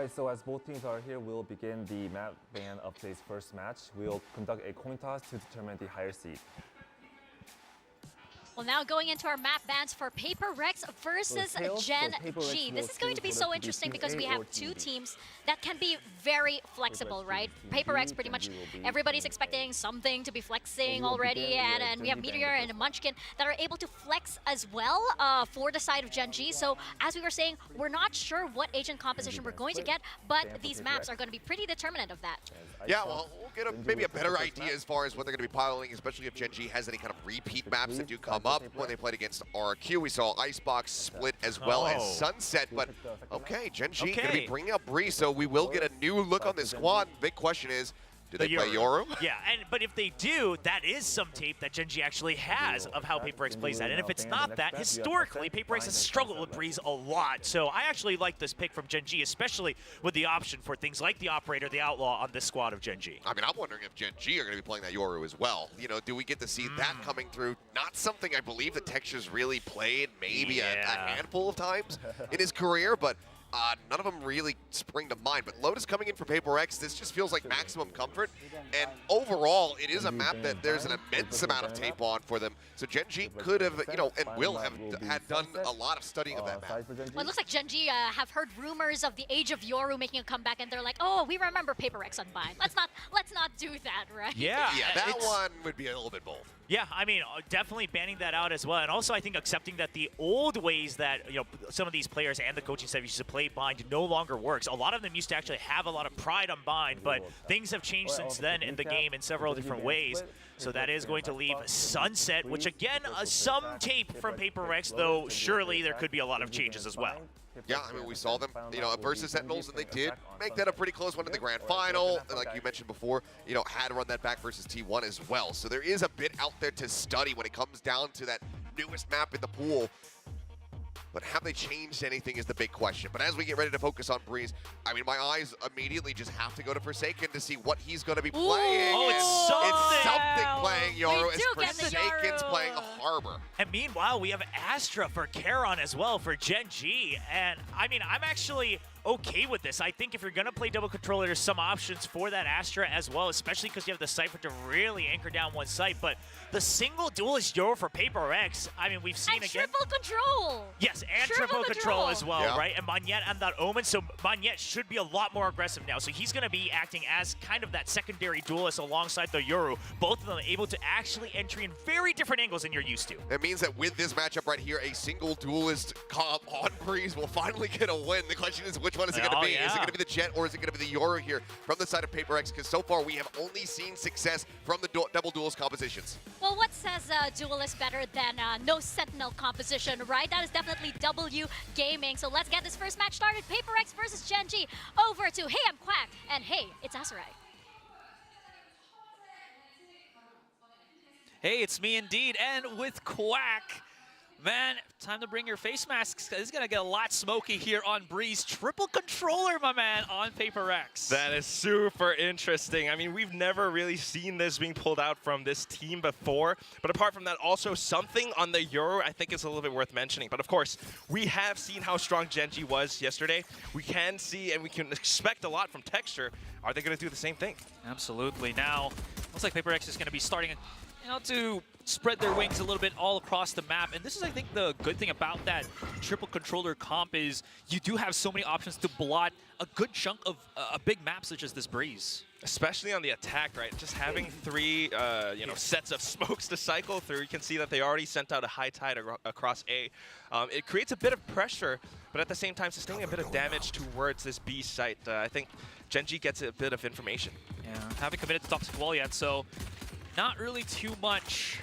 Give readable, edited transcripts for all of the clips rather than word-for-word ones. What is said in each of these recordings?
Alright, so as both teams are here, we'll begin the map ban of today's first match. We'll conduct a coin toss to determine the higher seed. Well, now going into our map bans for Paper Rex versus Gen G. This is going to be so interesting because we have two teams that can be very flexible, right? Paper Rex, pretty much everybody's expecting something to be flexing already, and we have Meteor and Munchkin that are able to flex as well for the side of Gen G. So as we were saying, we're not sure what agent composition we're going to get, but these maps are going to be pretty determinant of that. Yeah, well, we'll get maybe a better idea as far as what they're going to be piloting, especially if Gen G has any kind of repeat maps that do come up. When they played against RQ, we saw Icebox split as well as Sunset, but okay, Gen G going to be bringing up Breeze, so we will get a new look on this squad. Big question is, do they play Yoru? Yeah, but if they do, that is some tape that Gen G actually has of how Paper Rex plays that. And if it's not that, historically, Paper Rex has struggled with Breeze a lot. So I actually like this pick from Gen G, especially with the option for things like the Operator, the Outlaw on this squad of Gen G. I mean, I'm wondering if Gen G are going to be playing that Yoru as well. You know, do we get to see that coming through? Not something I believe the Texture's really played maybe a handful of times in his career, but none of them really spring to mind. But Lotus coming in for Paper Rex, this just feels like maximum comfort. And overall, it is a map that there's an immense amount of tape on for them. So Gen G could have, you know, and will have done a lot of studying of that map. Well, it looks like Gen G have heard rumors of the Age of Yoru making a comeback, and they're like, oh, we remember Paper Rex Unbind. Let's not do that, right? Yeah, that one would be a little bit bold. Yeah, I mean, definitely banning that out as well. And also, I think accepting that the old ways that, you know, some of these players and the coaching staff used to play Bind no longer works. A lot of them used to actually have a lot of pride on Bind, but things have changed since then in the game in several different ways. So that is going to leave Sunset, which again, some tape from Paper Rex, though surely there could be a lot of changes as well. Yeah, I mean, we saw them, you know, versus Sentinels, and they did make that a pretty close one in the grand final. And like you mentioned before, you know, had to run that back versus T1 as well. So there is a bit out there to study when it comes down to that newest map in the pool. But have they changed anything is the big question. But as we get ready to focus on Breeze, I mean, my eyes immediately just have to go to Forsaken to see what he's going to be playing. Oh, it's something playing Yoru as Forsaken's playing Harbor. And meanwhile, we have Astra for Charon as well for Gen G. And I mean, I'm actually okay with this. I think if you're going to play double controller, there's some options for that Astra as well, especially because you have the Cypher to really anchor down one site. But the single duelist Yoru for Paper Rex, I mean, we've seen and again. Triple control. Yes, and triple control as well, right? And Magnet and that Omen, so Magnet should be a lot more aggressive now. So he's going to be acting as kind of that secondary duelist alongside the Yoru. Both of them able to actually enter in very different angles than you're used to. It means that with this matchup right here, a single duelist comp on Breeze will finally get a win. The question is, which one is it going to be? Is it going to be the Jet or is it going to be the Yoru here from the side of Paper Rex? Because so far we have only seen success from the double duelist compositions. Well, what says duelist better than no Sentinel composition, right? That is definitely W Gaming. So let's get this first match started. Paper Rex versus Gen G. Over to Hey, I'm Quack, and hey, it's Asarai. Hey, it's me indeed, and with Quack. Man, time to bring your face masks. This is going to get a lot smoky here on Breeze. Triple controller, my man, on Paper Rex. That is super interesting. I mean, we've never really seen this being pulled out from this team before. But apart from that, also something on the Yoru I think is a little bit worth mentioning. But of course, we have seen how strong Gen G was yesterday. We can see and we can expect a lot from Texture. Are they going to do the same thing? Absolutely. Now, looks like Paper Rex is going to be starting to spread their wings a little bit all across the map. And this is, I think, the good thing about that triple controller comp is you do have so many options to blot a good chunk of a big map such as this Breeze. Especially on the attack, right? Just having three, sets of smokes to cycle through. You can see that they already sent out a high tide across A. It creates a bit of pressure, but at the same time, sustaining a bit of damage towards this B site. I think Gen G gets a bit of information. Yeah, haven't committed to toxic wall yet, so not really too much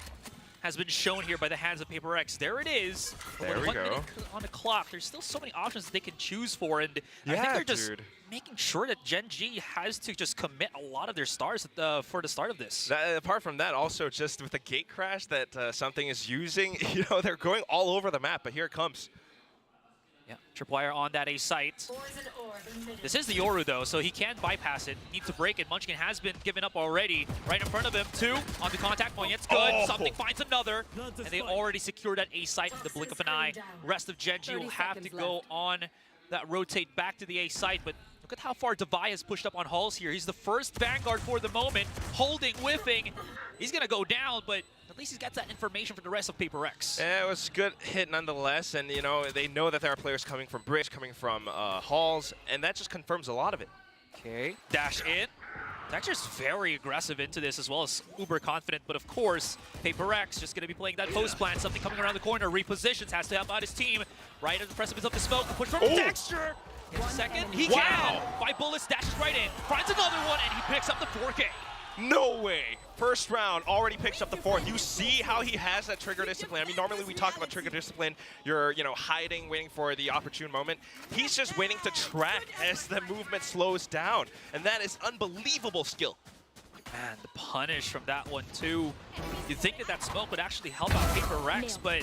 has been shown here by the hands of Paper Rex. There it is. There we 1 go. minute on the clock. There's still so many options that they can choose for, and yeah, I think they're just making sure that Gen G has to just commit a lot of their stars for the start of this. Apart from that, also just with the gate crash that something is using, they're going all over the map, but here it comes. Yeah, Tripwire on that A site. This is the Yoru though, so he can bypass it. Needs to break it. Munchkin has been given up already. Right in front of him, 2 on the contact point. It's good. Oh. Something finds another. And they already secured that A site in the blink of an eye. Rest of Gen G will have to go on that rotate back to the A site, but Look at how far Devi has pushed up on Halls here. He's the first Vanguard for the moment, holding, whiffing. He's going to go down, but at least he's got that information for the rest of Paper X. Yeah, it was a good hit nonetheless, and they know that there are players coming from Bridge, coming from Halls, and that just confirms a lot of it. Okay, dash in. Texture's very aggressive into this as well as uber confident, but of course, Paper X just going to be playing that post plan, something coming around the corner, repositions, has to help out his team. Right at the precipice of the smoke, push from Texture. In a second, he can. 5 bullets, dashes right in, finds another one, and he picks up the 4K. No way. First round already picks up the 4th. You see how he has that trigger discipline. I mean, normally we talk about trigger discipline. You're, hiding, waiting for the opportune moment. He's just waiting to track as the movement slows down. And that is unbelievable skill. Man, the punish from that one too. You'd think that smoke would actually help out Paper Rex, but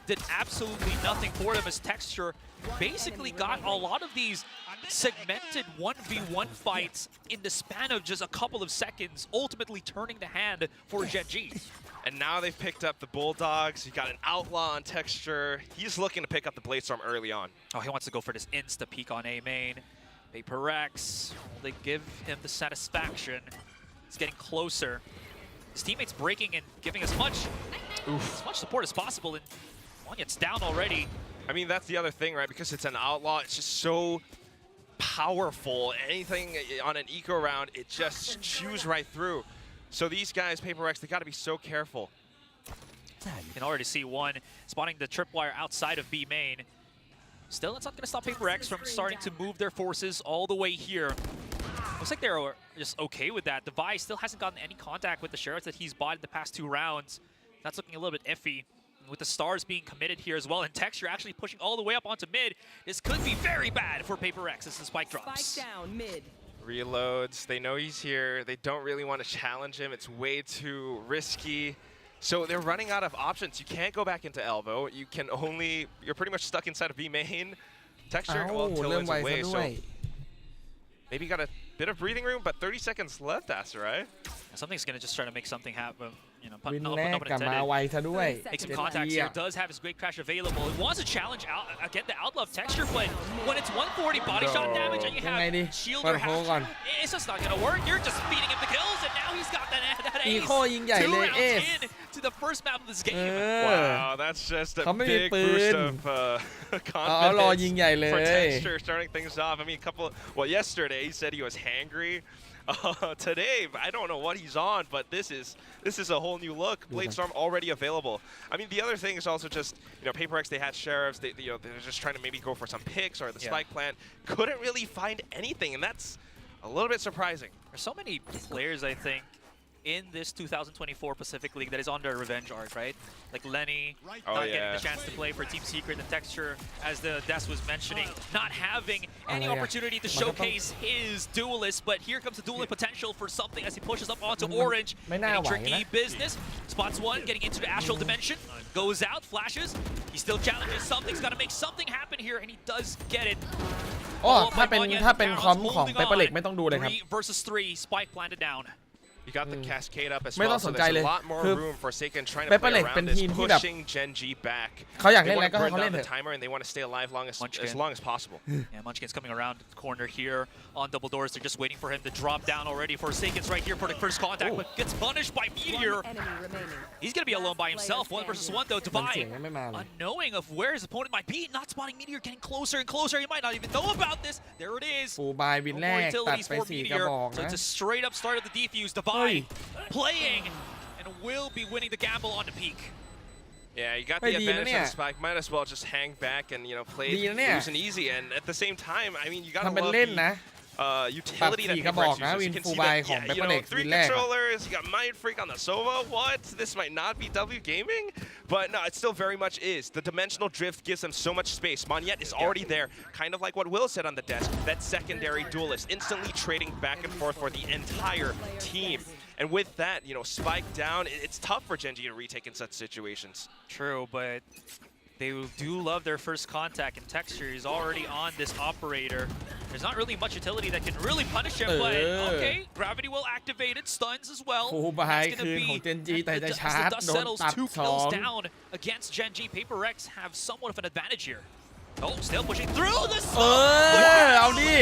did absolutely nothing for them as Texture basically got a lot of these segmented 1v1 fights in the span of just a couple of seconds, ultimately turning the hand for Gen G. And now they've picked up the Bulldogs. You got an Outlaw on Texture. He's looking to pick up the Bladestorm early on. Oh, he wants to go for this insta peek on A main. Paper Rex, will they give him the satisfaction? He's getting closer. His teammates breaking and giving as much support as possible, and Wanyet's down already. I mean, that's the other thing, right? Because it's an Outlaw, it's just so powerful. Anything on an eco round, it just chews right through. So these guys, Paper X, they got to be so careful. You can already see one spotting the tripwire outside of B main. Still, that's not going to stop Paper X from starting to move their forces all the way here. Looks like they're just okay with that. Devi still hasn't gotten any contact with the Sheriffs that he's bought in the past 2 rounds. That's looking a little bit iffy. With the stars being committed here as well, and Texture actually pushing all the way up onto mid. This could be very bad for Paper X as the spike drops. Spike down mid. Reloads, they know he's here. They don't really want to challenge him. It's way too risky. So they're running out of options. You can't go back into Elbow. You can only, you're pretty much stuck inside of B main. Texture, well, Tillin's away, so maybe got a bit of breathing room, but 30 seconds left, Asterai. Something's going to just try to make something happen. วินแรกกลับมาไวซะด้วย Make some contacts here. Does have his great crash available. It wants to challenge out again the Outlaw of Texture, but when it's 140 body shot damage and you have shield or half, it's just not going to work. You're just feeding him the kills, and now he's got that ace. อีโคยิงใหญ่เลย 2 rounds in to the first map of this game. Wow, that's just a big boost of confidence for Texture starting things off. I mean, yesterday he said he was hangry. Today, I don't know what he's on, but this is a whole new look. Bladestorm already available. I mean, the other thing is also just, Paper X, they had Sheriffs. They're just trying to maybe go for some picks or the spike plant. Couldn't really find anything, and that's a little bit surprising. There's so many players, I think, in this 2024 Pacific League that is on their revenge arc, right? Like Lenny, not getting the chance to play for Team Secret, and Texture, as the Des was mentioning, not having any opportunity to showcase his duelist, but here comes the dueling potential for something as he pushes up onto Orange. Any tricky business. Spots one, getting into the Astral Dimension, goes out, flashes. He still challenges something, he's got to make something happen here, and he does get it. อ๋อถ้าเป็นคอมของ Paper X ไม่ต้องดูเลยครับ 3 versus 3, spike planted down. You got the cascade up as ไม่ต้อ well, งส so นใจ there's เลย a lot more คือ room for Seiken trying to Paper play X around เป็น this, ทีมที่แบบ pushing Gen G back. เขาอยาก They เล่นอะไร want ก็ to ให้ burn เขาเล่น down เถ the อะ timer and they want to stay alive as long as possible. Yeah, Munchkin's coming around the corner here on double doors. They're just waiting for him to drop down already. Forsaken's right here for the first contact, but gets punished by Meteor. He's going to be alone by himself. 1 versus 1 though. มันเสียง Devi, ยังไม่มาเลย unknowing of where his opponent might be, not spotting Meteor, getting closer and closer. He might not even know about this. There it is. ฟูบายวิน No แร more กตัด utilities ไป for 4 กระ Meteor. บอก So นะ it's a straight up start of the defuse. Devi playing and will be winning the gamble on the peak. Yeah, you got Hey, the Di advantage na on Spike. Might as well just hang back and play Di na niya. loose and easy. And at the same time, I mean, you got to ทำเป็น love เล่นนะ the utility that 4 กระ Paper บ X อกนะ uses. วิ You น can ฟู see บาย that, ของ yeah, Paper X 3 วินแรกอะ controllers. You got Mind Freak on the Sova. What? This might not be W Gaming, but no, it still very much is. The dimensional drift gives them so much space. Monyet is already there, kind of like what Will said on the desk. That secondary duelist, instantly trading back and forth for the entire team. And with that, Spike down, it's tough for Gen G to retake in such situations. True, but they do love their first contact, and Texture is already on this operator. There's not really much utility that can really punish him, but okay, gravity will activate it, stuns as well. ฟูบายคืนของ Gen G แต่จะชาร์จ as the dust โดน settles, ตัด 2 2 kills down against Gen G. Paper X have somewhat of an advantage here. Oh, still pushing through the เอาดิ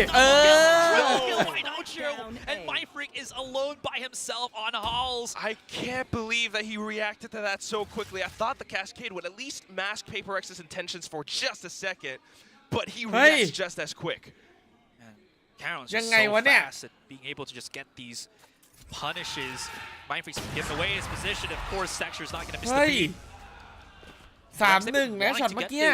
and MickiePP is alone by himself on Halls. I can't believe that he reacted to that so quickly. I thought the Cascade would at least mask Paper X's intentions for just a second, but he reacts just as quick. Karon's just so fast at being able to just get these punishes. MickiePP's giving away his position. Of course, Texture's not going to miss the beat. 3-1 นะช็อตเมื่อกี้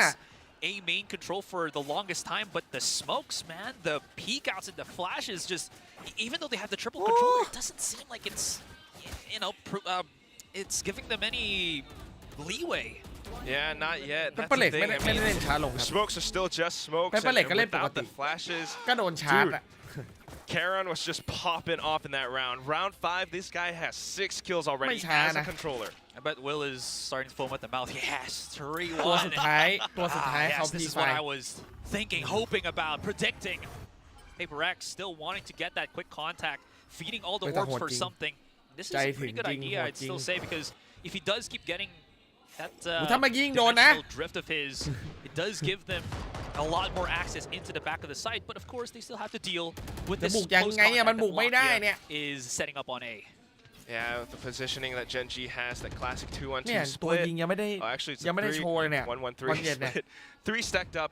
A main control for the longest time, but the smokes, man, the peek outs and the flashes just, even though they have the triple controller, it doesn't seem like it's, you know, it's giving them any leeway. Yeah, not yet. That's Paper the Leg thing. ไม่ได้เล่นช้าลงค The รับ smokes are still just smokes. Paper Leg ก็เล่นปก without ติ the flashes. ก็โดนชาร์จ Dude, Karon was just popping off in that round. Round 5, this guy has 6 kills already as a controller. I bet Will is starting to foam at the mouth. Yes, ตัว 3-1. สุดท้ายเขา Yes, this พี is ไฟ what I was thinking, hoping about, predicting. Paper X still wanting to get that quick contact, feeding all the orbs for something. This is a pretty good idea, I'd still say, because if he does keep getting that dimensional drift of his, it does give them a lot more access into the back of the site, but of course they still have to deal with this close contact that is setting up on A. Yeah, with the positioning that Gen G has, that classic 2-1-2 เนี่ยตัว split. ยิงยังไม่ได้ Actually, it's ยังไม่ได้ a โชว์เลยเนี่ย 1-1-3 split. 3 stacked up,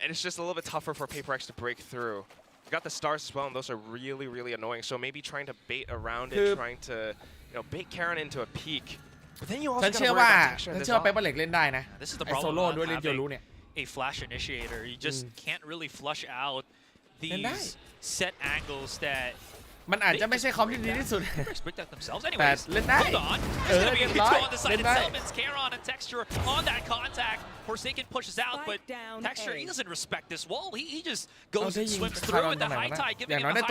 and it's just a little bit tougher for Paper X to break through. You got the stars as well, and those are really, really annoying. So maybe trying to bait around it, trying to, bait Karon into a peek. But then you also ฉัน got เชื่ to อ worry ว่า about texture ฉัน as เชื่อว่า well. เปเปอร์เล็กเล่นได้นะ This is the ไอโซ problem โล่ about ด้วยเล่นเดียวรู้ having เนี่ย a flash initiator. You just can't really flush out these set angles that มันอาจจะไม่ใช่คอมที่ดีที่สุด break that themselves. แต่ Anyways, เล่นได้ hold on. เอ There's อ gonna be เรี a ยบ hit ร้อย on the side เล่น of ได้ Selman's Karon and Texture on that contact. Forsaken pushes out, but Texture, he doesn't respect this wall. He just goes and swims through with the high tide, giving him a high time.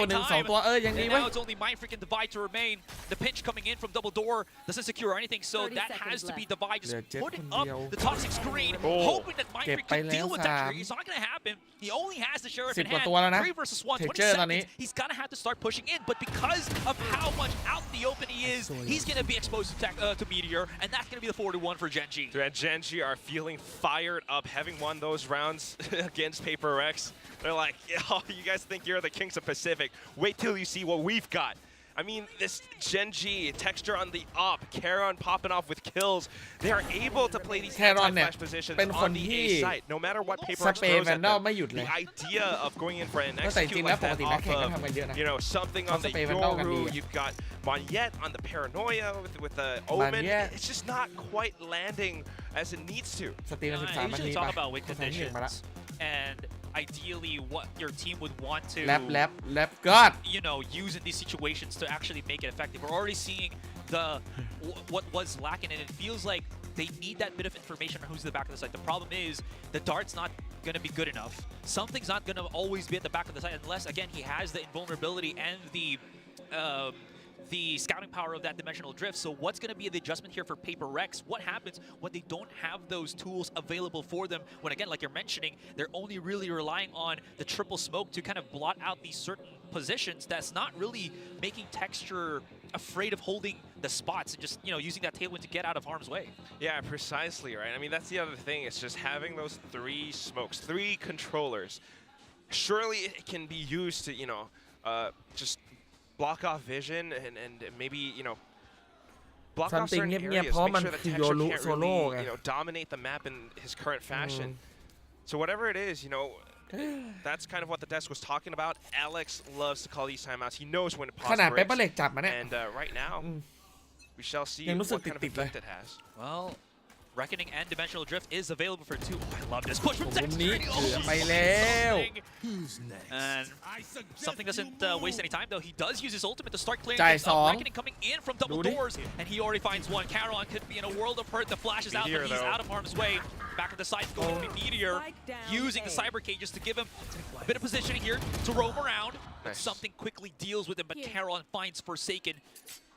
ตัวยังดี And เว้ย now it's only MickiePP and Divide to remain. The pinch coming in from double door doesn't secure anything, so that has to be Divide just putting up the toxic screen, hoping that MickiePP can deal with Texture. It's not going to happen. He only has the Sheriff in hand. 3 versus 1, 20 seconds. He's going to have to start pushing in, but because of how much out in the open he is, he's going to be exposed to Meteor, and that's going to be the 4-1 for Gen G. Dude, Gen G are feeling fired up, having won those rounds against Paper X. They're like, yo, you guys think you're the kings of Pacific. Wait till you see what we've got. I mean, this Gen G, Texture on the up, Karon popping off with kills. They are able to play these anti-flash positions on the A site. No matter what Paper X throws at them, the idea of going in for an execute like that off of, something on the Yoru, you've got Monyet on the Paranoia with the Omen. It's just not quite landing as it needs to. I usually talk about win conditions and ideally what your team would want to use in these situations to actually make it effective. We're already seeing what was lacking, and it feels like they need that bit of information on who's in the back of the site. The problem is the dart's not going to be good enough. Something's not going to always be at the back of the site unless, again, he has the invulnerability and the scouting power of that dimensional drift. So what's going to be the adjustment here for Paper X? What happens when they don't have those tools available for them? When, again, like you're mentioning, they're only really relying on the triple smoke to kind of blot out these certain positions. That's not really making Texture afraid of holding the spots and just, using that tailwind to get out of harm's way. Yeah, precisely, right? I mean, that's the other thing. It's just having those 3 smokes, 3 controllers. Surely it can be used to, just block off vision and maybe, block off certain areas. Make sure that Texture can't really, dominate the map in his current fashion. So whatever it is, that's kind of what the desk was talking about. Alex loves to call these timeouts. He knows when to pause breaks. And right now, we shall see what kind of effect it has. Well, Reckoning and Dimensional Drift is available for 2. Oh, I love this push from Texture. And something doesn't waste any time, though. He does use his ultimate to start clearing things up. Reckoning coming in from double doors, and he already finds one. Karon could be in a world of hurt. The flash is out, but he's out of harm's way. Back at the side, going to be Meteor, using the cyber cages to give him a bit of positioning here to roam around. But something quickly deals with him, but Karon finds Forsaken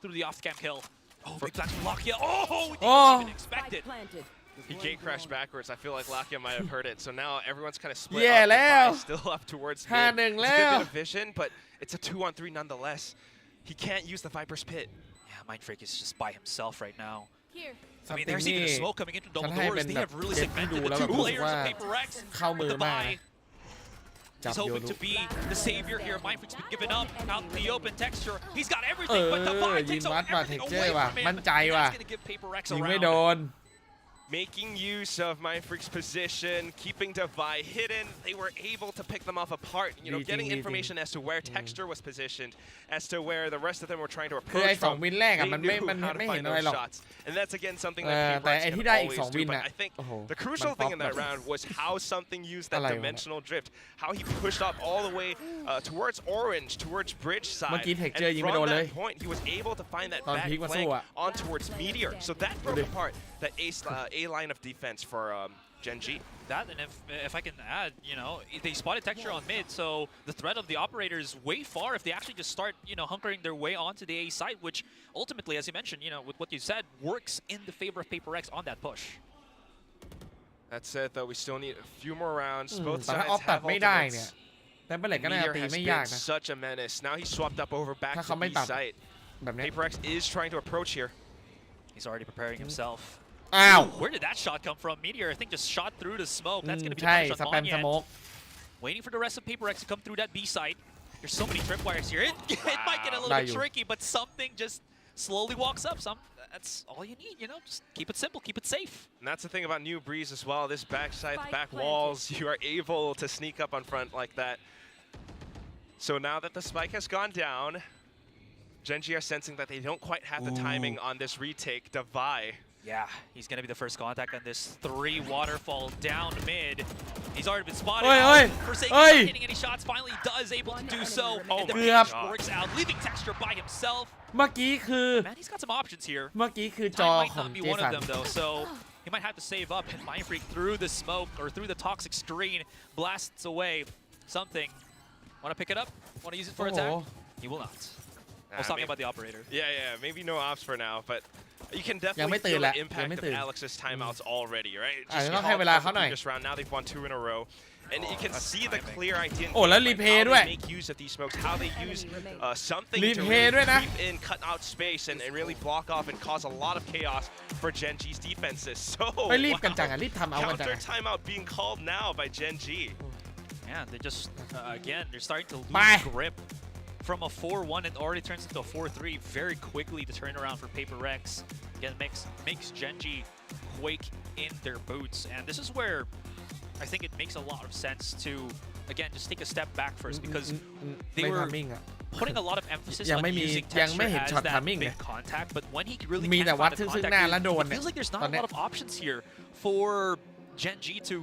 through the off-cam kill. Oh, big flash from Lakia. Oh, didn't even expect it. He gate crashed backwards. I feel like Lakia might have heard it. So now everyone's kind of split up. Still up towards mid. It's a good bit of vision, but it's a 2-on-3 nonetheless. He can't use the Viper's Pit. Yeah, MickiePP is just by himself right now. I mean, ซัมติง there's นี่ even a smoke coming into ฉั double นให้ doors. เป็น They แบบ have really เกมที่ segmented ดู the แล้วแบบ two รู้สึก players ว่า of Paper Rex เข้ามือ with the มาก buy. จับ He's โย hoping รุ to be the savior here. Mindfreak's been given up out in the open texture. He's got everything, but the buy ยิง takes วัดว่ะ everything เท็กเจอ away ร์ว่ะ from him. มั่นใจ And ว่ะ that's going to give Paper Rex a ยิงไม่โด round. น Making use of MindFreak's position, keeping Divide hidden, they were able to pick them off apart, getting information as to where Texture was positioned, as to where the rest of them were trying to คือไอ้ approach สอง from. วินแรกอะ They มัน knew ไม่ how to เห็น find อะไร those หรอก shots. And that's again something that แต่ Paper ไอ้ Rex ที่ can ได้อีก always สองวิ do. น But อะ I think โอ้โห the crucial มัน thing in ป๊อป that แบบ round was how something used that อะไรวะ dimensional drift, how he pushed up all the way towards Orange, towards Bridge เมื่อ side. กี้ And Texture ยิงไม่ from โดนเลย that point, he was able to find that ตอน back พีคมาสู้ flank อะ on towards Meteor. So that broke apart that A line of defense for Gen G. That, and if I can add, they spotted Texture on mid, so the threat of the operator is way far if they actually just start, hunkering their way onto the A site, which ultimately, as you mentioned, with what you said, works in the favor of Paper Rex on that push. That said, though, we still need a few more rounds. อืม Both แต่ถ้า sides ออฟตัด have ไม่ได้เนี่ย ultimates. แต่เปเล็กก็น่าจะ Meteor ตี has ไม่ been ยากนะ such a menace. Now he swapped up over back ถ้า to เขาไม่ B ตัด site. แบบเนี้ย Paper Rex is trying to approach here. He's already preparing himself. อ้าว Where did that shot come from? Meteor, I think, just shot through the smoke. That's going to be ใช่ the ส punish แป on มส Monument. โมก Waiting for the rest of Paper Rex to come through that B site. There's so many tripwires here. It might get a littleได้ bit อยู่ tricky, but something just slowly walks up. That's all you need, Just keep it simple, keep it safe. And that's the thing about New Breeze as well. This backside, the back walls, you are able to sneak up on front like that. So now that the spike has gone down, Gen G are sensing that they don't quite have the timing on this retake. Divide. Yeah, he's going to be the first contact on this 3 waterfall down mid. He's already been spotted. Forsaken not hitting any shots. Finally does able to do so. And the pitch works out, leaving Texture by himself. เมื่อกี้คือ Man, he's got some options here. เมื่อกี้คือจอ Time might ของ not be เจ one สั of น them though, so he might have to save up. And MindFreak through the smoke or through the toxic screen blasts away something. Want to pick it up? Want to use it for attack? He will not. I was talking about the operator. Yeah, maybe no ops for now, but you can ยัง definitely ไม่ตื่น feel แหละ the ยัง impact ไม่ of ตื่น Alex's timeouts already, right? อาจจะต้องให้เวลาเขาหน่อย This round, now they've won 2 in a row. And you can see the timing. clear idea in โอ้แล้ว game, รี like เพย์ how ด้วย they make use of these smokes, how they use something รี to เพย์ด้วย really นะ creep in, cut out space, and really block off and cause a lot of chaos for Gen G's defenses. So, ไปรีบกันจังอ่ะรีบทำเอากันจัง counter อ่ะ timeout being called now by Gen G. Yeah, they just, again, they're starting to lose Bye. grip from a 4-1 and already turns into a 4-3 very quickly to turn around for Paper Rex. Again, makes Gen G quake in their boots. And this is where I think it makes a lot of sense to, again, just take a step back first because ไม่ they ทา were มิ่งอ่ะ putting a lot of emphasis ยัง on ไม่มี using ยังไม่ Texture เห็น as ช็อต that ทามมิ่ง big contact, but when he really มีแต่ can't วัด find the ซึ่ง contact, หน้าแล้วโดน it เนี่ย feels like there's ต not อน a เนี้ย lot of options here for Gen G to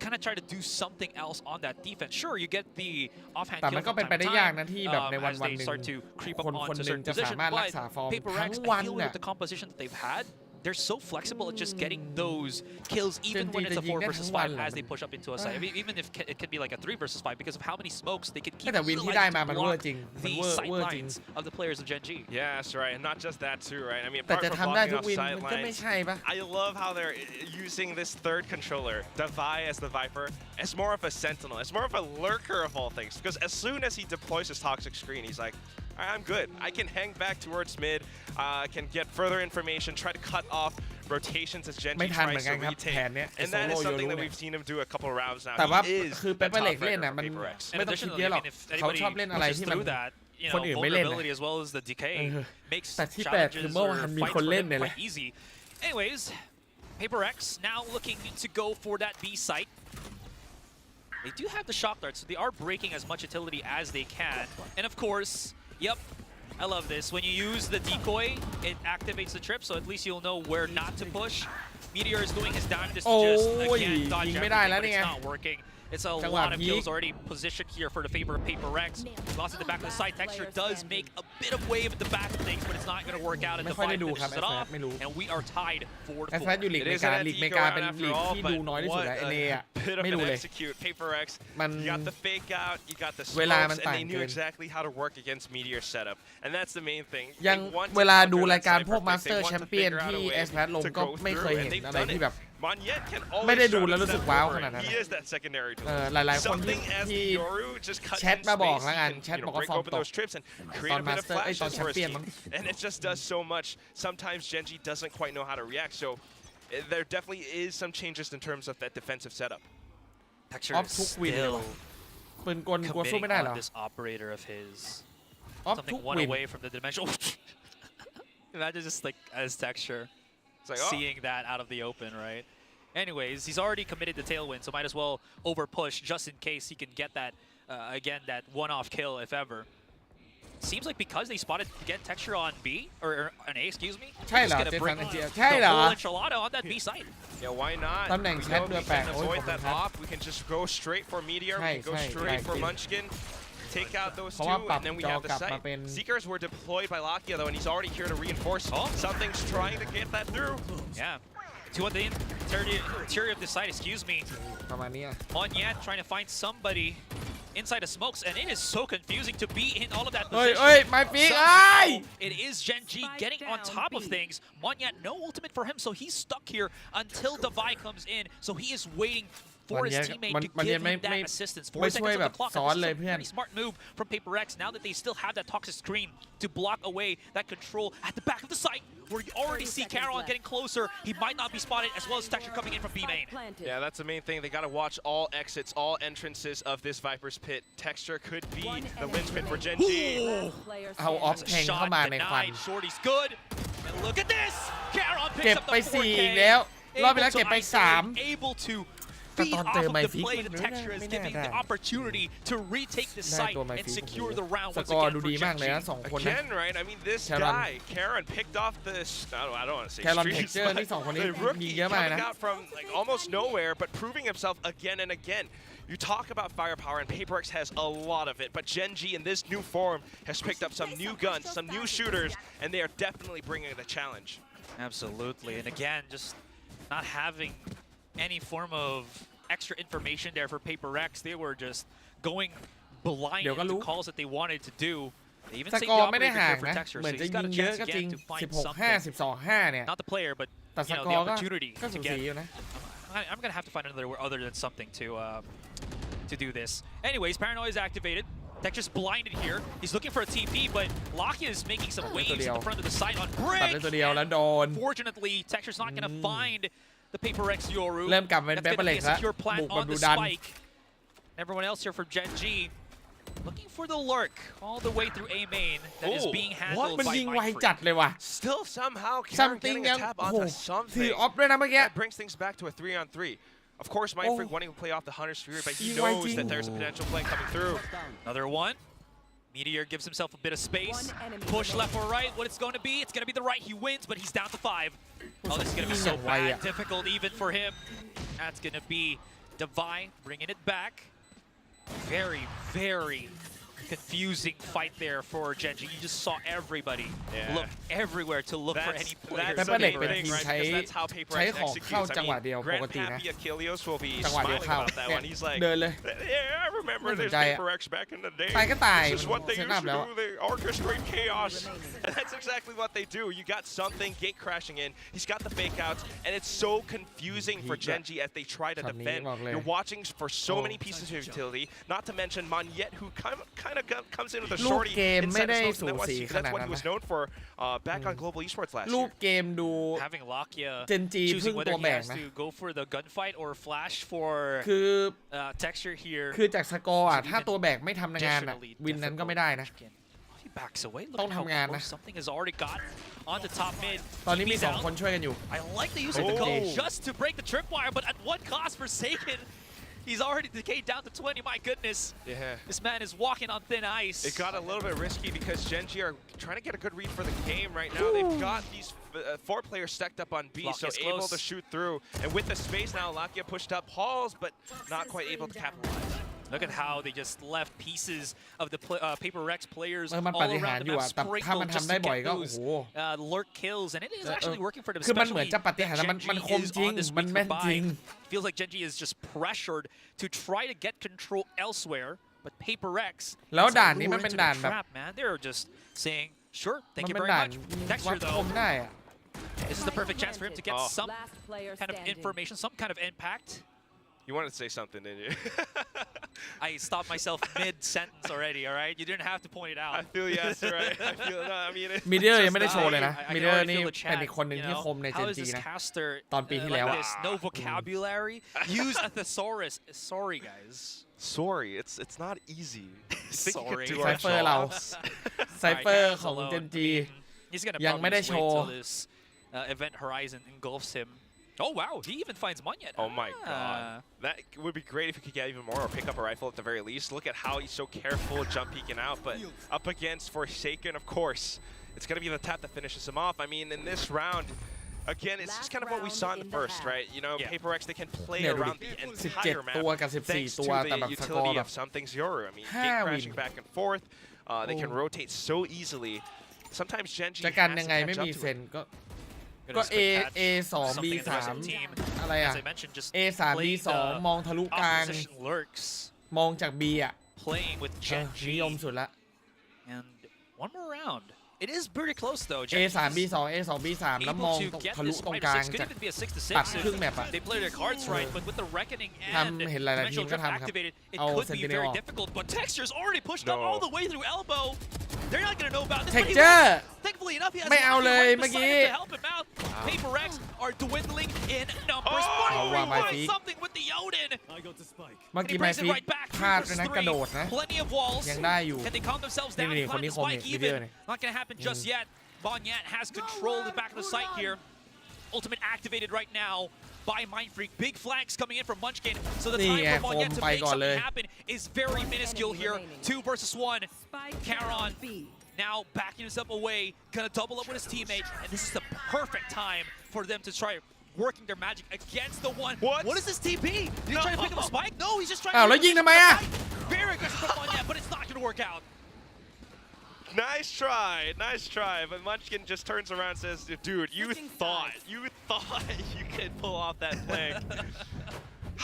kind of try to do something else on that defense. Sure, you get the offhand แต่ kill มันก็ from เป็นไป time ได้ to ยาก time นะที่แบบในวัน as วัน they หนึ่ง start to creep up คน onto หนึ่ง certain จะสา position. มารถรัก But ษาฟอร์ม Paper ทั้ง Rex, วัน I feel น่ะ with the composition that they've had, they're so flexible at just getting those kills even when it's a 4 versus 5 as they push up into a site. I mean, even if it could be like a 3 versus 5 because of how many smokes they could keep แต่วินที่ได้ utilizing มา to มันเวอ block ร์จริงมัน the เวอร์ sight จริง lines of the players of Gen G. Yeah, that's right. And not just that too, right? I mean, แต่ apart จะ from ทำได้ blocking ทุก off วิน sight มันก็ไม่ lines, ใช่ปะ I love how they're using this third controller, Divide as the Viper, as more of a sentinel, as more of a lurker of all things. Because as soon as he deploys his toxic screen, he's like, all right, I'm good. I can hang back towards mid. I can get further information, try to cut off rotations as Gen G ไม่ทันเหมื tries อนกัน to ครับแผน retake. เนี้ย And โซ that โล่ is โย something รุ that เนี่ย we've seen him do a couple of rounds now. แต่ว่า He is คือเป the เปอร์เล็ก top เล่น fragger น่ะ for มัน Paper Rex. And ไม่ต้องคิดเย additionally, อะหรอก I mean, if เขา anybody ชอบเล่นอะไร pushes ที่มัน through that, คนอื่นไม่เล่นน่ะ vulnerability as well as the decay makes แต่ที่แปลกคือ challenges เมื่อ or วานมี fights คน for เล่น them เนี่ยแหละ quite easy. Anyways, Paper Rex now looking to go for that B site. They do have the shock darts, so they are breaking as much utility as they can. And of course, yep, I love this. When you use the decoy, it activates the trip, so at least you'll know where not to push. Meteor is doing his damnedest to just, again, dodge ยิงไม่ได้ everything, แล้ว but นี่ it's ไง not working. It's a จังหวะ lot of พีค kills already positioned here for the favor of Paper Rex. Lost at the back of the side. Texture does make a bit of wave at the back of things, but it's not going to work out. And ไม่ the ค่อยได้ fight ดูครับ finishes it off. ไม่รู้ And we are tied แอส 4-4. แฟอยู่ลีก It เม is กา an ลีก FT เม go กา round เป็น after ลีก all, ที่ but ดูน้อยที่สุด what แล้ว a เออะ bit of ไม่ an ดูเลย execute. Paper Rex, มัน you got the fake out, you got the เวลามัน smokes, ต่าง and they knew เกิน exactly how to work against Meteor setup. And that's the main thing. ยัง They want to เวลา counter ดู that รายการ cypher พวก pick. มาส They เตอร์ want แช to มเปี้ยน figure out ที่ a way เอสแพลลง to ก็ go ไม่เคย through, เห็น and they've อะไร done ที่ it. แบบ Monyet can always ไม่ได้ดู show แล้ว us รู้สึก that ว้าว forward. ขนาดนั้น He is that secondary หลายๆคนที่ something as ที่ Yoru just cuts แชท in มาบอก space, แล้วกัน he แช can, ท you บอก know, ว่า break ฟอร์ม open ตก those trips and ต create อน a มา bit ส of เตอร์ตอน flashes แช for ม his เปี้ยน team. มั้ง And it just does so much. Sometimes Genji doesn't quite know how to react. So there definitely is some changes in terms of that defensive setup. Texture Off is hook win still ปืนกลกลัวสู้ committing ไม่ได้เหรอ on this operator of his. ออฟทุ Something ก one วิน away from the dimensional. Imagine just like as Texture It's like, oh, seeing that out of the open, right? Anyways, he's already committed the tailwind, so might as well over push just in case he can get that again, that one-off kill if ever. Seems like because they spotted again Texture on B or an A, excuse me. ใช่เหรอ just เจ gonna สั bring น the เจียใช่เหรอ whole enchilada on that B site. yeah, why not? ตำแหน่ง We แชท know เรือ we แปลก can โอ้ย avoid ขอบคุณ that ครับ off. We can just go straight for Meteor. We can go ใช่ straight ใช่ for Munchkin. Take out those เพราะ two, ว่าปรับ and then we จอ have ก the ลับมา site. เป็น Seekers were deployed by Lakia though, and he's already here to reinforce. Oh. Something's trying to get that through. Yeah. Two on the interior of the site, excuse me. ประมาณนี้อะ Monyet trying to find somebody inside the smokes, and it is so confusing to be in all of that เฮ้ย position. เอ้ยไม่ปีกเอ้ย It is Genji getting on top of things. Monyet, no ultimate for him, so he's stuck here until Divai comes in. So he is waiting for his teammate to give him that assistance. 4 seconds on the clock.สอน This เลย is a เพื่อน pretty smart move from Paper X. Now that they still have that toxic screen to block away that control at the back of the site, where you already see Caron getting closer. He might not be spotted, as well as Texture coming in from B main. Yeah, that's the main thing. They got to watch all exits, all entrances of this Viper's pit. Texture could be the linchpin for Genji. เอาออฟแทงเข้า Shot มาในควัน denied. Shorty's good. And look at this. Caron เก็บ picks up ไป the 4 อีก 4K. แล้วรอบไป Able แล้ว to เก็บไป isolate, able to แต่ feed ตอน off เจอ of ไม the ฟิก play มัน to Texture is ไม่น่า giving ได้ the opportunity to retake the ได้ site ตัวไม and ฟิก secure the round ส once กอร์ again ดู for ดีมากเลย Genji. นะ2 คนนะ Again, right? I mean, this Caron. guy, Caron, picked off this. I don't want to say Caron streaks, Texture นี่ 2 คนนี้ the ยิง rookie เยอะมาก coming นะ out from like almost nowhere, but proving himself again and again. You talk about firepower, and PaperX has a lot of it, but Genji in this new form has picked up some new guns, some new shooters, and they are definitely bringing the challenge. Absolutely. And again, just not having any form of extra information there for Paper X. They were just going blind เดี๋ยวก็ into รู้ calls that they wanted to do. They even ส saved กอ the ร์ไม่ได้ operator ห่าง here for นะ Texture, เหมือ so นจะ he's ยิ got ง a เยอะ chance ก็จริง again to find 16-5 something. 12-5 เนี่ย Not the player, but แต่ you ส know, ก the อร์ก็ opportunity ก็สู to สี get. อยู่นะ I'm gonna have to find another other than something to do this. Anyways, Paranoia is activated. Texture's blinded here. He's looking for a TP, but Lakia is making some waves in the front of the site on ตัดได้ Brick. ตัวเดียวแล้วโดน Fortunately, Texture's not gonna find the Paper X Yoru. เริ่มกลับเป็น That's เป gonna เปอร์เล็ be ก a แล้ว secure บุ plant กแบบ on ดุ the ดัน spike. Everyone else here for Genji. Looking for the lurk all the way through A main that is Oh, being what? handled มัน by ยิงไว Mindfreak. จัดเลยว่ะ Still somehow Caron something getting a ยัง tap โอ้โห onto ถือ something. ออฟด้วยนะเมื่อกี้ That brings things back to a 3-on-3. Of course, Mindfreak wanting to play off the Hunter's Fury, but heยิงไว knows จริง that there's a potential play coming through. Another one. Meteor gives himself a bit of space. Push left or right. What it's going to be? It's going to be the right. He wins, but he's down to 5. Oh, this is going to be so bad. Difficult even for him. That's going to be Divai bringing it back. Very, very confusing fight there for Genji. You just saw everybody look everywhere to look for any players. เปเปอร์เล็กเป็นทีม right? ใช้ Because that's how Paper ใช้ X ของเข้า executes. จังหวะเดียวปกตินะ Grandpappy Achilles will be จังหวะเดียว smiling เข้า about that เนี่ย one. He's like, เดินเลย yeah, I remember ไม่สน there's ใจอะ Paper X back in the day. ตายก็ตาย This is what they เซต used อัพ to แล้ว do. They orchestrate chaos. And that's exactly what they do. You got something gate crashing in. He's got the fake outs, and it's so confusing for Genji as they try to defend. You're watching for so many pieces of utility, not to mention Monyet, who kind of comes in with a ลูก shorty เกมไม่ inside ได้ the smoke, สู and สี that's ขนาด what นั้ he น was นะ known for back on Global Esports last รู year. ปเกมดู Having Lakia Genji choosing เพิ่ง whether ตัว he แบก has นะ to go for the gunfight or flash for คือ Texture here. คือจากสกอร์อ่ะถ้าตัวแบกไม่ทำงานอ่ะ Additionally วินนั้นก็ไม่ได้นะ He backs away. ต้อง Look at how ทำงานนะ close something has already got on the top mid. ตอนนี้มี TP down. 2 คนช่วยกันอยู่ I like the use of the code just to break the tripwire, but at what cost for Forsaken? He's already decayed down to 20. My goodness. Yeah. This man is walking on thin ice. It got a little bit risky because Genji are trying to get a good read for the game right now. They've got these 4 players stacked up on B, so Lakia's able close. to shoot through. And with the space now, Lakia pushed up halls, but not quite able to capitalize. Look at how they just left pieces of the Paper Rex players มัน all ปาฏิหา around ริย์ the อยู่ map, อ่ะแต่ถ้ามัน sprinkled ทำได้ just to บ่อย get ก็โอ้ those โห lurk kills, and it is actually working for them. คือมันเหมือนจะปาฏิหาริย์ especially แต่มัน that คม Genji จริ is ง on this มัน weak แม่นจริง goodbye. Feels like Genji is just pressured to try to get control elsewhere, but Paper Rex แล้วด่าน is นี้มัน lured เป็น into the ด่านแบบ trap, man. They're just saying, sure, มั thank น you เป็น very ด่าน much. วัด Texture ค though, มได้อ่ะ This is the perfect chance for him to get some kind of information, some kind of impact. You wanted to say something, didn't you? I stopped myself mid-sentence already, all right? You didn't have to point it out. I feel yes, right? I feel no. I mean, มิเดียยังไม่ได้โชว์เลยนะ I มิ can เดีย already นี่ feel the เป็น chat, อีกคนหนึ่ง you ที่ know? คมในเจ How น is จี this นะ caster ตอนปีที่แล้ว like this? No vocabulary. Use a thesaurus. Sorry, guys. sorry, it's not easy. You think you Sorry. could do ไซ our เฟอร์เรา jobs? ไซเฟอร์ของเจนจี He's gonna ยังไม่ได้ probably โช just wait ว์ till this event horizon engulfs him. Oh wow, he even finds Monyet. Oh my god. That would be great if he could get even more or pick up a rifle at the very least. Look at how he's so careful jump peeking out, but up against Forsaken, of course. It's going to be the tap that finishes him off. I mean, in this round, again, it's just kind of what we saw in the first, right? You know, Yeah. Paper X, they can play เนี่ยดู around ดิ the 17 entire map ตัวกับ thanks 14 to ตัวแต่ the แบบสกอร์ utility แบบ of something's Yoru. I mean, 5 gate crashing วิน back and forth. They can rotate so easily. Sometimes Genji จะ has กัน to ยังไง catch ไม่ up มี to เซ it. นก็ Gonna ก็ split patch A2 something in the rest B3 of the team. อะไรอ่ะ As I mentioned, just A3 playing B2 the มองทะลุกลาง opposition lurks, มองจาก B อ่ะ playing with นิ Genji. ยมสุดละ And one more round. It is pretty close though. A3 B2 A2 B3 แล้วมอง able to get ทะลุ this ตรง fight กลาง 6. Could จาก even be a 6 to ตัด 6 ครึ่งแมปอะ if they play their cards right. But with the reckoning and ทำเห็นหลายๆทีม dimensional ก็ drift ทำครับ activated, it เอา could be Sentinel very ออก difficult. But Texture's already pushed up No. all the way through elbow. They're not gonna know about this. but he Texture will. Thankfully enough, he has ไม่เอาเลย right เมื่อ beside กี้ him to help him out. Paper X are dwindling in numbers. Oh, Finally wow, my finds feet. something with the Odin. เมื่อ And กี้ he ไม brings ฟี it right back. พลาด 3 ด้วยนะ versus กระโดด 3. นะ Plenty of walls. ยังได้อยู่ Can they calm themselves down? นี่ Plant คนนี้ the คมนี่ spike วิดีโอ even. นี่ Not gonna happen just yet. Bonyet has control of the back of the site here. Ultimate activated right now by Mindfreak. Big flanks coming in from Munchkin. So the time for Bonyet to make something happen is very minuscule here. 2 versus 1. Charon now backing himself away. Gonna double up with his teammate. And this is the perfect time for them to try working their magic against the one. What is this TP? Did he try to pick up a spike? No, he's just trying อ้าว to แล้วยิงทำไมอ่ะ very aggressive from Bonyet, but it's not gonna work out. Nice try. But Munchkin just turns around and says, dude, you thought you could pull off that flank.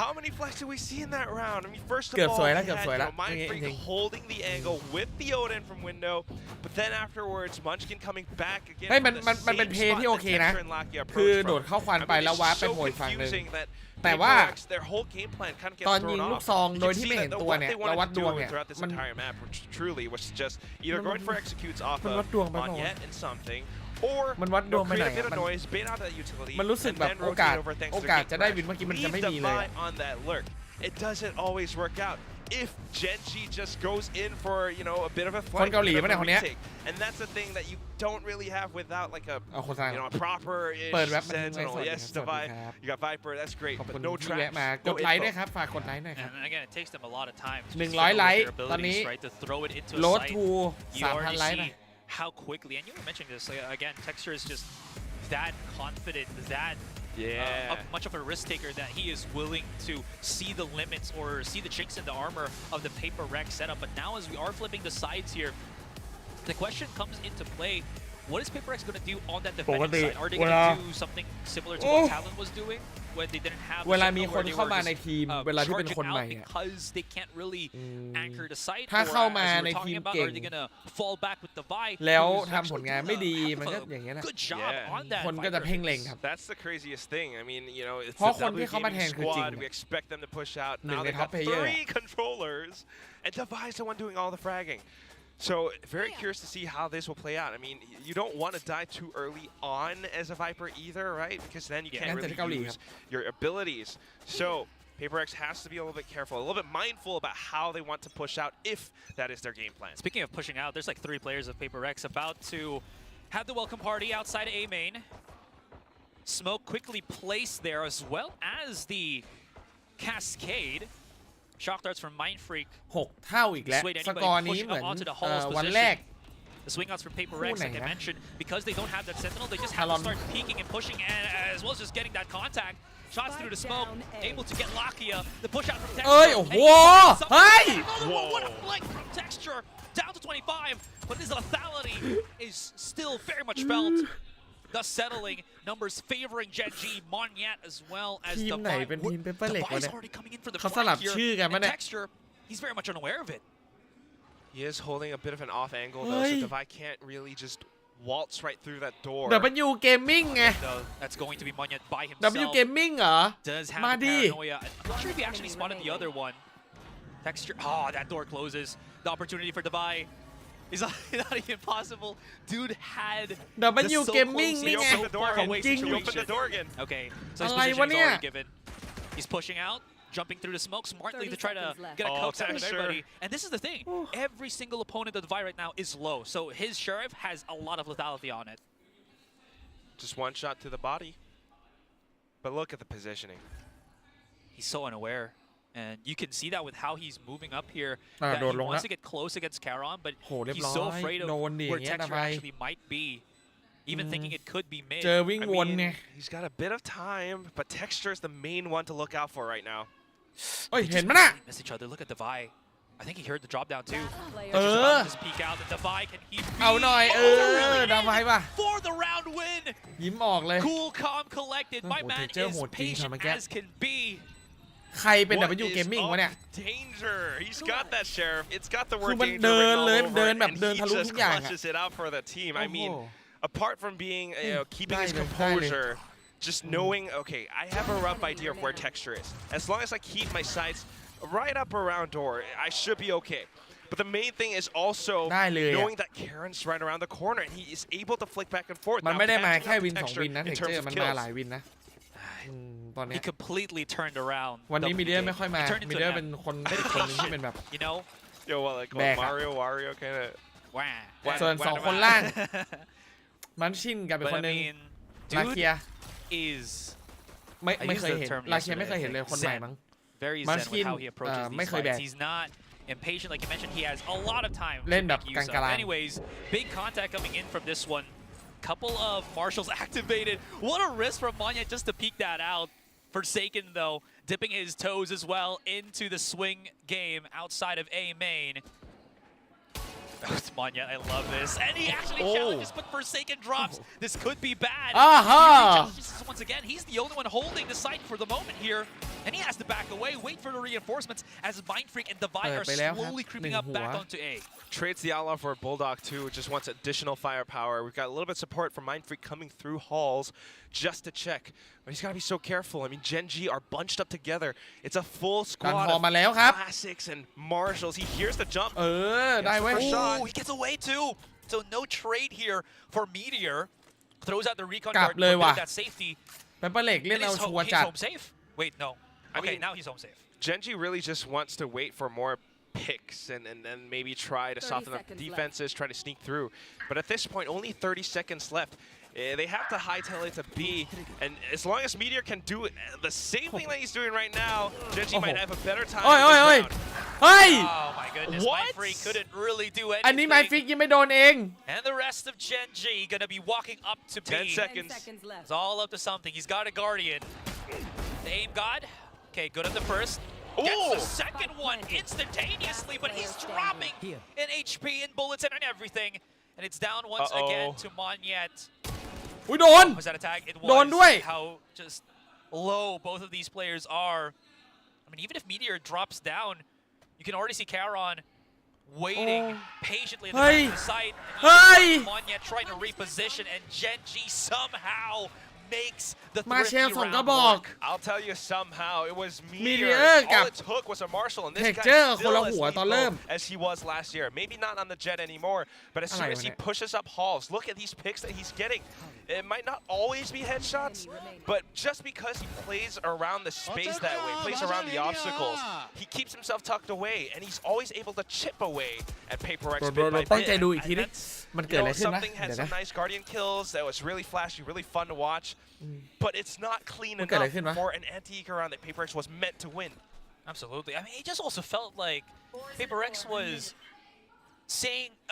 How many flanks did we see in that round? I mean, first of เกือบ all, สวย we แล้วเกือบ had สวยแล้ว Mindfreak holding the angle with the Odin from window, but then afterwards, Munchkin coming back again. เฮ้ย from the มันเป็น same เพลย์ spot ที่โอ that เคนะ Texture and Lackey approached คือ from. โดดเข้าควัน I ไป mean, แล้ว it's วาร์ปไป so โหมอีกฝั่งหนึ่ง confusing that แต่ว่า Paper X, their whole game plan kind of ตอน gets ยิง thrown ลูก off. ซอง You โดย can ที่ see ไม่เห็ that นตัว what เนี่ย they เรา wanted วัด to ดวง do เนี่ย throughout this มัน entire map, which truly was just either มัน going for executes off มัน of วัดดวงไปเปล่า Monyet and something, or มันวัดดวงไปไหน create a bit อะ of มัน noise, bait out that utility, มันรู้สึก and แบบ then โอกาส rotate over thanks to โอ the กาส gate จะได้ crash. วินเมื่อกี้มันจะ Leave ไม่ the มีเลย buy on that lurk. It doesn't always work out. If Genji just goes in for, you know, a bit of a คน flank, เกาหลี a bit ปะ of เนี่ย a คนเนี้ย retake. And that's the thing that you don't really have without like a เอาโฆษณา you know, a proper-ish เปิดแว็บมัน Sentinel. สวัสดี Yes, ครับสวัสดี Divide. ครับ You got Viper. That's great, ขอบ but คุณ no ที่แวะ traps, มาก no ดไลค์ด้วย info. ครับฝากกดไลค์หน่อยครับ And again, it takes them a lot of time to 100 ไลค์ their ตอนนี้ abilities, right, to throw it into a โรด site. ทู You 3,000 already ไลค์หน่อย see how quickly, and you were mentioning this again. Texture is just that confident, that Yeah. much of a risk taker that he is willing to see the limits or see the chinks in the armor of the Paper Rex setup. But now, as we are flipping the sides here, the question comes into play: what is Paper Rex going to do on that defending side? Are they going to do something similar to what Talon was doing when they didn't have? เวลา the มี signal ค where น they เข้า were มา just, ในทีม เวลาที่เป็น charging คนใหม่ out อะ because they can't really anchor the site. ถ้า or เข้า as มา we were ใน talking ทีม about, เก่ง are they going to fall back with the Vi? แล้ว who's ทำผล actually งาน doing ไม่ดี a มันก็ heck of อย่างเงี้ย a นะ good job Yeah. on that. คนก็จะ Viper เพ่งเล็ง Fix. ครับ That's the craziest thing. I mean, you know, it's เพราะ a คนที่ W เข้ามาแทน gaming คือจริง squad. We expect them to push out. หนึ่ง Now ใน they ท็อป got เพลเยอร์ 3 controllers, and Devi's the one doing all the fragging. So very curious to see how this will play out. I mean, you don't want to die too early on as a Viper either, right? Because then you can't really use your abilities. So Paper X has to be a little bit careful, a little bit mindful about how they want to push out if that is their game plan. Speaking of pushing out, there's like 3 players of Paper Rex about to have the welcome party outside of A main. Smoke quickly placed there as well as the Cascade. Shock darts from Mindfreak. 6 เท่าอีกแล้ว Dissuade ส anybody กอร์นี้ pushing เหมือน up onto the Hall's วันแรก position. The swing outs from Paper Rex,คู่ไหน like I นะ mentioned, because they don't have that Sentinel, they just have to start peeking and pushing, and as well as just getting that contact. Shots through the smoke, able to get Lakia. The push out from Texture. เอ้ย โอ้โห เฮ้ย What a flick from Texture. Down to 25, but his lethality is still very much felt. Thus settling, numbers favoring Genji, Monyet as well as ทีมไหนเป็นทีมเปเปอร์เล็กวะ Devi's เนี่ย already coming in for the เขาสลับ flank here, ชื่อกันปะ and เนี่ย Texture, he's very much unaware of it. He is holding a bit of an off angle though, so Devi can't really just waltz right through that door. W Gaming ไง Though that's going to be Monyet by himself. W Gaming เหรอ Does have มา the ดิ paranoia. I'm not sure if he actually spotted the other one. Texture. Oh, that door closes. The opportunity for Devi is not even possible. Dude had W the so Gaming close นี่ and ไง so far away Jing. He opened the situation. door again. Okay, so his อะไร position วะ is เนี่ย already given. He's pushing out, jumping through the smoke smartly to try to get a Oh, coax out of Texture. everybody. And this is the thing. Every single opponent of Devi right now is low. So his Sheriff has a lot of lethality on it. Just one shot to the body. But look at the positioning. He's so unaware. And you can see that with how he's moving up here. อ่า That โดน he ลง wants แล้ว to get close against Charon, but โหเรียบ he's ร้อย so afraid of โดนดิ where อย่างเงี้ย Texture นะ actually might be. Even thinking it could be mid. เจอวิ่ง I วน mean, ไง he's got a bit of time, but Texture is the main one to look out for right now. เอ้ย They เห็น just มั้ยน่ะ miss each other. Look at Devi. I think he heard the drop down too. เอ Just อ about to just peek out. And Devi, can he เอาหน่อย beat เอ Ultra อ really ดา in ไว้ป่ะ for the round win? ยิ้มออกเลย Cool, calm, collected. My Oh, man Texture is โหดจริง patient เมื่อกี้ as can be. ใครเป็น What W is Gaming up? วะเนี่ย Danger. He's got that sheriff. It's got the คื word อมัน danger เดิน written all เลย over เดิน it, แบบ and เดิน he ทะลุ just ทุกอย่างอะ clutches it out for the team. I mean, โอ้โห apart from being, keeping his ได้เลย composure, just knowing, okay, I have a rough idea of where Texture is. As long as I keep my sights right up around door, I should be okay. But the main thing is also ได้เลยอะ knowing that Karen's right around the corner, and he is able to flick back and forth. มัน Now ไม่ได้มา catching แค่ up to วิน2 Texture วินนะ in เทคเจ terms อ of ร์มันมา kills. หลายวินนะตอนเนี้ He ย completely turned around. วันนี้ the มีเดีย game. ไม่ค่อยมา It turned มี into เดีย an เป็นคนอีกคนนึงที่เป็นแบบ You know? Yo, what, like Back up. Wario kind of. Wah. ส่วนสองคนล่าง มันชินกับเป็น But ค I นหนึง mean, ลา dude เคีย is ไม่เคย used the เห็น term ลาเคีย yesterday, ไม่เคยเห็นเลย I think. คนใหม่มั้ง very zen Munchkin, with how he approaches ไม่ these เคยแบก fights. He's not impatient like you mentioned. He has a lot of time เล่น to แบบ make ก use of. ลางๆ Anyways, big contact coming in from this one. Couple of marshals activated. What a risk from Monyet just to peek that out. Forsaken though, dipping his toes as well into the swing game outside of A main. Oh, it's Monyet, I love this. And he actually challenges, but Forsaken drops. This could be bad. Aha! He challenges once again. He's the only one holding the site for the moment here. And he has to back away, wait for the reinforcements as Mind Freak and Devi are ไปแล้วครับ slowly creeping up หนึ่งหัว back onto A. Trades the outlaw for a bulldog too, just wants additional firepower. We've got a little bit of support from Mind Freak coming through halls just to check. But he's got to be so careful. I mean, Gen G are bunched up together. It's a full ดัน squad พอ of มาแล้วครับ classics and marshals. He hears the jump. เออ ได้เว้ย First shot. Oh, he gets away too. So no trade here for Meteor. Throws out the recon กลับ guard เลย for ว่ะ that safety. เปเปอร์เล็กเล่น And เอา he's ชัวร์ he's จัด home safe. Wait, no. I Okay, mean- now he's home safe. Genji really just wants to wait for more picks and maybe try to 30 soften up seconds defenses, try to sneak through. But at this point, only 30 seconds left. They have to hightail it to B, and as long as Meteor can do the same thing that he's doing right now, Genji might have a better time. โอ้ย in โอ้ย this โอ้ย round. เฮ้ย Oh my goodness, What? Mind Freak couldn't really do อันนี้ไม anything. ฟิกยังไม่โดนเอง And the rest of Gen G gonna be walking up to B. 10 seconds. 10 seconds left. It's all up to something. He's got a Guardian. The aim god. Okay, good at the first. Gets Ooh. the second one instantaneously, but he's dropping in HP and bullets and everything. And it's down once Uh-oh. again to Monyet. อุ้ยโดน Was that a tag? It โดนด้วย was. How just low both of these players are. I mean, even if Meteor drops down, you can already see Charon waiting patiently at the back of the site. And even Monyet trying to reposition, and Gen G somehow makes the มาเชล thrifty สองกระ round บอก work. I'll tell you somehow, it was Meteor Meteor. กับ All it took was a Marshall, and this Texture guy คนละ still หัว as ตอนเริ่ม lethal as he was last year. Maybe not on the jet anymore, but as soon อะไร as วะ he เนี่ย pushes up halls, look at these picks that he's getting. It might not always be headshots, but just because he plays around the space that way, plays around the obstacles, he keeps himself tucked away, and he's always able to chip away at Paper X โด bit น by ตั้งใจ bit. ดูอีกทีดิ That's, มัน you เกิดอะไร know, ขึ้นนะ something had เดี๋ยว some นะ nice Guardian kills that was really flashy, really fun to watch, but it's not clean มันเกิดอะไร enough ขึ้นวะ for an anti-eco round that Paper X was meant to win. Absolutely. I mean, it just also felt like Paper X was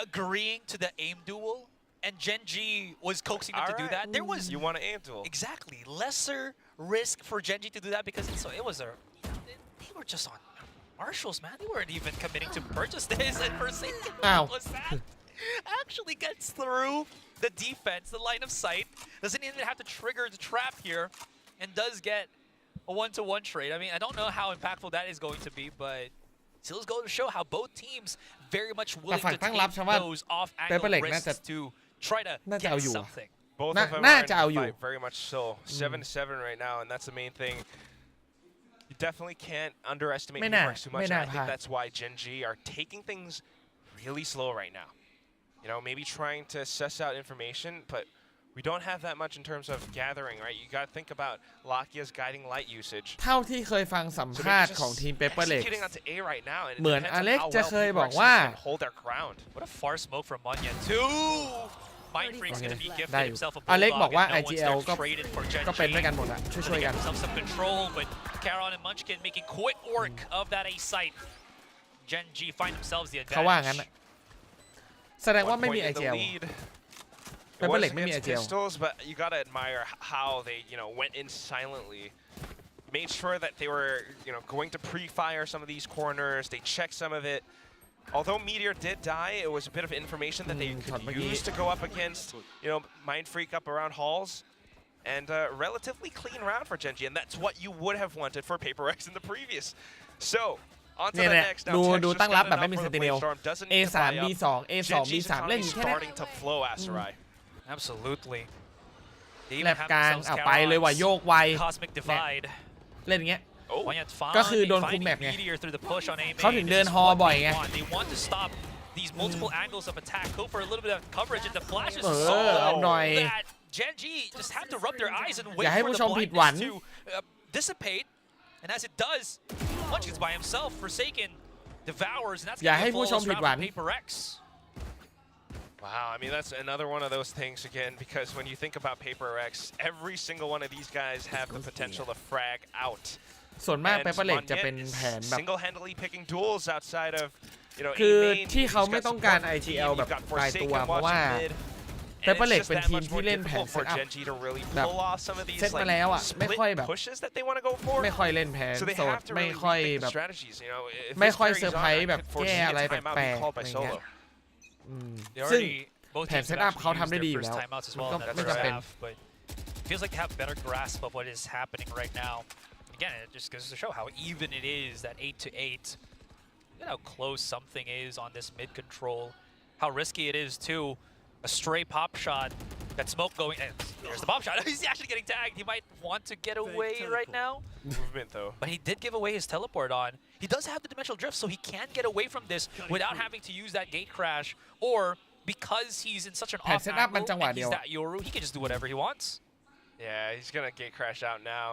agreeing to the aim duel, and Gen G was coaxing him to do that. There was You want to aim duel. exactly lesser risk for Gen G to do that because it was they were just on marshals, man. They weren't even committing to purchase this, and Forsaken Ow. was that actually gets through the defense, the line of sight, doesn't even have to trigger the trap here, and does get a one-to-one trade. I mean, I don't know how impactful that is going to be, but still is going to show how both teams very much willing ฝั่ง to ตั้งรับ take ชาวบ้าน those off-angle เปเปอร์เล็กน่าจะ risks to try to น่าจะเอา get อยู่ something. Both Nah, of them nah, are in the Zhao Yu. fight, very much so. 7-7 right now, and that's the main thing. You definitely can't underestimate May not, Paper X too much. may And I not think have. that's why Gen G are taking things really slow right now. You know, maybe trying to suss out information, but we don't have that much in terms of gathering, right? You got to think about Lakia's guiding light usage. เท่าที่เคยฟังสัม So ภาษ maybe ณ์ของ just ทีมเปเปอร์เล็ก executing onto A right now, and it เหมือน depends อ on เล็ก how จะ well เคย Paper บอก X ว่า can hold their ground. What a far smoke from Munya too. Mind Freak's gonna be ได้ gifted อยู่ himself a อเล็ก bulldog บอกว่า and no one's IGL there ก็ traded for Gen ก็เป็น G. ด้วยกันหมดอะช่วย Gonna ๆกัน get themselves some control, but Caron and Munchkin making quick work of that A site. Gen G find themselves the เขาว่างั้น advantage. อะแสดงว่า One ไม่มี point in the IGL lead. Paper It was Lake ไม่มี against IGL Pistols, but you gotta admire how they, went in silently. Made sure that they were, going to pre-fire some of these corners. They checked some of it. Although Meteor did die, it was a bit of information that they could use to go up against, Mind Freak up around halls. And a relatively clean round for Gen G, and that's what you would have wanted for Paper X in the previous. So, on to เนี่ย the เนี่ย next. ดู Now, ดู Texas ตั้งรับ got แบบไม่ enough มี for เซ the นติเนล Blade Storm, doesn't need to A3 buy up. B2 A2 Gen G's B3 เล่น economy แค่นั้น starting to flow, Asarai. Absolutely. They แล even บ have กลาง themselves เอาไปเลยว่ะโย Caron's กไว Cosmic Divide. เล่นอย่างเงี้ย Oh, Munya's ก็คือโดน finding คุมแมปไง Meteor through the push on A main. เขาถึงเดิน This is ฮอ what บ่อย they ไง want. They want to stop these multiple angles of attack. Go for a little bit of coverage, and the flash is เอาหน่อย that Gen G just have to rub their eyes and อ wait ย่าให้ for ผู้ the ชมผิดหวัง blindness to dissipate. And as it does, Munchkin's by himself, Forsaken devours, and that's อย่า gonna ให้ be a ผู้ชม flawless ผิด round หวัง for Paper X. wow. I mean, that's another one of those things again, because when you think about Paper X, every single one of these guys have the potential to frag out. ส่วนมาก And เปเปอร์เล็กจะ Munya เป็น is แผนแบบ single-handedly picking duels outside of,คือ A main. ที่เขา He's ไม่ got ต้องการ support from IGL team, แบบ you've got ตายตัว Forsaken เพราะว่า watching mid. And Paper it's Lake just เป็น that ทีม much ที่ more เล่นแผน difficult for เซตอัพ Gen G to really แบบ pull off some of these เซตมาแล้วอะไม่ split ค่อยแบบ pushes that they want to go for. ไม่ค่อยเล่นแผน So they โสด have to ไม่ really ค่อย rethink แบ the บ strategies. If ไม่ this ค่อย carries เซอร์ on, ไพร I ส์แบบ could foresee แก้ a อะไรแ timeout ปล being ก called ๆ by อะไรเงี้ย Solo. They ซึ่ง already both แผน teams เซต have อัพ actually เขาทำได้ used ดี their อยู่ first แล้ว timeouts as well ก็ in that ไม่ first จำเป็น half, but it feels like they have better grasp of what is happening right now. Again, it just goes to show how even it is that 8-8. Look at how close something is on this mid control. How risky it is too. A stray pop shot. That smoke going. And there's the bomb shot. He's actually getting tagged. He might want to get away right now. Movement though. But he did give away his teleport on. He does have the dimensional drift, so he can get away from this without having to use that gate crash. Or because he's in such an แผน off เซตอัพมัน angle จังหวะ and เดีย he's ว that Yoru, he can just do whatever he wants. Yeah, he's gonna gate crash out now.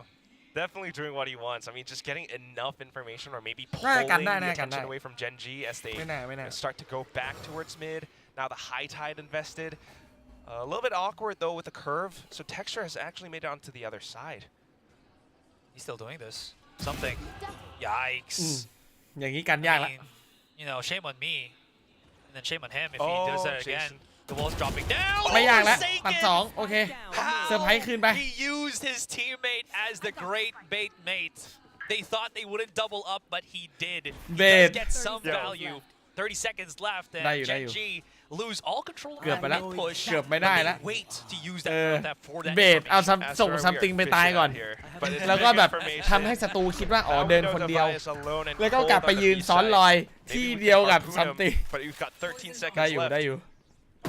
Definitely doing what he wants. I mean, just getting enough information, or maybe pulling the attention away from Gen G as they ไม่น่าไม่น่า start to go back towards mid. Now the high tide invested. A little bit awkward though with the curve. So Texture has actually made it onto the other side. He's still doing this. Something. Yikes. อย่างนี้กันยาก I ละ mean, shame on me. And then shame on him if he Oh, does that again. Jason. The wall's dropping down. ไม่ยากแล้ว Forsaken! ปัดสองโอเค เซอร์ไพรส์คืนไป He used his teammate as the great bait mate. They thought they wouldn't double up, but he did. He Bait. does get some value. 30 seconds left, and ได้อยู่ Gen G lose all control เกือบ of ไป that แล้ว mid push. เกือบไม่ได้ but แล้ว they wait to use เอ that, อ that for that เบสเอา information. ส่งซัมติงไปตายก่อน แล้วก็แบบทำให้ศัตรูคิดว่าอ๋อเดินคนเดียว แล้วก็กลับไปยืนซ้อนรอยที่เดียวกับซัมติง But you've got 13 seconds ได้อยู่ left. ได้อยู่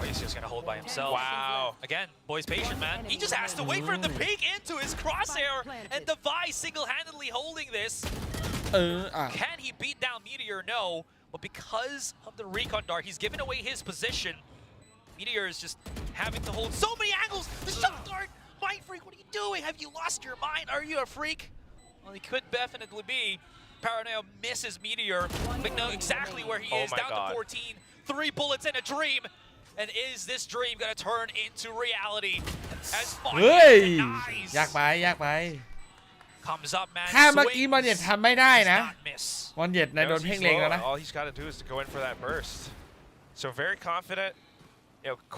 Oh, he's just gonna hold by himself. Wow. Again, boy's patient, man. He just has to wait for him to peek into his crosshair, and Device single-handedly holding this. อ่ะ Can he beat down Meteor? No. But because of the recon dart, he's given away his position. Meteor is just having to hold so many angles. The shot dart! Mind Freak, what are you doing? Have you lost your mind? Are you a freak? Well, he could definitely be. Paranoia misses Meteor. But know exactly where he is. Down to 14. 3 bullets in a dream. And is this dream going to turn into reality? As เฮ้ย denies. ยากไปยากไป Comes up, man. ถ้าเมื่อกี้บอลเย็ดทำไม่ได้ Does นะ not miss. บอลเย็ดในโดน Knows เพ่ง he's เล็ง low, แล้วนะ All he's got to do is to go in for that burst. So very confident,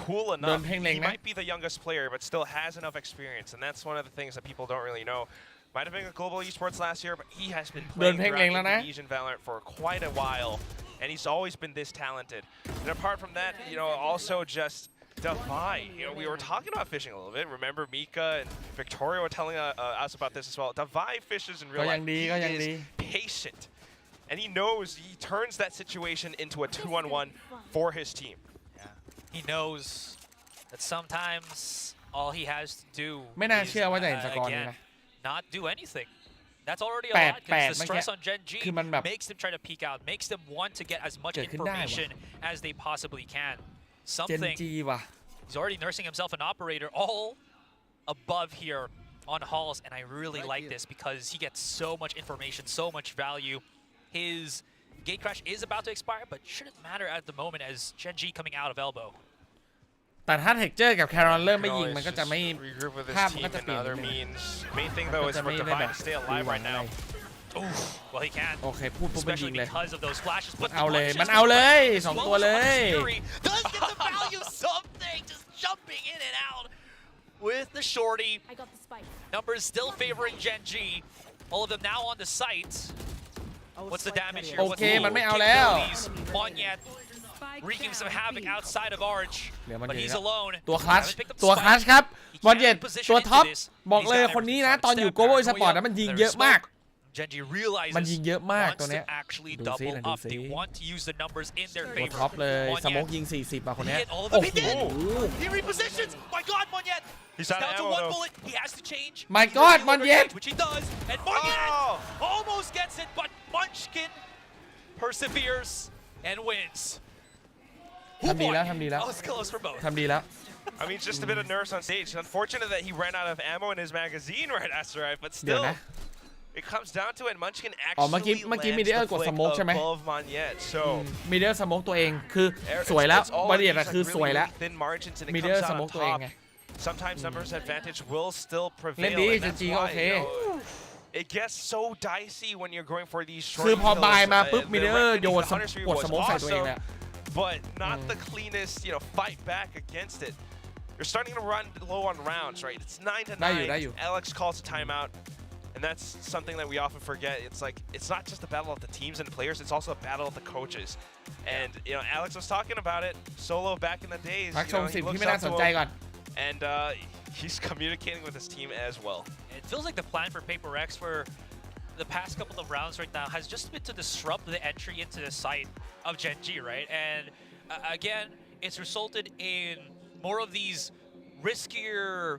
cool enough. He might be the youngest player, but still has enough experience, and that's one of the things that people don't really know. Might have been a global esports last year, but he has been playing throughout Indonesian Valorant for quite a while, and he's always been this talented. And apart from that, also just Defy. We were talking about fishing a little bit. Remember, Mika and Victoria were telling us about this as well. Defy fishes in real life. He is patient, and he knows he turns that situation into a 2-on-1 for his team. Yeah. He knows that sometimes all he has to do ไม่น่า is เชื่อว่าจะเห็นสกอร์นี้ again นะ not do anything. That's already a 8 lot because the เมื่อกี้ stress on Gen G คือมันแบบ makes them try to peek out, makes them want to get as much เกิดขึ้นได้ว่ะ information as they possibly can. เจน Something จีว่ะ he's already nursing himself an operator all above here on halls, and I really like this because he gets so much information, so much value. His gate crash is about to expire, but shouldn't matter at the moment as Gen G coming out of elbow. แต่ถ้าเทคเจอร์กับแครอนเริ่มไม่ยิงมันก็จะไม่ regroup with ภาพ his มัน team ก็จะเปลี่ย and น other นิดนึง means. Main thing though is for Divine to stay alive right now. Oof. Well, he can. โอเคพูดปุ๊บมันยิ Especially งเลย because of those flashes. But เอาเลย punches มันเอาเลยส as อง well ตัว as เลย Fury does get the value of something, just jumping in and out with the shorty. I got the spike. Numbers still favoring Gen G. All of them now on the site. What's the damage here? โอ What's เค the มันไม่เอาแล้ว capabilities? Monyet wreaking some havoc outside of Arch, เหลือมัน but เย he's อะ alone. ตัวคลัช Haven't picked up the ตัว spike. คลัชครับ He บอล can't เย็ด position ตัว into ท็อป this. บอก He's เลย got คนนี้ everything นะ from ตอนอยู่ step โกโบ back, สปอร์ต way นะ up. มันยิง There's เยอะ smoke. มาก Genji realizes มันยิงเยอะมาก wants ตัวเนี้ย to actually ดูซิ double ดู up. ซิ They want to use the numbers in their ตัว favor. ท็อปเลยสโมก Monyet ยิง 40ป่ะคนเนี้ย He hit all of โอ้ them. He โห did. He repositions. My God, Monyet. He's out Down of to ammo one though. bullet. He has to change. My He's God, gonna heal Monyet. overtake, which he does. And Monyet Oh. almost gets it, but Munchkin perseveres and wins. ทำดีแล้วทำดีแล้ว That was close for both. ทำดีแล้ว I mean, just a bit of nerves on stage. Unfortunate that he ran out of ammo in his magazine right after, right? But เดี๋ยว still, นะ it comes down to it. Munchkin อ๋อ actually เมื่อกี้ lands Middle the กด flick สโมกใช่ไหม above Monyet. So มีเดอร์สโมกตัวเองคือ it's- สวยแล้ว it's all บอลเย็ด these, อะ like, คือ really, สวยแล้ว really thin margins, and it มีเดอร์ comes ส out โมก on ตัวเอง top. ไง Sometimes numbers advantage will still เล่น prevail. ดี And จ that's ริงๆ why, โอเค you know, it gets so dicey when you're going for these short คือพอ kills. บายมาปุ๊บ The มีเดอ right ร์ ending โยน to Hunter's Fury กด was สโมกใส่ตัวเองเลย awesome, but not the cleanest, you know, fight back against it. You're starting to run low on rounds, right? It's 9 to 9. ได้อยู่ Alex calls a timeout, and that's something that we often forget. It's like it's not just a battle of the teams and the players; it's also a battle of the coaches. And you know, Alex was talking about it solo back in the days. พัก You ชม know, สิ he บที่ looks ไม่น่า up ส to นใจ him, ก่อน and he's communicating with his team as well. It feels like the plan for Paper X for the past couple of rounds right now has just been to disrupt the entry into the site of Gen G, right? And again, it's resulted in more of these riskier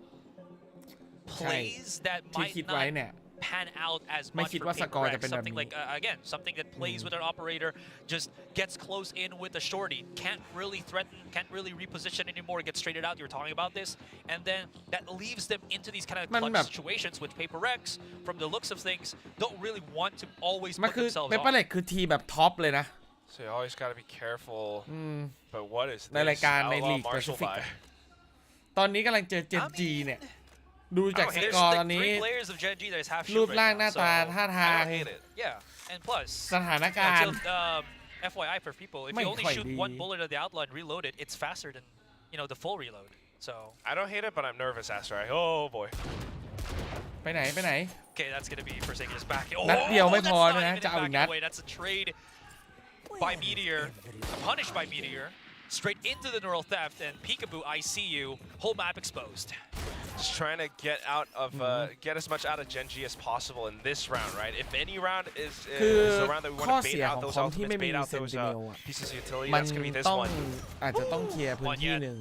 plays that ที่ might คิดไว้ not เนี่ย pan out as ไม่ much คิด for ว่าสกอ Paper ร์จะ X. เป็นแบบ Something นี้ like again, something that plays with an operator, just gets close in with the shorty, can't really threaten, can't really reposition anymore, gets traded out. You were talking about this, and then that leaves them into these kind of มัน clutch แบบ situations with Paper X. From the looks of things, don't really want to always มัน put คือ themselves เปเปอร์ on. เล็กคือทีแบบท็อปเลยนะ So you always got to be careful. But what is ในราย this? การใน Outlaw ลีก Marshall Pacific by. ตอนนี้กำลังเจอเจนจีเนี่ย ดูจากส There's กอร์ like ตอนนี้ three players of Gen G that is half รู shield ปร่าง right หน้า now, ตา so ท่า I ทาง don't hate it. yeah. And plus, สถานการณ์ FYI for people, if ไม่ you only ค่อย shoot ดี one bullet at the outlaw and reload it, it's faster than the full reload. So I don't hate it, but I'm nervous, Astro. Oh boy. ไปไหนไปไหน okay, that's gonna be Forsaken's back. Oh, นัดเดียวไม่ that's พอ not นะ even จะเอา back อีกนัด away. That's a trade by Meteor, punished by Meteor, straight into the neural theft, and Peekaboo, I see you. Whole map exposed. Just trying to get out of get as much out of Gen G as possible in this round, right? If any round is คือ the round that we ข้อ want to เสี bait ย out ของ those คอมที่ ultimates, ไม่มี bait out เซน those ติเนลอะ pieces of utility, มัน that's gonna be this ต้อง one. อาจจะต้องเคลียร์พื้นที่หนึ่ง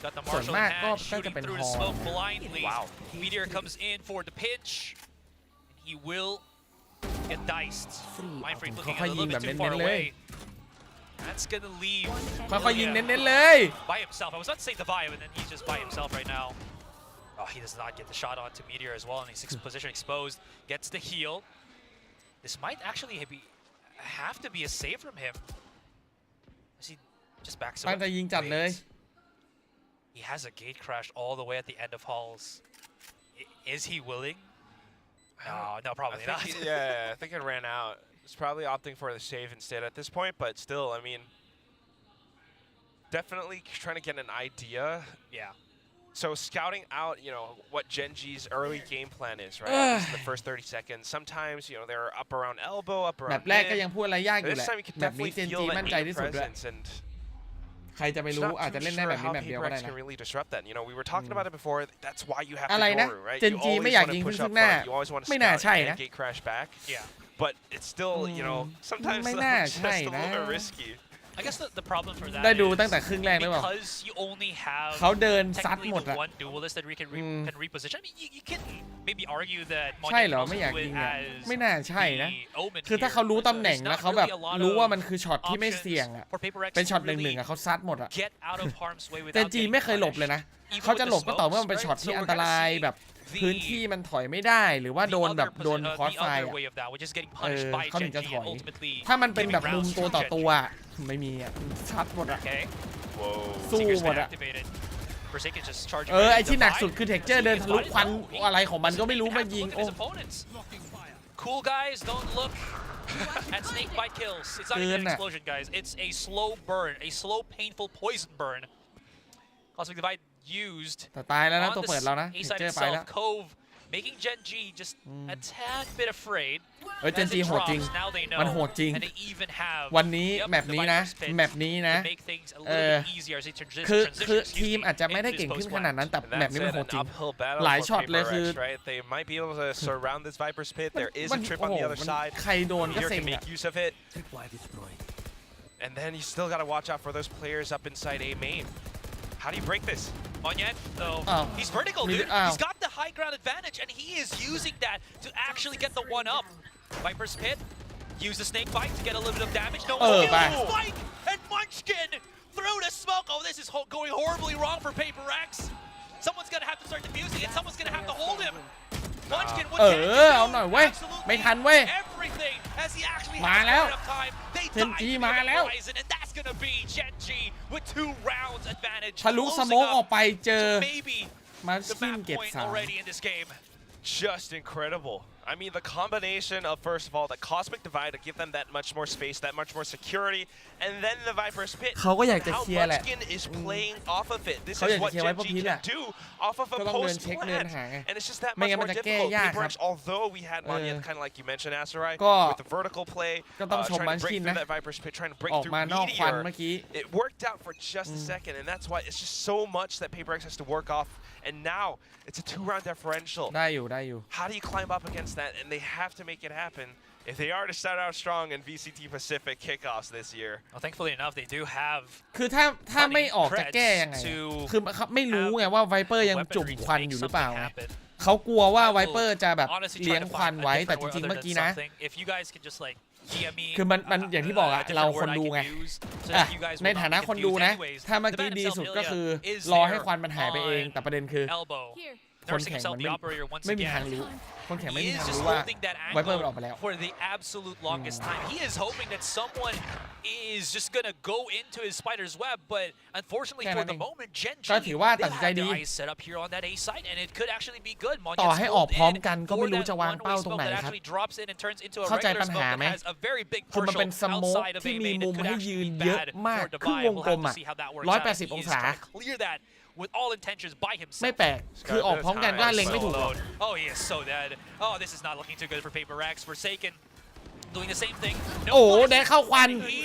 Got the ส่วน Marshall มาก in ก็ hand, น่าจะ shooting เป็น through ฮ the อ smoke blindly. Wow. Meteor comes in for the pinch. He will get diced. Mindfreak looking a little bit too far away. That's gonna leave ค่อยๆยิง William เน้นๆเลย by himself. I was about to say Divine, and then he's just by himself right now. Oh, he does not get the shot onto Meteor as well, and he's position exposed. Gets the heal. This might actually have to be a save from him. As he just backs ตั้ง away. ใจยิงจัดเลย He has a gate crash all the way at the end of halls. Is he willing? No, I probably think not. I think it ran out. It's probably opting for the save instead at this point, but still, I mean, definitely trying to get an idea. Yeah. So scouting out, what Gen G's early game plan is, right? At least in the first 30 seconds. Sometimes, they're up around elbow, up แบ around บแรกก็ mid. ยังพูดอะไรยากอยู่ This แหละ time you can แบบนี้ definitely เจน feel จี that มั่นใจ mid ที่สุดด้วย presence, and ใครจะไป it's รู้ not อาจจะ too เล่นได้ sure แบบนี้ how แบบเดียว Paper ก็ได้ X นะ can really disrupt that. We were talking about it before. That's why you have อะไร to นะ go, right? เจน You จีไม่ always อยาก want ยิง to ขึ้น push ซึ่ up งหน้า front. You always want to ไม่น่า scout ใช่ and นะ gate crash back. Yeah. But it's still, sometimes ไม่ just น่า a ใช่ little นะ bit risky. I guess the problem for that ได้ดู is ตั้งแต่ครึ่งแรกหรือเปล่า because you only have เขาเดินซัด technically หมด the อะ one duelist that we can reposition. I mean, you can maybe argue that ใช่ Monya เหรอ can ไม่ also อยาก do ยิ it งอะ as ไม่น่าใช่นะ the Omen คือถ้า here. เขารู้ตำแหน่ง There's แล้ว not เขาแบบ really a lot รู้ of ว่ามันคือช็อตที่ไม่เสี่ยงอะ for Paper Rex เป็น to ช็อตหนึ่ง really อะเขาซัดหมดอะ get out of harm's way แต่ without จี getting ไม่เคยหลบ punished. เลยนะ Even เขาจะ with หล the บก็ต่อ smokes, เมื่อมันเป็น right? ช็อต So ที่ we're อันต gonna ราย see แบบพื้นที่มันถอยไม่ได้หรือว่าโดนแบบโดนคอร์สไฟ the อะ other way of that, which is getting punished by เขาถึงจะ Gen ถ G อย and ultimately ถ้ามันเป็นแบบ giving มุม rounds ตัว to ต่อ Gen ตัว G. อะไม่มีอะซัดหมดอะ Okay. สู้ Seeker's หมด been อะ activated. Forsaken just charging ไอ right ที่หนัก divide. สุดคือเท็กเจอร์เดินทะลุควันอะไรของมันก็ไม่รู้มายิง Look โอ้ at his opponents. Cool guys, don't look at snake bite kills. It's not even an explosion, guys. It's a slow burn, a slow, painful poison burn. Cosmic Divide used แต่ตายแล้วนะ on ตัว the เปิดแล้วนะ A เท็ก side เจอร์ไปแล้ว itself. Cove making Gen G just a tad bit afraid. เฮ้ยเจน As จี it โหดจริง drops, now they know. มันโหดจริง And they even have วันนี้ yep, แมป the นี้นะ Viper's Pit แมปนี้นะ to make things a little bit easier as they transition คือที excuse ม me, อาจจะไม่ได้ into เก่ this งขึ้น post ขนาด plant. นั้นแต่ And แมป that's นี้มัน it, โหด an จริง uphill battle หลาย for ช็อตเลย Paper คือ Rex, right? They might be able to surround this Viper's Pit. There is มั a น trip โอ้ on โห the other มัน side. ใครโดนก็ Here เซ็ง can อะ make use of it. And then you still got to watch out for those players up inside A main. How do you break this? Onyet, though, Oh. he's vertical, Mid- dude. oh. He's got the high ground advantage, and he is using that to actually get the one up. Viper's Pit, use the snake bite to get a little bit of damage. No Oh, skill, back. spike, and Munchkin through the smoke. Oh, this is going horribly wrong for Paper Rex. Someone's gonna have to start defusing it. Someone's gonna have to hold him. Munchkin, what can he do? เอาหน่อยเว้ย Absolutely ไม่ทันเว้ย everything as he actually มา has แล้ว enough time. They Gen dive G into มา the แล้ว horizon, and that's gonna be Gen G with 2 rounds advantage. ทะลุส Closing โมก up ออกไปเจอ to maybe มา the ชิน map เก็บ point 3 already in this game. Just incredible. I mean, the combination of, first of all, the Cosmic Divide to give them that much more space, that much more security, and then the Viper's Pit. เขาก็อยากจะ How เคลียร์แหละ Munchkin is playing off of it. This เขาอยาก is จะ what เคลียร์ไว้ Gen พวก G พีชแห can ละ do off of a ก็ต้องเดิน post เช็คเดิน plant. หาไง And it's just that ไม่ much งั้นมั more นจะแก้ difficult. ยาก Paper ครับ Rex, although we had Manya kind of like you mentioned, Asarai, ก็ with the vertical play, ก็ต้องชม trying to break Munchkin through นะ that Viper's Pit, trying to break ออก through มานอกควัน Meteor. เมื่อกี้ It worked out for just a second, and that's why it's just so much that Paper Rex has to work off. And now it's a 2-round differential. ได้อยู่ได้อยู่ How do you climb up against that? And they have to make it happen if they are to start out strong in VCT Pacific Kickoffs this year. Well, thankfully enough, they do have คือถ้าไม่ออกจะแก้ยังไงอะคือเขาไม่รู้ไงว่าไวเปอร์ยังจุ่ม weaponry ค to วัน make อยู่หรือเปล่า something ไง happen. เขากลัวว่า I will ไวเปอร์จะแบบ honestly เลี้ยง try to ควัน find a ไว้ แต่ different จริง word ๆ เมื่อ other กี้ than นะ something. If you guys could just like DM me คือมันอย่างที่บอกอะ a เรา different คน word I ดู can ไง use so อ่ะ that you guys ใน will ฐา not นะ be คนดู confused นะ anyways. ถ้าเมื่อ The กี้ man ดี himself, สุดก็คือ Ilya, is รอให้ there ควันมันหายไปเอง on แต่ประเด็นคือ elbow. คน Nursing แข่ง himself มัน the operator once ไม่มี again. ทางรู้ คนแข่งไม่ He มี is ทาง just รู้ว่า holding that ไวเปอร์มันออกไป angle แล้ว for the absolute longest time. He is hoping that someone is just gonna go into his spider's web, but unfortunately for the moment, Gen G ก็ถือว่า they ตัดสินใจ have ดี their eyes set up here on that A site, and it could actually be good. ต่อให้ออกพร้อมกันก็ for ไม่รู้ that จะวาง one-way เป้าตรง smoke ไหน that ครับ actually drops in and turns into a เข้าใจ regular ปัญหา smoke ไหม that has a very big คือมัน partial เป็นสโมก outside of ที่ A มี main มุ that ม could ให้ actually ยืน be เยอะ bad มาก for ครึ่ง Divide. วง We'll กล have ม to อ่ะ see how that works out. He 180 อง is ศา trying to clear that with all intentions by himself. ไม่แปลกคือออกพร้อมกันก็เล็งไม่ถูกหรอก Oh, he is so dead. Oh, this is not looking too good for Paper Rex. Forsaken doing the same thing. โอ้โหได้เข้าควัน He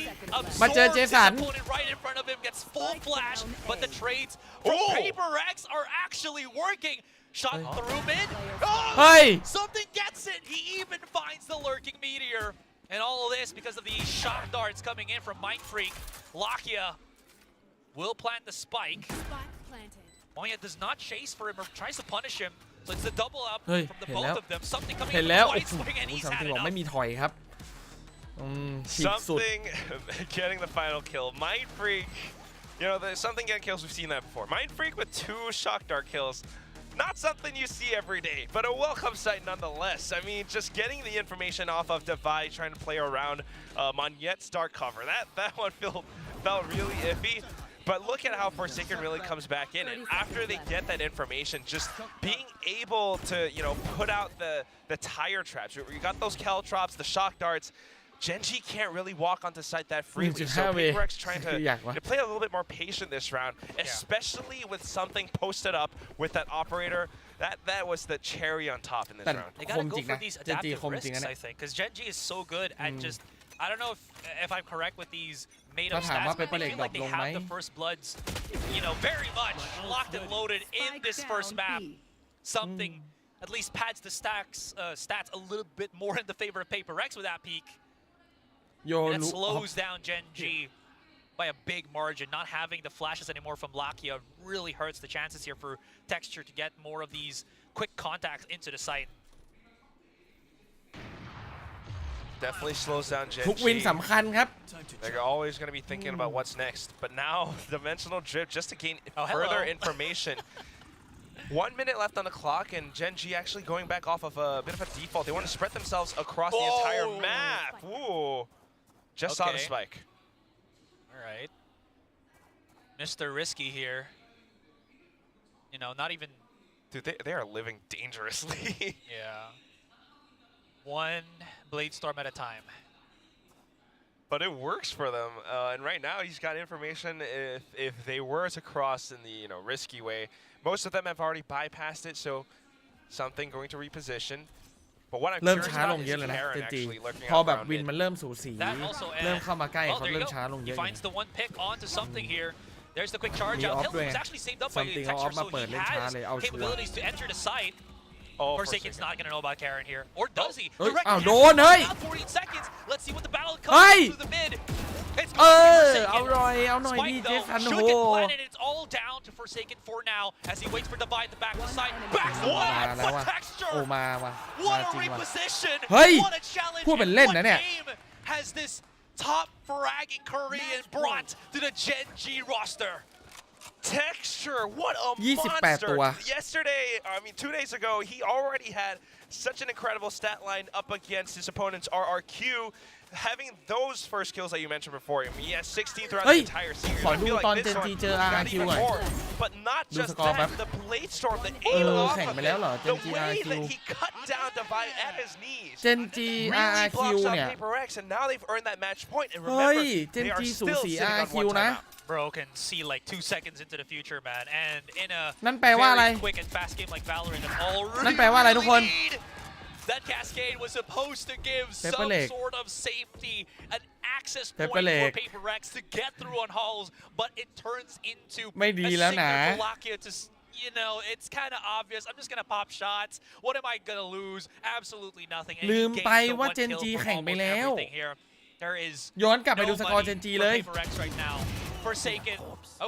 มาเจอ absorbs เจ his สัน opponent right in front of him, gets full flash, but the trades from Oh. Paper Rex are actually working. Shot through mid. Oh, เฮ้ย something gets it. He even finds the lurking meteor. And all of this because of the shock darts coming in from Mind Freak. Lakia will plant the spike. Monya does not chase for him or tries to punish him. So it's the double up เฮ้ย from the เห็น both แล้ว of them. Something coming เห็น in แล้ว from the โอ้ wide โห swing, and he's สัม had ติบอก enough. ไม่มีถอยครับฉีกสุด Something getting the final kill. Mind Freak, you know, there's something getting kills. We've seen that before. Mind Freak with 2 shock dart kills. Not something you see every day, but a welcome sight nonetheless. I mean, just getting the information off of Divide, trying to play around Monyet's dark cover. That one felt really iffy. But look at how Forsaken really comes back in. And after they get that information, just being able to, you know, put out the tire traps. You got those caltrops, the shock darts. Gen G can't really walk onto site that freely. So Paper Rex trying to play a little bit more patient this round, especially with something posted up with that operator. That was the cherry on top in this round. They gotta go for these adaptive risks, I think, because Gen G is so good at just. I don't know if I'm correct with these made-up stats, but I feel like they have the first bloods, you know, very much locked and loaded in this first map. Something at least pads the stats a little bit more in the favor of Paper Rex with that peak. โย And that รู้ slows down Gen G. by a big margin. Not having the flashes anymore from Lakia really hurts the chances here for Texture to get more of these quick contacts into the site. Definitely slows down Gen ทุกวิน G. สำคัญครับ They're always going to be thinking about what's next. But now, Dimensional Drift just to gain further information. 1 minute left on the clock, and Gen G actually going back off of a bit of a default. They want to spread themselves across the entire map. Ooh. Just saw the spike. All right. Mr. Risky here. You know, not even... Dude, they are living dangerously. Yeah. One Blade Storm at a time. But it works for them, and right now he's got information if they were to cross in the risky way. Most of them have already bypassed it, so something going to reposition. But what I'm เริ่ม curious ช้าล about ง is เยอะเลยนะ Karen เจนจี actually lurking พอ out แบบ around วิน mid. มันเริ่มสูสี That also เริ่มเข้ามาใกล้ well, เขา there เริ่ you ม go. ช้าลงเย He อะอยู่ finds the one pick onto something here. There's the quick chargeมี out. ออฟ Hill ด้วย was actually saved up by Something Texture, off มา so เปิด he เล่นช้า has เลยเอาชัวร์ capabilities to enter the site. Oh, Forsaken's not going to know about Karen here. Or does he? เฮ้ย Direct อ้าว catch โดนเฮ้ย now 14 seconds. Let's see what the battle เฮ้ย comes through the mid. It's เอ going to อ be เอา Forsaken. หน่อยเอาหน่อย Spike ดีเจ though สันโอ้ should โห get planted. It's all down to Forsaken for now as he waits for Divide to back the site. Back มา one แล้ว for ว่ะ Texture. โอ้มาว่ะมา What จ a ริงว่ะ reposition! เฮ้ย What a challenge! พูดเป็น And เล่น what นะเนี่ย game has this top fragging Korean brought to the Gen G roster? Texture, what a 28 monster! ตัว Yesterday, 2 days ago, he already had such an incredible stat line up against his opponent's RRQ. Having those first kills that you mentioned before him, he has 16 throughout เฮ้ย the entire series. ขอ I ดู feel ตอน like เจ this น one จีเจอ got RRQ even ก่อน more. But not ดู just สกอร์แป๊บ that, the Blade Storm, the เอ aim อ off แข่ง of ไปแล้วเหรอ it, เจ the นจี way RRQ that he cut down Divide at his knees. เจนจี Really RRQ blocks out เนี่ย Paper X, and now they've earned that match point. And เฮ้ย remember, เจน they are จีสู still สี sitting on RRQ one นะ timeout. Bro can see like 2 seconds into the future, man. And in a นั่นแปลว่าอะไร very quick and fast game like Valorant, that's all นั่นแปลว่าอะไรทุกคน need. That cascade was supposed to give Paper some Leg sort of safety, an access Paper point Leg for Paper X to get through on halls, but it turns into ไม่ดี a แล้ว signal นะ for Lakia to, it's kind of obvious. I'm just gonna pop shots. What am I gonna lose? Absolutely nothing. And he ลืม gains ไป the ว่า one เจน kill จี from แข่งไป almost แล้ว everything here. There is ย้อนกลับไป no ดูสกอร์ money เจนจี for เลย Paper X right now. Forsaken.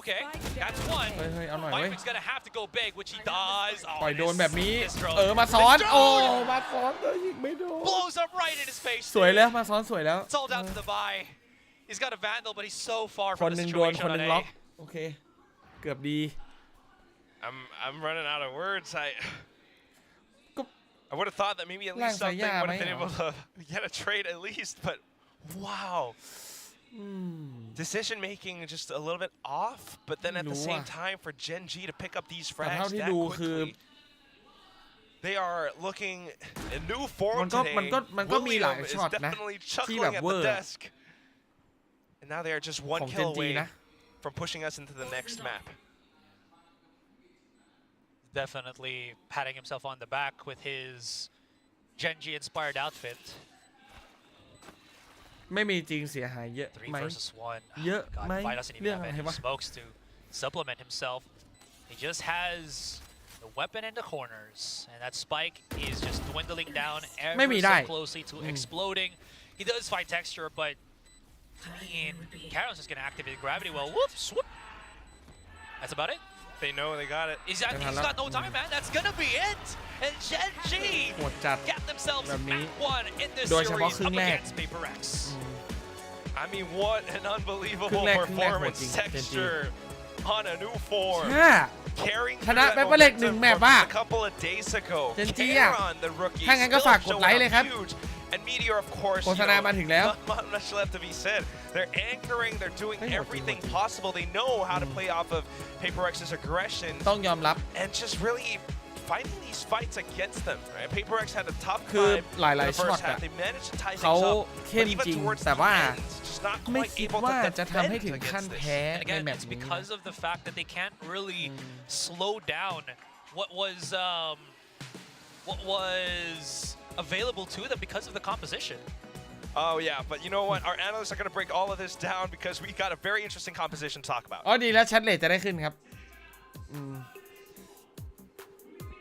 Okay, that's one. เฮ้ยเฮ้ยเอาหน่อยเว้ย Mike's gonna have to go big, which he does. ปล่อยโดนแบบนี้ this drone. มาซ้อน This โอ้ drone มาซ้อนเลยยิงไม่โดน blows up right in his face. สวยแล้วมาซ้อนสวยแล้ว It's all down to the buy. He's got a vandal, but he's so far คน from ห the นึ่งโดน situation คนห on นึ่งล็อก A. โอเค เกือบดี I'm running out of words. I ก็ would have thought that maybe at least something ร่าง would สายยา have been able to get a trade at least, but wow. Decision making just a little bit off, but then at the same time for Gen G to pick up these แต่เท่า frags ที่ that ดูคือ quickly. They are looking in new form มันก็ today. มันก็มีหลาย William is ช็อตนะ definitely ที่แบบ chuckling at เวอ the ร์ desk. And now they are just ข one องเจน kill จี away นะ from pushing us into the next map. Definitely patting himself on the back with his Gen G inspired outfit. ไม่มีจริงเสียหายเยอะ 3 ไหม versus 1. เยอะ God, ไหม Vi doesn't even เรื่อง have อะไร any วะ smokes to supplement himself. He just has the weapon in the corners, and that spike is just dwindling down ever ไม่มีได้ so closely to exploding. He does find Texture, but I mean, Karen's just gonna activate gravity well. Whoops, whoop. That's about it. They know they got it. He's got no time, man. That's gonna be it. And Gen G โหดจัด get themselves แบบนี้ map 1 in this โดยเฉพาะ series ครึ่ up งแรก against Paper X. I mean, what an unbelievable ครึ่งแรก performance. โหดจริง Texture on a new form. ถ้า Carrying ชนะ through that แป๊บเล็ก momentum หนึ่ง from แมปอะ a couple of days ago. เจนจีอะ Karen, the rookie, ถ้างั้นก็ still ฝากกดไลค์ showing เลย up ครับ huge. And Meteor, of course, โฆษณามาถึงแล้ว not much left to be said. They're anchoring. They're doing เฮ้ยโหดจริง everything possible. They know how to play off of Paper X's aggression ต้องยอมรับ and just really fighting these fights against them. Right? Paper X had a tough คือ time หลาย in the ๆช็อต first อะ half. They managed to tie เขา things up, เข้ม but even จริง towards แต่ the ว่า end, just not ไม่ quite คิด able ว่า to จะทำให้ defend ถึงขั้น against this. แพ้ And ใน again, แมป it's นี้ because of the fact that they can't really slow down what was available to them because of the composition. Oh yeah, but you know what? Our analysts are going to break all of this down because we got a very interesting composition to talk about. อ๋อดีแล้วแชทเลทจะได้ขึ้นครับ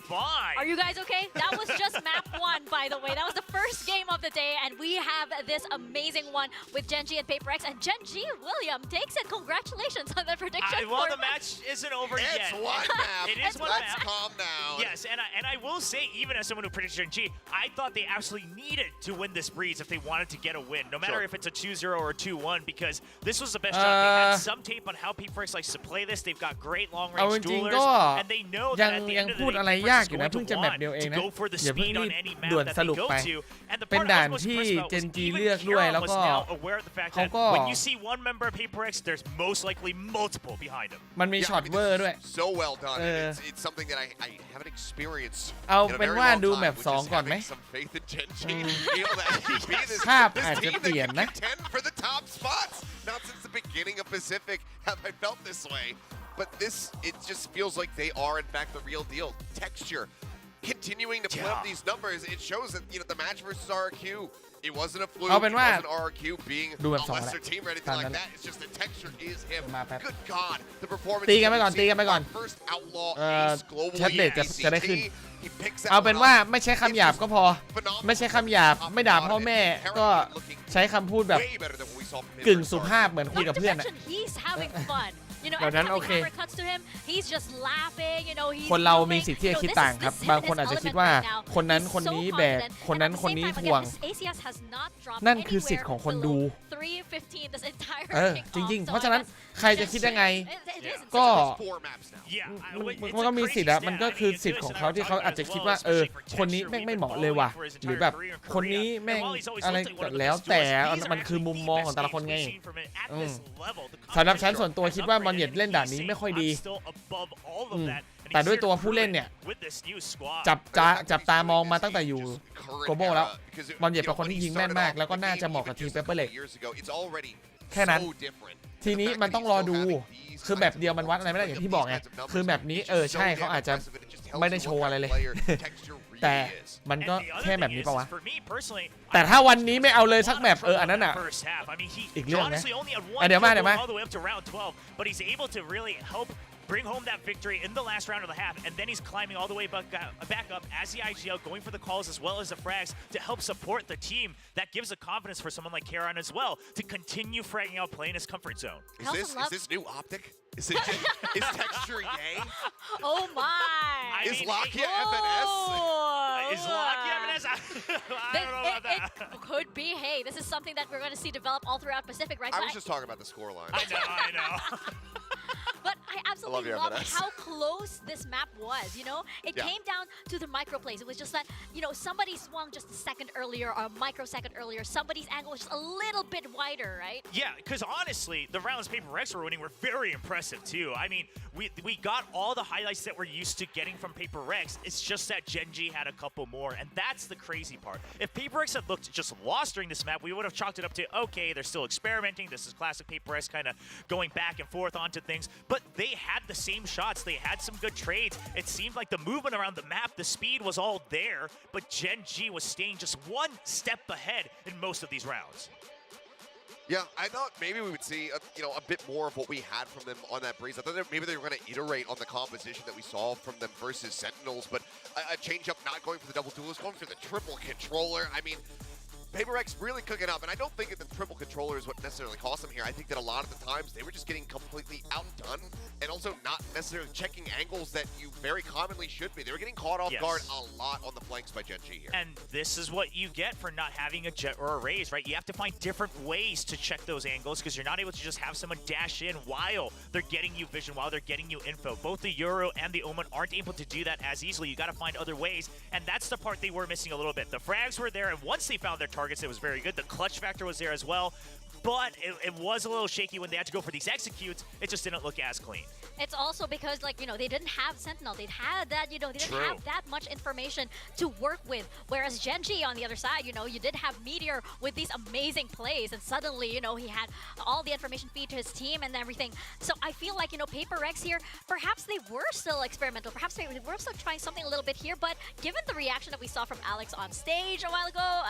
Bye. Are you guys okay? That was just map 1, by the way. That was the first game of the day, and we have this amazing one with Gen G and Paper X, and Gen G William takes it. Congratulations on that prediction. Well, the match isn't over yet. It's one map. It is one Let's map. calm down. Yes, and I will say, even as someone who predicted Gen G, I thought they absolutely needed to win this breeze if they wanted to get a win, no matter if it's a 2-0 or a 2-1, because this was the best shot. They had some tape on how Paper X likes to play this. They've got great long-range duelers, and they know that at the end of the day, Paper X is going to want to go for the speed on any map that they go to. And the part I was most impressed about was even Kieran was now aware of the fact that when you see one member of Paper X, there's most likely multiple behind him. มันมีช็อตเวอร์ด้วย So well done. It's something that I haven't experienced. เอาเป็นว่าดูแมป2ก่อนไหม Some faith in Gen G to be able to actually be this ภาพอาจจะเปลี่ยนนะ contend for the top spots. Not since the beginning of Pacific have I felt this way. But this, it just feels like they are in fact the real deal. Texture, continuing to play up these numbers, it shows that the match versus RRQ, it wasn't a fluke. It wasn't RRQ being a lesser team or anything like that. It's just the texture is him. Good God, the performance. ตีกันไปก่อน First outlaw ace globally ชัดเด็ดจะได้ขึ้น He picks เอา that เป็น one ว่า up. ไม่ใช้คำหยาบก็พอ ไม่ใช้คำหยาบไม่ด่าพ่อแม่ก็ใช้คำพูดแบบ Way better than what we saw from him กึ่งสุภาพเหมือนคุย Not กับ to เพื่อนอะ mention, he's having fun. You know, แบบ every นั้น time โอ the เค camera cuts to him, he's just laughing. You know, he's คนเรามี moving. สิทธิ์ที่ You จะ know, คิด this ต่าง is ครับ this บางคน is อาจจะ his คิดว่า element right now. คนนั้น He's คน so นี้แบก confident. คนนั้น And at คน the นี้ same time, ห่วง again, this ACS has not dropped นั่นคือสิทธิ์ anywhere ของคน below ดู 315 this entire จริง kickoff. ๆ เพราะ So ฉะนั้น I ใครจะคิดยังไง guess it is ก็ 4 maps now. Yeah, มันก็มีสิทธิ์อะมันก็คือสิทธิ์ของเขาที่เขาอาจจะคิดว่าคนนี้แม่งไม่เหมาะเลยว่ะหรือแบบคนนี้แม่งอะไรก็แล้วแต่มันคือมุมมองของแต่ละคนไงสำหรับฉันส่วนตัวคิดว่ามอนเย็ดเล่นด่านนี้ไม่ค่อยดีแต่ด้วยตัวผู้เล่นเนี่ยจับตามองมาตั้งแต่อยู่โกโบแล้วมอนเย็ดเป็นคนที่ยิงแม่นมากแล้วก็น่าจะเหมาะกับทีมเปเปอร์เล็กแค่นั้นทีนี้มันต้องรอดูคือแบบเดียวมันวัดอะไรไม่ได้อย่างที่บอกไงคือแบบนี้ใช่เขาอาจจะไม่ได้โชว์อะไรเลย แต่มันก็แค่แบบนี้ปะวะแต่ถ้าวันนี้ไม่เอาเลยสักแบบอันนั้นอ่ะอีกเรื่องนะเดี๋ยวมาbring home that victory in the last round of the half, and then he's climbing all the way back up as the IGL, going for the calls as well as the frags to help support the team. That gives a confidence for someone like Kieran as well to continue fragging out, playing his comfort zone. Is this new optic? Is texture yay? Oh my! Is Lakia FNS? Is Lakia FNS? I don't know about that. It could be. Hey, this is something that we're going to see develop all throughout Pacific, right? I was just talking about the scoreline. I know. But I absolutely love how close this map was, you know? It came down to the micro plays. It was just that, somebody swung just a second earlier or a microsecond earlier. Somebody's angle was just a little bit wider, right? Yeah, because honestly, the rounds Paper X were winning were very impressive too. I mean, we got all the highlights that we're used to getting from Paper X. It's just that Gen G had a couple more, and that's the crazy part. If Paper X had looked just lost during this map, we would have chalked it up to, okay, they're still experimenting. This is classic Paper X kind of going back and forth onto things. But they had the same shots. They had some good trades. It seemed like the movement around the map, the speed was all there, but Gen G was staying just one step ahead in most of these rounds. Yeah, I thought maybe we would see a bit more of what we had from them on that breeze. I thought maybe they were going to iterate on the composition that we saw from them versus Sentinels, but a change up, not going for the double duelist, going for the triple controller. I mean, Paper X really cooking up, and I don't think that the triple controller is what necessarily cost them here. I think that a lot of the times they were just getting completely outdone and also not necessarily checking angles that you very commonly should be. They were getting caught off guard a lot on the flanks by Gen G here. And this is what you get for not having a jet or a raise, right? You have to find different ways to check those angles because you're not able to just have someone dash in while they're getting you vision, while they're getting you info. Both the Euro and the Omen aren't able to do that as easily. You got to find other ways, and that's the part they were missing a little bit. The frags were there, and once they found their targets, it was very good. The clutch factor was there as well, but it was a little shaky when they had to go for these executes. It just didn't look as clean. It's also because, they didn't have Sentinel. They had that, they didn't have that much information to work with. Whereas Gen G on the other side, you did have Meteor with these amazing plays, and suddenly, he had all the information feed to his team and everything. So I feel like, Paper X here, perhaps they were still experimental. Perhaps they were still trying something a little bit here, but given the reaction that we saw from Alex on stage a while ago,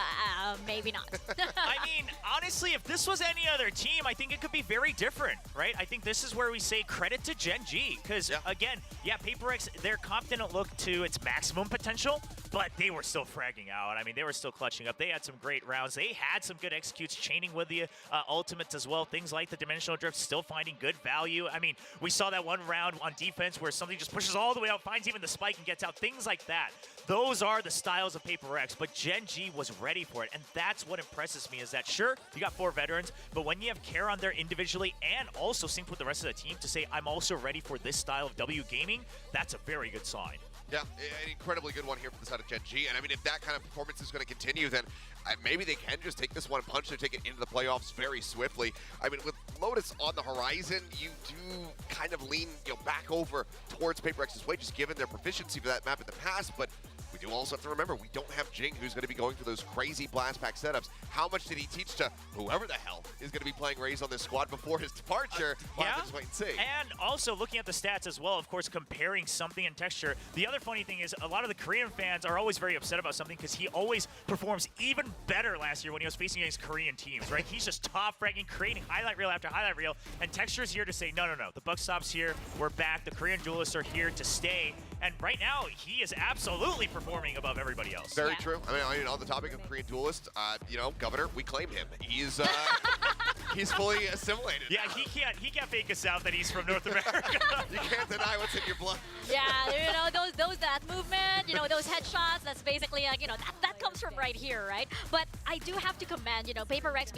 maybe not. I mean, honestly, if this was any other team, I think it could be very different, right? I think this is where we say credit to Gen G, because again, PaperX, their comp didn't look to its maximum potential, but they were still fragging out. I mean, they were still clutching up. They had some great rounds. They had some good executes, chaining with the ultimates as well. Things like the dimensional drift still finding good value. I mean, we saw that one round on defense where something just pushes all the way out, finds even the spike and gets out. Things like that. Those are the styles of PaperX, but Gen G was ready for it, and that's what impresses me is that, sure, you got 4 veterans, but when you have Care on there individually and also synced with the rest of the team to say, I'm also ready for this style of W gaming, that's a very good sign. Yeah, an incredibly good one here from the side of Gen G. And I mean, if that kind of performance is going to continue, then maybe they can just take this one punch and take it into the playoffs very swiftly. I mean, with Lotus on the horizon, you do kind of lean back over towards PaperX's way, just given their proficiency for that map in the past. But we do also have to remember, we don't have Jing, who's going to be going through those crazy blast pack setups. How much did he teach to whoever the hell is going to be playing Raze on this squad before his departure? We'll have to just wait and see. And also looking at the stats as well, of course, comparing something and texture. The other funny thing is a lot of the Korean fans are always very upset about something because he always performs even better last year when he was facing against Korean teams, right? He's just top fragging, creating highlight reel after highlight reel, and Texture's here to say, no, the buck stop's here, we're back, the Korean duelists are here to stay, and right now, he is absolutely performing above everybody else. Very true. I mean, on the topic of Korean duelist, Governor, we claim him. He's he's fully assimilated. Yeah, he can't fake us out that he's from North America. You can't deny what's in your blood. Yeah, that movement, those headshots, that's basically like, that comes from right here, right? But I do have to commend, PaperX,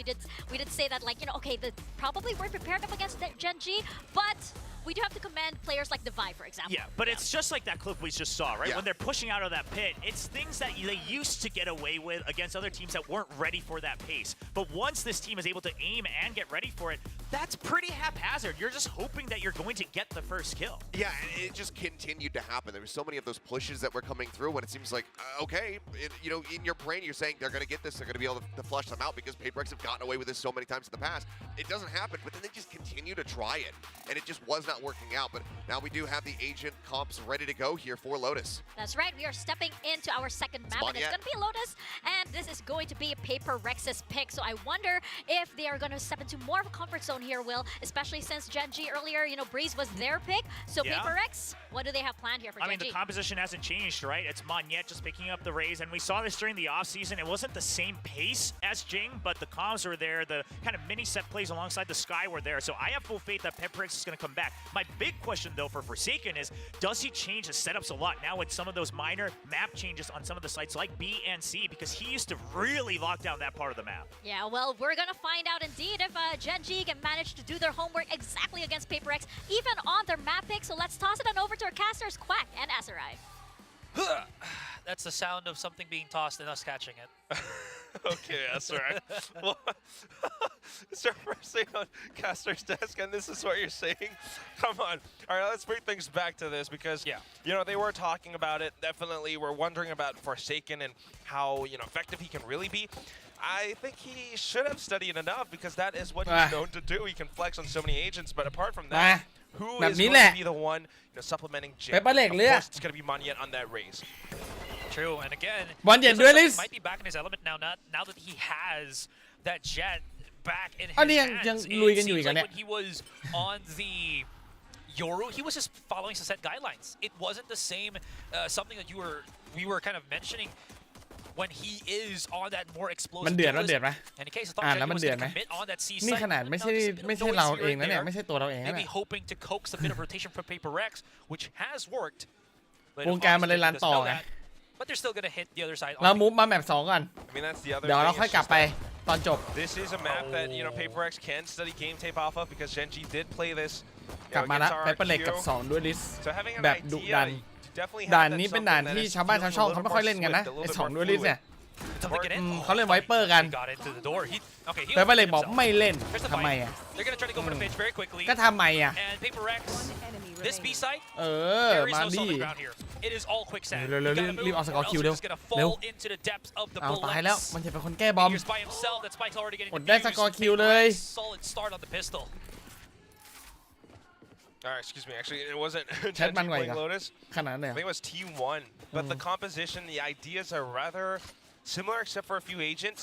we did say that, like, okay, probably we're prepared up against Gen G, but we do have to commend players like Divide, for example. Yeah, but it's just like that clip we just saw, right? Yeah. When they're pushing out of that pit, it's things that they used to get away with against other teams that weren't ready for that pace. But once this team is able to aim and get ready for it, that's pretty haphazard. You're just hoping that you're going to get the first kill. Yeah, and it just continued to happen. There were so many of those pushes that were coming through when it seems like, okay, in your brain you're saying they're going to get this, they're going to be able to flush them out because PaperX have gotten away with this so many times in the past. It doesn't happen, but then they just continue to try it, and it just was not working out. But now we do have the agent comps ready to go here for Lotus. That's right. We are stepping into our second map, and it's going to be Lotus, and this is going to be PaperX's pick. So I wonder if they are going to step into more of a comfort zone here, Will, especially since Gen G earlier, Breeze was their pick. So PaperX, what do they have planned here for Gen G? I mean, the composition hasn't changed, right? It's Monyet just picking up the Raze, and we saw this during the offseason. It wasn't the same pace as Jing, but the comms were there. The kind of mini set plays alongside the Sky were there. So I have full faith that PaperX is going to come back. My big question, though, for Forsaken is, does he change his setups a lot now with some of those minor map changes on some of the sites like B and C? Because he used to really lock down that part of the map. Yeah, well, we're going to find out indeed if Gen G can manage to do their homework exactly against PaperX, even on their map pick. So let's toss it on over to our casters, Quack and Aserai. That's the sound of something being tossed and us catching it. Okay, that's right. Well, it's our first thing on Caster's desk, and this is what you're saying? Come on. All right, let's bring things back to this because, they were talking about it. Definitely, we're wondering about Forsaken and how, effective he can really be. I think he should have studied enough because that is what he's known to do. He can flex on so many agents, but apart from that, who is going to be the one supplementing Jin? Of course, it's going to be Monyet on that Raze. True, and again, Duelist might be back in his element now that he has that Jet back in his hands. It seems like when he was on the Yoru, he was just following set guidelines. It wasn't the same, something that we were kind of mentioning when he is on that more explosive. มันเดือดไหม And in case I thought Jet was going to commit on that C site. นี่ขนาดไม่ใช่เราเองนะเนี่ยไม่ใช่ตัวเราเองนะ Maybe hoping to coax a bit of rotation from PaperX, which has worked. วงการมันเลยรันต่อไง But they're still going to hit the other side. เรามูฟมาแมป2ก่อน I mean, that's the other เดี๋ยวเรา thing, ค่อยกลับไปตอนจบ This is a map that PaperX can study game tape off of because Gen G did play this. กลับมาแล้วไพเปอร์เล็กกับ2ด้วยลิส So having an แบบดุ idea, ดัน you definitely have ด่าน that นี้เป็น something ด่าน that ที่ is ชาวบ้านชาวช่อง feeling เขา a ไม่ little ค่อย more เล่นกันนะ swift, a ไอ้ little bit 2 more ด้วยลิส fluid. เนี่ย Something get in. เขาเล่นไวเปอร์กัน He got into the door. Okay, he ไพเปอร์เล็กบอกไม่เล่น There's the ทำไม fight. อ่ะ They're going to try to go for the pitch very quickly. ก็ทำไมอ่ะ And PaperX, this B site, มา no ดิ solid ground here. It is all quicksand. เร็ว You gotta รีบ move, เอาสกอ or ร์คิว else เร็ว he's just gonna เร็ว fall into the depths of the เอาตายแล้ว bullets. มันจะเป็นคนแก้บอม Figures by himself. That Spike's already getting กดได้สกอร์คิวเลย PaperX, solid start on the pistol. All right, excuse me. Actually, it wasn't Gen G มันไว playing กัน Lotus. ขนาดนั้นเลย I think it was T1. But the composition, the ideas are rather similar except for a few agents.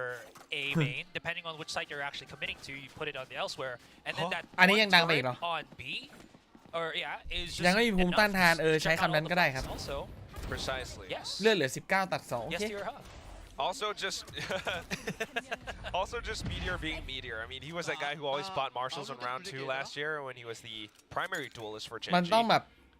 A main, depending on which site you're actually committing to, you put it on the elsewhere, and then that อันนี้ยัง one ดังไปอีก turret เหรอ on B, or yeah, is just ยังไม่มีภูมิ enough ต้านทาน to ใช้ check out คำนั้น all ก็ the ได้ครับ players. Also, Precisely. yes, เลือดเหลือ 19 ตัด 2 โอ yes เค to your hub. Also just Meteor being Meteor. I mean, he was that guy who always bought Marshals in round 2 last year when he was the primary duelist for มัน Gen G. ต้องแบบ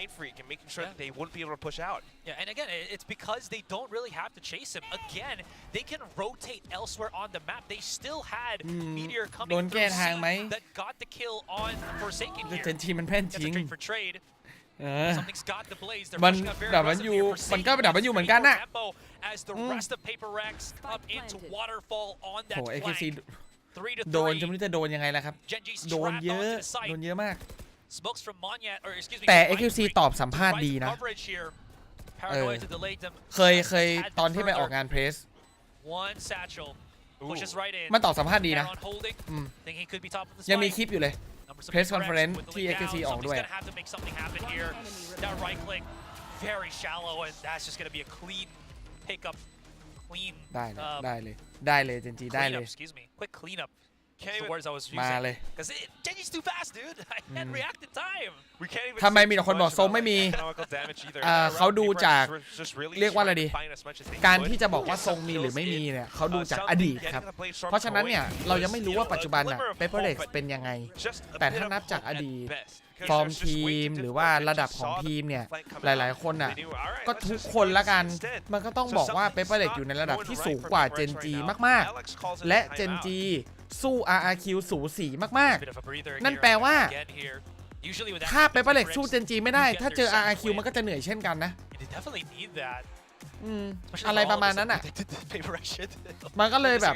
Night Freak and making sure that they wouldn't be able to push out. Yeah, and again, it's because they don't really have to chase him. Again, they can rotate elsewhere on the map. They still had Meteor โด coming นแก้ through ทางไหม that got the kill on Forsaken แต่ here. ทีมมันแพ้น Gets จริ a ง trade for trade. เออ Something's got the blaze. They're มัน pushing up very ดับมัน aggressively อยู่ for มันก็ Forsaken. ดับมันอยู่เหมือนกันน่ะ Tempo as the rest of Paper Rex up into Waterfall on โห that AKC flank. โดนจะไม่รู้จะโดนยังไงล่ะครับ โดนเยอะโดนเยอะมากแต่ XQC ตอบสัมภาษณ์ดีนะเคยตอนที่ไปออกงานเพรสมันตอบสัมภาษณ์ดีนะยังมีคลิปอยู่เลยเพรสคอนเฟอเรนซ์ที่ XQC ออกด้วยได้เลยเจนจีได้เลย มาเลยทำไมมีแต่คนบอกทรงไม่มีเขาดูจากเรียกว่าอะไรดีการที่จะบอกว่าทรงมีหรือไม่มีเนี่ยเขาดูจากอดีตครับเพราะฉะนั้นเนี่ยเรายังไม่รู้ว่าปัจจุบันน่ะ Paper X เป็นยังไงแต่ถ้านับจากอดีตฟอร์มทีมหรือว่าระดับของทีมเนี่ยหลายๆคนน่ะก็ทุกคนละกันมันก็ต้องบอกว่า Paper X อยู่ในระดับที่สูงกว่า Gen G มากๆและ Gen G สู้ RRQ สูสีมากๆนั่นแปลว่าถ้า Paper X สู้ Gen G ไม่ได้ถ้าเจอ RRQ มันก็จะเหนื่อยเช่นกันนะอะไรประมาณนั้นอ่ะมันก็เลยแบบ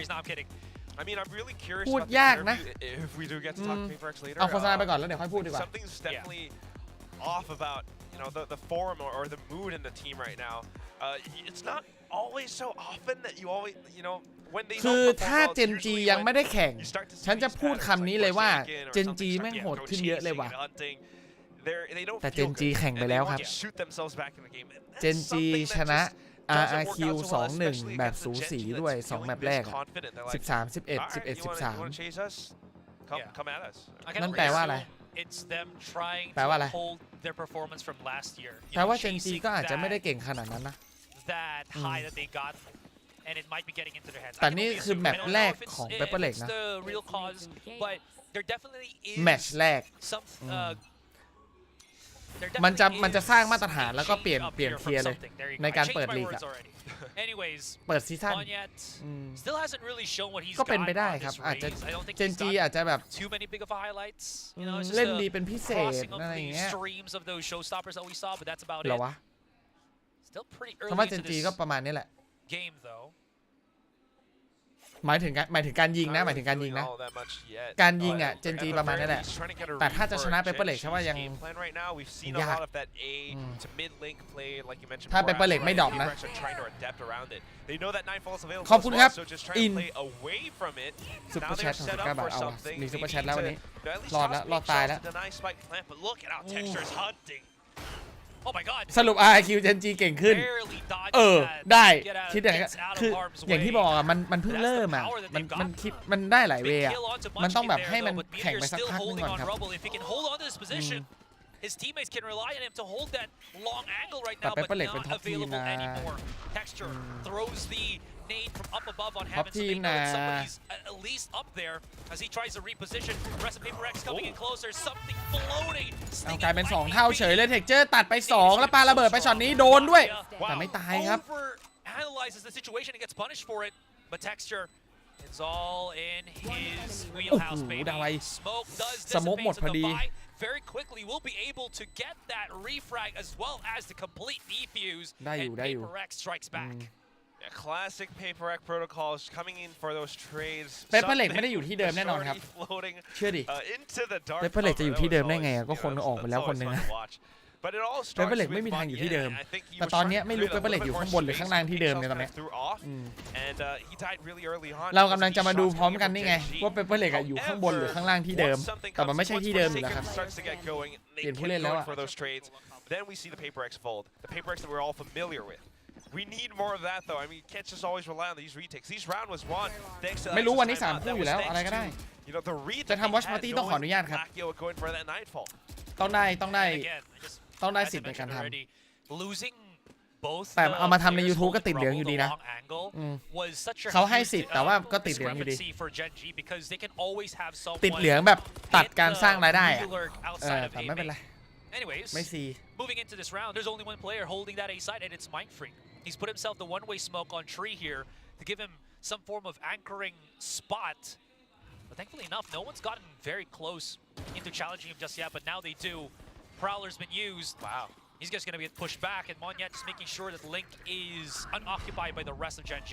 พูดยากนะเอาโฆษณาไปก่อนแล้วเดี๋ยวค่อยพูดดีกว่า off about the form or the mood in the team right now. It's not always so often that you always when they คือถ้า Gen G ยังไม่ได้แข่งฉันจะพูดคำนี้เลยว่า Gen G แม่งโหดขึ้นเยอะเลยว่ะแต่ Gen G แข่งไปแล้วครับ Gen G ชนะ RRQ 2-1 แบบสูสีด้วย2แมปแรก13-11 11-13 นั่นแปลว่าอะไรแปลว่าอะไรแปลว่า Gen G ก็อาจจะไม่ได้เก่งขนาดนั้นนะแต่นี่คือแมปแรกของ Paper X นะแมตช์แรกมันจะสร้างมาตรฐานแล้วก็เปลี่ยนเทียร์เลยในการเปิดลีกอะเปิดซีซั่นก็เป็นไปได้ครับอาจจะ Gen G อาจจะแบบเล่นดีเป็นพิเศษอะไรอย่างเงี้ยเหรอวะคำว่า Gen G ก็ประมาณนี้แหละหมายถึงการยิงนะการยิงอ่ะ Gen G ประมาณนี้แหละแต่ถ้าจะชนะ Paper X ใช่ว่ายังยากถ้า Paper X ไม่ดรอปนะขอบคุณครับอินซุปเปอร์แชทของ19 บาทเอามีซุปเปอร์แชทแล้ววันนี้รอดตายแล้วสรุป RQ Gen G เก่งขึ้นได้คิดอย่างนี้คืออย่างที่บอกอะมันเพิ่งเริ่มอะมันได้หลายเวย์อะมันต้องแบบให้มันแข่งไปสักพักนึงก่อนครับแต่ Paper X เป็นท็อปทีมนะท็อปทีมนะเอากลายเป็น2เท่าเฉยเลยเทคเจอร์ตัดไป2แล้วปาระเบิดไปช็อตนี้โดนด้วยแต่ไม่ตายครับโอ้โหดาวไวสโมกหมดพอดีvery quickly we'll be able to get that refrag as well as the complete defuse and Paper X strikes back. Classic Paper X protocols coming in for those trades. Paper X ไม่ได้อยู่ที่เดิมแน่นอนครับเชื่อดิ Paper X จะอยู่ที่เดิมได้ไงก็คนออกไปแล้วคนนึงนะ Paper X ไม่มีทางอยู่ที่เดิมแต่ตอนนี้ไม่รู้ Paper X อยู่ข้างบนหรือข้างล่างที่เดิมเนี่ยตอนนี้เรากำลังจะมาดูพร้อมกันนี่ไงว่า Paper X อยู่ข้างบนหรือข้างล่างที่เดิมแต่มันไม่ใช่ที่เดิมอยู่แล้วครับเปลี่ยนผู้เล่นแล้วอะ Then we see the Paper X fold, the Paper X that we're all familiar with. We need more of that though. I mean, you can't just always rely on these retakes. These round was won thanks to ไม่รู้วันนี้3คู่อยู่แล้วอะไรก็ได้จะทำ Watchparty ต้องขออนุญาตครับต้องได้สิทธิ์ในการทำแต่เอามาทำใน YouTube ก็ติดเหลืองอยู่ดีนะเขาให้สิทธิ์แต่ว่าก็ติดเหลืองอยู่ดีติดเหลืองแบบตัดการสร้างรายได้แต่ไม่เป็นไรไม่ซี Moving into this round, there's only one player holding that A side, and it's Mindfreak. He's put himself the one-way smoke on Tree here to give him some form of anchoring spot. But thankfully enough, no one's gotten very close into challenging him just yet, but now they do. Prowler's been used. Wow. He's just going to get pushed back, and Monyet just making sure that Link is unoccupied by the rest of Gen G.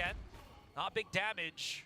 again. Not big damage.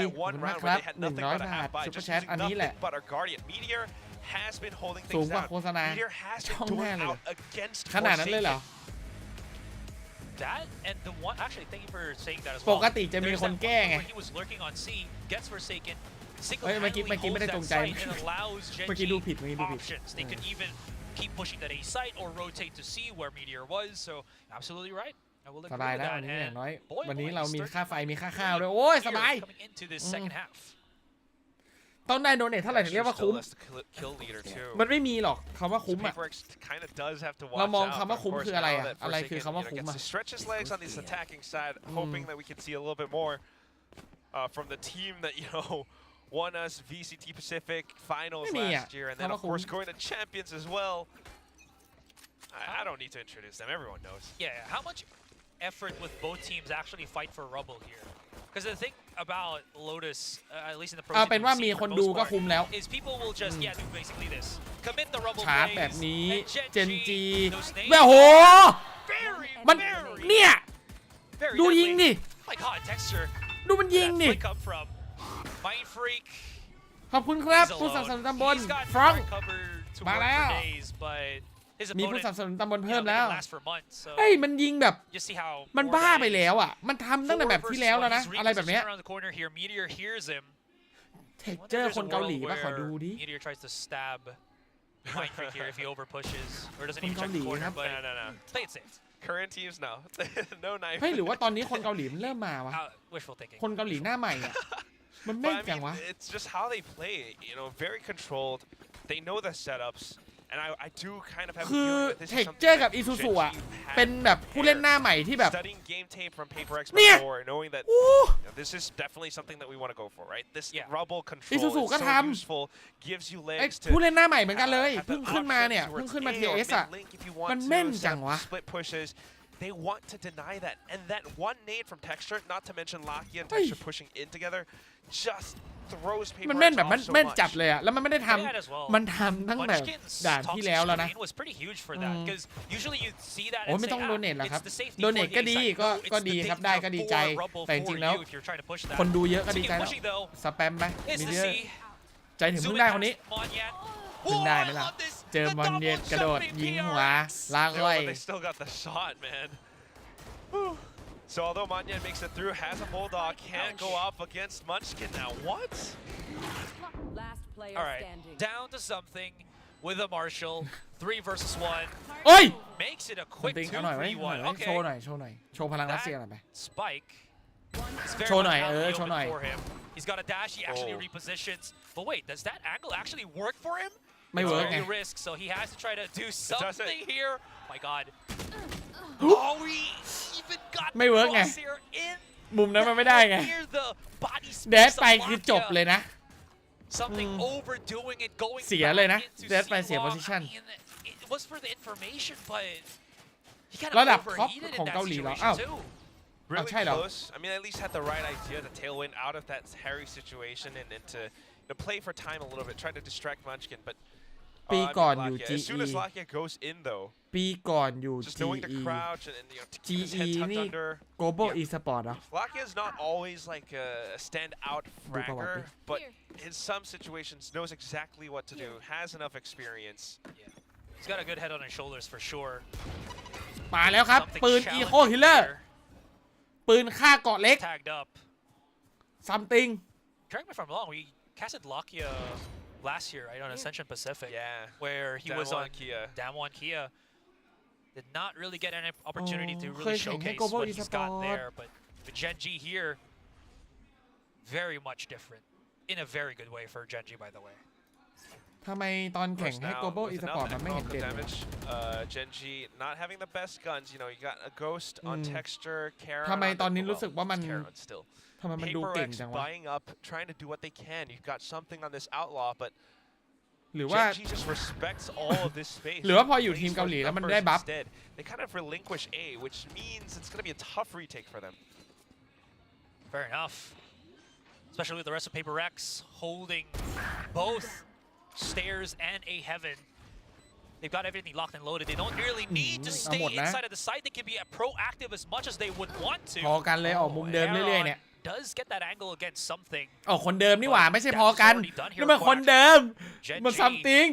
ขอบคุณมากครับ100 บาทซุปเปอร์แชทอันนี้แหละสูงกว่าโฆษณาช่องแน่เลยขนาดนั้นเลยเหรอ that and the one actually thank you for saying that as ป well กติจะมีคนแก้ไง he was lurking on C gets forsaken เฮ้ยเมื่อกี้ไม่ได้จงใจ เมื่อกี้ดูผิด options they could even keep pushing that A site or rotate to C where Meteor was so absolutely right I will ส agree บาย with แล้ว that วันนี้อย่างน้อย boy, วันนี้ boy, เรามี start ค่าไฟมีค่าข้าวด้วยโอ้ยสบาย coming into this second half ต้องได้โดเนทเท่าไหร่ถึงเรียกว่าคุ้ม มันไม่มีหรอกคำว่าคุ้มอ่ะ เรามองคำว่าคุ้มคืออะไรอ่ะอะไรคือคำว่าคุ้มอ่ะ stretch his legs on this attacking side hoping that we can see a little bit more from the team that won us VCT Pacific finals last year and then of course going to champions as well I don't need to introduce them everyone knows yeah how much effort with both teams actually fight for rubble here because the thing about Lotus at least in the pro เอาเป็นว่ามีคนดูก็คุ้มแล้ว is people will just do basically this commit the rubble ชาร์จแบบนี้ เจนจี those โอ้โห มันเนี่ย very ดูยิงดิ like hot texture ดูมันยิงดิ come from Mind Freak ขอบคุณครับผู้สนับสนุนตำบลฟรองก์มาแล้ว มีผู้สนับสนุนตำบลเพิ่มแล้วเฮ้ยมันยิงแบบมันบ้าไปแล้วอ่ะมันทำตั้งแต่แบบที่แล้วแล้วนะอะไรแบบเนี้ยเทคเจอร์คนเกาหลีป่ะขอดูดิ Mind Freak here if he over pushes or doesn't คน even เกา check หลี the corner ครับ but no play it safe current teams no no knife เฮ้ยหรือว่าตอนนี้คนเกาหลีมันเริ่มมาวะ wishful thinking คนเกาหลีหน้าใหม่อ่ะมันแม่นจังวะ it's just how they play very controlled they know the setups and I do kind of have คือเทคเจอร์กับอีซูซูอ่ะเป็นแบบผู้เล่นหน้าใหม่ที่แบบ studying game tape from PaperX เนี่ย before knowing that this is definitely something that we want to go for right this rubble control is so useful gives you legs to ผู้เล่นหน้าใหม่เหมือนกันเลยเพิ่งขึ้นมาเนี่ยเพิ่งขึ้นมา TS อ่ะมันแม่นจังวะ split pushes they want to deny that and that one nade from Texture not to mention Lakia and Texture pushing in together justมันแม่นแบบแม่นจัดเลยอ่ะแล้วมันไม่ได้ทำมันทำทั้งแบบด่านที่แล้วนะโอ้ไม่ต้องโดเนทหรอกครับโดเนทก็ดีก็ดีครับได้ก็ดีใจแต่จริงๆแล้วคนดูเยอะก็ดีใจแล้วสแปมไปมีเยอะใจถึงเพิ่งได้คนนี้เพิ่งได้ไหมล่ะเจอมอนเย็นกระโดดยิงหัวล้างไว้ So although Manyan makes it through, has a bulldog, can't go up against Munchkin now. What? All right, down to something with a Marshall, 3 versus 1. โอ้ย Makes it a quick 2-3-1. โชว์หน่อยโชว์พลังรัสเซียหน่อยไป Spike. Show หน่อยโชว์หน่อย He's got a dash. He actually repositions. But wait, does that angle actually work for him? ไม่เวิร์กไง Risk, so he has to try to do something here. My God. Oh, he even got ไม่เวิร์กไง มุมนั้นมันไม่ได้ไงเดสไปคือจบเลยนะ Something overdoing it, going เสียเลยนะเดสไปเสีย position It was for the information, but he kind ระดับ of ท็อป overheated ของ in เกา that หลีเหรอ situation อ้าว too. Really China. close. I mean, at least had the right idea to tailwind out of that hairy situation and to play for time a little bit, trying to distract Munchkin. But ปีก่อนอยู่ as soon GE as Lakia goes in though, ปีก่อนอยู่ just knowing to GE crouch and to keep his head GE tucked นี่ under. Global Esport เหรอ Lakia is not always like a standout fragger, but in some situations knows exactly what to do, has enough experience. He's got a good head on his shoulders for sure. มาแล้วครับ ปืน Eco Killer ปืนฆ่าเกาะเล็ก Tagged up. something Correct me if I'm wrong. We casted Lakia last year, right, on Ascension Pacific. Yeah. Where he was on Damwon Kia. Did not really get an opportunity to really showcase what he's got there. But Gen G here, very much different. In a very good way for Gen G, by the way. ทำไมตอนแข่งให้ Global Esport มันไม่เห็นเด่นเลย Gen G not having the best guns, you got a Ghost on Texture, Karen ทำไมตอนนี้รู้สึกว่ามัน Karen still. ทำไมมันดูเก่ง PaperX จังวะ buying up, trying to do what they can. You've got something on this outlaw, but หรือว่า Gen G just respects all of this space. หรือว่าพออยู่ทีมเกาหลีแล้วมันได้บัฟ They kind of relinquish A, which means it's going to be a tough retake for them. Fair enough. Especially with the rest of PaperX holding both stairs and a heaven. They've got everything locked and loaded. They don't really need to stay inside of the site. They can be proactive as much as they would want to. พอกันเลยออกมุมเดิมเรื่อยๆเนี่ย Does get that angle against something. อ๋อคนเดิมนี่หว่าไม่ใช่พอกันนี่มันคนเดิมมัน something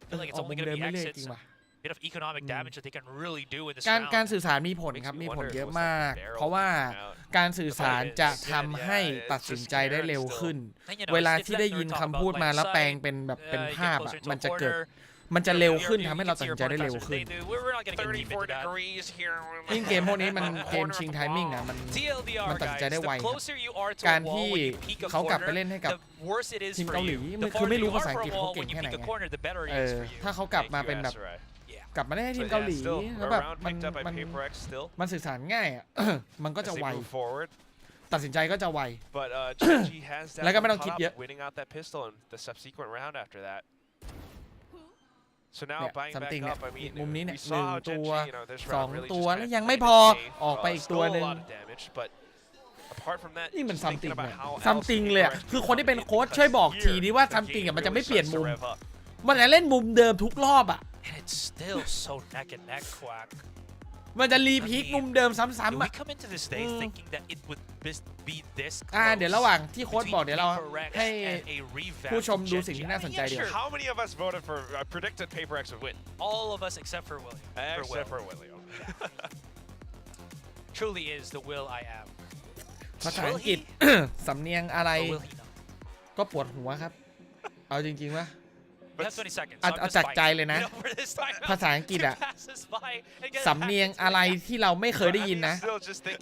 I feel like it's ออกมุ only ม going เดิ to ม be เรื่อยๆจ exits. ริงว่ะ bit of economic damage that they can really do in this การ round. สื่อสารมีผลครับมีผลเยอะมากเพราะว่าการสื่อสารจะทำให้ตัดสินใจได้เร็วขึ้นเวลาที่ได้ยินคำพูดมาแล้วแปลงเป็นแบบเป็นภาพอ่ะมันจะเร็วขึ้นทำให้เราตัดสินใจได้เร็วขึ้น 34 degrees here. ยิ่งเกมพวกนี้มันเกมชิงไทมิ่งอ่ะมันตัดสินใจได้ไวการที่เขากลับไปเล่นให้กับทีมเกาหลีมันคือไม่รู้ภาษาอังกฤษเขาเก่งแค่ไหนไงถ้าเขากลับมาเป็นแบบกลับมาได้ให้ทีมเกาหลีแล้วแบบมันสื่อสารง่ายอ่ะ มันก็จะไวตัดสินใจก็จะไว แล้วก็ไม่ต้องคิดเยอะ So now buying back up, I mean, มุมนี้เนี่ย we หนึ่ง saw ตัว Genji, you know, this สอง round really ตัว just แล้ว kind ยัง of ไม่ played พอ the game. ออกไปอีกตัว Stole หนึ่ a ง lot of damage, but apart from that, นี่มัน just ซัม thinking ติง about เนี่ย how ซัม else ติงเลยอะ Paper X คือคนที่เป็นโค้ชช่วยบอกที here, ดิว่า the ซัมติง game อะมันจะไม่ really เปลี่ยน starts มุ to ม rev up. มันจะเล่นมุมเดิมทุกรอบอะ And it's still so neck and neck, Quack. มันจะรีพีคมุมเดิมซ้ำ Do ๆ we อะ come into this day thinking that it would be this เดี๋ยวระหว่างที่โค้ชบอกเดี๋ยวเราให้ ผู้ ผู้ชมดูสิ่งที่น่าสนใจดีกว่า How many of us voted for, predicted Paper X would win? All of us except for William. Except for William. Truly is the will I am. ภาษาอังกฤษ สำเนียงอะไร Or will he not? ก็ปวดหัวครับ เอาจริงๆว่า We have 20 seconds. เอาจากใจเลยนะ ภาษาอังกฤษอะสำเนียงอะไรที่เราไม่เคยได้ยินนะ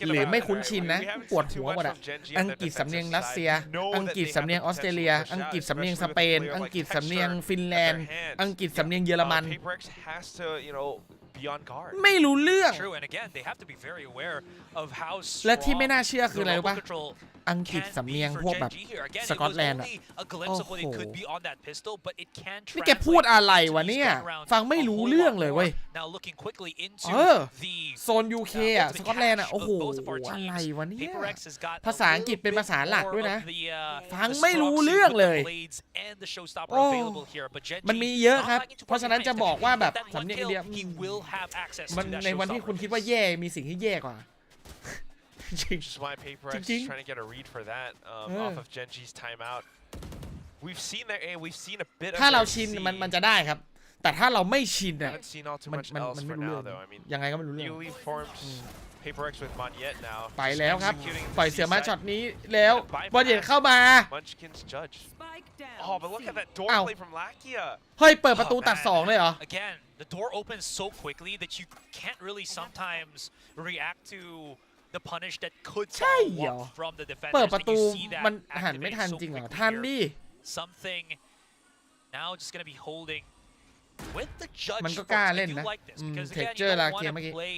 หรือไม่คุ้นชินนะปวดหัวหมดอะอังกฤษสำเนียงรัสเซีย อังกฤษสำเนียงออสเตรเลีย อังกฤษสำเนียงสเปน อังกฤษสำเนียงฟินแลนด์ อังกฤษสำเนียงเยอรมัน Paper X has to, you know, be on guard. ไม่รู้เรื่อง True, and again, they have to be very aware of how และที่ไม่ strong น่าเชื่อคืออะไร the รู้ local ปะ control อังกฤษ can สำเนียง be พวก for แบบ Genji here. Again, ส it กอต was แลนด์อะ only a glimpse of what it โอ้โห could be on that pistol, but it can นี่แกพูด translate อะไร to วะ these เนี่ย second rounds ฟังไม่ a รู้ whole เรื่อง lot เลยเว้ย more. Now looking quickly into เออ the โซน UK อะสกอตแลนด์อะโอ้โห both of our อะไร teams. วะเนี่ย Paper X has got ภาษาอังกฤษเป็นภาษาหลักด้วยนะ more of the, ฟัง the ไม่รู้ strong suit เรื่อง with เลย the blades and the showstopper โอ้ available here, but Genji มันมีเยอะครับ not lagging too เพราะฉะนั้น far จะ behind. บอกว่าแบบ That สำ one เนียง kill, อินเดีย he will have access มัน to that ในวันที่ showstopper. คุณคิดว่าแย่มีสิ่งที่แย่กว่า จริง Which is why Paper X Ching. is trying to get a read for that Yeah. off of Genji's timeout. We've seen that. We've seen a bit. ถ้า of เรา their ชิน C. มันจะได้ครับ แต่ถ้าเราไม่ชิน We อ่ะ haven't seen all too มัน much มัน else มันไม่ for รู้เรื่ now, อง though. I mean, ยังไงก็ไม่รู้เรื่อง newly formed Paper X with Monyet now. ไปแล้วครับ Executing ปล่อย the เสือมา C ช็อต side. นี้แล้วบอลเย็นเข้ามา Munchkin's judge. Oh, but look at that door Ow. play from Lakia. เฮ้ยเปิดประตูตัด2เลยเหรอ Again, the door opens so quickly that you can't really sometimes react to the punish that could ใช่เหร follow อ up from the เปิด defenders. ประตู And you see that มันหันไม่ activating ทัน so จริงเหรอ quickly ทัน here. ดิ Something now just gonna be holding with the judge. มันก็กล้า folks. I เล่น do นะ like this because again, you texture ลา don't เกีย want เมื่อ to กี้ play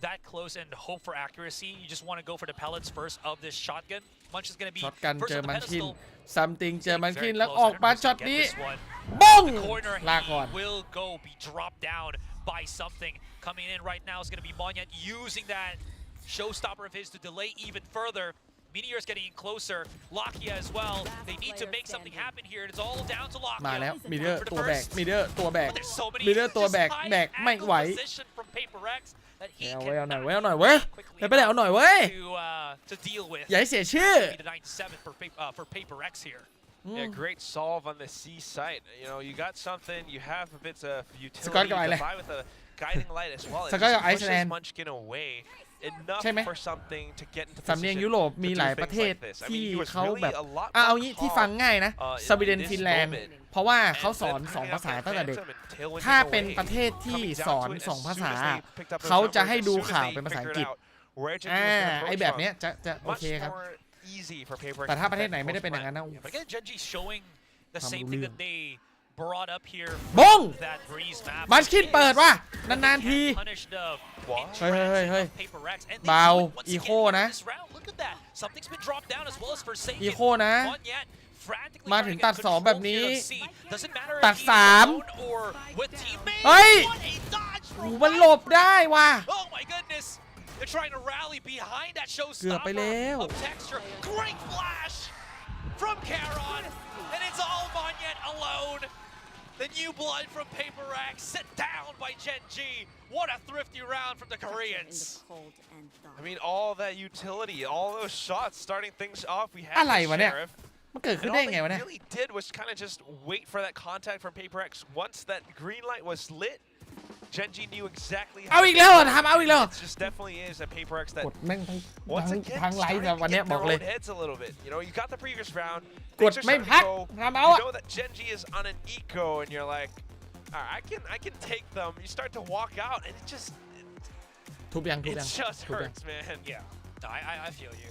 that close and hope for accuracy. You just want to go for the pellets first of this shotgun. Munch is gonna be ช็อตกัน first เจอ on the มันคิน pedestal. ซัมติงเจอมันคิน Very แล้ว close. ออกมา I don't know if ช็อต he's gonna นี้ get this one. บ้ง The corner ลาก่อน he will go be dropped down by something. Coming in right now is going to be Monyet using that showstopper of his to delay even further. Meteor's getting in closer. Lakia as well. They need to make something happen here. And it's all down to Lakia. มาแล้วมิเดอร์ For the ตัวแบก first. มิเดอร์ตัวแบก But there's so many มิเดอร์ตัวแบก just แบก high ไม่ไหว angle position from Paper X that he เอาไว้เอาหน่อย cannot ไว้เอาหน่อยเว้ย quickly ไปเอาหน่อยเว้ย to deal with. อย่าให้เสียชื่อ Be the 9-7 for Paper X here. Yeah, great solve on the C site. You know, you got something. You have a bit of utility Scott to Guile. buy with a guiding light as well. It Scott just Guile pushes Iceland. Munchkin away enough ใช่ไหม for something to get into สำเนียง position ยุโรป to มี do หลาย things ประเทศ like this. I ที่ mean, he was เขา really แบบ a lot เอา more งี้ที่ฟัง calm, ง่ายนะ สวีเดน in this ฟินแลนด์ moment. เพราะว่า And เขาสอน then 2 ภาษา picking up ตั้งแต่ that เด็ก phantom and tailing ถ้า it เป็น away. ประเทศที่ Coming down สอน to it, as 2 ภา soon ษา as they picked up those เขาจะ numbers, ให้ as ดู soon as ข่าว they เป็นภาษาอัง figured กฤษ out where Genji was gonna ไอ้ approach แบบเนี้ย from, จะโอ much เคครับ more easy for Paper X แต่ถ้า to ประเทศ defend ไหนไม่ได้เป็นอย่าง post นั้น plant. นะ But again, Genji's showing the Không same đủ thing lương. that they brought up here. บ้ง That breeze map. มันคิดเปิดว่ะนานๆที Punish the What? interaction Hey. of Paper X. And they เบา do it once อีโค again นะ in this round. Look at that. Something's been dropped down as well as Forsaken. อีโคนะ Monyet frantically มาถึ trying ง to ตัด get 2 control แบบนี้ here of C. Doesn't matter ตัด if he's 3 alone or with teammates. เฮ้ย What a dodge โอ้ from มันหลบได้ว่ะ Oh my goodness! They're trying to rally behind that เกือบไปแล้ว showstopper of texture. Great flash from Charon, and it's all Monyet alone. The new blood from Paper X set down by Genji. What a thrifty round from the Koreans. I mean, all that utility, all those shots, starting things off. We had อะไร the วะเนี่ย Sheriff. มันเกิดขึ้น And ได้ all ไง they วะเนี่ย really did was kind of just wait for that contact from Paper X. Once that green light was lit, Genji knew exactly เอาอีกแล้วทำเอาอีกแล้ว It just definitely is a Paper X that กดแม่ง once again ทั้งไลฟ์ starting วัน to เนี้ย get บ in อก their เลย own heads a little bit. You know, you got the previous round. กด Things are ไม่ starting พัก to go. ทำเอา You อะ know that Genji is on an eco, and you're like, all right, I can take them. You start to walk out, and it just ทุบยัง it just hurts, man. Yeah, no, I feel you.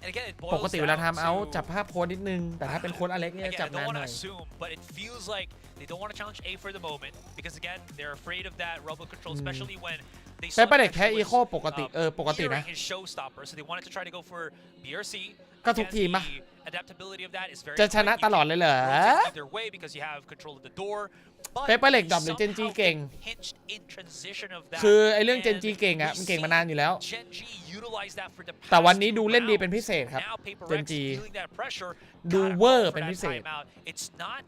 And again, it ป boils กติเวลา down ทำเอา to จับภาพโพสนิดนึงแต่ถ้าเป็นโค้ดอเล็กเนี่ย again, จับ I นา don't น want ห to น่อย assume, but it feels like they don't want to challenge A for the moment because again, they're afraid of that robo control, especially when they เป saw เปอร์เด็ก Texas แพ้อี was, โคปกติปกตินะ metering his showstopper, so they wanted to try to go for BRC. ก็ทุก Again, ทีมปะ the adaptability of that is very จะชนะ quick. ตลอดเลยเหรอ Rotate either way because you have control of the door. But เปเปอร์เล็กดรอปหรือ somehow Genji เก่ง get pinched in transition of that. คือไอ้เรื่องเจน And จีเก่งอะมันเก่งมานานอยู่แล้ว Genji utilized that for the แต่วัน past นี้ two ดูเล่นดี rounds. เป็นพิเศษครับ Now Paper เจน Rex จี feeling that pressure. ดู Gotta เวอ go ร์ for เป็น that พิเศษ timeout. It's not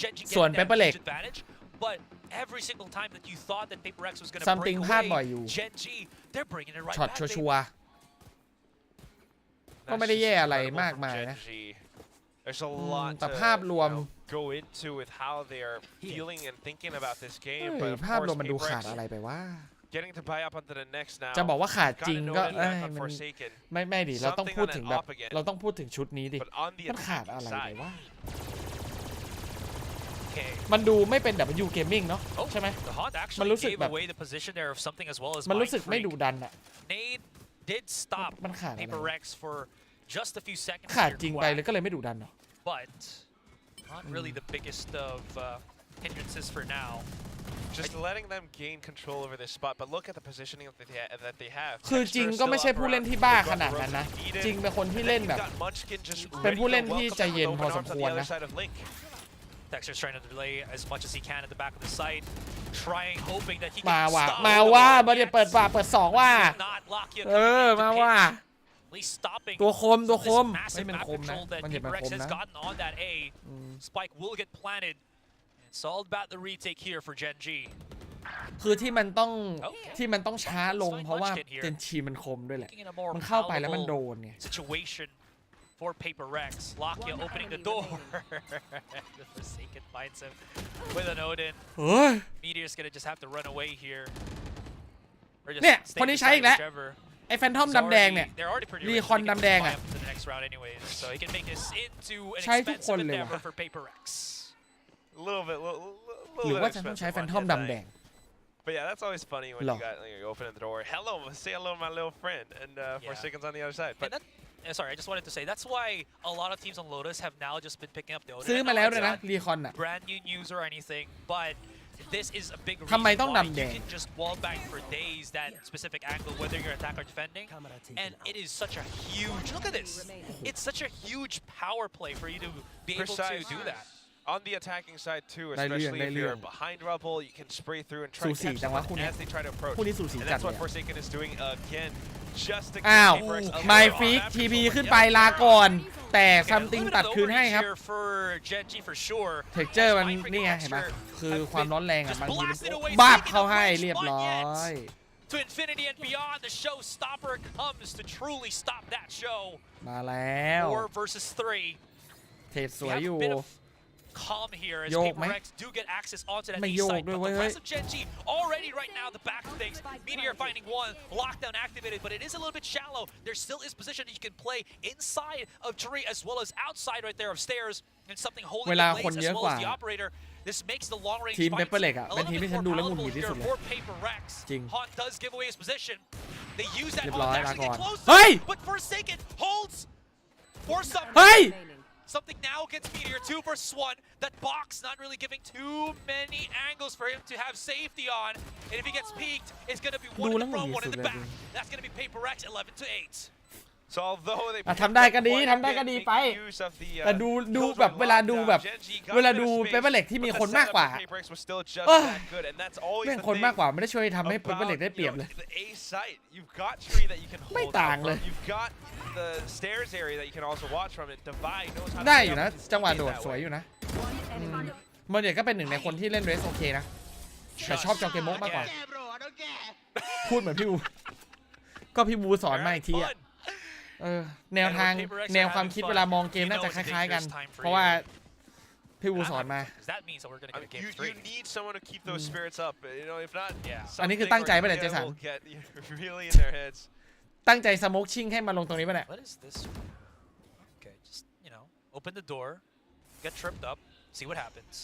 Genji ส่วน getting that Paper Leg huge advantage, but every single time that you thought that Paper Rex was going to Something break พลาด away, บ่อยอยู่ Genji, they're bringing it right ช็อต back. ชัวร์ ก็ไม่ได้แย่อะไรมากมายนะ There's a lot แต่ to ภาพรวม go into with how they are feeling and thinking about this เฮ้ game. ย But of ภาพรวม course, มันดู Paper ขาด X อะไรไปว่า getting to buy up onto the next now. จะบอกว่าขาดจริงก็ Gotta เอ้ note ย it back on มัน Forsaken. ไม่ดิเราต้องพูดถึงแบบ Something on an up again. เราต้องพูดถึงชุดนี้ดิ But on the มันขาดอะไร attacking ไป side, ว่า Okay. มันดูไม่เป็น W Gaming เนาะ Oh, ใช่ไหม the Haunt มัน actually รู้สึก gave แบบ away the position there of something as well as มันรู้ Mind สึกไม่ Freak. ดุดันอะ Nade did stop มันขาดอะไร Paper Rex for just a few seconds ขาด here, จริงไป Quack, เลยก็เลยไม่ดุดันเนาะ but not really the biggest of hindrances for now. just letting them gain control over this spot. But look at the positioning that they have. คือจริง Texture ก็ still ไม่ใช่ up ผู้เล่น around. ที่บ้า They've ข got นาด the นั้น rope นะ needed. จริงเป็นคนที่ And เล่น then แบบ you've got Munchkin just เป็น ready ผู้ to เล่นที่ welcome ใจเย็น the พอ open ส arms ม on ควร the other นะ side of Link. Texter's trying to delay as much as he can at the back of the site, trying, hoping that he มา can ว่ะ stop. มาว่าบอลเปิดป่าเปิดสองว่า Not Lockyer เออ มาว่า at least stopping ตัวคมตัวค this มไม่ massive มัน map คมนะ control that มันเห็นมัน Paper ค Rex ม has นะ gotten on that A. Spike will get planted. It's all about the retake here for Genji. คือที่มันต้องช้าลงเพราะว่าเจนชีมันคมด้วยแหละ Looking at a more มันเข้าไปแล้วมันโด palatable นไง situation for Paper Rex. Lockyer opening the door. The Forsaken finds him with an Odin. เฮ้ย Meteor's gonna just have to run away here. Or just เนี่ย stay คนนี้ใช้อีก beside แล้ว whichever. ไอ้แฟนทอมดำแดงเนี่ย They're already pretty รี rich, คอน so they can ดำแดง buy อะ up to the next round anyways. So he can make this into an ใช้ทุกคน expensive เลยว่ะ endeavor for Paper Rex. A little bit, หรือ little ว่า bit จะต้องใช้ expensive แฟน on ทอม his ดำแด side. ง But yeah, that's always funny when Low. you got you open the door. Hello, say hello to my little friend, and Forsaken's on the other side. But And sorry, I just wanted to say that's why a lot of teams on Lotus have now just been picking up the Odin. ซื้อ I มา know แล้ว it's ด้วยนะ not รีคอนอ่ะ brand new news or anything, but this is a big ทำไม reason ต้อง why ดำแด you ง can just wall bang for days that specific angle, whether you're attack or defending. And it is such a huge, look at this. It's such a huge power play for you to be able to Precise. do that. on the attacking side too, ได้เรื่อง especially ได้ if เรื่อ you're ง behind rubble, you can spray through and try สู to สี catch จังวะ someone คู่เนี้ย as they try to approach. คู่นี้สูสี And จัด that's เล what ยอะ Forsaken is doing again, just to อ้าว get Paper X a ไม little ฟิก off ที after บี someone ขึ้นไป yells ลา out. ก่อน แต่ Okay, ซัม a ติง little bit ตัด of คืนให้ overreach ครับ here for Genji for sure. เทคเจอร์ As มัน Mind Freak นี่ไง and เห็นปะ Texture คือ have ความ been ร้อนแรงอ่ะ just บางที blasted away, บ้าบ taking เข้า the ให้ range เรียบ spot ร้อย yet. To infinity and beyond, the showstopper comes to truly stop that show. มาแล้ว 4 versus 3. เทรดส We วย have อยู่ a bit of calm here as โยก Paper ไหม Rex do get access onto that ไม่ east โยก side, ด้วย but เว้ย the เฮ้ย rest of Genji already right now the back of things. Meteor finding one, lockdown activated, but it is a little bit shallow. There still is position that you can play inside of tree as well as outside right there of stairs, and something holding เว the ลา blades คน as เยอะ well กว่า as the operator. This makes the long range ทีม fights Paper Leg อะ a เป็น little ทีม bit ที่ฉัน more ดูแล้วหงุดห palatable งิดที่ here สุดเลย for Paper Rex. จริง Haunt does give away his position. They use that เรียบ Haunt ร้อย to ลา actually ก่อ get น closer, เฮ้ย but Forsaken holds for some เฮ้ย Something now against Meteor, 2 versus 1. That box not really giving too many angles for him to have safety on. And if he gets peeked, it's going to be one in the front, one in the back. That's going to be Paper Rex 11-8. So although they อ่ะทำได้ก็ดี quite a ทำได้ก็ bit ดี making ไป use of the, แต่ดู kills แบบ with เวลาดู lockdown, แบบ Genji got เวลา a bit ดู of เปเปอร์เล็ก space, ที่มี but คน the มาก setup กว่า for Paper X was still just เอ้ย that good, and that's always แม่ง the คนมาก thing กว่าไม่ได้ช่วยทำให้เปเปอร์เล็ก about, ได้เปรียบเลย the A site. You've got tree that you can ไม่ hold ต่าง out เลย from. You've got the stairs area that you can also watch from it. Divide knows how to ได้ play อยู่นะ up and จังหวะ sneak โด in ด that สวย way. อยู่นะเมอร์เดียก็เป็นหนึ่งในคนที่เล่นเรสโอเคนะแต่ชอบจอเกมโมกมากกว่า พูดเหมือนพี่บูก็พี่บูสอนมาอีกทีอะ แนวทางแนวความคิดเวลามองเกมน่าจะคล้ายๆกัน เพราะว่า พี่วูสอนมา because that means that we're going to I get mean, a game 3. you need someone to keep those spirits up. You know, if not, Yeah. อันนี้คือตั้งใจป่ะเนี่ยเจสัน will get really in their heads. ตั้งใจสโมกชิ่งให้มาลงตรงนี้ป่ะเนี่ย What is this? Okay, just, open the door, get tripped up, see what happens.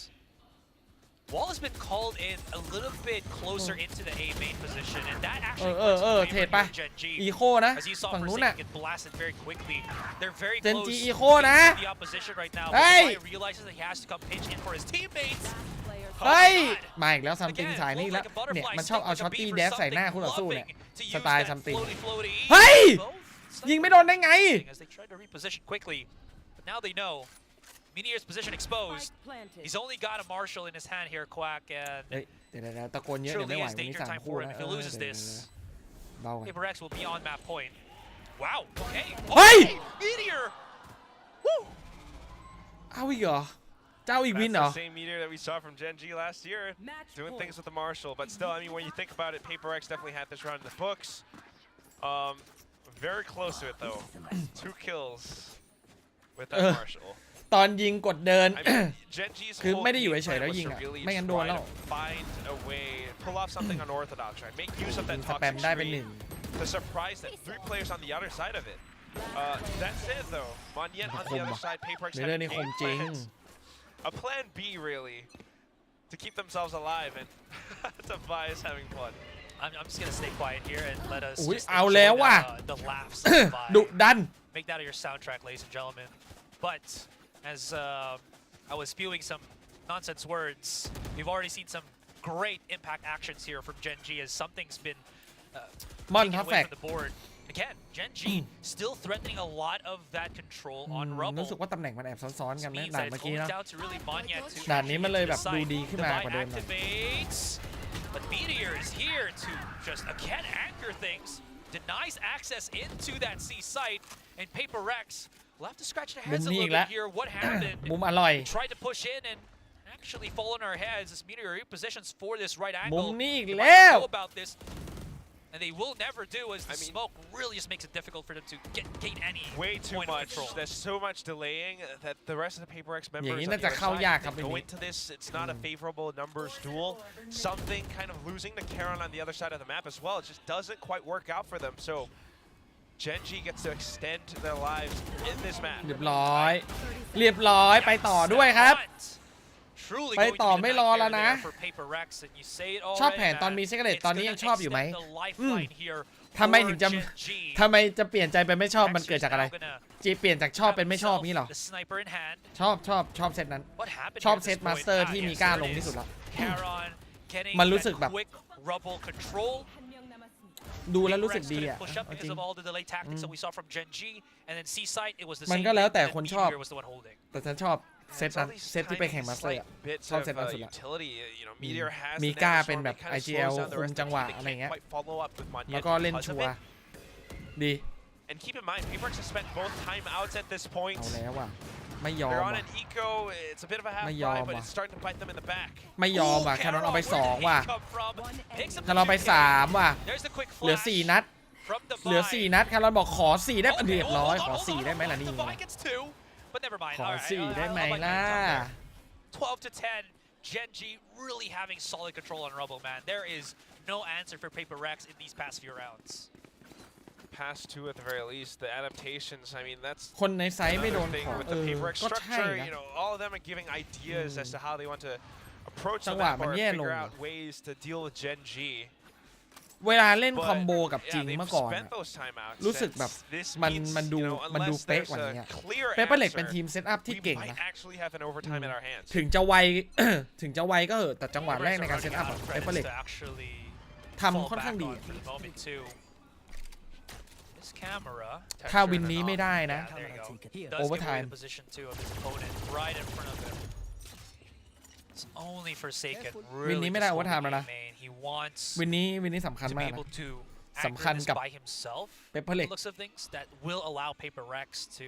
Wall has been called in a little bit closer into the A main position, and that actually works in favor เทรดไป of Gen G. อีโคนะ As you saw ฝั่ง for a นู้น second น่ะ get blasted very quickly. They're very Gen close G to Eco นะ the opposition right now. Hey! But Kai realizes that he has to come pitch in for his teammates. เฮ้ย Oh my god. มาอีกแล้วซัมติง Again, สายนี่ float แล้ว like a butterfly, เนี่ยมันชอบ sting เอา like ช็อ a ตตี้ bee แด for ชใส่หน้า something, คู่ต่อสู้ loving เนี่ย to ส use ไตล์ that ซัมติง floaty. เฮ้ย Both ยิงไม่โดนได้ไง as they tried to reposition quickly, but now they know. Meteor's position exposed. He's only got a Marshall in his hand here, Quack, and เฮ้ยเดี๋ยวตะโกนเยอะเดี๋ยว truly ไม่ไหว is วันนี้ danger สาม time คู่ for him แล้ว if he loses this. เบากัน Paper X will be on map point. Wow. Okay. Hey! Meteor. Woo. เอาอีกเหรอ เจ้าอีกวิน That's เหรอ the same meteor that we saw from Gen G last year, doing things with the Marshall. But still, I mean, when you think about it, Paper X definitely had this round in the books. Very close to it though. 2 kills with that Marshall. ตอนยิงกดเดิน I mean, Gen G's คือ whole ไม่ได้อยู่ game เฉยๆ plan แล้ว was ยิง to อ่ะ really ไม่งั้นโดน try แล้ว to find a way, pull off something unorthodox, right? Make use of that สแปม toxic ได้เป็น screen 1 to surprise that 3 players on the other side of it. That's it though. Monyen on the other side, Paper X ในเรื่อง had นี้คม game จริง plans. A plan B really to keep themselves alive, and Defy is having fun. I'm just gonna stay quiet here and let us อุ๊ย just เอา enjoy แล้วว่ะ the laughs of Defy. ดุดัน Make that your soundtrack, ladies and gentlemen. But as I was spewing some nonsense words, we've already seen some great impact actions here from Gen G as something's been Mon taken top away fact. from the board. Again, Gen G still threatening a lot of that control on รู้ Rubble. สึกว่าตำแหน่งมันแอบซ้อนๆกัน Which นะ means ด่าน that เมื่อ it's กี้ only เนาะ down to really Manya to ด่านนี้มันเลยแบบ actually ดู get to ดี the ขึ้นมา site. กว่าเดิมหน่อย Divide activates, but Meteor is here to just again anchor things, denies access into that C site, and Paper Rex will have to scratch their heads a มุมนี้อี little ก bit แล้ว here. What happened? มุมอร่อย Tried to push in and actually fall on our heads as Meteor repositions for this right มุม angle. นี้อีก They แล้ว might know about this, and they will never do as the smoke really just makes it difficult for them to gain any Way too point of much. control. There's so much delaying that the rest of the Paper X อย่าง members นี้ on น่า the จะ other เข้ายาก side, ครับ they วัน go นี้ into this. It's not a favorable numbers duel. Something kind of losing the Charon on the other side of the map as well. It just doesn't quite work out for them. So Gen G gets to extend their lives in this map. เรียบร้อย เรียบร้อย ไปต่อด้วยครับ Truly ไป going to ต่อ be the ไม่รอแล้ว nightmare นะ there for Paper Rex, and you say it ชอบ already, แผนตอน man. มีเซกเรต It's ตอนนี้ gonna ยังชอบอยู่ไหม extend the lifeline here ทำไม for ถึงจะ Gen G. ทำไมจะเปลี่ยนใจไปไม่ชอบมันเกิดจากอะไร Now gonna จีเปลี่ยนจากชอบเป็นไม่ชอบนี่เหรอ the sniper in hand. ชอบเซตนั้น What happened ชอบ here at เซ this ต point? มาสเตอร์ Ah, ที่ yes, มีกล้า there ล it งที่ is. สุดแล้ว Charon getting มันรู้ that สึกแบบ quick rubble control. ดูแล้วรู้สึก Rex ดี couldn't อ่ะ push up เอาจ because ริง of all the delay tactics that we saw from Gen G, and then C site it was the มัน same ก็แล้ว thing, แต่ and คน then ชอบ Meteor was the one holding. แต่ฉันชอบเซต It's นั้ all น these เซตที่ไปแข่ง tiny มาสเตอร์ slight bits ชอบ of เซตนั้นสุดละ utility. You know, Meteor has มี the กล้า Nano เป็น Storm แบบ that kind of IGL slows down the คุม rest of จังหวะ the team. อะไร They เงี้ย can't quite follow up with Monyen แล้วก็เล่น because ชั of ว it. ร์ดี And keep in mind, Paper X has spent both timeouts at this point. เอาแล้วว่ะไม่ยอม They're on ว่ะ an eco. It's a bit of a half ไม่ยอม buy, but ว่ะ it's starting to bite them in the back. ไม่ยอมว่ะ Ooh, แครอนเอาไป Caron, where did 2 ว่ะ he come from? Picks up แครอนไป the 3 ว่ะ There's the quick เหลือ flash 4 นัด from the เหลือ Vine. 4 นัดแครอนบอกขอ 4 ได้ปะ Okay, เรียบร้อย hold ข on, อ hold 4 on, ได้ไหม hold ล่ะ on. นี่ The Vine gets 2, but never mind. ขอ All right, 4 ได้ไหม I'll let you ล่ะ jump there. 12 to 10. Gen G really having solid control on Rubble, man. There is no answer for Paper Rex in these past few rounds. Past 2 at the very least. The adaptations. I mean, that's คนในไซต์ไม่โด another น thing ของ with the Paper X ก็ใช่ structure. นะ You know, all of them are giving ideas as to how they want to approach จั the งหวะ map มัน or แย่ลง figure เหรอ out ways to deal with Gen G. เวลาเล่น But คอมโบกับจริง yeah, เมื่อ they've ก่อน spent อะ those timeouts. รู้สึก and แบบ this มัน means, มันดู you know, มันดู unless เป๊ะ there's กว่านี้ a อะ clear เปเปอร์เล็กเป็น answer, ทีมเซตอัพที่ we เก่ง might นะ actually have an overtime in our hands. ถึงจะไว ถึงจะไวก็เหอะแต่จังหวะแรกในการเซตอัพอะเปเปอร์เล็ก ทำค่อนข้างดี Camera. ถ้าวินนี้ไม่ได้นะ Yeah, there you go. Does Overtime. give away the position too of his opponent right in front of him. It's only Forsaken วิน really นี้ไม่ได้ just โอเวอร์ไท holding ม์แล้วนะ A main. He wants วินนี้สำคัญ to มา be กนะ able to สำคัญ anchor กับ this by himself. เปเปอร์เล็ก Looks of things that will allow Paper Rex to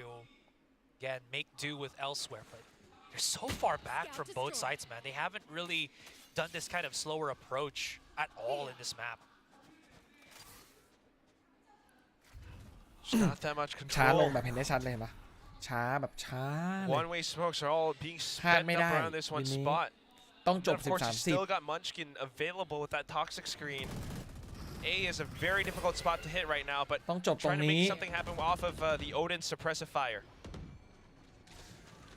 again make do with elsewhere, but they're so far back from both sides, man. They haven't really done this kind of slower approach at all in this map. There's not that much ช้าลง control. แบบเห็นได้ชัดเลยเห็นปะ ช้าแบบช้าเลย One-way smokes are all being พลาด spent ไม่ up ได้ around this one ทีนี้ spot. ต้องจ And บ of course, you 13-10 still got Munchkin available with that toxic screen. A is a very difficult spot to hit right now, but ต้องจบตรง trying to นี้ make something happen off of the Odin suppressifier.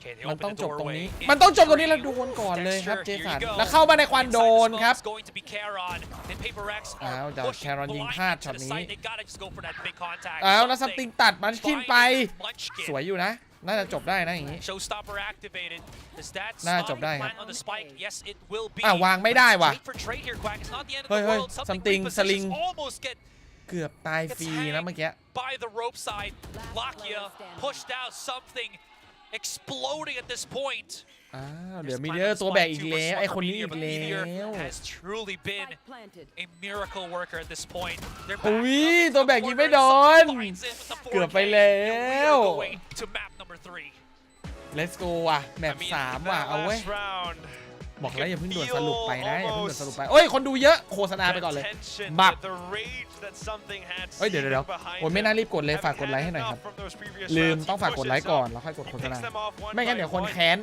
Okay, they มัน open ต้อง the จบตรงนี้ doorway. มันต้องจบตรงนี้แล้วโดนก่อนเลยครับ เจ Dexter, สัน here you go. แล้วเข้ามาในควันโดนครับ Inside the smoke's going to be Charon. Then Paper Rex อ้าว are แต่ pushing แครอนยิง blind พลาด into ช็อต the นี้ site. They gotta just go for that big contact. อ้าวแล้วซัม Something ติงตัดมันขึ้นไป find Munchkin. สวยอยู่นะ น่าจะจบได้นะอย่างนี้ Showstopper activated. Is that น่าจบ slide ได้ครับ plant on the spike? Yes, it will be. อ้าววางไม่ได้ว่ะ Wait for trade here, Quack. It's not the end of เฮ้ย the เฮ้ย world. something repositions, สลิง almost get เกือบตายฟรีนะเมื่อกี้ by the rope side. Lakia pushed out something exploding at this point. อ้าวเดี๋ยวมีเดอร์ตัวแบกอีกแล้วไอคนนี้อีกแล้ว has truly been a miracle worker at this point. อุ้ยตัวแบกยิงไม่โดน เกือบไปแล้ว to map number 3. let's go ว่ะแม I ป mean, 3 ว่ะ that เอาเว้ย last round, บอกแล้วอย่าเพิ่งด่วน feel สรุปไปนะอย่าเพิ่งด่วน almost สรุปไปโอ้ยคนดูเยอะโฆษณาไปก่อนเลย the tension, บับ the rage that something had เฮ้ยเดี๋ยว seething เดี๋ยว behind โอ้ยไม่ him. น่ารีบกดเลย Having ฝากกดไลค์ had ให้หน่อยครับ enough from those previous ลืม rounds, ต้องฝากกดไลค์ he ก่อน pushes แล้วค่อยกด up. โฆ He ษณา picks them off one ไม่งั้น by เดี๋ยวคน one. แค้น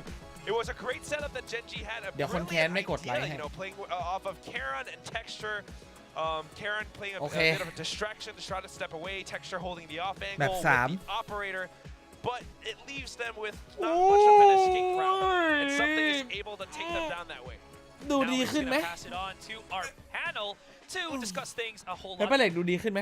It was a great setup that Genji had. A เดี๋ยวคนแค้นไม่กดไลค์ brilliant ให้ idea, playing off of Karon and Texture. Karon playing a โอเค bit of a distraction to try to step away. Texture holding the off แบบ angle 3 with the operator. But it leaves them with not much of an escape route. And something is able to take them down that way. ดู Now ดี he's ขึ้นไหม gonna pass it on to our panel to discuss things a whole แล้ว lot. ป้าเหล็กดูดีขึ้นไหม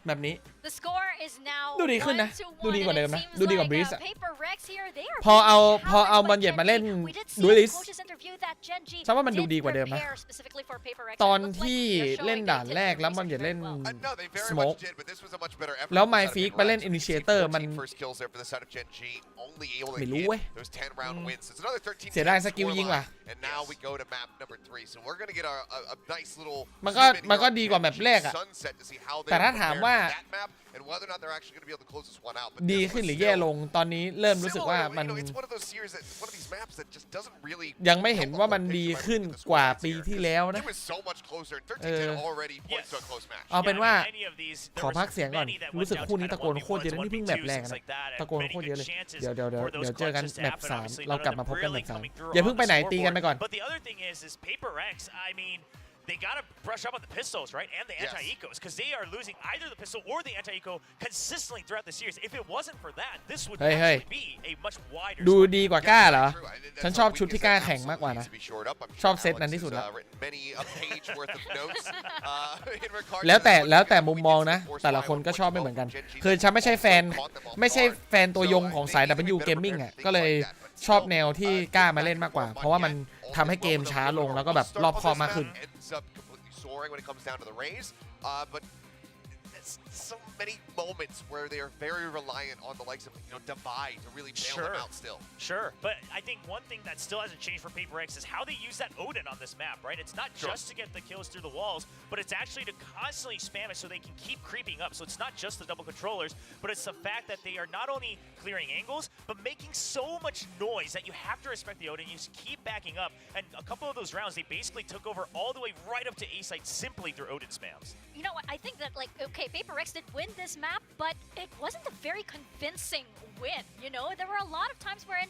แบบนี้ The score is now ดูดีขึ้นนะ 1-1 ดูดีกว่าเดิมนะ and it ดูดีกว่า seems Breeze like, อะ Paper Rex here, they are พอเอา being พอเอา challenged มัน by เหยียดมาเล่น Genji. We did see ดู in ลิ the ส coach's interview that Genji ฉันว่ามันดู did ดีกว่าเดิมนะ prepare specifically for Paper Rex. ตอน It looks like ที่ they're เล่น showing ด่าน they did แรก their แล้วมันเหยียด research เล่น very well. No, they very Smoke much did, but this was a much better effort แล้ว from the My side of Feek Paper มาเล่น Rex. You can see Initiator มัน 14 first kills there for the side of Genji, only able to ไม่รู้ get เว้ย those 10 round wins. It's another 13 เสียดายสกิลยิงว่ะ and now we go to map number 3. So we're going to get a nice little มันก็ zoom in มันก็ here ดี on กว่าแมป Genji แรกอะ Sunset to see how they แต่ถ้า are ถาม prepared ว่า for that map and whether or not they're actually going to be able to close this one out. But ดี this ขึ้น was หรือแย่ still ลงตอนนี้เริ่มรู้สึกว่า similar. มัน You know, it's one of those series that one of these maps that just doesn't really ยังไม่เห็นว่ามันดีขึ้นกว่าปีที่แล้วนะ It was so much closer. 13-10 already points to a close match. เอาเป็นว่า Yeah, many of these, there ขอ were พักเสียงก่อน many that รู้สึก went คู่ down นี้ to ตะโกน kind of โคตรเยอะ 1v1s, นี่เพิ่งแมปแรก 1v2s, นะ like that, and ตะโกน many โคตรเยอะ good เลย chances เดี๋ยว for those เจอกัน clutches to แมป happen. 3 Obviously, เรา none กลับ of มา them พบกันแม really ป 3 coming through อย่า on เพิ่ง the ไปไหนตีกันไป scoreboard. ก่อน But the other thing is Paper Rex, I mean, they got to brush up on the pistols, right? And the Yes. anti-ecos, because they are losing either the pistol or the anti-eco consistently throughout the series. If it wasn't for that, this would Hey, hey. actually be a much wider ดู score. ดีกว่าก้าเหรอ True. That's ฉัน a ชอบ weakness ชุดที่ that กล้าแข่งมากกว่า absolutely นะ needs to be shored up. I'm ชอบ sure เซตนั้น Alex ที่สุด has, ละ written many a page worth of notes, in regards แล้ว to แต่ this one. แล้วแต่ We มุม did มอง see นะ the force แต่ละ fire คนก็ on ชอบ point ไม่เหมือนกัน from Genji คือฉันไม่ใช่แฟน also caught them off ไม่ใช่ guard. แฟนตัวยงของสาย So, I think W they need to be better Gaming prepared อ่ะ for ก็เลย things like that. But ชอบ still, แนวที่กล้ามาเล่นมากกว่า เพราะว่ามันทำให้เกมช้าลงแล้วก็แบบรอบคอบมากขึ้น ends up completely soaring when it comes down to the raise, but it's so many moments where they are very reliant on the likes of Divide to really bail them Sure. out still. Sure, but I think one thing that still hasn't changed for Paper X is how they use that Odin on this map, right? It's not Sure. just to get the kills through the walls, but it's actually to constantly spam it so they can keep creeping up. So it's not just the double controllers, but it's the fact that they are not only clearing angles, but making so much noise that you have to respect the Odin. You just keep backing up, and a couple of those rounds, they basically took over all the way right up to A site simply through Odin spams. You know what? I think that, like, okay, Paper Rex did win this map, but it wasn't a very convincing win. You know, there were a lot of times wherein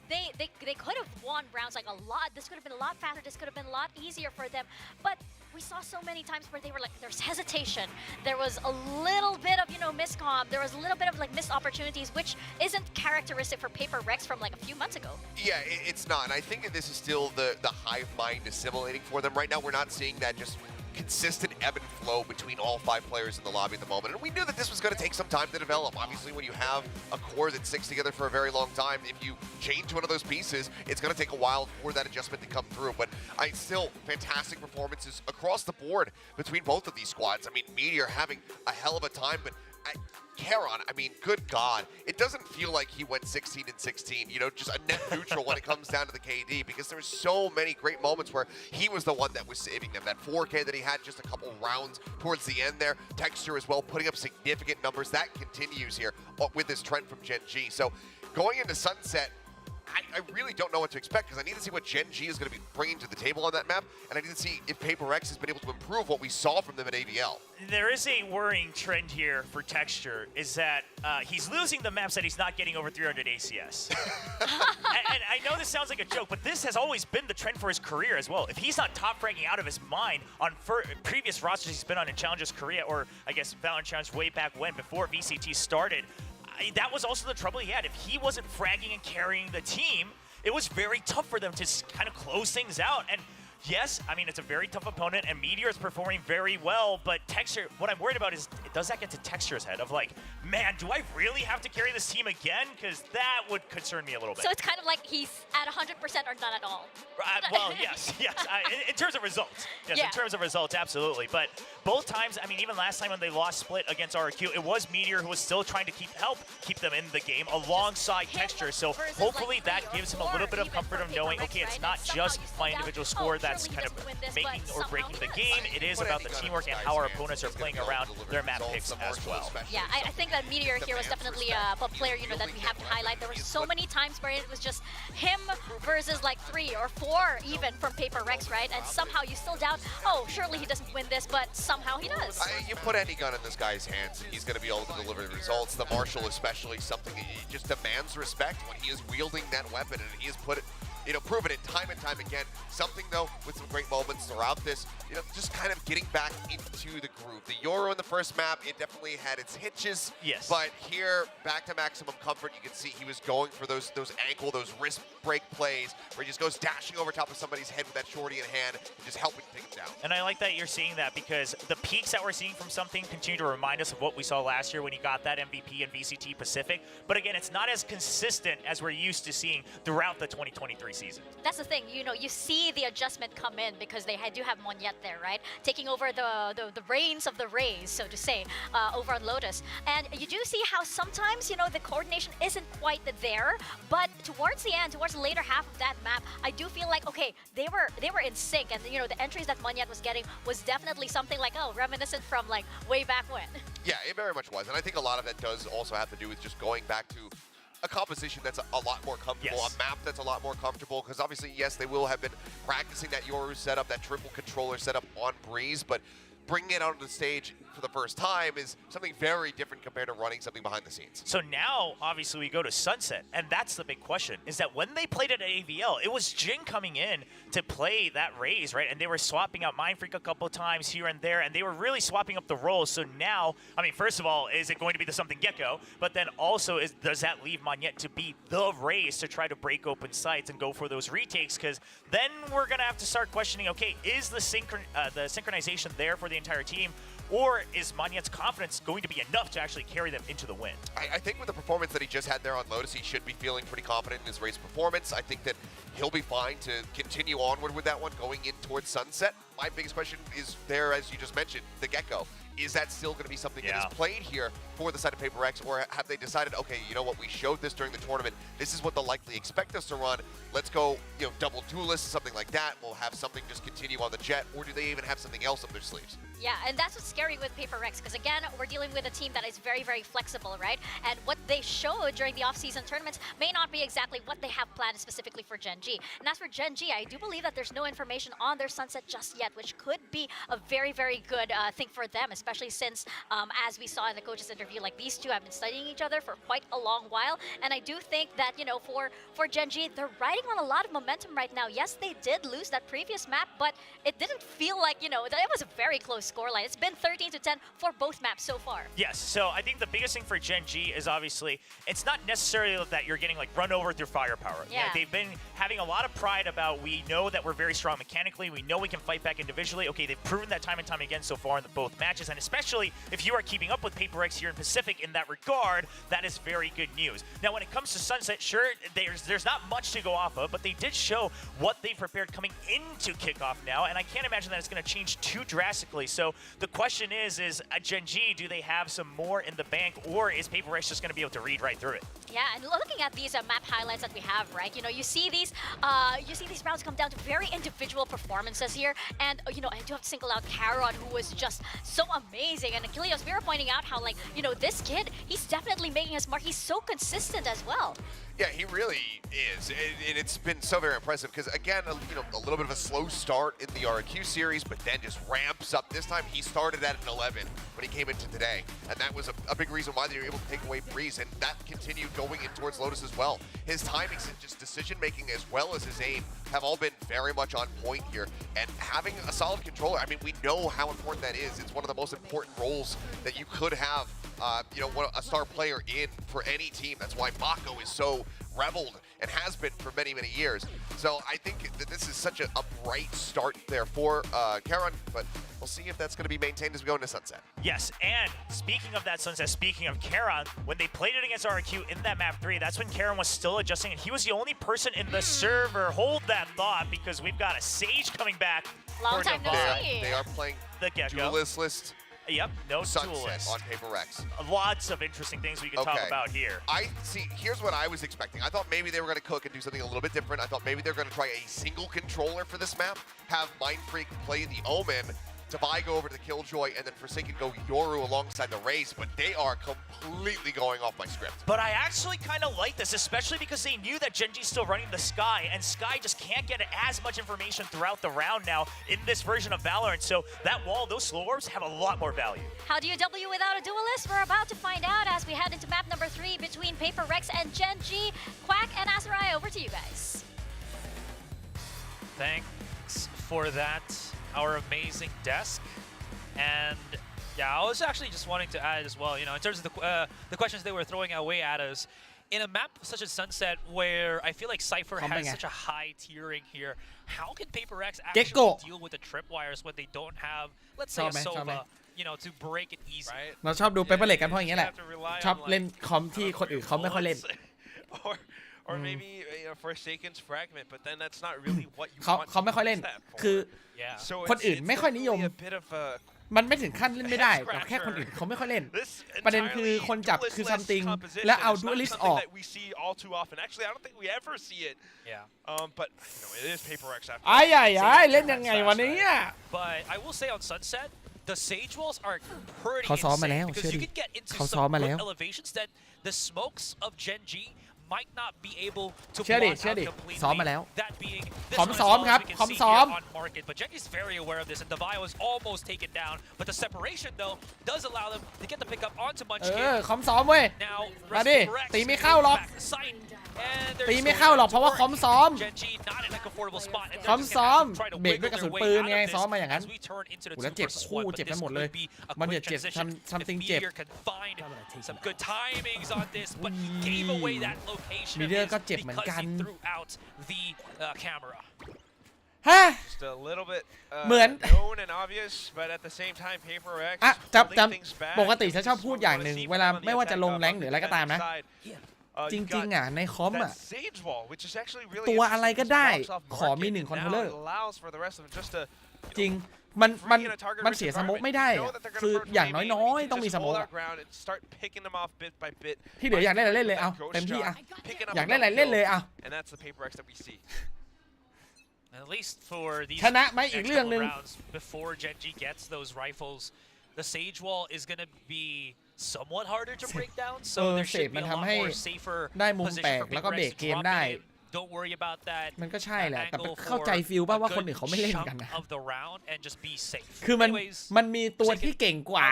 they could have won rounds like a lot. This could have been a lot faster. This could have been a lot easier for them. But we saw so many times where they were like, there's hesitation. There was a little bit of miscomm. There was a little bit of like missed opportunities, which isn't characteristic for Paper Rex from like a few months ago. Yeah, it's not. And I think that this is still the hive mind assimilating for them. Right now, we're not seeing that just consistent ebb and flow between all 5 players in the lobby at the moment. And we knew that this was going to take some time to develop. Obviously, when you have a core that sticks together for a very long time, if you change one of those pieces, it's going to take a while for that adjustment to come through. But still, fantastic performances across the board between both of these squads. I mean, Meteor having a hell of a time, but Charon, I mean, good God. It doesn't feel like he went 16-16, just a net neutral when it comes down to the KD, because there were so many great moments where he was the one that was saving them. That 4K that he had just a couple rounds towards the end there. Texture as well, putting up significant numbers. That continues here with this trend from Genji. So going into Sunset, I really don't know what to expect because I need to see what Gen G is going to be bringing to the table on that map, and I need to see if Paper X has been able to improve what we saw from them at AVL. There is a worrying trend here for Texture, is that he's losing the maps that he's not getting over 300 ACS. and I know this sounds like a joke, but this has always been the trend for his career as well. If he's not top ranking out of his mind on previous rosters he's been on in Challengers Korea, or I guess Valorant Challenge way back when, before VCT started, that was also the trouble he had. If he wasn't fragging and carrying the team, it was very tough for them to kind of close things out. And yes, I mean, it's a very tough opponent, and Meteor is performing very well, but Texture, what I'm worried about is, does that get to Texture's head of like, man, do I really have to carry this team again? Because that would concern me a little bit. So it's kind of like he's at 100% or none at all. Well, yes. In terms of results. Yes, in terms of results, absolutely. But both times, I mean, even last time when they lost split against RQ, it was Meteor who was still trying to help keep them in the game alongside Texture. So hopefully that gives him a little bit of comfort of knowing, okay, it's not just my individual score that's kind of making or breaking the game. It is about the teamwork and how our opponents are playing around their map picks as well. Yeah, I think that Meteor here was definitely a player, you know, that we have to highlight. There were so many times where it was just him versus like 3 or 4 even from Paper Rex, right? And somehow you still doubt, oh, surely he doesn't win this, but somehow he does. You put any gun in this guy's hands, and he's going to be able to deliver the results. The Marshal especially, something that he just demands respect when he is wielding that weapon, and he has put it, you know, proven it time and time again. Something, though, with some great moments throughout this, you know, just kind of getting back into the groove. The Euro in the first map, it definitely had its hitches. Yes. But here, back to maximum comfort, you can see he was going for those ankle, those wrist break plays, where he just goes dashing over top of somebody's head with that shorty in hand, and just helping take him down. And I like that you're seeing that, because the peaks that we're seeing from something continue to remind us of what we saw last year when he got that MVP in VCT Pacific. But again, it's not as consistent as we're used to seeing throughout the 2023 season. That's the thing, you know, you see the adjustment come in because they do have Monyet there, right? Taking over the reins of the Rays, so to say, over on Lotus. And you do see how sometimes, you know, the coordination isn't quite there, but towards the end, towards the later half of that map, I do feel like, okay, they were in sync, and, you know, the entries that Monyet was getting was definitely something like, oh, reminiscent from like way back when. Yeah, it very much was. And I think a lot of that does also have to do with just going back to a composition that's a lot more comfortable, yes. a map that's a lot more comfortable, because obviously, yes, they will have been practicing that Yoru setup, that triple controller setup on Breeze, but bringing it onto the stage for the first time is something very different compared to running something behind the scenes. So now, obviously, we go to Sunset, and that's the big question, is that when they played it at AVL, it was Jin coming in to play that Raze, right? And they were swapping out Mindfreak a couple of times here and there, and they were really swapping up the roles. So now, I mean, first of all, is it going to be the something Gecko? But then also, does that leave Monyet to be the Raze to try to break open sites and go for those retakes? Because then we're going to have to start questioning, okay, is the synchronization there for the entire team? Or is Monyet's confidence going to be enough to actually carry them into the win? I think with the performance that he just had there on Lotus, he should be feeling pretty confident in his race performance. I think that he'll be fine to continue onward with that one going in towards Sunset. My biggest question is there, as you just mentioned, the Gecko. Is that still going to be something that is played here for the side of Paper X, or have they decided, okay, you know what, we showed this during the tournament, this is what they'll likely expect us to run, let's go, you know, double duelist, something like that, we'll have something just continue on the jet, or do they even have something else up their sleeves? Yeah, and that's what's scary with Paper Rex, because again, we're dealing with a team that is very, very flexible, right? And what they showed during the off-season tournaments may not be exactly what they have planned specifically for Gen G. And as for Gen G, I do believe that there's no information on their Sunset just yet, which could be a very, very good thing for them, especially since, as we saw in the coach's interview, like these two have been studying each other for quite a long while. And I do think that, you know, for Gen G, they're riding on a lot of momentum right now. Yes, they did lose that previous map, but it didn't feel like, you know, it was a very close scoreline. It's been 13-10 for both maps so far. Yes, so I think the biggest thing for Gen G is obviously, it's not necessarily that you're getting like run over through firepower. Yeah. They've been having a lot of pride about, we know that we're very strong mechanically, we know we can fight back individually. Okay, they've proven that time and time again so far in both matches, and especially if you are keeping up with Paper X here in Pacific in that regard, that is very good news. Now, when it comes to Sunset, sure, there's not much to go off of, but they did show what they prepared coming into kickoff now, and I can't imagine that it's going to change too drastically. So the question is Gen G, do they have some more in the bank, or is Paper X just going to be able to read right through it? Yeah, and looking at these map highlights that we have, right? You know, you see these rounds come down to very individual performances here, And I do have to single out Caron, who was just so amazing. And Achilles, we were pointing out how this kid, he's definitely making his mark. He's so consistent as well. Yeah, he really is, and it's been so very impressive because again, a little bit of a slow start in the RQ series, but then just ramps up. This time he started at an 11 when he came into today, and that was a big reason why they were able to take away Breeze, and that continued going in towards Lotus as well. His timings and just decision making as well as his aim have all been very much on point here, and having a solid controller, I mean, we know how important that is. It's one of the most important roles that you could have. A star player in for any team. That's why Mako is so reveled and has been for many, many years. So I think that this is such a bright start there for Caron, but we'll see if that's going to be maintained as we go into Sunset. Yes, and speaking of that Sunset, speaking of Caron, when they played it against RQ in that map 3, that's when Caron was still adjusting, and he was the only person in the server. Hold that thought, because we've got a Sage coming back. Long time no see. They are playing the duelist list. Yep, no Sunset duelist on Paper Rex. Lots of interesting things we can talk about here. I see. Here's what I was expecting. I thought maybe they were going to cook and do something a little bit different. I thought maybe they're going to try a single controller for this map, have Mindfreak play the Omen, Tavai go over to the Killjoy, and then Forsaken go Yoru alongside the Raze, but they are completely going off my script. But I actually kind of like this, especially because they knew that Gen.G's still running the Sky, and Sky just can't get as much information throughout the round now in this version of Valorant, so that wall, those slow orbs have a lot more value. How do you W without a duelist? We're about to find out as we head into map number 3 between Paper Rex and Gen.G. Quack and Asarai, over to you guys. Thanks for that, our amazing desk. And yeah, I was actually just wanting to add as well, in terms of the questions they were throwing away at us, in a map such as Sunset, where I feel like Cypher has such a high tiering here, how can Paper Rex actually deal with the tripwires when they don't have, let's say, a Sova, to break it easy? เราชอบดู Paper Rex กันเพราะอย่างนี้แหละชอบเล่นคอมที่คนอื่นเขาไม่ค่อยเล่น Or maybe Forsaken's fragment, but then that's not really what you เขาไม่ค่อยเล่นคือคนอื่นไม่ค่อยนิยมมันไม่ถึงขั้นเล่นไม่ได้แต่แค่คนอื่นเขาไม่ค่อยเล่นประเด็นคือคนจับคือ something แล้วเอา duelist ออก Actually, I don't think we ever see it. But it is Paper Rex after. เล่นยังไงวันนี้ But I will say on Sunset, the Sage walls are pretty เขาซ้อมมาแล้ว insane because you can get into some good elevations that the smokes of Gen.G might not be able to block out completely. ซ้อมมาแล้ว That being คอมซ้อมครับคอมซ้อม on market, but Gen.G is very aware of this, and Tavai was almost taken down. But the separation though does allow them to get the pickup onto Munchkin. คอมซ้อมเว้ย Now มาดิตีไม่เข้าหรอกตีไม่เข้าหรอกเพราะว่าคอมซ้อม Gen.G not in a comfortable spot, and คอมซ้อม try to เบรกด้วยกระสุนปืนไงซ้อมมาอย่างนั้น as we turn into the แล้วเจ็บ 2 versus คู่ 1, but เจ็บ this กันหมดเลย could be a มัน quick เจ็บ transition. something If เจ็บ Meteor can find some good timings on this, but he gave away that location of Meteor his ก็เจ็บเหมือนกัน because he threw out the camera. ฮะ Just a little bit เหมือน known and obvious, but at the same time, Paper Rex จำปกติฉันชอบพูดอย่างหนึ่งเวลาไม่ว่าจะลงแรงหรืออะไรก็ตามนะจริงๆในคอมตัวอะไรก็ได้ขอมี1คอนโทรลเลอร์จริงมันเสียสโมกไม่ได้คืออย่างน้อยๆต้องมีสโมกที่เหลืออยากเล่นอะไรเล่นเลยเอาเต็มที่อยากเล่นอะไรเล่นเลยAt least for these ชนะไหมอีกเรื่องนึง rounds before Gen.G gets those rifles, the Sage Wall is going to be somewhat harder to break down, so there should be a lot more safer ได้มุมแปล position ก for แล้วก็ Paper เบร Rex ก to เกม drop ได้ it in. Don't worry about that. มันก็ใช่แหละแต่ angle เข้าใจฟิลป่ะว่า for คนอื่นเขาไม่เล่นกัน a นะ good chunk of the round and just be safe. คือมัน Anyways, มีตัวที่เก่งกว่า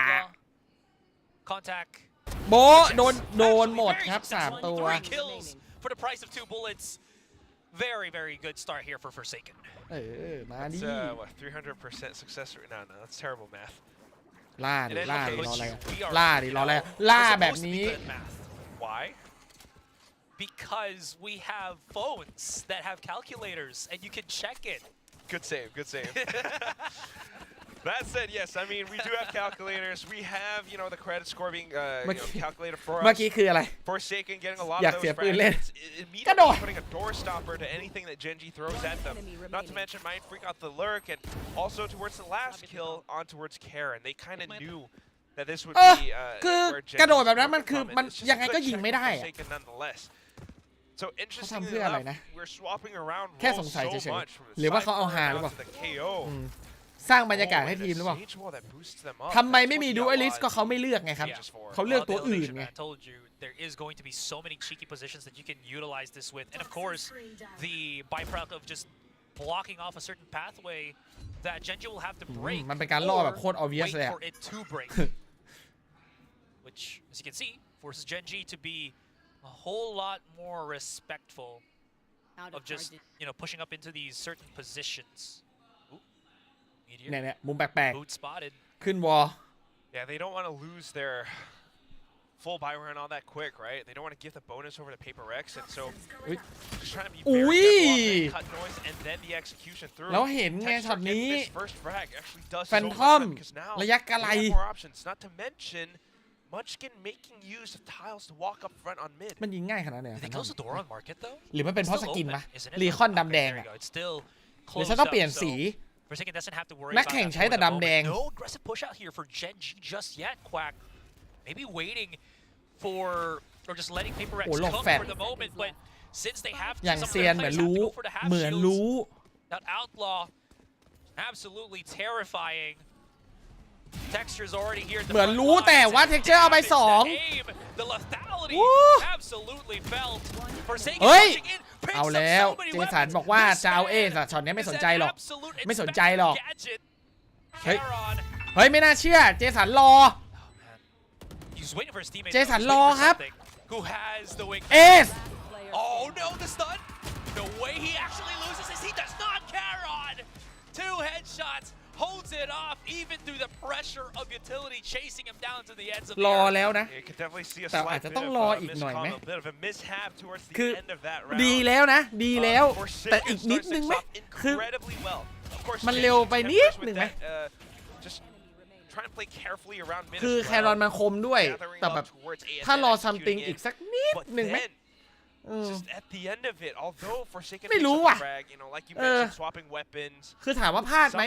contact. โบโดนหมดครับ3ตัว 3 kills for the price of 2 bullets. Very, very good start here for Forsaken. มาดิ 300% success rate. No, that's terrible math. ล่าดิรออะไรล่าแบบนี้ Why? Because we have phones that have calculators and you can check it. Good save. That said, yes, I mean, we do have calculators. We have, the credit score being calculated for us. เมื่อกี้คืออะไร Forsaken getting a lot อยาก of เสีย those ปืนเล่น fragments, immediately putting a door stopper to anything that Gen.G throws at them. Not to mention Mindfreak got the lurk, and also towards the last kill on towards Karen. They kind of knew that this would be คือกระโดดแบบนั้นมันคือมันยังไงก็ยิงไม่ได้อะ So interestingly enough, we're swapping around แค่สง roles สัย so เฉย much from ๆ the หรือว่าเขาเอา Cypher ฮาหรือเป down ล่า to the KO. สร้างบรรยากาศให้ทีมหรือเปล่าทำไมไม่มีดูเอลิสก็เขาไม่เลือกไงครับเขาเลือกตัวอื่นไง There is going to be so many cheeky positions that you can utilize this with, and of course, the byproduct of just blocking off a certain pathway that Genji will have to break. มันเป็นการล่อแบบโคตร obvious เลย for it to break, which, as you can see, forces Genji to be a whole lot more respectful of just pushing up into these certain positions. Meteor. เนี่ยมุมแปลก Boot spotted. ๆขึ้นวอล Yeah, they don't want to lose their full buy run all that quick, right? They don't want to give the bonus over to Paper Rex, and so just trying to be very careful cut noise and then the execution through. แล้วเห็นไงช็อตนี้ First frag actually does แฟน so ทอม much because now ระยะไกล they have more options. Not to mention Munchkin making use of tiles to walk up front on mid. มันยิงง่ายขนาดไหน You think close the door on market though? หรือมันเป็นเพราะสกิน Still ปะ open, isn't it? รีคอนดำแดง There อะ you go. It's still หรือ closed ฉันต้อง up, เปลี่ยน so สี Forsaken doesn't have to worry นัก about แข่ง that ใช้ for แต่ the ดำแดง moment. No aggressive push out here for Genji just yet, Quack. Maybe waiting for or just letting Paper Rex โอ้หลบ cook แฟด for the moment, but since they have อย่าง some of เซีย their นเหมือน players have รู้ to go for the half เหมือน shields, รู้ that Outlaw absolutely terrifying. Texture's already here at the เหมือน front รู้ line. แต่ว่า texture เอาไป The สอง aim, the lethality วู้ absolutely felt. Forsaken เฮ้ย pushing in, picks เอา up แล้ว so many เจสัน weapons. บอกว่า This จะเอาเอ man สอะช็อตนี้ไม่ is สน an ใจหรอก absolute ไม่สนใจหรอก gadget. เฮ้ย Charon, เฮ้ยไม่น่าเชื่อเจสันรอ he's waiting for his teammate. เจสัน He's รอ waiting for ครับ something. Who has the wing? เอส Oh no, the stun! The way he actually loses is he does not. Charon, 2 headshots, holds it off even through the pressure of utility chasing him down to the ends of the รอ earth. แล้วนะ You could definitely see a แต่ slight อาจจะ bit ต้อง of รอ a อีกหน่อยไหม miscom, a bit of a mishap towards the คือ end of that round. ดีแล้วนะ ดีแล้ว Forsaken แต่อีกนิด starts นึง things ไหม off คือ incredibly well. Of course, มัน Genji เร็วไปนิด tempers นึ with งไหม that, just trying to play carefully around mid คือ as แค well. รอนมันคมด้วย Gathering แต่ up แบบ towards ASN ถ้ารอ executing something it. อีกสักนิด But นึงไหม then, just at the end of it, although Forsaken ไม่ picks รู้ up ว่ะ the frag, like you mentioned, swapping weapons. คือถามว่าพลาดไหม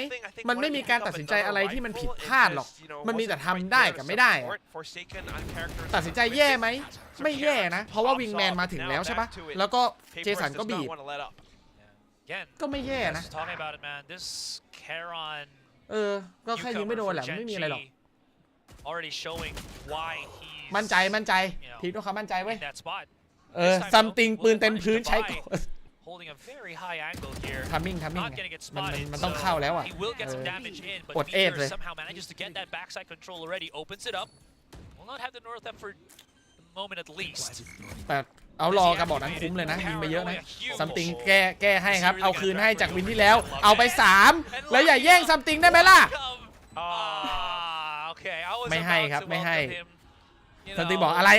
มันไม่มีการตัดสินใจอะไรที่มันผิดพลาดหรอก มันมีแต่ทำได้กับไม่ได้อะตัดสินใจแย่ไหม ไม่แย่นะ เพราะว่าวิงแมนมาถึงแล้วใช่ปะแล้วก็เจสันก็บีบ Again, ก็ไม่แย่นะ just talking about it, man. This Charon ก็แค่ยิงไม่โดนแหละไม่มีอะไรหรอก already showing why he's มั่นใจทีมต้องเขามั่นใจเว้ย in that spot. ซัมติงปืนเต็มพื้นใช้ก่อน Holding a very high angle here. ทัมมิ่ง Not gonna get มัน spotted. ต้องเข้าแล้วอ่ะ He will get some damage in, but กดเอฟ Meteor เลย somehow manages to get that backside control already. Opens it up. Will not have the North up for the moment at least. แต่เอารอกระบอกนั้นคุ้มเลยนะยิงไปเยอะนะซัมติงแก้ให้ครับ เอาคืนให้จากวินที่แล้ว เอาไป 3 แล้วอย่าแย่งซัมติงได้ไหมล่ะ Okay, I was ไม่ให้ about ครับ to ไม่ให้ welcome him. You ซัมติง know, บอกอะไร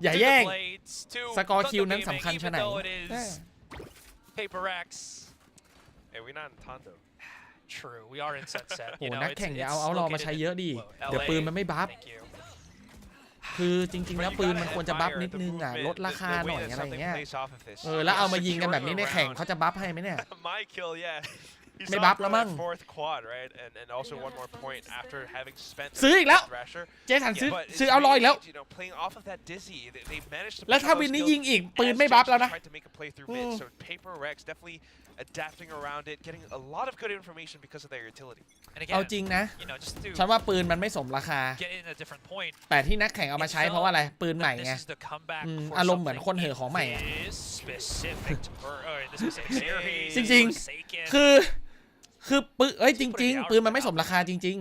อย่า to the แย่ง blades, to สกอร์ cut คิว the นั้น beaming, สำคัญ even ชะไหน though it is Paper Rex. Hey, we're not in Tondo. True, we are in Sunset. โอ้ You know, นักแข่งอย่า it's เอารอมา located ใช้ in- เยอะดิ Whoa, เดี๋ยว LA. ปืนมันไม่บัฟ Thank you. คือจริง ๆ แล้ว But you ปืน gotta มันควรจะบัฟ admire นิด the นึง movement, ลดราคา the หน่ way อย that อะไรอย่าง something เงี้ย plays off of this. แล้วเอามายิงกัน Securing แบบนี้ใน the แข่ง round. เขาจะบัฟให้ไหมเนี่ย My kill, yeah. He's May off bắp for lắm that anh. 4th quad, right? And also one more point after having spent the ซื้ออีกแล้ว Thrasher. เจสัน Yeah, ซื้อ but it's ซื้อเอารออีกแล้ว made, playing off of that dizzy, they managed to แล้ว pick ถ้า up วิน those นี้ kills ยิงอีกปืน as ไม่บัฟ Genji แล้วนะ tried to make a play through mid. So Paper Rex definitely adapting around it, getting a lot of good information because of their utility. And เอา again, จริงนะ you know, just to ฉันว่าปืนมันไม่สมราคา get in a different point. แต่ที่นักแข่งเอามาใช้เพราะว่าอะไร ปืนใหม่ This ไง is the comeback อารมณ์เหมือนคนเห่อของใหม่อะ this specific this specific series. จริง Forsaken. คือปืนจริง ๆ ปืนมันไม่สมราคาจริง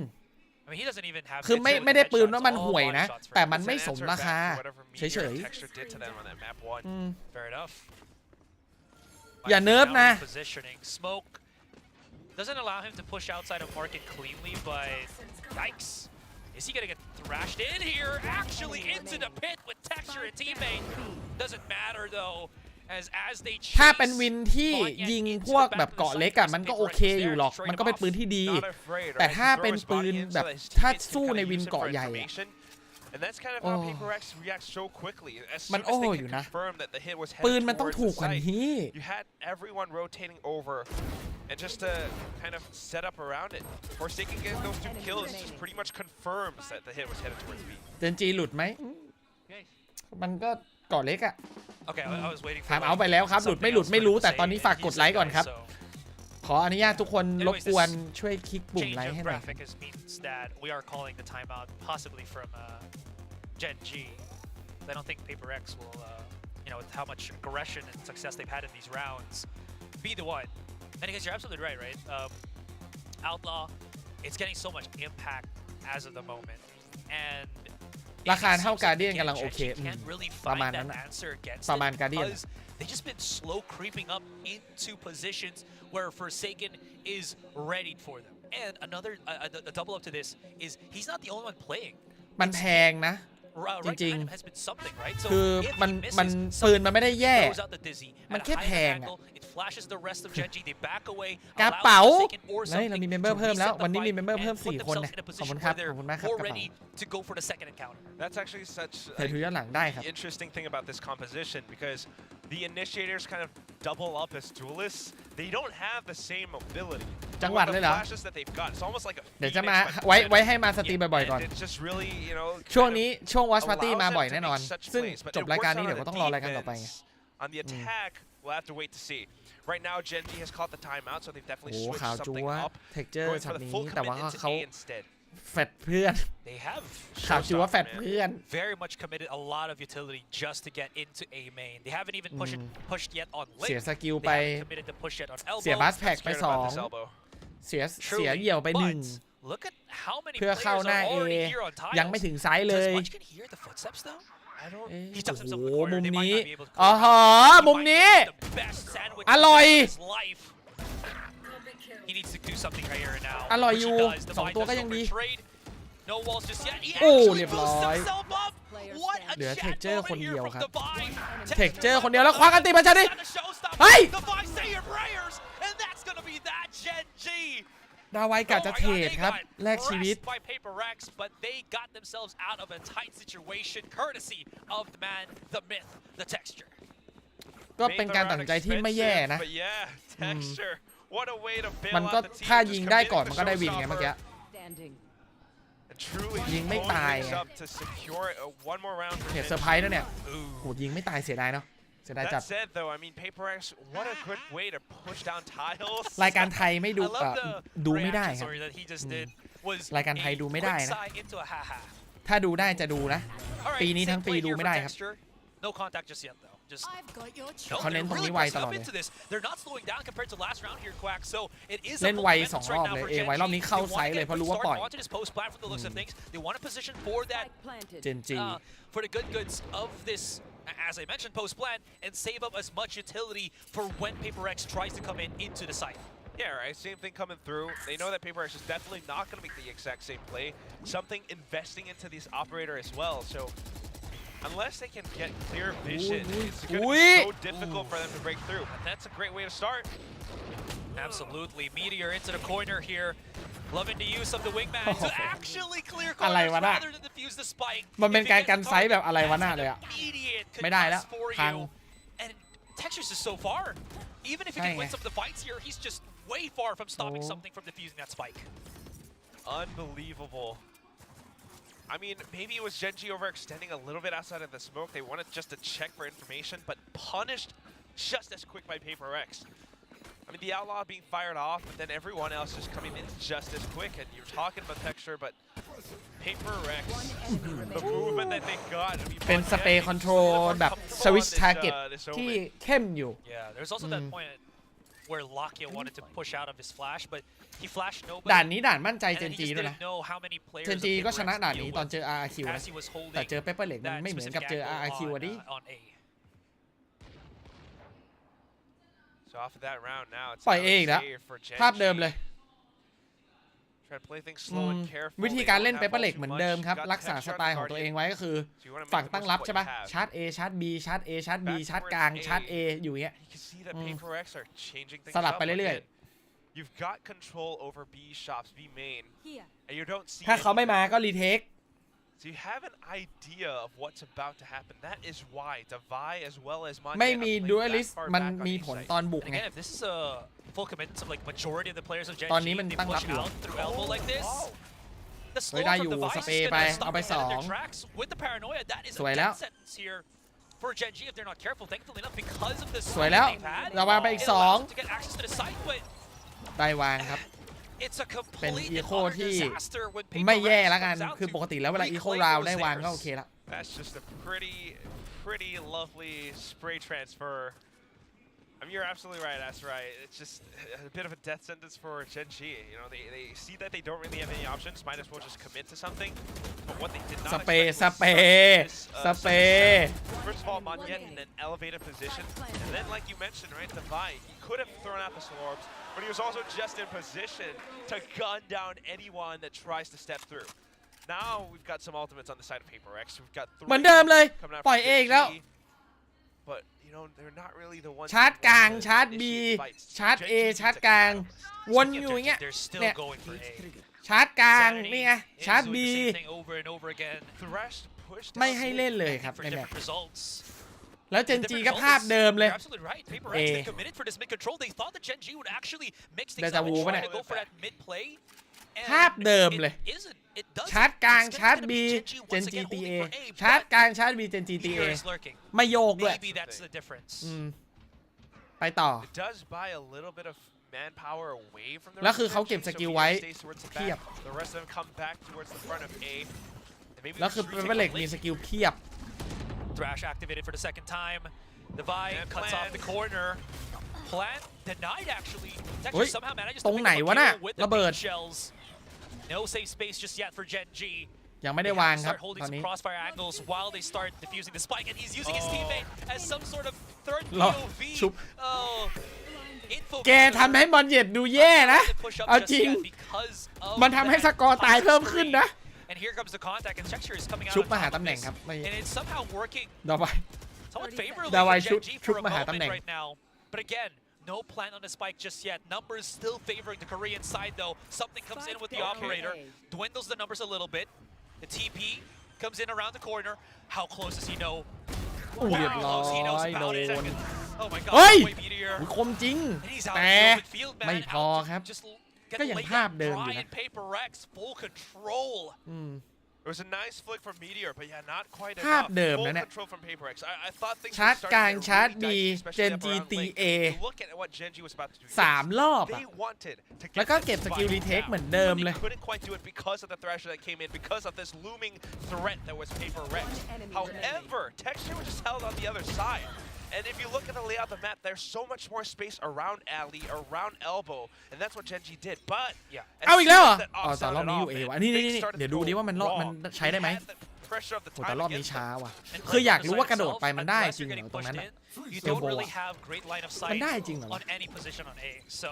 I mean, he doesn't even have คือ hits with ไม่ได้ the ปืนว่า headshots, มัน all ห่วย body นะ shots for แต่ him. มันไม่ It's ส an ม answer รา back คา to whatever เฉ Meteor ย and Texture did to them on that map 1. Fair enough. อย่าเนิร์ฟนะ Positioning. Smoke doesn't allow him to push outside of market cleanly, but yikes. Is he gonna get thrashed in here? Actually into the pit with Texture and teammate. Doesn't matter though. As they ถ้าเป็นวินที่ยิงพวกแบบเกาะเล็กอะมันก็โอเคอยู่หรอก มันก็เป็นปืนที่ดี Not afraid, แต่ right? ถ้า He เป็น throws ปื body น in so แบบ that his ถ้า teammates can สู้ kinda ในวิน use him เกาะ for ใหญ่อะ information. And that's kind of how Paper Rex reacts so quickly. As soon มัน as โอ้ they อยู่ can นะ confirm that the hit was ปืน headed มันต้อง towards ถูก the กว่า site, นี้ you had everyone rotating over and just to kind of set up around it. Forsaken getting those 2 kills just pretty much confirms that the hit was headed towards B. เจนจีหลุดไหมมันก็เกาะเล็กอะ Okay, I was waiting for ถามเอาไปแล้วครับหลุดไม่รู้แต่ตอนนี้ฝากกดไลค์ก่อนครับ ข ขออนุญาตทุกคนรบกวนช่วยคลิกปุ่ม change ไลค์ of ให้หน่อย graphic means that we are calling the timeout possibly from Gen G. I don't think Paper X will, with how much aggression and success they've had in these rounds, be the one. And because you're absolutely right? Outlaw, it's getting so much impact as of the moment, and ราคาเท่าการเดียนกำลังโอเค can't really ประ find มาณนั้น that answer against ประมาณ it การเดียน because they've just been slow creeping up into positions where Forsaken is ready for them. And another a double up to this is he's not the only one playing. มันแพงนะ จริง has been something, right? ๆคือมันปืนมันไม่ได้แย่ throws out the dizzy มันแค่ at a แพ high งอะ angle. It flashes the rest of Gen G. They back away. กระ allows เป๋า Forsaken or เฮ้ยเรา something มีเมมเบอร์ to เพิ่มแล้ว reset the วันนี้มี fight เมมเบอร์ and เพิ่ม put 4 คน themselves เนี่ย in a ขอบคุณ position ครับ where ขอบคุณ they're มากครับ more กระเป๋า ready to go for the second encounter. That's actually such เทรดทูย้อนหลังได้ครับ the interesting thing about this composition because the initiators kind of double up as duelists. They don't have the same mobility. จังหวัดเลยเหรอ Flashes that they've got. It's almost like a เดี๋ยวจะมา phoenix, but ไว้ instead ให้มาสตรีมบ่อยๆก่อน and it's just really, ช่วง kind of นี้ช่วง Watchparty allows มา them บ่อย to แน่น make อน such ซึ่ง plays, but จบ it รายการ works นี้ out เดี๋ยว on ก็ the ต้องรอรายการต่อไป defense. On the attack, we'll have to wait to see. Right now, Gen G has caught the timeout, so they've โอ้ definitely โห switched ขาวจั๊ something ว up. เท็กเจอร์ Going ช็อ for ต the นี้ full แต่ว่า commit into เขา A instead. แฟดเพื่อน They have ขาวจั๊วแฟดเพื่อน very much committed a lot of utility just to get into A main. They haven't even pushed yet on เสีย link. สกิล They ไป haven't committed to push yet on เสีย elbow. บัสแพ็กไป Scared 2 about this elbow. เสียเหี่ยวไป But 1 look at how many เพื่อ players เข้าหน้า are A already here on ยังไม่ tiles. ถึงซ้ายเล Does ย Munchkin hear the footsteps though? I don't. เอ๊ะ He โอ้ tucks โห himself in the corner. มุม They might นี้ not be able to อ๋อ clear หอ him. มุม He นี้ might get the best sandwich อร่อย of his life. He needs to do something right here and now. อร่อย which อ he ยู่ does. The 2 Vine ตัว does ก็ยัง go ดี for trade. No walls just yet. He โอ้ actually เรียบ boosts ร้อย himself up. What a เหลือ chat Texture moment คนเดียว here ค from รับ the Vine. Texture คนเดียวแล้วคว้ากันตีมาชาดิ The showstopper. เฮ้ย The Vine say your prayers, and that's gonna be that Gen G. ดาวไวกะจะเทรดครับแลกชีวิต By Paper Rex, but they got themselves out of a tight situation courtesy of the man, the myth, the texture. ก็เป็นการตัดสินใจที่ไม่แย่นะ But yeah, texture. What a way to bail มันก็ out the team. ถ้า Just ยิงได้ committing ก่อน the มันก็ได้วินไง showstopper เมื่อกี้ and truly ยิงไม่ตาย pulling things up to secure one more round for เห็น Gen เซอร์ไพรส์แล้วเนี่ย Ooh. โหยิงไม่ตายเสียดายเนาะเสียดายจัด That said, though, I mean, Paper X, what a good way to push down tiles. รายการไทยไม่ดู I love the ดูไม่ได้ reaction ครับ story that he just did was รายการไทยดูไม่ได้นะ a quick side into a ha-ha. ถ้าดูได้จะดูนะ All right, ปีนี้ทั้ง same ปี play ดู here ไม่ for ได้ครับ texture. No contact just yet, though. Just no, เขาเน้น they're ตรงนี้ really ไว pressing ตลอ up ดเลย into this. They're not slowing down compared to last round here, Quack. So it is เล่น a ไว full 2 momentum รอบ right เล now ย for เอ Gen ไวรอบ G. นี้เข้า They ไซ want ส์ to เลย get เพราะ good รู้ว่า start ปล่อย onto this post plant from the looks of things. They want to position for that เจนจี for the good goods of this, as I mentioned, post plant and save up as much utility for when Paper X tries to come into the site. Yeah, right. Same thing coming through. They know that Paper X is definitely not going to make the exact same play. Something investing into this operator as well. So unless they can get clear vision, it's going to be so difficult for them to break through. But that's a great way to start. Absolutely. Meteor into the corner here. Loving the use of the wingman to actually clear อะไร corners วะน่ะ rather than defuse the spike. มันเป็น If he การ gets กัน the ไซส์แบบอะไรวะ target, น่าเลยอะ that's an immediate ไม่ได้แล้ว concuss for พัง you. And Textures is so far. Even if he can win some of the fights here, he's just way far from stopping something from defusing that spike. Unbelievable. I mean, maybe it was Gen G overextending a little bit outside of the smoke. They wanted just to check for information, but punished just as quick by Paper X. I mean, the Outlaw being fired off, but then everyone else just coming in just as quick. And you're talking about texture, but Paper X, the movement that they got. I mean, เป็นสเปรย์คอนโทรลแบบสวิตช์ทาร์เก็ตที่เข้มอยู่ Yeah, there's also that point where Lakia wanted to push out of his flash, but he flashed nobody. ด่านนี้ด่านมั่นใจ and เจ then น he จี just ด้วยนะ didn't know how many players เจน of จีก็ Paper ชนะ X ด่าน deal นี้ตอน with เจอ RRQ นะ as he was holding แต่เจอเปเปอร์เหล็กมัน that ไม่เหมือน specific กับเจอ angle RRQ อะดิ on A. So off of that round now, it's ปล่อยเองนะ save for Gen ภาพเดิมเลย G. Try to play things slow and careful. วิธี They การ don't เล่น have เปเปอร์ all เหล็ก too เหมือน much. เดิมครับ Got รักษา texture ส on ไตล์ the ของตัวเอง Guardian. ไว้ก็คือ So you wanna make ฝั่ง the ตั้ง most รับ of ใช่ what ปะ you have. ชาร์จ A ชาร์จ B ชาร์จ A ชาร์จ B ชาร์จกลาง ชาร์จ A อยู่อย่างเงี้ย You can see that Paper X are changing things สลับ up ไปเรื่อย again. You've got control over B shops, B main, and you don't see ถ้าเขาไม่ anything. มาก็รีเทค So you have an idea of what's about to happen. That is why Davai as well as Montana ไม่มี played ดูอ that ลิส far มัน back on มี each ผล side. ตอนบุก And ไง again, if this is a full commitment of like majority of the players of Gen ตอน G, นี้มัน they ตั้งรับ push อยู่ out through elbow like this. The เฮ้ย slow ได้ from อยู่ Device ส is เปรย์ gonna ไป stop เอาไป them dead in 2 their tracks with the paranoia. That is สวย a แล้ว death sentence here for Gen G if they're not careful. Thankfully enough, because of the สวยแล้ว they've had, เราวางไปอีก it allows them 2 to get access to the site, but ได้วางครับ It's a เป็น complete อี and โค utter ที่ disaster when Paper ไม่แย่ Rex แล้วกัน comes out คือ to ปกติแล้วเวลาอีโค reclaim ราว those ได้วางก็ theirs. โอเคละ That's just a pretty lovely spray transfer. I mean, you're absolutely right. That's right. It's just a bit of a death sentence for Gen G. You know, they see that they don't really have any options. Might as well just commit to something. But what they did not สเปรย์ expect ส was เปรย์ such สเปรย์ First of all, Monyet in an elevated position, and then, like you mentioned, right, the Vi, he could have thrown out the Slorbs, but he was also just in position to gun down anyone that tries to step through. Now we've got some ultimates on the side of Paper Rex. We've got เหมือนเดิมเลย coming out ปล่อย from เอง Gen แล้ว G, but you know they're not really the ones. ชาร์จ who กลาง want to ชาร์จ B initiate fights. ชาร์จ Gen A G ชาร์จ needs to กลาง counter. วนอยู่อย่างเงี้ย They're still เนี่ย going for A. ชาร์จกลาง Sanity นี่ไง is ชาร์จ doing B the same thing over and over again. Thresh pushed ไม่ out ให้ mid. เล่นเลยครับ For ในแมป different results. แล้วเจนจี Different ก็ results ภาพเดิมเลย You're absolutely right. Paper Rex, A they committed for this mid control. They thought that Gen G would actually mix things Deja up and vu try ปะเนี่ย to go for that mid play. ภาพเดิมเลย It isn't. It doesn't. ชาร์จกลาง It's ชาร์จ gonna B be Gen G เจน once จี again ตี A holding for A, ชาร์จ but กลางชาร์จ B เจนจีตี A Here is lurking. ไม่โยกด้วย Maybe that's the difference. ไปต่อ It does buy a little bit of manpower away from the แล้ว rest คือ of เขา Gen เก็บ G, ส so กิล Meteor ไว้ stays towards the เพียบ back. The rest of them come back towards the front of A. And maybe แล้วคือ just เป็น retake เล็ก a มี lane. สกิลเพียบ Thrash activated for the second time. The Vi And cuts plan. off the corner. Plant denied actually. Texture เฮ้ย somehow manages ต to รง pick ไหน up a วะน่ะ kill with the ระเบิด beam shells. No safe space just yet for Gen G. ยังไม่ได้ They วา have ง to ครับ start holding ตอน some นี้ crossfire angles while they start defusing the spike, and he's using his teammate as some sort of third รอ POV. ชุบ Oh, info แกทำให้บอลเหย็ดดูแย่นะ push up เอา just จริง yet because of มันทำให้ that สกอร์ตายเพิ่มขึ้นนะ And here comes the contact, and Texture is coming out ชุบ on มาหา top ตำ of แหน่ง this. ครับไม่ And it's somehow working ต่อไป somewhat favorably ดาวาย for ชุบ Gen G ชุบ for a มาหาตำ moment แหน่ง right now. But again, no plan on the spike just yet. Numbers still favoring the Korean side though. Something comes in with the operator, dwindles the numbers a little bit. The TP comes in around the corner. How close does he know? เรียบ How ร้อ close he knows ยโด about it. น Oh my เฮ้ย god, Boy Meteor. คมจริง And he's out แต่ in the open field, man. ไม่พอ Out to ครับ just get ก็ยัง laid ภาพ down เดิมอยู่ dry นะ and Paper Rex full control. It was a nice flick from Meteor, but yeah, not quite ภาพ enough. เดิม Full นะเนี่ย control from Paper Rex. I thought things ชาร์จ were กลาง starting to ชาร์จ get บี really dicey, especially เจน up จี around ตี lane. เอ Look at what Gen G was about to do. 3 รอบอะ They wanted to แล้ว get ก็ this เก็บสกิล fight รีเทค down, เหมือนเดิม but เลย they couldn't quite do it because of the Thrasher that came in, because of this looming threat that was Paper Rex. However, Texture was just held on the other side. And if you look at the layout of the map, there's so much more space around alley, around elbow, and that's what Gen G did. But Yeah. เอาอีกแล้วเหรอ as soon as that อ๋อ op แต่รอบ sounded นี้อยู่ off, เอ man, วะนี่ things นี่ started เดี๋ยว to ดู go ดิว่ามันรอบมัน wrong. ใช้ได้ไหม They had the pressure of the โอ้แต่ time รอบนี้ against ช้า them. ว่ะ And คืออยาก playing รู้ on ว่า the กระโดด side ไปมันได้ itself, จริง unless เหร you're อตรงนั้น getting อะ pushed in, you Silver don't really อะ have great line of มัน sight ได้จริงเหรอวะ on any position on A. So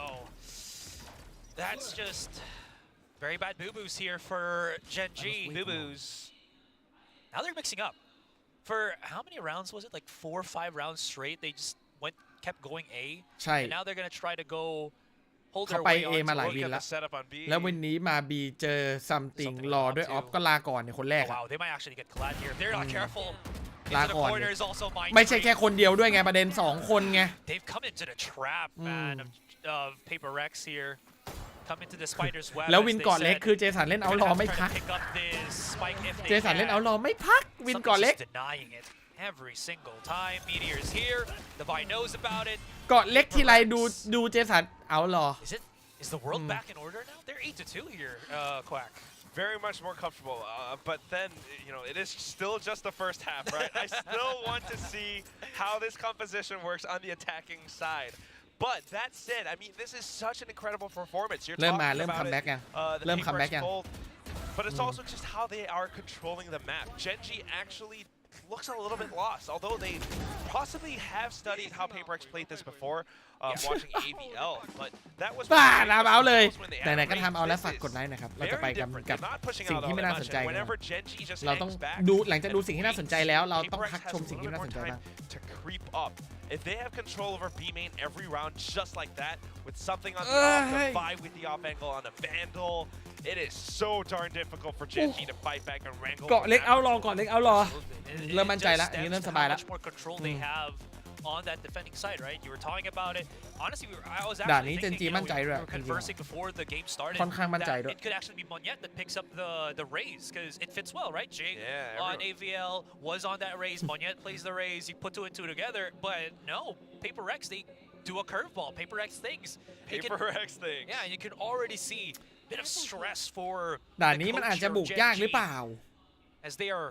that's just very bad boo-boos here for Gen G. Boo-boos. Now they're mixing up. For how many rounds was it? Like 4 or 5 rounds straight. They just kept going A. ใช่ And now they're gonna try to go hold เขา their ไป way A มา onto หลาย Look วิน at แล้ the ว setup on B. แล้ววันนี้มา B เจอ something รอด้วยออฟก็ลาก่อนเนี่ยคนแรก Oh, อะ wow, they might actually get collab here. If they're not careful. ลา Into the ก่อน corner is also Mind ไม่ใช่ Freak. แค่คนเดียวด้วยไงประเด็น2 คนไง They've come into the trap, man, of Paper Rex here. Come into the spider's web. แล้ว as วิน they ก่อนเล็ก said. คือเจสันเล่นเอา Gonna รอ have to ไม่ try to พัก pick up this spike if they เจสันเล่นเอา can. รอไม่พัก วิน Something's ก่อนเล็ก just denying it every single time. Meteor's here. The Vi knows about it. เกาะเล็กทีไรดูเจสันเอารอ Is the world back in order now? They're 8-2 here, Quack. Very much more comfortable, but then, you know, it is still just the first half, right? I still want to see how this composition works on the attacking side. But that said, I mean, this is such an incredible performance. You're เริ่ม talking มาเริ่ม about คัมแบ็ก it, ยัง the เริ่มคัม Paper แบ็ก Rex ยัง gold, but it's also just how they are controlling the map. Gen G actually looks a little bit lost, although they possibly have studied how Paper Rex played this before, watching AVL, but that was บ้าทำเอาเลย when they ไหน had ๆก็ range. ทำเอาแล้ว This ฝาก is กดไลค์นะครับ เราจะไป very กับ different. กับ They're not pushing สิ่ง out ที่ all ไม่ that น่าสน much, ใจ and กัน whenever Gen G just เราต้อง hangs back, ดูหลังจากดูสิ่งที่น่าสนใจแล้ว เรา Paper ต้อง Rex พัก has ชม a สิ่ง little ที่ bit น่าส more นใจ time บ้าง to creep up. If they have control over B main every round just like that, with something on the off, the hey. 5 with the off angle on a Vandal, it is so darn difficult for Gen G to fight back and wrangle. เกาะเล็กเอารอเกาะเล็กเอารอ It เริ่มมั่นใจ just ละอันนี้ stems เริ่ม to สบาย how ละ much more control they have on that defending side, right? You were talking about it. Honestly, I was ด่าน actually นี้ thinking, Gen G you know, มั่นใจด้วย we were conversing before the game started ค่อนข้างมั่นใจ that ด้วย it could actually be Monyet that picks up the raise because it fits well, right? Jake Yeah, on everyone. AVL was on that raise. Monyet plays the raise. You put 2 and 2 together, but no, Paper Rex, they do a curveball. Paper X things. Paper X things. Yeah, and you can already see a bit of stress for ด่านนี้มันอาจจะบุกยากหรือเปล่า as they are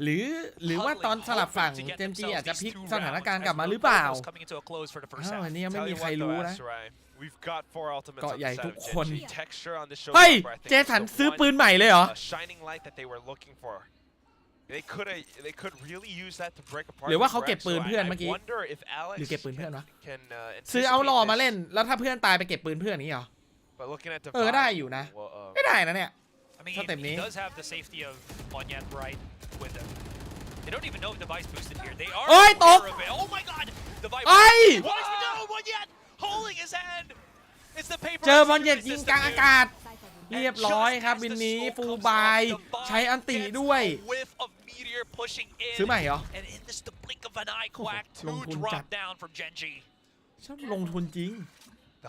หรือว่าตอนสลับฝั่งเจมจีอาจจะพลิกสถานการณ์กลับมาหรือเปล่าอันนี้ยังไม่มีใครรู้นะ เกาะใหญ่ทุกคน เฮ้ย เจสันซื้อปืนใหม่เลยเหรอ หรือว่าเขาเก็บปืนเพื่อนเมื่อกี้หรือเก็บปืนเพื่อนวะซื้อเอาหล่อมาเล่นแล้วถ้าเพื่อนตายไปเก็บปืนเพื่อนนี้เหรอได้อยู่นะไม่ได้นะเนี่ย I mean, he does have the safety of Monyet right with him. They don't even know if Device boosted here. They are aware of it. Oh my god! Device. What is he doing? Monyet holding his hand. It's the paper. เจอ Monyet ยิงกลางอากาศเรียบร้อยครับวินนี้ฟูลบายใช้อันติด้วยซื้อใหม่เหรอ And in this the blink of an eye, Quack 2 drop down from Genji. ชอบลงทุนจริง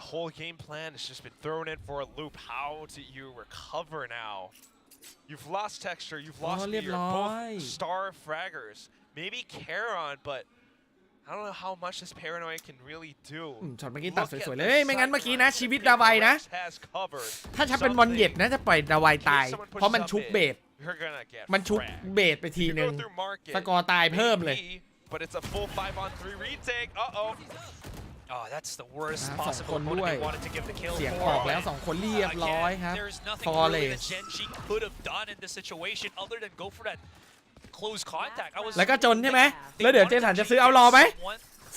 The whole game plan has just been thrown in for a loop. How do you recover now? You've lost texture, you've lost meteor, both star fraggers. Maybe Charon, but I don't know how much this paranoia can really do. ช็อตเมื่อกี้ตัดสวยๆเลยไม่งั้นเมื่อกี้นะชีวิตดาวายนะถ้าจะเป็นมอนเย็ดนะจะปล่อยดาวายตายเพราะมันชุบเบสมันชุบเบสไปทีนึงสกอร์ตายเพิ่มเลย But it's a full 5-on-3 retake. Oh, that's the worst possible opponent they wanted to give the kill เสียงออกแล้ว2คนเรียบร้อยครับ There's nothing really that Genji could have done in this situation other than go for that close contact. แล้วก็จนใช่ไหมแล้วเดี๋ยวเจสันจะซื้อเอารอไหม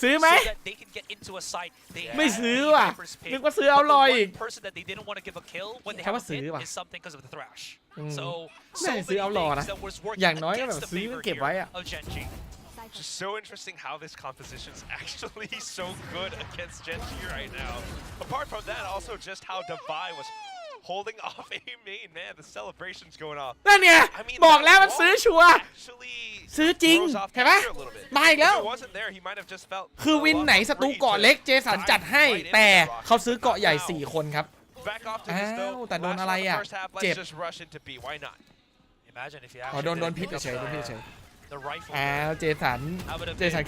ซื้อไหมไม่ซื้อว่ะนึกว่าซื้อเอารออีกแค่ว่าซื้อว่ะไม่ซื้อเอารอนะอย่างน้อยก็แบบซื้อเก็บไว้อะJust so interesting how this composition is actually so good against Genji right now. Apart from that, also just how Devi was holding off a main. Man, the celebration's going off. นั่นเนี่ยบอกแล้วมันซื้อชัวร์ซื้อจริงเห็นไหมมาอีกแล้วคือวินไหนศัตรูเกาะเล็กเจสันจัดให้แต่เขาซื้อเกาะใหญ่4คนครับอ้าวแต่โดนอะไรอ่ะเจ็บโดนพิษเฉยอ้าวเจสัน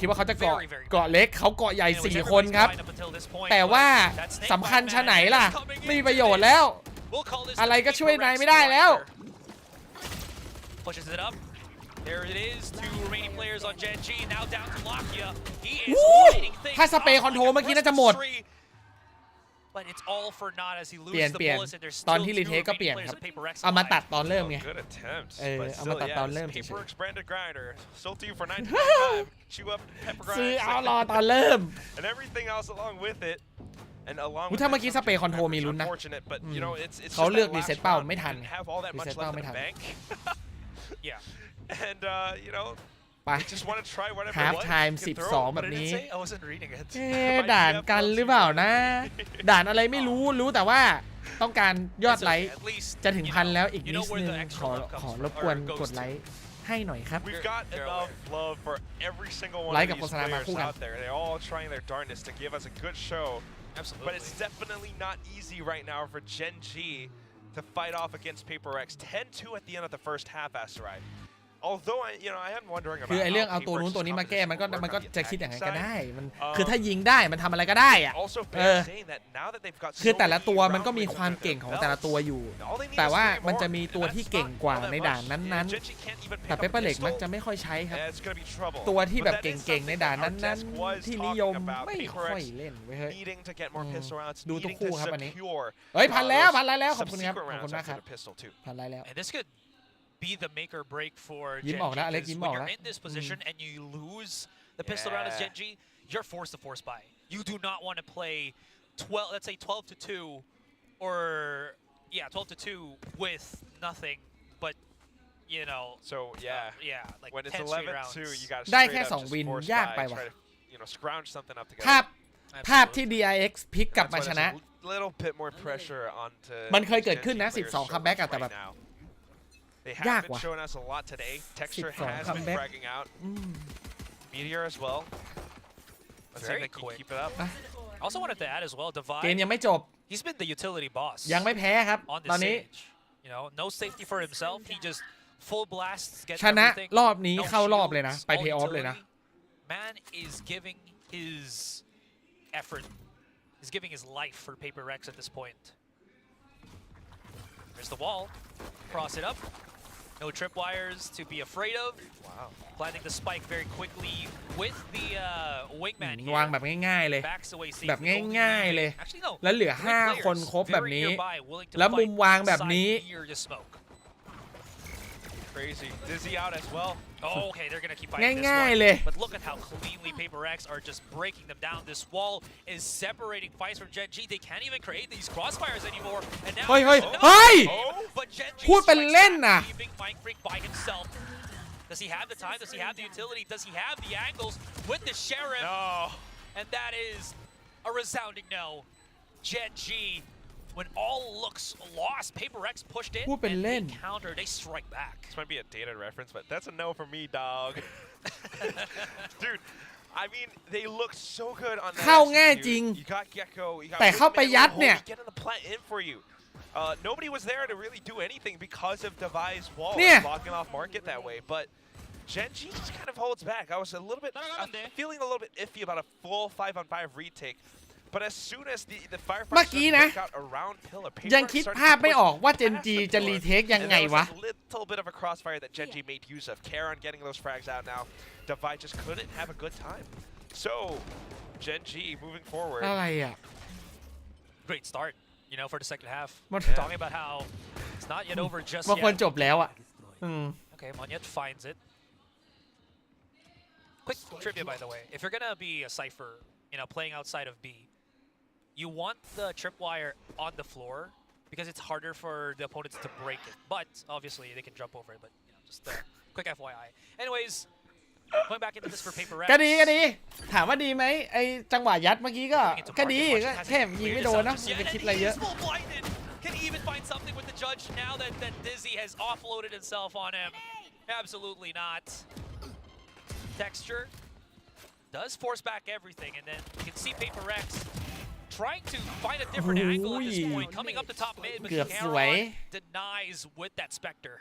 คิดว่าเขาจะเกาะเล็กเขาเกาะใหญ่4คนครับแต่ว่าสำคัญชะไหนล่ะไม่มีประโยชน์แล้วอะไรก็ช่วยนายไม่ได้แล้วถ้าสเปรย์คอนโทรลเมื่อกี้น่าจะหมดเปลี่ยนตอนที่รีเทคก็เปลี่ยนครับเอามาตัดตอนเริ่มไงเอามาตัดตอนเริ่มซื้อเอารอตอนเริ่มถ้าเมื่อกี้สเปรย์คอนโทรลมีลุ้นนะเขาเลือกรีเซ็ตเป้าไม่ทันรีเซ็ตเป้าไม่ทันไปฮาล์ฟไทม์12แบบนี้ด่านกันหรือเปล่านะด่านอะไรไม่รู้แต่ว่าต้องการยอดไลค์จะถึงพันแล้วอีกนิดนึงขอรบกวนกดไลค์ให้หน่อยครับไลค์กับโฆษณามาคู่กันAbsolutely. But it's definitely not easy right now for Genji to fight off against Paper X. 10-2 at the end of the first half, Asteroid. Although I am wondering about คือไอเรื่องเอาตัวนู้นตัวนี้มาแก้มันก็จะคิดอย่างนั้นก็ได้มันคือถ้ายิงได้มันทำอะไรก็ได้อะคือแต่ละตัวมันก็มีความเก่งของแต่ละตัวอยู่แต่ว่ามันจะมีตัวที่เก่งกว่าในด่านนั้นๆแต่เปเปอร์เล็กมักจะไม่ค่อยใช้ครับตัวที่แบบเก่งๆในด่านนั้นๆที่นิยมไม่ค่อยเล่นเว้ยเฮ้ยดูทุกคู่ครับอันนี้เฮ้ยพันแล้วขอบคุณครับขอบคุณมากครับพันแล้วbe the make or break for Genji. When you're in this position and you lose the pistol round as Genji, you're forced to force buy. You do not want to play 12, let's say 12-2, or 12-2 with nothing, but So like when it's 11-2, you got to ได้แค่2วินยากไปว่ะscrounge something up ภาพที่ DIX พลิกกลับมาชนะมันเคยเกิดขึ้นนะ12คัมแบ็กแต่แบบยากว่ะ12คัมแบ็กMeteor as well. Very quick. Also wanted to add as well, Devi. เกมยังไม่จบ He's been the utility boss. ยังไม่แพ้ครับตอนนี้ no safety for himself. He just full blasts. ชนะรอบนี้เข้ารอบเลยนะไปเพย์ออฟเลยนะ Man is giving his effort is giving his life for Paper Rex at this point. There's the wall. Cross it up. No tripwires to be afraid of. Wow. Planting the spike very quickly with the wingman here. วางแบบง่ายๆเลย Backs away แบบ safely. ง่ายๆเลย Actually, no. แล้วเหลือ Three 5 คน players ครบแบบ very นี้ nearby, willing to แล้วมุม fight วางแบบนี้ side near the smoke. Crazy. Dizzy out as well. Oh, okay, they're gonna keep fighting this ง่ายๆ one. เลย But look at how cleanly Paper Rex are just breaking them down. This wall is separating fights from Gen G. They can't even create these crossfires anymore. And now เฮ้ย there's เฮ้ย another เฮ้ย Oh, but Gen G พูดเป็น strikes เล่น back, น่ะ leaving Mind Freak by himself. Does he have the time? Does he have the utility? Does he have the angles with the Sheriff? No. And that is a resounding no. Gen G, when all looks lost, Paper Rex pushed in พูดเป็น and เล่ they น counter. They strike back. This might be a dated reference, but that's a no for me, dog. Dude, I mean, they look so good on that เข้าง่าย execute. จริง You got Gecko, you got แต่เข้าไปยัด Wingman, เนี่ย getting the plant in for you. Nobody was there to really do anything because of Devi's wall เนี่ย blocking off market that way, but Gen G just kind of holds back. I was a little bit feeling a little bit iffy about a full 5-on-5 retake. But as soon as the เมื่อ firefighters กี้ started นะ to break out around pillar, ยัง Paper คิด started ภาพ to ไม่ push ออกว่า Gen past G the จะ pillar. รีเทคยัง And ไง there was วะ a little bit of a crossfire that Gen G made use of. Karon getting those frags out now. Devi just couldn't have a good time. So, Gen G moving forward. อะไรอ่ะ Great start, you know, for the second half. มัน Talking about how it's not yet over just มันควร yet. จบแล้วอ่ะอืม Okay, Monyet finds it. Quick trivia, by the way. If you're gonna be a Cypher, you know, playing outside of B, you want the tripwire on the floor because it's harder for the opponents to break it. But obviously they can jump over it. But you know, just quick FYI. Anyways, going back into this for Paper Rex. ก็ดีก็ดี ถามว่าดีไหมไอจังหวะยัดเมื่อกี้ก็ดีก็แค่ยิงไม่โดนนะอย่าไปคิดอะไรเยอะ Can he even find something with the judge now that Dizzy has offloaded himself on him? Absolutely not. Texture does force back everything, and then you can see Paper Rex trying to find a different angle at this point, coming up the top mid, but เกือบสวย Karon denies with that Spectre.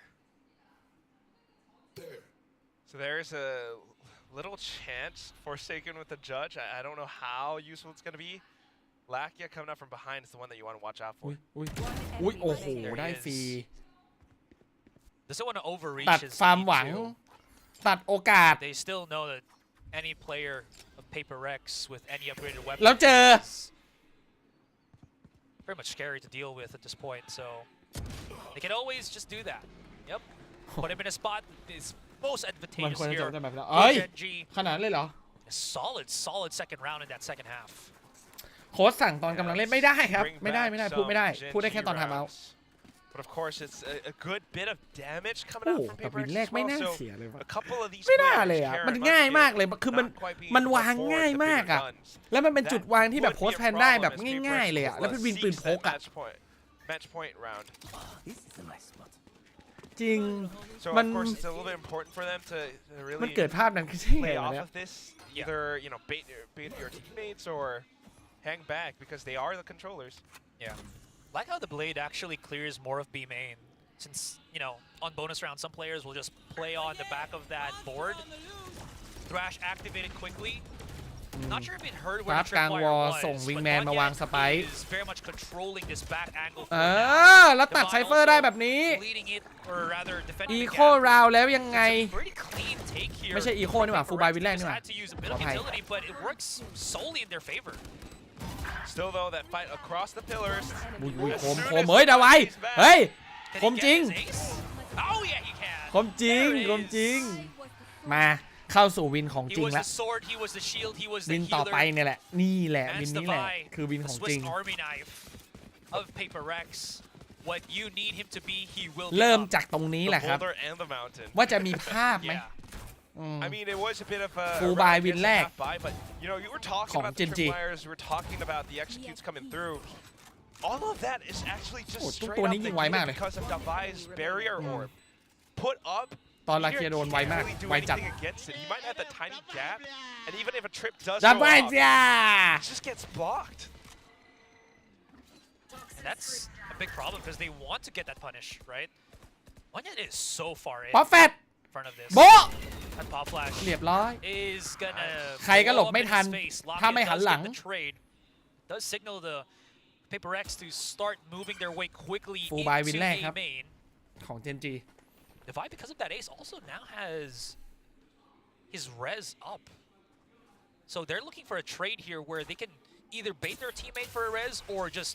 So there's a little chance Forsaken with the judge. I don't know how useful it's going to be. Lakia coming up from behind is the one that you want to watch out อุ้ for. ยอุ้ยอุ้ยโอ้โหได้ฟรี Doesn't want to ตัด overreach his ความหวัง E2. ตัดโอกาส They still know that any player of Paper Rex with any upgraded weapon แล้วเจอ is very much scary to deal with at this point, so they can always just do that. Yep. Put him in a spot that is most มัน advantageous ควรจะจ here บได้แบบนั้น for เอ้ย Gen G. ขนาดเลยเหรอ A solid second round in that second half. โค้ชสั่งตอนกำลังเล่นไม่ได้ครับ Bring ไม่ได้ back ไม่ได้ some พูดไม่ได้ Gen พูดได้ G แค่ตอนทำเอา rounds. But of course, it's a good bit of damage coming โอ้ out from แต่ Paper วิ Rex นแรก as ไม่ well. น่า So เสียเลยว่ะ a couple of these ไม่น่า players, เลยอ่ะ Karon มัน Bucket, ง่ายมากเลยคือมัน not quite being มันวาง forward ง่าย to มาก bigger อ่ะ guns. แล้วมันเป็นจุดวางที่แบบ Would โค้ช be a แพนได้ problem แบบ as Paper ง่าย Rex ๆเลยอ่ะ แล้วเป็นวิน seeks ปืนพ that กอ่ะ match point round. จริง So Man- of course, it's a little bit important for them to มัน really เกิดภาพนั้นขึ้นได้ไง play วะ off เนี่ย of this. Either bait your teammates or hang back because they are the controllers. Yeah. Like how the Blade actually clears more of B main. Since, you know, on bonus round, some players will just play on the back of that board. Thrash activated quickly. Not sure if it heard ค where รับ the กลาง tripwire วอล was, ส่ง but วิงแมนมาวาง Monyet สไปค์ is very much controlling this back angle เอ for อ now. แล้วตัด Divine ไซเฟอร์ได้ also แบบนี้ leading it, or rather อี defending the โค gap. ราวแล้วยังไง It's a pretty clean take here. ไม่ใช่อีโคนี่หว่า Paper ฟูลบาย Rex วินแรก just นี่หว่า had to use a bit ขอ of อภัย utility, but it works solely in their favor. Still though, that fight across the pillars. อุ้ย As โคม soon โค as มเฮ้ยดาไว he's back, เฮ้ย Can คม he จริง get his ace? Oh yeah, he can. คมจริง There it คมจริง is. มาเข้าสู่วินของ He จริง was แล้ the ว sword, he was the shield, he was วิ the นต่อไป healer. เนี่ยแหละ นี่แหละ วิน Man's นี้แหละ Divide, คือวิน the ของจริ Swiss ง Army knife of Paper Rex. What you need him to be, he will เริ่ม become. จากตรงนี้ the แหละครับ boulder and the mountain. ว่าจะมีภาพไหม Yeah. อืม I mean, it was a bit of a Full round buy against win a leg. half buy, but you were talking ของ about the Gen G tripwires, you were talking about the executes coming through. All of that is actually just โอ้ straight ตัว up นี้ยิง the ไว unit มากเลย because of Devi's barrier orb. Put up. ตอนลา Peter เคียโดนไว can't มาก really do ไวจัด anything against it. He might have the tiny gap, and even if a trip does จับ go ไว้ off, จ้า it just gets blocked. And that's a big problem because they want to get that punish, right? Monyet is so far in ป๊อปแฟต front of this. โบ๊ะ And Pop Flash เรียบร้อย is gonna ใครก็หลบ blow up ไม่ in ทัน his face. ถ้า Lockett ไม่หัน does หลัง get the trade. does signal the Paper X to start moving their way quickly Full buy win into แรก A ครับ main. ของ Gen G Divide, because of that ace, also now has his res up. So they're looking for a trade here where they can either bait their teammate for a res or just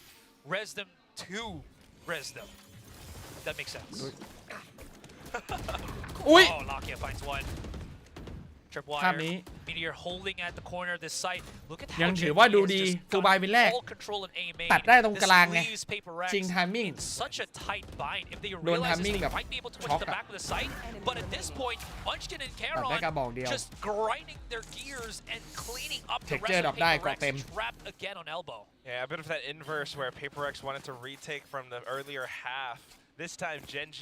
res them to res them. If that makes sense. อุ้ย Oh, Lakia finds one. ภาพ Tripwire. นี้ Meteor holding at the corner of this site. Look at ยั how งถือว่า Gen G ดู has ดี just ฟูล got บายวินแรก all control in A main. ตัดได้ตรงกลางไง This leaves Paper Rex ชิง timing in such a tight bind. If they โดน realize this, timing they แบบ might be able to ช็อ win ก the อะ back of the site. But at this point, Munchkin and ตัดได้กระ Charon บอกเดียว just grinding their gears and cleaning up the Texture rest ดรอ of ปได้ Paper เกาะ Rex เต็ม trapped again on elbow. Yeah, a bit of that inverse where Paper X wanted to retake from the earlier half. This time, Gen G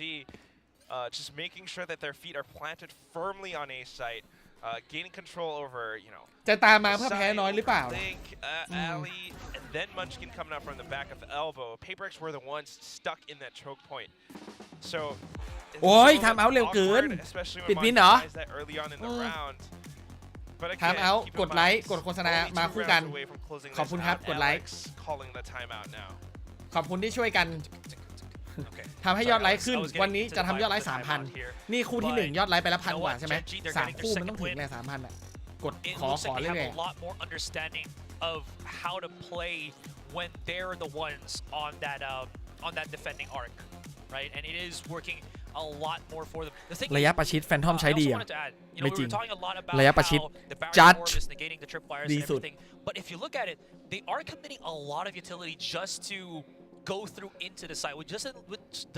just making sure that their feet are planted firmly on A site, gaining control over, จะตามมาเพื่อแพ้น้อยหรือเปล่า Link, Ali, and then Munchkin coming up from the back of the elbow. Paper X were the ones stuck in that choke point. So, it's โอ้ย a little ทำเอาเร็ว bit เกิน awkward, especially ปิด when วิน Munchkin เหรอ tries that early on in the round. But ทำ again, เอา keep in กดไล mind, ค์กดโฆษณา only มา 2 คู่กัน rounds away from closing ขอบ this คุณครับ out. กดไลค์ Alex calling the timeout now. ขอบคุณที่ช่วยกัน Okay. ทำให้ยอดไลค์ขึ้น I was getting วันนี้ to จะ the ทำยอดไล vibe ค์ of the timeout here. 3,000 นี่คู่ที่ 1 ยอดไลค์ไปแล้ว You know 1,000 กว่า what? ใช่ไหม Gen G, they're getting 3 their คู่มัน second ต้องถึง win. แหละ 3,000 อ่ะ กด It ขอ looks like they เรื่อย have a lot more understanding of how to play when they're the ones on that defending arc, right? And it is working a lot more for them. The thing ๆระยะประชิดแฟนทอมใช้ I ดี also อ่ะ wanted to add, you ไม่ know, จ we ริง were talking a lot about ระยะประชิด how the barrier Judge orb is negating the tripwires ดี and สุด everything. But if you look at it, they are committing a lot of utility just to go through into the site, which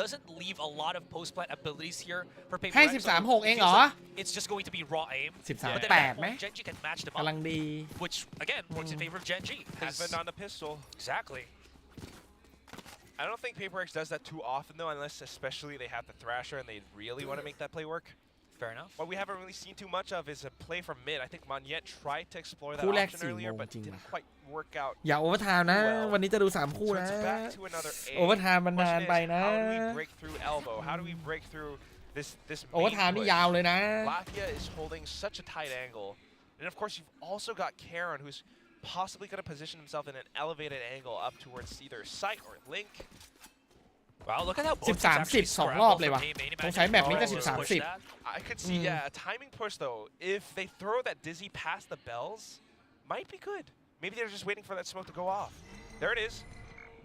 doesn't leave a lot of post-plant abilities here for Paper ให้ Rex. So 13-6 it เอง feels เหรอ like it's just going to be raw aim. 13 But then แป at ด that ไหม point, Gen G can match them กำลั up, งดี which again works in favor of Gen G. 'cause- Advent on the pistol. Exactly. I don't think Paper X does that too often though, unless especially they have the Thrasher and they really want to make that play work. Fair enough. What we haven't really seen too much of is a play from mid. I think Monyet tried to explore that คู่แรก option 4 earlier, โมง but จริง didn't ว่ะ quite work out. อย่าโอเวอร์ไทม์นะ วันนี้จะดู 3 คู่ So นะ it's back to another A. โอเวอร์ไทม์มันนาน Question ไป is, นะ how do we break through elbow? How do we break through this โอเวอร์ main ไทม์นี่ push? ยาวเลยนะ Lakia is holding such a tight angle. And of course, you've also got Karen, who's possibly going to position himself in an elevated angle up towards either Sight or Link. Wow, look at how both teams 13-10 actually 2 scramble รอบ from เลยว่ะ A main. สงสัยแบบนี้จะ Imagine if they push that. I could see, yeah, a timing push though. If they throw that dizzy past the bells, might be good. Maybe they're just waiting for that smoke to go off. There it is.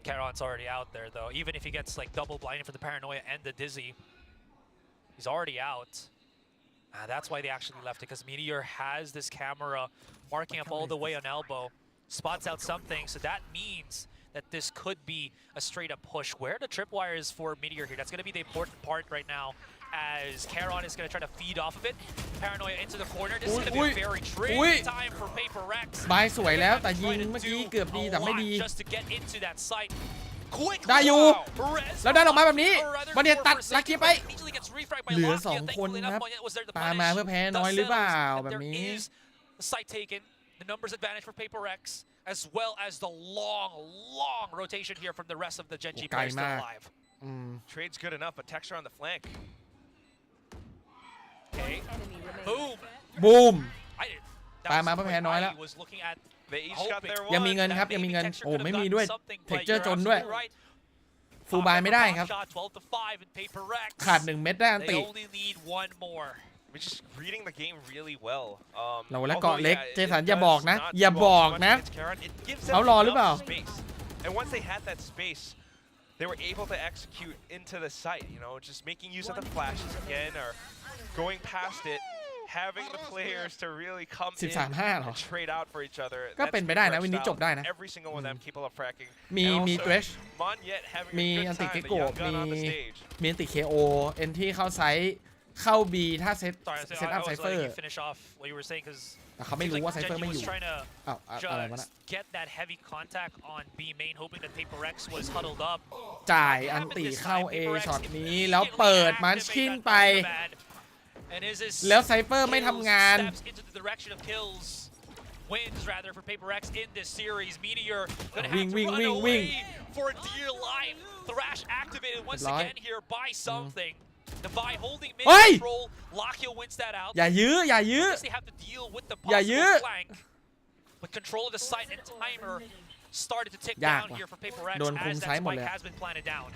Charon's already out there though. Even if he gets like double blinded for the paranoia and the dizzy, he's already out. That's why they actually left it, because Meteor has this camera marking up all the way on elbow, spots out something, so that means that this could be a straight up push. Where the tripwire is for Meteor here, that's going to be the important part right now, as Charon is going to try to feed off of it. Paranoia into the corner. This is going to be a very tricky time for Paper Rex. บายสวยแล้วแต่ยิงเมื่อกี้เกือบดีแต่ไม่ดี Just to get into that site. Quick ได้อยู่ res แล้วได้ออกมาแบบนี้ or rather วันนี้ตัด for ลักกี้ไป immediately gets refragged by เหลือ Lakia. 2 คน Thankfully ครับ enough, Monyet was there to ปามา punish เพื่อแพ้น้อยหรือเปล่า themselves. แบบ There นี้ is a site taken, the numbers advantage for Paper Rex, as well as the long rotation here from the rest of the Gen G ไกล players still มาก alive. Trade's good enough, but Texture on the flank. Okay. Boom. บูม I did. ปามาเพื่อแพ้น้อยแล้ว I was looking at They each got their ยัง one. มีเงินครับ that ยังมี maybe เงิน Texture โอ้ could have ไม่มี gotten ด้วย something, but เท็กเจอร์ you're จนด้วย absolutely right. ฟูลบายไม่ได้ครับ Shot 12 to 5 in Paper Rex. ขาด 1 เม็ดได้อัน They ติ only need one more. We're just reading the game really well. เราและเกาะ although, เล็ก yeah, เจ it สัน does อย่าบอกนะ not อย่า do บอก much นะ against Karen. It gives them เขารอหรือเปล่า enough space. And once they had that space, they were able to execute into the site, just making use of the flashes again or going past it, having the players to really come in 13-5 เหรอ and trade out for each other. ก็เป็นไปได้นะ That's วันนี้จบได้นะ Every single one of them capable of fracking. มี And มี also, เดรช Monyet having มี a อัน good ติ time, เก the โก young gun มี on the stage. มีอันติ KO เอ็นที่เข้าไซส์เข้า B ถ้าเซต Sorry, เซตอัพ I ไซ was เฟอ letting ร์ you finish off what you were saying, because แต่เขาไม่รู้ว่าไซเฟอร์ไม่อยู่ was trying to อ้าวอะไรวะน่ะ just get that heavy contact on B main, hoping that Paper Rex was huddled up. จ่ายอันติเข้า A ช็อตนี้แล้วเปิดมันชินไป แล้วไซเฟอร์ไม่ทำงาน Wins rather for Paper X in this series. Meteor gonna Wing, have to wing, run wing, away wing. for dear life. Thrash activated once Right. again here by something. Divide holding mid Oi! control. Lakia wins that out. อย่ายื้ออย่ายื้อ Guess they have to deal with the อย่ายื้อ possible flank. But control of the site and timer started to tick ยาก down ว่ะ here for Paper Rex โดนคุม as ไซส์ that หมดเลย spike has been planted down.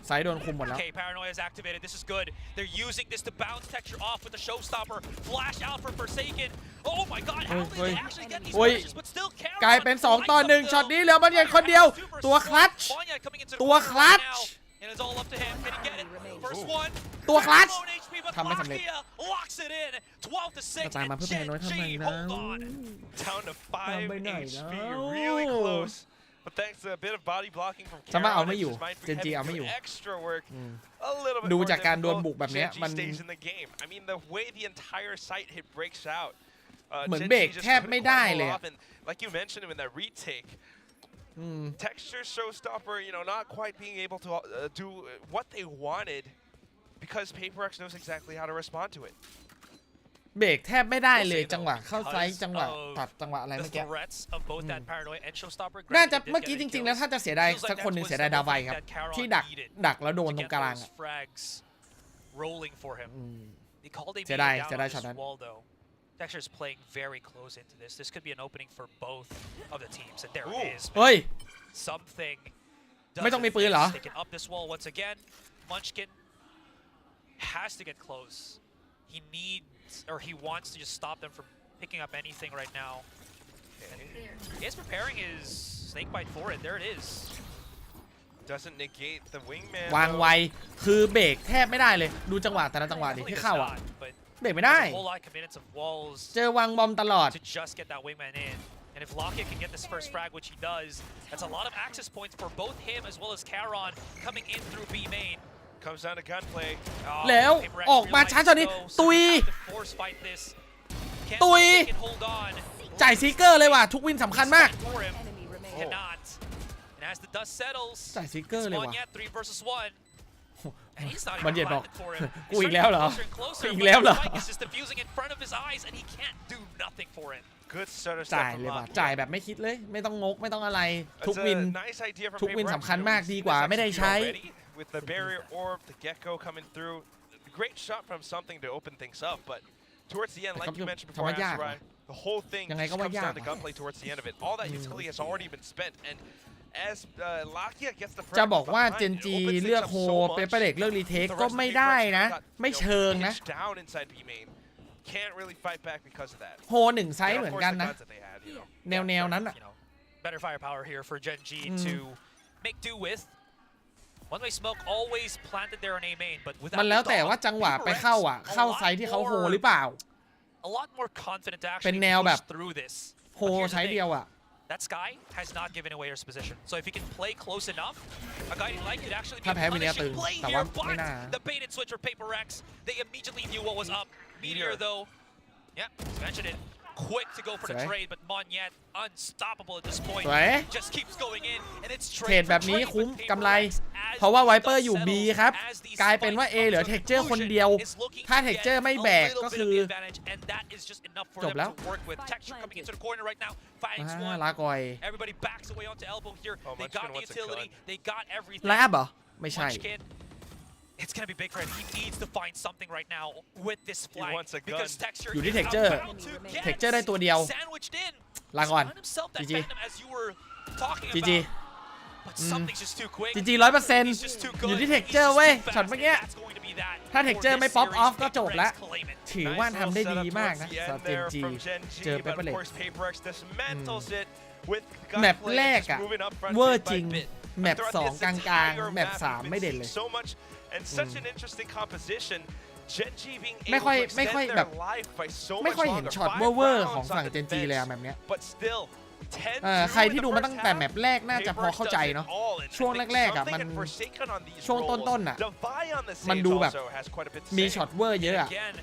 ไซด์โดนคุมหมดแล้ว Okay, Paranoia is activated. This is good. They're using this to bounce Texture off with the Showstopper. Flash out for Forsaken. Oh my God! How did they actually get these flashes? But still, กลายเป็น2 ต่อ 1ช็อตนี้เหลือมันยังคนเดียวตัวคลัตช์ ตัวคลัตช์ And it's all up to him. Can he get it? First one. ตัวคลัตช์ HP, but ทำไม่สำเร็จ Lakia locks it in. 12 to 6. ตามมาเพื่อเป็นน้อยทำไม Gen G, นะ hold on. Down to 5 ไปไหน HP, แล้ว really close. But thanks to a bit of body blocking from ฉันว่าเอา Karen, ไม่ it อยู่ just might be เจนจีเอาไม่อยู่ having to do extra work a little bit ดู more จากการโดน difficult. บุกแบบเนี้ย Gen G มัน stays in the game. I mean, the way the entire site hit breaks out. เหมือน Gen G เบรก just แทบ couldn't ไม่ได้ quite เลย hold อะ off, and like you mentioned in that retake, Texture Showstopper, you know, not quite being able to do what they wanted because Paper Rex knows exactly how to respond to it. เบรกแทบไม่ได้เลยจังหวะเข้าไซส์จังหวะตัดจังหวะอะไร The เมื่อกี้ threats of both that Paranoia and Showstopper. น่าจะ Granted, they did เมื่อกี้ get จ any ริงๆแล้ว kills. ถ้าจะเสียดาย Feels like สักคนหนึ่ง that เสียดาย was ดาไว something ครับ that Caron ที่ needed ดักแล้วโดน to ตรง get กลาง those อะ frags rolling for him. They called a เสียดาย down เสียดาย on ช็อต this นั้น wall though. Texture is playing very close into this. This could be an opening for both of the teams, and there it is. เฮ้ย Something ไม่ต้องมีปืนเหรอ They can up this wall once again. Munchkin has to get close. He needs, or he wants to just stop them from picking up anything right now. He is preparing his snake bite for it. There it is. Doesn't negate the wingman. วางไว คือเบรกแทบไม่ได้เลย ดูจังหวะแต่ละจังหวะดิ Definitely ที่ does เข้าอ่ะ not, but เบรกไม่ได้ there's a whole lot of commitments of walls เจอวางบอมตลอด to just get that wingman in. And if Lakia can get this first frag, which he does, that's a lot of access points for both him as well as Caron coming in through B main. Comes down to gunplay. แล้ว Paper Rex ออกมาช้าช็อตนี้ realizes ตุย so they have to force fight this. Can't ตุย think they can hold on. จ่ายซีเกอร์เลยว่ะ ทุกวินสำคัญมาก For him. Cannot. And as the dust settles, จ่ายซีเกอร์เลยว่ะ Monyet 3 versus 1. And he's not มัน even เย็นบอก planted for him. กูอีกแล้วเหรอ Closer and closer, อีก but แล้วเหรอ the spike is just diffusing in front of his eyes, and he can't do nothing for it. Good stutter จ่าย step เลย from ว่ะ Lakia. จ่ายแบบไม่คิดเลย ไม่ต้องงก ไม่ต้องอะไร ทุก That's วิน a nice idea from ทุกวิน Paper Rex. สำคัญ You know, มาก we've ดี seen กว่า this ไม่ได้ execute ใช้ already with the barrier orb, the gecko coming through. Great shot from something to open things up, but towards the end, like you mentioned before, ทำไมยาก Azurai, วะ the whole thing ยังไง just ก็ว่า comes ยาก down to อะ gunplay towards the end of it. All that utility has already been spent, and as Lakia gets the จะ frag บอกว่า behind, เจน it จี opens เลือก things โฮ up so เป much. เปอร์เด็กเลือกรีเทค The ก็ rest of ไม่ the ได้ Paper Rex นะ got, ไม่ you know, เชิงนะ pinched down inside B main. Can't really fight back because of that. โฮหนึ่งไซส์ And เห of มือน course, กัน the นะ guns that they had, you know. แนวนั้นอ่ะ You know, better firepower here for Gen G to make do with. One-way smoke always planted there in A main, but มัน without แล้ว the แต่ dog, ว่าจังหวะ Paper ไป Rex เข้าอ่ะ a เข้า lot ไซส์ที่เขาโฮ more- หรือเปล่า a lot more confident to เป็น actually แนวแบบ push through this. โฮ But here's the ใช้ thing. เดียวอ่ะ That Sky has not given away his position. So if he can play close enough, a guiding light could actually be ถ้า a แพ้วินเนี้ยตึง punishing play แต่ here. ว่าไม่ But น่า the bait and switch for Paper Rex, they immediately knew what was up. Meteor though, yeah, mentioned it. Quick to go for the Sorry. trade, but Monyet unstoppable at this point. สวย Just keeps going in, and it's เทรด trade แบ for บนี้ trade คุ้ม with Paper กำไร Rex as เพราะว่า the ไวเปอร์ dust อยู่ B settles, ครับ as these กลายเป็นว่า A spikes เหลือ from Texture คน Ocean เดียว is looking ถ้า to get Texture ไม่ a แบก little ก็ bit คื of อ the advantage, and that is just enough for จ them บแล้ว to work with. Texture coming into the corner right now, fighting อ่า Swan. ลาก่อย Everybody backs away onto elbow here. Oh, They Munchkin got the wants a utility. gun. They got everything. แลบเหรอ ไม่ใช่ Munchkin, it's gonna be big for him. He needs to find something right now with this flank wants a because gun. Texture อยู่ที่ is Texture about to get Texture ได้ตัวเดียว sandwiched in. ลาก่อน Found himself that GG Phantom as you were talking GG about. But something's just too quick. GG 100% He's just too อยู่ good. ที่ He's Texture just เว้ย too ช็อต fast, เมื่อ and กี้ that's going to be that ถ้า for Texture this ไม่ ป๊อป series. ออฟก็ Paper จบ Rex แล้ว claim it. ถือว่า Nice ทำได้ little ดี setup มาก towards นะ the สำหรับ end เจน there จี from Gen G, เจอเป but เปอร์ of เล็ก course Paper Rex dismantles it with แมป gunplay แรก just อะ moving up front เวอร์ bit จ by ริง bit. แมป Throughout สอง this กลาง entire ๆ แมป map, สาม we've ไม่ been เด่นเลย seeing so much and such an interesting composition. Gen G being ไม่ able ค่อย to ไม่ extend ค่อย their แบบ life by so ไม่ much ค่อยเห็น longer. ช็อต 5 เวอร์ๆของ rounds ฝั่ง on เจนจีเลยอะ defense, แบบเนี้ย but still 10-0 ใคร in ที่ the ดูมา first ตั้งแต่ half. แมปแรกน่าจะพอ Paper เข้า Rex ใจ does it เนาะ all, and ช่วง I think แรกๆอะ something มัน and Forsaken on these ช่วง roles. ต้นๆอะ Defy on the มัน saves ดูแบบ also has quite a bit to มี say. ช็อตเวอร์เยอะอะ Again,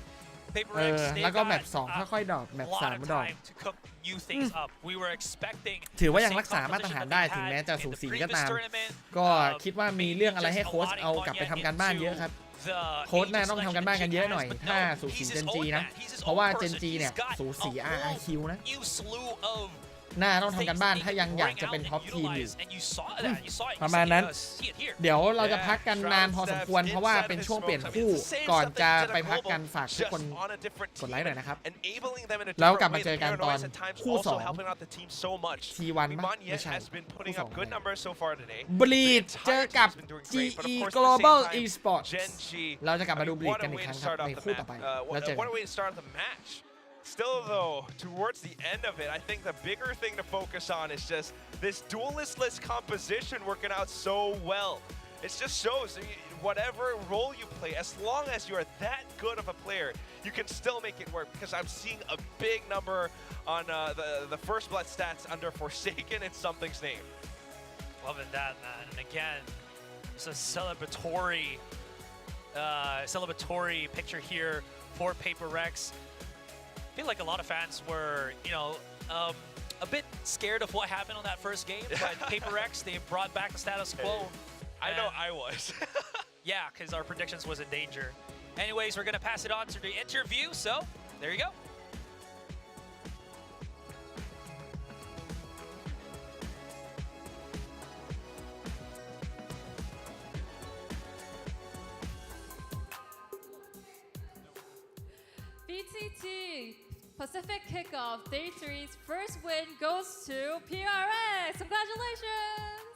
Paper เอ Rex, อ they've แล้วก็แมป got 2ค่อยๆดรอปแมป a lot 3 of ดรอป time to cook new things up. We were expecting ถือว่า the ยัง same รักษามาตรฐาน competition ได้ that we ถึง had แม้จะ in สู the สีก็ previous ตาม tournament. ก็คิดว่ามีเรื่องอะไรให้โค้ชเอากลับไปทำการบ้านเยอะครับ โค้ชน่าต้องทำการบ้านกันเยอะหน่อย ถ้าสูสีเจนจีนะ เพราะว่าเจนจีเนี่ยสูสี RRQ นะ New slew of น่าต้องทำกันบ้านถ้ายังอยากจะเป็นท็อปทีมอยู่ประมาณนั้นเดี๋ยวเราจะพักกันนานพอสมควรเพราะว่าเป็นช่วงเปลี่ยนคู่ก่อนจะไปพักกันฝากทุกคนกดไลค์หน่อยนะครับแล้วกลับมาเจอกันตอนคู่2 T1 มั้ยไม่ใช่คู่2บลีดเจอกับ GE Global Esports เราจะกลับมาดูบลีดกันอีกครั้งครับในคู่ต่อไปแล้วเจอกัน Still, though, towards the end of it, I think the bigger thing to focus on is just this duelistless composition working out so well. It just shows whatever role you play, as long as you are that good of a player, you can still make it work. Because I'm seeing a big number on the first blood stats under Forsaken and Something's name. Loving that, man. And again, it's a celebratory picture here for Paper Rex. I feel like a lot of fans were, a bit scared of what happened on that first game, but Paper Rex, they brought back the status quo. I know I was. Yeah, because our predictions was in danger. Anyways, we're going to pass it on to the interview, so there you go. VCT Pacific Kickoff Day 3's first win goes to PRX. Congratulations!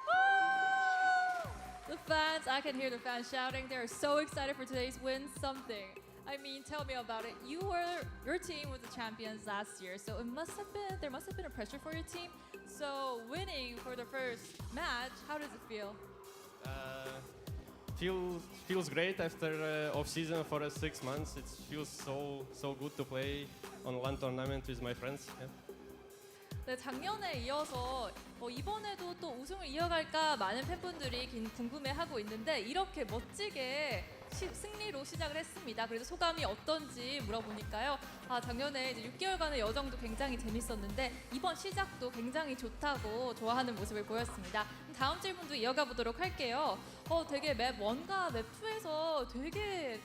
Woo! The fans, I can hear the fans shouting. They're so excited for today's win. Something. I mean, tell me about it. Your team was the champions last year, so there must have been a pressure for your team. So winning for the first match, how does it feel? Feels great after off season for 6 months. It feels so good to play on LAN tournament with my friends. Yeah. 네, 작년에 이어서 이번에도 또 우승을 이어갈까 많은 팬분들이 궁금해하고 있는데 이렇게 멋지게 승리로 시작을 했습니다. 그래서 소감이 어떤지 물어보니까요. 작년에 이제 6개월간의 여정도 굉장히 재밌었는데 이번 시작도 굉장히 좋다고 좋아하는 모습을 보였습니다. 다음 질문도 이어가 보도록 할게요. 되게 맵 1과 맵 2에서 되게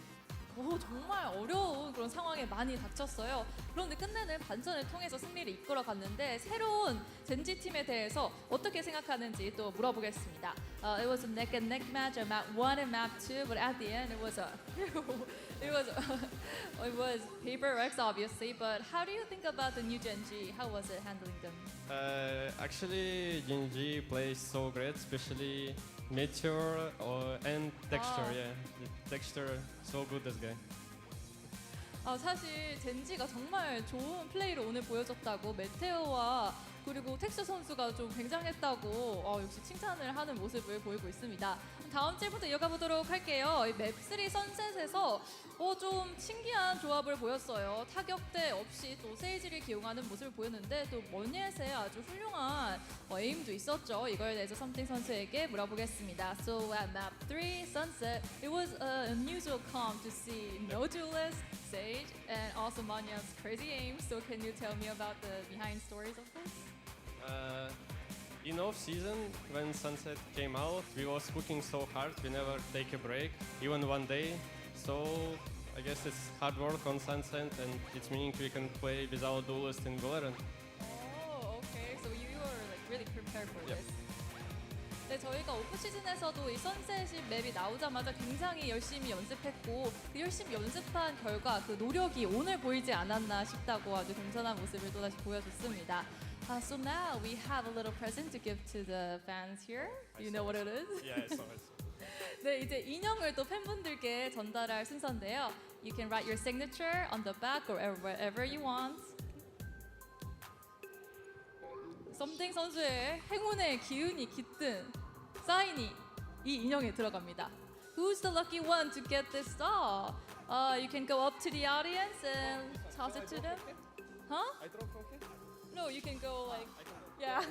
정말 어려운 그런 상황에 많이 닥쳤어요. 그런데 끝내는 반전을 통해서 승리를 이끌어 갔는데 새로운 젠지 팀에 대해서 어떻게 생각하는지 또 물어보겠습니다. It was a neck and neck match on map 1 and map 2, but at the end it was Paper Rex obviously. But how do you think about the new Gen G? How was it handling them? Actually, Gen G plays so great, especially Meteor and Dexter. Yeah, Dexter so good this guy. 사실 젠지가 정말 좋은 플레이를 오늘 보여줬다고 메테오와 그리고 텍스 선수가 좀 굉장했다고 역시 칭찬을 하는 모습을 보이고 있습니다. 다음 질문도 이어가 보도록 할게요. 맵3 선셋에서 좀 신기한 조합을 보였어요. 타격대 없이 또 세이지를 기용하는 모습을 보였는데 또 머니엣에 아주 훌륭한 에임도 있었죠. 이거에 대해서 썸띵 선수에게 물어보겠습니다. So at map 3 sunset, it was unusual calm to see no duelist, Sage, and also Manya's crazy aim. So can you tell me about the behind stories of this? In off season, when Sunset came out, we was cooking so hard. We never take a break, even one day. So I guess it's hard work on Sunset, and it's meaning we can play without duelist in Valorant. Okay. So you were like really prepared for this. 네, 저희가 오프 시즌에서도 이 선셋이 맵이 나오자마자 굉장히 열심히 연습했고 그 열심히 연습한 결과 그 노력이 오늘 보이지 않았나 싶다고 아주 겸손한 모습을 또다시 보여줬습니다. So now we have a little present to give to the fans here. Do you know what it is? Yeah, I saw it. 네, 이제 인형을 또 팬분들께 전달할 순서인데요. You can write your signature on the back or wherever you want. 썸띵 선수의 행운의 기운이 깃든 사인이 이 인형에 들어갑니다. Who's the lucky one to get this doll? You can go up to the audience and toss it to them. Huh? I drop okay? No, you can go like, yeah.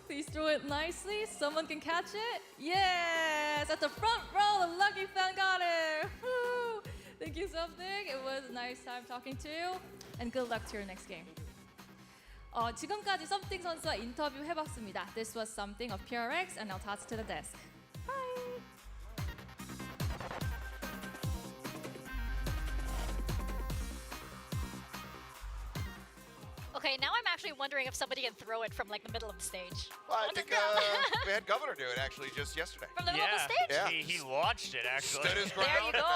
Please throw it nicely. Someone can catch it. Yes, at the front row, the lucky fan got it. Woo! Thank you, Something. It was a nice time talking to you, and good luck to your next game. 지금까지 Something 선수와 인터뷰 해봤습니다. This was Something of PRX, and I'll toss to the desk. Bye. Okay, now I'm actually actually wondering if somebody can throw it from like the middle of the stage. Well, I think we had Governor do it actually just yesterday. From the middle of the stage? Yeah. He launched it actually. Stood his ground. There you go.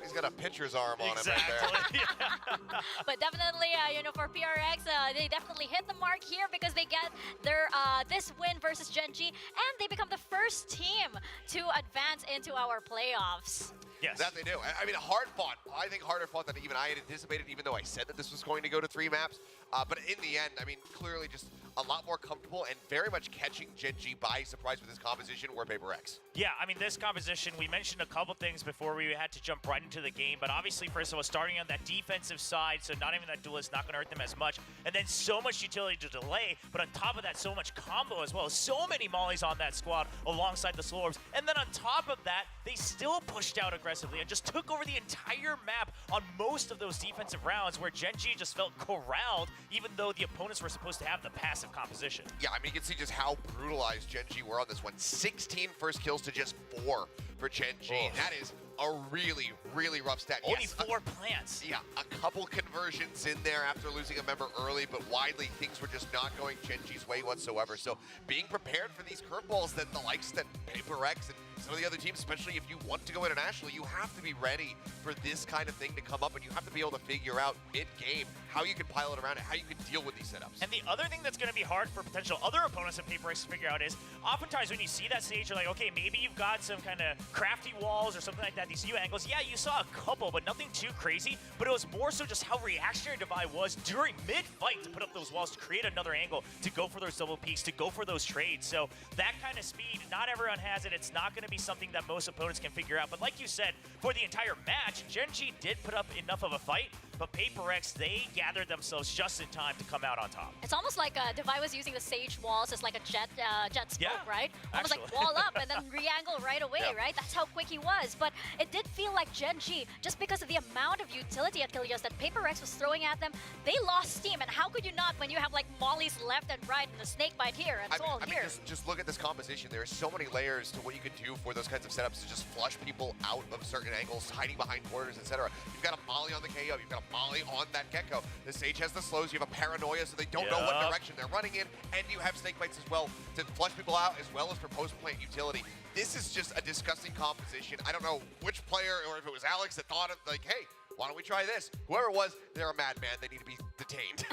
He's got a pitcher's arm on Exactly. him right there. But definitely, for PRX, they definitely hit the mark here because they get their this win versus Gen G, and they become the first team to advance into our playoffs. Yes. That they do. I mean, hard fought. I think harder fought than even I had anticipated, even though I said that this was going to go to 3 maps. But in the end, I mean, clearly just a lot more comfortable and very much catching Gen G by surprise with this composition were Paper X. Yeah, I mean, this composition, we mentioned a couple things before we had to jump right into the game, but obviously, first of all, starting on that defensive side, so not even that duel is not going to hurt them as much, and then so much utility to delay, but on top of that, so much combo as well. So many mollies on that squad alongside the slow orbs, and then on top of that, they still pushed out aggressively and just took over the entire map on most of those defensive rounds where Gen G just felt corralled, even though the opponents were supposed to have the passive composition. Yeah, I mean, you can see just how brutalized Gen G were on this one. 16 first kills to just 4 for Gen G. Oh. That is a really, really rough stat. Only Yes, 4 plants. Yeah, a couple conversions in there after losing a member early, but widely things were just not going Gen G's way whatsoever. So being prepared for these curveballs that the likes that Paper X and some of the other teams, especially if you want to go internationally, you have to be ready for this kind of thing to come up, and you have to be able to figure out mid-game how you can pilot around it, how you can deal with these setups. And the other thing that's going to be hard for potential other opponents in Paper X to figure out is, oftentimes when you see that stage, you're like, okay, maybe you've got some kind of crafty walls or something like that, these new angles. Yeah, you saw a couple, but nothing too crazy. But it was more so just how reactionary Divide was during mid-fight to put up those walls, to create another angle, to go for those double peaks, to go for those trades. So that kind of speed, not everyone has it. It's not going to be something that most opponents can figure out. But like you said, for the entire match, Gen G did put up enough of a fight, but Paper X, they gathered themselves just in time to come out on top. It's almost like Divide was using the sage walls as like a jet smoke, Yeah, right? Almost actually. like wall up and then re-angle right away, Yep. right? That's how quick he was. But it did feel like Gen G, just because of the amount of utility at Kilios that Paper X was throwing at them, they lost steam. And how could you not when you have like mollies left and right and the snake bite here and it's all here? Just look at this composition. There are so many layers to what you can do for those kinds of setups to just flush people out of certain angles, hiding behind corners, etc. You've got a molly on the KO, you've got a molly on that Gecko. The Sage has the slows, you have a paranoia so they don't know what direction they're running in, and you have snake bites as well to flush people out as well as for post-plant utility. This is just a disgusting composition. I don't know which player, or if it was Alex that thought of like, hey, why don't we try this? Whoever it was, they're a madman. They need to be detained.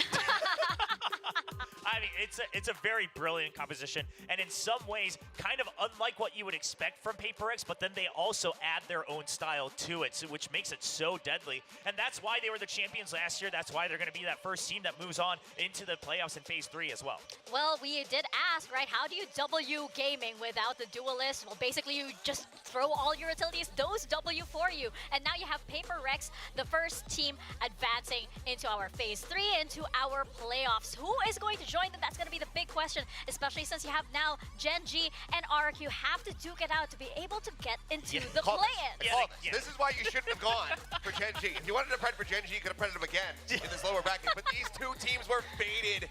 I mean, it's a very brilliant composition, and in some ways, kind of unlike what you would expect from Paper X, but then they also add their own style to it, so, which makes it so deadly. And that's why they were the champions last year. That's why they're going to be that first team that moves on into the playoffs in Phase 3 as well. Well, we did ask, right, how do you W gaming without the duelist? Well, basically you just throw all your utilities, those W for you. And now you have Paper Rex, the first team advancing into our Phase 3, into our playoffs. Who is going to join them? That's going to be the big question, especially since you have now Gen G and RQ have to duke it out to be able to get into the play-in. Yeah. This is why you shouldn't have gone for Gen G. If you wanted to pred for Gen G, you could have predded them again in this lower bracket. But these two teams were fated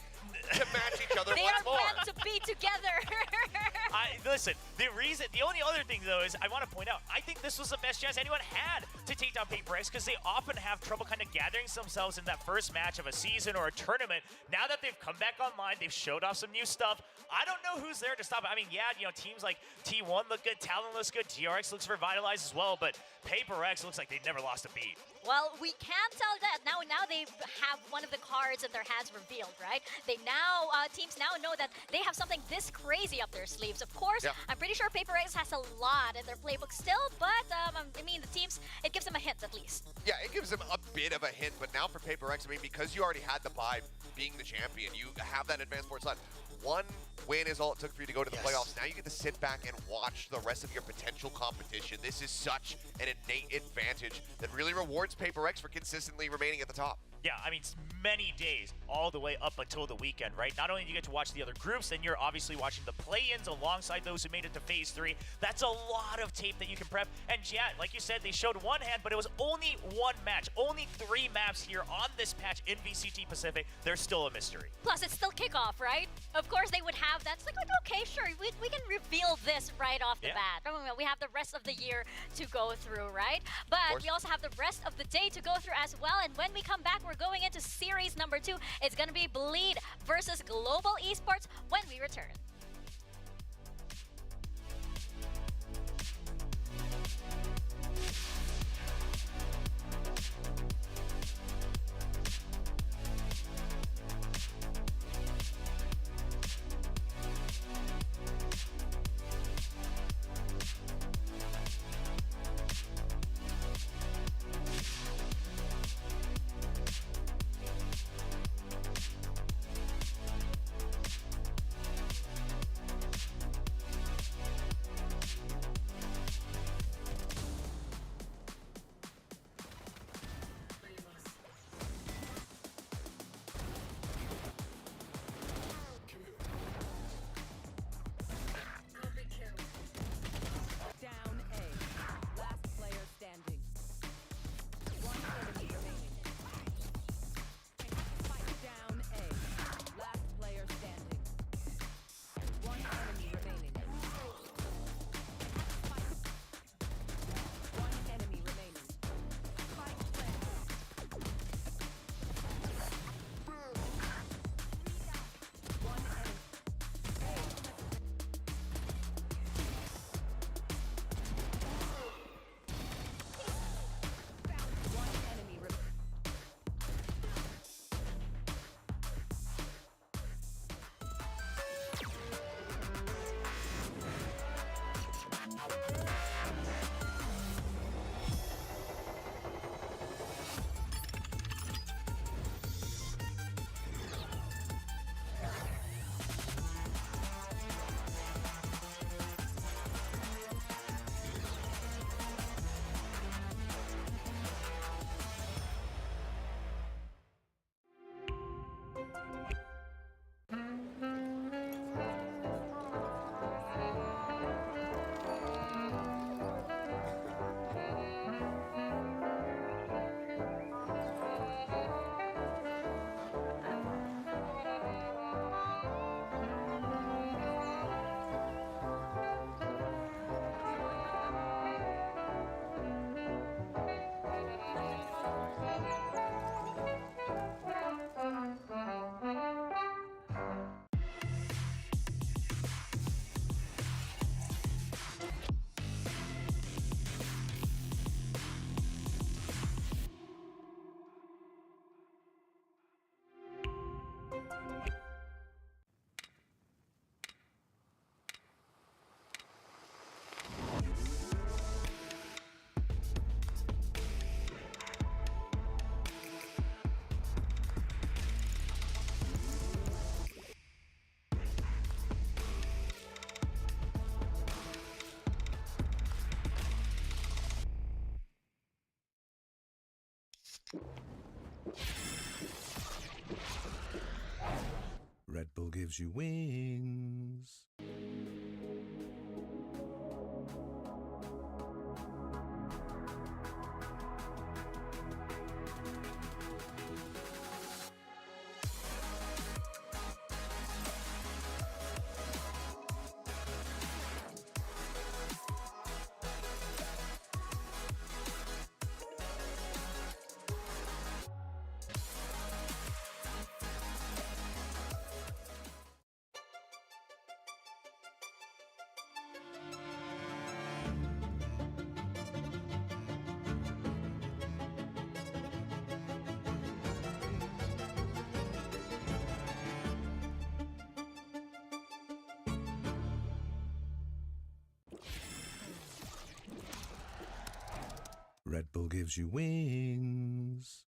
to match each other They once are more. meant to be together. Listen, the only other thing though is I want to point out, I think this was the best chance anyone had to take down Paper X, because they often have trouble kind of gathering themselves in that first match of a season or a tournament. Now that they've come back online, they've showed off some new stuff. I don't know who's there to stop it. I mean, yeah, teams like T1 look good, Talon looks good, TRX looks revitalized as well, but Paper X looks like they've never lost a beat. Well, we can't tell that. Now they have one of the cards in their hands revealed, right? Teams now know that they have something this crazy up their sleeves. Of course, Yeah. I'm pretty sure Paper X has a lot in their playbook still, but I mean, the teams, it gives them a hint at least. Yeah, it gives them a bit of a hint, but now for Paper X, I mean, because you already had the vibe being the champion, you have that advanced board slot. One win is all it took for you to go to the playoffs. Now you get to sit back and watch the rest of your potential competition. This is such an innate advantage that really rewards Paper X for consistently remaining at the top. Yeah, I mean, many days all the way up until the weekend. weekend, right? Not only do you get to watch the other groups, then you're obviously watching the play-ins alongside those who made it to Phase 3. That's a lot of tape that you can prep. And yeah, like you said, they showed one hand, but it was only one match. Only 3 maps here on this patch in VCT Pacific. There's still a mystery. Plus, it's still kickoff, right? Of course, they would have that. It's like, okay, sure, we can reveal this right off the bat. We have the rest of the year to go through, right? But we also have the rest of the day to go through as well. And when we come back, we're going into series number 2. It's going to be Bleed versus Global Esports when we return. Red Bull gives you wings. Red Bull gives you wings.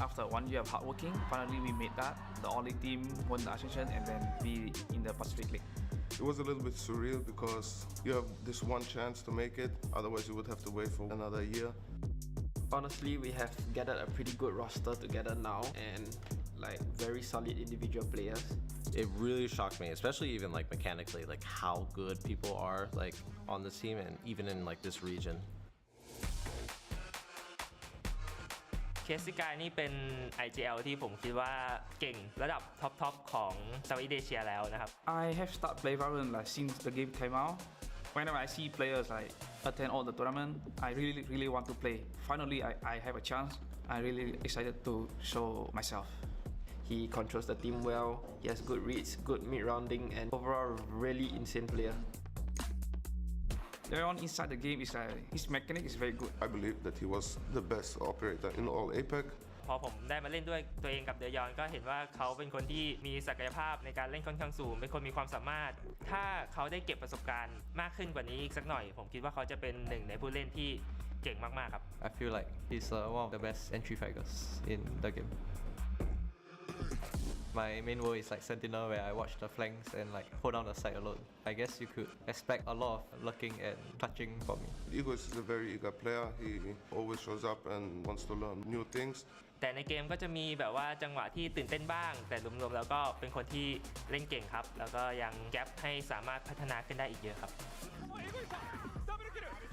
After 1 year of hard working, finally we made that. The only team won the Ascension and then be in the Pacific League. It was a little bit surreal because you have this one chance to make it, otherwise you would have to wait for another year. Honestly, we have gathered a pretty good roster together now and like very solid individual players. It really shocked me, especially even like mechanically, like how good people are like on this team and even in like this region. เคสซิกายนี่เป็น IGL ที่ผมคิดว่าเก่งระดับท็อปของเซาท์อีสต์เอเชียแล้วนะครับ I have started play Valorant like since the game came out. Whenever I see players like attend all the tournament, I really want to play. Finally, I have a chance. I'm really excited to show myself. He controls the team well. He has good reads, good mid rounding, and overall really insane player. Everyone inside the game is like his mechanic is very good. I believe that he was the best operator in all APAC. พอผมได้มาเล่นด้วยตัวเองกับเดยอนก็เห็นว่าเขาเป็นคนที่มีศักยภาพในการเล่นค่อนข้างสูงเป็นคนมีความสามารถถ้าเขาได้เก็บประสบการณ์มากขึ้นกว่านี้อีกสักหน่อยผมคิดว่าเขาจะเป็นหนึ่งในผู้เล่นที่เก่งมากๆครับ I feel like he's one of the best entry fraggers in the game. My main role is like sentinel where I watch the flanks and like hold down the side alone. I guess you could expect a lot of lurking and touching from me. Ego is a very eager player. He always shows up and wants to learn new things. แต่ในเกมก็จะมีแบบว่าจังหวะที่ตื่นเต้นบ้างแต่รวมๆแล้วก็เป็นคนที่เล่นเก่งครับแล้วก็ยังแกปให้สามารถพัฒนาขึ้นได้อีกเยอะครับ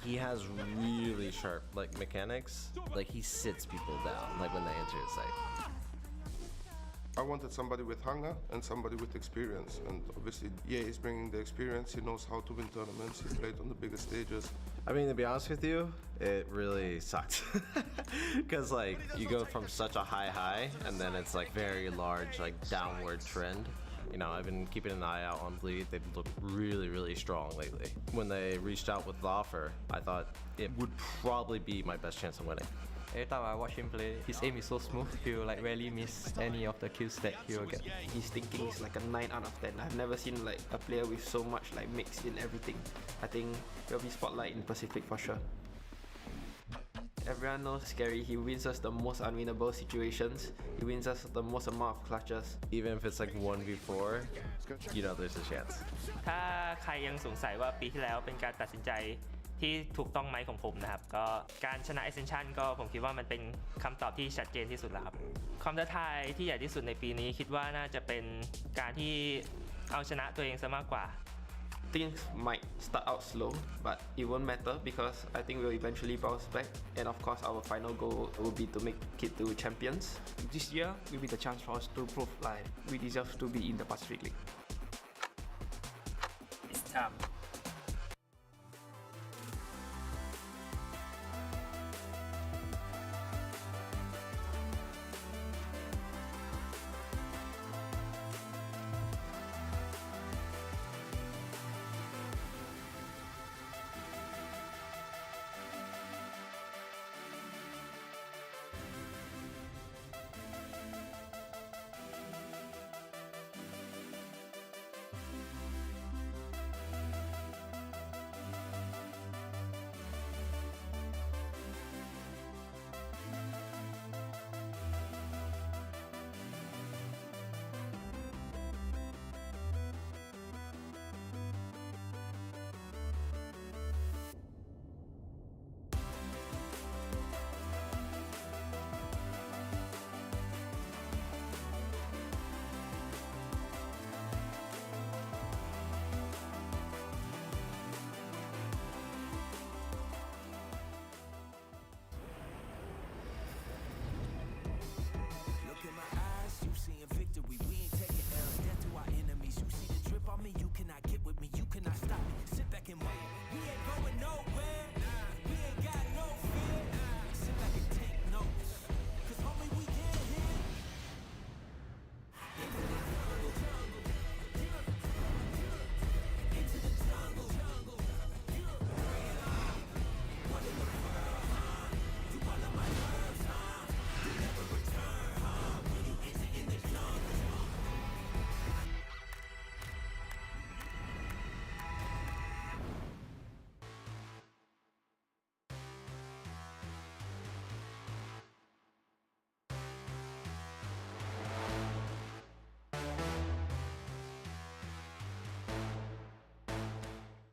He has really sharp like mechanics. Like he sits people down like when they enter his site. I wanted somebody with hunger and somebody with experience, and obviously, yeah, he's bringing the experience. He knows how to win tournaments. He played on the biggest stages. I mean, to be honest with you, it really sucked. Because like you go from such a high and then it's like very large like downward trend. You know, I've been keeping an eye out on Bleed. They've looked really strong lately. When they reached out with the offer, I thought it would probably be my best chance of winning. Every time I watch him play, his aim is so smooth, he'll like rarely miss any of the kills that he will get. His thinking is like a 9 out of 10. I've never seen like a player with so much like mix in everything. I think he'll be spotlight in Pacific for sure. Everyone knows Scary, he wins us the most unwinnable situations. He wins us the most amount of clutches. Even if it's like 1v4, you know there's a chance. ถ้าใครยังสงสัยว่าปีที่แล้วเป็นการตัดสินใจที่ถูกต้องไหมของผมนะครับก็การชนะ Ascension ก็ผมคิดว่ามันเป็นคำตอบที่ชัดเจนที่สุดแล้วครับความท้าทายที่ใหญ่ที่สุดในปีนี้คิดว่าน่าจะเป็นการที่เอาชนะตัวเองซะมากกว่า Things might start out slow, but it won't matter because I think we'll eventually bounce back. And of course, our final goal will be to make it to champions. This year will be the chance for us to prove like we deserve to be in the Pacific League. It's time.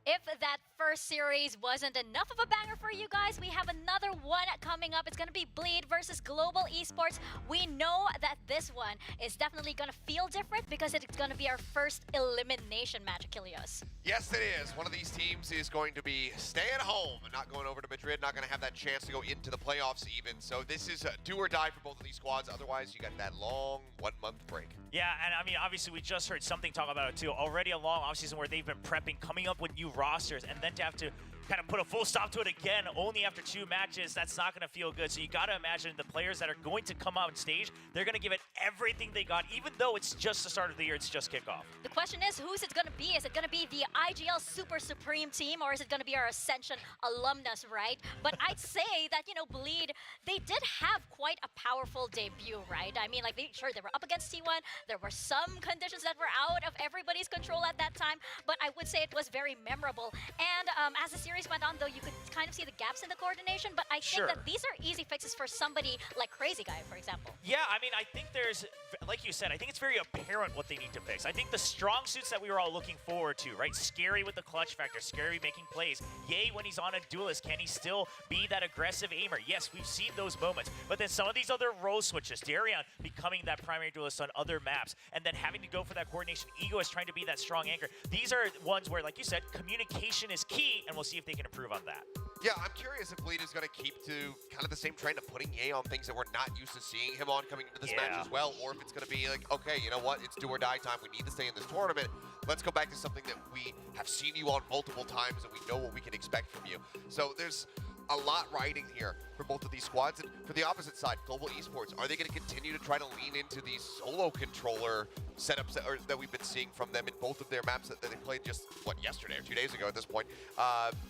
If that first series wasn't enough of a banger for you guys, we have another one coming up. It's going to be Bleed versus Global Esports. We know that this one is definitely going to feel different because it's going to be our first elimination match, Achilleos. Yes, it is. One of these teams is going to be staying home and not going over to Madrid, not going to have that chance to go into the playoffs even. So this is do or die for both of these squads. Otherwise, you got that long 1 month break. Yeah, and I mean, obviously, we just heard something talk about it too. Already a long offseason where they've been prepping, coming up with new rosters, and then to have to kind of put a full stop to it again only after 2 matches, that's not going to feel good. So you got to imagine the players that are going to come out on stage, they're going to give it everything they got, even though it's just the start of the year, it's just kickoff. The question is, who's it going to be? Is it going to be the IGL Super Supreme team, or is it going to be our Ascension alumnus, right? But I'd say that, you know, Bleed, they did have quite a powerful debut, right? I mean, like, they were up against T1. There were some conditions that were out of everybody's control at that time, but I would say it was very memorable. And as the series went on, though, you could kind of see the gaps in the coordination, but I think that these are easy fixes for somebody like Crazy Guy, for example. Yeah, I mean, I think there's, like you said, I think it's very apparent what they need to fix. I think the strong suits that we were all looking forward to, right? Scary with the clutch factor, Scary making plays. Yay, when he's on a duelist, can he still be that aggressive aimer? Yes, we've seen those moments, but then some of these other role switches, Darion becoming that primary duelist on other maps, and then having to go for that coordination. Ego is trying to be that strong anchor. These are ones where, like you said, communication is key, and we'll see if they can improve on that. Yeah, I'm curious if Bleed is going to keep to kind of the same trend of putting Ye on things that we're not used to seeing him on coming into this match as well, or if it's going to be like, okay, you know what, it's do or die time. We need to stay in this tournament. Let's go back to something that we have seen you on multiple times and we know what we can expect from you. So there's a lot riding here for both of these squads. And for the opposite side, Global Esports, are they going to continue to try to lean into these solo controller setups that we've been seeing from them in both of their maps that they played just, yesterday or 2 days ago at this point?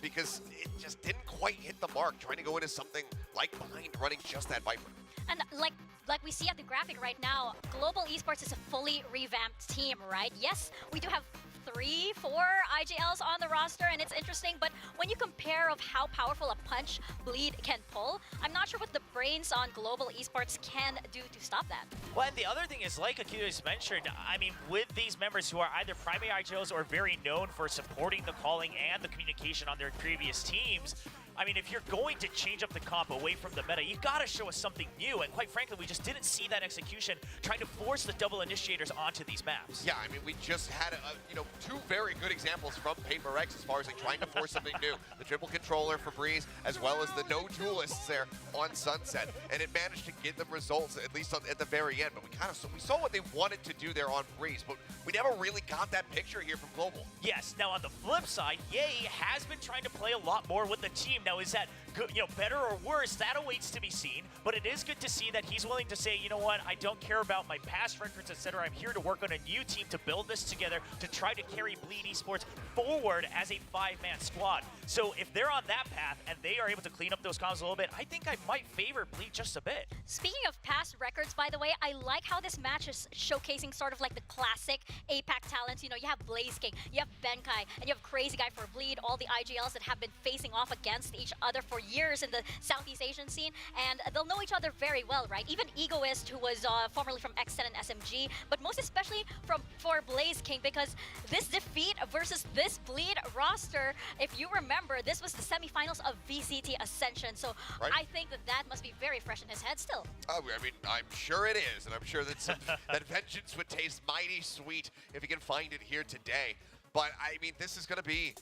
Because it just didn't quite hit the mark, trying to go into something like Bind running just that Viper. And like we see at the graphic right now, Global Esports is a fully revamped team, right? Yes, we do have 3, 4 IGLs on the roster, and it's interesting, but when you compare of how powerful a punch Bleed can pull, I'm not sure what the brains on Global Esports can do to stop that. Well, and the other thing is, like Achilles mentioned, I mean, with these members who are either primary IGLs or very known for supporting the calling and the communication on their previous teams, I mean, if you're going to change up the comp away from the meta, you gotta show us something new. And quite frankly, we just didn't see that execution trying to force the double initiators onto these maps. Yeah, I mean, we just had, 2 very good examples from Paper X as far as like trying to force something new. The triple controller for Breeze, as well as the no duelists there on Sunset. And it managed to get them results, at least at the very end. But we saw what they wanted to do there on Breeze, but we never really got that picture here from Global. Yes, now on the flip side, Ye has been trying to play a lot more with the team. Now, is that good, better or worse? That awaits to be seen. But it is good to see that he's willing to say, you know what, I don't care about my past records, etc. I'm here to work on a new team to build this together to try to carry Bleed Esports forward as a 5-man squad. So if they're on that path and they are able to clean up those comms a little bit, I think I might favor Bleed just a bit. Speaking of past records, by the way, I like how this match is showcasing sort of like the classic APAC talents. You have Blaze King, you have Benkai, and you have Crazy Guy for Bleed, all the IGLs that have been facing off against each other for years in the Southeast Asian scene, and they'll know each other very well, right? Even Egoist, who was formerly from X10 and SMG, but most especially for Blaze King, because this defeat versus this Bleed roster, if you remember, this was the semifinals of VCT Ascension, so right. I think that must be very fresh in his head still. I mean, I'm sure it is, and I'm sure that that vengeance would taste mighty sweet if he can find it here today. But, I mean, this is going to be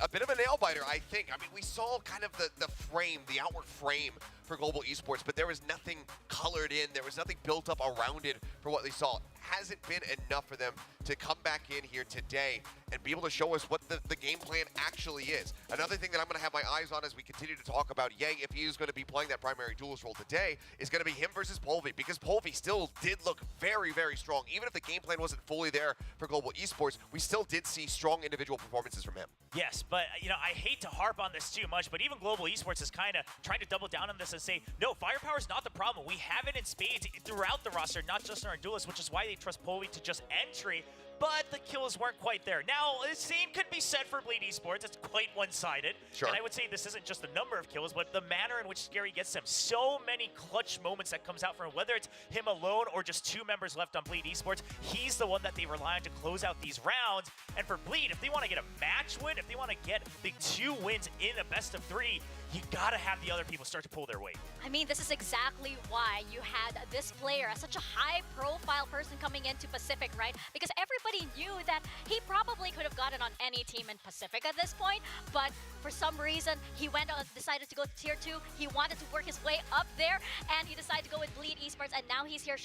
a bit of a nail-biter, I think. I mean, we saw kind of the frame, the outward frame for Global Esports, but there was nothing colored in. There was nothing built up around it for what they saw. Hasn't been enough for them to come back in here today and be able to show us what the game plan actually is. Another thing that I'm going to have my eyes on as we continue to talk about Ye, if he is going to be playing that primary duelist role today, is going to be him versus Polvi, because Polvi still did look very, very strong. Even if the game plan wasn't fully there for Global Esports, we still did see strong individual performances from him. Yes, but, I hate to harp on this too much, but even Global Esports is kind of trying to double down on this and say, no, firepower is not the problem. We have it in spades throughout the roster, not just in our duelists, which is why they trust Polvi to just entry. but the kills weren't quite there. Now, the same could be said for Bleed Esports. It's quite one-sided. Sure. And I would say this isn't just the number of kills, but the manner in which Scary gets them. So many clutch moments that comes out from him, whether it's him alone or just 2 members left on Bleed Esports, he's the one that they rely on to close out these rounds. And for Bleed, if they want to get a match win, if they want to get the 2 wins in a best of 3, you gotta have the other people start to pull their weight. I mean, this is exactly why you had this player as such a high-profile person coming into Pacific, right? Because everybody knew that he probably could have gotten on any team in Pacific at this point, but for some reason, he decided to go to Tier 2. He wanted to work his way up there, and he decided to go with Bleed Esports, and now he's here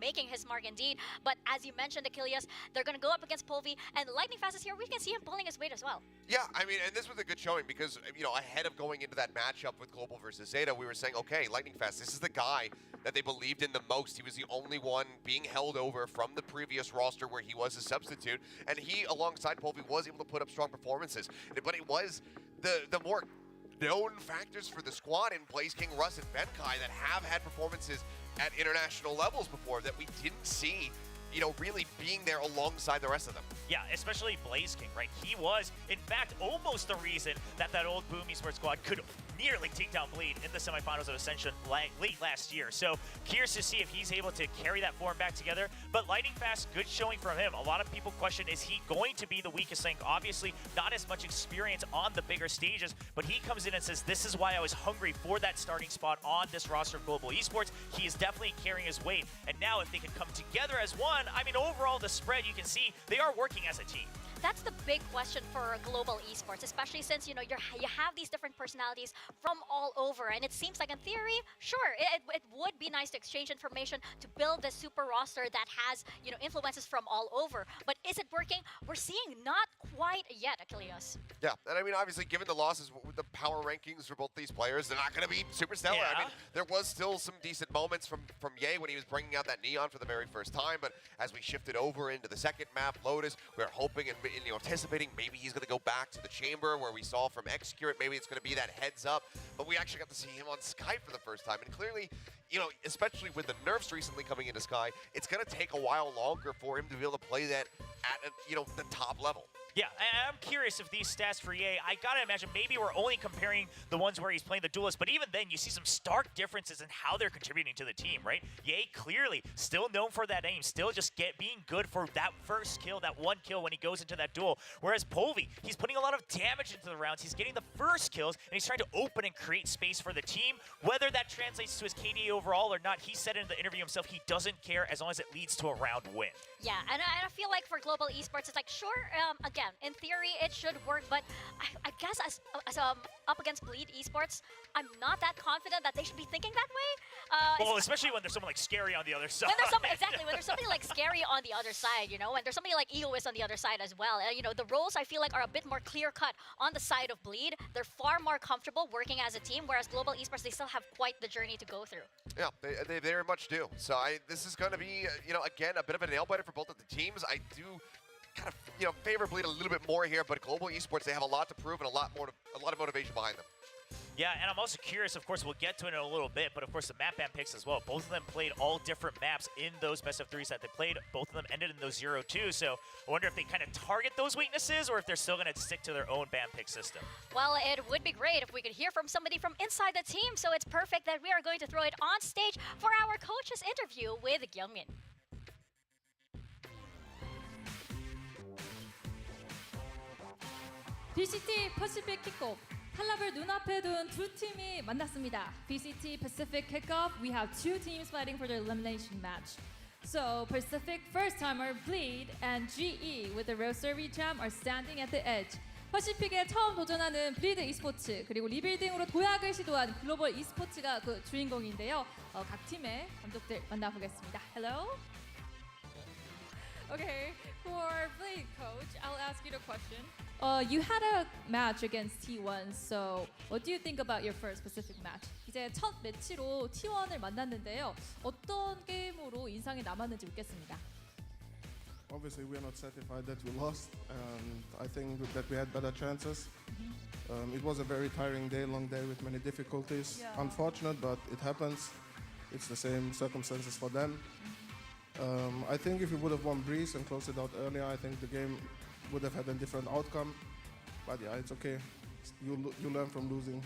making his mark indeed. But as you mentioned, Achilles, they're gonna go up against Polvi, and Lightning Fast is here. We can see him pulling his weight as well. Yeah, I mean, and this was a good showing because, ahead of going into that matchup with Global versus ZETA, we were saying, okay, Lightning Fast, this is the guy that they believed in the most. He was the only one being held over from the previous roster where he was a substitute, and he, alongside Polvi, was able to put up strong performances. But it was the more known factors for the squad in Blaze King, Russ, and Benkai that have had performances at international levels before that we didn't see, really being there alongside the rest of them. Yeah, especially Blaze King, right? He was, in fact, almost the reason that old Boom Esports squad could nearly take down Bleed in the semifinals of Ascension late last year. So curious to see if he's able to carry that form back together. But Lightning Fast, good showing from him. A lot of people question, is he going to be the weakest link? Obviously, not as much experience on the bigger stages, but he comes in and says, this is why I was hungry for that starting spot on this roster of Global Esports. He is definitely carrying his weight. And now if they can come together as one, I mean, overall, the spread, you can see they are working as a team. That's the big question for Global Esports, especially since, you have these different personalities from all over. And it seems like in theory, sure, it would be nice to exchange information to build this super roster that has, influences from all over. But is it working? We're seeing not quite yet, Achilles. Yeah, and I mean, obviously, given the losses with the power rankings for both these players, they're not going to be super stellar. Yeah. I mean, there was still some decent moments from Ye when he was bringing out that Neon for the very first time. But as we shifted over into the second map, Lotus, we were hoping and anticipating maybe he's going to go back to the chamber where we saw from Execute. Maybe it's going to be that heads up. But we actually got to see him on Sky for the first time. And clearly, especially with the nerfs recently coming into Sky, it's going to take a while longer for him to be able to play that at, the top level. Yeah, I'm curious if these stats for Ye, I gotta imagine maybe we're only comparing the ones where he's playing the duelist, but even then you see some stark differences in how they're contributing to the team, right? Ye clearly still known for that aim, still just being good for that first kill, that one kill when he goes into that duel. Whereas Polvi, he's putting a lot of damage into the rounds, he's getting the first kills, and he's trying to open and create space for the team. Whether that translates to his KDA overall or not, he said in the interview himself he doesn't care as long as it leads to a round win. Yeah, and I feel like for Global Esports, it's like, sure, again, in theory, it should work, but I guess as up against Bleed Esports, I'm not that confident that they should be thinking that way. Well, especially when there's someone like Scary on the other side. When there's somebody like Scary on the other side, and there's somebody like Egoist on the other side as well. The roles I feel like are a bit more clear-cut on the side of Bleed. They're far more comfortable working as a team, whereas Global Esports, they still have quite the journey to go through. Yeah, they very much do. So this is going to be, again, a bit of a nail-biter for both of the teams. I do kind of, favor Bleed a little bit more here, but Global Esports, they have a lot to prove and a lot of motivation behind them. Yeah, and I'm also curious, of course, we'll get to it in a little bit, but of course the map ban picks as well. Both of them played all different maps in those best of threes that they played. Both of them ended in those 0-2, so I wonder if they kind of target those weaknesses or if they're still going to stick to their own ban pick system. Well, it would be great if we could hear from somebody from inside the team, so it's perfect that we are going to throw it on stage for our coach's interview with Kyungmin. VCT Pacific Kickoff. 탈락을 눈앞에 둔 두 팀이 만났습니다. VCT Pacific Kickoff, we have two teams fighting for the elimination match. So Pacific first-timer Bleed and GE with the Rosery Jam are standing at the edge. 퍼시픽에 처음 도전하는 블리드 e스포츠 그리고 리빌딩으로 도약을 시도한 글로벌 e스포츠가 그 주인공인데요. 각 팀의 감독들 만나보겠습니다. Hello. Okay, for Bleed coach, I'll ask you the question. You had a match against T1, so what do you think about your first Pacific match? 이제 첫 매치로 T1을 만났는데요. 어떤 게임으로 인상이 남았는지 묻겠습니다. Obviously, we are not satisfied that we lost, and I think that we had better chances. It was a very tiring day, long day with many difficulties. Yeah. Unfortunate, but it happens. It's the same circumstances for them. I think if we would have won Breeze and closed it out earlier, I think the game would have had a different outcome. But yeah, it's okay. You learn from losing.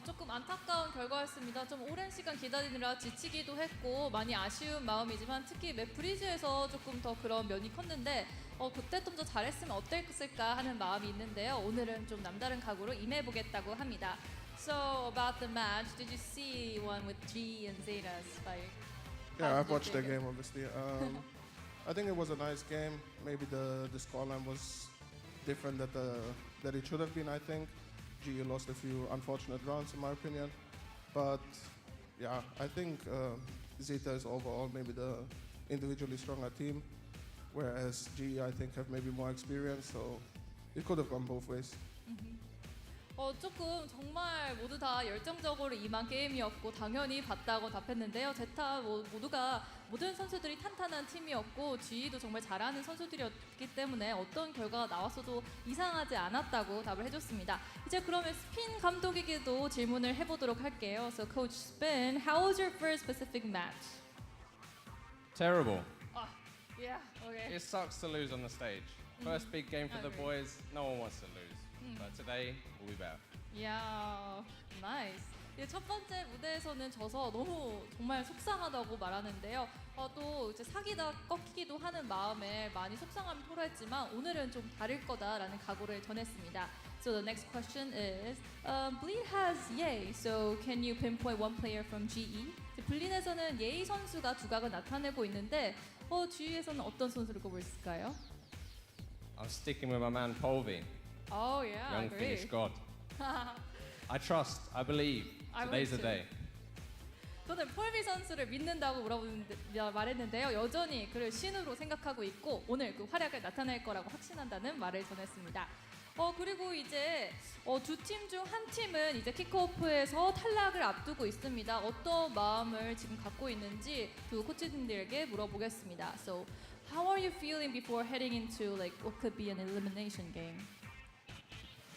조금 안타까운 결과였습니다. 좀 오랜 시간 기다리느라 지치기도 했고 많이 아쉬운 마음이지만 특히 맵 브리즈에서 조금 더 그런 면이 컸는데 그때 좀 더 잘했으면 어땠을까 하는 마음이 있는데요. 오늘은 좀 남다른 각오로 임해보겠다고 합니다. So about the match, did you see one with G and ZETA's fight? Yeah, I've watched the game obviously. I think it was a nice game. Maybe the scoreline was different that it should have been. I think GE lost a few unfortunate rounds in my opinion, but yeah, I think ZETA is overall maybe the individually stronger team, whereas GE I think have maybe more experience, so it could have gone both ways. 조금 정말 모두 다 열정적으로 임한 게임이었고 당연히 봤다고 답했는데요. 제타 모두가 모든 선수들이 탄탄한 팀이었고 GE도 정말 잘하는 선수들이었기 때문에 어떤 결과가 나왔어도 이상하지 않았다고 답을 해줬습니다. 이제 그러면 스핀 감독에게도 질문을 해보도록 할게요. So Coach Spin, how was your first Pacific match? Terrible. Yeah, okay. It sucks to lose on the stage. First big game for the boys, no one wants to lose. But today, we'll be better. Yeah, nice. 첫 번째 무대에서는 져서 너무 정말 속상하다고 말하는데요. 또 이제 사기다 꺾이기도 하는 마음에 많이 속상함을 토로했지만 오늘은 좀 다를 거다라는 각오를 전했습니다. So the next question is, Bleed has Ye, so can you pinpoint one player from GE? 블린에서는 예이 선수가 두각을 나타내고 있는데 GE에서는 어떤 선수를 꼽을 수 있을까요? I'm sticking with my man Polvi. Oh yeah, Young great. Finnish god. I trust, I believe. Today's the day. 저는 폴비 선수를 믿는다고 말했는데요. 여전히 그를 신으로 생각하고 있고 오늘 그 활약을 나타낼 거라고 확신한다는 말을 전했습니다. 그리고 이제 두 팀 중 한 팀은 이제 킥오프에서 탈락을 앞두고 있습니다. 어떤 마음을 지금 갖고 있는지 두 코치님들에게 물어보겠습니다. So, how are you feeling before heading into like what could be an elimination game?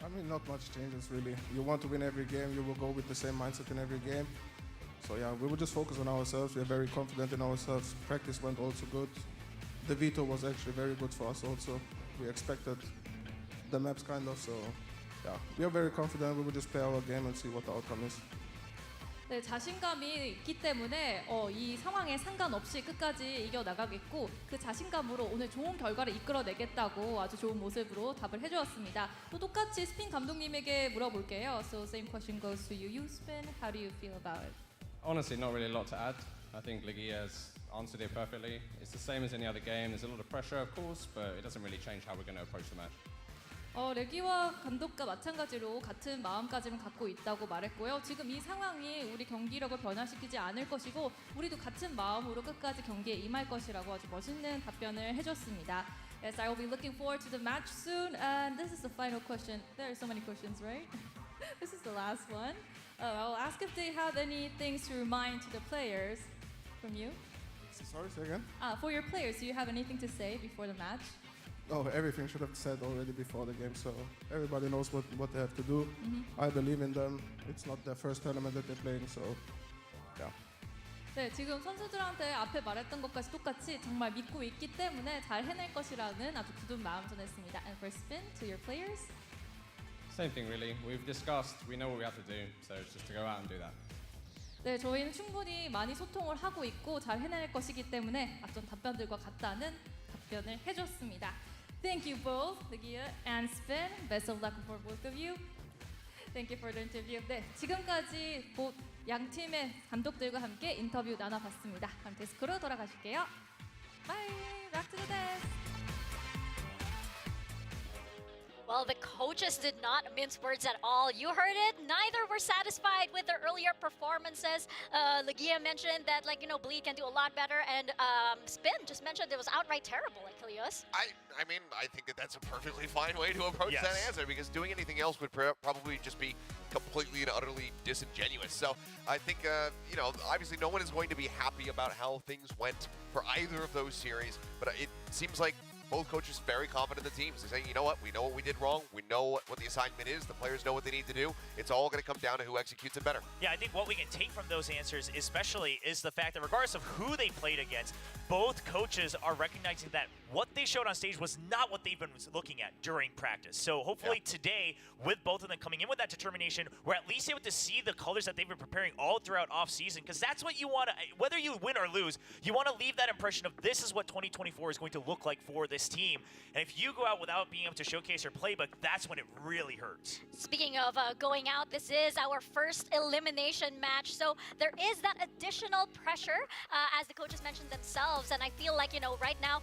I mean, not much changes really. You want to win every game, you will go with the same mindset in every game. So yeah, we will just focus on ourselves. We are very confident in ourselves. Practice went also good. The veto was actually very good for us also. We expected the maps kind of, so yeah, we are very confident. We will just play our game and see what the outcome is. 네, 자신감이 있기 때문에 이 상황에 상관없이 끝까지 이겨나가겠고 그 자신감으로 오늘 좋은 결과를 이끌어내겠다고 아주 좋은 모습으로 답을 해주었습니다. 또 똑같이 스핀 감독님에게 물어볼게요. So same question goes to you. You Spin, how do you feel about it? Honestly, not really a lot to add. I think Ligia has answered it perfectly. It's the same as any other game. There's a lot of pressure, of course, but it doesn't really change how we're going to approach the match. 레기와 감독과 마찬가지로 같은 마음가짐을 갖고 있다고 말했고요. 지금 이 상황이 우리 경기력을 변화시키지 않을 것이고 우리도 같은 마음으로 끝까지 경기에 임할 것이라고 아주 멋있는 답변을 해줬습니다. Yes, I will be looking forward to the match soon. And this is the final question. There are so many questions, right? This is the last one. I'll ask if they have any things to remind to the players from you. Sorry, say again? For your players, do you have anything to say before the match? Oh, everything should have said already before the game, so everybody knows what they have to do. I believe in them. It's not their first tournament that they're playing, so yeah. 네, 지금 선수들한테 앞에 말했던 것까지 똑같이 정말 믿고 있기 때문에 잘 해낼 것이라는 아주 굳은 마음 전했습니다. And for Spin, to your players? Same thing really. We've discussed, we know what we have to do, so it's just to go out and do that. 네, 저희는 충분히 많이 소통을 하고 있고 잘 해낼 것이기 때문에 앞전 답변들과 같다는 답변을 해줬습니다. Thank you both, Ligia and Spin. Best of luck for both of you. Thank you for the interview. 네, 지금까지 양 팀의 감독들과 함께 인터뷰 나눠봤습니다. 그럼 데스크로 돌아가실게요. Bye. Back to the desk. Well, the coaches did not mince words at all. You heard it. Neither were satisfied with their earlier performances. Ligia mentioned that, Bleed can do a lot better, and Spin just mentioned it was outright terrible, like Kilios. I mean, I think that's a perfectly fine way to approach that answer, because doing anything else would probably just be completely and utterly disingenuous. So I think, obviously no one is going to be happy about how things went for either of those series, but it seems like both coaches very confident in the teams. They're saying, you know what, we know what we did wrong. We know what the assignment is. The players know what they need to do. It's all going to come down to who executes it better. Yeah, I think what we can take from those answers especially is the fact that regardless of who they played against, both coaches are recognizing that what they showed on stage was not what they've been looking at during practice. So hopefully today, with both of them coming in with that determination, we're at least able to see the colors that they've been preparing all throughout offseason, because that's what you want to, whether you win or lose, you want to leave that impression of this is what 2024 is going to look like for this team. And if you go out without being able to showcase your playbook, that's when it really hurts. Speaking of going out, this is our first elimination match, so there is that additional pressure, as the coaches mentioned themselves, and I feel like, right now,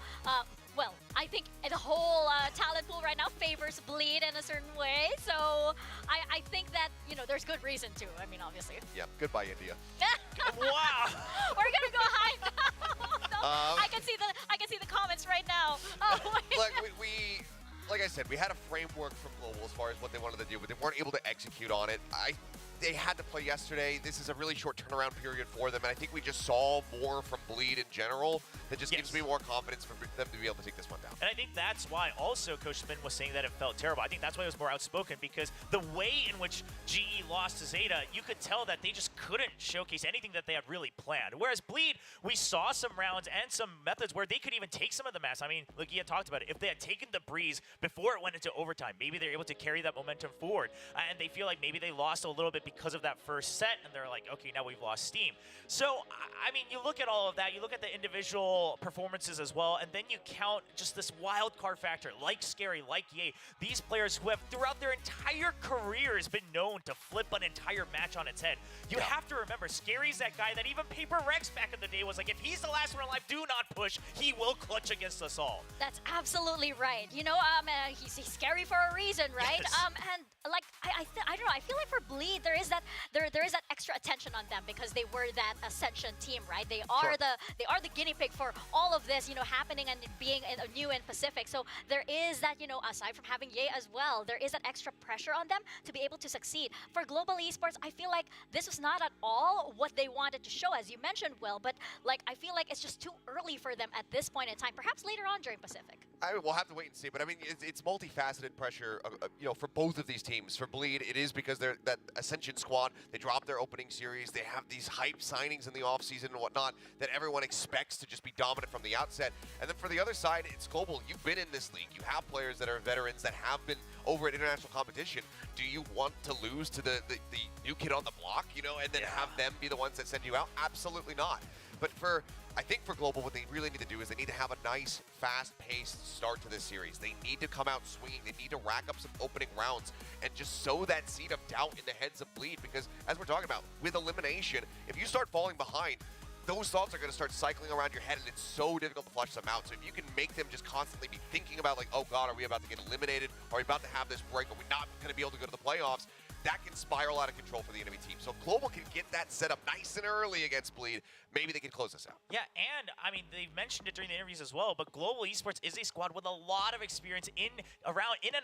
well, I think the whole talent pool right now favors Bleed in a certain way, so I think that, there's good reason to, obviously. Yeah, goodbye, India. Wow! We're gonna go high now! I can see the comments right now. Oh, like I said, we had a framework from Global as far as what they wanted to do, but they weren't able to execute on it. They had to play yesterday. This is a really short turnaround period for them, and I think we just saw more from Bleed in general that just gives me more confidence for them to be able to take this one down. And I think that's why also Coach Spin was saying that it felt terrible. I think that's why it was more outspoken, because the way in which GE lost to ZETA, you could tell that they just couldn't showcase anything that they had really planned. Whereas Bleed, we saw some rounds and some methods where they could even take some of the maps. Like he had talked about it. If they had taken the breeze before it went into overtime, maybe they're able to carry that momentum forward. And they feel like maybe they lost a little bit because of that first set, and they're like, okay, now we've lost steam. So, you look at all of that, you look at the individual performances as well, and then you count just this wild card factor, like Scary, like Ye, these players who have throughout their entire careers been known to flip an entire match on its head. You have to remember, Scary's that guy that even Paper Rex back in the day was like, if he's the last one alive, do not push, he will clutch against us all. That's absolutely right. He's scary for a reason, right? Yes. And like I don't know, I feel like for Bleed there is that extra attention on them because they were that Ascension team, right? They are the guinea pig for all of this, happening and being new in Pacific. So there is that, aside from having Ye as well, there is that extra pressure on them to be able to succeed. For Global Esports, I feel like this was not at all what they wanted to show, as you mentioned, Will, but I feel like it's just too early for them at this point in time, perhaps later on during Pacific. We'll have to wait and see, but it's multifaceted pressure, for both of these teams. For Bleed, it is because they're that Ascension squad. They dropped their opening series. They have these hype signings in the offseason and whatnot that everyone expects to just be dominant from the outset. And then for the other side, it's Global. You've been in this league. You have players that are veterans that have been over at international competition. Do you want to lose to the new kid on the block, and then have them be the ones that send you out? Absolutely not. But I think for Global, what they really need to do is they need to have a nice, fast-paced start to this series. They need to come out swinging. They need to rack up some opening rounds and just sow that seed of doubt in the heads of Bleed, because as we're talking about, with elimination, if you start falling behind, those thoughts are going to start cycling around your head, and it's so difficult to flush them out. So if you can make them just constantly be thinking about, like, oh God, are we about to get eliminated? Are we about to have this break? Are we not going to be able to go to the playoffs? That can spiral out of control for the enemy team. So Global can get that set up nice and early against Bleed. Maybe they can close this out. Yeah, and they've mentioned it during the interviews as well, but Global Esports is a squad with a lot of experience in and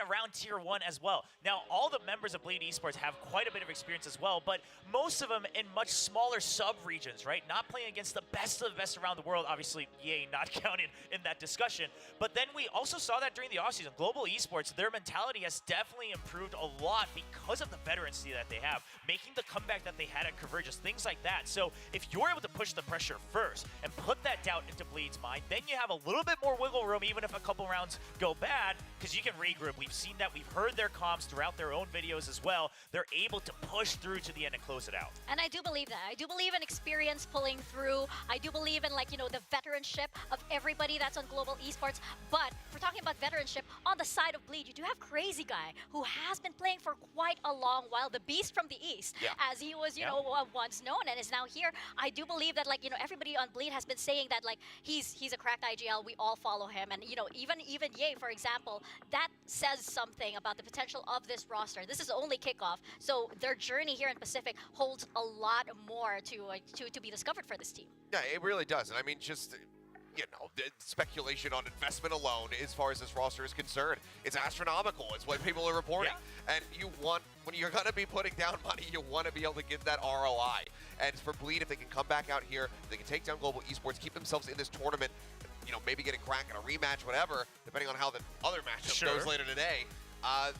around Tier 1 as well. Now, all the members of Bleed Esports have quite a bit of experience as well, but most of them in much smaller sub-regions, right? Not playing against the best of the best around the world. Obviously, Ye not counted in that discussion. But then we also saw that during the offseason. Global Esports, their mentality has definitely improved a lot because of the veterancy that they have, making the comeback that they had at Convergence, things like that. So if you're able to push the pressure first and put that doubt into Bleed's mind, then you have a little bit more wiggle room, even if a couple rounds go bad, because you can regroup. We've seen that. We've heard their comms throughout their own videos as well. They're able to push through to the end and close it out. And I do believe that. I do believe in experience pulling through. I do believe in, the veteranship of everybody that's on Global Esports. But if we're talking about veteranship, on the side of Bleed, you do have Crazy Guy, who has been playing for quite a long while, the Beast from the East, as he was, once known and is now here. I do believe that, everybody on Bleed has been saying that, he's a cracked IGL. We all follow him. And, even Ye, for example, that says something about the potential of this roster. This is only kickoff. So their journey here in Pacific holds a lot more to be discovered for this team. Yeah, it really does. And just the speculation on investment alone as far as this roster is concerned, it's astronomical. It's what people are reporting. And when you're going to be putting down money, you want to be able to get that ROI. And for Bleed, if they can come back out here, they can take down Global Esports, keep themselves in this tournament, maybe get a crack at a rematch, whatever, depending on how the other matchup goes later today,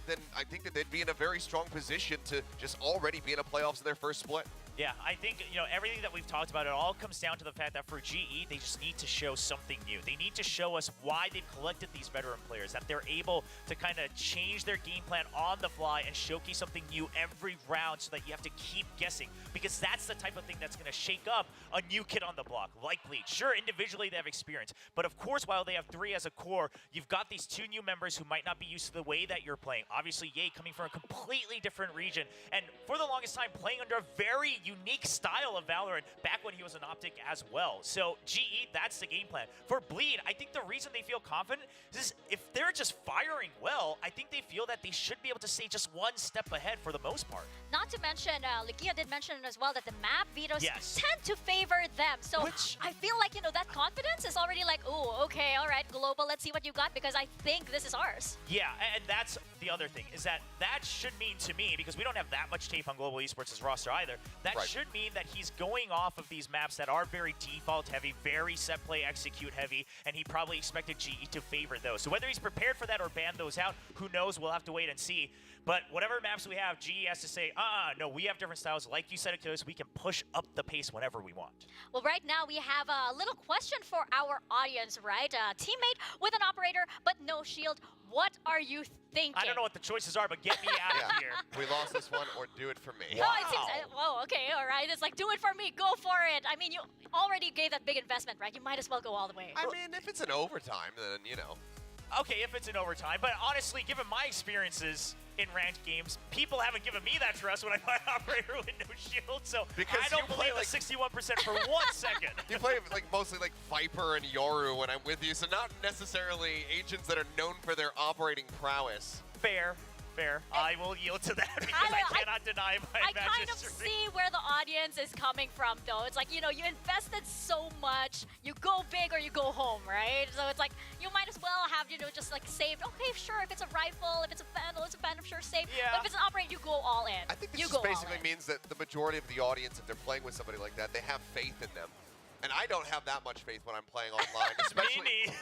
then I think that they'd be in a very strong position to just already be in a playoffs in their first split. Yeah, I think, everything that we've talked about, it all comes down to the fact that for GE, they just need to show something new. They need to show us why they've collected these veteran players, that they're able to kind of change their game plan on the fly and showcase something new every round so that you have to keep guessing, because that's the type of thing that's going to shake up a new kid on the block, like Bleed. Sure, individually they have experience, but of course, while they have 3 as a core, you've got these 2 new members who might not be used to the way that you're playing. Obviously, Ye coming from a completely different region, and for the longest time, playing under a very unique style of Valorant back when he was an Optic as well. So GE, that's the game plan. For Bleed, I think the reason they feel confident is if they're just firing well, I think they feel that they should be able to stay just one step ahead for the most part. Not to mention, Ligia did mention as well that the map vetoes tend to favor them. So I feel like, that confidence is already like, oh, okay, all right, Global, let's see what you got, because I think this is ours. Yeah, and that's the other thing, is that should mean to me, because we don't have that much tape on Global Esports' roster either, that should mean that he's going off of these maps that are very default heavy, very set play execute heavy, and he probably expected GE to favor those. So whether he's prepared for that or ban those out, who knows, we'll have to wait and see. But whatever maps we have, GE has to say, no, we have different styles. Like you said, Achilles, we can push up the pace whenever we want. Well, right now we have a little question for our audience, right? A teammate with an operator, but no shield. What are you thinking? I don't know what the choices are, but get me out of here. We lost this one, or do it for me. Wow. No, it seems, whoa, okay, all right. It's like, do it for me, go for it. I mean, you already gave that big investment, right? You might as well go all the way. I mean, if it's an overtime, then, Okay, if it's an overtime, but honestly, given my experiences in ranked games, people haven't given me that trust when I play operator with no shield, so because I don't believe the 61% for 1 second. You play mostly Viper and Yoru when I'm with you, so not necessarily agents that are known for their operating prowess. Fair. I will yield to that because I cannot deny my match I kind of history. see where the audience is coming from, though. It's like, you invested so much. You go big or you go home, right? So it's like, you might as well have, just saved. Okay, sure, if it's a rifle, if it's a vandal, I'm sure safe. Yeah. But if it's an operator, you go all in. I think this just basically means that the majority of the audience, if they're playing with somebody like that, they have faith in them. And I don't have that much faith when I'm playing online, especially,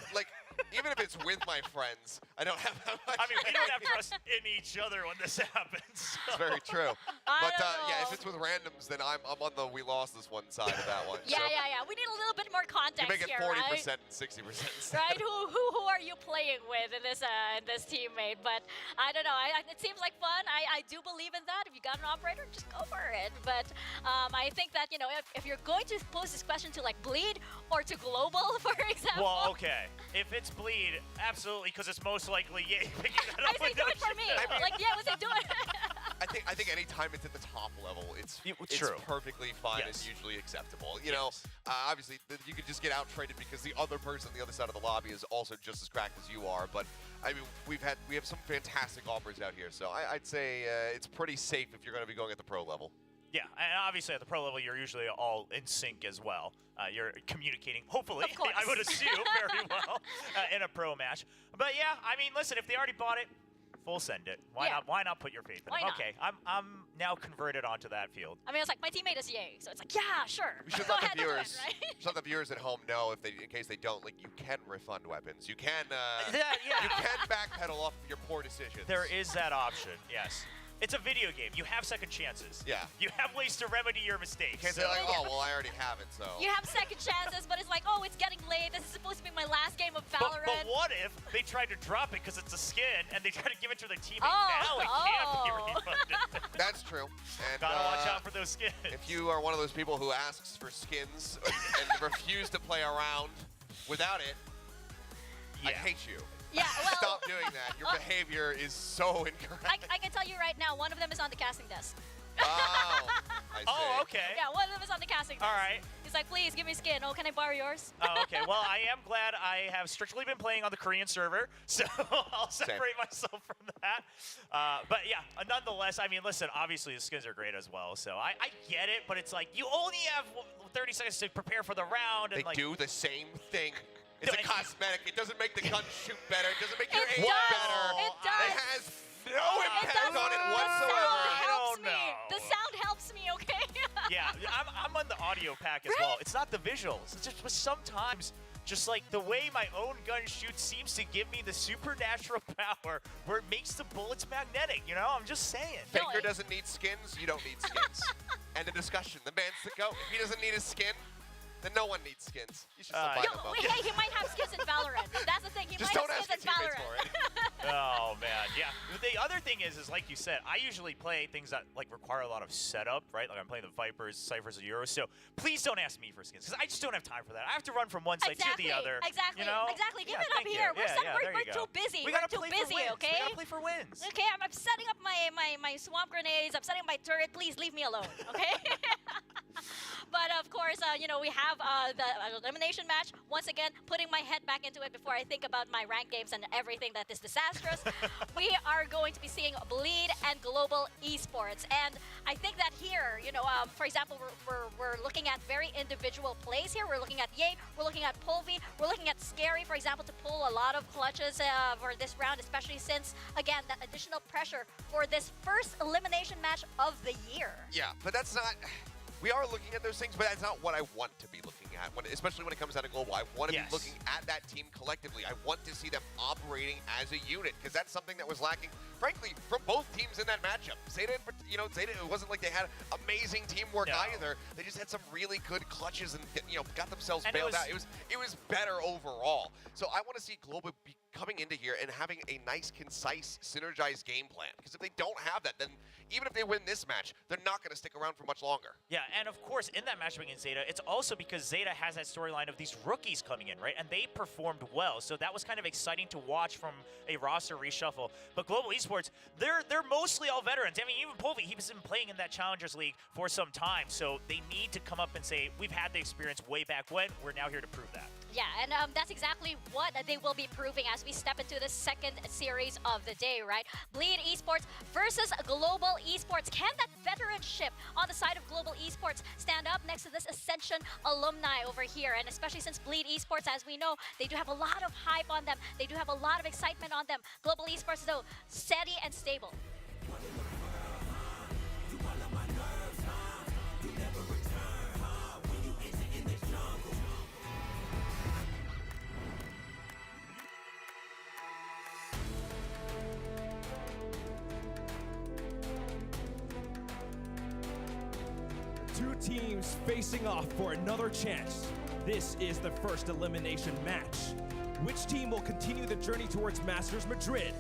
even if it's with my friends, I don't have that much faith. We don't have trust in each other when this happens. So. It's very true. But yeah, if it's with randoms, then I'm on the we lost this one side of that one. Yeah. We need a little bit more context here. You make it 40% right? and 60%. Right? Who are you playing with in this teammate? But I don't know. It seems like fun. I do believe in that. If you got an operator, just go for it. But I think that if you're going to pose this question to Bleed or to Global, for example. Well, okay. If it's Bleed, absolutely, because it's most likely picking that up. I say do it for me. We say do it. I think anytime it's at the top level, it's perfectly fine and usually acceptable. Obviously, you could just get out traded because the other person on the other side of the lobby is also just as cracked as you are. But I mean, we have some fantastic offers out here, so I'd say it's pretty safe if you're going to be going at the pro level. Yeah, and obviously at the pro level, you're usually all in sync as well. You're communicating, hopefully, I would assume, very well in a pro match. But yeah, I mean, listen, if they already bought it, full send it. Why not put your faith in it? Okay, I'm now converted onto that field. I mean, it's like my teammate is Ye, so it's like, yeah, sure. We should let the viewers, let the viewers at home know, in case they don't, you can refund weapons. You can, you can backpedal off of your poor decisions. There is that option, yes. It's a video game. You have second chances. Yeah. You have ways to remedy your mistakes. You can't say oh, well, I already have it, so. You have second chances, but it's like, oh, it's getting late. This is supposed to be my last game of Valorant. But what if they tried to drop it because it's a skin, and they try to give it to their teammate? Now it can't be refunded. That's true. And, gotta watch out for those skins. If you are one of those people who asks for skins and refuse to play around without it, I hate you. Yeah, well, stop doing that. Your behavior is so incorrect. I can tell you right now, one of them is on the casting desk. Oh, I see. Oh, okay. Yeah, one of them is on the casting desk. All right. He's like, please give me skin. Oh, can I borrow yours? Oh, okay. Well, I am glad I have strictly been playing on the Korean server, so I'll separate myself from that. But yeah, nonetheless, I mean, listen, obviously the skins are great as well, so I get it, but it's like you only have 30 seconds to prepare for the round. And they do the same thing. It's a cosmetic. It doesn't make the gun shoot better. It doesn't make your aim better. It does. It has no impact on it whatsoever. The sound helps me. The sound helps me, okay? Yeah, I'm on the audio pack as well. It's not the visuals. It's just sometimes just like the way my own gun shoots seems to give me the supernatural power where it makes the bullets magnetic, you know? I'm just saying. Faker doesn't need skins, you don't need skins. End of discussion. The man's the GOAT. If he doesn't need a skin, then no one needs skins. You should still buy them though. Hey, he might have skins in Valorant. That's the thing. He Just might don't have ask skins in your teammates Valorant. for it. Oh man, yeah. But the other thing is like you said, I usually play things that like require a lot of setup, right? Like I'm playing the Vipers, Cyphers, and Euros. So please don't ask me for skins because I just don't have time for that. I have to run from one side to the other. Exactly. You know? Exactly. Give Yeah, it up thank you. here. Yeah, there We're you too go. busy. We We're gotta too play busy. for wins. Okay. We gotta play for wins. Okay. I'm setting up my swamp grenades. I'm setting up my turret. Please leave me alone. Okay. But of course, you know, we have the elimination match. Once again, putting my head back into it before I think about my ranked games and everything that is disastrous. We are going to be seeing Bleed and Global Esports. And I think that here, you know, for example, we're looking at very individual plays here. We're looking at Ye, we're looking at Polvi, we're looking at Scary, for example, to pull a lot of clutches for this round, especially since, again, that additional pressure for this first elimination match of the year. Yeah, but that's not... We are looking at those things, but that's not what I want to be looking at, especially when it comes down to global. I want to be looking at that team collectively. I want to see them operating as a unit, because that's something that was lacking, frankly, from both teams in that matchup. ZETA, you know, ZETA, it wasn't like they had amazing teamwork either. They just had some really good clutches and, you know, got themselves bailed out. It was better overall. So I want to see global be coming into here and having a nice, concise, synergized game plan. Because if they don't have that, then even if they win this match, they're not going to stick around for much longer. Yeah, and of course, in that match against ZETA, it's also because ZETA has that storyline of these rookies coming in, right? And they performed well, so that was kind of exciting to watch from a roster reshuffle. But Global Esports, they're mostly all veterans. I mean, even Polvi, he's been playing in that Challengers League for some time, so they need to come up and say, we've had the experience way back when, we're now here to prove that. Yeah, and that's exactly what they will be proving as we step into the second series of the day, right? Bleed Esports versus Global Esports. Can that veteranship on the side of Global Esports stand up next to this Ascension alumni over here? And especially since Bleed Esports, as we know, they do have a lot of hype on them. They do have a lot of excitement on them. Global Esports, though, steady and stable. Two teams facing off for another chance. This is the first elimination match. Which team will continue the journey towards Masters Madrid?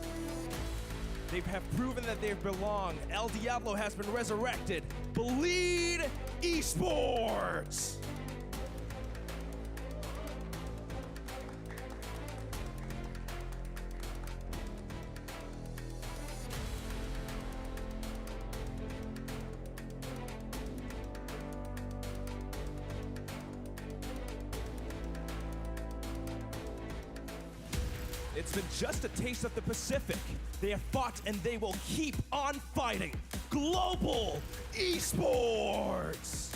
They have proven that they belong. El Diablo has been resurrected. Bleed Esports! It's been just a taste of the Pacific. They have fought and they will keep on fighting. Global Esports!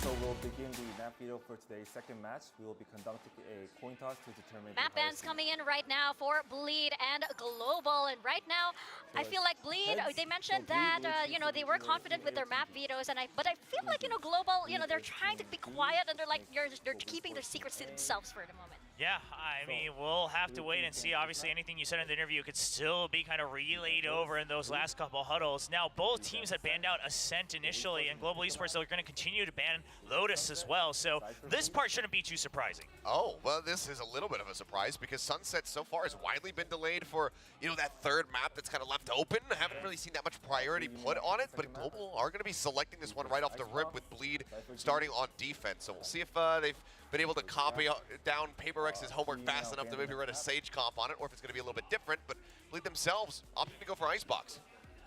so we'll begin the map veto for today's second match. We will be conducting a coin toss to determine Map bans coming in right now for Bleed and Global, and right now I feel like Bleed, they mentioned that they were confident with their map vetoes, but I feel like Global, they're trying to be quiet and they're keeping their secrets to themselves for the moment. Yeah, I mean, we'll have to wait and see. Obviously, anything you said in the interview could still be kind of relayed over in those last couple huddles. Now, both teams had banned out Ascent initially, and Global Esports are going to continue to ban Lotus as well. So this part shouldn't be too surprising. Oh, well, this is a little bit of a surprise because Sunset so far has widely been delayed for, that third map that's kind of left open. I haven't really seen that much priority put on it, but Global are going to be selecting this one right off the rip with Bleed starting on defense. So we'll see if they've been able to copy down PaperX's homework fast enough to maybe run a Sage comp on it, or if it's going to be a little bit different, but Bleed themselves opting to go for Icebox.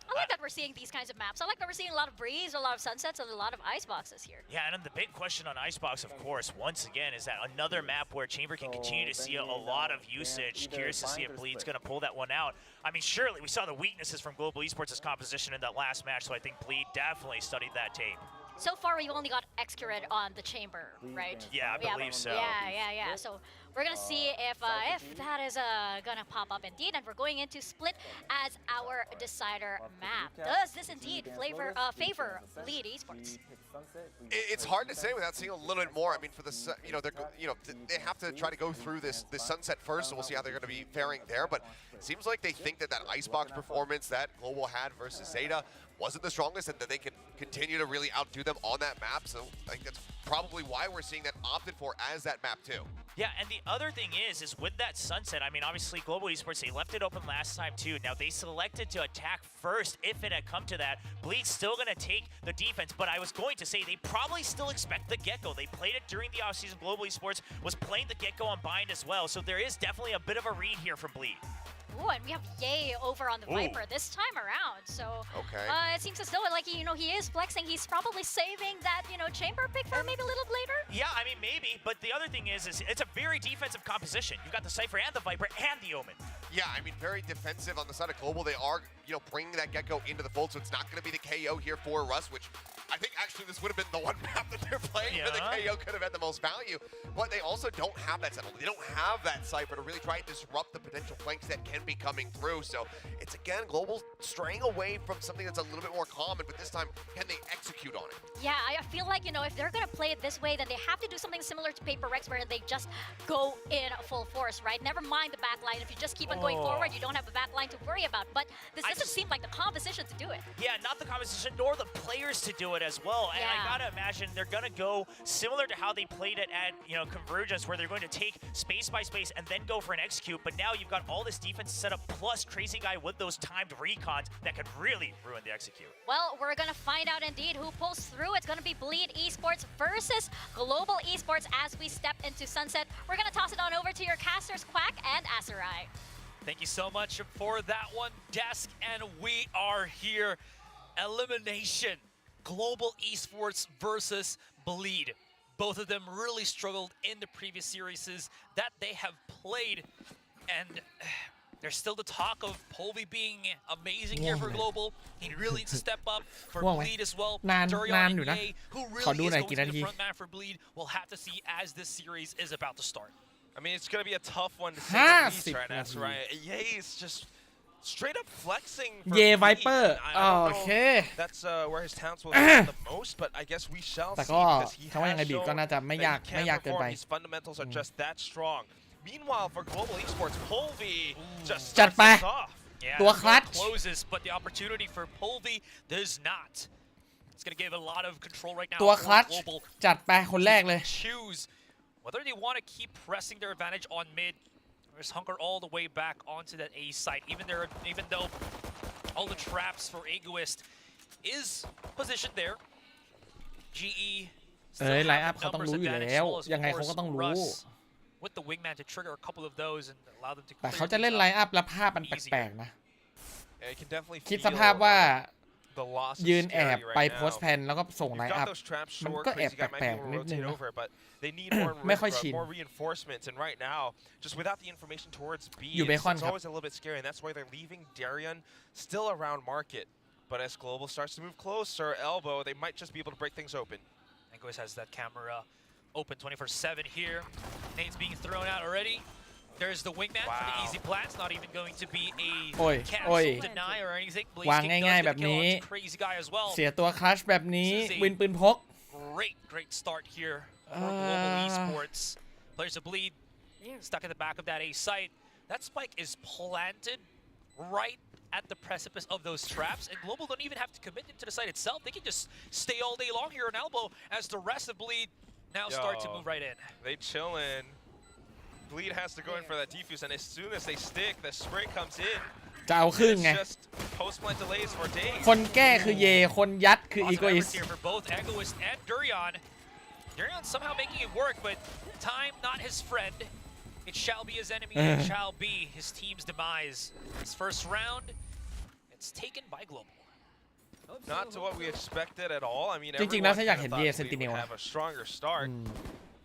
I like that we're seeing these kinds of maps. I like that we're seeing a lot of Breeze, a lot of Sunsets, and a lot of Iceboxes here. Yeah, and then the big question on Icebox, of course, once again, is that another map where Chamber can continue to see a lot of usage. Curious to see if Bleed's going to pull that one out. I mean, surely we saw the weaknesses from Global Esports' composition in that last match, so I think Bleed definitely studied that tape. So far, we've only got Excurred on the Chamber, right? Yeah, I believe so. Yeah. So we're going to see if that is going to pop up indeed. And we're going into Split as our decider map. Does this indeed favor Bleed Esports? It's hard to say without seeing a little bit more. I mean, for the they have to try to go through this Sunset first, so we'll see how they're going to be faring there. But it seems like they think that Icebox performance that Global had versus ZETA wasn't the strongest, and that they can continue to really outdo them on that map. So I think that's probably why we're seeing that opted for as that map too. Yeah, and the other thing is with that Sunset, I mean, obviously Global Esports, they left it open last time too. Now they selected to attack first if it had come to that. Bleed's still going to take the defense, but I was going to say they probably still expect the Gecko. They played it during the offseason. Global Esports was playing the Gecko on Bind as well, so there is definitely a bit of a read here from Bleed. Ooh, and we have Ye over on the Viper this time around. So it seems as though he is flexing. He's probably saving that Chamber pick for maybe a little later. Yeah, I mean maybe, but the other thing is it's a very defensive composition. You've got the Cypher and the Viper and the Omen. Yeah, I mean very defensive on the side of Global. They are bringing that Gecko into the fold, so it's not going to be the KO here for Russ, which I think actually this would have been the one map that they're playing where the KO could have had the most value. But they also don't have that settled. They don't have that Cypher to really try and disrupt the potential flanks that can be coming through. So it's again Global straying away from something that's a little bit more common, but this time can they execute on it? Yeah, I feel like if they're gonna play it this way, then they have to do something similar to PaperX where they just go in full force, right? Never mind the backline. If you just keep on going forward, you don't have a backline to worry about. But this doesn't seem like the composition to do it. Yeah, not the composition nor the players to do it as well. And I gotta imagine they're gonna go similar to how they played it at Convergence, where they're going to take space by space and then go for an execute. But now you've got all this defense set up plus Crazy Guy with those timed recons that could really ruin the execute. Well, we're gonna find out indeed who pulls through. It's gonna be Bleed Esports versus Global Esports as we step into Sunset. We're gonna toss it on over to your casters, Quack and Asarai. Thank you so much for that one, Desk, and we are here. Elimination. Global Esports versus Bleed. Both of them really struggled in the previous series that they have played, and there's still the talk of Polvi being amazing here for Global. He really needs to step up for Bleed as well. Durian and Ye, who really is going to be the front man for Bleed, we'll have to see as this series is about to start. I mean, it's going to be a tough one to say the least right now, right? Ye is just straight up flexing for Viper. Okay. That's where his talents will be the most, but I guess we shall see because he has shown that he can perform. His fundamentals are just that strong. Meanwhile, for Global Esports, Polvi just starts us off. Yeah, the door closes, but the opportunity for Polvi does not. It's going to give a lot of control right now. ตัวคลัตช์ Global จัดไปคนแรกเลย choose whether they want to keep pressing their advantage on mid or just hunker all the way back onto that A site. Even though all the traps for Egoist is positioned there, GE ไลน์อัพเขาต้องรู้อยู่แล้วยังไงเขาก็ต้องรู้ with the wingman to trigger a couple of those and allow them to แต่เขาจะเล่นไลน์อัพแล้วภาพมันแปลกๆนะ Yeah, you can definitely คิดสภาพว่า the loss ยืนแอบ scary ไป right โพส now. ต์แพนแล้วก็ส่งไลน์อัพ Got those traps มัน short, ก็แอบ Crazy Guy แปล might ก be ๆ able นิ to ดนึง rotate นะ over, but they need more ไม่ค่อยชิน more reinforcements, and right now, just without the information towards B,อยู่เบคอน it's ครับ always a little bit scary, and that's why they're leaving Darian still around market. But as Global starts to move closer, elbow, they might just be able to break things open. And Egoist has that camera open 24/7 here. Nade's being thrown out already. There's the wingman for the easy plants. Not even going to be a cancel deny or anything. วางง่ายๆแบบนี้ crazy guy as well. เสียตัวคลัชแบบนี้วินปืนพก Great start here for Global Esports. Players of Bleed stuck at the back of that A site. That spike is planted right at the precipice of those traps, and Global don't even have to commit into the site itself. They can just stay all day long here on elbow as the rest of Bleed now start to move right in. They chillin'. Bleed has to go in for that defuse, and as soon as they stick, the spray comes in. จะเอาครึ่งไง Just post-plant delays for days. คนแก้คือเยคนยัดคือ Egoist here for both Egoist and Durian. Durian somehow making it work, but time not his friend. It shall be his enemy. It shall be his team's demise. His first round, it's taken by Global. Not to what we expected at all. I mean, จริงๆแล้วฉันอยาก everyone เห็น thought Bleed Sentinel would have a stronger start,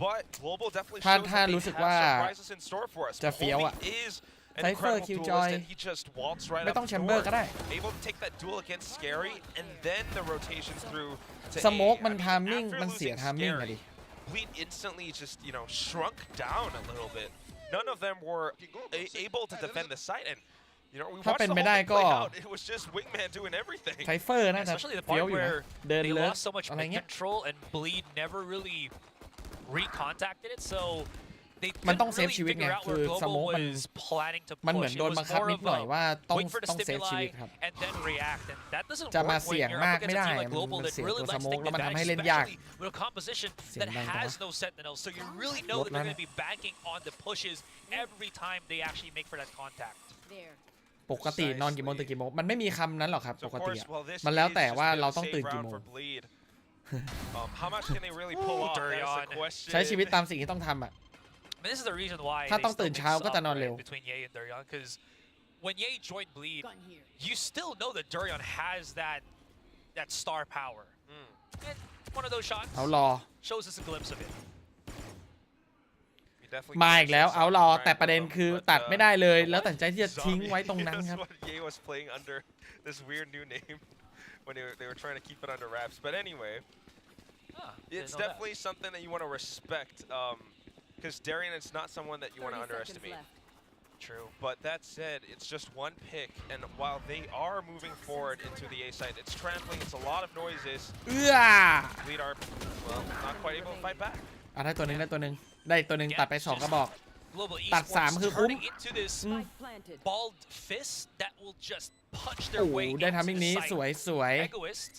but Global definitely ถ้า shows that they รู้สึก have ว่า surprises in store for us. จะเฟี้ยวอะ Holy is an Cypher incredible Killjoy duelist, and he just waltzed right ไม่ up ต้อง the แชมเบอร์ door, ก็ได้ able to take that duel against Scary, and then the rotations through to สโมก A. มัน I mean, ทามมิ่ง after มันเสีย losing ทามมิ่งอะ Scary, ดิ Bleed instantly just, shrunk down a little bit. None of them were able to defend the site, and we ถ้า watched เป็น the ไป whole ได้ thing ก็ play out. It was just Wingman doing everything. ไซเฟอร์น่าจะ Especially the เฟี้ยว part อยู่นะ where เดิน they เลิก lost so much อะไร mid เงี้ย control and Bleed never really recontacted it, so they มันต้อง couldn't เซฟ really ชีวิตไง figure out คื where อสโมก Global มัน was planning to มันเหมือน push. โด It น was บังคับ more นิด of หน่อย a ว่าต้อง wait for the เซฟชีวิ stimuli ตครับ and then react, and that doesn't จะ work มา when เสี่ยง you're มา up กไม่ against a ได้ team like มัน Global that เสีย really ตัวส likes โม to ก take แล้วมันทำ advantage, ให้เล่นยาก especially with a composition that เสียงดังจังวะ has no sentinels. So you really know that they're going to be banking on the pushes every time they actually make for that contact. ปกตินอนกี่โมงตื่นกี่โมงมันไม่มีคำนั้นหรอกครับ So ป of กติ course, อะ well, this มันแล้ว is แต่ just ว่า been เรา a ต้อง safe ตื่นกี่ round โมง for Bleed. How much can they really pull off? That is the question. ใช้ชีวิตตามสิ่งที่ต้องทำอะ I mean, this is the reason why ถ้า they ต้อง still ตื่น mix เช้าก็จะ up, นอนเร็ว right, between Ye and Durian, because when Ye joined Bleed, you still know that Durian has that star power. And one of those shots เอารอ shows us a glimpse of it. มาอีกแล้วเอารอแต่ประเด็นคือตัดไม่ได้เลยแล้วตัดสินใจที่จะทิ้งไว้ตรงนั้นครับ Ye was playing under this weird new name when they were trying to keep it under wraps. But anyway, it's definitely something that you want to respect. Because Darian is not someone that you want to underestimate. True. But that said, it's just one pick, and while they are moving forward into the A site, it's trampling, it's a lot of noises. เอื้อ Bleed are, well, not quite able to fight back. ได้ตัวหนึ่งได้ตัวหนึ่งได้ตัวหนึ่งตัดไป2กระบอก Global ตัด Esports 3คือคุ้ม turning into this bald fist that will just punch โอ้ their way ได้ into ทำมิ่ง the นี้ site. สวย Egoist,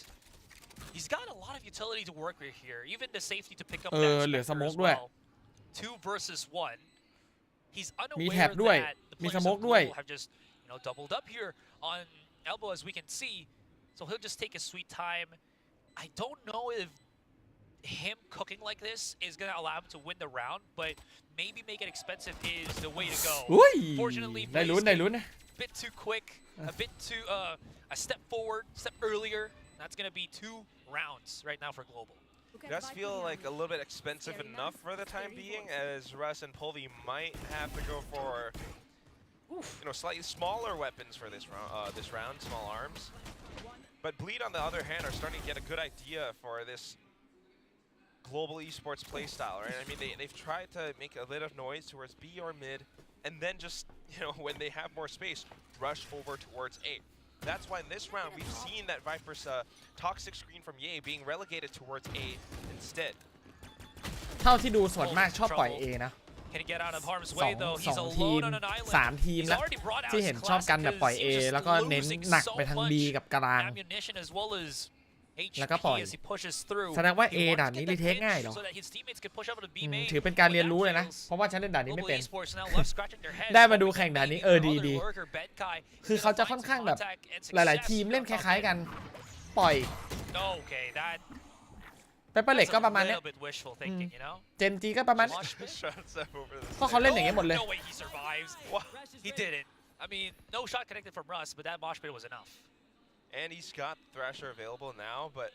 he's got a lot of utility to work with here. Even the safety to pick up เหลือ that สโม Spectre ก as ด้วย well. 2 versus 1. He's มี unaware แท็บด้วย that the มี players สโม of กด้วย Global have just doubled up here on elbow as we can see. So he'll just take his sweet time. I don't know if him cooking like this is going to allow him to win the round, but maybe make it expensive is the way to go. อุ้ย Fortunately, ได้ลุ้นได้ลุ้น a bit too quick, a bit too a step forward, step earlier. That's going to be 2 rounds right now for Global. It does feel like a little bit expensive enough for the time being, as Russ and Pulvy might have to go for slightly smaller weapons for this round, small arms. But Bleed, on the other hand, are starting to get a good idea for this Global Esports playstyle, right? I mean, they've tried to make a bit of noise towards B or mid, and then just, when they have more space, rush over towards A. That's why in this round, we've seen that Viper's toxic screen from Ye being relegated towards A instead. เท่าที่ดูส่วนมากชอบปล่อย A นะ Can he get out of harm's way though? ส He's องทีม alone on an island. 3 ทีม He's แล้ว already brought out ที่ his เห็นชอบกันแบบปล่อย A classic แล้วก็เน้น losing หนัก so ไปทาง B much กับกลาง ammunition as well as แล้วก็ปล่อย HP as he pushes through. แสดงว่า A He wants to ด่านนี้ get รี that เทค pinch ง่ายเหรอ so that his teammates can push out of the B main. ถือเป็นการเรียนรู้เลยนะ เพราะว่าฉันเล่นด่านนี้ไม่เป็น ได้มาดูแข่งด่านนี้ดีคือเขาจะค่อนข้างแบบหลายๆทีมเล่นคล้ายๆกันปล่อย Okay, that เปเปอร์เล็กก็ประมาณเนี้ย little bit wishful thinking, you know? เจนจีก็ประมาณ Shots over the ก็เขาเล่นอย่างเงี้ยหมดเลย No way he survives. He didn't. I mean, no shot connected from Russ, but that mosh pit was enough. And he's got Thrasher available now, but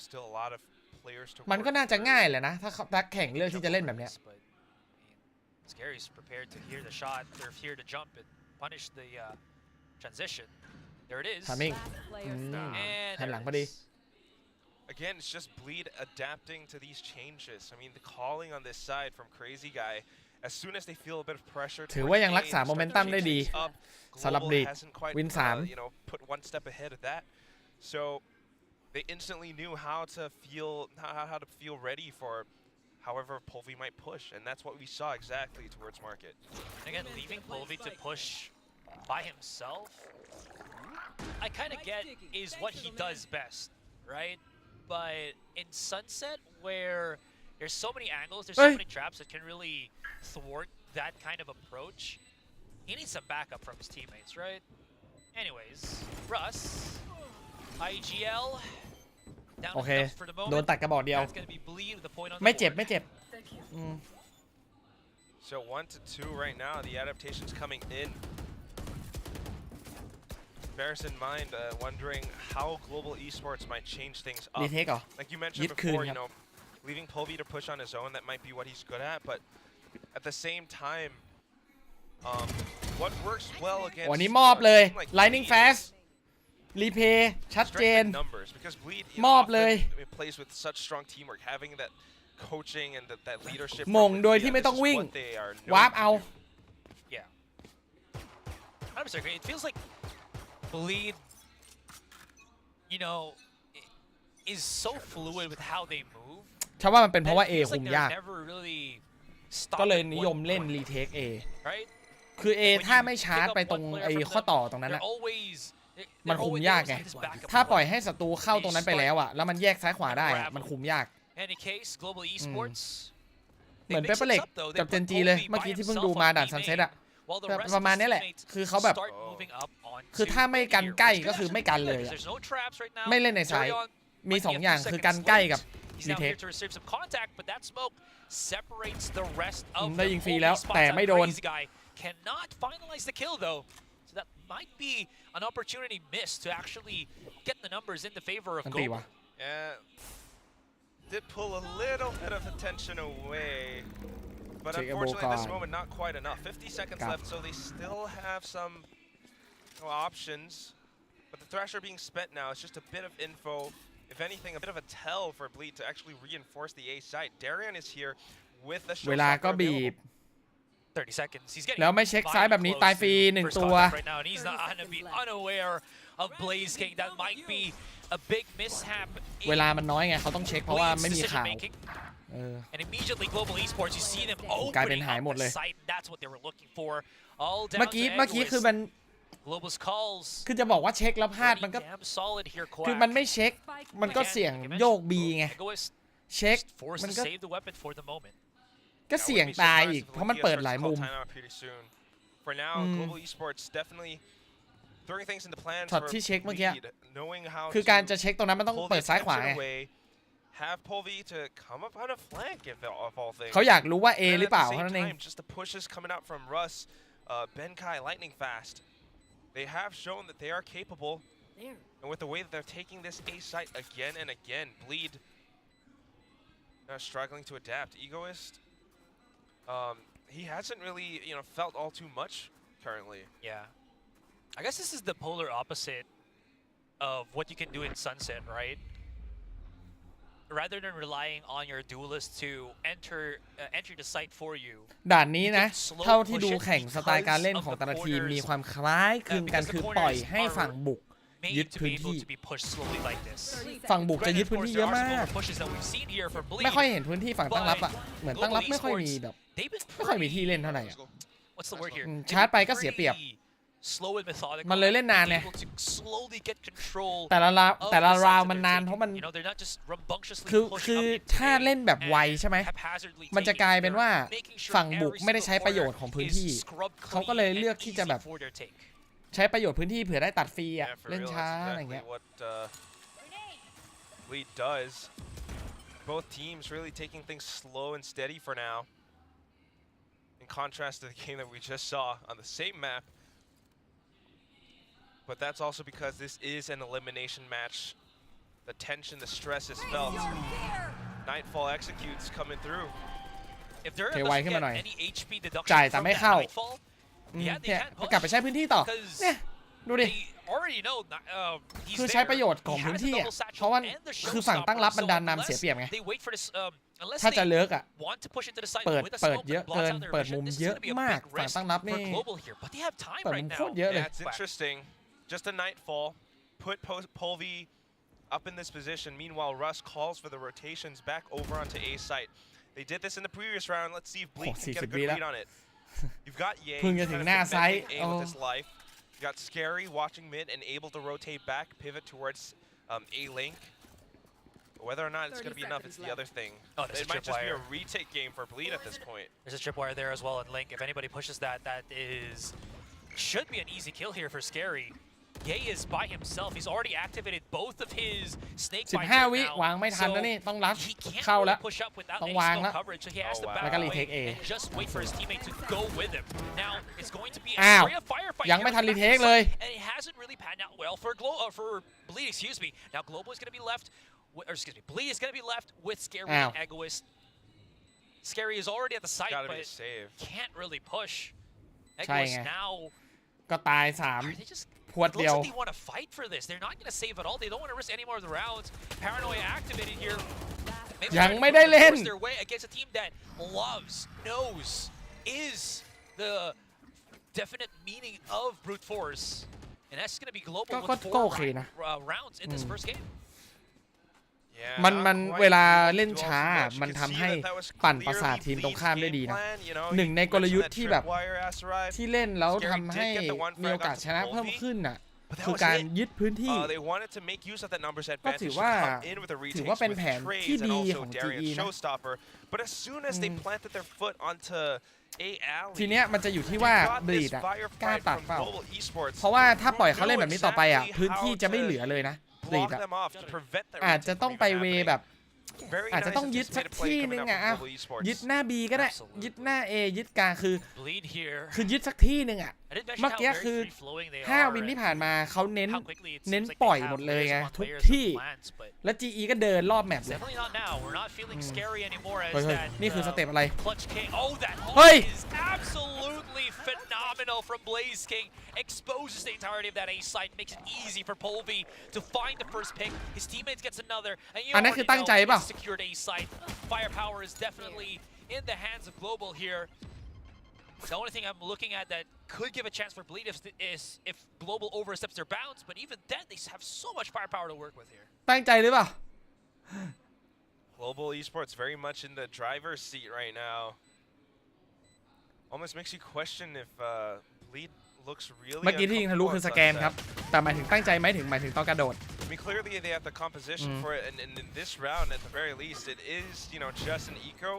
still a lot of players to มันก็น่าจะง่ายแหละนะถ้านักแข่งเลือกที่จะเล่นแบบเนี้ย Scary's prepared to hear the shot. They're here to jump and punish the transition. There it is. ทามิ่งหันหลังพอดี again, it's just Bleed adapting to these changes. I mean, the calling on this side from Crazy Guy, as soon as they feel a bit of pressure, ถือว่ายังรักษาโมเมนตัมได้ดีสำหรับ Bleed วิน 3 put one step ahead of that. So they instantly knew how to feel ready for however Polvi might push, and that's what we saw exactly towards Market. Again, leaving Polvi to push by himself, I kind of get is what he does best, right? But in Sunset, where there's so many angles, there's so many traps that can really thwart that kind of approach, he needs some backup from his teammates, right? Anyways, Russ, IGL, down โอเค for the โดน moment. ตัดกระบอกเดียว That's going to be Bleed with the point on ไม่ the เจ็บ board. ไม่เจ็บ So 1-2 right now. The adaptations coming in. Bears in mind, wondering how global esports might change things up. Retake เหรอ Like you ยึ mentioned ดคืน before, ค you รับ know, leaving Polvi to push on his own, that might be what he's good at. But at the same time, what works well against วันนี้มอบเลย like Lightning Bleed Fast รีเพย์ชัดเจน strength in numbers, because Bleed มอบเลย it plays with such strong teamwork, having that coaching and that leadership. มงโดยที่ไม่ต้องวิ่ง This is what they are known วาร์ปเอา to do. Yeah. 100% agree. It feels like Bleed, you know, is so fluid with how they move. ฉันว่ามันเป็นเพราะว่า that A it feels คุ like ม they're ยาก never really ก็เลย stopping นิยม one เล่น point, รีเทค A right? คือ A When ถ้า you ไม่ชา pick ร์จ up ไปตรง one player ไอ้ from ข้อ them, ต่อตรงนั้น they're อะ always มันคุมยากไง ถ้าปล่อยให้ศัตรูเข้าตรงนั้นไปแล้วอะแล้วมันแยกซ้ายขวาได้อะมันคุมยาก Any case, Global Esports. เหมือนเปเปอร์เล็กกับเจนจีเลยเมื่อกี้ที่เพิ่งดูมาด่านซันเซ็ตอะประมาณนี้แหละคือเขาแบบคือถ้าไม่กันใกล้ก็คือไม่กันเลยอะไม่เล่นในซ้ายมี2อย่างคือกันใกล้กับรีเทคได้ยิงฟรีแล้วแต่ไม่โดน Cannot finalize the kill though. So that might be an opportunity missed to actually get the numbers in the favor of Global. Yeah, did pull a little bit of attention away, but unfortunately at this moment not quite enough. 50 seconds left, so they still have some options. But the Thrasher being spent now is just a bit of info. If anything, a bit of a tell for Bleed to actually reinforce the A site. Darian is here with the เวลาก็ showstopper บีบ available. 30 seconds. He's getting แล้วไม่เช็คซ้ายแบบนี้ตายฟรี1ตัว right now, and he's not going to be unaware of Blaze King. That might be a big mishap. เวลามันน้อยไงเขาต้องเช็คเพราะว่าไม่มีข่าว And immediately Global Esports, you see them กลายเป็น opening หายหมด up เล the ย site. That's what they were looking for. All down เมื่อกี้ to คือมัน Global's calls. คือจะบอกว่าเช็คแล้วพลาดมันก็ Damn solid here, คือ Quack. มันไม่เช็คมันก็เสี่ยงโยก B ไง Egoist เช็ค forced มัน to ก็ save the weapon for the moment. ก็เสี่ยงตายอีกเพราะมันเปิดหลายมุม For now, Global Esports definitely throwing things into plans ช็อต for ที่เช็คเมื่อกี้ Bleed, knowing how คือการจะเช็คตรงนั้นมันต้อง pull เปิ the ดซ้ายขวา attention ไง away, have Polvi to come up on a flank of all things. เขาอยากรู้ว่า A And หรือ at เปล่า the เท่า same นั้นเอง time, just the pushes coming out from Russ, Benkai, Lightning Fast. They have shown that they are capable. And with the way that they're taking this A site again and again, Bleed struggling to adapt. Egoist, he hasn't really, felt all too much currently. Yeah. I guess this is the polar opposite of what you can do in Sunset, right? Rather than relying on your duelist to enter the site for you. ด่านนี้นะเท่าที่ดูแข่งสไตล์การเล่นของแต่ละทีมมีความคล้ายคลึงกันคือปล่อยให้ฝั่งบุกยึดพื้นที่ฝั่งบุกจะยึดพื้นที่เยอะมากไม่ค่อยเห็นพื้นที่ฝั่งตั้งรับอ่ะเหมือนตั้งรับไม่ค่อยมีแบบไม่ค่อยมีที่เล่นเท่าไหร่อ่ะชาร์จไปก็เสียเปรียบมันเลยเล่นนานไงแต่ละราวมันนานเพราะมันคือถ้าเล่นแบบไวใช่ไหมมันจะกลายเป็นว่าฝั่งบุกไม่ได้ใช้ประโยชน์ของพื้นที่เขาก็เลยเลือกที่จะแบบใช้ประโยชน์พื้นที่เผื่อได้ตัดฟรีอ่ะเล่นช้าอะไรเงี้ย Bleed does. Both teams really taking things slow and steady for now. In contrast to the game that we just saw on the same map. But that's also because this is an elimination match. The tension, the stress is felt. Nightfall executes coming through. If there are any HP deduction จ่ายแต่ไม่เข้า Nightfall, เนี่ยกลับไปใช้พื้นที่ต่อเนี่ยดูดิ already know คือใช้ประโยชน์ของพื้นที่อ่ะเพราะว่าคือฝั่งตั้งรับมันดันนำเสียเปรียบไงถ้าจะเลิกอ่ะเปิดเยอะเกินเปิดมุมเยอะมากฝั่งตั้งรับนี่เปิดมุมโคตรเยอะเลย That's interesting. Just a nightfall. Put Polvi up in this position. Meanwhile, Russ calls for the rotations back over onto A site. They did this in the previous round. Let's see if Bleak can get a good read on it. You've got Ye kind of defending A with his life. You got Scary watching mid and able to rotate back, pivot towards A link. Whether or not it's going to be enough, it's the other thing. It might just be a retake game for Bleed at this point. There's a tripwire there as well in Link. If anybody pushes that, should be an easy kill here for Scary. Ye is by himself. He's already activated both of his snake bites 15 วิวางไม่ทันแล้วนี่ต้องรัชเข้าแล้วต้องวางแล้วแล้วก็รีเทค A อ้าวยังไม่ทันรีเทคเลย And it hasn't really panned out well for Bleed, excuse me. Now Global is going to be left, or excuse me, Bleed is going to be left with Scary and Egoist. Scary is already at the site, but can't really push. Egoist now. ก็ตาย3พวดเดียว Looks like they want to fight for this. They're not going to save at all. They don't want to risk any more of the rounds. Paranoia activated here. ยังไม่ได้เล่น Their way against a team that knows, is the definite meaning of brute force, and that's going to be Global with 4 rounds in this first game. มันเวลาเล่นช้ามันทำให้ปั่นประสาททีมตรงข้ามได้ดีนะหนึ่งในกลยุทธ์ที่แบบที่เล่นแล้วทำให้มีโอกาสชนะเพิ่มขึ้นน่ะคือการยึดพื้นที่ก็ถือว่าเป็นแผนที่ดีของ GE นะทีเนี้ยมันจะอยู่ที่ว่าบลีดอ่ะกล้าตัดเปล่าเพราะว่าถ้าปล่อยเขาเล่นแบบนี้ต่อไปอ่ะพื้นที่จะไม่เหลือเลยนะลีดอาจจะต้องไปเวแบบอาจจะต้องยึดสักที่นึงอ่ะยึดหน้า B ก็ได้ยึดหน้า A ยึดกลางคือยึดสักที่นึงอ่ะเมื่อกี้คือ5วินที่ผ่านมาเขาเน้นปล่อยหมดเลยไงทุกที่แล้ว GE ก็เดินรอบแมปเลยนี่คือสเต็ปอะไรเฮ้ยPhenomenal from Blaze King, exposes the entirety of that A site, makes it easy for Polvi to find the first pick. His teammates gets another, and you already know secured A site. Firepower is definitely in the hands of Global here. The only thing I'm looking at that could give a chance for Bleed is if Global oversteps their bounds, but even then they have so much firepower to work with here. ตั้งใจหรือเปล่า Global Esports very much in the driver's seat right now. Almost makes you question if Bleed looks really. เมื่อกี้ที่ยิงทะลุคือสแกนครับแต่หมายถึงตั้งใจไหมหมายถึงต้องกระโดด I mean, clearly they have the composition for it, and in this round, at the very least, it is just an eco.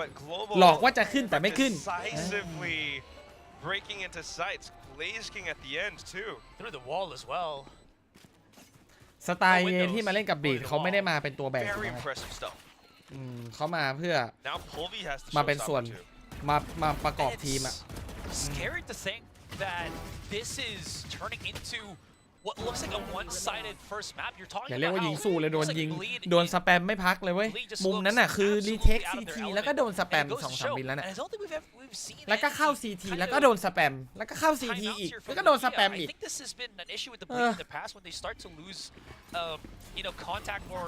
But Global หลอกว่าจะขึ้นแต่ไม่ขึ้น decisively breaking into sites, Blaze King at the end too. Through the wall as well. สไตล์ที่มาเล่นกับบลีดเขาไม่ได้มาเป็นตัวแบกเขามาเพื่อมาเป็นส่วนมาประกอบทีมอะ Scary to think that this is turning into what looks like a one-sided first map. You're talking อย่าเรียก about ว่ายิง how สู้เลยโดนสแปมไม่พักเลยเว้ยมุมนั้นน่ะคือรีเทค CT แล้วก็โดนสแปม 2-3 วินแล้วน่ะแล้วก็เข้า CT แล้วก็โดนสแปมแล้วก็เข้า CT อีกแล้วก็โดนสแปมอีก This has been an issue with the Bleed in the past when they start to lose contact or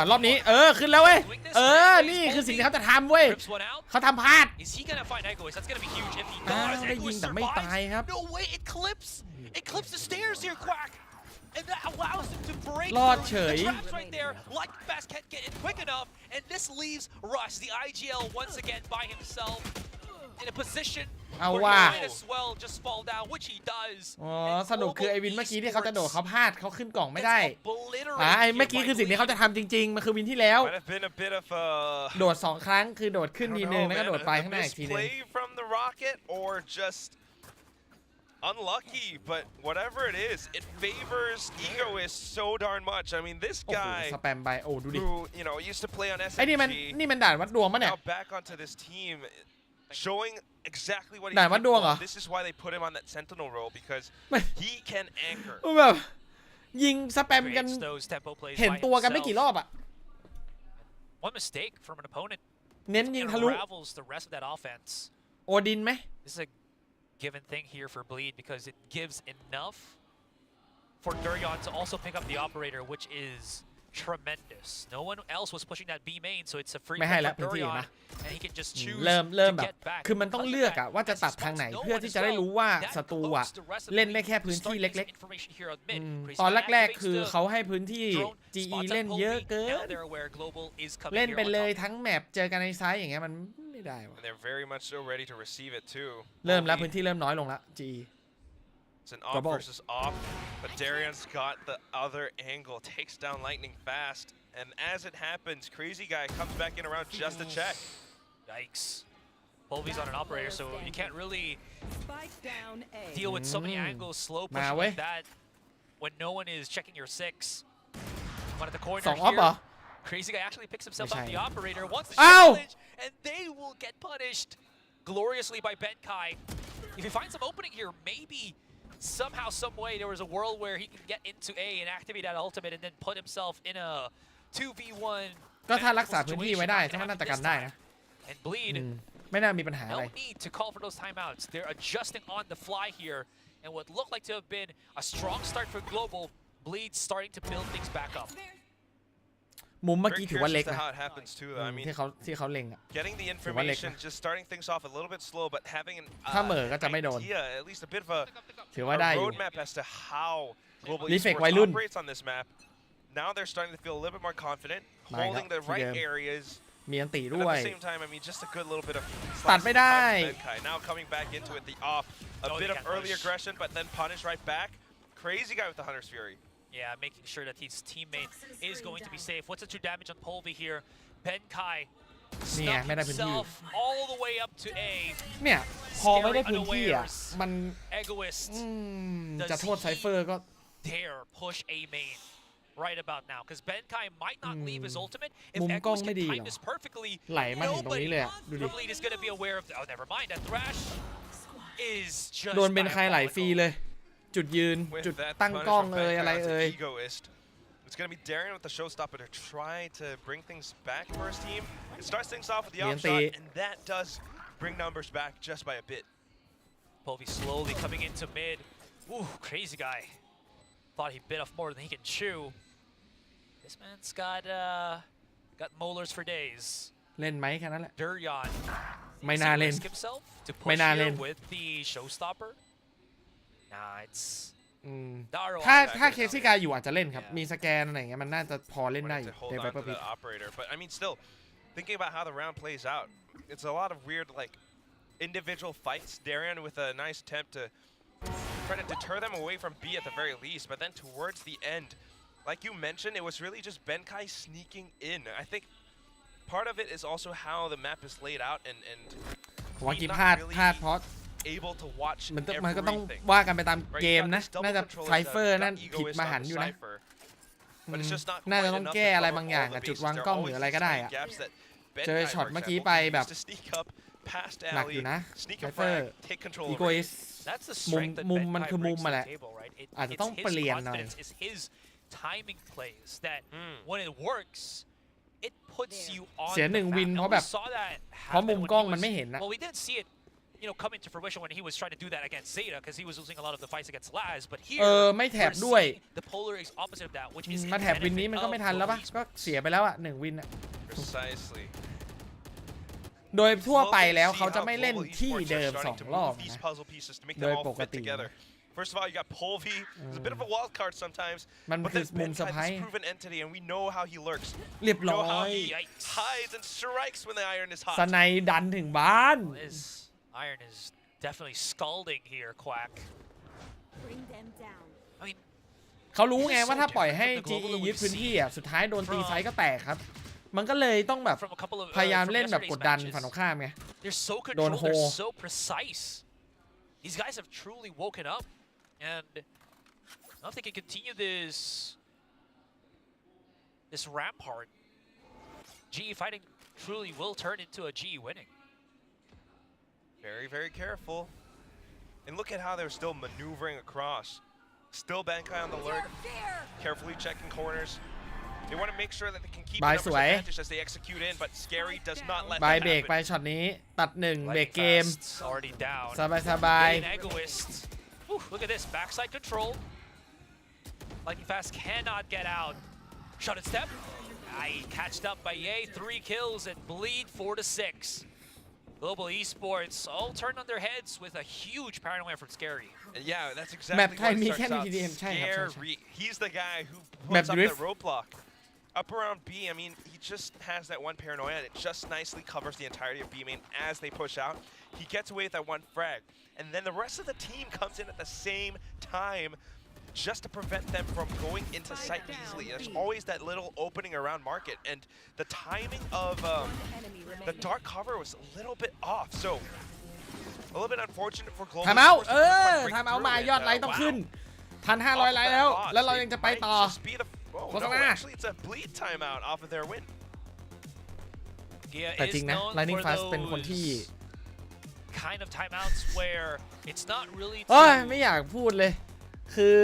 รอบนี้ขึ้นแล้วเว้ยนี่คือสิ่งที่เขาจะทำเว้ยเขาทำพลาดได้ยิงแต่ไม่ตายครับ No way, it clips the stairs here, Quack. And that allows him to break the traps right there. Like Fast can't get in quick enough, and this leaves Rush, the IGL, once again by himself in a position where he might as well just fall down, which he does. สนุกคือไอวินเมื่อกี้ที่เขาจะโดดเขาพลาดเขาขึ้นกล่องไม่ได้ไอเมื่อกี้คือสิ่งที่เขาจะทำจริงๆมันคือวินที่แล้วโดด2 ครั้งคือโดดขึ้นทีนึงแล้วก็โดดไปข้างหน้าอีกทีนึง Unlucky, but whatever it is, it favors Egoist so darn much. I mean, this guy who used to play on SMG, นี่มันด่านวัดดวงมั้ยเนี่ย now back onto this team, showing exactly what he ด่านวัดดวงเหรอ This is why they put him on that Sentinel role because he can anchor. แบบยิงสแปมกันเห็นตัวกันไม่กี่รอบอะ One mistake from an opponent เน้นยิงทะลุ unravels the rest of that offense. โอดินไหม This is a given thing here for Bleed because it gives enough for Duryon to also pick up the operator, which is tremendous. No one else was pushing that B main, so it's a free ไม่ให้ pick แล้ว for พื้นที่ Duryon, นะ and he can just choose เริ่ม to แบบ get back. คือมันต้องเลือกอะว่าจะตัดทางไหนเพื่อที่จะได้รู้ว่าศัตรูอะเล่นได้แค่พื้นที่เล็กๆตอนแรกๆคือเขาให้พื้นที่ GE เล่นเยอะเกินเล่นไปเลยทั้งแมปเจอกันในไซส์อย่างเงี้ยมันไม่ได้ว่ะ They're very much so ready to receive it too. เริ่มแล้วพื้นที่เริ่มน้อยลงแล้ว GE It's an off versus off, but Darion's got the other angle, takes down Lightning fast, and as it happens, Crazy Guy comes back in around just to check. Yikes. Polvy's on an operator, so you can't really deal with so many angles, slow pushing like that when no one is checking your 6. One at the corner here. Crazy Guy actually picks himself up the operator, wants to challenge, and they will get punished gloriously by Benkai. If he finds some opening here, maybe somehow, some way, there was a world where he can get into A and activate that ultimate and then put himself in a 2v1. ก็ถ้ารักษาพื้นที่ไว้ได้ถ้ามันน่าจะกันได้นะ And Bleed, ไม่น่ามีปัญหาอะไร no need to call for those timeouts. They're adjusting on the fly here, and what looked like to have been a strong start for Global, Bleed starting to build things back up. มุมเมื่อกี้ถือว่าเล็กนะ How it happens too. I mean, ที่เขาเล็งอะ getting the information, just starting things off a little bit slow, but having an ถ้าเหม่อก็จะไม่โดน idea, at least a bit of a ถือว่าได้อยู่ roadmap as to how Global Reflect Esports วัยรุ่น operates on this map. Now they're starting to feel a little bit more confident, holding the right areas. มีอันตี But ด้วย at the same time, I mean, just a good little bit of ตัดไม่ได้ Benkai. Now coming back into it, the off, a bit of early aggression, but then punish right back. Crazy Guy with the Hunter's Fury. Yeah, making sure that his teammate is going to be safe. What's the 2 damage on Polvy here? Benkai snuck himself all the way up to A. เนี่ยพอไม่ได้พื้นที่อ่ะมัน Egoist จะโทษไซเฟอร์ก็ dare push A main right about now, because Benkai might not leave his ultimate. If มุมกล้อง Egoist ไม่ can ดี time this perfectly, ไหลมาถึงตรงนี้เลยอ่ะดูดิ Bleed is going to be aware of. Oh, never mind. That Thrash is just โดนเป็นใครไหลฟรีเลยจุดยืนจุดตั้งกล้องอะไรIt's going to be Darion with the showstopper to try to bring things back for his team. It starts things off with the off shot, and that does bring numbers back just by a bit. Polvy slowly coming into mid. Ooh, Crazy Guy. Thought he bit off more than he can chew. This man's got molars for days. เล่นไหมแค่นั้นแหละ Duryon ไม่น่าเล่น himself to ไม่ push น่า here เล่น with the showstopper. Nah, it's ถ้าเคซี่กายอยู่อาจจะเล่นครับมีสแกนอะไรอย่างเงี้ยมันน่าจะพอเล่นได้อยู่ในไวเปอร์พิท But I mean, still thinking about how the round plays out, it's a lot of weird like individual fights. Darion with a nice attempt to try to deter them away from B at the very least, but then towards the end, like you mentioned, it was really just Benkai sneaking in. I think part of it is also how the map is laid out and ผมว่ากี่พลาดเพราะมันก็ต้องว่ากันไปตามเกมนะน่าจะไซเฟอร์นั่นผิดมหันต์อยู่นะน่าจะต้องแก้อะไรบางอย่างจุดวางกล้องหรืออะไรก็ได้อะเจอช็อตเมื่อกี้ไปแบบหนักอยู่นะไซเฟอร์อีโกอิสมุมมันคือมุมมาแหละอาจจะต้องเปลี่ยนหน่อยเสีย1วินเพราะแบบเพราะมุมกล้องมันไม่เห็นนะcome into fruition when he was trying to do that against ZETA, because he was losing a lot of the fights against Laz. But here, ไม่แถบด้วย the polar is opposite of that, which is มาแถบวินนี้มันก็ไม่ทันแล้วปะก็เสียไปแล้วอะ1วินอะ โดยทั่วไปแล้วเขาจะไม่เล่นที่เดิม2รอบนะโดยปกติ First of all, you got Polvy. It's a bit of a wild card sometimes. มันคือมุมเซอร์ไพรส์ proven entity, and we know how he lurks. เรียบร้อย Hides and strikes when the iron is hot. สไนดันถึงบ้าน Iron is definitely scalding here, Quack. I mean, เขารู้ไงว่าถ้าปล่อยให้ GE ยึดพื้นที่อ่ะสุดท้ายโดนตีไซส์ก็แตกครับมันก็เลยต้องแบบพยายามเล่นแบบกดดันฝั่งตรงข้ามไงโดนโฮ so precise. These guys have truly woken up, and I don't know if they can continue this rampart. GE fighting truly will turn into a GE winning. Very, very careful. And look at how they're still maneuvering across. Still Benkai on the lurk. Carefully checking corners. They want to make sure that they can keep the numbers advantage as they execute in, but Scary does not let that happen. เบรกไปช็อตนี้ตัด1เบรกเกม already down. สบาย Egoist. Look at this backside control. Lightning Fast cannot get out. Shot and step. Catched up by Ye. 3 kills and Bleed 4-6. Global Esports all turned on their heads with a huge paranoia from Scary. And yeah, that's exactly what it starts out. Scary. He's the guy who puts up the roadblock. Up around B, I mean, he just has that one paranoia, and it just nicely covers the entirety of B main as they push out. He gets away with that one frag, and then the rest of the team comes in at the same time just to prevent them from going into site easily. There's always that little opening around market, and the timing of the dark cover was a little bit off, so a little bit unfortunate for Global. ทำเอาทำเอามายอดไลค์ต้องขึ้น1,500 ไลค์แล้วเรายังจะไปต่อ Oh, no, actually, it's a bleed timeout off of their win. แต่จริงนะ Lightning Fast เป็นคนที่ kind of timeouts where it's not really โอ้ยไม่อยากพูดเลยคือ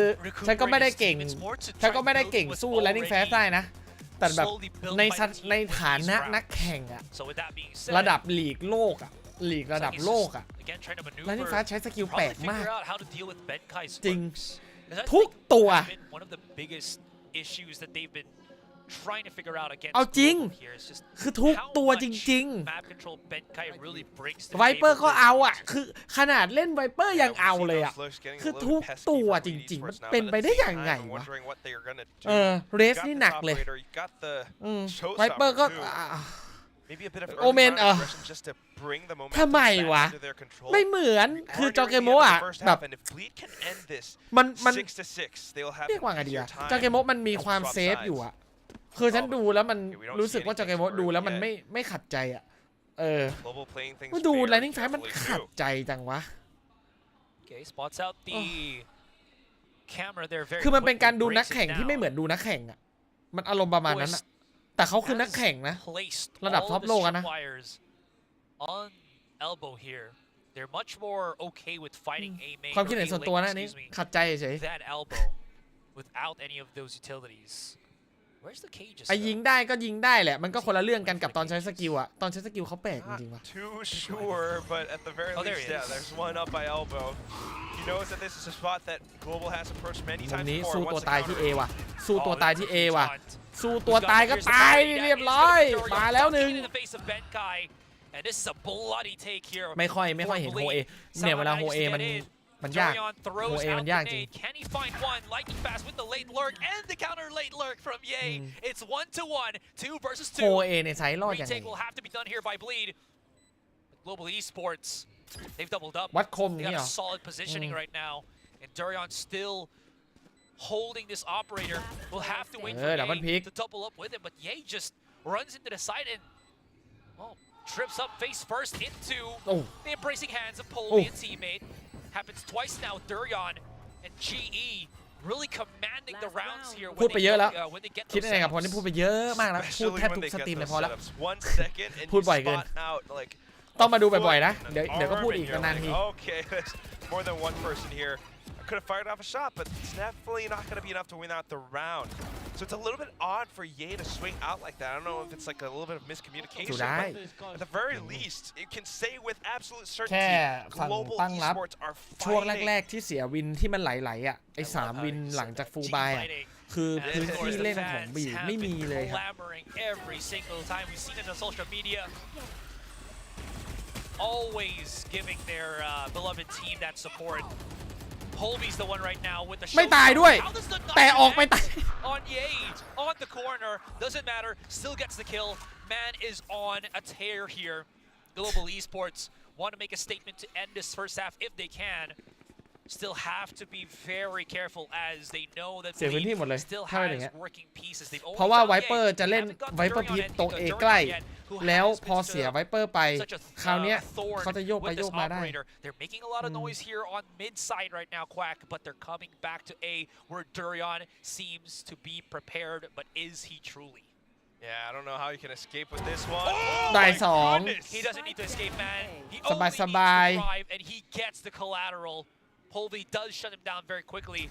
ฉันก็ไม่ได้เก่งสู้ Lightning Fast ได้นะแต่แบบในฐานะนักแข่งอะระดับลีกโลกอะลีกระดับโลกอะ Lightning Fast ใช้สกิลแปลกมากจริงทุกตัว issues that they've been trying to figure out against เอาจริงคือทุกตัวจริงๆไวเปอร์ก็เอาอ่ะคือขนาดเล่นไวเปอร์ยังเอาเลยอ่ะคือทุกตัวจริงๆมันเป็นไปได้ยังไงวะเรสนี่หนักเลยไวเปอร์ก็โอเมนทำไมวะไม่เหมือนคือจอเกโมะแบบมันเรียกว่าไงดีอะจอเกโมะมันมีความเซฟอยู่อะคือฉันดูแล้วมันรู้สึกว่าจอเกโมะดูแล้วมันไม่ขัดใจอะมาดู Lightning Fast มันขัดใจจังวะคือมันเป็นการดูนักแข่งที่ไม่เหมือนดูนักแข่งอะมันอารมณ์ประมาณนั้นอะแต่เขาคือนักแข่งนะระดับท็อปโลกนะความคิดเห็นส่วนตัวนะนี่ขัดใจเฉยไอ้ยิงได้ก็ยิงได้แหละมันก็คนละเรื่องกันกับตอนใช้สกิลอะตอนใช้สกิลเขาแปลกจริงๆว่ะ Too sure, but at the very least, yeah, there's one up by elbow. He knows that this is a spot that Global has approached many times นี้ before. สู้ตัวตายที่ A ว่ะสู้ตัวตายที่ A ว่ะสู้ตัวตายก็ตายเรียบร้อยมาแล้วหนึ่งไม่ค่อยเห็นโฮเอเนี่ยเวลาโฮเอมันยากโฮเอมันยากจริงโฮเอในไซส์รอดยังไง Global Esports they've doubled up วัดคม they นี่ got เหรอ a solid positioning right now and Durion still holding this operator will have to wait for Ye to double up with him but Ye just runs into the side and well trips up face first into the embracing hands of Polvi and teammate happens twice now with Durion and GE really commanding the rounds here พูดไปเยอะแล้ว when they get คิดยังไงกับพอที่พูดไปเยอะมากแล้วพูดแทบทุกสตรีมเลยพอแล้วพูดบ่อยเกินต้องมาดูบ่อยๆนะเดี๋ยวก็พูดอีกนานๆที Okay, there's more than one person here. I could have fired off a shot, but it's definitely not going to be enough to win out the round. So it's a little bit odd for Ye to swing out like that. I don't know if it's like a little bit of miscommunication, but at the very least, you can say with absolute certainty, Global Esports are fighting. ช่วงแรกๆที่เสียวินที่มันไหลๆอ่ะไอ้3วินหลังจากฟูลบายอ่ะคือพื้นที่เล่นของบีไม่มีเลยครับ always giving their beloved team that support. Polvi's the one right now with the ไม่ตายด้วยแต่ออกไปตาย on Ye on the corner doesn't matter still gets the kill. Man is on a tear here. Global Esports want to make a statement to end this first half if they can. Still have to be very careful as they know that Bleed still has working pieces. เพราะว่าไวเปอร์จะเล่นไวเปอร์พีตรงเอใกล้แล้วพอเสียไวเปอร์ไปคราวนี้เขาจะโยกไปโยกมาได้ They're making a lot of noise here on mid side right now, Quack, but they're coming back to A where Durion seems to be prepared, but is he truly? Yeah, I don't know how you can escape with this one. ได้สอง He doesn't need to escape, man. He only needs to drive, and he gets the collateral. Polvi does shut him down very quickly.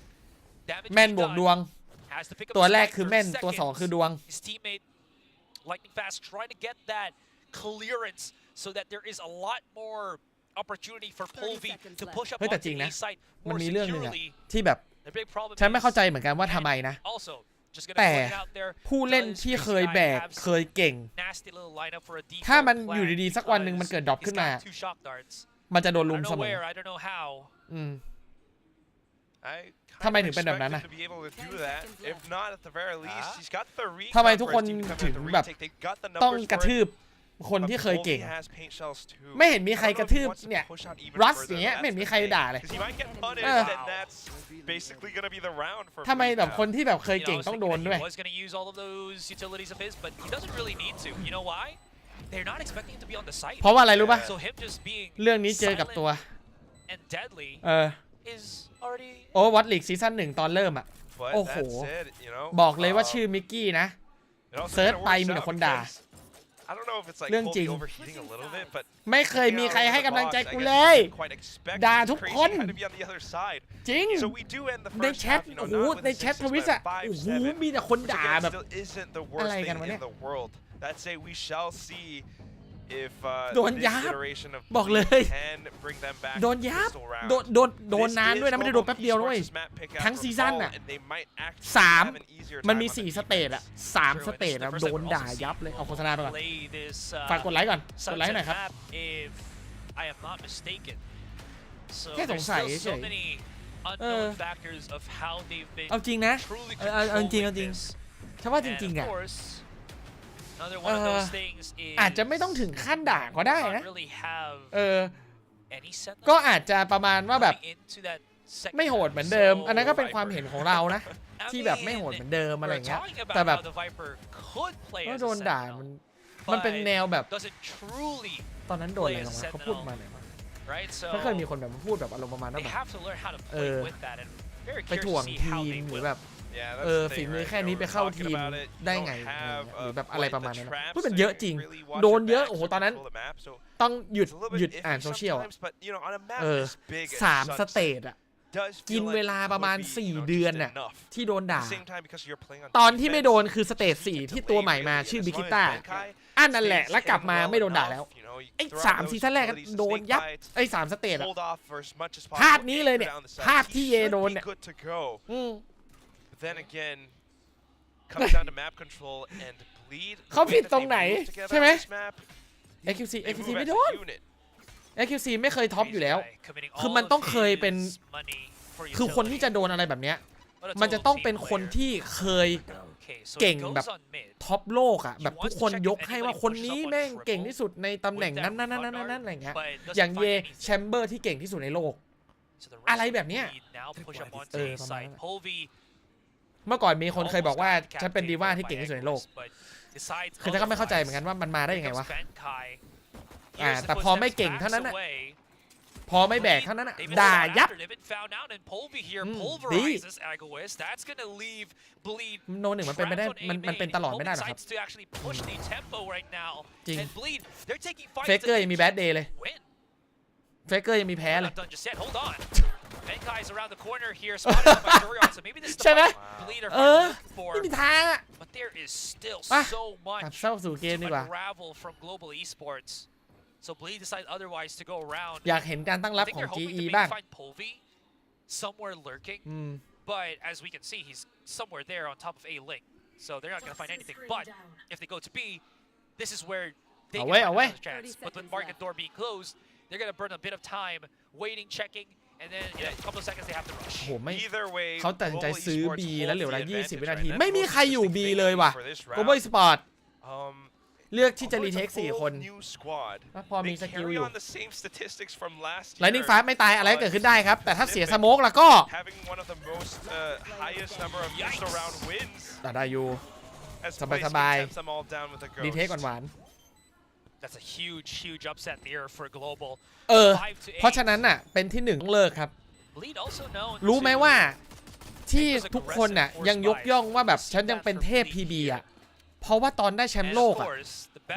แม่นบวกดวงตัวแรกคือแม่นตัว2คือดวง His teammate Lightning Fast trying to get that clearance so that there is a lot more opportunity for Polvi to push up เฮ้ยแต่จริง onto นะ A site มัน more มีเรื่องนึงอะ securely. ที่แบบ ฉันไม่เข้าใจเหมือนกันว่าทำไมนะแต่ผู้เล่นที่เคยแบกเคยเก่งถ้ามันอยู่ดีๆสักวันหนึ่งมันเกิดดรอปขึ้นมามันจะโดนลุมเสมอทำไมถึงเป็นแบบนั้นนะทำไมทุกคนถึงแบบต้องกระทืบคนที่เคยเก่งไม่เห็นมีใครกระทืบเนี่ยรัสอย่างเงี้ยไม่เห็นมีใครด่าเลยทำไมแบบคนที่แบบเคยเก่งต้องโดนด้วยเพราะว่าอะไรรู้ป่ะเรื่องนี้เจอกับตัวโอ้วัตลีกซีซั่น1ตอนเริ่มอ่ะโอ้โหบอกเลยว่าชื่อมิกกี้นะเซิร์ชไปมีแต่คนด่าเรื่องจริงไม่เคยมีใครให้กำลังใจกูเลยด่าทุกคนจริงในแชทโอ้โหในแชททวิตอะโอ้โหมีแต่คนด่าแบบอะไรกันวะเนี่ยโดนยับบอกเลยโดนยับโดนนานด้วยนะไม่ได้โดนแป๊บเดียวด้วยทั้งซีซั่นอ่ะ3มันมี4สเตจอ่ะ3สเตจอะโดนด่ายับเลยเอาโฆษณาไปก่อนฝากกดไลค์ก่อนกดไลค์หน่อยครับแค่สงสัยเฉยเอาจริงนะเอาจริงฉันว่าจริงๆอ่ะอาจจะไม่ต้องถึงขั้นด่าก็ได้นะก็อาจจะประมาณว่าแบบไม่โหดเหมือนเดิมอันนั้นก็เป็นความเห็นของเรานะที่แบบไม่โหดเหมือนเดิมอะไรเงี้ยแต่แบบก็โดนด่ามันเป็นแนวแบบตอนนั้นโดนอะไรกันเขาพูดมาเนี่ยไม่เคยมีคนแบบพูดแบบอารมณ์ประมาณนั้นแบบไปถ่วงทีมหรือแบบฝีมือแค่นี้ไปเข้าทีมได้ไงหรือแบบอะไรประมาณนั้นพูดเป็นเยอะจริงโดนเยอะโอ้โหตอนนั้นต้องหยุดอ่านโซเชียล3 สเตจอะกินเวลาประมาณ4 เดือนน่ะที่โดนด่าตอนที่ไม่โดนคือสเตจ4ที่ตัวใหม่มาชื่อบิกิต้าอันนั่นแหละแล้วกลับมาไม่โดนด่าแล้วไอ้3 ซีซั่นแรกโดนยับไอ้3 สเตจอะภาพนี้เลยเนี่ยภาพที่เยโดนเนี่ยเขาผิดตรงไหนใช่ไหม AQC ไม่โดน AQC ไม่เคยท็อปอยู่แล้วคือมันต้องเคยเป็นคือคนที่จะโดนอะไรแบบเนี้ยมันจะต้องเป็นคนที่เคยเก่งแบบท็อปโลกอ่ะแบบทุกคนยกให้ว่าคนนี้แม่งเก่งที่สุดในตำแหน่งนั้นอะไรเงี้ยอย่างเยแชมเบอร์ที่เก่งที่สุดในโลกอะไรแบบเนี้ยประมาณนั้นเมื่อก่อนมีคนเคยบอกว่าฉันเป็นดีว่าที่เก่งที่สุดในโลกคือฉันก็ไม่เข้าใจเหมือนกันว่ามันมาได้ยังไงวะแต่พอไม่เก่งเท่านั้นน่ะพอไม่แบกเท่านั้นน่ะด่ายับดีโนหนึ่งมันเป็นไม่ได้มันเป็นตลอดไม่ได้หรอครับจริงเฟกเกอร์ยังมีแบดเดย์เลยเฟกเกอร์ยังมีแพ้เลยใช่ไหมไม่มีทางอ่ะกลับเข้าสู่เกมดีกว่าอยากเห็นการตั้งรับของ GE บ้าง But as we can see, he's somewhere there on top of A link, so they're not going to find anything. But if they go to B, this is where they can find another chance. But with market door being closed, they're going to burn a bit of time waiting, checking, and then in a couple of seconds they have to rush. เขาตัดสินใจซื้อ B แล้วเหลือเวลา20 วินาทีไม่มีใครอยู่ B เลยว่ะ Global Sport เลือกที่จะรีเทค4 คนพอมีสกิลอยู่ Lightning Fast ไม่ตายอะไรเกิดขึ้นได้ครับแต่ถ้าเสียสโมกแล้วก็ได้อยู่สบายรีเทคหวานThat's a huge upset there for Global. เพราะฉะนั้นน่ะเป็นที่1ต้องเลิกครับรู้ไหมว่าที่ทุกคนน่ะยังยกย่องว่าแบบฉันยังเป็นเทพ PB อ่ะเพราะว่าตอนได้แชมป์โลกอ่ะ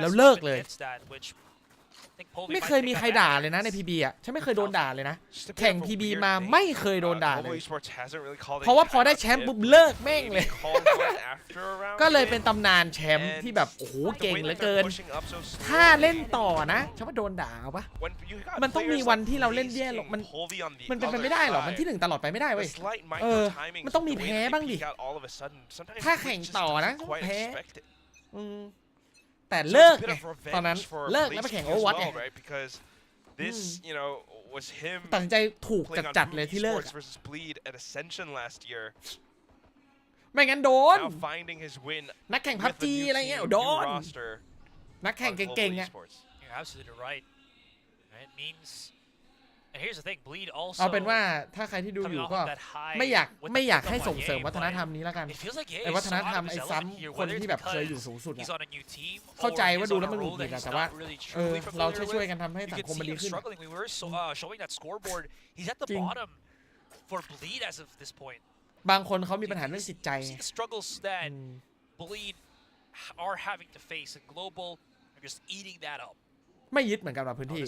แล้วเลิกเลย ไม่เคยมีใครด่าเลยนะใน PB อ่ะฉันไม่เคยโดนด่าเลยนะแข่ง PB มาไม่เคยโดนด่าเลยเพราะว่าพอได้แชมป์ปุ๊บเลิกแม่งเลยก็เลยเป็นตำนานแชมป์ที่แบบโอ้โหเก่งเหลือเกินถ้าเล่นต่อนะฉันว่าโดนด่าปะมันต้องมีวันที่เราเล่นแย่ลงมันเป็นไปไม่ได้หรอมันที่1ตลอดไปไม่ได้เว้ยมันต้องมีแพ้บ้างดิถ้าแข่งต่อนะแพ้แต่เลิกไงตอนนั้นเลิกแล้วไปแข่งโอเวอร์วอตไงตัดสินใจถูกจัดเลยที่เลิกไม่งั้นโดนนักแข่งพับจีอะไรเงี้ยโดนนักแข่งเก่งๆอ่ะเอาเป็นว่าถ้าใครที่ดูอยู่ก็ไม่อยากให้ส่งเสริมวัฒนธรรมนี้แล้วกันไอ้วัฒนธรรมไอ้ซ้ำคนที่แบบเคยอยู่สูงสุดเข้าใจว่าดูแล้วมันหงุดหงิดแต่ว่าเราช่วยกันทำให้สังคมมันดีขึ้นจริงบางคนเขามีปัญหาเรื่องจิตใจไม่ยึดเหมือนกันกับพื้นที่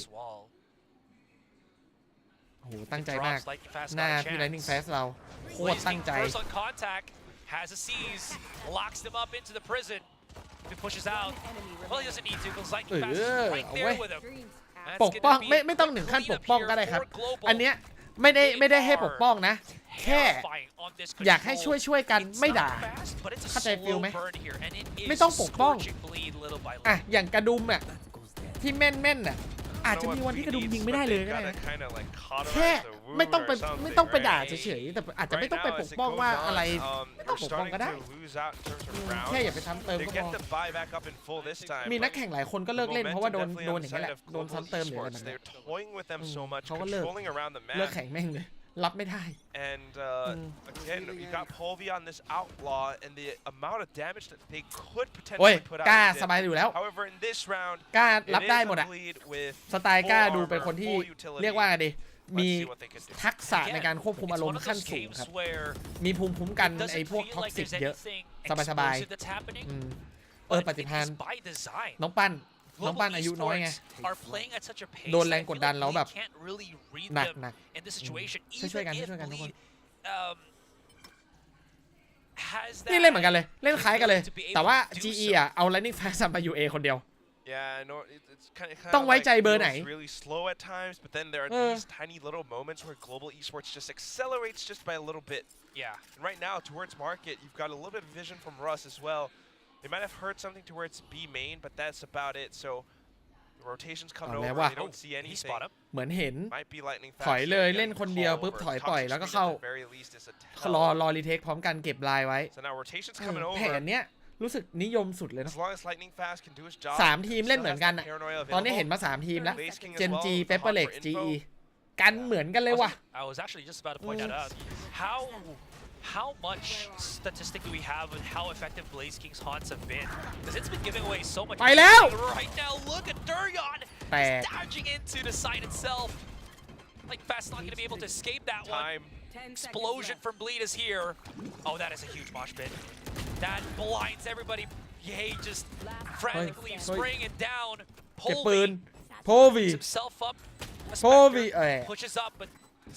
โอ้โหตั้งใจมากหน้าพี่ Lightning Fast เราโคตรตั้งใจปกป้องไม่ต้องถึงขั้นปกป้องก็ได้ครับอันเนี้ยไม่ได้ให้ปกป้องนะแค่อยากให้ช่วยกันไม่ด่าเข้าใจฟิลไหมไม่ต้องปกป้องอ่ะอย่างกระดุมอ่ะที่แม่นอ่ะอาจจะมีวันที่กระดุมยิงไม่ได้เลยก็ได้นะแค่ไม่ต้องไปด่าเฉยๆแต่อาจจะไม่ต้องไปปกป้องว่าอะไรไม่ต้องปกป้องก็ได้แค่อย่าไปซ้ำเติมก็พอมีนักแข่งหลายคนก็เลิกเล่นเพราะว่าโดนอย่างนี้แหละโดนซ้ำเติมหรืออะไรแบบนี้เขาก็เลิกแข่งแม่งเลยรับไม่ได้ and again you got Polvi on this outlaw and the amount of damage that they could potentially put out กล้าสบายอยู่แล้ว however in this round กล้ารับได้หมดอะสไตล์กล้าดูเป็นคนที่เรียกว่าไงดีมีทักษะในการควบคุมอารมณ์ขั้นสูงครับมีภูมิคุ้มกันไอ้พวกท็อกซิกเยอะสบายปฏิภาณน้องปั้นอายุน้อยไงโดนแรงกดดันแล้วแบบหนักช่วยกันทุกคนนี่เล่นเหมือนกันเลยเล่นคล้ายกันเลยแต่ว่า GE อ่ะเอา Lightning Fast มาอยู่ A คนเดียวต้องไว้ใจเบอร์ไหน but then there are these tiny little moments where global esports just accelerates just by a little bit. Yeah. And right now towards market, you've got a little bit of vision from Russ as well. They might have heard something towards B main, but that's about it. So the rotations come over. They don't see anything. เหมือนเห็นถอยเลยเล่นคนเดียวปุ๊บถอยปล่อยแล้วก็เข้ารอรีเทคพร้อมกันเก็บลายไว้แผนเนี้ยรู้สึกนิยมสุดเลยนะ3ทีมเล่นเหมือนกันอะตอนนี้เห็นมา3ทีมแล้ว Gen G Pepperlex GE กันเหมือนกันเลยว่ะ How much statistic do we have on how effective Blaze King's haunts have been? Because it's been giving away so much. ไปแล้ว Right now, look at Durion dodging into the site itself. Like Fast not going to be able to escape that one. Explosion from Bleed is here. Oh, that is a huge mosh pit. That blinds everybody. Yay, just frantically spraying it down. Polvi himself up. Polvi pushes up, but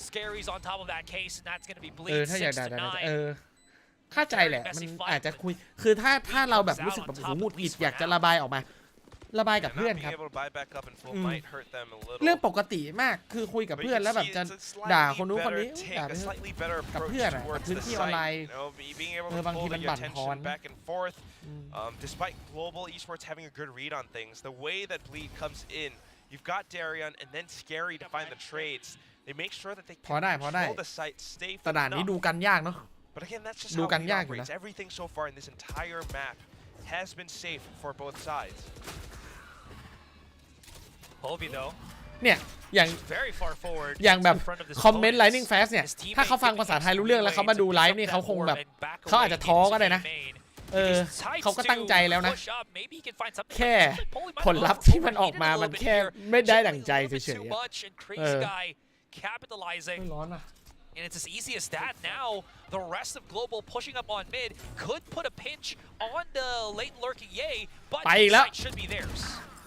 Scary's on top of that case, and that's going to be Bleed 6-9. เข้าใจแหละมันอาจจะคุยคือถ้าเราแบบรู้สึกแบบหงุดหงิดอยากจะระบายออกมาระบายกับเพื่อนครับเรื่องปกติมากคือคุยกับเพื่อนแล้วแบบจะด่าคนนู้นคนนี้ด่ากับเพื่อนกับพื้นที่ออนไลน์บางทีมันบั่นทอน Despite global esports having a good read on things, the way that Bleed comes in, you've got Darion and then Scary to find the trades. They make sure that they control the site, stay for ตลาดนี้ดูกันยากเนาะ But again, that's just how it operates. Everything so far in this entire map has been safe for both sides. Polvi though. เนี่ยอย่างแบบคอมเมนต์ Lightning Fast เนี่ยถ้าเขาฟังภาษาไทยรู้เรื่องแล้วเขามาดูไลฟ์นี่เขาคงแบบเขาอาจจะท้อก็ได้นะเขาก็ตั้งใจแล้วนะแค่ผลลัพธ์ที่มันออกมามันแค่ไม่ได้ดั่งใจเฉยๆร้อนอ่ะAnd it's as easy as that. Now, the rest of Global pushing up on mid could put a pinch on the late lurking Yay, but the site should be theirs.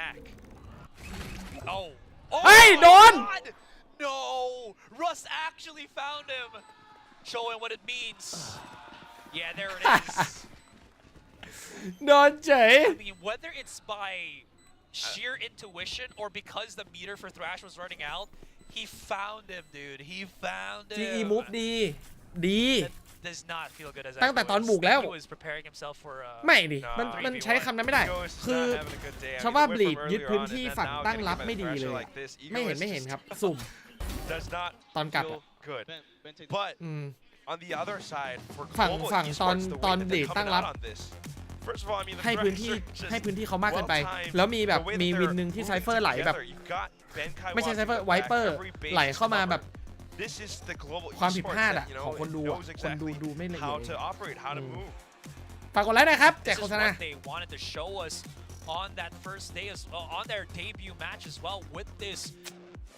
back. Oh. เฮ้ยโดน God! No! Russ actually found him. Showing what it means. Yeah, there it is. โดนเฉย I mean, whether it's by sheer intuition or because the meter for Thrash was running out, He found him, dude. He found him. GE move ดี Does not feel good as ตั้งแต่ตอนบุกแล้ว He was preparing himself for ไม่ดิมันใช้คำนั้นไม่ได้คือชาวว่าบลีดยึดพื้นที่ฝั่งตั้งรับไม่ดีเลยไม่เห็นครับสุ่มตอนกลับฝั่งตอนบลีดตั้งรับให้พื้นที่เขามากเกินไปแล้วมีแบบมีวินหนึ่งที่ไซเฟอร์ไหลแบบไม่ใช่ไซเฟอร์ไวเปอร์ไหลเข้ามาแบบความผิดพลาดอะของคนดูดูไม่ละเอียดฝากกดไลค์นะครับแจกโฆษณา on that first day on their debut match as well with this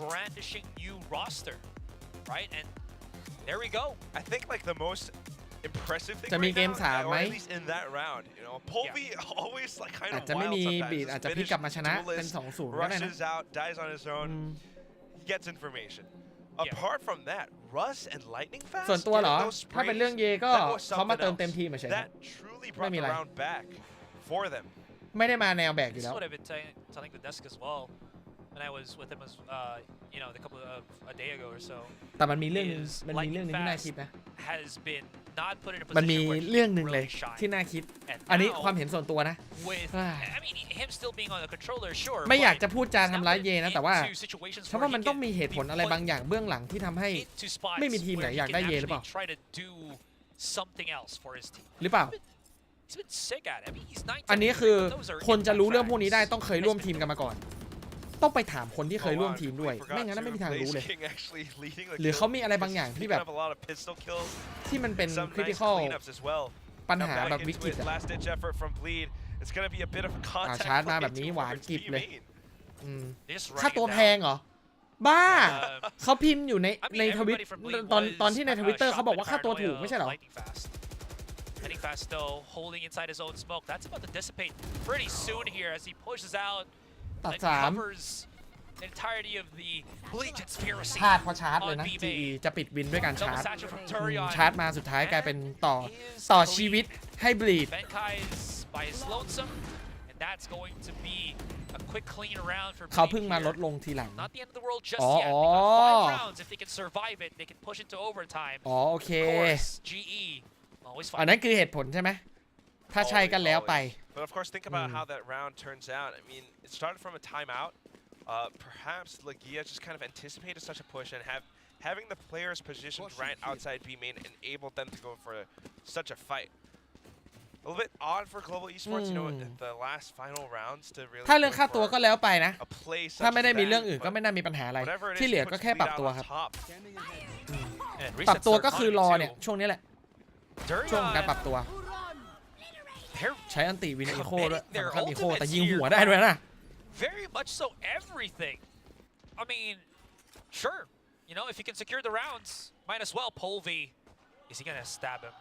brandishing new roster, right? And there we go. I think like the most impressive thing จะมีเกม3ไหม at least in that round, you know, Polvi always like kind of อาจจะไม่มีบีดอาจจะพลิกกลับมาชนะเป็น 2-0 ก็ได้นะ rushes out, dies on his own, he gets information. Apart from that, Russ and Lightning Fast ส่วนตัวเหรอถ้าเป็นเรื่องเยก็เขามาเติมเต็มทีมเฉยๆไม่มีอะไรไม่ได้มาแนวแบกอยู่แล้ว telling the desk as well when I was with him as you know a couple of a day ago or so แต่มันมีเรื่องนึงที่น่าคิดนะ has been not put in a มันมี position เรื่องนึงเลยที่น่าคิดอันนี้ความเห็นส่วนตัวนะ I mean him still being on the controller sure ไม่อยากจะพูดจาทำร้ายเยนะแต่ว่าฉันว่ามันต้องมีเหตุผลอะไรบางอย่างเบื้องหลังที่ทำให้ไม่มีทีมไหนอยากได้เยหรือเปล่าหรือเปล่าอันนี้คือคนจะรู้เรื่องพวกนี้ได้ต้องเคยร่วมทีมกันมาก่อนต้องไปถามคนที่เคยร่วมทีมด้วยไม่งั้นไม่มีทางรู้เลยหรือเขามีอะไรบางอย่างที่แบบที่มันเป็น critical ปัญหาแบบวิกฤตชาร์จมาแบบนี้หวานกิบเลยค่าตัวแพงเหรอบ้าเขาพิมพ์อยู่ในทวิตตอนที่ในทวิตเตอร์เขาบอกว่าค่าตัวถูกไม่ใช่เหรอHeading fast still, holding inside his own smoke. That's about to dissipate pretty soon here as he pushes out and covers the entirety of the Bleach conspiracy. พลาดเพราะชาร์จเลยนะ GE จะปิดวินด้วยการชาร์จมาสุดท้ายกลายเป็นต่อชีวิตให้บลีด by his lonesome, and that's going to be a quick clean round for เขาเพิ่งมาลดลงทีหลัง Not the end of the world just yet. They got 5 rounds. If they can survive it, they can push into overtime. โอเค Of course, GE. อันนั้นคือเหตุผลใช่ไหมถ้าใช่กันแล้วไป But of course, think about how that round turns out. I mean, it started from a timeout. Perhaps Legia just kind of anticipated such a push and having the players positioned right outside B main enabled them to go for such a fight. A little bit odd for global esports, you know, the last final rounds to really. ถ้าเรื่องค่าตัวก็แล้วไปนะถ้าไม่ได้มีเรื่องอื่นก็ไม่น่ามีปัญหาอะไรที่เหลือก็แค่ปรับตัวครับปรับตัวก็คือรอเนี่ยช่วงนี้แหละช่วงการปรับตัวใช้อันติวินอีโคด้วยสำคัญอีโคแต่ยิงหัวได้ด้วยนะ Very much so everything. I mean, sure. You know, if he can secure the rounds, might as well. Polvi, is he gonna stab him?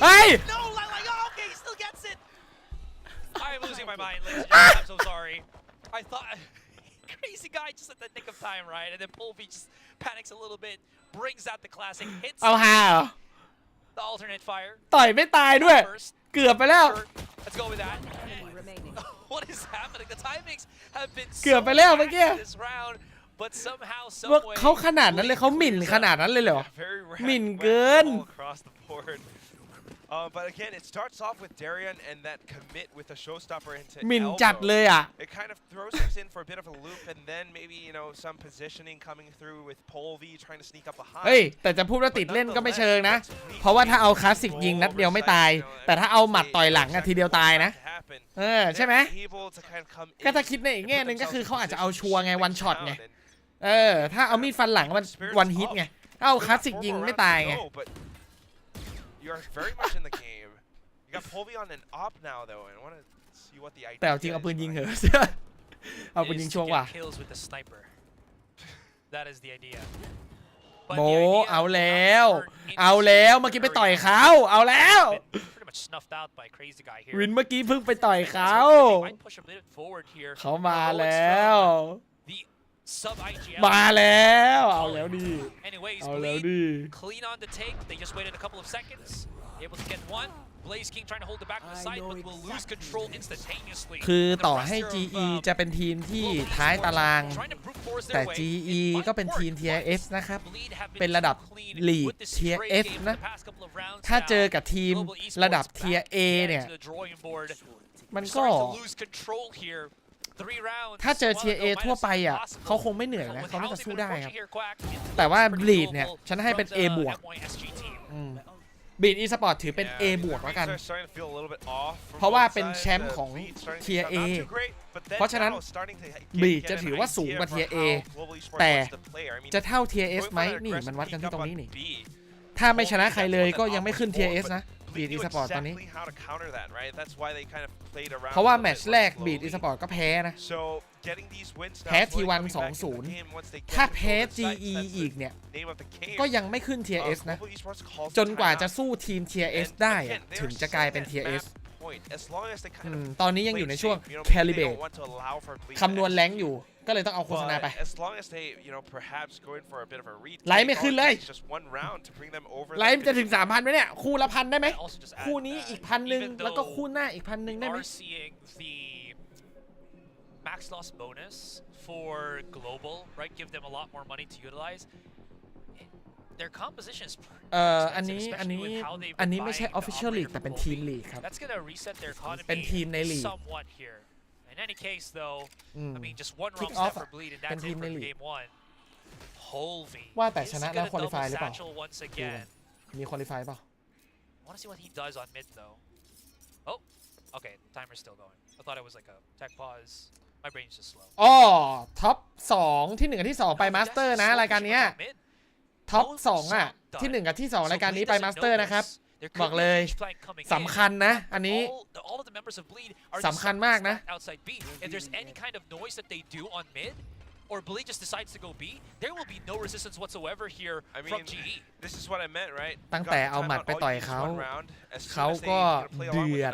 Hey! No, like, oh, okay, he still gets it. I'm losing my mind, ladies and gentlemen. I'm so sorry. I thought crazy guy just at the nick of time, right? And then Polvi just panics a little bit, brings out the classic, hits. เอาฮา The alternate fire. ต่อยไม่ตายด้วยเกือบไปแล้ว Let's go with that. What is happening? The timings have been เกือบไปแล้วเมื่อกี้ this round, but somehow, ว่า some way. เขาขนาดนั้นเลยเขาหมิ่นขนาดนั้นเลยเหรอหมิ่นเกิน But again, it starts off with Darian and that commit with a showstopper into หมิ่นจัดเลยอ่ะ It kind of throws us in for a bit of a loop, and then maybe you know some positioning coming through with Polvi trying to sneak up behind. เฮ้ยแต่จะพูดว่าติดเล่นก็ไม่เชิงนะเพราะว่าถ้าเอาคลาสสิกยิงนัดเดียวไม่ตายแต่ถ้าเอาหมัดต่อยหลังทีเดียวตายนะใช่ไหมก็ถ้าคิดในอีกแง่นึงก็คือเขาอาจจะเอาชัวร์ไงวันช็อตไงถ้าเอามีดฟันหลังมันวันฮิตไงเอาคลาสสิกยิงไม่ตายไงYou're very much in the game. You got Polvi on an op now, though, and I want to see what the idea is. แต่เอาจริงเอาปืนยิงเหอะเอาปืนยิงชัวร์กว่า That is the idea. โบเอาแล้วเมื่อกี้ไปต่อยเขาเอาแล้ววินเมื่อกี้เพิ่งไปต่อยเขาเขามาแล้วมาแล้วเอาแล้วดิเอาแล้วดิ Clean on the take. They just waited a couple of seconds. Able to get one. Blaze King trying to hold it back to the side, but will lose control instantaneously. คือต่อให้ GE จะเป็นทีมที่ท้ายตารางแต่ GE ก็เป็นทีม Tier S นะครับเป็นระดับ League Tier S นะถ้าเจอกับทีมระดับ Tier A เนี่ยมันก็ถ้าเจอ Tier A ทั่วไปอ่ะเขาคงไม่เหนื่อยนะเขาน่าจะสู้ได้ครับแต่ว่า Bleed เนี่ยฉันให้เป็น A บวกBleed Esports ถือเป็น A บวกแล้วกันเพราะว่าเป็นแชมป์ของ Tier A เพราะฉะนั้น Bleed จะถือว่าสูงกว่า Tier A แต่จะเท่า Tier S ไหมนี่มันวัดกันที่ตรงนี้นี่ถ้าไม่ชนะใครเลยก็ยังไม่ขึ้น Tier S นะBleed Esports ตอนนี้เพราะว่าแมตช์แรก Bleed Esports ก็แพ้นะแพ้ T1 2-0 ถ้าแพ้ GE อีกเนี่ยก็ยังไม่ขึ้น Tier S นะจนกว่าจะสู้ทีม Tier S ได้ถึงจะกลายเป็น Tier S ตอนนี้ยังอยู่ในช่วง Calibrate คำนวณแรงอยู่ก็เลยต้องเอาโฆษณาไปไลฟ์ไม่ขึ้นเลยไลฟ์จะถึง 3,000 ไหมเนี่ยคู่ละ1,000ได้ไหมคู่นี้อีก1,000แล้วก็คู่หน้าอีก1,000ได้ไหมMax loss bonus for global, right? Give them a lot more money to utilize. Their composition is อันนี้ไม่ใช่ official league แต่เป็นทีม league ครับ That's gonna reset their economy เป็นทีมใน league somewhat here. In any case, though, I mean, just one wrong step for Bleed, and that's it for game one. Holvey ว่าแต่ชนะแล้ว qualify หรือเปล่ามี qualify เปล่า I want to see what he does on mid, though. Oh, okay, timer's still going. I thought it was like a tech pause. My brain's just slow. อ๋อท็อป2ที่1กับที่2ไปมาสเตอร์นะรายการนี้ท็อป2อ่ะที่1กับที่2รายการนี้ไปมาสเตอร์นะครับบอกเลยสำคัญนะอันนี้สำคัญมากนะ or Bleed just decides to go B, there will be no resistance whatsoever here from GE. This is what I meant, right? ตั้งแต่เอาหมัดไปต่อยเขาก็เดือด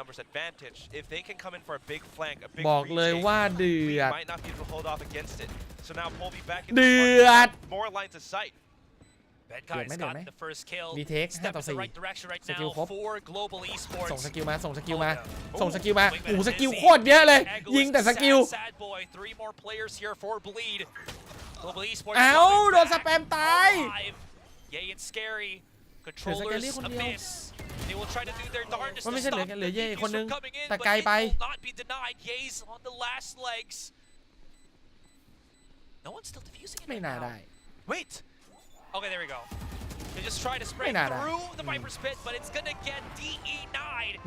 บอกเลยว่าเดือดเดือดBenkai's got the first kill. มีเทค Step in the right direction right now for Global Esports. ส่งสกิลมาส่งสกิลมาโอ้โหสกิลโคตรเยอะเลยยิงแต่สกิล Sad boy, 3 more players here for Bleed. Global Esports. เอ้าโดนสแปมตาย Yay and Scary. Controllers abyss. They will try to do their darndest to stop the DPS from coming in, but it will not be denied. Yay's on the last legs. No one's still defusing it. ไม่น่าได้ Wait. Okay, there we go. They just try to spray through the Viper's pit, but it's gonna get DE9.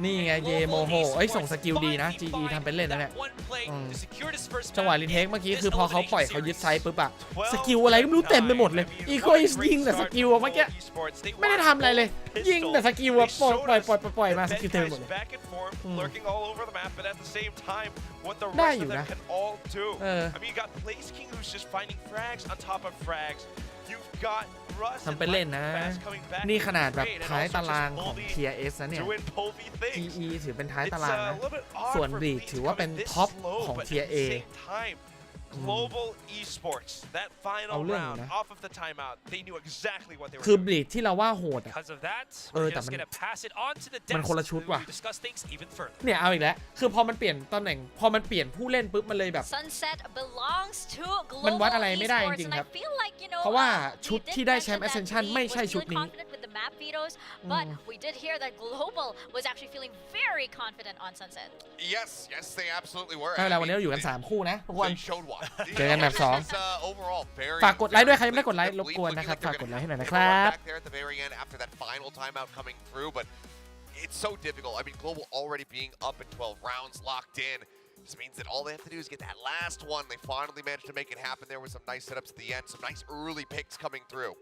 นี่ไงเยโมโหส่งสกิลดีนะ GE ทำเป็นเล่นนะเนี่ยจังหวะรีเทคเมื่อกี้คือพอเขาปล่อยเขายึดไซส์ปุ๊บอะสกิลอะไรก็ไม่รู้เต็มไปหมดเลยอีโคอิสยิงแต่สกิลเมื่อกี้ไม่ได้ทำอะไรเลยยิงแต่สกิลอะปล่อยมาสกิลเต็มหมดเลยได้อยู่นะทำเป็นเล่นนะนี่ขนาดแบบท้ายตารางของ Tier S นะเนี่ย GE ถือเป็นท้ายตารางนะส่วน Bleed ถือว่าเป็นท็อปของ Tier A Global Esports that final round off of the timeout they knew exactly what they were คือ Bleed ที่เราว่าโหดอ่ะแต่มันคนละชุดว่ะเนี่ยเอาอีกแล้วคือพอมันเปลี่ยนตำแหน่งพอมันเปลี่ยนผู้เล่นปุ๊บมันเลยแบบมันวัดอะไรไม่ได้จริงๆครับเพราะว่าชุดที่ได้แชมป์ Ascension ไม่ใช่ชุดนี้But we did hear that Global was actually feeling very confident on Sunset. Yes, they absolutely were. แล้ววันนี้เราอยู่กัน3คู่นะทุกคนเจอกันแบบ2ฝากกดไลค์ด้วยใครยังไม่ได้กดไลค์รบกวนนะครับฝากกดไลค์ให้หน่อยนะครับ It's so difficult. I mean, Global already being up in 12 rounds, locked in. This means that all they have to do is get that last one. They finally managed to make it happen there with some nice setups at the end, some nice early picks coming through.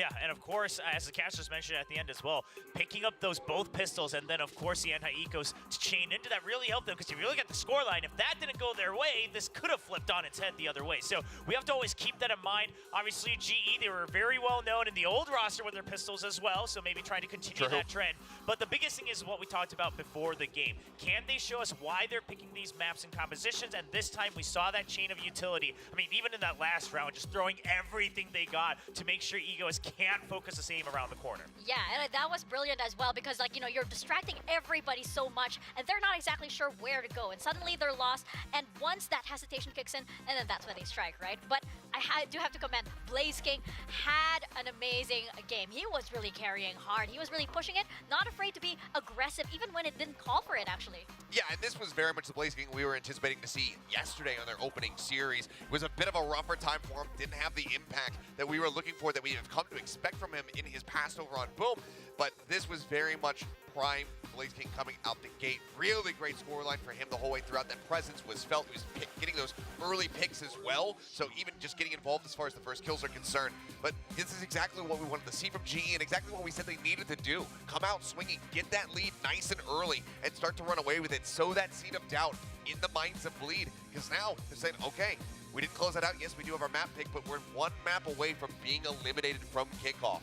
Yeah, and of course, as the casters mentioned at the end as well, picking up those both pistols and then, of course, the anti-ecos to chain into that really helped them because you really got the scoreline. If that didn't go their way, this could have flipped on its head the other way. So we have to always keep that in mind. Obviously, GE, they were very well known in the old roster with their pistols as well, so maybe trying to continue that trend. But the biggest thing is what we talked about before the game. Can they show us why they're picking these maps and compositions? And this time, we saw that chain of utility. I mean, even in that last round, just throwing everything they got to make sure Ego is can't focus the same around the corner. Yeah, and that was brilliant as well because, like, you know, you're distracting everybody so much and they're not exactly sure where to go. And suddenly they're lost. And once that hesitation kicks in, and then that's when they strike, right? But I do have to commend Blaze King had an amazing game. He was really carrying hard. He was really pushing it, not afraid to be aggressive, even when it didn't call for it, actually. Yeah, and this was very much the Blaze King we were anticipating to see yesterday on their opening series. It was a bit of a rougher time for him, didn't have the impact that we were looking for, that we have come to expect from him in his past over on Boom, but this was very much prime Blaze King coming out the gate. Really great scoreline for him the whole way throughout. That presence was felt. He was getting those early picks as well, so even just getting involved as far as the first kills are concerned. But this is exactly what we wanted to see from GE and exactly what we said they needed to do. Come out swinging, get that lead nice and early, and start to run away with it. Sow that seed of doubt in the minds of Bleed, because now they're saying, okay, we didn't close that out. Yes, we do have our map pick, but we're one map away from being eliminated from kickoff.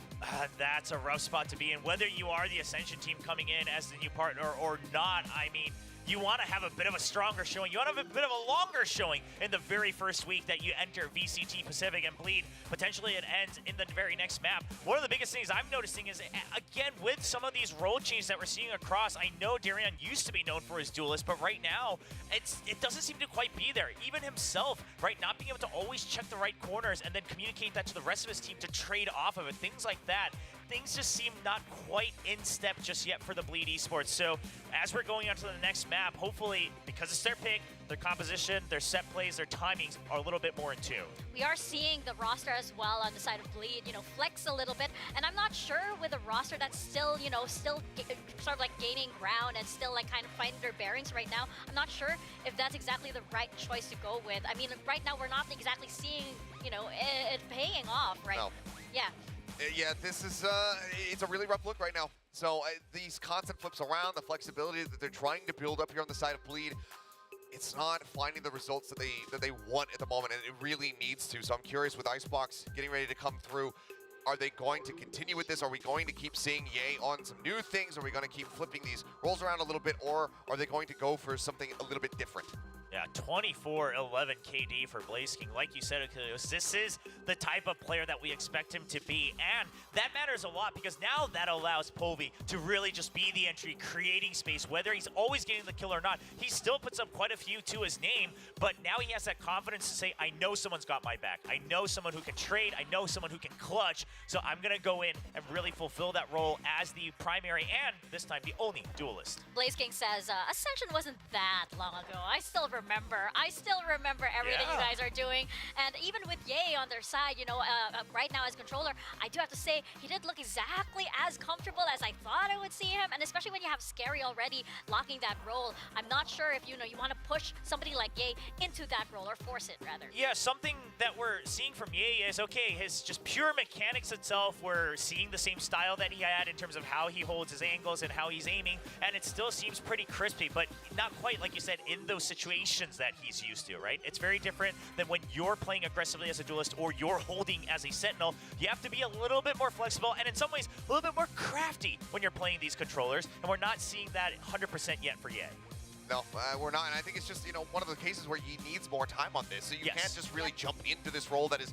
That's a rough spot to be in. Whether you are the Ascension team coming in as the new partner or not, I mean, you want to have a bit of a stronger showing. You want to have a bit of a longer showing in the very first week that you enter VCT Pacific and Bleed. Potentially it ends in the very next map. One of the biggest things I'm noticing is, again, with some of these role changes that we're seeing across, I know Darian used to be known for his duelist, but right now, it doesn't seem to quite be there. Even himself, right, not being able to always check the right corners and then communicate that to the rest of his team to trade off of it. Things like that. Things just seem not quite in step just yet for the Bleed Esports. So as we're going on to the next map, hopefully, because it's their pick, their composition, their set plays, their timings are a little bit more in tune. We are seeing the roster as well on the side of Bleed, you know, flex a little bit. And I'm not sure with a roster that's still, you know, sort of like gaining ground and still like kind of finding their bearings right now. I'm not sure if that's exactly the right choice to go with. I mean, right now we're not exactly seeing, you know, it paying off, right? No. Yeah. Yeah, this is, it's a really rough look right now. So these constant flips around, the flexibility that they're trying to build up here on the side of Bleed, it's not finding the results that they want at the moment, and it really needs to. So I'm curious with Icebox getting ready to come through. Are they going to continue with this? Are we going to keep seeing Ye on some new things? Are we going to keep flipping these rolls around a little bit, or are they going to go for something a little bit different? Yeah, 24-11 KD for Blaze King. Like you said, Achilles, this is the type of player that we expect him to be. And that matters a lot because now that allows Povey to really just be the entry, creating space. Whether he's always getting the kill or not, he still puts up quite a few to his name. But now he has that confidence to say, I know someone's got my back. I know someone who can trade. I know someone who can clutch. So I'm going to go in and really fulfill that role as the primary and this time the only duelist. Blaze King says, Ascension wasn't that long ago. I still remember everything you guys are doing. And even with Ye on their side, you know, right now as controller, I do have to say he did look exactly as comfortable as I thought I would see him. And especially when you have Scary already locking that role, I'm not sure if, you know, you want to push somebody like Ye into that role or force it rather. Yeah, something that we're seeing from Ye is, okay, his just pure mechanics itself, we're seeing the same style that he had in terms of how he holds his angles and how he's aiming, and it still seems pretty crispy, but not quite, like you said, in those situations that he's used to, right? It's very different than when you're playing aggressively as a duelist or you're holding as a sentinel. You have to be a little bit more flexible and in some ways a little bit more crafty when you're playing these controllers, and we're not seeing that 100% yet for Ye. No, we're not, and I think it's just, you know, one of the cases where he needs more time on this, so you can't just really jump into this role that is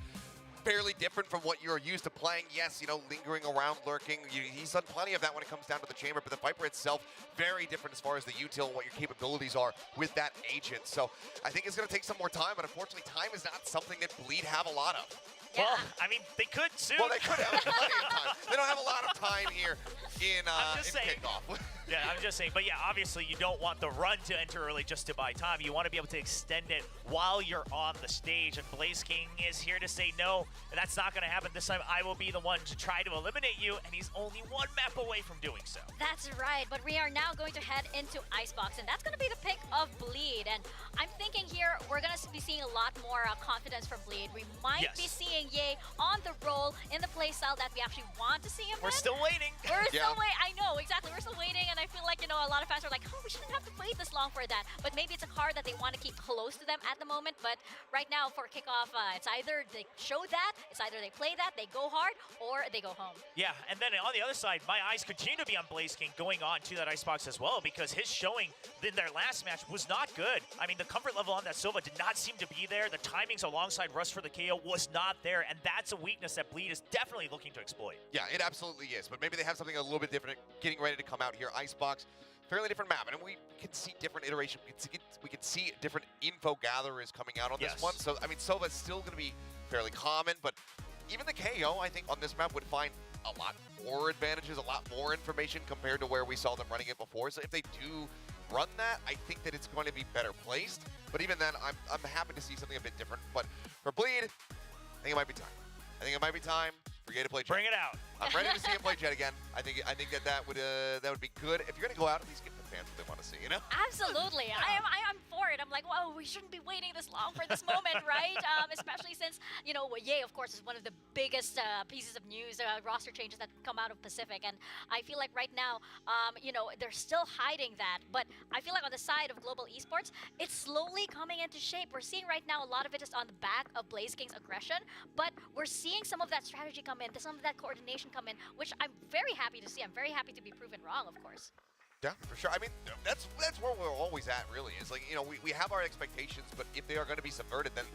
fairly different from what you're used to playing. Yes, you know, lingering around, lurking. He's done plenty of that when it comes down to the chamber, but the Viper itself, very different as far as the util and what your capabilities are with that agent. So I think it's going to take some more time, but unfortunately, time is not something that Bleed have a lot of. Yeah. Well, I mean, they could soon. Well, they could have plenty of time. They don't have a lot of time here in kickoff. Yeah, I'm just saying. But yeah, obviously you don't want the run to enter early just to buy time. You want to be able to extend it while you're on the stage. And Blaze King is here to say no, that's not going to happen. This time I will be the one to try to eliminate you, and he's only one map away from doing so. That's right, but we are now going to head into Icebox, and that's going to be the pick of Bleed. And I'm thinking here we're going to be seeing a lot more confidence from Bleed. We might be seeing Ye on the roll in the playstyle that we actually want to see him in. We're still waiting. We're still waiting. I know, exactly. We're still waiting, and I feel like, you know, a lot of fans are like, oh, we shouldn't have to wait this long for that. But maybe it's a card that they want to keep close to them at the moment. But right now for kickoff, it's either they show that, it's either they play that, they go hard, or they go home. Yeah, and then on the other side, my eyes continue to be on Blaze King going on to that Icebox as well, because his showing in their last match was not good. I mean, the comfort level on that Silva did not seem to be there. The timings alongside Rust for the KO was not there, and that's a weakness that Bleed is definitely looking to exploit. Yeah, it absolutely is, but maybe they have something a little bit different getting ready to come out here. Icebox, fairly different map, and we can see different iteration. We can see different info gatherers coming out on this one. So, I mean, Sova's still going to be fairly common, but even the KO, I think, on this map would find a lot more advantages, a lot more information compared to where we saw them running it before. So if they do run that, I think that it's going to be better placed. But even then, I'm happy to see something a bit different. But for Bleed, I think it might be time. I think it might be time for Ye to play Jet. Bring it out. I'm ready to see him play Jet again. I think that would be good. If you're going to go out, at least give the fans what they want to see, you know? Absolutely. I'm for it. I'm like, whoa, we shouldn't be waiting this long for this moment, right? Especially since, you know, Ye, of course, is one of the biggest pieces of news, roster changes that come out of Pacific. And I feel like right now, you know, they're still hiding that. But I feel like on the side of global esports, it's slowly coming into shape. We're seeing right now a lot of it is on the back of Blaze King's aggression. But we're seeing some of that strategy come in, some of that coordination come in, which I'm very happy to see. I'm very happy to be proven wrong, of course. Yeah, for sure. I mean, that's where we're always at, really. Is like, you know, we have our expectations, but if they are going to be subverted, then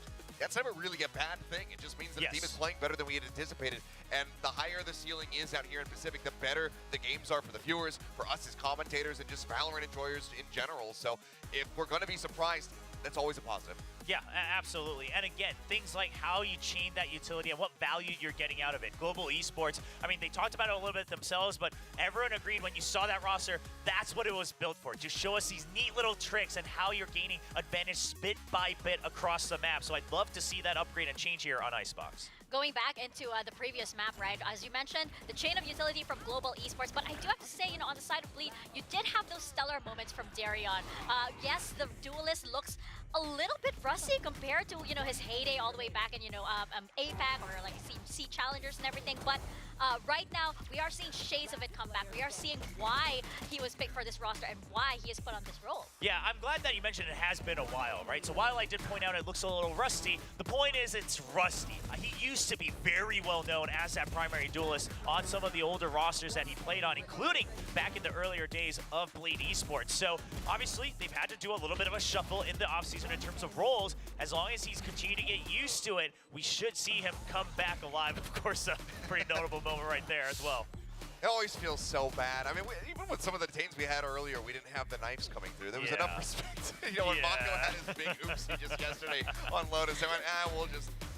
that's never really a bad thing. It just means that the team is playing better than we had anticipated. And the higher the ceiling is out here in Pacific, the better the games are for the viewers, for us as commentators, and just Valorant enjoyers in general. So if we're going to be surprised, that's always a positive. Yeah, absolutely. And again, things like how you chain that utility and what value you're getting out of it. Global esports, I mean, they talked about it a little bit themselves, but everyone agreed when you saw that roster, that's what it was built for. Just show us these neat little tricks and how you're gaining advantage bit by bit across the map. So I'd love to see that upgrade and change here on Icebox. Going back into the previous map, right, as you mentioned, the chain of utility from global esports, but I do have to say, you know, on the side of Bleed, you did have those stellar moments from Darion. Yes, the duelist looks a little bit rusty compared to, you know, his heyday all the way back in, you know, APAC or like C Challengers and everything, but right now, we are seeing shades of it come back. We are seeing why he was picked for this roster and why he is put on this role. Yeah, I'm glad that you mentioned it has been a while, right? So while I did point out it looks a little rusty, the point is it's rusty. He used to be very well known as that primary duelist on some of the older rosters that he played on, including back in the earlier days of Bleed Esports. So obviously, they've had to do a little bit of a shuffle in the offseason in terms of roles. As long as he's continued to get used to it, we should see him come back alive. Of course, a pretty notable moment right there as well. It always feels so bad. I mean, even with some of the detains we had earlier, we didn't have the knives coming through. There was enough respect. You know, when Mako had his big oopsie just yesterday on Lotus, they went,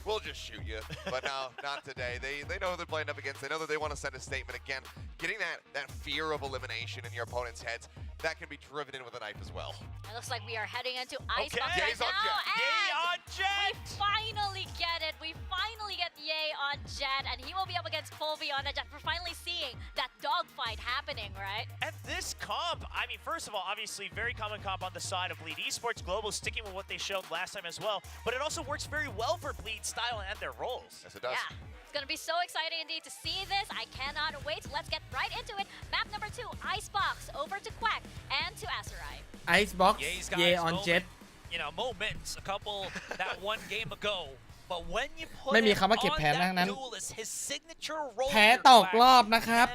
we'll just shoot you. But no, not today. They know who they're playing up against. They know that they want to send a statement. Again, getting that fear of elimination in your opponent's heads, that can be driven in with a knife as well. It looks like we are heading into Icebox Ye's right now. Ye on Jet! We finally get it. We finally get Ye on Jet, and he will be up against Colby on the Jet. We're finally seeing that dogfight happening, right? And this comp, I mean, first of all, obviously very common comp on the side of Bleed Esports. Global sticking with what they showed last time as well, but it also works very well for Bleed's style and their roles. Yes, it does. Yeah. It's going to be so exciting indeed to see this. I cannot wait. Let's get right into it. Map number 2, Icebox, over to Quack and to Aserai. Icebox, Ye on Jet. You know, moments a couple that one game ago. But when you put ไม่มี him คำว่าเก็บ on แพ้ทั้งนั้น that duelist, his signature role แพ้ตกรอบนะครับ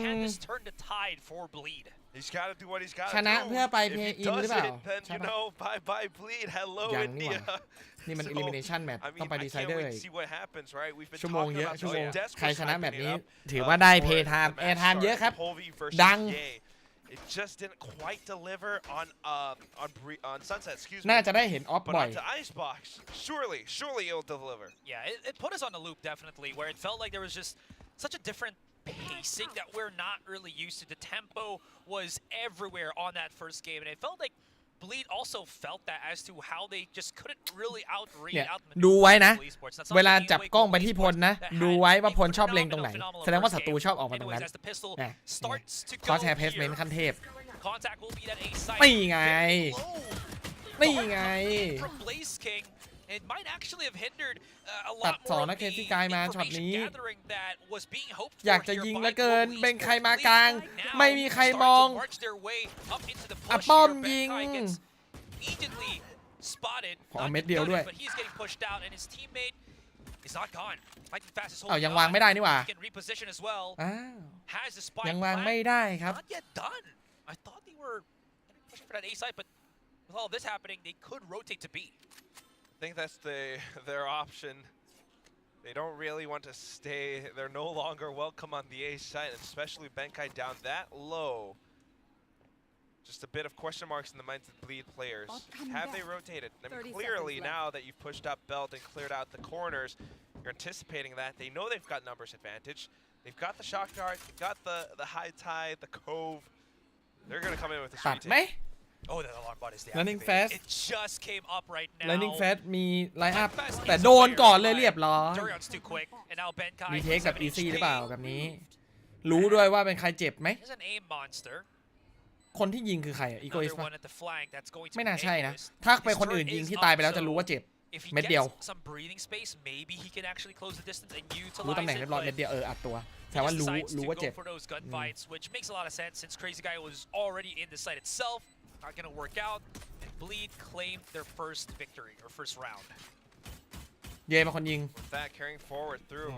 can this turn the tide for Bleed? He's got to do what he's got to do. ชนะเพื่อไป If play he in หรือเปล่า doesn't, then you know, bye Bleed. Hello ยังนี่ห India. ว่านี่มัน elimination match I mean, ต้องไป I can't decider wait อี to ก see what happens, right? We've been ชั่วโมง talking เยอะ about ชั่วโมง Desperate ใครชนะแบบนี้ hyping it up, ถือว่าได้ for play the time match air time เยอะครับ start. Polvi versus ดัง Ye. It just didn't quite deliver on Sunset, excuse me. น่าจะได้เห็นออฟ But บ่อย onto Icebox, surely it'll deliver. Yeah, it put us on a loop, definitely, where it felt like there was just such a different pacing that we're not really used to. The tempo was everywhere on that first game, and it felt like Bleed also felt that as to how they just couldn't really เนี่ย outread ดูไว้นะ Global Esports. That's เวลา something จับ Global กล้องไปที่พลนะ Esports ดู that ไว้ had ว่าพล a ชอบเล็งตรงไหน phenomenal แสดงว่า first ศัตรู game. ชอบออกมาตรงนั้น Anyways, as the pistol เนี่ย starts to go crosshair placement here, ขั้นเทพ contact will be that A site. นี่ไง นี่ไง From Blaze King, it might actually have hindered a ตัด lot สอง more นะ of เคซี่ the กายมาช็อต information นี้ gathering that was being hoped for อยากจะ here ยิง by เหลือเกิน Global เป็นใคร Esports. มากลาง Now ไม่มีใคร start มอง to march their way up into the อ่ะ push ป้อม here. ยิง Benkai gets immediately spotted. ขอ Not เม็ดเดียว done it, ด้วย but he's getting pushed out, and his teammate is not gone. Fighting fast is อ้าว holding ยังวาง on. ไม่ได้นี่หว่า He can reposition as well. อ้าว Has the spike ยังวาง plant. ไม่ได้ครับ Not yet done. I thought they were pushing for that A site, but with all this happening, they could rotate to B. I think that's their option. They don't really want to stay. They're no longer welcome on the A side, especially Benkai down that low. Just a bit of question marks in the minds of Bleed players. Have they rotated? I mean, clearly now that you've pushed up Belt and cleared out the corners, you're anticipating that. They know they've got numbers advantage. They've got the shock dart, they've got the high tide, the cove. They're going to come in with a ตัด street ไหม take. Oh, that alarm bot is Running deactivated. fast It just came up right now. Lightning Fast มีไลน์อัพแต่โดนก่อนเลยเรียบร้อย Durion's too quick, and now Benkai มีเทคแบบ 7 easy HP. หรือเปล่าแบบนี้ รู้ด้วยว่าเป็นใครเจ็บไหม He's an aim monster. คนที่ยิงคือใครอะอีโกอิส Another ป่ะ one at the flank that's going to ไม่ be น่าใช่นะ Egoist. ถ้าเป็น His คนอื่น turret ยิง is ที่ up, ตายไปแล้ว so จะรู้ว่าเจ็บ if he เม็ดเดียว gets some breathing space, maybe he can actually close the distance and รู้ตำ utilize แหน่ง it. เรียบร้อย but เม็ดเดียวอัดตัว he แต่ว่า just รู้ decides รู้ to ว่า go เจ็บ for those gunfights, which makes a lot of sense since Crazy Guy was already in the site itself. Not going to work out. And Bleed claimed their first victory or first round. เย่เป็นคนยิง With that carrying forward through.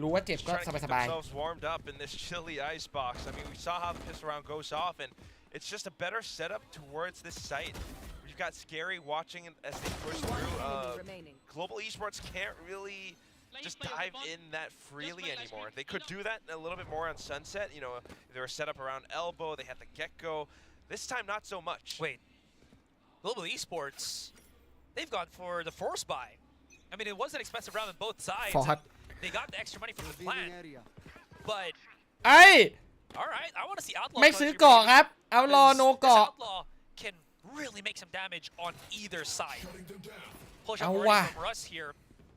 รู้ว่าเจ็บ Just ก็ trying to keep สบาย themselves warmed up in this chilly ice box. I mean, we saw how the pistol round goes off, and it's just a better setup towards this site. We've got Scary watching as they push through. Global Esports can't really just dive in that freely anymore. They could do that a little bit more on Sunset. You know, they were set up around elbow. They had the get-go. This time, not so much. Wait. Global Esports, they've gone for the force buy. I mean, it was an expensive round on both sides. Fought. They got the extra money from the plant. But ไอ้ all right, I want to see Outlaw. ไม่ซื้อเกาะครับ เอารอโน because เกาะ Outlaw can really make some damage on either side. Push up เอา already ว่ะ from Russ here,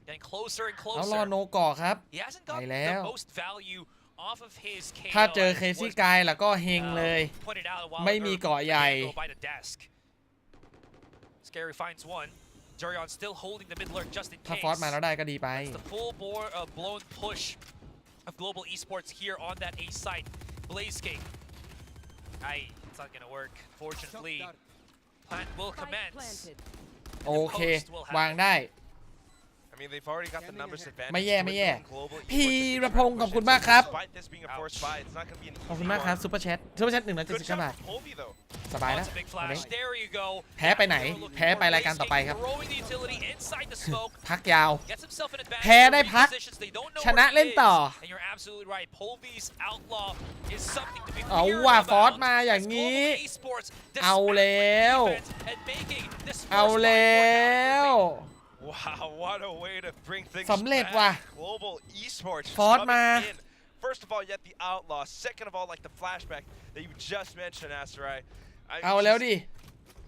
getting closer and เอารอ closer. โนเกาะครับ He hasn't ไป got แล้ว the most value off of his KO. ถ้าเจอ as เคซี่ was กายแล้วก็เฮงเลย pointed out a while ไม่มีเกาะใหญ่ ago by the desk. Scary finds one. Durion still holding the mid lurk just in ถ้า case. ฟอสมาแล้วได้ก็ดีไป It's the full blown push of Global Esports here on that A site. Blazeking. It's not gonna work. Fortunately, plant will commence. โอเค วางได้ I mean, they've already got the numbers advantage. ไม่แย่ไม่แย่ Global Esports พี is ระพงศ์ขอบคุณมากครับ Despite this being a forced buy, it's not gonna be an ขอบคุณ easy มากครับ one. ซุปเปอร์แชท179 Good บาท shot from Povey, though. สบาย Oh, แล้ว it's a big วันนี้ flash. There you go. แพ้ไปไหน แพ้ไปรายการต่อไปครับ Throwing the utility inside the smoke. พักยาว Gets himself an advantage. แพ้ได้พัก Repositions. They don't know ชนะ where he เล่นต่อ is. And you're absolutely right. Povey's outlaw is something to be เอา feared ว่า about. ฟอสมาอย่างนี้ Global Esports เอาแล้ว and making this เอา first แล้ว Wow, what a way to bring things สำเร็จ back. ว่ะ Global Esports ฟอส coming มา in. First of all, you have the Outlaw. Second of all, like the flashback that you just mentioned, Asterai. เอาแล้วดิ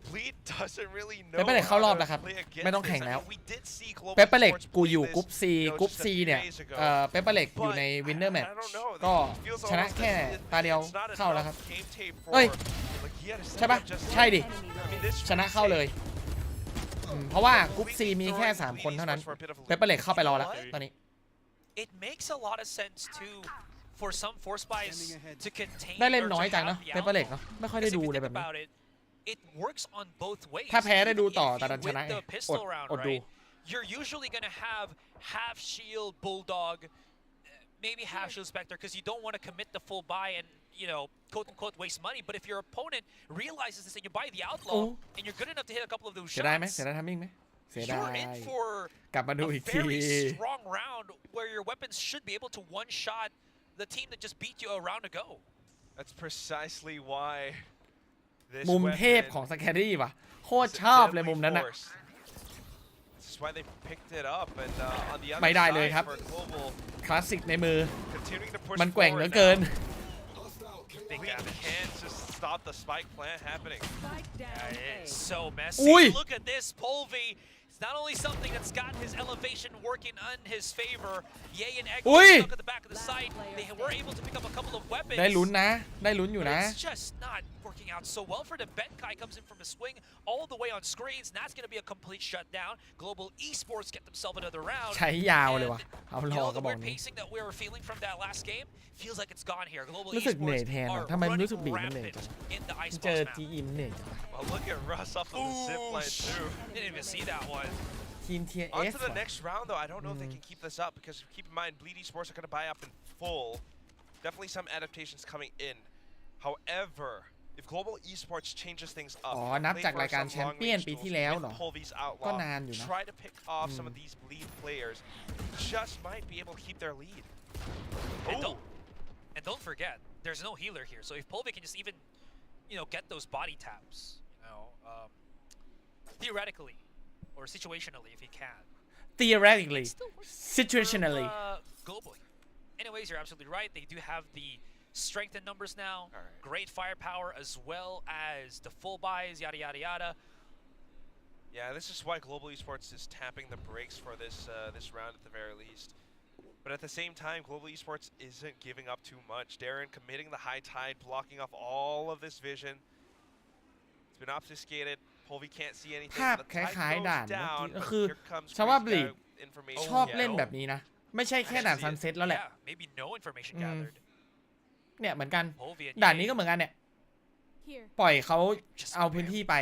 Bleed doesn't really know เปเปอร์เล็กเข้ารอบ how to นะครับ play against ไม่ต้อง this. แข่ง I แล้ว mean, we did see Global เปเปอร์เล็ก Esports กูอยู่ play กรุ๊ป this, C you know, กรุ๊ป just a C few เนี่ย days ago. เปเปอร์เล็กอยู่ใน But วินเนอร์แมต I don't know. ก็ It feels ชนะ almost แค่ that ตาเดียว it's not เข้าแล้วครับ enough game tape for- เฮ้ย like, he had to ใช่ set ปะ up just ใช่ดิ I mean, this ชนะเข้าเลยเพราะว่ากรุ๊ป C มีแค่ 3 คนเท่านั้น เปเปอร์เล็กเข้าไปรอแล้วตอนนี้ It makes a lot of sense too for some force buys to contain ได้เล่น or น้อย to จัง have เนาะ the เปเปอร์เล็ก outlaw. เนาะไม่ค่อยได้ Because if ดู you เลย think แบบนี้ about it, it works on both ways. ถ้าแพ้ได้ดูต่อ If แต่ you ดันช win นะ the อ pistol ด round, อดดู right, you're usually going to have half shield bulldog, maybe half shield spectre, because you don't want to commit the full buy and, you know, quote unquote waste money. But if your opponent realizes this and you buy the outlaw and you're good enough to hit a couple of those เสียดายไหม shots, เสียดายทัมมิ่งไหมเสียดา you're ย in for กลับมาดู a อีกที very strong round where your weapons should be able to one-shot the team that just beat you a round ago. That's precisely why this มุมเทพ weapon ของสแครรี่ว่ะโคตร is a ชอบเลย deadly มุมนั้นนะ force. This is why they picked it up, and on the other ไม่ได้เลย side ครับ for Global, คลาสสิกในมือ continuing to push มันแกว่งเหลือ forward เกิน now. Bleed can't just stop the spike plant happening. It's so messy. Ui. Look at this, Polvy. It's not only something that's got his elevation working in his favor. Ye and Egg Ui. stuck at the back of the site. They were able to pick up a couple of weapons. ได้ลุ้นนะ ได้ลุ้นอยู่ But นะ it's just not working out so well for them. Benkai comes in from a swing all the way on screens, and that's going to be a complete shutdown. Global Esports get themselves another round. ใช้ยาวเลยว่ะ เอา You รอ know, กระ the บอก weird นี้ pacing that we were feeling from that last game feels like it's gone here. Global รู้สึกเหนื่อย Esports แทน are อะทำไมมันรู้สึก running บีบมันเหนื่อย rampant จัง in the Ice เจอ Box map. GE มันเหนื่อยจัง Well, look at Russ off of the zip line too. Didn't even see that one. ทีม Tier On S to the ว่ะ next round, though. I don't know if they can keep this up because keep in mind, Bleed Esports are going to buy up in full. Definitely some adaptations coming in. However, if Global Esports changes things up, อ๋อนับจากรายการแชมเปี้ยนปีที่แล้วเหรอก็นานอยู่นะ try to pick off some of these lead players, just might be able to keep their lead. And don't forget, there's no healer here. So if Polvi can just even, get those body taps, theoretically or situationally, if he can. Theoretically, situationally. Globally. Anyways, you're absolutely right. They do have the strength in numbers now. Great firepower as well as the full buys, yada yada yada. Yeah, this is why Global Esports is tapping the brakes for this round at the very least. But at the same time, Global Esports isn't giving up too much. Darren committing the high tide, blocking off all of this vision. It's been obfuscated. Polvi can't see anything. ภาพคล้ายๆด่านเมื่อกี้ก็คือชาวบลีดชอบเล่นแบบนี้นะไม่ใช่แค่ด่านซันเซ็ตแล้วแหละ Maybe no information gathered. เนี่ยเหมือนกันด่านนี้ก็เหมือนกันเนี่ยปล่อยเขาเอาพื้นที่ไป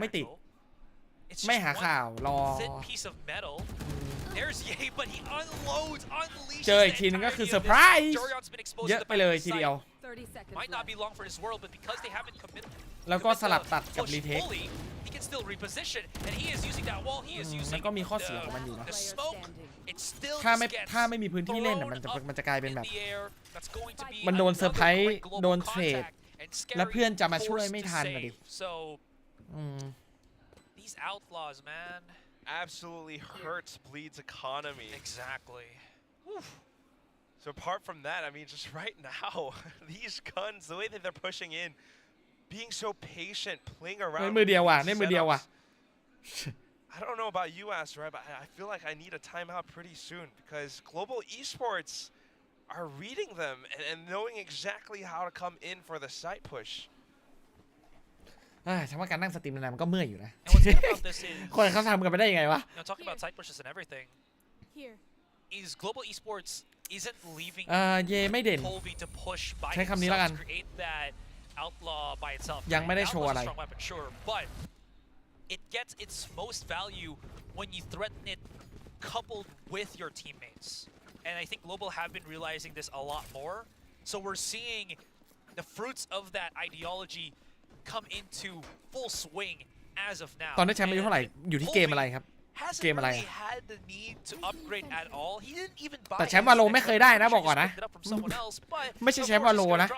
ไม่ติดไม่หาข่าวรอเจออีกทีนึงก็คือเซอร์ไพรส์เยอะไปเลยทีเดียวแล้วก็สลับตัดกับรีเทคมันก็มีข้อเสียของมันอยู่นะถ้าไม่มีพื้นที่เล่นมันจะกลายเป็นแบบมันโดนเซอร์ไพรส์โดนเทรดแล้วเพื่อนจะมาช่วยไม่ทันนะดิ These outlaws, man, absolutely hurts Bleed's economy. Exactly. So apart from that, I mean, just right now, these guns, the way that they're pushing in, being so patient, playing around. มือเดียวว่ะมือเดียวว่ะ I don't know about you, Astro, but I feel like I need a timeout pretty soon because Global Esports are reading them and knowing exactly how to come in for the side push. ฉันว่าการนั่งสตรีมนานๆมันก็เมื่อยอยู่นะ คนเขาทำกันไปได้ยังไงวะ Talking about side pushes and everything. Is Global Esports isn't leaving Polvi to push by himself to create that outlaw by itself. ยังไม่ได้โชว์อะไร But it gets its most value when you threaten it coupled with your teammates. And I think Global have been realizing this a lot more. So we're seeing the fruits of that ideology come into full swing as of now. ตอนนี้แชมป์อายุเท่าไหร่อยู่ที่เกมอะไรครับเกมอะไรแต่แชมป์วาโลไม่เคยได้นะบอกก่อนนะไม่ใช่แชมป์วาโลนะ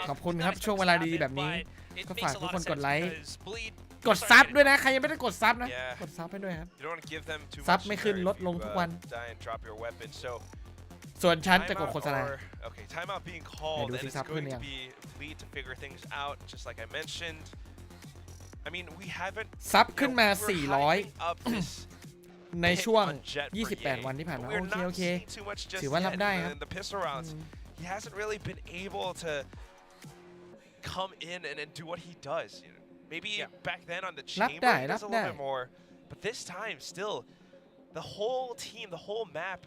ขอบคุณครับช่วงเวลาดีแบบนี้ก็ฝากทุกคนกดไลค์กดซับด้วยนะใครยังไม่ได้กดซับนะกดซับให้ด้วยครับซับไม่ขึ้นลดลงทุกวันส่วนฉันจะกดโฆษณาดูสิซับขึ้นยังซับขึ้นมา400ในช่วง28วันที่ผ่านมาโอเคถือว่ารับได้ครับ He hasn't really been able to come in and do what he does. Maybe back then on the chamber he does a little bit more, but this time still the whole team, the whole map,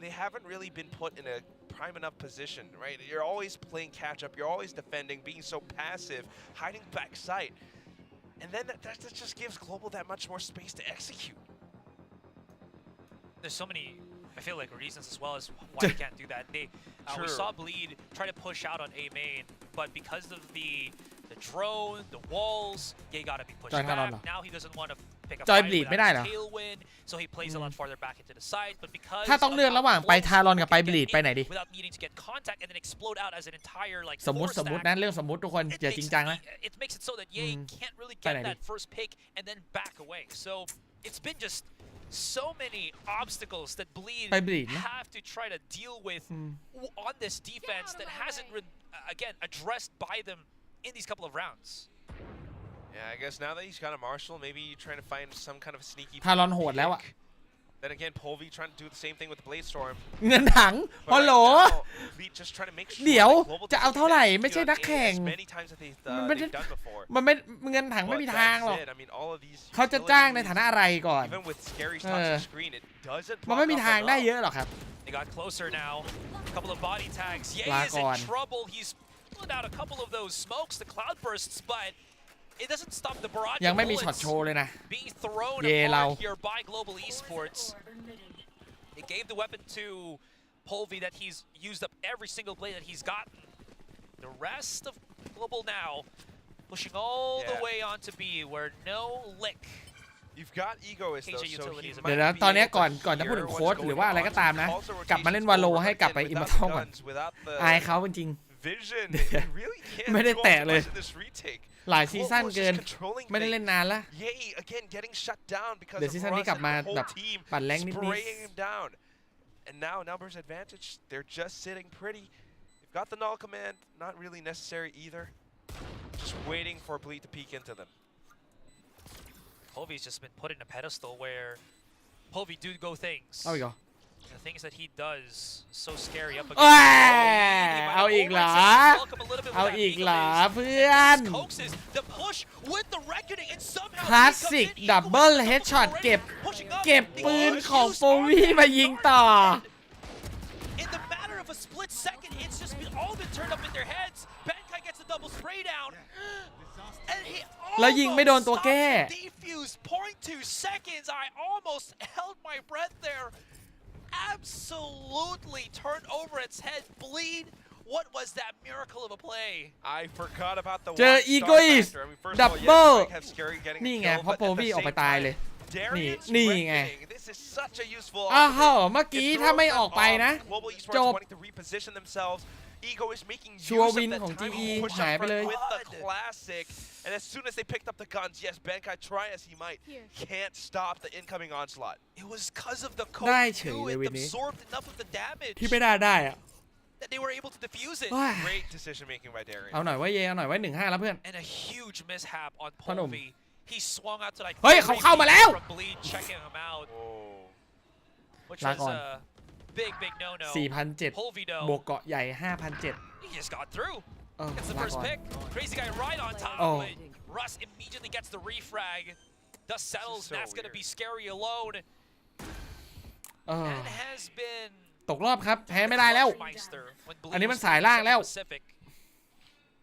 they haven't really been put in a prime enough position, right? You're always playing catch up, you're always defending, being so passive, hiding back sight. And then that just gives Global that much more space to execute. There's so many, I feel like, reasons as well as why they can't do that. We saw Bleed try to push out on A main, but because of the drone, the walls, he got to be pushed back. Now he doesn't want to pick up tailwind, so he plays a lot farther back into the side. But because ถ้าต้องเลือกระหว่างไปทารอนกับไปบลีดไปไหนดิ without needing to get contact and then explode out as an entire like สมมุตินะเรื่องสมมุติทุกคนอย่าจริงจังนะ It makes it so that Ye can't really get that first pick and then back away. So it's been just so many obstacles that Bleed have to try to deal with on this defense that hasn't again addressed by them in these couple of rounds. Yeah, I guess now that he's got a Marshall, maybe trying to find some kind of a sneaky ทารอนโหดแล้วอะ Then again, Polvi trying to do the same thing with the Blade Storm. เงินถังฮัลโหลเดี๋ยวจะเอาเท่าไหร่ไม่ใช่นักแข่งมันไม่เงินถังไม่มีทางหรอกเขาจะจ้างในฐานะอะไรก่อนมันไม่มีทางได้เยอะหรอกครับ They got closer now. A couple of body tags. Ye is in trouble. He's pulling out a couple of those smokes, the cloud bursts, but it doesn't stop the barrage ยังไม่มีช็อตโชว์เลยนะ being thrown apart here by Global Esports. It gave the weapon to Polvi that he's used up every single blade that he's gotten. The rest of Global now pushing all the way onto B where no lick. You've got Egoist though, so he เดี๋ยวนะตอนนี้ก่อนจะพูดถึงโค้ชหรือว่าอะไรก็ตามนะกลับมาเล่นวาโลให้กลับไปอิมมอร์ทัลก่อนอายเขาจริงๆไม่ได้แตะเลยหลายซีซั่นเกินไม่ได้เล่นนานละเดี๋ยวซีซั่นนี้กลับมาแบบปั่นแรงนิด And now numbers advantage. They're just sitting pretty. They've got the null command, not really necessary either. Just waiting for Bleed to peek into them. Polvi's just been put in a pedestal where Polvi do go things. Oh, we go. The things that he does so scary up เอาอีกเหรอเอาอีกเหรอเพื่อนคลาสสิกดับเบิลเฮดช็อตเก็บปืนของโฟวี่มายิงต่อ In the matter of a split second, it's just all been turned up in their heads. Benkai gets the double spray down. And he แล้วยิงไม่โดนตัวแก้ defused 0.2 seconds. I almost held my breath there. Absolutely turned over its head. Bleed. What was that miracle of a play? I forgot about the เจอ Egoist ดับเบิลนี่ไงเพราะโฟวี่ออกไปตายเลยนี่ไงอ้าวเมื่อกี้ถ้าไม่ออกไปนะจบชัวร์วินของ GE หายไปเลย And as soon as they picked up the guns, yes, Benkai, try as he might, can't stop the incoming onslaught. It was because of the code too. It absorbed enough of the damage ที่ไม่ได้อะ that they were able to defuse it. Great decision making by Darian. เอาหน่อยไว้เอาหน่อยไว้ 1-5 แล้วเพื่อน And a huge mishap on Polvi. He swung out to like เฮ้ยเขาเข้ามาแล้ว Bleed checking him out. Which ลา was ก่อน a big no-no. 4,700 บวกเกาะใหญ่ 5,700 He just got through. Gets the ลา first ก่อน pick. Crazy guy right on top. But Russ immediately gets the refrag. Dust settles. That's going to be scary alone. And has been ตกรอบครับแพ้ไม่ได้แล้วอันนี้มันสายล่างแล้ว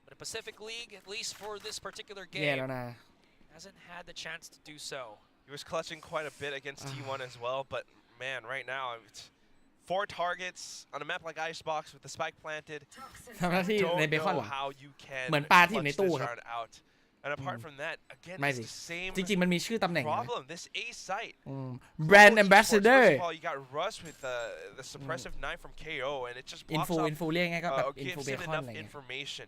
But a Pacific League, at least for this particular แย่ game, แล้วนะ hasn't had the chance to do so. He was clutching quite a bit against T1 as well, but man, right now, it's 4 targets on a map like Icebox with the spike planted. ทำหน้าที่ในเบคอนเหรอ how you can เหมือนปลาที่อยู่ในตู้ครับ And apart from that, again, ไม่ it's สิ the same จริงๆมันมีชื่อตำแหน่งนะ problem. This A site. Brand Ambassador First of all, you got Russ with the suppressive knife from KO, and it just blocks off, อินฟูเรียกไงก็แบบอินฟู gives เบ him คอน enough อะไรเงี้ย information.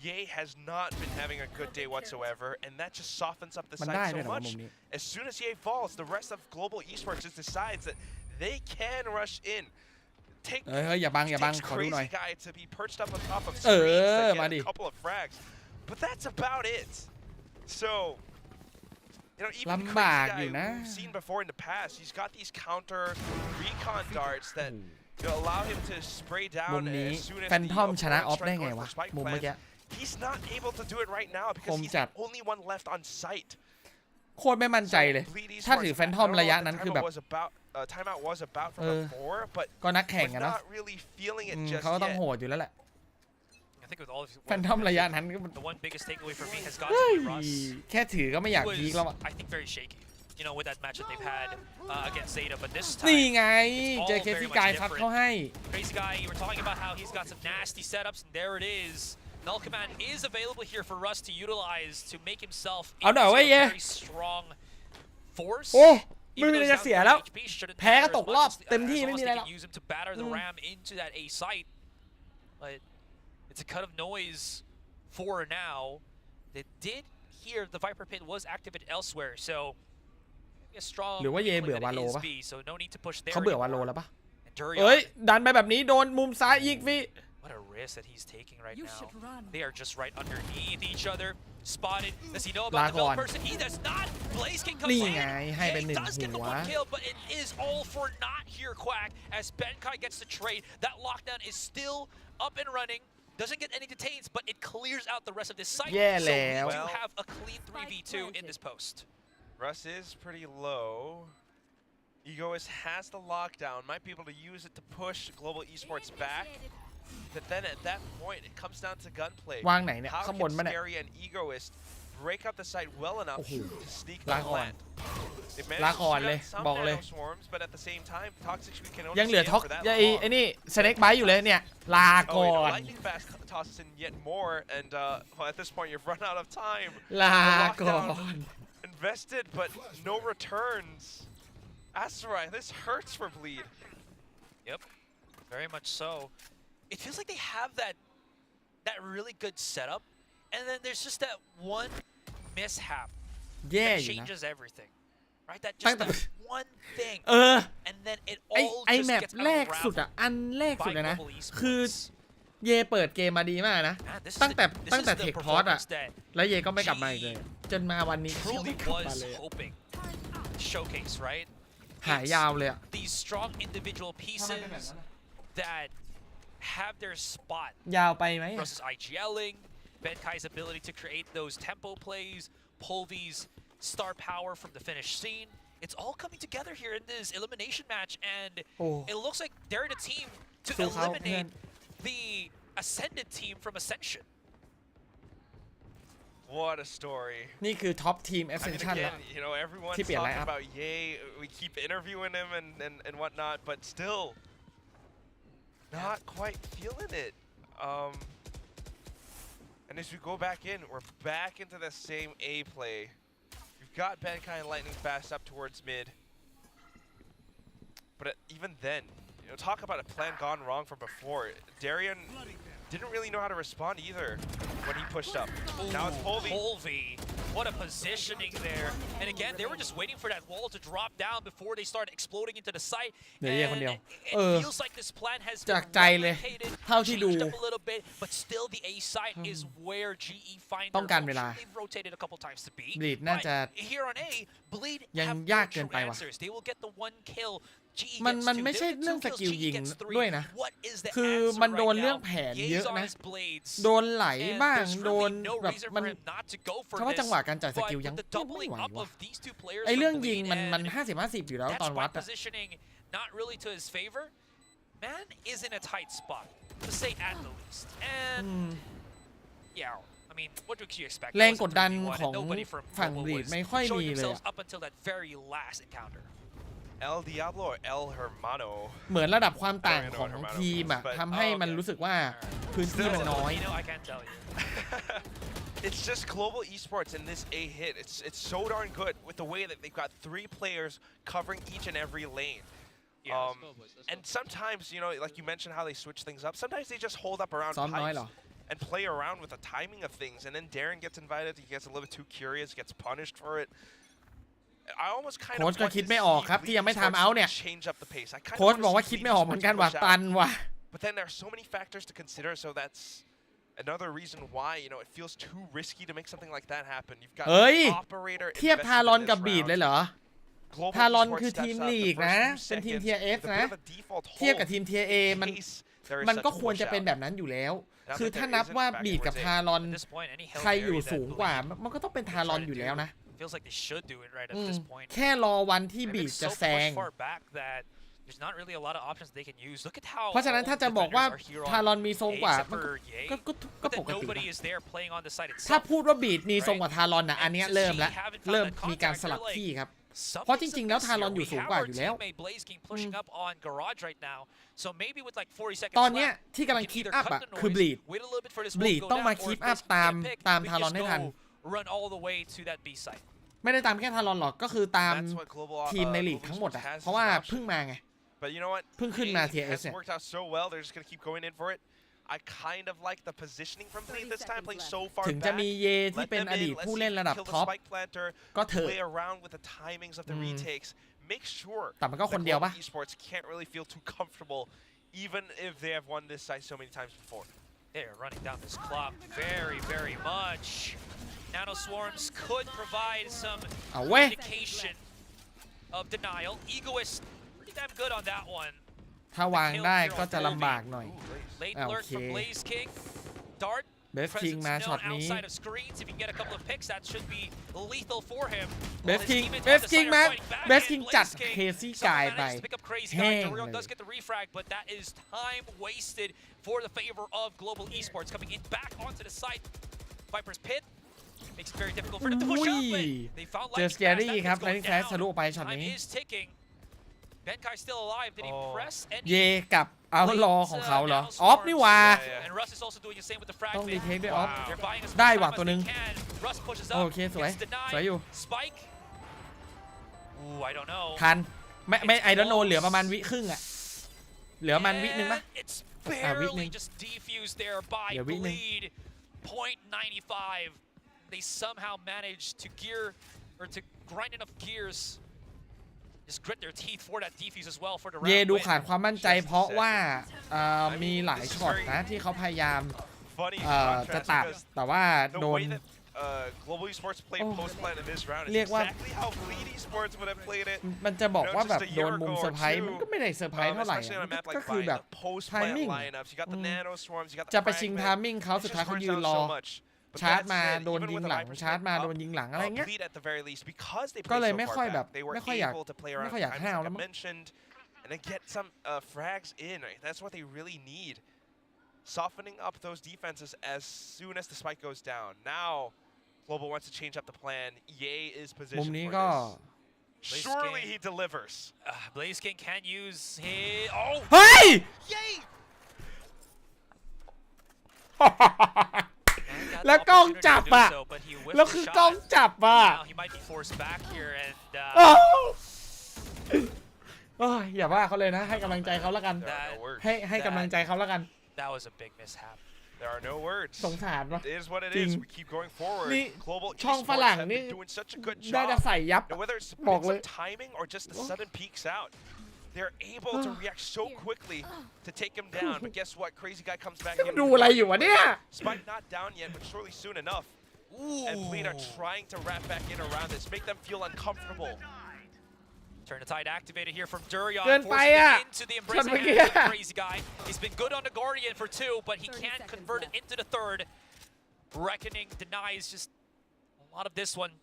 Ye has not been having a good day whatsoever, and that just softens up the มันได้ site ด้วย so นะว่า much. มุมนี้ As soon as Ye falls, the rest of Global Esports just decides that they can rush in. Take เฮ้ยอย่าบังขอดูหน่อย Crazy guy to be perched up on top of screens to มา get ดิ a couple of frags, but that's about it. So, you know, even Crazy guy who we've seen before in the past, he's got these counter recon darts that allow him to spray down as soon as the opponent's trying to go for spike plans. He's not able to do it right now because he's the only one left on site. โคตรไม่มั่นใจเลยถ้าถือแฟนทอมระยะนั้นคือแบบ timeout was about from before, but ก็นักแข่งอะเนาะ not really feeling it just เขาก็ต้อง yet. โหดอยู่แล้วแหละ I think with all of แฟนทอมระยะนั้น the one biggest takeaway for me has got to be Russ. แค่ถือก็ไม่อยากพีคแล้วอะ I think very shaky. You know, with that match that they've had against ZETA, but this time นี่ไง it's เจอ all เค very ซี่ much กายซัด different. เขาให้ Crazy guy, you were talking about how he's got some nasty setups, and there it is. Null command is available here for Russ to utilize to make himself into a very strong force. โอ้ไม่มีอะไรจะเสียแล้วแพ้ก็ตกรอบเต็มที่ไม่มีอะไรแล้ว Use him to batter the ram into that A site, but it's a cut of noise for now. They did hear the Viper Pit was activated elsewhere, so a strong หรือว่าเยเบื่อวาโลปะ so no need to push there เขาเบื่อวาโลแล้วปะ anymore. เอ้ยดันไปแบบนี้โดนมุมซ้ายยิงฟรี What a risk that he's taking right now. They are just right underneath each other. Spotted. Does he know about the middle person? He does not. Blaze King comes in. He does get the one kill, but it is all for naught here, Quack, as Benkai gets the trade. That lockdown is still up and running. Doesn't get any detains, but it clears out the rest of this site. So we do have a clean 3v2 in this post. Russ is pretty low. Egoist has the lockdown, might be able to use it to push Global Esports back. But then at that point, it comes down to gunplay. วางไหนเนี่ย How ข้างบน can มั้ยเนี่ย Scary and Egoist break up the site well enough to sneak ลา the ก่อน plant. They managed ลา to ก่อน shoot เลย out some บอกเลย nano swarms, but at the same time, Toxic can ยั only งเหลือ stay ท็อก for that ไอ้ long. นี่สเน็กไบต์อยู่เลยเนี่ยลา Oh, ก่อ wait, น Lightning Fast tosses in yet more, and well, at this point, you've run out of time. ลา The ก่อน lockdown invested, but no returns. Asteroid, this hurts for Bleed. Yep, very much so. It feels like they have that really good setup, and then there's just that one mishap แย่ that อยู่นะ changes everything, right? That ตั้ง just แต่ that one thing, เออ and then it ไอ all แม just ป gets แรกสุด unraveled อันแรกสุด by เลยนะ global คือ esports. เยเปิดเกมมาดีมากนะ Man, this is ตั้งแต่ the ตั้งแต่เทคพอร์ตอะ performance that แล้วเยก็ไม่กลับมาอีกเลย จนมาวันนี้ยัง truly ไม่กลับมา was เลยอะ hoping to showcase, right? หายยาวเลยอะ These strong individual pieces that have their spot ยาวไปไหมอะ versus IGLing, Benkai's ability to create those tempo plays, pull these star power from the finish scene. It's all coming together here in this elimination match, and it looks like they're in a team to สู้เขาเพื่อน eliminate the Ascended team from Ascension. What a story. นี่คือท็อปทีม I mean, Ascension แล้ว again, you know, everyone's ที่เปลี่ยน talking lineup about Ye. We keep interviewing him and whatnot, but still not quite feeling it. And as we go back in, we're back into the same A play. You've got Benkai and Lightning Fast up towards mid. But even then, you know, talk about a plan gone wrong from before. Darian didn't really know how to respond either when he pushed up. Now it's Polvy. Polvy, what a positioning there. And again, they were just waiting for that wall to drop down before they start exploding into the site. เดี๋ยวเย่คน And เดียว it feels like this plan has จาก been ใจเลย replicated, เท่าที่ดู changed up a little bit, but still the A site is where GE find ต้องการเว their ลา function. They've rotated a couple times to B. Bleed น่าจะ But here on A, Bleed ยัง have ยาก no เกิน true ไปว่ะ answers. They will get the one kill. GE มัน gets มัน two. ไม่ใช่ They get เรื่อง two ส kills, กิล GE ยิง gets three. ด้วยนะ What is the คือ answer มันโดน right เรื่อง now? แผนเยอะ Ye's on นะ his blades. โดนไหล And บ้าง there's โดน really no แบบ reason มัน for him not to go for เพราะว่า this. จังหวะการจ่ายสกิล But ยัง with the ไม่ doubling ไหว up ว่ะ of these two players ไอเรื่อง from ยิง Bleed มัน and 50-50 อยู่แล้วตอน that's วั why ดอะ positioning not really to his favor. Man is in a tight spot, to say at the least. And yeah, I mean, what do you expect? แรงกด It was a ดัน 3v1 ของ and nobody from ฝั่ง Global บลีด was ไม่ค่อย showing มีเลย themselves อะ up until that very last encounter. El Diablo or El Hermano? เหมือนระดับความต่างของทีมอะทำให้มันรู้สึกว่าพื้นที่มันน้อย You know, I can't tell you. It's just global esports in this A hit. It's so darn good with the way that they've got 3 players covering each and every lane. And sometimes, you know, like you mentioned how they switch things up. Sometimes they just hold up around ซ้อมน้อย pipes เหรอ and play around with the timing of things. And then Darren gets invited. He gets a little bit too curious, gets punished for it. I almost kind of โค้ชก็ want คิด to ไม่ออกครับ see ที่ยังไม่ Bleed ทำเอาท์เนี่ย Esports change up the pace. I kind of โค้ช want บอก to ว่า see คิด Bleed ไม่ออกเหมือนกัน Esports ว่า push ตัน out. ว่ะ But then there are so many factors to consider, so that's another reason why, you know, it feels too risky to make something like that happen. You've got เฮ้ย operator เทียบ invested ทารอน in กับ this บีด round. เลยเหรอ Global ทารอน Esports คือ steps ทีม up the ลีก first นะ few เป็นทีม seconds เทีย F with a นะ bit of a default เทียบ hold กับทีมเทีย A มัน in case there is มัน such ก็ a ควร push จะเป็น out. แบบนั้นอยู่แล้ว Now คือ that ถ้า there นับ isn't ว่า back บีดกับ towards ทารอน At this point, any Hail ใครอยู่ Mary that สูงกว่า Bleed มันก็ต้องเป็นทารอนอยู่แล้วนะ feels like they should do it right at อืม this point. แค่รอวันที่บี They've ด been จะ so แซง pushed far back that there's not really a lot of options they can use. Look at how เพราะฉะนั้น all ถ้าจะบอก defenders ว่า are here ทารอน on มีทรง A กว่า except มัน for Ye, ก็ but ป then กติ nobody นะ is there playing on the site ถ้า itself. พูดว่าบีดมีทรงกว่าทารอนนะอันเนี้ยเริ่มแล้วเริ่มมีการสลับที่ครับ เพราะจริงๆแล้วทารอนอยู่สูงกว่าอยู่แล้ว Teammate Blaze King pushing up on Garage right now. So maybe with like 40 seconds ตอนเนี้ย left, ที่กำลัง you คี can ป either อัพ cut อะ the คือ noise, บลีด wait a little bit for this บลี wall ด to go ต้องมา down, คี or ป if อัพ Blaze King ตาม get picked, ตาม we ทารอน just ให้ทัน go run all the way to that B site. ไม่ได้ตามแค่ทารอนหรอกก็คือตาม That's what global ทีมในลีกทั้งหมดอะเพราะว่าเพิ่งมาไง But you know what? เพิ่งขึ้นมา Tier S has เนี่ย worked out so well. They're just gonna keep going in for it. I kind of like the positioning from Bleed this time, playing so far ถึงจะ back. มีเยที่ Let เป็น them อดีต in, let's ผู้ see เล่น if ระ they ดับ kill the ท็อป spike planter, ก็เถอะ play around with the timings of the retakes. Make sure แต่มันก็ that คนเดียวปะ Global Esports can't really feel too comfortable, even if they have won this site so many times before. They're running down this clock very, very much. Nano Swarms could provide some เอาเว้ย indication of denial. Egoist, pretty damn good on that one. ถ้าวางได้ก็จะลำบากหน่อย Late โอ alert เค from Blaze King. Dart. Best King presence มา known ช็อตนี้ outside of screens. If you can get a couple of picks, that should be lethal for him. Best His King teammates on Best the King side are มา fighting back, Best and King Blaze จัด King เคซี่ somehow กายไป manages to pick up Crazy แห้ Guy. ง Joriel เลย does get the refrag, but that is time wasted for the favor of Global Esports coming in back onto the site. Viper's Pit. Makes it very difficult for them to push up, but they found เจอ lightning scary fast. ครับ That lightning is fast going ทะลุ down. ออกไปช็อต Time นี้ is ticking. Benkai still alive. Did he press any? เยกับเอารอของเขาเหรอออฟนี่หว่า And Russ is also doing the same with the frag ต้อง fake. รีเทคด้วยออฟ They're buying as ได้ much ว่ะ time ตัว as หนึ่ง they can. Russ pushes โอ up. เคสวย Gets denied. สวยอยู่ Spike. Ooh, I don't know. ทันไม่ไอดอนโนเหลือประมาณวิครึ่งอะเหลือประมาณวินึงปะ It's วินึง barely just defused there by เดี๋ยววินึง Bleed. 0.95. They somehow managed to gear or to grind enough gears. Just grit their teeth for that defuse as well for the round เยดู win. ขาดความมั่นใจเพราะว่ามีหลายช็อตนะที่เขาพยายามจะตัดแต่ว่าโดน Global Esports played post plan in this round is เรียกว่า exactly how Bleed Esports would have played it. มันจะบอกว่าแบบโดนมุมเซอร์ไพรส์มันก็ไม่ได้เซอร์ไพรส์เท่าไหร่ก็คือแบบไทมิ่งจะไปชิงไทมิ่งเขาสุดท้ายเขายืนรอชาร์จมาโดนยิงหลังชาร์จมาโดนยิงหลังอะไรเงี้ยก็เลยไม่ค่อยแบบไม่ค่อยอยากห้าวแล้วมั้ง and then get some frags in. Right? That's what they really need. Softening up those defenses as soon as the spike goes down. Now, Global wants to change up the plan. Ye is positioned for this. Surely he delivers. Blaze King can use his. Oh! Hey! Yay! แล้วกล้องจับอ่ะแล้วคือกล้องจับอ่ะ He might be forced back here and อย่าว่าเขาเลยนะให้กำลังใจเขาแล้วกันให้กำลังใจเขาแล้วกัน That was a big mishap. There are no words. สงสารวะ It is what it จริง is. We keep going forward. นี่ Global ช่อง Esports ฝรั่ง have นี่ been doing such a good ได้ job. จะใส่ยับ Now, whether it's บอกเลย some timing or just the sudden peaks out, they're able to react so quickly to take him down. But guess what? Crazy Guy comes back in. ดูอะไรอยู่วะเนี่ย Spike not down yet, but surely soon enough. And Bleed are trying to wrap back in around this, make them feel uncomfortable. Turn the tide activated here from Durian, เกินไป forcing อ่ะ it into the ช็อต embracing เมื่อ hand กี้ of the Crazy Guy. He's been good on the Guardian for 2, but he can't convert it into the third. Reckoning denies just a lot of this one.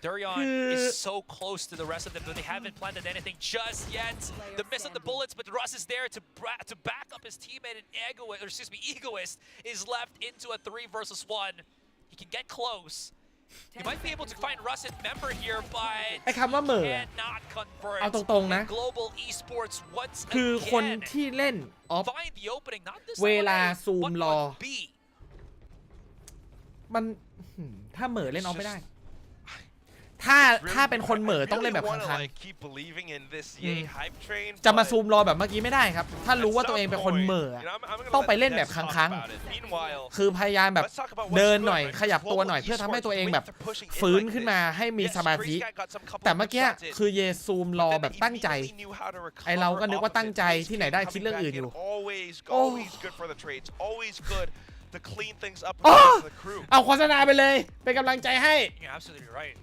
Durian is so close to the rest of them, but they haven't planted anything just yet. The miss of the bullets, but Russ is there to back up his teammate, and Egoist is left into a 3 versus 1. He can get close. He might be able to find Russ and Member here, but ไอ้คำว่าเหม่อ cannot convert. เอาตรงๆนะ Global Esports once คือคน again ที่เล่นออฟ find the opening, not this เว time ลา on A, ซูม but รอ on B. มันถ้าเหม่อเล่นออฟไม่ได้ ถ้าเป็นคนเหม่อต้องเล่นแบบคังๆจะมาซูมรอแบบเมื่อกี้ไม่ได้ครับถ้ารู้ว่าตัวเองเป็นคนเหม่อต้องไปเล่นแบบคังๆคือพยายามแบบเดินหน่อยขยับตัวหน่อยเพื่อทำให้ตัวเองแบบฟื้นขึ้นมาให้มีสมาธิแต่เมื่อกี้คือเยซูมรอแบบตั้งใจไอเราก็นึกว่าตั้งใจที่ไหนได้คิดเรื่องอื่นอยู่เอาโฆษณาไปเลยเป็นกำลังใจให้ You're absolutely right.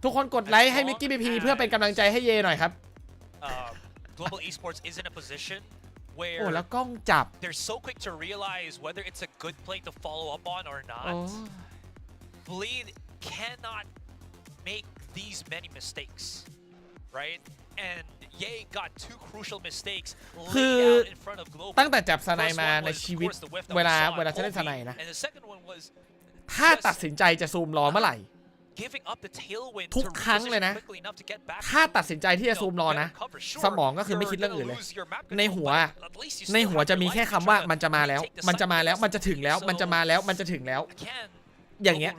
ทุกคนกดไลค์ให้MickiePPเพื่อเป็นกำลังใจให้เยหน่อยครับ Global Esports is in a position โอ้ where แล้วกล้องจับ they're so quick to realize whether it's a good play to follow up on or not. Bleed cannot make these many mistakes, right? And Ye got 2 crucial mistakes คือ laid out in front of Global. ตั้งแต่จับสไนมาในชีวิตเวลาจะเล่นสไนนะ And the second one was ถ้าตัดสินใจจะซูมรอเมื่อไหร่ giving up the tailwind ทุก to ครั้งเลย reposition นะ quickly enough to get back. ถ้าตัดสินใจที่จะซูมรอนะสมองก็คือไม่คิดเรื่องอื่นเลยในหัวจะมีแค่คำว่ามันจะมาแล้วมันจะมาแล้วมันจะถึงแล้วมันจะมาแล้วมันจะถึงแล้วอย่างเงี้ย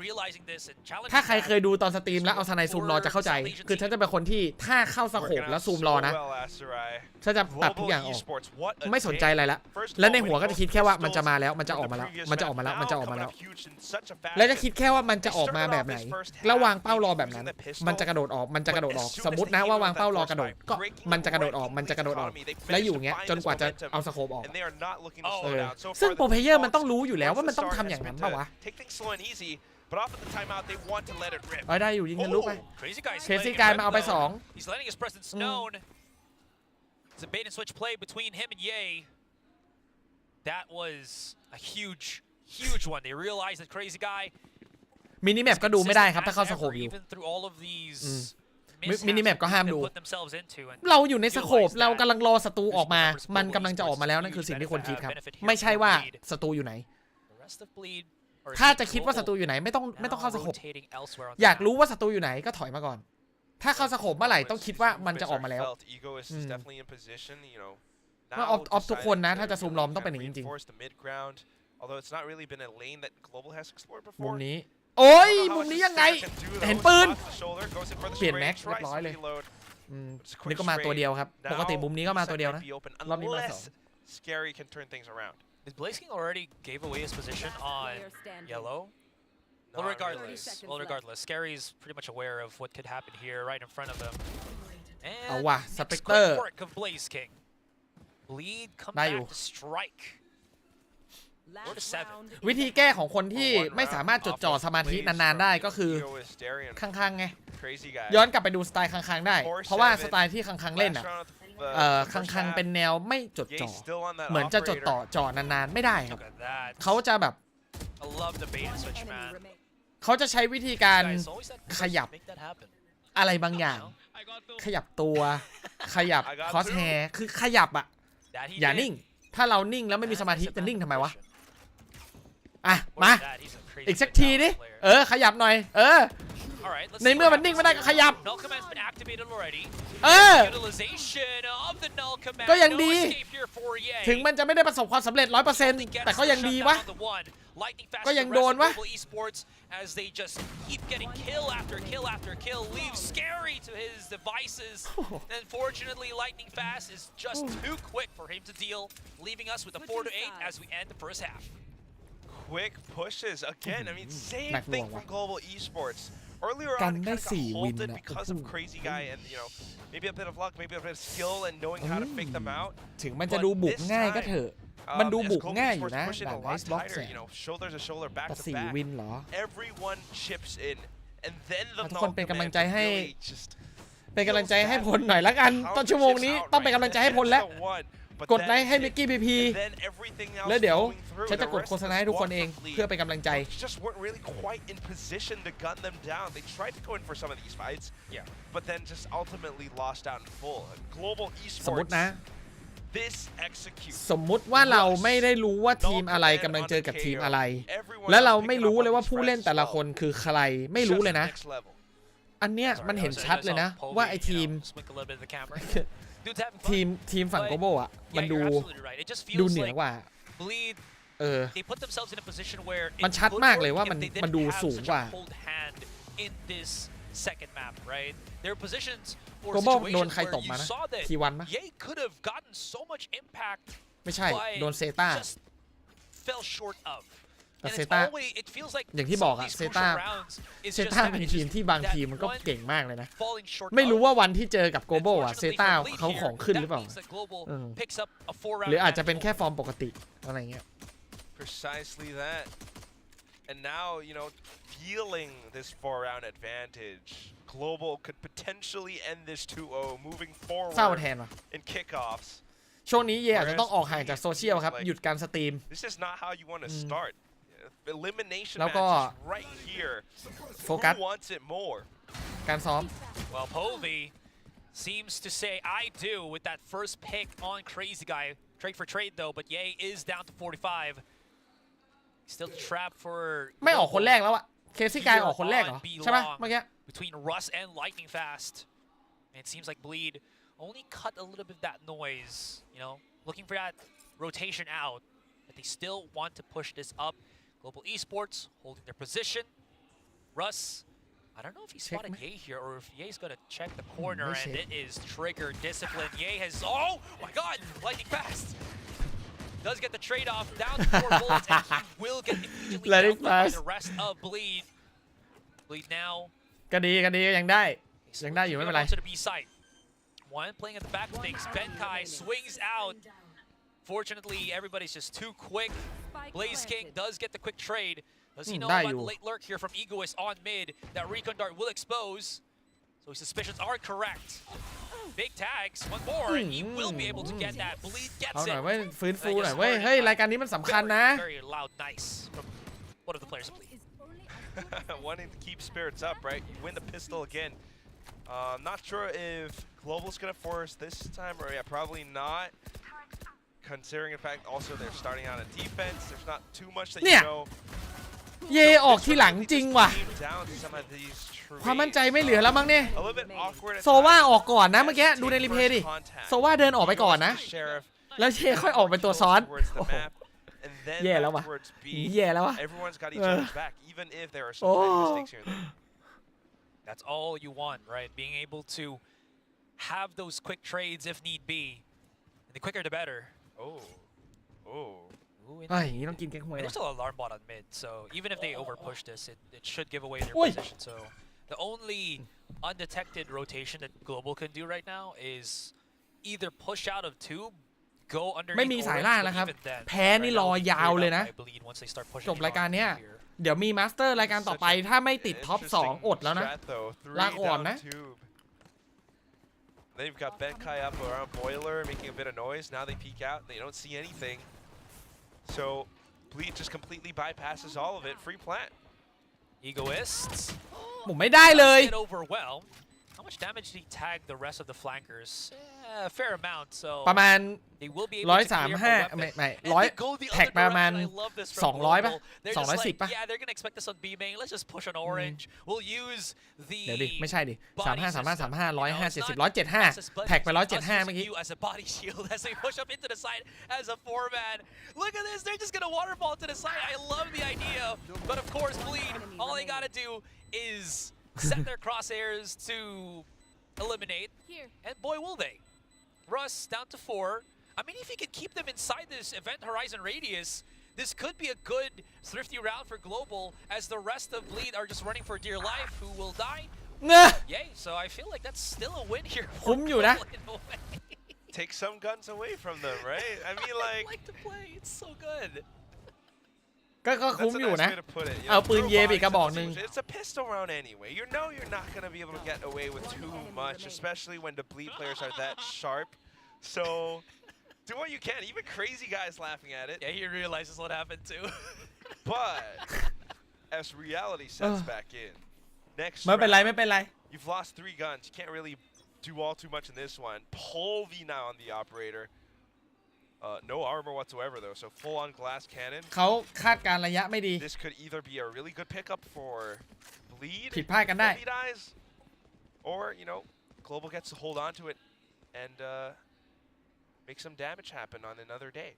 ถ้าใครเคยดูตอนสตรีมแล้วเอาสไนซูมรอจะเข้าใจคือฉันจะเป็นคนที่ถ้าเข้าสโคปแล้วซูมรอนะฉันจะตัดทุกอย่างออกไม่สนใจอะไรละแล้วในหัวก็จะคิดแค่ว่ามันจะมาแล้วมันจะออกมาแล้วมันจะออกมาแล้วมันจะออกมาแล้วแล้วก็คิดแค่ว่ามันจะออกมาแบบไหนแล้ววางเป้ารอแบบนั้นมันจะกระโดดออกมันจะกระโดดออกสมมตินะว่าวางเป้ารอกระโดดก็มันจะกระโดดออกมันจะกระโดดออกแล้วอยู่เงี้ยจนกว่าจะเอาสโคปออกซึ่งโปรเพลเยอร์มันต้องรู้อยู่แล้วว่ามันต้องทำอย่างนั้นป่าวะBut off at the timeout, they want to let it rip. ได้อยู่ยิงกันลุกไป Crazy เคซี่กายมาเอาไป2 He's letting his presence known. It's a bait and switch play between him and Ye. That was a huge one. They realized that Crazy Guy มินิแมปก็ดูไม่ได้ครับถ้าเข้าสโคปอยู่มินิแมปก็ห้ามดูเราอยู่ในสโคปเรากำลังรอศัตรูออกมามันกำลังจะออกมาแล้วนั่นคือสิ่งที่คนคิดครับไม่ใช่ว่าศัตรูอยู่ไหน ถ้าจะคิดว่าศัตรูอยู่ไหนไม่ต้องเข้าสโคปอยากรู้ว่าศัตรูอยู่ไหนก็ถอยมาก่อนถ้าเข้าสโคปเมื่อไหร่ต้องคิดว่ามันจะออกมาแล้วว่าออฟทุกคนนะถ้าจะซูมล้อมต้องเป็นอย่างนี้จริงๆมุมนี้โอ้ยมุมนี้ยังไงเห็นปืนเปลี่ยนแม็กเรียบร้อยเลยนี่ก็มาตัวเดียวครับปกติมุมนี้ก็มาตัวเดียวนะรอบนี้มา2 Scary can turn things around. Is Blaze King already gave away his position on yellow? Well, regardless, Scary's pretty much aware of what could happen here right in front of him. เอาว่ะสเปกเตอร์ work of Blaze King. Bleed come back to strike. วิธีแก้ของคนที่ไม่สามารถจดจ่อสมาธินานๆได้ก็คือคังๆไงย้อนกลับไปดูสไตล์คังๆได้เพราะว่าสไตล์ที่คังๆเล่นอ่ะคังๆเป็นแนวไม่จดจ่อเหมือนจะจดต่อจ่อนานๆไม่ได้ครับเขาจะแบบเขาจะใช้วิธีการขยับอะไรบางอย่างขยับตัวขยับคอสแฮร์คือขยับอ่ะอย่านิ่งถ้าเรานิ่งแล้วไม่มีสมาธิจะนิ่งทำไมวะอ่ะมาอีกสักทีดิขยับหน่อยในเมื่อมันนิ่งไม่ได้ก็ขยับก็ยังดีถึงมันจะไม่ได้ประสบความสำเร็จ 100% แต่ก็ยังดีวะก็ยังโดนวะ as they just keep getting kill after kill after kill leaves Scary to his devices. Unfortunately, Lightning Fast is just too quick for him to deal, leaving us with a 4-8 as we end the first half. Quick pushes again. I mean, same thing from Global Esports. Earlier on, it kind of got halted because of Crazy Guy and maybe a bit of luck, maybe a bit of skill and knowing how to fake them out. ถึงมันจะดูบุกง่ายก็เถอะมันดูบุกง่ายอยู่นะด่านไอซ์บล็อกเนี่ยแต่4 วินเหรอทุกคนเป็นกำลังใจให้พลหน่อยละกันตอนชั่วโมงนี้ต้องเป็นกำลังใจให้พลแล้วกดไลค์ให้มิกกี้พีพีแล้วเดี๋ยวฉันจะกดโฆษณาให้ทุกคนเองเพื่อเป็นกำลังใจสมมตินะสมมุติว่าเราไม่ได้รู้ว่าทีมอะไรกำลังเจอกับทีมอะไรและเราไม่รู้เลยว่าผู้เล่นแต่ละคนคือใครไม่รู้เลยนะอันเนี้ยมันเห็นชัดเลยนะว่าไอทีมฝั่งโกโบอ่ะมันดูเหนือกว่ามันชัดมากเลยว่ามันดูสูงกว่าโกโบโดนใครตบมานะทีวันมั้ยไม่ใช่โดนเซต้าแต่เซต้าอย่างที่บอกอะเซต้าเป็นทีมที่บางทีมมันก็เก่งมากเลยนะไม่รู้ว่าวันที่เจอกับโกโบอะเซต้าเขาของขึ้นหรือเปล่าหรืออาจจะเป็นแค่ฟอร์มปกติอะไรเงี้ยAnd now, feeling this 4-round advantage, Global could potentially end this 2-0 moving forward in kickoffs. ช่วงนี้เย่อาจจะต้องออกห่างจากโซเชียลครับหยุดการสตรีม This is not how you want to start. Elimination matches right here. Who wants it more? การซ้อม Well, Povey seems to say I do with that first pick on Crazy Guy. Trade for trade though, but Ye is down to 45.Still trapped for ไม่ออกคนแรกแล้วอะเคซี่กายออกคนแรกเหรอใช่ไหมเมื่อกี้ between Russ and Lightning Fast. And it seems like Bleed only cut a little bit of that noise, looking for that rotation out. But they still want to push this up. Global Esports holding their position. Russ, I don't know if he spotted Ye here or if Ye's gonna check the corner and it is trigger discipline. Ye has, oh my God, Lightning Fast.Does get the trade-off down to 4 bullets, and he will get immediately downed by the rest of Bleed. Bleed now. ก็ดียังได้อยู่ไม่เป็นไร To the B site. One playing at the back of things. Benkai swings out. Fortunately, everybody's just too quick. Blaze King does get the quick trade. Does he know about the late lurk here from Egoist on mid that Recon Dart will expose? So his suspicions are correct.Big tags, one more, and he will be able to get that. Bleed gets it. เอาหน่อยเว้ยฟื้นฟูหน่อยเว้ยเฮ้ยรายการนี้มันสำคัญนะ Very loud, nice from one of the players of Bleed. Wanting to keep spirits up, right? You win the pistol again. Not sure if Global's gonna force this time, or probably not. Considering, in fact, also they're starting out on defense. There's not too much that you know. เย่ออกที่หลังจริงว่ะความมั่นใจไม่เหลือแล้วมั้งเนี่ยโซว่าออกก่อนนะเมื่อกี้ดูในรีเพย์ดิโซว่าเดินออกไปก่อนนะแล้วเย่ค่อยออกเป็นตัวซ้อนแย่แล้ววะแย่แล้ววะโอ้ That's all you want, right? Being able to have those quick trades if need be. And the quicker the better. Oh. Ay, you don't get him away. There's still an alarm bot on mid, so even if they overpush this, it should give away their position. So the only undetected rotation that Global can do right now is either push out of tube, go underneath. ไม่มีสายล่างนะครับแพ้นี่รอยาวเลยนะจบรายการเนี้ยเดี๋ยวมีมาสเตอร์รายการต่อไปถ้าไม่ติดท็อป2อดแล้วนะลาก่อนนะ They've got Benkai up around Boiler making a bit of noise. Now they peek out and they don't see anything. So Bleed just completely bypasses all of it. Free plant. Egoists. ผมไม่ได้เลย How much damage did he tag the rest of the flankers? A fair amount. So ประมาณ135ไม่100แท็กประมาณ200ป่ะ210ป่ะ Yeah, they're gonna expect this on B main. Let's just push on orange. We'll use the เดี๋ยวดิไม่ใช่ดิ35 175แท็กไป175เมื่อกี้ as a body shield as they push up into the side as a 4-man. Look at this. They're just gonna waterfall to the side. I love the idea. But of course, Bleed, all they gotta do is set their crosshairs to eliminate. And boy, will they. Russ down to 4. I mean, if he can keep them inside this event horizon radius, this could be a good thrifty round for Global as the rest of Bleed are just running for dear life. Who will die? Yay, so I feel like that's still a win here. คุ้มอยู่นะ Take some guns away from them, right? I mean, like. I like to play. It's so good. ก็คุ้มอยู่นะเอาปืนเยไปอีกกระบอกนึง It's a pistol round anyway. You know you're not going to be able to get away with too much, especially when the Bleed players are that sharp. So do what you can. Even crazy guys laughing at it. Yeah, he realizes what happened too. But as reality sets back in, next ไม่เป็นไรไม่เป็นไร you've lost 3 guns. You can't really do all too much in this one. Polvi now on the operator. No armor whatsoever though, so full on glass cannon. เขาคาดการระยะไม่ดี This could either be a really good pickup for Bleed, ผิดพลาดกันได้ dies, or you know, Global gets to hold on to it and make some damage happen on another day.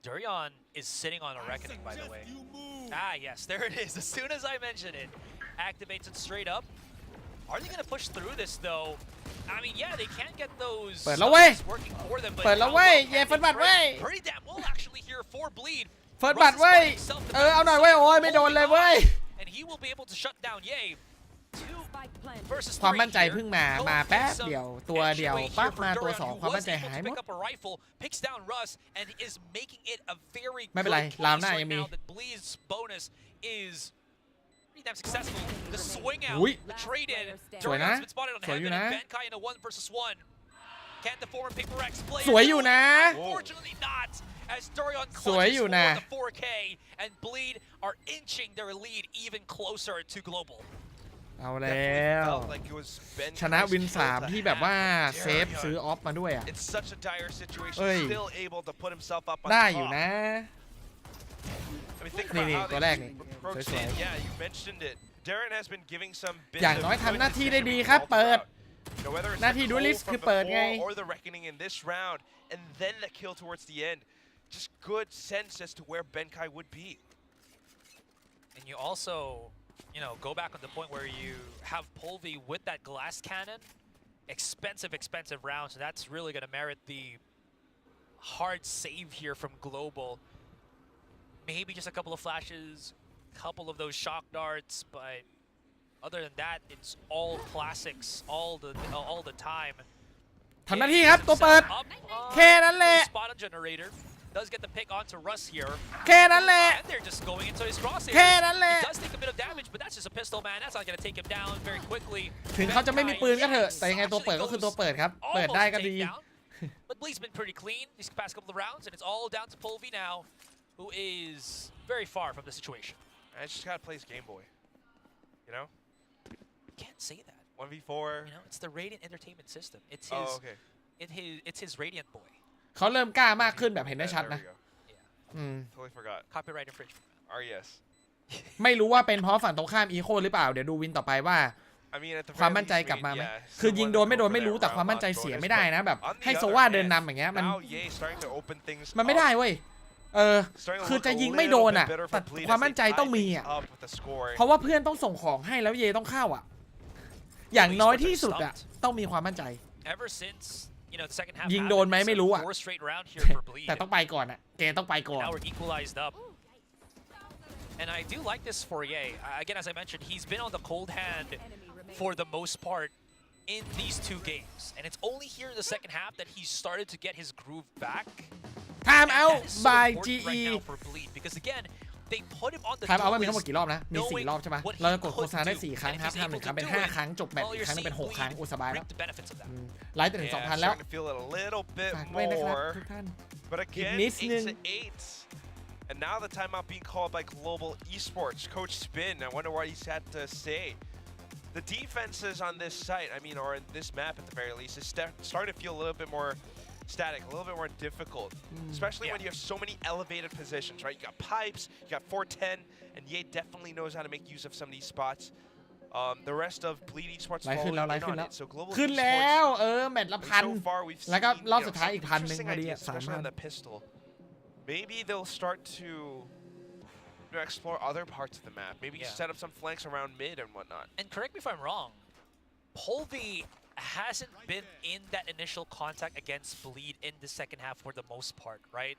Durian is sitting on a reckoning, by the way. Ah, yes, there it is. As soon as I mention it, activates it straight up. Are they going to push through this, though? I mean, yeah, they can't get those working for them, but เปิดแล้วเว้ยเย่เฟิร์สบัตรเว้ย pretty damn well actually here for Bleed. เฟิร์สบัตรเว้ยเอาหน่อยเว้ยโอ้ยไม่โดนเลยเว้ย And he will be able to shut down Ye. ความมั่นใจเพิ่งมาแป๊บเดียวตัวเดียวปั๊บมาตัว2ความมั่นใจหายหมดไม่เป็นไรราวหน้ายังมี pretty damn successful. The swing out, the trade in. สวยนะ Durian's been spotted on สวยอยู่ heaven นะ and Benkai in a 1 versus 1. Can the former Paper Rex play? สวยอยู่นะ Unfortunately not. As Durian สวย clutches อยู่ for นะ the 4K and Bleed are inching their lead even closer to Global. เอาแล้วชนะวิน3ที่แบบว่าเซฟซื้อออฟมาด้วยอ่ะ It's such a dire situation. เอ้ย Still able to put himself up on ได้อยู่ top. นะ I mean, think นี่ about นี่ how ตัว they แรกนี่ approached สวย it. Yeah, you mentioned it. Darren has been giving some bits อย่าง of น้อย good ทำหน้าที่ decision ได้ดีครับ all เปิด throughout. You know, whether it's หน้าที่ the ดูลิส goal คือ from เปิดไง before or the reckoning in this round, and then the kill towards the end. Just good sense as to where Benkai would be. And you also, you know, go back on the point where you have Polvi with that glass cannon. Expensive round, so that's really going to merit the hard save here from Global. Maybe just a couple of flashes, couple of those shock darts, but other than that, it's all classics all the time. ทำหน้าที่ครับตัวเปิดแค่นั้นแหละ Spot on generator does get the pick onto Russ here. แค่นั้นแหละ And they're just going into his crosshairs. แค่นั้นแหละ He does take a bit of damage, but that's just a pistol, man. That's not going to take him down very quickly. ถึงเขาจะไม่มีปืนก็เถอะแต่ยังไงตัวเปิดก็คือตัวเปิดครับเปิดได้ก็ดี But Bleed's been pretty clean these past couple of rounds, and it's all down to Polvi now, who is very far from the situation. I just gotta play his Game Boy. You know? You can't say that. 1v4. You know, it's the Radiant Entertainment System. It's his. Oh, okay. It's his Radiant Boy. เขาเริ่มกล้ามากขึ้นแบบเห็นได้ชัดนะ Totally forgot. Copyright infringement. RES. ไม่รู้ว่าเป็นเพราะฝั่งตรงข้ามอีโคหรือเปล่าเดี๋ยวดูวินต่อไปว่า I mean, at the ความ very มั่นใจ least, กลับมาไหม yeah, คือยิง someone โดนไม่โดน go for ไม่รู้ that แต่ความ round มั่นใจ on เสีย bonus, ไม่ได้ but นะแบบ on the ให้โซ other ว่าเดิน hand, นำอย่างเงี้ยมัน now Ye starting to open things มันไม่ up. ได้เว้ยคือจะยิงไม่โดนอ่ะแต่ความมั่นใจต้องมีอ่ะเพราะว่าเพื่อนต้องส่งของให้แล้วเยต้องเข้าอ่ะอย่างน้อยที่สุดอ่ะต้องมีความมั่นใจ Ever since the second half ยิงโดนไหมไม่รู้อ่ะ 4 straight round here for Bleed. แต่ต้องไปก่อนอ่ะเจต้องไปก่อน Now we're equalized up. And I do like this for Ye. Again, as I mentioned, he's been on the cold hand for the most part in these 2 games. And it's only here in the second half that he's started to get his groove back. Time out by GE. Right now for Bleed, because again, they put him on the Time out มันมีทั้งหมดกี่รอบนะมี4รอบใช่ไหมเราจะกดโฆษณาได้4ครั้งครับทำ1ครั้งเป็น5ครั้งจบแมตช์อีกครั้งนึงเป็น6ครั้งอุยสบายแล้วไลฟ์ถึง 2,000 แล้ว Starting to feel it a little bit ฝากด้วยนะครับ more. ทุกท่าน But again, นิดนึง 8-8. And now the timeout being called by Global Esports. Coach Spin, I wonder what he's had to say. The defenses on this site, I mean, or in this map at the very least, is starting to feel a little bit more static, a little bit more difficult. Especially when you have so many elevated positions, right? You got pipes, you got 410, and Ye definitely knows how to make use of some of these spots. The rest of Bleed Esports ไลฟ์ขึ้นแล้ว following ไล in ฟ์ on it. So Global ขึ้นแล้ว Esports, แมตช์ละพัน so far we've แล้วก็ seen, รอบ you know, สุดท้าย some อีก1,000 interesting พอดี ideas, especially on 3,000 the pistol. Maybe they'll start to explore other parts of the map. Maybe set up some flanks around mid and whatnot. And correct me if I'm wrong, Polvi hasn't been in that initial contact against Bleed in the second half for the most part, right?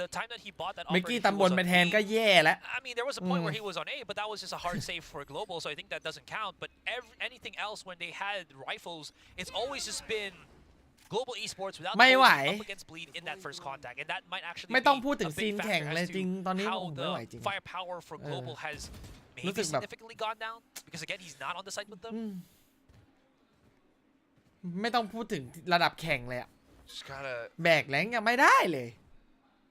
The time that he bought that offer, มิกกี้ตำบลไปแทนก็แย่แล้ว I mean, there was a point where he was on A, but that was just a hard save for Global, so I think that doesn't count. But anything else, when they had rifles, it's always just been Global Esports without ไม่ไหว up against Bleed in that first contact, and that might actually ไม่ต้องพูด be ถึง a ซี big นแข่ง factor เลย as จริง to ตอนนี้ how ผมไม่ไหวจริง the firepower for Global has รู้ maybe สึกแบบ significantly gone down because again he's not on the side with them. ไม่ต้องพูดถึงระดับแข่งเลยอะ Just gotta แบกแรงยังไม่ได้เลย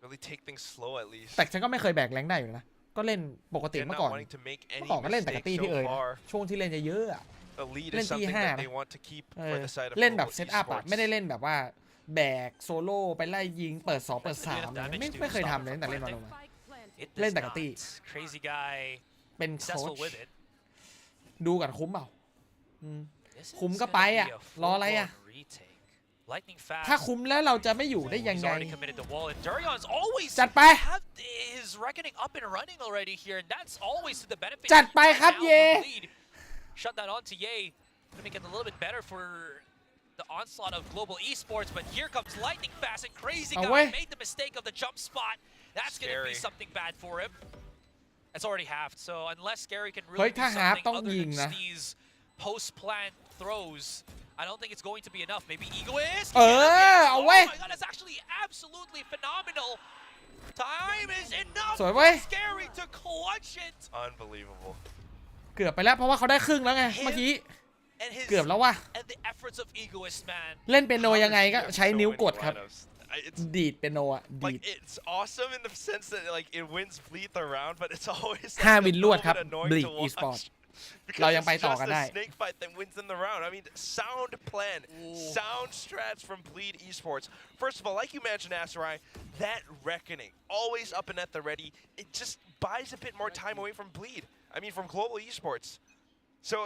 really take things slow at least. แต่ฉันก็ไม่เคยแบกแรงได้อยู่นะก็เล่นปกติ They're เมื่อ not ก่อน wanting to make any ก็เล่นแต่กับ mistakes ตี้พี่ so เอ๋ยนะ far. ช่วงที่เล่นเยอะๆอะ The lead เล่ is นตี something 5 that นะ they want to keep for the side of เล่นแบบ Global เซตอัพอะ Esports. ไม่ได้เล่นแบบว่าแบกโซโล่ไปไล่ยิงเปิด2เปิด3อะไรไม่เคยทำเลยตั้งแต่เล่นมาลงมา It does เล่นแต่กับ not. ตี้ Crazy guy เป็นโค้ช successful with it. ดูกันคุ้มเปล่า This คุ้ม is ก็ gonna ไป be อ่ะ a รออะไรอ่ะ full-blown retake. Lightning fast. ถ้าคุ้มแล้วเราจะไม่อยู่ได้ยัง He's ไง already committed the wall, and Durion's always จัดไป have his reckoning up and running already here, and that's always to the benefit จัดไป right ครับ now เย for Bleed. Shut that on to Ye. Gonna make it a little bit better for the onslaught of Global Esports, but here comes Lightning fast, and Crazy Oh, Guy wait. made the mistake of the jump spot. That's gonna be Scary. something bad for him. It's already halved, so unless Scary can เฮ้ย really do ถ้าฮาร์ฟ something ต้อง other ยิง than นะ these post-plant throws, I don't think it's going to be enough. Maybe Egoist? เออเอาเว้ย Oh my god, that's actually absolutely phenomenal. Time is enough สวยเว้ย for Scary to clutch it. Unbelievable. เกือบไปแล้วเพราะว่าเขาได้ครึ่งแล้วไงเมื่อกี้ And his เกือบแล้วว่ะ and the efforts of Egoist, man. เล่นเปียโนยังไงก็ใช้ So นิ้ว many กดครับ lineups. It's ดีดเปียโนอะดี like ด it's awesome in the sense that like it wins Bleed the round, but it's always ห้า like, วิ a นรวด little ครับ bit annoying Bleed to watch. Esports Because เรายังไป it's ต่อ just กัน a ได้ snake fight that wins them the round. I mean, sound plan, sound strats from Bleed Esports. First of all, like you mentioned, Asarai, that reckoning, always up and at the ready, it just buys a bit more time away from Bleed. I mean, from Global Esports. So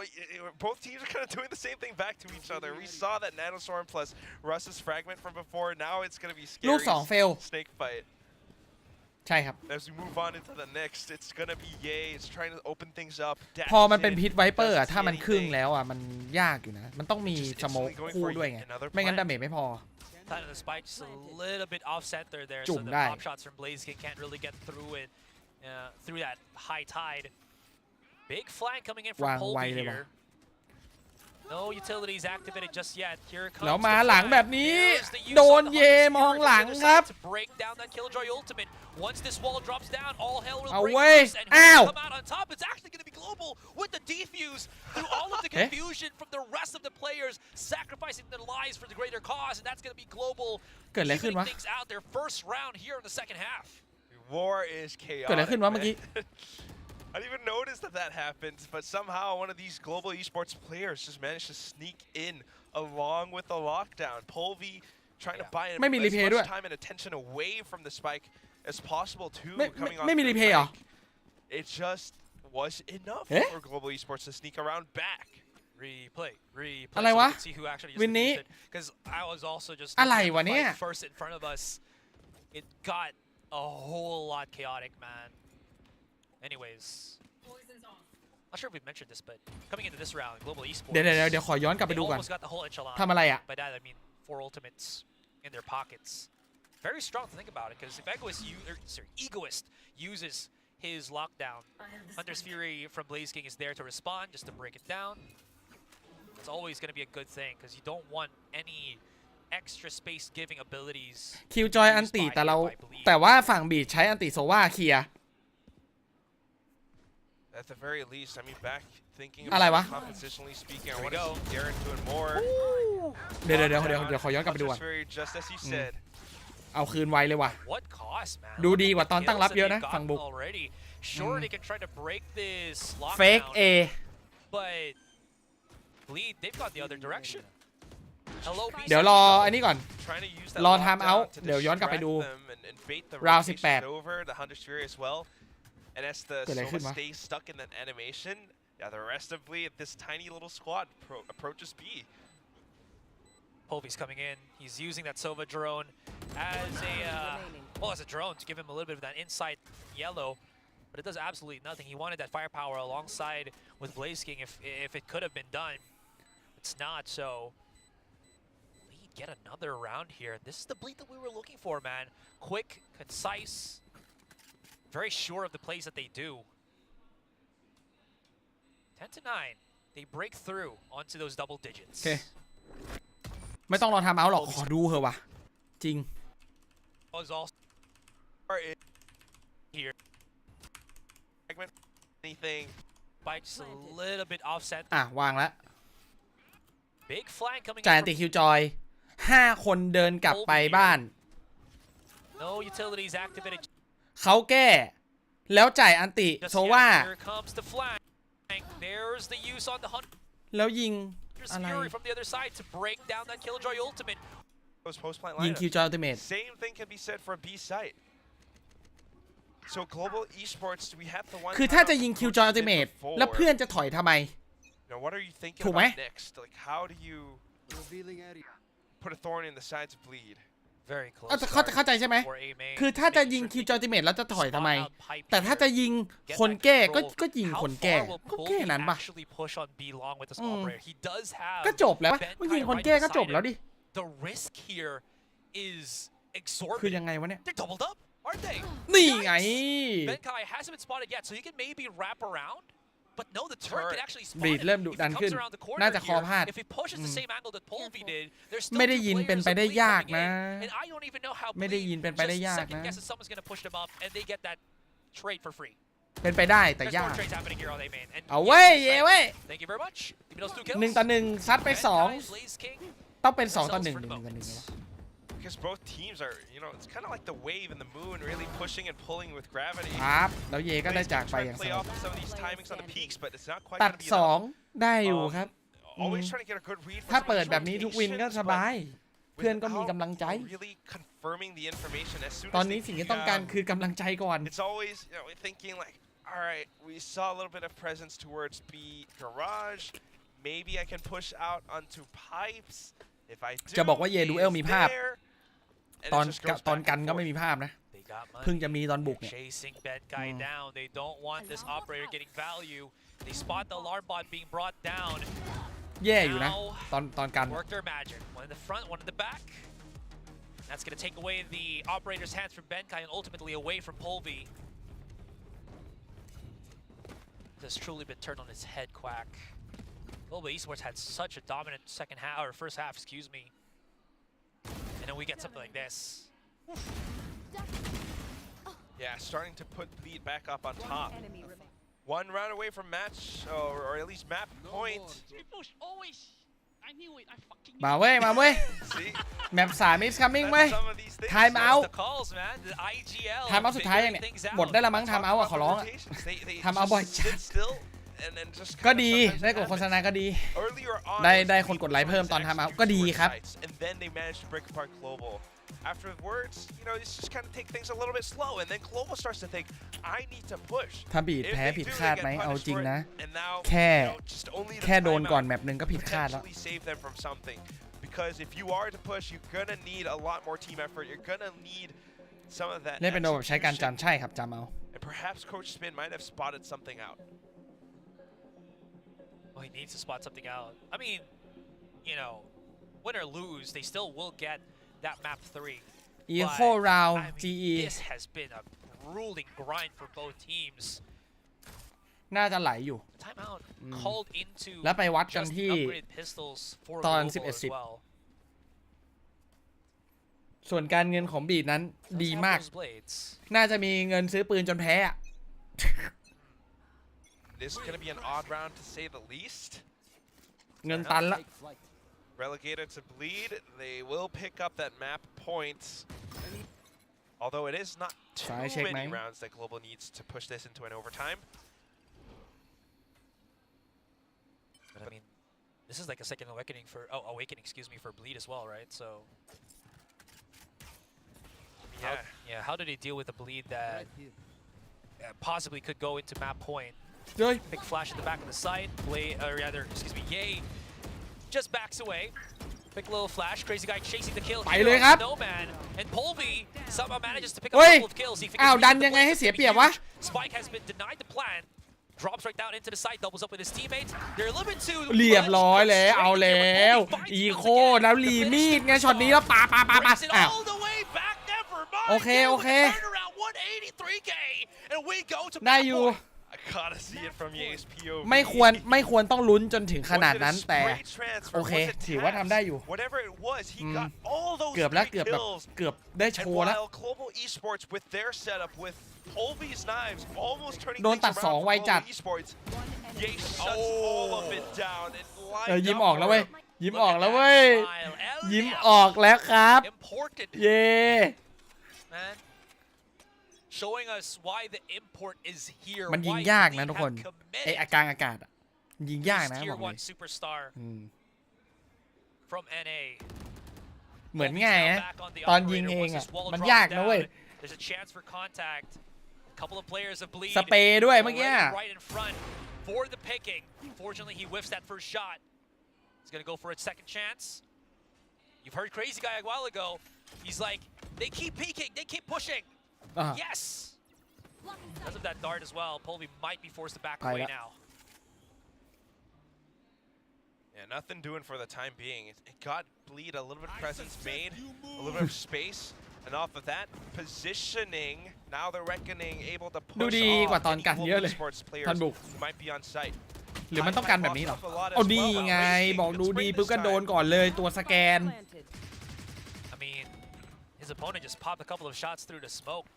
both teams are kind of doing the same thing back to each other. We saw that Nanostorm plus Russ's fragment from before. Now it's going to be ลูก Scary's 2 เฟล snake fight. ใช่ครับ As we move on into the next, it's gonna be Ye. It's trying to open things up. พอมันเป็นพิษไวเปอร์อะ doesn't ถ้า see มันครึ่ง anything. แล้วอะมันยากอยู่นะ มันต้องมี Just สโมก instantly going คู่ for ด้วยไง another ไม่งั้น plant. ดาเมจไม่พอ Time of the spike just a little bit off center there, so จุ่ม the ได้ pop shots from Blaziken can't really get through it, through that high tide. Big flank coming in from วางไว Polvi เลยว่ะ here. No utilities activated just yet. Here it comes. แล้ว the มาหลัง flank. แบบนี้ Here's the use โด of น the เย Hunter มอง Spear หลัง from the ครับ other side to break down that Killjoy ultimate. Once this wall drops down, all hell will เอา break เว้ย loose, and who อ้าว will come out on top? It's actually going to be Global with the defuse through all of the confusion from the rest of the players, sacrificing their lives for the greater cause, and that's going to be Global เกิดอะไรขึ้น evening วะ things out their first round here in the second half. War is chaotic. เกิดอะไรขึ้นวะเมื่อกี้ I didn't even notice that happened, but somehow one of these Global Esports players just managed to sneak in along with the lockdown. Polvi trying to buy asไม่มีรีเพย์ด้วย much time and attention away from the spike as possible too. ไม่มีรีเพย์เหรอ It just was enough for Global Esports to sneak around back. Replay. อะไรวะ วินนี้ Because I was also just อะไรวะเนี่ย first in front of us. It got a whole lot chaotic, man. Anyways, not sure if we mentioned this, but coming into this round, Global Esports. เดี๋ยวขอย้อนกลับไปดูก่อน almost got the whole echelon. ทำอะไรอ่ะ By that I mean 4 ultimates in their pockets. Very strong to think about it, because if Egoist uses his lockdown, Hunter's Fury from Blaze King is there to respond, just to break it down. It's always going to be a good thing, because you don't want any extra space giving abilities. คิวจอยอันติแต่ว่าฝั่งบีดใช้อันติโซว่าเคลียร์ At the very least, I mean, back thinking อะไรวะ about competitionally speaking, I want to see Garrett doing more. เดี๋ยวขอย้อนกลับไปดูก่อน Just as you said. เอาคืนไวเลยว่ะ What cost, man? ดูดีกว่าตอนตั้งรับเยอะนะฝั่งบุก Sure, they can try to break this lockdown. Fake A. But Bleed, they've got the other direction. เดี๋ยวรออันนี้ก่อน รอ time out เดี๋ยวย้อนกลับไปดู round 18 And as the Soma stays stuck in that animation, the rest of Bleed, this tiny little squad approaches B. Polvy's coming in. He's using that Sova drone as a drone to give him a little bit of that inside yellow, but it does absolutely nothing. He wanted that firepower alongside with Blaze King if it could have been done. It's not, so Bleed get another round here. This is the Bleed that we were looking for, man. Quick, concise, very sure of the plays that they do. 10-9. They break through onto those double digits. Okay. ไม่ต้องรอทำเอาหรอกขอดูเถอะวะจริง Here. Anything by just a little bit offset. วางแล้ว Big flank coming จ่ายอันติคิวจอย5 คนเดินกลับไปบ้าน No utilities activated. เขาแก้แล้วจ่ายอันติโซว่า Here comes the flank. There's the use on the Hunter. แล้วยิงอะไร Fury from the other side to break down that Killjoy ultimate. ยิงคิวจอยอัลติเมท Same thing can be said for B site. So Global Esports, we have the one. คือถ้าจะยิงคิวจอยอัลติเมทแล้วเพื่อนจะถอยทำไม Now what are you thinking ถูกไหม about next? Like how do you put a thorn in the sides of Bleed? Very close. เข้าใจใช่ไหมคือถ้าจะยิงคิวจอยอัลติเมทแล้วจะถอยทำไมแต่ถ้าจะยิงคนแก้ก็ยิงคนแก้ก็แค่นั้นปะก็จบแล้วก็ยิงคนแก้ก็จบแล้วดิ The risk here is exorbitant. คือยังไงวะเนี่ย They're doubled up, aren't they? นี่ไง Benkai hasn't been spotted yet, so he can maybe wrap around. But no, the turret can actually spot บีด him. เริ่มดุดันขึ้นน่าจะคอพลาด If he pushes the same angle that Polvy did, there's still ไม่ได้ยินเป็นไปได้ยากนะ and I don't even know how ไม่ได้ยินเป็นไปได้ยากนะ second guesses someone's going to push them up and they get that trade for free. เป็นไปได้แต่ There's ยาก more trades happening here all day, man. And เอาเว้ยเย้เว้ย thank you very much. Give me those 2 kills. 1 ต่อ 1ซัดไป2 Blaze King. ต้องเป็น2 ต่อ 1 1 ต่อ 1 Because both teams are, you know, it's kind of like the wave and the moon really pushing and pulling with gravity. ครับแล้วเยก็ได้จากไปอย่างส play งบ off some of these timings on the peaks, but it's not quite ตัด going to be enough. 2ได้อยู่ครับ Always trying to get a good read. ถ้าเปิดแบบนี้ทุกวินก็สบาย เพื่อนก็มีกำลังใจ Really confirming the information as soon as ตอนนี้สิ่งที่ต้องการคือกำลังใจก่อน It's always, you know, thinking like, all right, we saw a little bit of presence towards B garage. Maybe I can push out onto pipes. If I do, จะบอกว่าเยดูเอลมีภาพ And ตอน it just goes ตอน back กัน and ก็ forth. ไม่มีภาพนะ They got money. เพิ่งจะมีตอนบุกเนี่ย Chasing Benkai down. They don't want this operator getting value. They spot the alarm bot being brought down. แย่อยู่นะตอนกัน Work their magic. One in the front, one in the back. That's going to take away the operator's hands from Benkai and ultimately away from Polvy. This has truly been turned on its head, Quack. Global Esports had such a dominant second half, or first half, excuse me. And then we get something like this. Yeah, starting to put lead back up on top. One round away from match, or at least map point. มาเว้ยมาเว้ยแมป3 is coming เว้ย time out time out สุดท้ายยังเนี่ยหมดได้ละมั้ง time out อ่ะขอร้อง time out บ่อยจัดก็ดีได้กดโฆษณาก็ดีได้คนกดไลค์เพิ่มตอน time out ก็ดีครับ afterwards, you know, it's just kind of take things a little bit slow, and then Global starts to think, I need to push. ถ้าบีดแพ้ผิดคาดไหมเอาจริงนะ And now, แค่ you know, just only the แค่โดนก่อน timeout แมปหนึ่งก็ผิดคาดแล้ว potentially save them from something. Because if you are to push, you're gonna need a lot more team effort. You're gonna need some of that เล่นเป็นโดแบบใช้การ execution. จำใช่ครับจำเอา And perhaps Coach Spin might have spotted something out. Well, he needs to spot something out. I mean, you know, win or lose, they still will get that map 3. Eco round I mean, GE this has been a grueling grind for both teams. น่าจะไหลอยู่ Timeout called into แล้วไปวัดกัน just ที่ upgraded pistols for ตอน Global as 11-10 well. ส่วนการเงินของบีดนั้นดีมาก น่าจะมีเงินซื้อปืนจนแพ้อะ This is gonna be an odd round to say the least. เงินตันละ Relegated to bleed, they will pick up that map point. Although it is not too many rounds that Global needs to push this into an overtime. But I mean, this is like a second awakening for bleed as well, right? So yeah, how do they deal with a bleed that possibly could go into map point? Big flash in the back of the site. Yay just backs away. Big little flash. Crazy guy chasing the kill. ไปเลยครับ Snowman and Polby somehow manages to pick up เฮ้ a ย couple of kills. He อ้าว figures ดันยังไงให้เสียเปรียบวะ Spike has been denied the plant. Drops right down into the site, doubles up with his teammates. They're a little bit too เรียบร้อยแล้วเอาแล้วอีโคแล้วรีมีดไงช็อตนี้แล้วปาอ้าวโอเคได้อยู่ I gotta see it from Ye's POV. ไม่ควรต้องลุ้นจนถึงขนาดนั้นแต่โอเคถือว่าทำได้อยู่ Whatever it was, he got all those เกือบแล้ว three เกือบแบบ kills. เกือบได้โช And ว์แล้ว while Global Esports with their setup with Polvy's knives almost turning โดน things ตัด around 2 for ไวจัด Global Esports, Ye shuts all of it down and ยิ้ม lined ออก up แล้ว for เว้ย him. ยิ้มออกแล้วเว้ยยิ้มออกแล้วครับ เย้ Man. Showing us why the import is here. มันยิงยากนะทุกคนไอ้กลางอากาศอะยิงยากนะบอกเลย superstar from NA เหมือนง่ายนะตอนยิงเองอะมันยากนะเว้ย There's a chance for contact. Couple of players of bleed. สเปรย์ด้วยเมื่อกี้ Right in front for the picking. Fortunately, he whiffs that first shot. He's gonna go for a second chance. You've heard Crazy Guy a while ago. He's like, they keep peeking, they keep pushing. Yes. Because of that dart as well, Polby might be forced to back away now. Yeah, nothing doing for the time being. It got bleed a little bit of presence made, a little bit of space, and off of that positioning, now the reckoning able to ดู push ดีกว่า off ตอน any กันเยอะ Global เลย Esports ทัน players บุก who might be on site. หรือมันต้องกันแบบนี้เหรอเอาดีไงบอกดูดีปุ๊บก็โดนก่อนเลยตัวสแกน I mean, his opponent just popped a couple of shots through the smoke.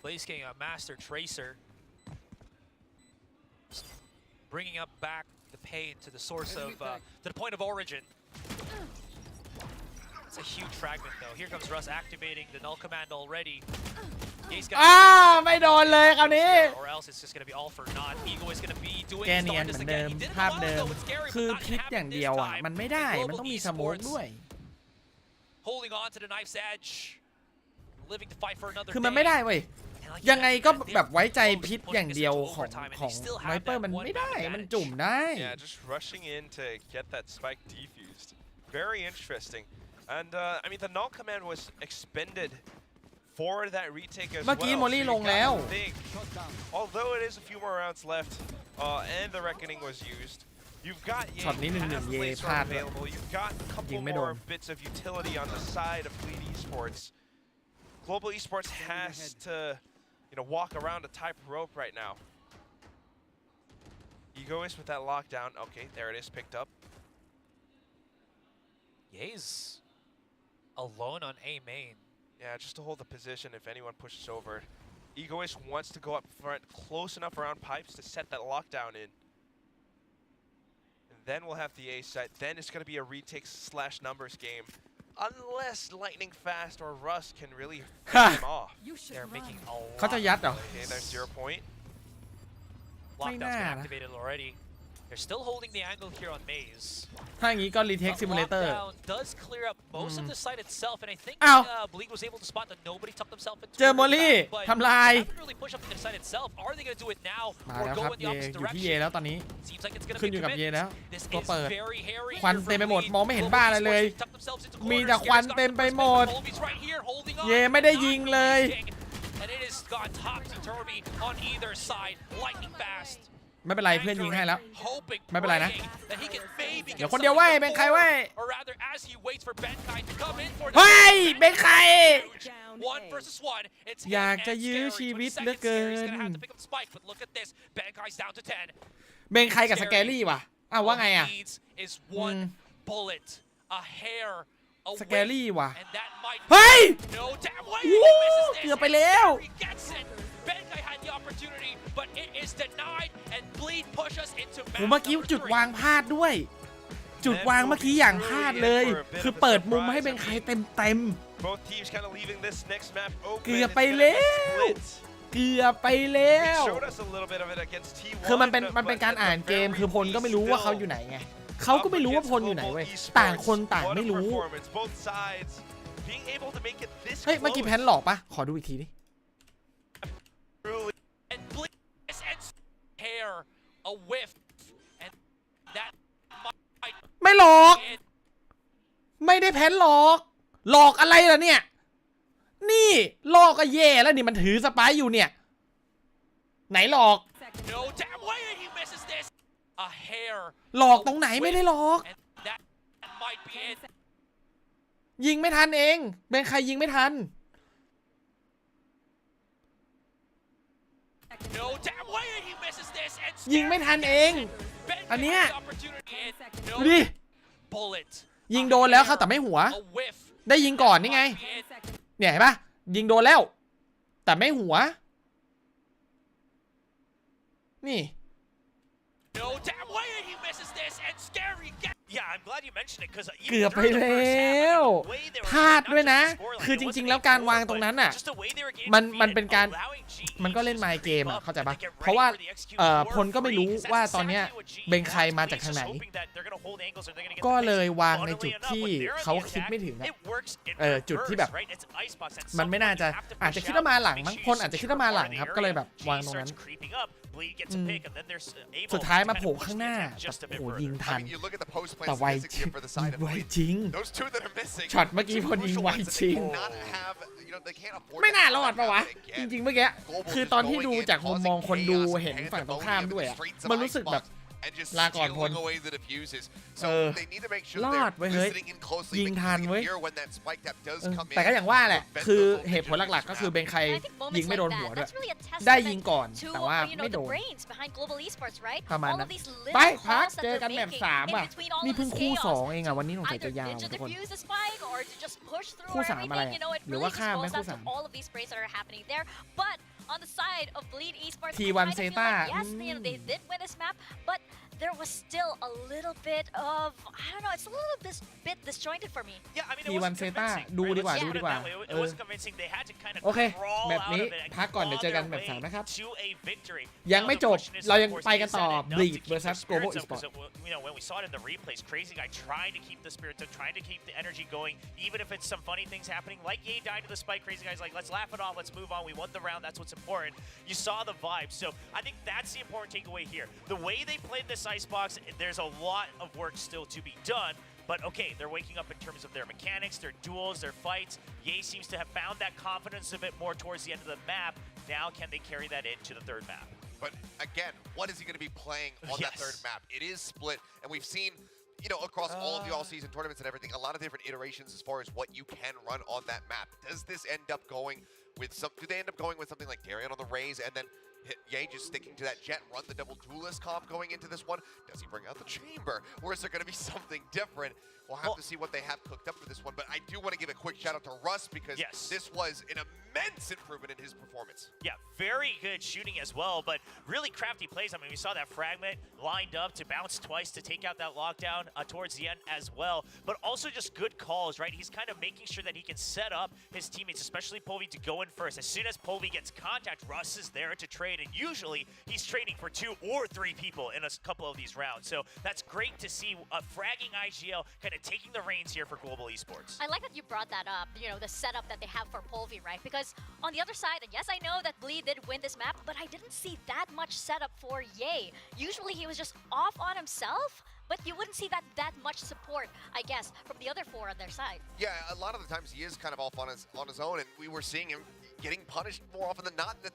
Blaze King, a master tracer. Bringing up back the pain to the source of, to the point of origin. It's a huge fragment though. Here comes Russ activating the null command already. ไม่โดนเลยคราวนี้ Or else it's just gonna be all for naught. Ego is gonna be doing แก his เนียนเหมื darndest อนเดิ again. ม He did ภาพ well เดิม though with Scary, คือ but not พลิกอย่าง happening เดียว this อ่ะ time. มันไม่ได้ And มันต้องมี Global สโมก Esports ด้วย holding on to the knife's edge, living to fight for another คือมันไม่ได้เว้ยยังไงก็แบบไว้ใจพิษอย่างเดียวของไวเปอร์มันไม่ได้มันจุ่มได้ Yeah, just rushing in to get that spike defused. Very interesting. And I mean, the null command was expended for that retake as well. เมื่อกี้โมลี่ลงแล้ว Although it is a few more rounds left, and the reckoning was used, you've got Ye ช็อตนี้1-1 has เย laser พลาดด้วย available. You've got a couple ยิงไม่โดน more bits of utility on the side of Bleed Esports. Global Esports has to, you know, walk around a tight rope right now. Egoist with that lockdown. Okay, there it is, picked up. Ye's alone on A main. Yeah, just to hold the position if anyone pushes over. Egoist wants to go up front close enough around pipes to set that lockdown in. And then we'll have the A site. Then it's going to be a retake / numbers game. Unless Lightning Fast or Rust can really finish him off. They're making a lot. เขาจะยัดเหรอ Okay, there's 0 point. Lockdown's been activated already. They're still holding the angle here on Maze. ถ้าอย่างนี้ก็ retake simulator Lockdown does clear up most of the site itself, and I think Bleak was able to spot that nobody tucked themselves into. เจอมอลลี่ทำลาย haven't really pushed up the site itself. Are they going to do it now มา or แล้ว go ครับ in the เย opposite อยู่ที่เย direction? แล้วตอนนี้ Seems like it's going to ขึ้น be อยู่กับเย committed. แล้ว This ตัว is เปิด very hairy ควัน here เต็ม for ไปหมด Bleak. มองไม่เห็นบ้าอะไรเลย Tucked themselves into มี corners. แต่ควัน Gary's got เต็ม the ไป first หม pick. ด Colby's right here holding on. เยไม่ได้ยิงเลย And it has gone topsy-turvy on either side, lightning fast. ไม่เป็นไรเพื่อนยิงให้แล้ว Hoping, ไม่เป็นไรนะ praying that he can maybe เดี๋ยว get คนเดียวเว้ย something เป็นใคร forward. เว้ย Or rather, as he waits for Benkai to come in for เฮ้ยเป็นใคร one versus one. It's อยาก him จะ and ยื้อ Scary. ชีวิต 20 เหลือ seconds เกิ Scary's น gonna have to pick up Spike, but look at this. Benkai's down to 10. เป็นใครกับสแกรี่วะอ้าวว่าไงอ่ะ All he needs is one bullet, a hair, a สแก whiff, รี่วะ and that might เฮ้ย no damn way โอ้ he misses this. เกือบไปแล้ว And Scary gets it. Benkai had the opportunity, but it is denied, and Bleed push us into ผมเมื่อกี้จุดวางพลาดด้วย จุดวางเมื่อกี้อย่างพลาดเลย คือเปิดมุมให้เป็นใครเต็ม Both teams kind of leaving this next map open. เกือบ It's ไป gonna be แล้ว split. เกือบไปแล้ว Showed us a little bit of it against T1. คือมันเป็นการอ่านเกมคือพลก็ไม่รู้ว่าเขาอยู่ไหนไงเขาก็ไม่รู้ว่าพลอยู่ไหนเว้ยต่างคนต่างไม่รู้ Both sides being able to make it this เฮ้ยเมื่อกี้แพนหลอกปะขอดูอีกทีดิ and Bleed and hair, a whiff, and that might ไม่หลอก ไม่ได้แพนหลอก หลอกอะไรล่ะเนี่ย นี่หลอกก็แย่แล้วนี่มันถือสไปร์อยู่เนี่ย ไหนหลอก no damn way he misses this. A hair. หลอกตรงไหนไม่ได้หลอก And that might be it. ยิงไม่ทันเองเป็นใครยิงไม่ทัน No damn way he misses this. And ยิงไม่ทันเอง อันเนี้ย no ดูดิ bullet. ยิงโดนแล้วครับแต่ไม่หัว A whiff. ได้ยิงก่อนนี่ไง เนี่ยเห็นปะยิงโดนแล้ว แต่ไม่หัว นี่ No damn way he misses this. And Scary gets. Yeah, I'm glad you mentioned it because เกือบไปแล้วพลาดด้วยนะ คือจริงๆแล้วการวางตรงนั้นอ่ะมันเป็นการมันก็เล่นไมค์เกมอ่ะเข้าใจปะเพราะว่าพลก็ไม่รู้ว่าตอนเนี้ยเบงใครมาจากทางไหนก็เลยวางในจุดที่เขาคิดไม่ถึงจุดที่แบบมันไม่น่าจะอาจจะคิดว่ามาหลังมั้งพลอาจจะคิดว่ามาหลังครับก็เลยแบบวางตรงนั้นสุดท้ายมาโผล่ข้างหน้าแบบโอ้ยิงทันแต่ไวจริงไวจริงช็อตเมื่อกี้พลยิงไวจริงไม่น่ารอดปะวะจริงๆเมื่อกี้คือตอนที่ดูจากมุมมองคนดูเห็นฝั่งตรงข้ามด้วยอ่ะมันรู้สึกแบบลาก่อนพลรอดเว้ยเฮ้ยยิงทันเว้ยแต่ก็อย่างว่าแหละคือเหตุผลหลักๆก็คือเบงใครยิงไม่โดนหัวด้วยได้ยิงก่อนแต่ว่าไม่โดนประมาณนั้นไปพักเจอกันแบบ3อ่ะนี่เพิ่งคู่2เองอ่ะวันนี้สงสัยจะยาวทุกคนคู่3อะไรหรือว่าข้ามไหมคู่3On the side of Bleed Esports, T1 ZETA. Yes, they did win this map, but there was still a little bit of, I don't know, it's a little bit disjointed for me. Yeah, I mean, T1 ZETA ดูดีกว่า โอเค แบบนี้พักก่อนเดี๋ยวเจอกันแบบ3นะครับยังไม่จบเรายังไปกันต่อ Bleed vs Global Esports You know, when we saw it in the replays, Crazy Guy trying to keep the spirit up, trying to keep the energy going, even if it's some funny things happening. Like Ye died to the spike, Crazy Guy's like, let's laugh it off, let's move on. We won the round, that's what's important. You saw the vibe, so I think that's the important takeaway here. The way they played this icebox, there's a lot of work still to be done. But okay, they're waking up in terms of their mechanics, their duels, their fights. Ye seems to have found that confidence a bit more towards the end of the map. Now can they carry that into the third map? But again, what is he going to be playing on that third map? It is split, and we've seen, you know, across all of the all-season tournaments and everything, a lot of different iterations as far as what you can run on that map. Does this end up going with some? Do they end up going with something like Darian on the Raze, and then Ye just sticking to that Jet, run the double duelist comp going into this one? Does he bring out the Chamber, or is there going to be something different? We'll have to see what they have cooked up for this one. But I do want to give a quick shout out to Russ because this was an amazing immense improvement in his performance. Yeah, very good shooting as well, but really crafty plays. I mean, we saw that fragment lined up to bounce twice to take out that lockdown towards the end as well, but also just good calls, right? He's kind of making sure that he can set up his teammates, especially Polvi, to go in first. As soon as Polvi gets contact, Russ is there to trade, and usually he's trading for 2 or 3 people in a couple of these rounds. So that's great to see a fragging IGL kind of taking the reins here for Global Esports. I like that you brought that up, you know, the setup that they have for Polvi, right? Because on the other side, and yes, I know that Bleed did win this map, but I didn't see that much setup for Ye. Usually he was just off on himself, but you wouldn't see that much support, I guess, from the other 4 on their side. Yeah, a lot of the times he is kind of off on his own, and we were seeing him getting punished more often than not. The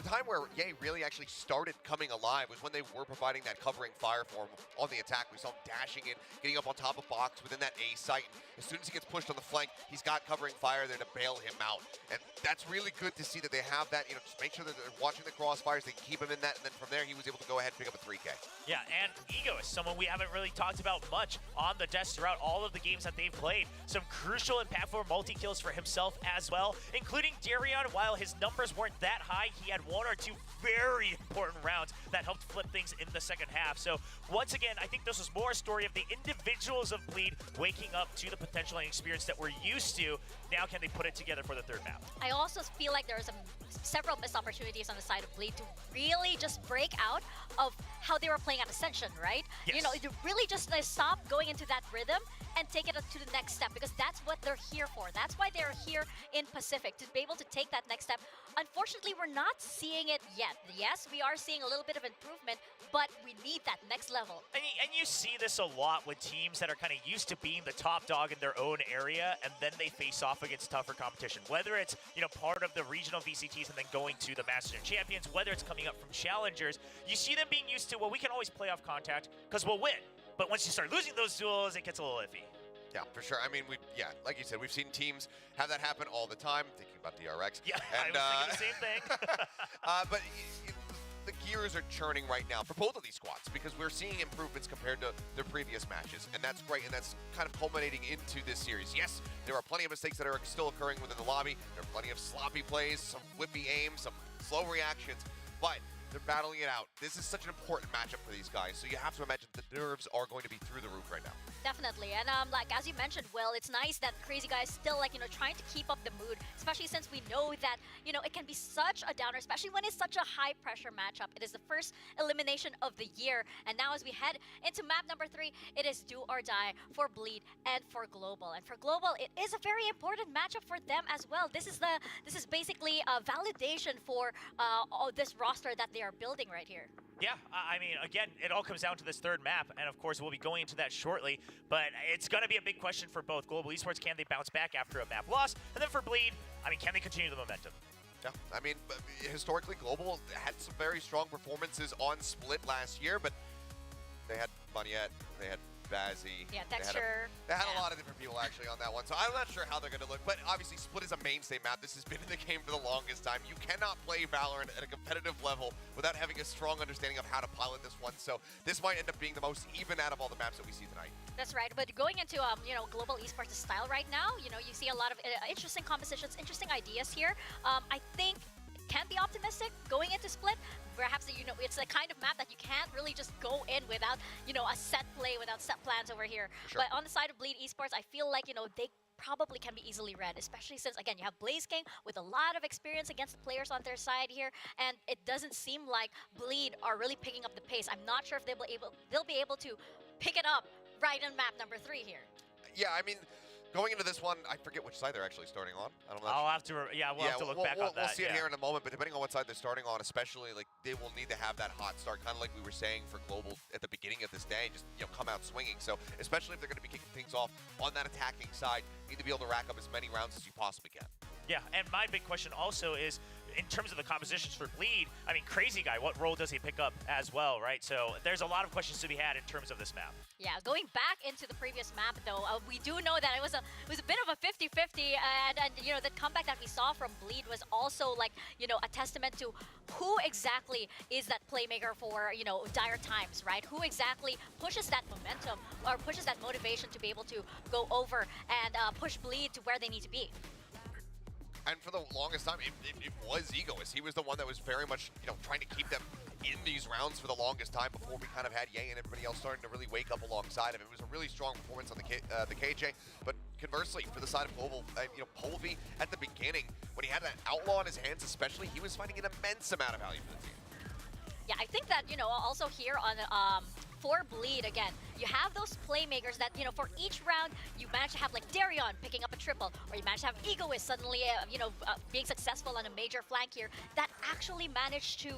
time where Ye really actually started coming alive was when they were providing that covering fire for him on the attack. We saw him dashing in, getting up on top of box within that A site. As soon as he gets pushed on the flank, he's got covering fire there to bail him out. And that's really good to see that they have that, you know, just make sure that they're watching the crossfires, they can keep him in that, and then from there he was able to go ahead and pick up a 3K. Yeah, and Ego is someone we haven't really talked about much on the desk throughout all of the games that they've played. Some crucial impactful multi-kills for himself as well, including Darion. While his numbers weren't that high, he had 1 or 2 very important rounds that helped flip things in the second half. So once again, I think this was more a story of the individuals of Bleed waking up to the potential and experience that we're used to. Now can they put it together for the 3rd map? I also feel like there's several missed opportunities on the side of Bleed to really just break out of how they were playing at Ascension, right? Yes. You know, to really just stop going into that rhythm and take it to the next step, because that's what they're here for. That's why they're here in Pacific, to be able to take that next step. Unfortunately, we're not seeing it yet. Yes, we are seeing a little bit of improvement, but we need that next level. And you see this a lot with teams that are kind of used to being the top dog in their own area, and then they face off against tougher competition. Whether it's, you know, part of the regional VCTs and then going to the Masters and Champions, whether it's coming up from challengers, you see them being used to, well, we can always play off contact because we'll win. But once you start losing those duels, it gets a little iffy. Yeah, for sure. I mean, like you said, we've seen teams have that happen all the time. Thinking about DRX. Yeah, and, I was thinking the same thing. But the gears are churning right now for both of these squads, because we're seeing improvements compared to their previous matches, and that's great, and that's kind of culminating into this series. Yes, there are plenty of mistakes that are still occurring within the lobby. There are plenty of sloppy plays, some whippy aims, some slow reactions, but they're battling it out. This is such an important matchup for these guys, so you have to imagine the nerves are going to be through the roof right now. Definitely, and like as you mentioned, Will, it's nice that Crazy Guy is still, like, you know, trying to keep up the mood, especially since we know that, you know, it can be such a downer, especially when it's such a high pressure matchup. It is the first elimination of the year, and now as we head into map number 3, it is do or die for Bleed and for Global. And for Global, it is a very important matchup for them as well. This is basically a validation for all this roster that they are building right here. Yeah, I mean, again, it all comes down to this 3rd map, and of course we'll be going into that shortly, but it's going to be a big question for both Global Esports. Can they bounce back after a map loss? And then for Bleed, I mean, can they continue the momentum? Yeah, I mean, historically, Global had some very strong performances on Split last year, but they had Moneyette, they had Bazzi. Yeah, Texture. They had a lot of different people actually on that one, so I'm not sure how they're going to look. But obviously, Split is a mainstay map. This has been in the game for the longest time. You cannot play Valorant at a competitive level without having a strong understanding of how to pilot this one. So this might end up being the most even out of all the maps that we see tonight. That's right. But going into you know, Global Esports style right now, you know, you see a lot of interesting compositions, interesting ideas here. I think can be optimistic going into Split. Perhaps, you know, it's the kind of map that you can't really just go in without, you know, a set play, without set plans over here. Sure. But on the side of Bleed Esports, I feel like, you know, they probably can be easily read, especially since, again, you have Blaze King with a lot of experience against the players on their side here, and it doesn't seem like Bleed are really picking up the pace. I'm not sure if they'll be able to pick it up right in map number 3 here. Yeah, I mean, going into this one, I forget which side they're actually starting on. I'll have to, we'll have to look back on that. We'll see it here in a moment, but depending on what side they're starting on, especially, like, they will need to have that hot start, kind of like we were saying for Global at the beginning of this day, just, you know, come out swinging. So, especially if they're going to be kicking things off on that attacking side, you need to be able to rack up as many rounds as you possibly can. Yeah, and my big question also is, in terms of the compositions for Bleed, I mean, Crazy Guy, what role does he pick up as well, right? So there's a lot of questions to be had in terms of this map. Yeah, going back into the previous map, though, we do know that it was a bit of a 50-50, and you know, the comeback that we saw from Bleed was also, like, you know, a testament to who exactly is that playmaker for, you know, dire times, right? Who exactly pushes that momentum or pushes that motivation to be able to go over and push Bleed to where they need to be. And for the longest time, it was Egoist. He was the one that was very much, trying to keep them in these rounds for the longest time before we kind of had Ye and everybody else starting to really wake up alongside of him. It was a really strong performance on the KJ, but conversely, for the side of Global, Polvi at the beginning, when he had that outlaw in his hands especially, he was finding an immense amount of value for the team. Yeah, I think that, also here on for Bleed, again, you have those playmakers that, for each round, you manage to have like Darion picking up a triple, or you manage to have Egoist suddenly, being successful on a major flank here, that actually managed to,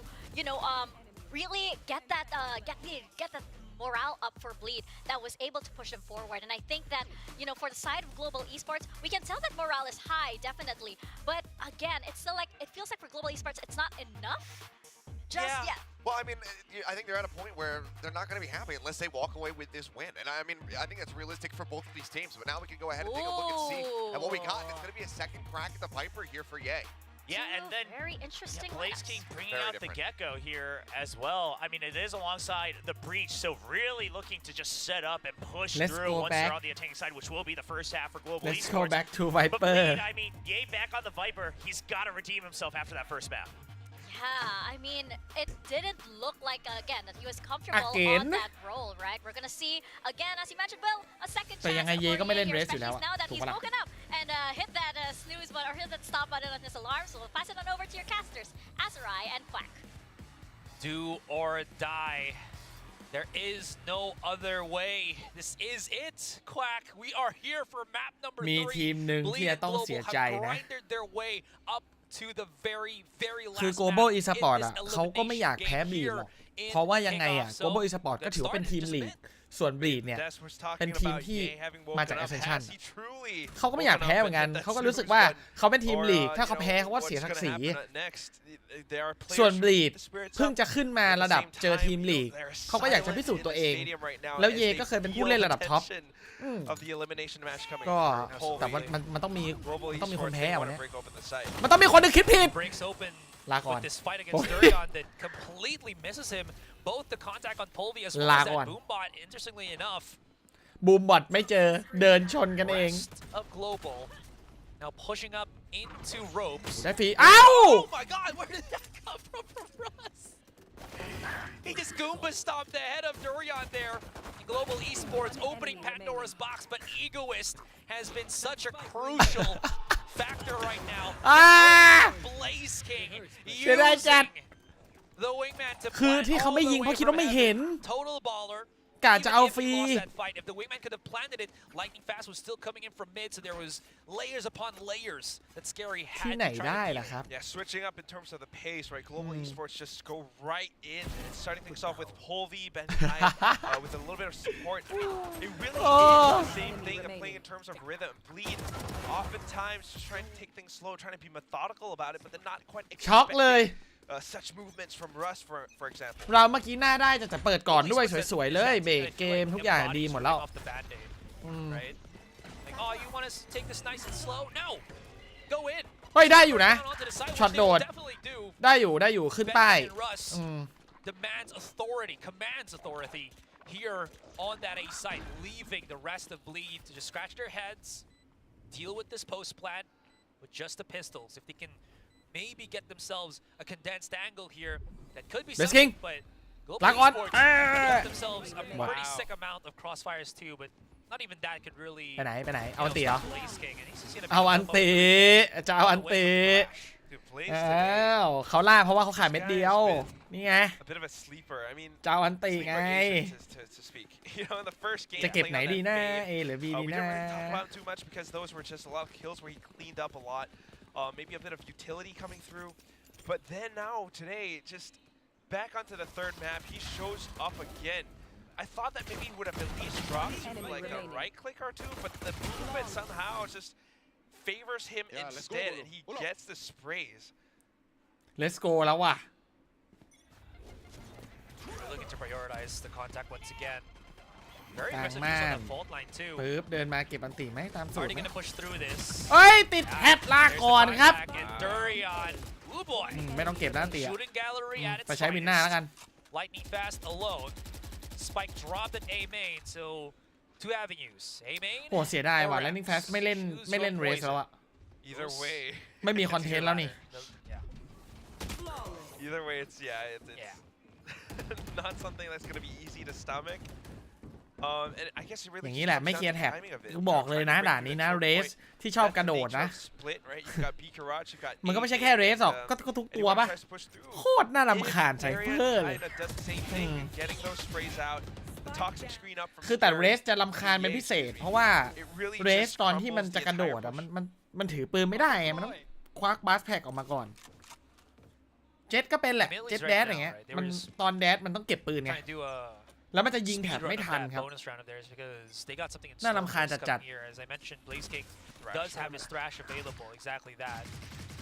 really get that, get the morale up for Bleed that was able to push them forward. And I think that, for the side of Global Esports, we can tell that morale is high, definitely. But again, it's still like, it feels like for Global Esports, it's not enough. Just yet. Well, I mean, I think they're at a point where they're not going to be happy unless they walk away with this win. And I mean, I think that's realistic for both of these teams. But now we can go ahead and take a look and see. And what we got, it's going to be a second crack at the Viper here for Ye. Yeah, and then very interesting. Blaze King bringing Very out different. the Gecko here as well. I mean, it is alongside the Breach, so really looking to just set up and push through once they're on the attacking side, which will be the first half for Global Let's Esports. go back to But Bleed, Viper. I mean, Ye back on the Viper. He's got to redeem himself after that first map. Yeah, I mean, it didn't look like, again, that he was comfortable Again? on that role, right? We're gonna see, again, as you mentioned, Will, a second แต่ chance ยังไง for เยก็ไม่เล่น Ye เร here, สอยู่แล้ว especially now that ถูก he's ปะล่ะ woken up and hit that snooze button, or hit that stop button on his alarm. So we'll pass it on over to your casters, Azurai and Quack. Do or die. There is no other way. This is it, Quack. We are here for map number มี 3. ทีมหนึ่ง Bleed ที่จะ and ต้อง Global เสีย have ใจนะ grinded their way up to the very, very คือ last Global map in Esports this อ่ะเขาก็ไม่อยาก elimination แพ้ game บีด here หรอก in เพราะว่ายังไงอ่ะ Kickoff. Global So Esports ก็ let's ถือว่าเป็น start ทีม just a ลีก bit. ส่วนบีดเนี่ย Des was เป็น talking ทีม about ที่ Ye having มาจาก woken up. Ascension Has he truly เขาก็ไม่อยากแพ้เหมือนกัน เขาก็รู้สึกว่าเขาเป็นทีมลีก ถ้าเขาแพ้เขาก็เสียศักดิ์ศรี ส่วนบีดเพิ่งจะขึ้นมาระดับเจอทีมลีก เขาก็อยากจะพิสูจน์ตัวเอง แล้วเยก็เคยเป็นผู้เล่นระดับท็อป of the elimination match coming ก็ through. แต่มันต้องมี Global ต้องมีคน Esports, แพ้ they วัน wanna นี้ break open the site. มันต้องมีคนหนึงคิดผิด Breaks open ลาก่อน with this fight against Durion that completely misses him. Both the contact on Polvi as well ลา as ก่อน that boombot, interestingly enough. บูมบอทไม่เจอเดินชนกันเอง Rest of Global now pushing up into ropes. ได้ฟรีอ้าว Oh my god, where did that come from Russ? He just Goomba stomped the head of Durion there. Global Esports opening Pandora's box, but Egoist has been such a crucial factor right now. Blaze King using the wingman to คือ plant ที่เขา all ไม่ the ยิงเพ way ราะคิดว่าไม่เห็น from Total baller. กะจะเอา Even ฟรี if he lost that fight, if the wingman could have planted it, Lightning Fast was still coming in from mid, so there was layers upon layers that Scary ที่ had ไหน to try ได้ to ล่ะครับ Yeah, switching up in terms of the pace, right? Global Esports just go right in, and starting things off with Polvi, Ben with a little bit of support. It really is the same thing of playing in terms of rhythm. Bleed, oftentimes just trying to take things slow, trying to be methodical about it, but then not quite ช็อกเลย such movements from Russ, for example. เราเมื่อกี้หน้าได้จะเปิดก่อนด้วยสวยๆเลยเบรกเกมทุกอย่างดีหมดแล้ว off the Band-Aid, right? Like, oh, you want to take this nice and slow? No, go in. เฮ้ยได้อยู่นะ Down onto the side, which ช็อต they โด will ด definitely do. ได้อยู่ขึ้นป้าย Ben and Russ demands authority, commands authority here on that A site, leaving the rest of Bleed to just scratch their heads, deal with this post plant with just the pistols. If they can maybe get themselves a condensed angle here, that could be Blaze something, King. but Global ลาก่อน Esports got themselves a pretty sick amount of crossfires too, but not even that could really ไปไหนเอาอันตีเหรอ Blaze King, and he's just gonna เอาอันตีจะเอาอันตี Dude, Blaze อ้า today, วเขาล่าเพราะว่าเขาขายเม็ดเดียว นี่ไง a bit of a sleeper. I mean, จะเอาอันตีไง sleeper agent to speak. You know, in the first game, จะเก็บไหน playing on ดี that นะ fade, A หรือ B ดี we นะ didn't really talk about him too much because those were just a lot of kills where he cleaned up a lot. Maybe a bit of utility coming through. But then now, today, just back onto the third map, he shows up again. I thought that maybe he would have at least dropped like a right click or two, but the movement somehow just favors him instead, and he gets the sprays. Let's go แล้วว่ะ We're looking to prioritize the contact once again. Very กลาง aggressive ม่า use น on the fault line too. ปึ๊บเดินมาเก็บอันตีไหมตามสูตร Already ไหม gonna push through this. เอ้ยติดแฮตลาก่อนครับ There's the contact, and Durion, ooh boy. ไม่ต้องเก็บนะอันตีอะ Shooting gallery at its ไปใช้วินหน้าแล้วกัน finest. Lightning Fast alone. Spike dropped at A main, so two avenues. A main. โอ้เสียดายว่ะ or แล้วนิ่งแฟส Reps. ไม่เล่น Choose เร your สแล้วอะ Either way ไม่มีคอนเทนต์แล้วนี่ Either way it's not something that's gonna be easy to stomach and I guess it really อย่างนี้แหละไม่เคลียร์แท็บกูบอกเลยนะด่านนี้นะเรสที่ชอบกระโดดนะมันก็ไม่ใช่แค่เรสหรอกก็ทุกตัวปะโคตรน่ารำคาญไซเฟอร์เลยคือแต่เรสจะรำคาญเป็นพิเศษเพราะว่าเรสตอนที่มันจะกระโดดอ่ะมันถือปืนไม่ได้ไงมันต้องควักบาสแพ็กออกมาก่อนเจ็ตก็เป็นแหละเจ็ตแดดอย่างเงี้ยมันตอนแดดมันต้องเก็บปืนไงแล้วมันจะยิงแถบไม่ทันครับน่ารำคาญจัด does have his thrash available, exactly that.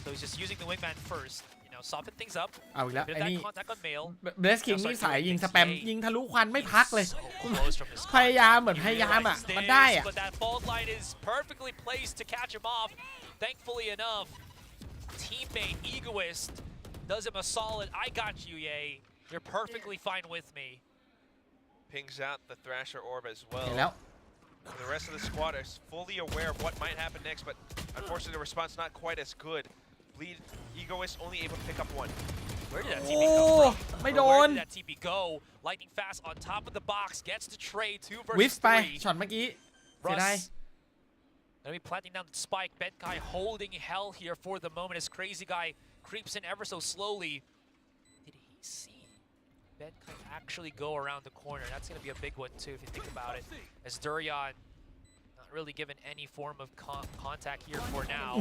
So he's just using the wingman first, you know, soften things up. เอาอีกแล้ว Bit ไอ้ of นี่ that contact on Mail. เบสคิงนี่สายยิงสแปมยิงทะลุควันไม่พักเลยพยายามเหมือนพยายามอ่ะมันได้อ่ะ But that fault line is perfectly placed to catch him off. Thankfully enough, teammate Egoist does him a solid. I got you, Ye. You're perfectly fine with me. Pings out the Thrasher orb as well. เห็นแล้ว The rest of the squad is fully aware of what might happen next, but unfortunately the response not quite as good. Bleed Egoist only able to pick up one. Where did that TP come from? ไม่โดน Where did that TP go? Lightning fast on top of the box gets to trade 2 วิฟ versus ไป 3. ช็อตเมื่อกี้เสียดาย Gonna be planting down the spike. Benkai holding hell here for the moment as Crazy Guy creeps in ever so slowly. Did he see Benkai actually go around the corner? That's gonna be a big one too if you think about it. As Durian not really given any form of contact here for now.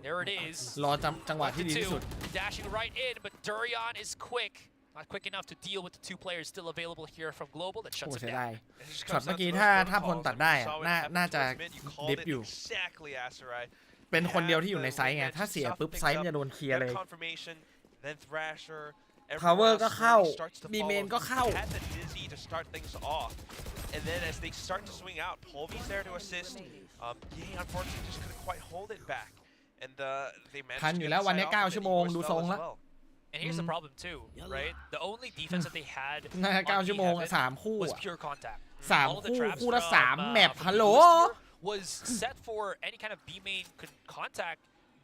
There it is. รอจังหวะที่ดีที่สุด Dashing right in, but Durian is quick. Not quick enough to deal with the 2 players still available here from Global that โอ้ shuts เสี him ยดาย down. ช็อตเมื่อกี้ถ้าพลตัดได้อะน่าจะดิฟอยู่ เป็นคนเดียวที่อยู่ในไซส์ไงถ้าเสียปุ๊บไซส์มันจะโดนเคลียร์เลย Power ก็เข้า B-main ก็เข้า And then as they start to swing out, Polvy's there to assist. Yay, unfortunately, just couldn't quite hold it back. And they managed ทัน to อยู่ get แล้ว the วัน side นี้ off, and 9 ชั่วโมง Egoist ดู fell ทรง as แล้ว well. And here's the problem too, right? The only defense that they had น่าจะ9 on ชั่วโมง Heaven 3 คู่ was อะ pure contact. 3 All of the คู่ traps คู่ละ from, 3 แมป from ฮัลโหล Egoist here was set for any kind of B main contact,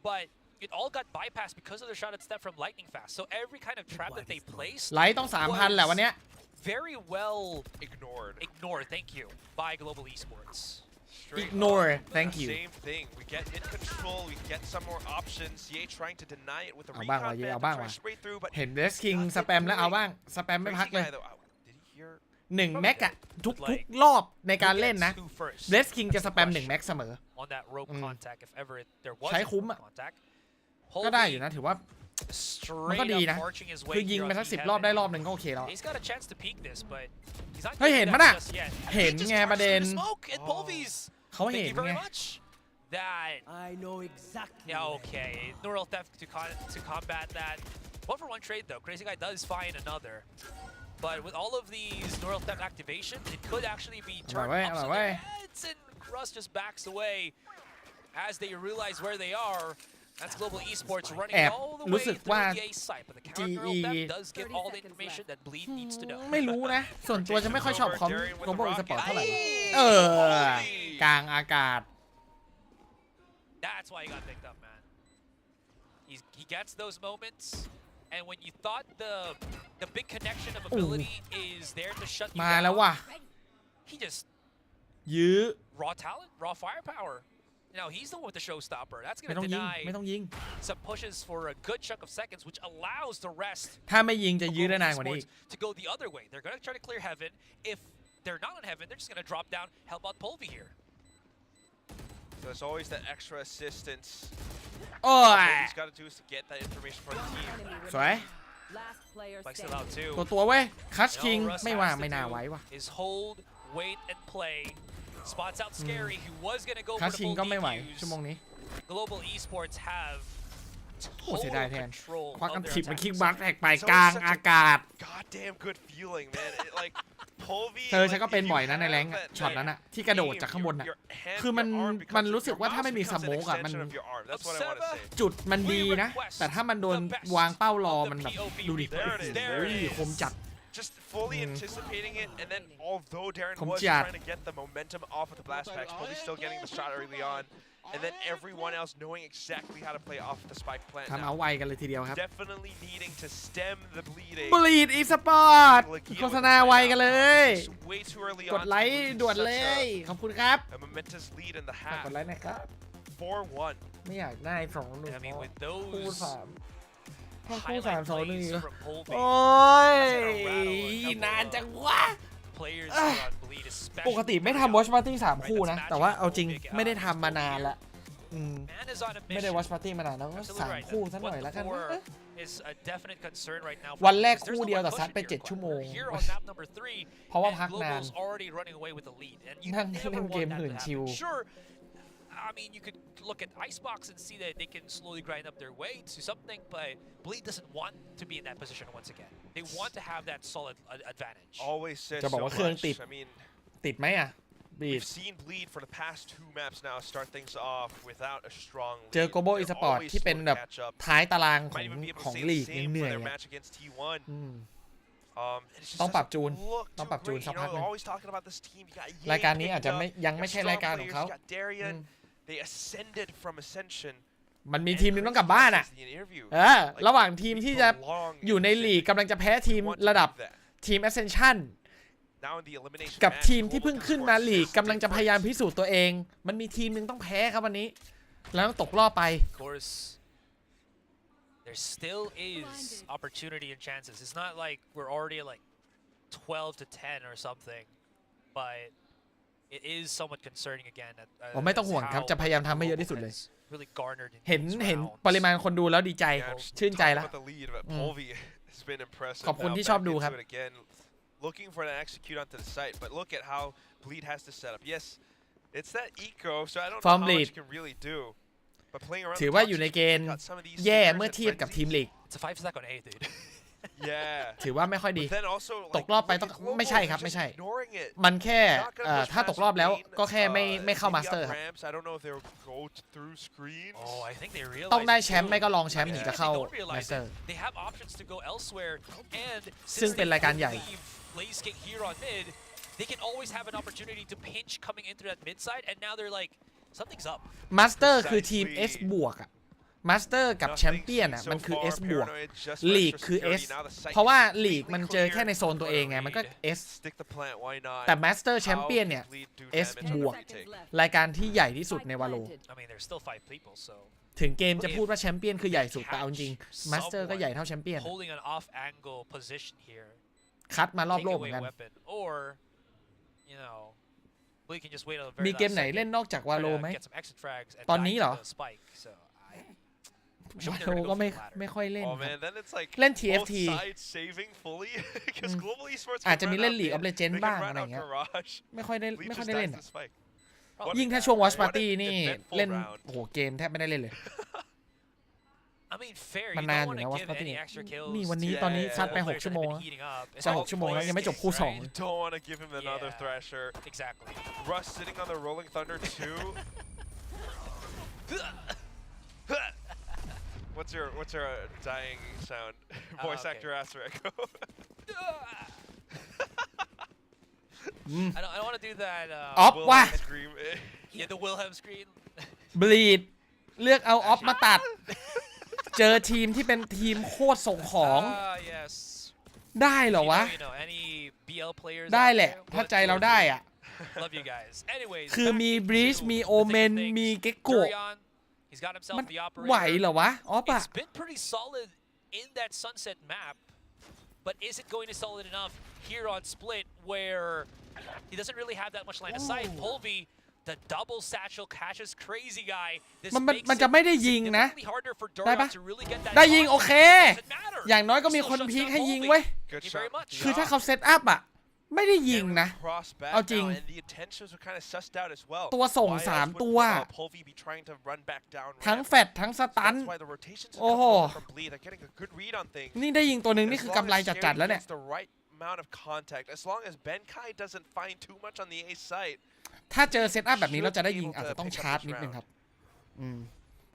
but it all got bypassed because of the shot at step from Lightning Fast. So every kind of trap that they placed ไลท์ต้อง 3,000 แหละวันเนี้ย very well ignored. Thank you, by Global Esports. Ignore thank you Same thing. We get mid control. We get some more options. Ye trying to deny it with a เอาบ้าง recon ว่ะเย่ ban เอา to บ้าง try ว่ะ to spray through, but เห็นเดสคิงสแปมแล้วเอาบ้างสแปมไม่พักเลย Crazy guy, though. Did he hear? 1 แม็กอะทุกรอบในการเล่นนะเดสคิงจะสแปม1 แม็กเสมอ On that rope contact, if ever there was ใช้คุ้มอะ contact. ก็ได้อยู่นะถือว่ามันก็ Straight ดี up นะ marching his คือ way ยิง here ไป on สัก Heaven. 10 รอบได้รอบหนึ่งก็โอเคแล้ว He's got a chance to peek this, but he's not เฮ้ย doing เห็น that มั้ยน่ะ just yet. เห็น He just ไงประเด็น charged through the smoke and Polvy's. เขาเห็น Thank you ไง very much. That I know exactly. yeah, okay. Neural theft to combat that. 1-for-1 trade though. Crazy Guy does find another. But with all of these neural theft activations, it could actually be turned way, up other to way. their heads, and Russ just backs away as they realize where they are. That's Global Esports running แอบ all the รู้ way สึก through ว่า the A site, but the counter neural GE theft does get all the information that Bleed needs to know. ไม่รู้นะ ส่วนตัวจะไม่ค่อยชอบคอมโบอีสปอร์ตเท่าไหร่กลางอากาศ That's why he got picked up, man. He gets those moments, and when you thought the big connection of ability is there to shut you มาแล้ว down, ว่ะ he just ยื้อ raw talent, raw firepower. You know, he's the one with the showstopper. That's ไม่ going ต้อ to งยิง deny ไม่ต้องยิง some pushes for a good chunk of seconds, which allows the rest ถ้าไม่ยิงจะ of ยื้อได้ Global นานกว่านี้อีก Esports to go the other way. They're going to try to clear Heaven. If they're not on Heaven, they're just going to drop down, help out Polvy here. So there's always that extra assistance. โอ้ย What he's got to do is to get that information for the team. สวย Flex it out too. ตัวเว้ยคัชคิง All Russ ไม่ว่า has to ไม่น่า do ไว้ว่ะ is hold, wait, and play. Spots out Scary, who was going to go คั for ช the คิง full ก็ไม่ไหว defuse. ชั่วโมงนี้ Global Esports have โอ้เสียดายแทน control ควักกัน of their ถิบมัน attack. คิกบัคแตกไปกลางอากาศ Goddamn good feeling, man. Like Polvy. เธอฉันก็เป็นบ่อยนะในแรงค์อะช็อตนั้นอะที่กระโดดจากข้างบนอะคือมันรู้สึกว่าถ้าไม่มีสโมกอะมัน That's what I want to say. จุดมันดีนะ แต่ถ้ามันโดนวางเป้ารอมันแบบดูดิโอ้ยคมจัด just fully anticipating it, and then although Darren was ผมจัด trying to get the momentum off of the blast packs, Polly still getting the shot early on, and then everyone else knowing exactly how to play off the spike plant ทำเอา now. ไวกันเลยทีเดียวครับ Definitely needing to stem the bleeding. บลีดอีสปอร์ตโฆษณาไวกันเลย Way too early ก on ด to ไลค์ lose ด่วน such เลย ขอบคุณครับ a momentous lead in the ฝาก half. กดไลค์นะครับ 4-1. ไม่อยากได้2-1 I mean, with คู่ those 3ถ้าคู่ highlight 3-2-1 plays อีกเหรอ from Polvi, โอ้ย that's นานจังวะ players on bleed, ปก especially ติไม่ทำ Watch Party 3 คู่นะ แต่ว่าเอาจริงไม่ได้ทำมานานละ Man is on a ไม่ได้ mission. Watch Party มานานแล้วก็ Absolutely right. 3 คู่ซะหน่อยแล้วกัน 1-4 is a definite concern right now. วันแรก There's คู่ no เดียว one แต่ซัด pushing ไป here. 7 ชั่วโมง Here on map number 3, เพราะว่า and พักนาน Global's already running away with the lead, and you นั่ง never เล่นเกม want that หื่น to ชิว happen. Sure, I mean, you could look at Icebox and see that they can slowly grind up their way to something, but Bleed doesn't want to be in that position once again. They want to have that solid advantage. Always says จะบอก so ว่าเครื่อง much. ติด I mean, ติดไหมอ่ะบีด we've seen Bleed for the past 2 maps now start things off without a strong lead. เจอ Global They're Esport always ที่เป็น slow to แบบ catch up. ท้ายตารางขอ Might ง even be able ข to อง say ลี the กยัง same เหนื่ for อย their อะ match against T1. It just ต้องปรับ doesn't จูน look ต้อง too ปรับจูน great. สัก You พัก know, หนึง always talking about this team. You got Ye รายการนี้ picking อาจจะ up. ไม่ยัง You ไม่ got ใช่รายการของ strong เขา players. You got Darian. They ascended from Ascension. มันมีทีมนึงต้องกลับบ้านอ่ะ ระหว่างทีมที่จะอยู่ในลีกกำลังจะแพ้ทีมระดับทีม Ascension กับทีมที่เพิ่งขึ้นมาลีกกำลังจะพยายามพิสูจน์ตัวเอง มันมีทีมนึงต้องแพ้ครับวันนี้ แล้วต้องตกรอบไป Of course, there still is opportunity and chances. It's not like we're already at like 12-10 or something, but it is somewhat concerning again. ผมไม่ต้องห่วงครับจะพยายามทำให้เยอะที่สุดเลย Really garnered in เห็น rounds. ปริมาณคนดูแล้วดีใจชื่นใจแล้ว ขอบคุณที่ชอบดูครับ Looking for an execute onto the site, but look at how Bleed has to set up. Yes, it's that eco, so I don't know how much you can really do. But playing around ถือว่าอยู่ในเกณฑ์แย่เมื่อเทียบกับทีมลีก It's a 5 stack on A, dude. Yeah. ถือว่าไม่ค่อยดี But then also, ตกรอบไปต้องไม่ใช่ครับไม่ใช่ มันแค่ถ้าตกรอบแล้วก็แค่ไม่เข้ามาสเตอร์ครับ I don't know if they'll go through screens. Oh, I think they ต้อง realize ได้แชมป์ไม่ก็รองแชมป์ถึงจะเข้า they don't มา realize สเตอร์ it. They have options to go elsewhere, and ซึ่ง since เป็น they รายการใหญ่ leave Blaze King here on mid, they can always have an opportunity to pinch coming into that mid side, and now they're like, something's up. มาสเตอร์คือทีม S บวกอะมาสเตอร์กับแชมเปี้ยนอ่ะมันคือ S บวกลีกคือ S เพราะว่าลีกมันเจอแค่ในโซนตัวเองไงมันก็ S แต่มาสเตอร์แชมเปี้ยนเนี่ย S บวกรายการที่ใหญ่ที่สุดในวาโล I mean, there's still 5 people, so ถึงเกมจะพูดว่าแชมเปี้ยนคือใหญ่สุดแต่เอาจริงมาสเตอร์ก็ใหญ่เท่าแชมเปี้ยน holding an off-angle position here. คัดมารอบ Take โลกเหมื away อนกัน weapon, or you know, we can just wait on the very มีเกม last ไหน second, เล่นนอกจากวา try โล to ไหม get some exit frags and ตอน dive นี้เหรอ into the spike. So วาโลก็ไม่ค่อยเล่น Oh ครับ man, then it's like เล่น both TFT sides saving fully because Global Esports อาจจะ can มี run เล่น out League of mid, Legends they can บ้าง run อะไร out เงี้ย Garage. ไม่ค่อยได้ Leap ไม่ค่อย just ได้เล่น dives อะ the spike. ยิ่งถ้าช่วง Watch What an Party นี่ eventful เล่น round. โอ้โหเกมแทบไม่ได้เล่นเลย I mean, fair. มัน You นาน don't อยู่ want นะ to Watch give Party any extra kills นี่วันนี้ to ตอนนี้ the ซัดไป players 6 ชั่วโมง that แล้ว have been heating up. จะ6 ชั่วโมงแล้วยังไม่จบคู่ 2 You don't want to give him another Yeah. Thrasher. Exactly. Russ sitting on the Rolling Thunder too. What's your dying sound? Voice okay. actor Aster Echo. I don't want to do that. ออฟว่ะ Wilhelm scream. Yeah, the Wilhelm screen. บลีดเลือกเอาออฟมาตัด เจอทีมที่เป็นทีมโคตรส่งของ Yes. ได้เหรอวะ You know, any BL players ได้ out แหละ there? ถ้า What ใจเราได้อ่ะ Love you guys. Anyways, คือ back มี into บรีชมีโอ the เม thick น of things. มีเก็กโก Durian, he's got himself มัน the ไหว operator. เหรอวะออฟอะ It's been pretty solid in that sunset map, but is it going to solid enough here on split where he doesn't really have that much line of sight? Polvi, the double satchel catches crazy guy. This มันจะไม่ได้ยิงนะ significantly harder for ได้ Durian ปะ to really get that ได้ยิง shot. โอเค Doesn't matter. อย่างน้อยก็มีคน Still พีค shuts ให้ down ยิง Polvi. เว้ย Good Thank you shot. very much. คือถ้าเขาเซตอัพอะไม่ได้ยิงนะ Cross back เอาจริง now, and the intentions were kind of sussed out as well. ตัวส่ง Why else 3 would, ตัว Polvi be trying to run back down ทั้ง ramp? แฟดทั้งสตัน That's why the rotations are โอ้โห coming over from Bleed. They're getting a good read on things. นี่ได้ยิงตัวหนึ่งนี่ As คือ long กำไร as จัด Scary ๆแล้วเนี่ย gets the right amount of contact, as long as Benkai doesn't find too much on the A site. ถ้าเจอเซตอัพแบบนี้เราจะได้ยิงอาจจะต้องชาร์จนิดนึงครับ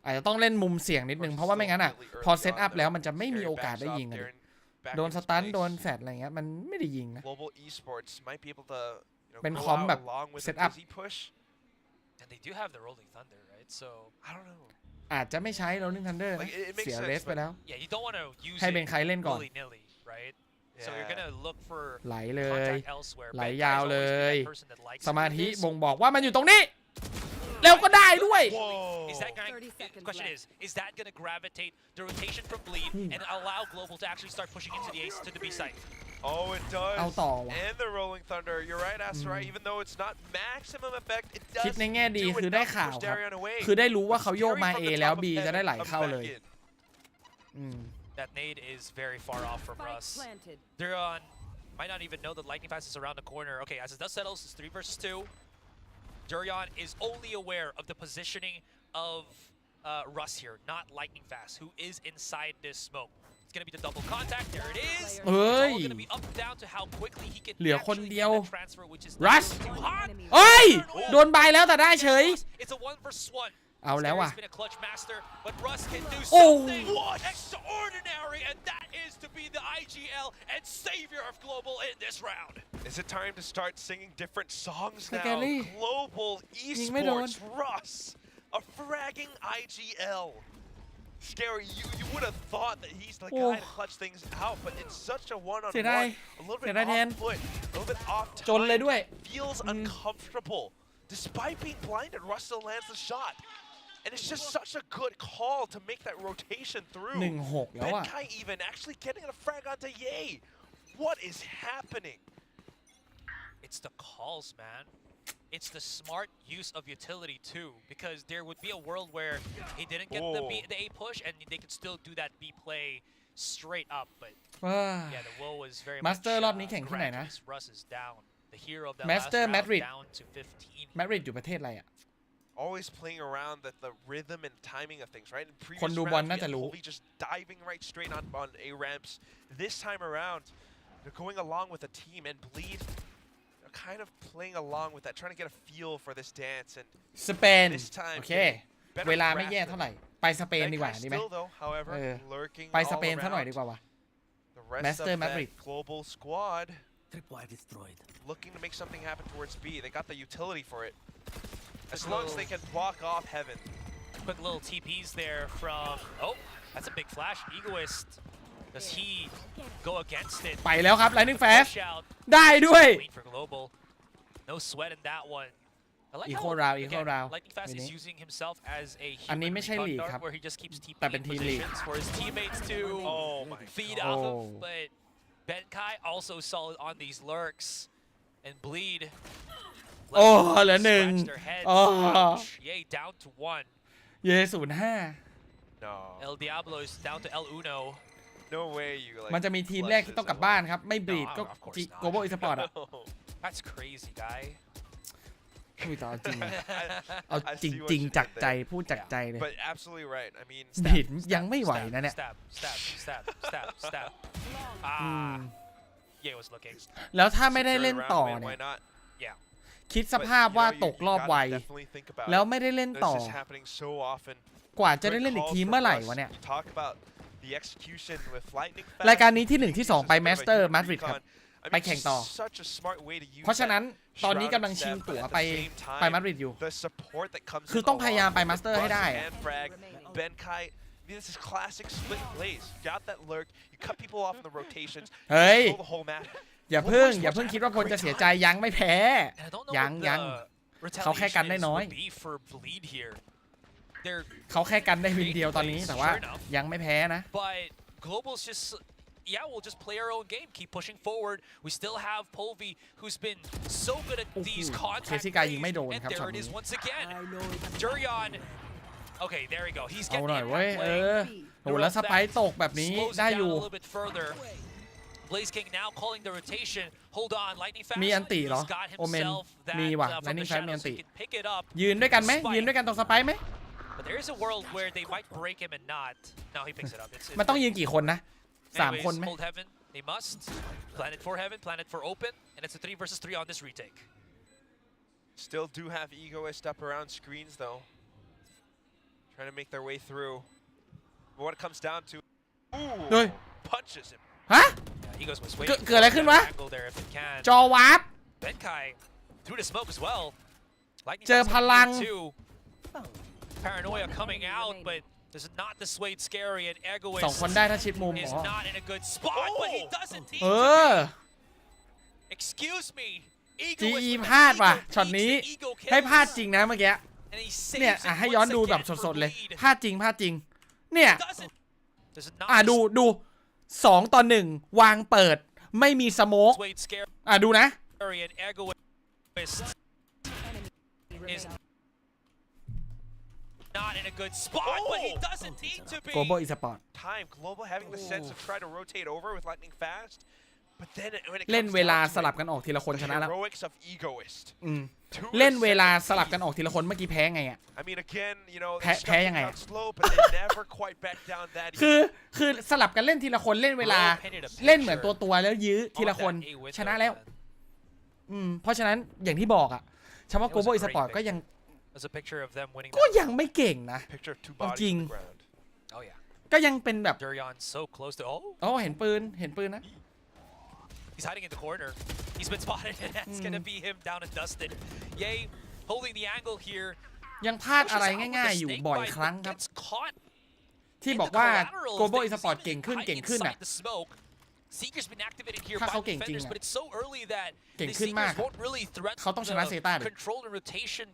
อาจจะต้องเล่นมุมเสี่ยงนิดนึงเพราะว่าไม่งั้นอ่ะพอเซตอัพแล้วมันจะไม่มีโอกาสได้ยิงกัน back โดน in ส his ตัน place. โดนแฟดอะไรเงี้ยมันไม่ได้ยิงนะ Global Esports might be able to, you know, เป็น go คอม out แบบ along with a set up busy push. And they do have the Rolling Thunder, right? So I don't know. อาจจะไม่ใช้ Rolling Thunder นะ Like, it makes เสีย sense, เรสไป but- แล้ว yeah, you don't want to use ให้ it เบนไคเล่นก่อน willy-nilly, right? So you're Yeah. gonna look for ไหลเลย contact elsewhere. ไหล Ben ยาว Kai's เล always been ย that person that likes สมาธิ to do this. บ่งบอกว่ามันอยู่ตรงนี้เร็วก็ได้ด้วย Is that going? The question is that going to gravitate the rotation from Bleed and allow Global to actually start pushing into the ace to the B site? Oh, it does. เอาต่อว่ะ And the Rolling Thunder. You're right, Asteroid. Even though it's not maximum effect, it คิด does ในแง่ดี do คือได้ enough to ข่าว push ครับ Darion away. คือได้รู้ว่าเขาโยก Scary มา from A the แล้ว top of B จะได้ไหล heaven, เข้า coming เลย back in. That nade is very far off from Russ. They're on. Might not even know that Lightning Fast is around the corner. Okay, as the dust settles, it's 3 versus 2. Durian is only aware of the positioning of Russ here, not Lightning Fast, who is inside this smoke. It's gonna be the double contact. There it is. It's เฮ้ย all gonna be up down to how quickly he can เหลือคน actually เดียว get that transfer, which is Russ too hot. เอ้ยโดนใบแล้วแต่ได้เฉย It's a 1 versus 1. เอาแล้วว่ะ Scary's been a clutch master, but Russ can do Oh. something extraordinary, and that is to be the IGL and savior of Global in this round. Is it time to start singing different songs now? Scary. Global ยิงไม่โดน Esports, Russ, a fragging IGL. Scary, you would have thought that he's the guy to clutch things out, but it's such a 1-on-1, เสียดาย a little เสี bit ยดายแทน off foot, a little bit off จนเลย time, ด้วย feels uncomfortable. Despite being blinded, Russ still lands the shot. And it's just such a good call to make that rotation through. 1-6 แล้วอะ Benkai even actually getting a frag onto Ye. What is happening? It's the calls, man. It's the smart use of utility too, because there would be a world where he didn't get the A push, and they could still do that B play straight up. But ว้า yeah, the woe was very Master much รอบนี้แข่งที่ไหนนะ gratis. Russ is down. The hero of that Master last round Madrid down to 15. แมดริดอยู่ประเทศอะไรอ่ะ Always playing around the rhythm and timing of things, right? In คน previous ดูบอล rounds, น่า we จะ had รู้ Colby just diving right straight on A ramps. This time around, they're going along with a team, and Bleed are kind of playing along with that, trying to get a feel for this dance. And สเปน this time, โอเค better เวลาไม่ grasp แย่ it. เท่าไหร่ ไปสเปนดีกว่า Benkai ดีไหม still, though, however, เออ lurking ไป all สเปนซะหน่อย around. ดีกว่าวะ The rest Master of that Madrid. global squad Tripwire destroyed. looking to make something happen towards B. They got the utility for it. As long as they can block off Heaven. Quick little TPs there from. Oh, that's a big flash. Egoist. Does he go against it? ไปแล้วครับ Lightning The Fast push out. ได้ด้วย Clean for Global. No sweat in that one. I like Equal how, round, again, equal round. Lightning Fast มิ is นิ using himself as a อันนี้ human ไม่ใช่ recon ลีก dart ครับ where he just keeps TPing แต่เป็นทีมลีก positions for his teammates to feed off of. But Benkai also solid on these lurks and Bleed. โอ้เหลือหนึ่ง Scratch their heads. โอ้ Yay, down to 1. เย่05 No. El Diablo is down to El Uno. No way you like. มันจะมีทีมแรกที่ต้องกลับบ้านครับ ไม่บลีดก็ of course not. Global Esports อ่ะ That's crazy, guy. พูดต่อเอาจริงอะเอา I จ see what ริง you ๆจาก did ใจ there. พูดจากใจเลย But absolutely right. I mean, บลีดยังไม่ไหวนะเนี่ย Stab, stab, stab, stab, stab. อืม Yeah, was looking. แล้วถ้าไม่ได้ secure เล่น the round ต่อ win, เนี่ why ย not? Yeah. คิดส But, ภาพ you ว่า know, you ตกรอบ gotta ไว definitely think about แล้ว it. ไม่ได้เล่น This ต่อ is happening so often. กว่าจะได้ Great เล่นอีก calls ทีม from เมื่อไหร่ Russ. วะเนี่ย You talk about the execution with Lightning รายการ Fast. นี้ที่ 1 ที่ 2 ไป This is a bit of a Master human Madrid ครับ recon. I ไป mean, แข่งต่อ such a smart way to use เพราะฉะนั้น that ตอนนี้ shrouded กำลังชิง step, ตั๋ว but at ไป the same ไป time, มาดริดอยู่ the support that comes คือ in ต้องพยายาม along ไป with มาสเตอร์ให้ Russ ได้อะ and Frag, Benkai. This is classic split plays. You got that lurk. You cut people off in the rotations. เฮ้ย You control the whole map. อย่าเพิ่งคิดว่าพลจะเสียใจยังไม่แพ้ And I don't know ยัง what เขาแค่กัน retaliation ได้ is น้อย would be for Bleed here. They're เขาแค่กันได้วินเดียวตอนนี้แต่ว่ายังไม่แพ้นะ But Global's just, yeah, we'll just play our own game, keep pushing forward. We still have Polvi, who's been so good at these contact เคซี่กายยิงไม่โดน plays, ครับ and ช็อ there ต it นี้ is once again. Durian. Okay, there we go. He's เอา getting หน่อย the เว้ย impact เอ play. อโหแล้วสไปร์ตกแบบนี้ Slows it ได้ down อยู่ a little bit further. Blaze King now calling the rotation. Hold on, Lightning Fast. มีอันติเหรอ He's got โอเมน himself that มีว่ะ from Lightning the Fast มีอั shadows, น so ติ he can pick it up. ยืนด้วยกันไหมยืนด้วยกันตรงสไปร์ไหม But there is a world where they might break him and not. No, he picks it up. It's มันต้องยืนกี่คนนะ3 Anyways, คนไหม hold heaven. They must. Planet for heaven, planet for open. And it's a 3 versus 3 on this retake. Still do have Egoist up around screens though. Trying to make their way through. But what it comes down to, ooh, punches him ฮะ He goes with เกิดอะไรขึ้นวะ จอวาร์ป Benkai through the smoke as well. เจอพลัง Paranoia coming out, but does not dissuade Scary and Egoist สองคนได้ถ้าชิดมุม is not in a good spot, but he doesn't need เอ to อ be. Excuse me. GE พลาดว่ะช็อตนี้ให้พลาดจริงนะเมื่อกี้เนี่ยให้ย้อนดูแบบสดๆเลยพลาดจริงเนี่ยดู2-1วางเปิดไม่มีสโมกดูนะNot in a good spot, but he doesn't need to be. Global Esport Time Global having the sense of trying to rotate over with lightning fast, but then when it เล่น comes เวลา down สลับกันออกทีละคนชนะแล้ว heroics of Egoist. เล่นเวลาสลับกันออกทีละคนเมื่อกี้แพ้ไงอ่ะ I mean again, you know, แพ้ยังไง slow, but they never quite back down that. คือสลับกันเล่นทีละคนเล่นเวลาเล่นเหมือนตัวแล้วยื้อทีละคนชนะแล้วเพราะฉะนั้นอย่างที่บอกอ่ะเฉพาะ Global Esport ก็ยังไม่เก่งนะจริงก็ยังเป็นแบบเห็นปืนนะ He's hiding in the corner. He's been spotted, and that's gonna be him down and dusted. Yay, holding the angle here. ยังพลาดอะไรง่ายๆอยู่บ่อยครั้งครับที่บอกว่า Global Esport เก่งขึ้นอ่ะถ้าเขาเก่งจริงอ่ะเก่งขึ้นมากเขาต้องชนะเซต้าดิ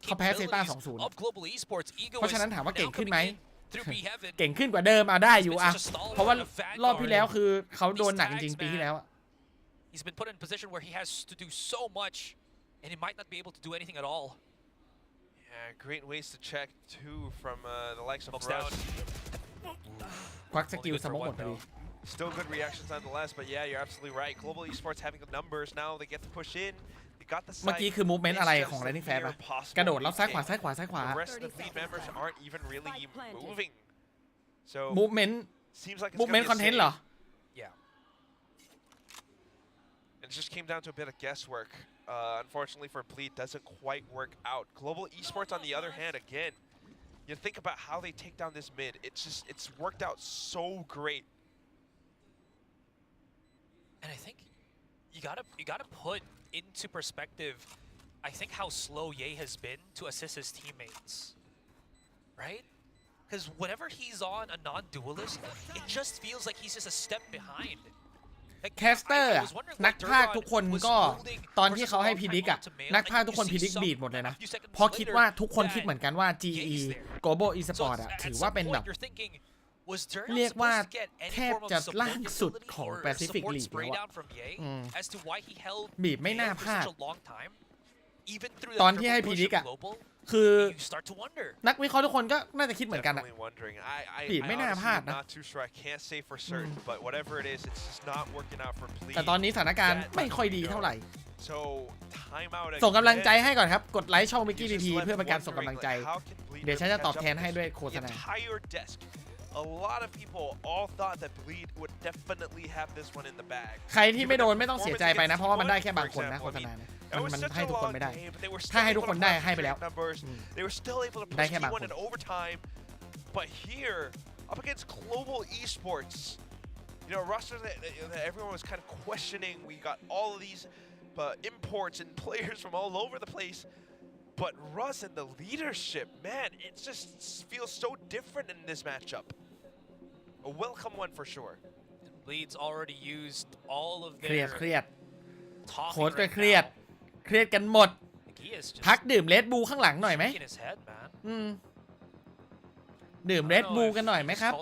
เขาแพ้เซต้า 2-0 เพราะฉะนั้นถามว่าเก่งขึ้นไหมเก่งขึ้นกว่าเดิมได้อยู่อ่ะเพราะว่ารอบที่แล้วคือเขาโดนหนักจริงปีที่แล้ว He's been put in a position where he has to do so much, and he might not be able to do anything at all. Yeah, great ways to check too from the likes of Russ. ควักสกิลสมองหมดพอดี Still good reactions nonetheless, but yeah, you're absolutely right. Global Esports having the numbers now, they get to push in. They got the เมื่อกี้คือ movement อะไรของ Lightning Fast ป่ะกระโดดแล้วซ้ายขวา The rest of the fleet members aren't even really moving. So movement seems like it's movement content เหรอIt just came down to a bit of guesswork. Unfortunately for Bleed, doesn't quite work out. Global Esports, on the other hand, again, you think about how they take down this mid. It's worked out so great. And I think you gotta put into perspective, I think how slow Ye has been to assist his teammates, right? Because whenever he's on a non-duelist, it just feels like he's just a step behind. แคสเตอร์นักพากย์ทุกคนก็ตอนที่เขาให้พิดิกอ่ะนักพากย์ทุกคนพิดิกบีดหมดเลยนะเพราะคิดว่าทุกคนคิดเหมือนกันว่า GE Global Esport อ่ะถือว่าเป็นแบบเรียกว่าแทบจะล่างสุดของ Pacific League แล้วอ่ะบีบไม่น่าพลาดตอนที่ให้พิดิกอ่ะคือนักวิเคราะห์ทุกคนก็น่าจะคิดเหมือนกันอ่ะบีบไม่น่าพลาดนะแต่ตอนนี้สถานการณ์ไม่ค่อยดีเท่าไหร่ส่งกำลังใจให้ก่อนครับกดไลค์ช่อง MickiePP เพื่อเป็นการส่งกำลังใจเดี๋ยวฉันจะตอบแทนให้ด้วยโฆษณาA lot of people all thought that Bleed would definitely have this one in the bag. ใครที่ไม่โดนไม่ต้องเสียใจไปนะเพราะว่ามันได้แค่บางคนนะโฆษณาเนี่ยมันให้ทุกคนไม่ได้ถ้าให้ทุกคนได้ให้ไปแล้วได้แค่บางคน But here up against Global Esports, you know, rosters that everyone was kind of questioning. We got all of these imports and players from all over the place. But Russ and the leadership, man, it just feels so different in this matchup. A welcome one for sure. And Bleed's already used all of their เครียดโค้ชก็เครียดกันหมดพักดื่มเรดบูข้างหลังหน่อยไหมดื่มเรดบูกันหน่อยไหมครับ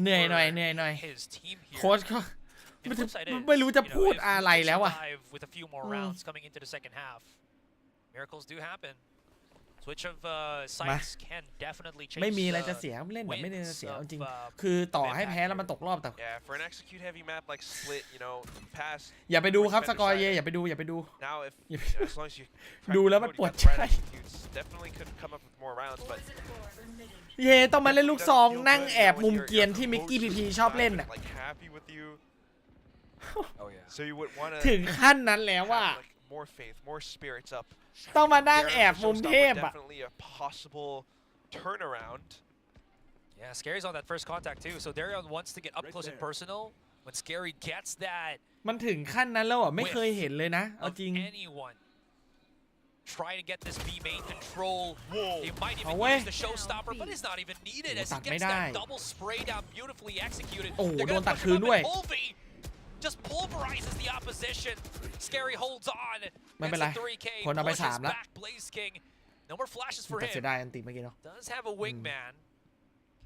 เหนื่อยหน่อยโค้ชก็ไม่รู้จะพูดอะไรแล้วอ่ะไม่มีอะไรจะเสียเล่นแบบไม่ได้จะเสียจริงคือต่อให้แพ้แล้วมันตกรอบแต่อย่าไปดูครับสกอร์เย่อย่าไปดูดูแล้วมันปวดใจเย่ต้องมาเล่นลูกซองนั่งแอบมุมเกียนที่MickiePPชอบเล่นอ่ะถึงขั้นนั้นแล้วว่าต้องมานั่งแอบมุมเทพอ่ะ Yeah, Scary's on that first contact too. So Darion wants to get up close and personal. When Scary gets that, มันถึงขั้นนั้นแล้วอ่ะไม่เคยเห็นเลยนะเอาจริง anyone try to get this B main control. He might even Away. use the showstopper, but it's not even needed as he gets that double spray down beautifully executed. โอ้โห They're โดน gonna ตัด push คื him น up ด้วย and Polvi just pulverizes the opposition. Scary holds on. ไม่เป็นไร Gets a 3K, คนเอาไป pushes 3แล้ว back Blaze King. No more flashes for แต่เสีย him. ดายอันติเมื่อกี้เนาะ Does have a wingman.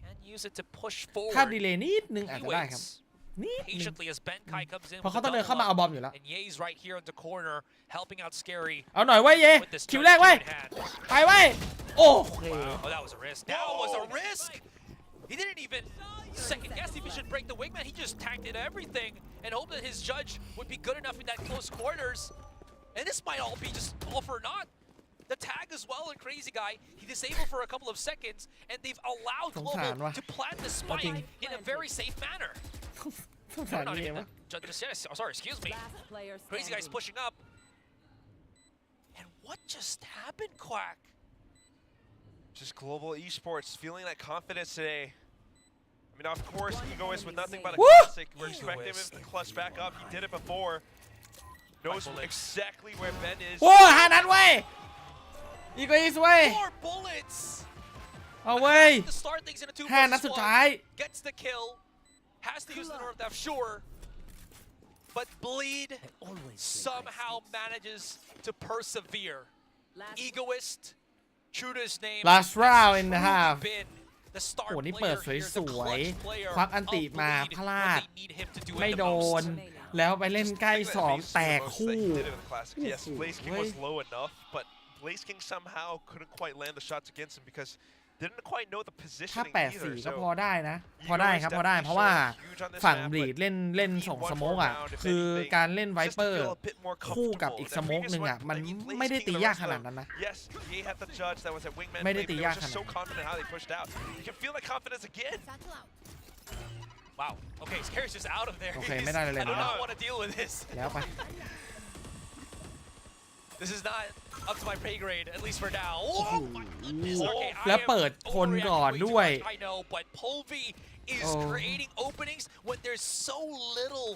Can use it to push ถ้า forward. ดีเลย์นิดนึงอาจ He จะได้ครับ waits นิดนึง patiently as Benkai comes in เพราะ with เขา the ต้องเดิน double เข้ามาเอา up. บอมอยู่แล้ว And Ye's right here in the corner, helping out Scary. เอาหน่อยเว้ยเย่ with this คิว judge แรกเว้ย in hand. ไปเว้ยโอ้โห Oh, that was a risk. That was a risk. He didn't even second guess if he should break the wingman. He just tanked it everything and hoped that his judge would be good enough in that close quarters. And this might all be just all for naught. The tag as well and Crazy Guy, he disabled for a couple of seconds, and they've allowed Global to plant the spike in a very safe manner. สงสารเย่วะ Sorry, excuse me. Crazy Guy's pushing up. And what just happened, Quack? Just Global Esports feeling that confidence today. I mean, of course, Egoist with nothing but a classic. We're expecting him to clutch back up. He did it before. Knows exactly where Ben is. โอ้5 นัดเว้ยอีกอีสเว้ย 4 bullets. เอาเว้ย To start things in a 2 5 นัดสุดท้าย Gets the kill. Has to use the North F, sure. But Bleed somehow manages to persevere. Egoist, true to his name. Last round in the half. Been the star โหนี่เปิด player ส here, the วย clutch player ๆควักอันติ of มา Bleed พลา when ด they need him to do it ไม่ the โดน most. แล้วไปเล่นใกล้2แตกคู่ Yes, Blaze King was low enough, but Blaze King somehow couldn't quite land the shots against him because didn't quite know the ถ้า positioning 8-4 either. ก็ So พอได้นะ พอได้ครับพอได้เพราะว่าฝั่งบลีดเล่นส่งสโมกอ่ะคือการเล่นไวเปอร์คู่กับอีกสโมกหนึ่งอ่ะมันไม่ได้ตียากขนาดนั้นนะ Yes, he had the judge that was at wingman. ไม่ได้ตียากข just นาด so confident how they pushed out. You can feel the confidence again. Wow. Okay, Scary's just out of there. โอเคไม่ได้เลย I do นะ not want to deal with this. แล้วไป This is not up to my pay grade, at least for now. Oh my goodness. Okay, แล้วเปิดคนก่อนด้วย I know, but Polvi is creating openings when there's so little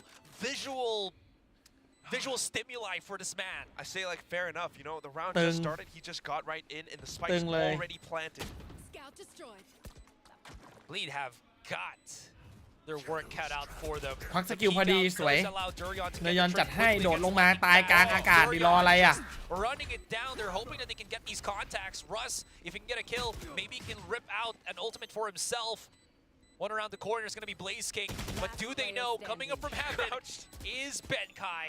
visual stimuli for this man. I say like fair enough, you know, the round ตึง just started, he just got right in and the spike's ตึงเลย already planted. Bleed have got their work cut out for them. ควักสกิลพอดีสวย Does allow Durion to เน get ยอน the จัด trick ให้ quickly โดด against ลงมา Smack. ตายกลาง Oh, อากาศดีรอ Durion อะไรอ่ะ is running it down. They're hoping that they can get these contacts. Russ, if he can get a kill, maybe he can rip out an ultimate for himself. One around the corner is going to be Blaze King. But do they know, coming up from heaven is Benkai.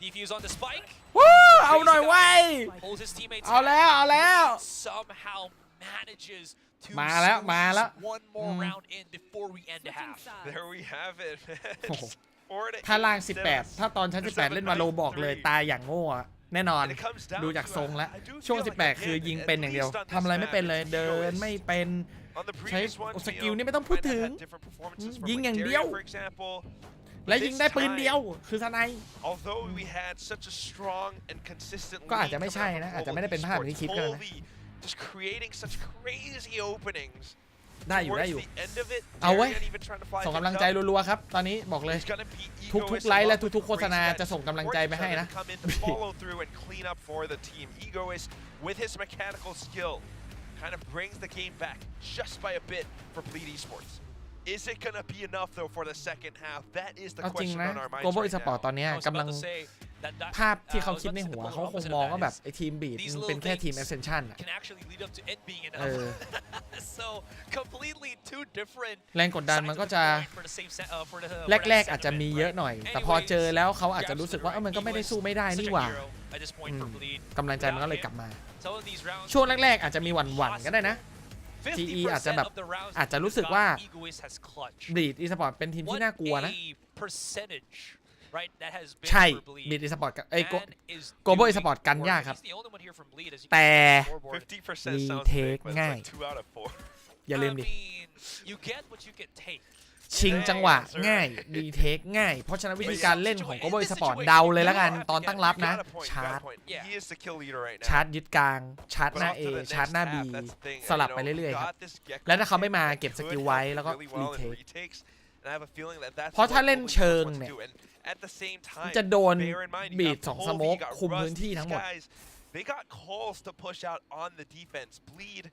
Defuse on the spike. วู้เอาหน่อยเว้ย Pulls his teammates เอาแล้วเอาแล้ว somehow manages to มาแล้วมาแล้ว squeeze one more round in before we end the half. There we have it. โอ้โห Forward ถ้าล่าง 8 18 ถ้าตอนชั้น 18 เล่นมาโลบอกเลยตายอย่างโง่อะแน่นอนดูจากทรงแล้ว ช่วง 18 คือยิงเป็นอย่างเดียวทำอะไรไม่เป็นเลยเดินไม่เป็น On the ใช้ previous ones, สกิลนี่ไม่ต้องพูดถึง had different performances from ยิงอย่าง like เดียว Dario, for example. และยิงได้ปืนเดียวคือทนาย Although we had such a strong and consistent ก็อาจ lead จะไม่ coming ใช่ out from นะอาจจะ Global ไม่ได้เป็นภาพที่คิด Esports, ก็ได้นะ Polvi just creating such crazy openings. ได้อยู่ได้อยู่ Towards the end of it, เอาเว้ย Darian even trying to fly ส่ง things กำลังใจ up. รัวๆครับตอนนี้บอกเลย It's gonna be ทุก Egoist ไลฟ์และ along with ทุกๆโฆษณา Crazy จะส่งกำลังใจไปให้นะ come in to follow through and clean up for the team. Egoist with his mechanical skill kind of brings the game back just by a bit for Bleed Esports. Is it gonna be enough though for the second half? That is the เอาจริง question นะ on our minds Global right Esports now. ตอนนี้ I was กำลั about ง to say that ภาพที่เขาคิดในหัวเขาคงมองว่าแบบไอ้ทีมบีดมันเป็นแค่ทีม Ascension อะ can actually lead up to it being เอ enough. อ So completely two different แรงกดดันมันก็จะ for the same for the แรกๆอาจจะมีเยอะหน่อย แต่พอเจอแล้วเขาอาจจะรู้สึกว่ามันก็ไม่ได้สู้ไม่ได้นี่หว่า at this point for Bleed. กำลังใจมันก็เลยกลับมา Some of these rounds ช่วงแรกๆอาจจะมีหวั่นๆก็ได้นะ GE อาจจะแบบอาจจะรู้สึกว่า บีดอีสปอร์ตเป็นทีมที่น่ากลัวนะ ใช่บีดอีสปอร์ตกับGlobal Esports กันยากครับ แต่รีเทคง่าย อย่าลืมดิ ชิงจังหวะง่ายรีเทคง่ายเพราะฉะนั้นวิธีการเล่นของ Global Sport เดาเลยแล้วกันตอนตั้งรับนะชาร์จยึดกลางชาร์จหน้า A ชาร์จหน้า B สลับไปเรื่อยๆครับแล้วถ้าเขาไม่มาเก็บสกิลไว้แล้วก็รีเทคเพราะถ้าเล่นเชิงเนี่ยจะโดนบีด2สโมกคุมพื้นที่ทั้งหมด They got calls to push out on the defense. Bleed,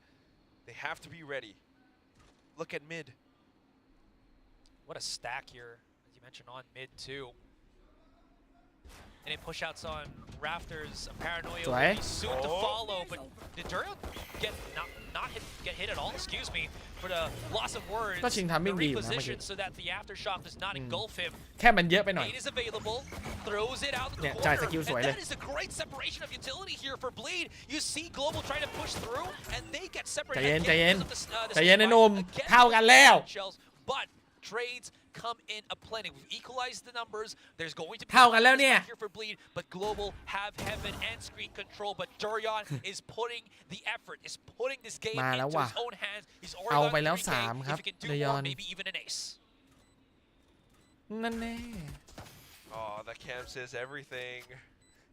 they have to be ready. Look at mid. What a stack here, as you mentioned, on mid too. Any push-outs on Rafters, Paranoia will be soon to follow, but did Durian not get hit at all? Excuse me, for the loss of words. ก็ชิงทำมิ่งดีอยู่นะเมื่อกี้ Reposition so that the aftershock does not engulf him. แค่มันเยอะไปหน่อย Blade is available, throws it out the เนี่ย corner, จ่ายสกิลสวย and เลย that is a great separation of utility here for Bleed. You see Global trying to push through, and they get separated. ใจเย็นไอ้หนุ่มเท่ากันแล้ว But trades come in aplenty. We've equalized the numbers. There's going to be เท่ากันแล้วเนี่ย here for Bleed, but Global have heaven and screen control. But Durian is putting the effort, is putting this game มาแล้ว into ว่ะ his own hands. He's เอา already ไป got แล้ว 3K. 3 ครับ If he can do เรยอ more, น maybe even an ace. นั่นแน่ Oh, that cam says everything.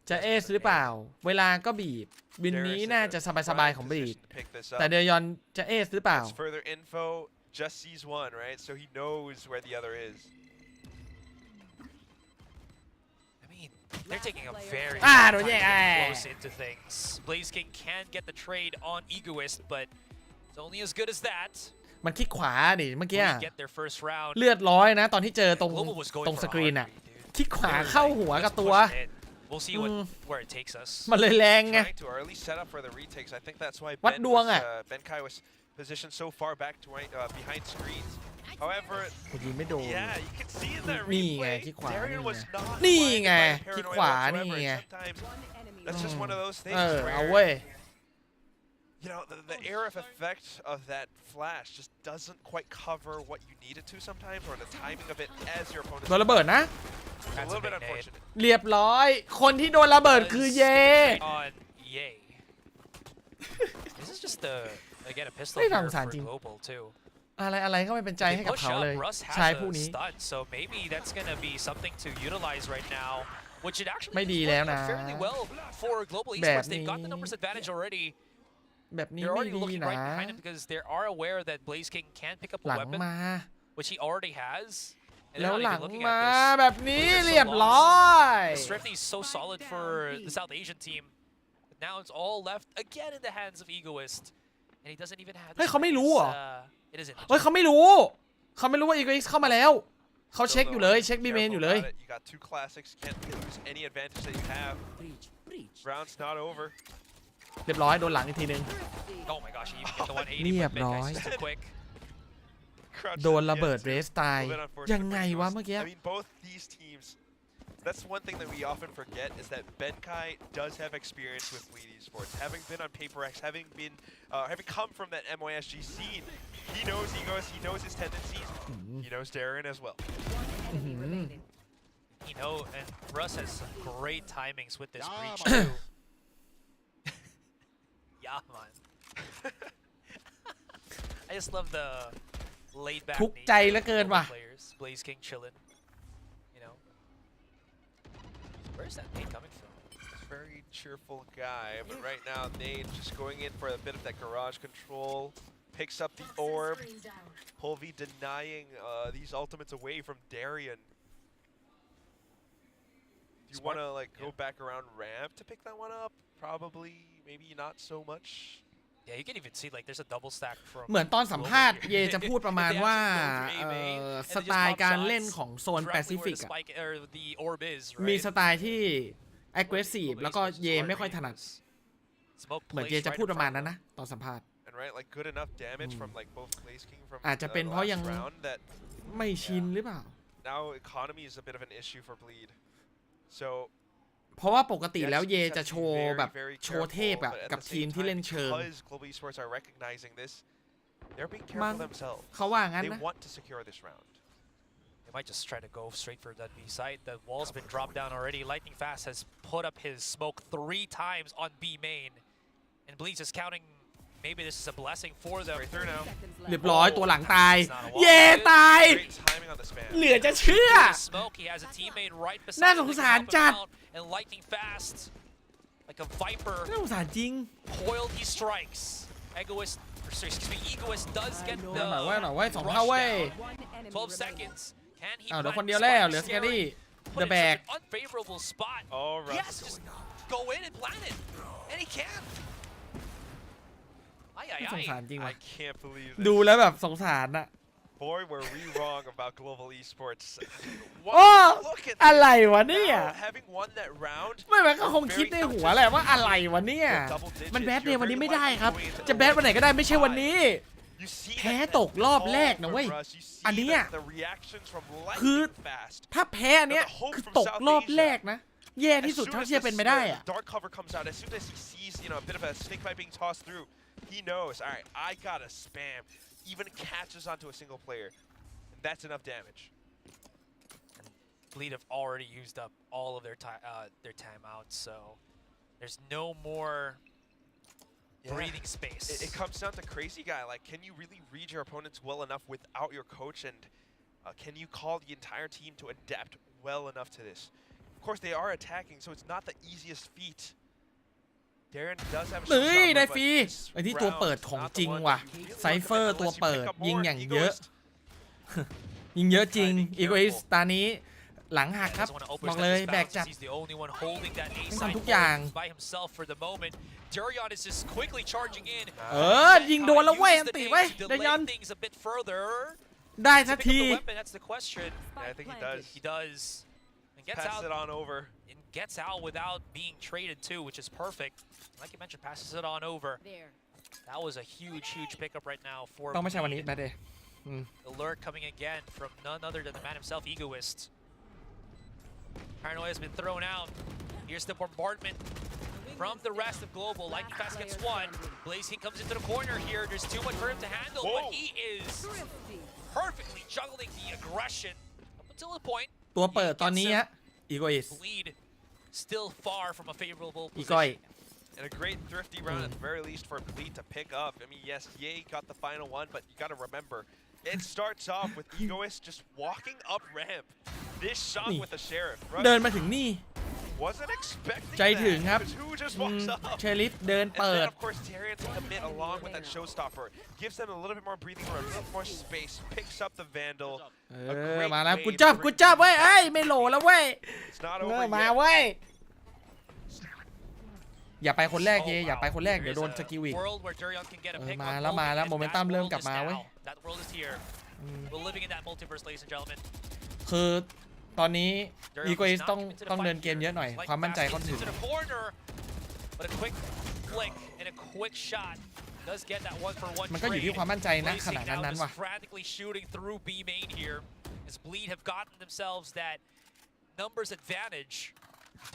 จะเอสหรือเปล่าเวลาก็บีบวินนี้น่าจะสบายๆของบีบแต่เดยอนจะเอสหรือเปล่า Further info, just sees one, right? So he knows where the other is. I mean, they're taking a very don't time to yeah. get close into things. Blaze King can get the trade on Egoist, but it's only as good as that. มันคลิกขวาดิเมื่อกี้ We get their first round. เลือดร้อยนะตอนที่เจอตรง Global was going ตรง for ส a กรีน heartbeat, อะ dude. คลิกขวาเข้าหัวกับตัว We'll see where it takes us. มันเลยแรงไง Trying to early set up for the retakes. I think that's why วัดดวงอะ Ben Kai was positioned so far back to behind screens. However, ยิงไม่โดน yeah, you can see in that นี่ไง replay, คลิกขวา Darian was not นี่ไง playing by คลิก paranoia ขวา whatsoever, นี่ไง and sometimes that's just one of those เอ things อเอา where เว้ย you know, the air effect of that flash just doesn't quite cover what you need it to sometimes, or the timing of it as your opponent. โดนระเบิดนะ It's a little bit unfortunate. เรียบร้อยคนที่โดนระเบิดคือเย On Ye. This is just again a pistol ไม่ here ทำสาร for จริง Global too. อะไรเข้าไปเป็นใจให้ They กับ push เขาเลย up, Russ ชาย has ผู้ a นี้ stun, so maybe that's gonna be something to utilize right now, which it actually ไม่ is ดี working แล้ว out นะ fairly well for Global แบบ Esports. They've got the นี้ numbers advantage already. แบบนี้ They're ไม่ already ดี looking นะ right behind him because they are aware that Blaze King can pick up หลั a ง weapon, มา which he already has. And แล้ they're ว not หลั even ง looking มา at this. แบบนี้ They're so เรียบร้อย The Swiftly is so solid for the South Asian team. But now it's all left again in the hands of Egoist. And he doesn't even have เฮ้ยเขาไม่รู้เหรอ it isn't. เฮ้ยเขาไม่รู้ว่าอีกเข้ามาแล้วเขาเช็คอยู่เลยเช็คบีเมนอยู่เลย You got two classics, can't lose any advantage that you have. Round's not over. เรียบร้อยโดนหลังอีกทีนึง Oh my gosh, he even get the 180, เรียบ but ร้อย Midnight's just too quick. โดนระเบิดเรสตายยังไงวะเมื่อกี้ I mean, both these teams. That's one thing that we often forget is that Benkai does have experience with Bleed Esports. Having been on PaperX, having come from that MYSG scene, he knows Egos, he knows his tendencies, he knows Darren as well. You know, and Russ has some great timings with this breach too. Yeah, man. I just love the laid back ทุกใจเหลือเกินว่ะ players. Blaze King chillin'. You know. Where's that nade coming from? Very cheerful guy, but right now Nade just going in for a bit of that garage control. Picks up the orb. Polvi denying these ultimates away from Darian. Do you want to like go back around ramp to pick that one up? Probably, maybe not so much. Yeah, you can even see like there's a double stack from เหมือนตอนสัมภาษณ์เยจะพูดประมาณว่าสไตล์การเล่นของโซนแปซิฟิกมีสไตล์ที่ aggressive แล้วก็เยไม่ค่อยถนัดเหมือนเยจะพูดประมาณนั้นนะตอนสัมภาษณ์ Right, like good enough damage from like both Blaze King from อาจจะเป็นเพราะยัง last round that ไม่ชินหรือเปล่า now economy is a bit of an issue for Bleed. So เพราะว่าปกติแล้วเยจะโชว์แบบโชว์เทพอะกับทีมที่เล่นเชิง because Global Esports are recognizing this, they're being careful themselves. เขาว่างั้น They นะ want to secure this round. They might just try to go straight for that B site. The wall's been dropped down already. Lightning Fast has put up his smoke 3 times on B main. And Bleed's is counting maybe this is a blessing for them. เรียบร้อยตัวหลังตายเย่ตายเหลือจะเชื่อ Smoke, he has a teammate right beside น่า him. สง They สาร can จัด help him out, and lightning fast, like a viper. น่าสงสารจริง Coiled, he strikes. Egoist does get the หน่อยไว้2 เท่าเว้ย 12 seconds. Can he เดี๋ยว plant คนเดียวแล้ว Spike เหลือสแก Scary? รี่ Put The it in back such an unfavorable spot. Yes, just go in and plant it, and he can. สงสารจริงว่ะ I can't believe ดู this. แล้วแบบสงสารอะ Boy, were we wrong about global esports. โอ้ Look at อะไรวะเนี่ย now, having won that round. ไม่มันก็คงคิดในหัวแหละว่าอะไรวะเนี่ยมันแบทเดย์วันนี้ไม่ได้ครับจะแบทวันไหนก็ได้ไม่ใช่วันนี้แพ้ตกรอบแรกนะเว้ยอันเนี้ยคือถ้าแพ้อันเนี้ยคือตกรอบแรกนะแย่ที่สุดเท่าที่จะเป็นไปได้อะ Dark cover comes out as soon as he sees, you know, a bit of a snake bite being tossed through. He knows, all right, I gotta spam. Even catches onto a single player. And that's enough damage. Bleed have already used up all of their timeouts, so there's no more breathing space. It comes down to crazy guy. Like, can you really read your opponents well enough without your coach, and can you call the entire team to adapt well enough to this? Of course, they are attacking, so it's not the easiest feat. Darren does have a เฮ้ย shot ได้ stopper, ฟรี but ไอ้ที่ตัวเปิดของจริงว่ะไซเฟอร์ตัวเปิดยิงอย่างเยอะยิงเยอะจริงอีโกอิสตานี้หลังหักครับบอกเลยแบกจัดทำทุกอย่าง Durian is just quickly charging in. ยิงโดนแล้วเว้ยอันติไว้เดยอนได้ทันที That's the question. Yeah, I think he does. He does. And gets Passes out. it on over. And gets out without being traded too, which is perfect. Like you mentioned, passes it on over. That was a huge pickup right now for ต้องไม่ใช่วันนี้แบทเดย์ Alert coming again from none other than the man himself, Egoist. Paranoia has been thrown out. Here's the bombardment from the rest of Global. Lightning Fast gets one. Blaze King comes into the corner here. There's too much for him to handle, but he is perfectly juggling the aggression up until the point. ตัวเปิดตอนนี้ฮะอีโกอิส Bleed still far from a favorable อีก้อย position. And a great thrifty round at the very least for Bleed to pick up. I mean, yes, Ye got the final one, but you got to remember, it starts off with Egoist just walking up ramp. This shot with the Sheriff. เดินมาถึงนี่ Wasn't expecting ใจถึงครับ that. Who just walks up? เชลิฟเดิน And เปิ then, ด of course, Tyrion to commit along with that showstopper. Gives them a little bit more breathing room, a little more space. Picks up the Vandal. มาแล้วกูจับเว้ยเอ้ยไม่โหลแล้วเว้ย It's not over มา yet. เว้ยอย่าไปคนแรกเย่อย่าไปคนแรกเดี๋ยวโดนสกิลอีก World where Durian can get a pick มา on แล้ว Golden, โมเมน and ตัม that เริ่ม world กลับ is มาเว้ย now. That world is here. We're living in that multiverse, ladies and gentlemen. คือตอนนี้อีโกอิสต้องเดินเกมเยอะหน่อยความมั่นใจเขาถึง Into the corner, but a quick flick and a quick shot does get that one for one. มันก็อยู่ที่ความมั่นใจนะขนาด Blazing now นั้น just ว่ะ frantically shooting through B main here, as Bleed have gotten themselves that numbers advantage.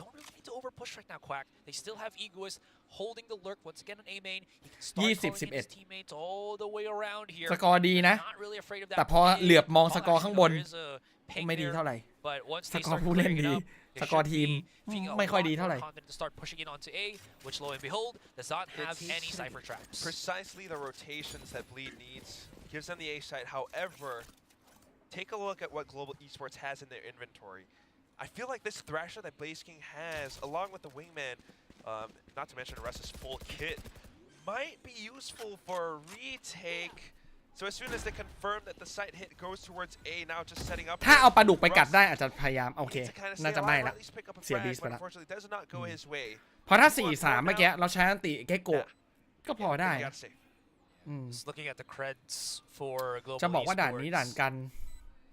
Don't really need to over push right now, Quack. They still have Egoist holding the lurk once again on A main. He can start calling his teammates all the way around here. สกอร์ดีนะ Not really afraid of that. แต่พอเหลือบมองสกอร์ข้างบน There is a ping ไม่ดี there, เท่าไหร่ but once ส they กอร์ start ผู้เล่น clearing ดี it up, สกอร์ทีม feeling a ไม่ค่อย lot ดีเท่าไหร่ more confident to start pushing it onto A, which lo and behold does not have any cipher traps. Precisely the rotations that Bleed needs. Gives them the A site. However, take a look at what Global Esports has in their inventory. I feel like this Thrasher that Blaze King has, along with the Wingman, not to mention the rest is full kit, might be useful for a retake. So as soon as they confirm that the site hit goes towards A, now just setting up. ถ้าเอาปลาดุกไปกัดได้อาจจะพยายามโอเค to kind of น่า stay จะไม่ alive, or ละ at least pick up a เสีย frag, บีสไป but ละ unfortunately does not go his way. เพราะถ้า 4-3 เมื่อกี้เราใช้อันติแค่โกะก็พอได้ You gotta save. Just looking at the creds for Global จะบอกว่าด่านนี้ด่าน Esports, กัน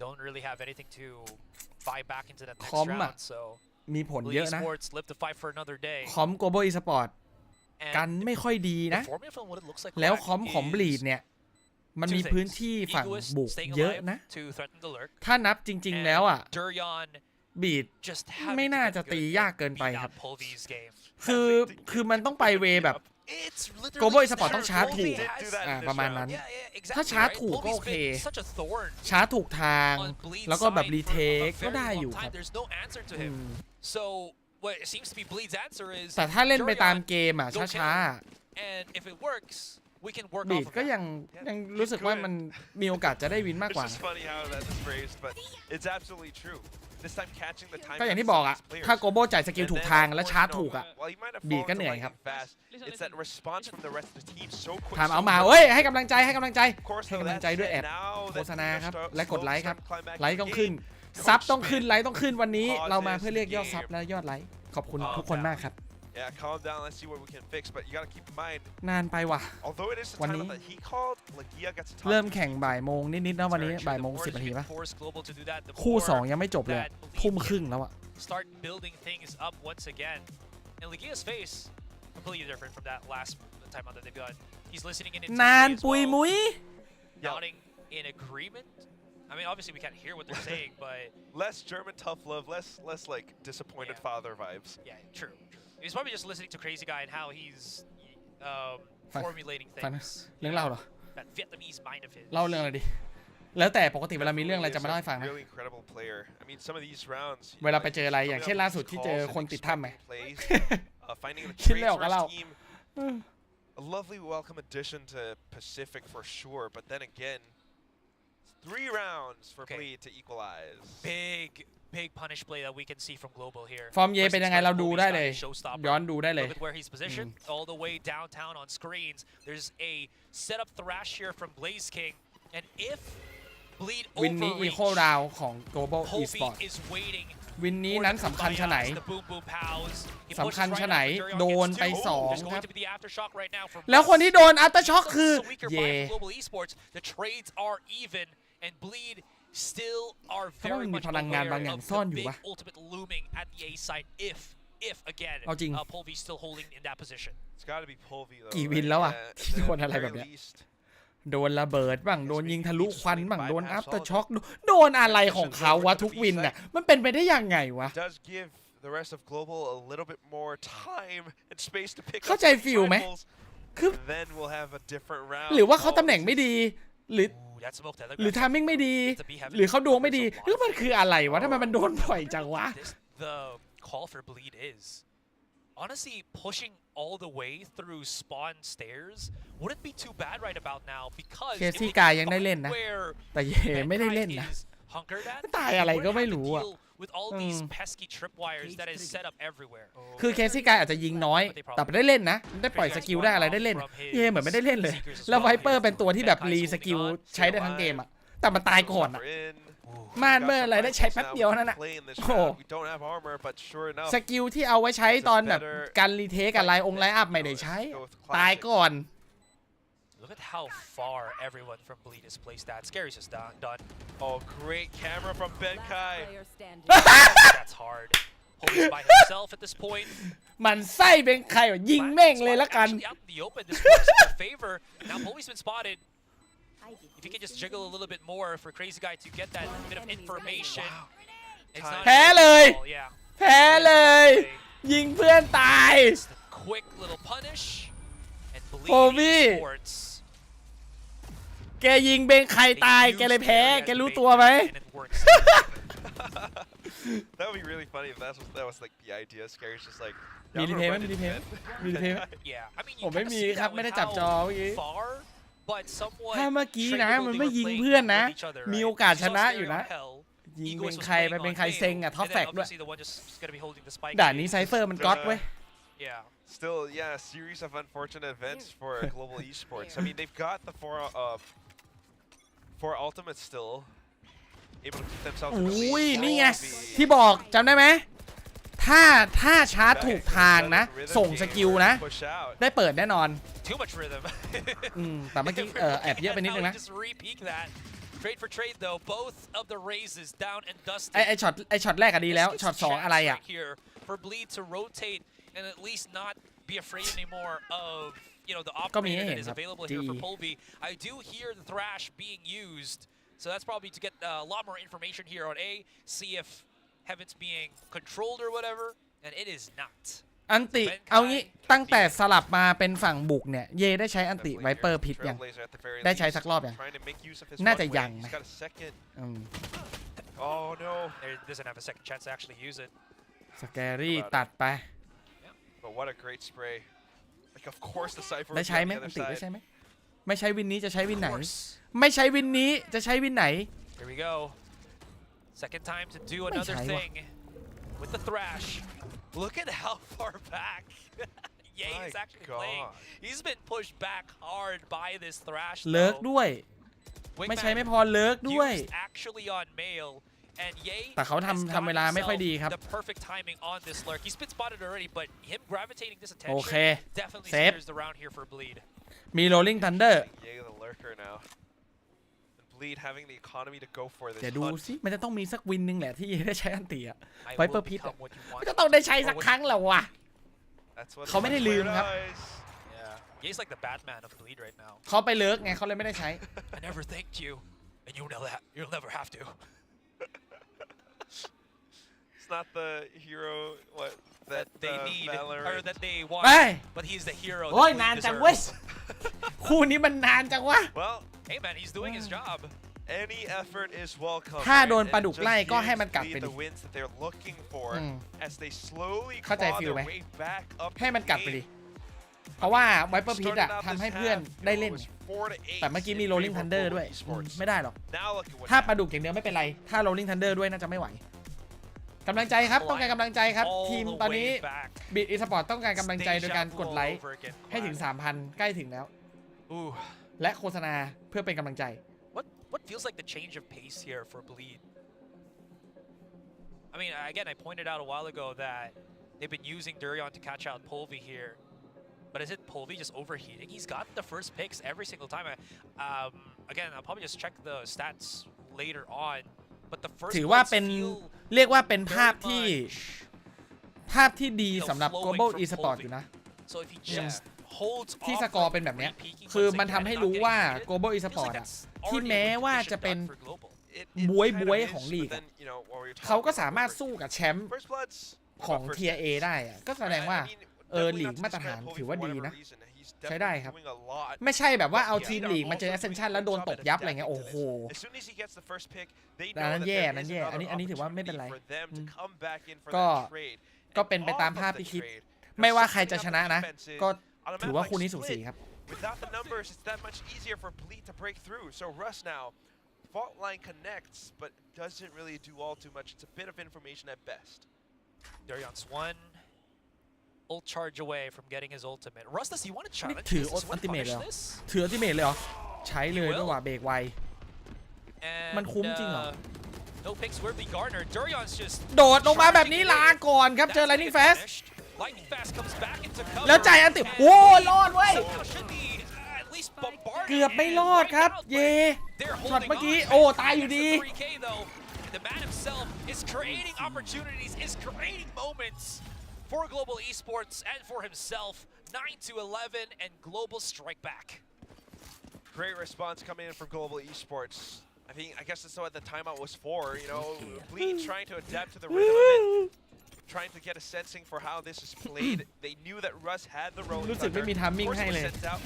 don't really have anything to fight back into that next คอม round, so มีผลเยอะนะ Esports live to fight for another day. คอม Global Esport กันไม่ค่อยดีนะ The formula from what it looks like แล้ว Quack คอมของ is บลีดเนี่ยมันมี two พื้น things. ที่ฝั่ง Egoist บุก staying เยอะ alive นะ to threaten the lurk, ถ้านับจริง ๆ แล้วอ่ะ and Durian บลีด just ไม่ having น่า to จะ get ตี good ยากเกิน and ไป beat ครับ out pull these games. คือมันต้องไปเวแบบ It's literally Global Esport ต้อง Pulvey ชาร์จถูก has- ประมาณนั้น Yeah, exactly, ถ้าชาร์จ right? ถูกก็ Pulvey's โอเค been such a thorn ชาร์จถูกทาง on Bleed's แล้วก็แบบ side รีเท for ค a ก็ very ได้อยู่ long ครั time. บ There's no answer to him. So what it seems to be Bleed's answer is แต่ถ้าเล่นไปตาม Durian, เกมอ่ะ go ช้า counter. And if it works we can work บี off ด of ก็ that. ยังรู้สึกว่ามันมีโอกาสจะได้วินมาก It's กว่า just funny how that is phrased, but it's absolutely true. This time catching the time. ก็อย่างที่บอกอะถ้าโกโบจ่ายสกิลถูกทางและชาร์จถูกอะบีดก็เหนื่อยครับ It's that response from the rest of the team so quick. ถามเอามาเอ้ยให้กำลังใจด้วยแอดโฆษณาครับและกดไลค์ครับไลค์ต้องขึ้นซับต้องขึ้นไลค์ต้องขึ้นวันนี้เรามาเพื่อเรียกยอดซับและยอดไลค์ขอบคุณทุกคนมากครับ Yeah, calm down. Let's see what we can fix. But you gotta keep in mind. นานไปว่ะ Although it is the time that he called, Lagia gets to เริ่มแข่งบ่ายโมงนิดๆนะวันนี้บ่ายโมง10 นาทีป่ะคู่2ยังไม่จบเลยทุ่มครึ่งแล้วอะ Start building things up once again. And Lagia's face completely different from that last timeout that they've got. He's listening in. นานปุยมุ้ย Nodding in agreement. I mean, obviously we can't hear what they're saying, but less German tough love, less like disappointed father vibes. Yeah, true. He's probably just listening to Crazy Guy and how he's formulating things. เรื่องเล่าเหรอ That Vietnamese mind of his. เล่าเรื่องอะไรดิแล้วแต่ปกติเวลามีเรื่องอะไรจะมาเล่าให้ฟังนะ Really incredible player. I mean, some of these rounds. เวลาไปเจออะไรอย่างเช่นล่าสุดที่เจอคนติดถ้ำไหม Finding the คิดไม่ออกก็เล่า A lovely welcome addition to Pacific for sure, but then again, 3 rounds for Bleed to equalize. Big punish play that we can see from Global here. ฟอร์มเยเป็นยังไงเราดูได้เลยย้อนดูได้เลย Look at where he's positioned, all the way downtown on screens. There's a setup thrash here from Blaze King, and if Bleed วินนี้อีโคดาวของ Global Esport วินนี้นั้นสำคัญชะไหนสำคัญชะไหนโดนไป2ครับแล้วคนที่โดนอัลเตอร์ช็อคคือเย่ Still are เขาต้อง very มี much พลังงานบาง aware อย่าง of ซ่อน the อยู่ big วะ ultimate looming at the A site if again เอาจริง Polvi still holding in that position. It's got to be Polvi though. กี่วินแล้วอะที่โดนอะไรแบบเนี้ยโดนระเบิดบ้างโดนยิงทะลุควันบ้างโดนอัพเตอร์ช็อคโดนอะไรของเขาวะทุกวินน่ะมันเป็นไปได้ยังไงวะ Does give the rest of Global a little bit more time and space to pick up เข้าใจฟิลไหมคือ then we'll have a different round หรือว่าเขาตำแหน่งไม่ดีหรือทามมิ่งไม่ดีหรือเขาดวงไม่ดีหรือมันคืออะไรวะทำไมมันโดนบ่อยจังวะ The call for Bleed is honestly pushing all the way through spawn stairs wouldn't be too bad right about now because เคซี่กายยังได้เล่นนะแต่เย่ไม่ได้เล่นนะตายอะไรก็ไม่รู้อะ with all these pesky tripwires that is set up everywhere คือเคซี่กายอาจจะยิงน้อยแต่ได้เล่นนะได้ปล่อยสกิลได้อะไรได้เล่นเย่เหมือนไม่ได้เล่นเลยแล้วไวเปอร์เป็นตัวที่แบบรีสกิลใช้ได้ทั้งเกมอะแต่มันตายก่อนอะม่านเมื่ออะไรได้ใช้แป๊บเดียวนั่นน่ะโอ้สกิลที่เอาไว้ใช้ตอนแบบการรีเทคกับไลน์อัพไม่ได้ใช้ตายก่อน Look at how far everyone from Bleed is placed at. Scary's just done. Oh, great camera from Benkai. That's hard. Holds by himself at this point. มันไส้เป็นใครวะยิงแม่งเลยละกัน Out in the open, this works in their favor. Now Poli's been spotted. If you can just jiggle a little bit more for Crazy Guy to get that bit of information. แพ้เลยแพ้เลยยิงเพื่อนตาย Quick little punish. And Bleed Esports. แกยิงเบงใครตายแกเลยแพ้แกรู้ตัวไหม That would be really funny if that was like the idea. Scary's just like มีรีเพย์ไหมมีรีเพย์ไหมมีรีเพย์ไหมผมไม่มีครับไม่ได้จับจอเมื่อกี้ถ้าเมื่อกี้นะมันไม่ยิงเพื่อนนะมีโอกาสชนะอยู่นะยิงเป็นใครไปเป็นใครเซ็งอะท็อปแฟกด้วยด่านนี้ไซเฟอร์มันก๊อตเว้ย Still, yeah, a series of unfortunate events for Global Esports. I mean, they've got the four ultimates still, able to keep themselves in the lead. อุ้ยนี่ไงที่บอกจำได้ไหมถ้าชาร์จถูกทางนะส่งสกิลนะได้เปิดแน่นอนแต่เมื่อกี้แอบเยอะไปนิดนึงนะ Trade for trade though, both of the raises down and dusted. ไอช็อตแรกอะดีแล้วช็อต2อะไรอะ For Bleed to rotate and at least not be afraid anymore of the operator that is available here for Polvi. I do hear the thrash being used, so that's probably to get a lot more information here on A, see if Heaven's being controlled or whatever, and it is not. อันติเอางี้ตั้งแต่สลับมาเป็นฝั่งบุกเนี่ยเยได้ใช้อันติไวเปอร์พิษยังได้ใช้สักรอบยังน่าจะยังไหมOh no! Doesn't have a second chance to actually use it. สแกรี่ตัดไป But what a great spray! Like of course the cipher. ได้ใช้ไหมอันติได้ใช้ไหม ไม่ใช้วินนี้จะใช้วินไหนไม่ใช้วินนี้จะใช้วินไหน Here we go. Second time to do another thing with the thrash. Look at how far back Ye is actually playing. He's been pushed back hard by this thrash. เลิกด้วยไม่ใช้ไม่พอเลิกด้วย Actually on male. And Ye แต่เขาทำเวลาไม่ค่อยดีครับ the perfect timing on this lurk. He's been spotted already, but him gravitating this โอ attention เค definitely เซฟ steers the round here for Bleed. มี Rolling Thunder Ye the lurker now. Bleed having the economy to go for this. เดี๋ยวดูสิมันจะต้องมีสักวินนึงแหละที่ได้ใช้อันตีอะ I ไวเปอ will ร์พิษ become what you want. ก็ต้องได้ใช้สักครั้งแหละวะ That's what เขาไม่ได้ลืมครับ Yeah. Ye's like the Batman of Bleed right now. เขาไปเลิกไงเขาเลยไม่ได้ใช้ I never thanked you, and you know that. You'll never have to. It's not the hero what That they need or that they want, เฮ้ย but he's the hero. โอ้ย that นาน Bleed จังเว้ย deserves. คู่นี้มันนานจังวะ Well, Hey man, he's doing his job. any effort is welcome. ถ้าโดน right? ปลา And ดุก just ไล่ก็ให้ gives มันกลับ Bleed ไปดิ the wins that they're looking for as they slowly เข้าใจ claw ฟิล their ไหม way back up ให้มัน the กลับไป game. ดิเพราะว่าไวเปอร์พิษอะ Started out ทำให้ this เพื่อน half, ได้ you know, เล่น it was 4 to แต่เมื่อกี้ 8 มี in Rolling favor of Thunder Global ด้วย Esports. ไม่ได้หรอก Now look at what ถ้าปลา happened. ดุกอย่างเดียวไม่เป็นไรถ้า Rolling Thunder ด้วยน่าจะไม่ไหวกำลังใจครับต้องการกำลังใจครับ ทีมตอนนี้บิดอีสปอร์ตต้องการกำลังใจโดยการกดไลค์ให้ถึง 3,000 ใกล้ถึงแล้ว Ooh. และโฆษณาเพื่อเป็นกำลังใจ What feels like the change of pace here for Bleed? I mean, again, I pointed out a while ago that they've been using Durion to catch out Polvi here. But is it Polvi just overheating? He's got the first picks every single time. Again, I'll probably just check the stats later on. But the first ถือว่า ones เป็น feel เรียกว่าเป็นภาพ very ที่ much ดีสำหรับ flowing global from esport Polvi. อยู่นะ So if he just holds ที่ off สกอร์ from เป็นแบบเนี้ย re-peaking คือ once มัน again ทำให้ and รู้ not ว่า getting heated, global feels esport like อะ that's ที่ already แม้ a ว่า mission จะเป็น done for Global. It บวย kind บ of วย is, ของลีก but then, you know, while we're เขาก็ talking สามารถ about สู้กับแชมป์ First Bloods ของ first เทีย A days. ได้อะก็แสดงว่า I mean, ลีก definitely not to มาตรฐาน discredit ถือ Polvi ว่า for ดี whatever นะ reason. He's ใช้ได้ definitely ครับ doing a lot. ไม่ใช่แบบว่าเอา But ทีม Ye ลีก are มาเจอ also Ascension doing แล้วโดน a ต good บ job ยับ at อะไรเงี้ย โอ้ adapting โห to this. As soon as he gets the first pick, they อัน know นั้น that แย่ there อันนั้น is แย่ another อันนี้ถือว่าไม่เป็นไร opportunity for them to come back in for ก็ that trade. ก็ And เป็นไปตาม off ภาพ of ที่ the คิด trade, ไม่ว่า now ใครจะช setting นะ up นะ defenses ก็ on a ถือ map ว่า like คู่นี้สูสี Split. ครับ Without the numbers, it's that much easier for Bleed to break through. So Russ now, fault line connects, but doesn't really do all too much. It's a bit of information at best. Darion's one ult charge away from getting his ultimate. Russ, does he want to นี่ challenge ถือ this? Does he อั want ลติ to เมท punish เลยเหรอ this? ถืออัลติเมทเลยเหรอ ใช้เลยด้วยว่าเบรกไว And, มันคุ้มจริงเหรอ no picks will be garnered. Darion's just โดดลงมาแบบนี้ลาก่อนครับเจอ Lightning Fast Lightning Fast comes back into cover. แล้วจ่ายอันติโอ้รอดเว้ย Somehow should be at least bombarded. เกือบไม่รอดครับ เย่ They're ช็อต holding เมื่อกี้ on. โอ้ตายอยู่ดี Gets the 3K though. And the man himself is creating opportunities, is creating moments for Global Esports and for himself. 9-11 and Global strike back. Great response coming in from Global Esports. I guess that's what the timeout was for. You know, Bleed trying to adapt to the rhythm of it, trying to get a sensing for how this is played. They knew that Russ had the rolling รู้สึกไม่ thunder. มีทัม Of มิ่ง course, ให้ it เล was ย sent out.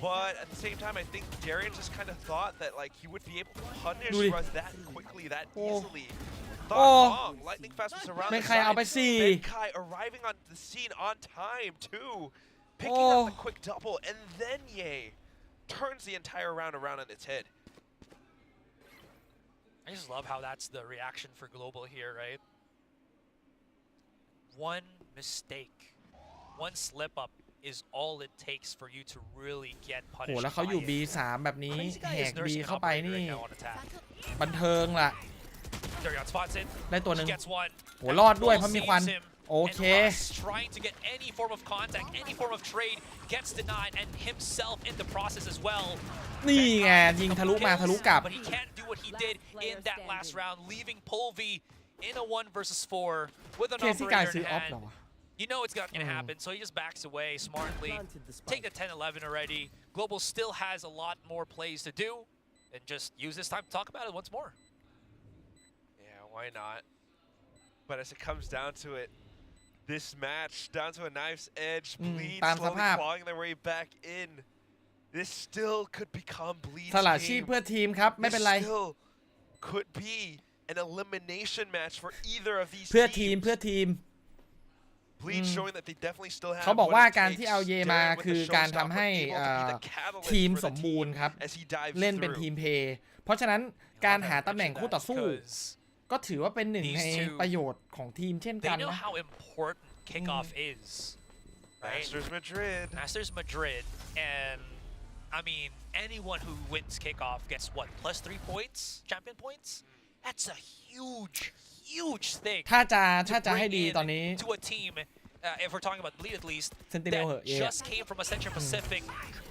But at the same time, I think Darian just kind of thought that like he would be able to punish ดูดิ Russ that quickly, that โอ้ easily. โอ้ Thought wrong. Lightning Fast was around ไม่ the ใครเอาไป side. สี่ Benkai arriving on the scene on time too, picking up the quick double, and then Ye turns the entire round around on its head. I just love how that's the reaction for Global here, right? One mistake, one slip up is all it takes for you to really get โห punished. แล้วเขาอยู่ by it. B3 แบบนี้ Crazy guy แห is ก B nursing an เข้าไป operator นี่ right now on attack. บันเทิงล่ะ Darion spots it. ได้ตัวหนึ่ง He gets one. โหรอดด้วยเพราะมีควัน Saves him. โอเค And Russ trying to get any form of contact, any form of trade, gets denied, and himself in the process as well. นี่ไงยิงทะลุมาทะลุกลับ But he can't do what he did in that last round, leaving Polvi in a 1-4 with an เคซี่กาย operator ซื้อ in ออฟ hand. เหรอวะ You know it's not going to happen, so he just backs away smartly. Take the 10-11 already. Global still has a lot more plays to do, and just use this time to talk about it once more. Yeah, why not? But as it comes down to it, this match down to a knife's edge, Bleed ตามส slowly ภาพ clawing their way back in. This still could become Bleed's สละชีพ game. เพื่อทีมครับไม่เป็นไร This still could be an elimination match for either of these เพื่อทีม teams. เพื่อทีม เขาบอกว่าการที่เอาเยมาคือการทำให้ทีมสมบูรณ์ครับเล่นเป็นทีมเพย์เพราะฉะนั้นการหาตำแหน่งคู่ต่อสู้ก็ถือว่าเป็นหนึ่งในประโยชน์ของทีมเช่นกันนะ Kickoff is right? Masters Madrid, and I mean anyone who wins kickoff gets what +3 points, champion points. That's a huge thing. ถ้าจะให้ดีตอนนี้ to a team, if we're talking about Bleed at least, that just came from Ascension Pacific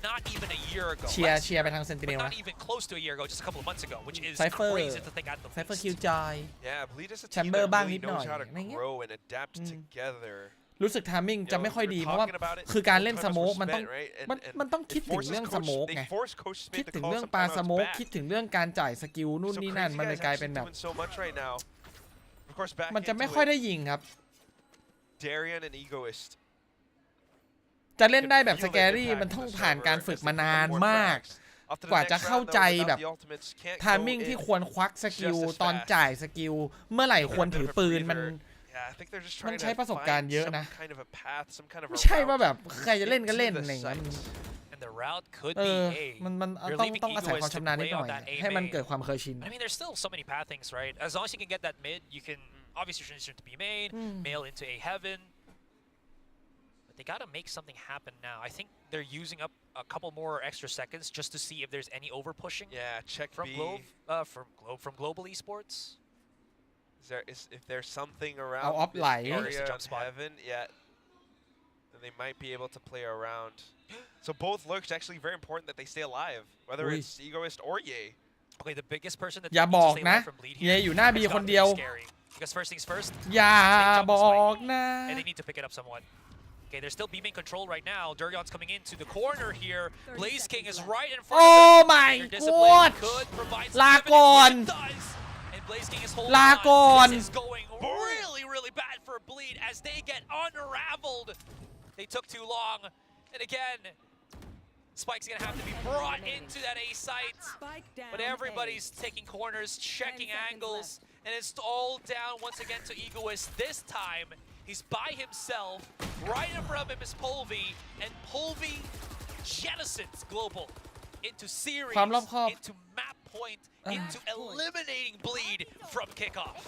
not even a year ago. เชียร์ไปทาง Sentinel นะ Not even close to a year ago, just a couple of months ago, which is Cypher crazy to think at the Cypher least. Killjoy Yeah, Bleed is a team Chamber that บ้าง really นิดหน่อย knows how to อะไรเงี้ย grow and adapt together. รู้สึกทามมิ่งจะไม่ค่อยดีเพราะว่าคือการเล่นสโมกมันต้องคิดถึงเรื่องสโมกไงคิดถึงเรื่องปลาสโมกคิดถึงเรื่องการจ่ายสกิลนู่นนี่นั่นมันเลยกลายเป็นแบบมันจะไม่ค่อยได้ยิงครับจะเล่นได้แบบสแกรี่มันต้องผ่านการฝึกมานานมากกว่าจะเข้าใจแบบทามมิ่งที่ควรควักสกิลตอนจ่ายสกิลเมื่อไหร่ควรถือปืนมันใช้ประสบการณ์เยอะนะไม่ใช่ว่าแบบใครจะเล่นก็เล่นอะไรอย่างเงี้ยมันต้องอาศัยความชำนาญนิดหน่อยให้มันเกิดความเคยชิน I mean, there's still so many pathings, right? As long as you can get that mid, you can obviously transition to be mail into a heaven. But they gotta make something happen now. I think they're using up a couple more extra seconds just to see if there's any over pushing. Yeah, check from from Global Esports. If there's something around this area of heaven, then they might be able to play around. So both lurks actually very important that they stay alive, whether it's Egoist or Ye. Okay, the biggest person that อย่าบอกนะเยอยู่หน้าบีคนเดียว Because first things first. อย่าบอกนะ And they need to pick it up somewhat. Okay, they're still B-main control right now. Durion's coming into the corner here. Blaze King is right in front of them. Oh my god ลาก่อนลาก่อน This is going really bad for Bleed as they get unraveled. They took too long. And again, Spike's gonna have to be brought into that A site. But everybody's taking corners, checking angles, and it's all down once again to Egoist. This time, he's by himself. Right in front of him is Polvi, and Polvi jettisons Global into series, into map point, into eliminating Bleed from kickoff.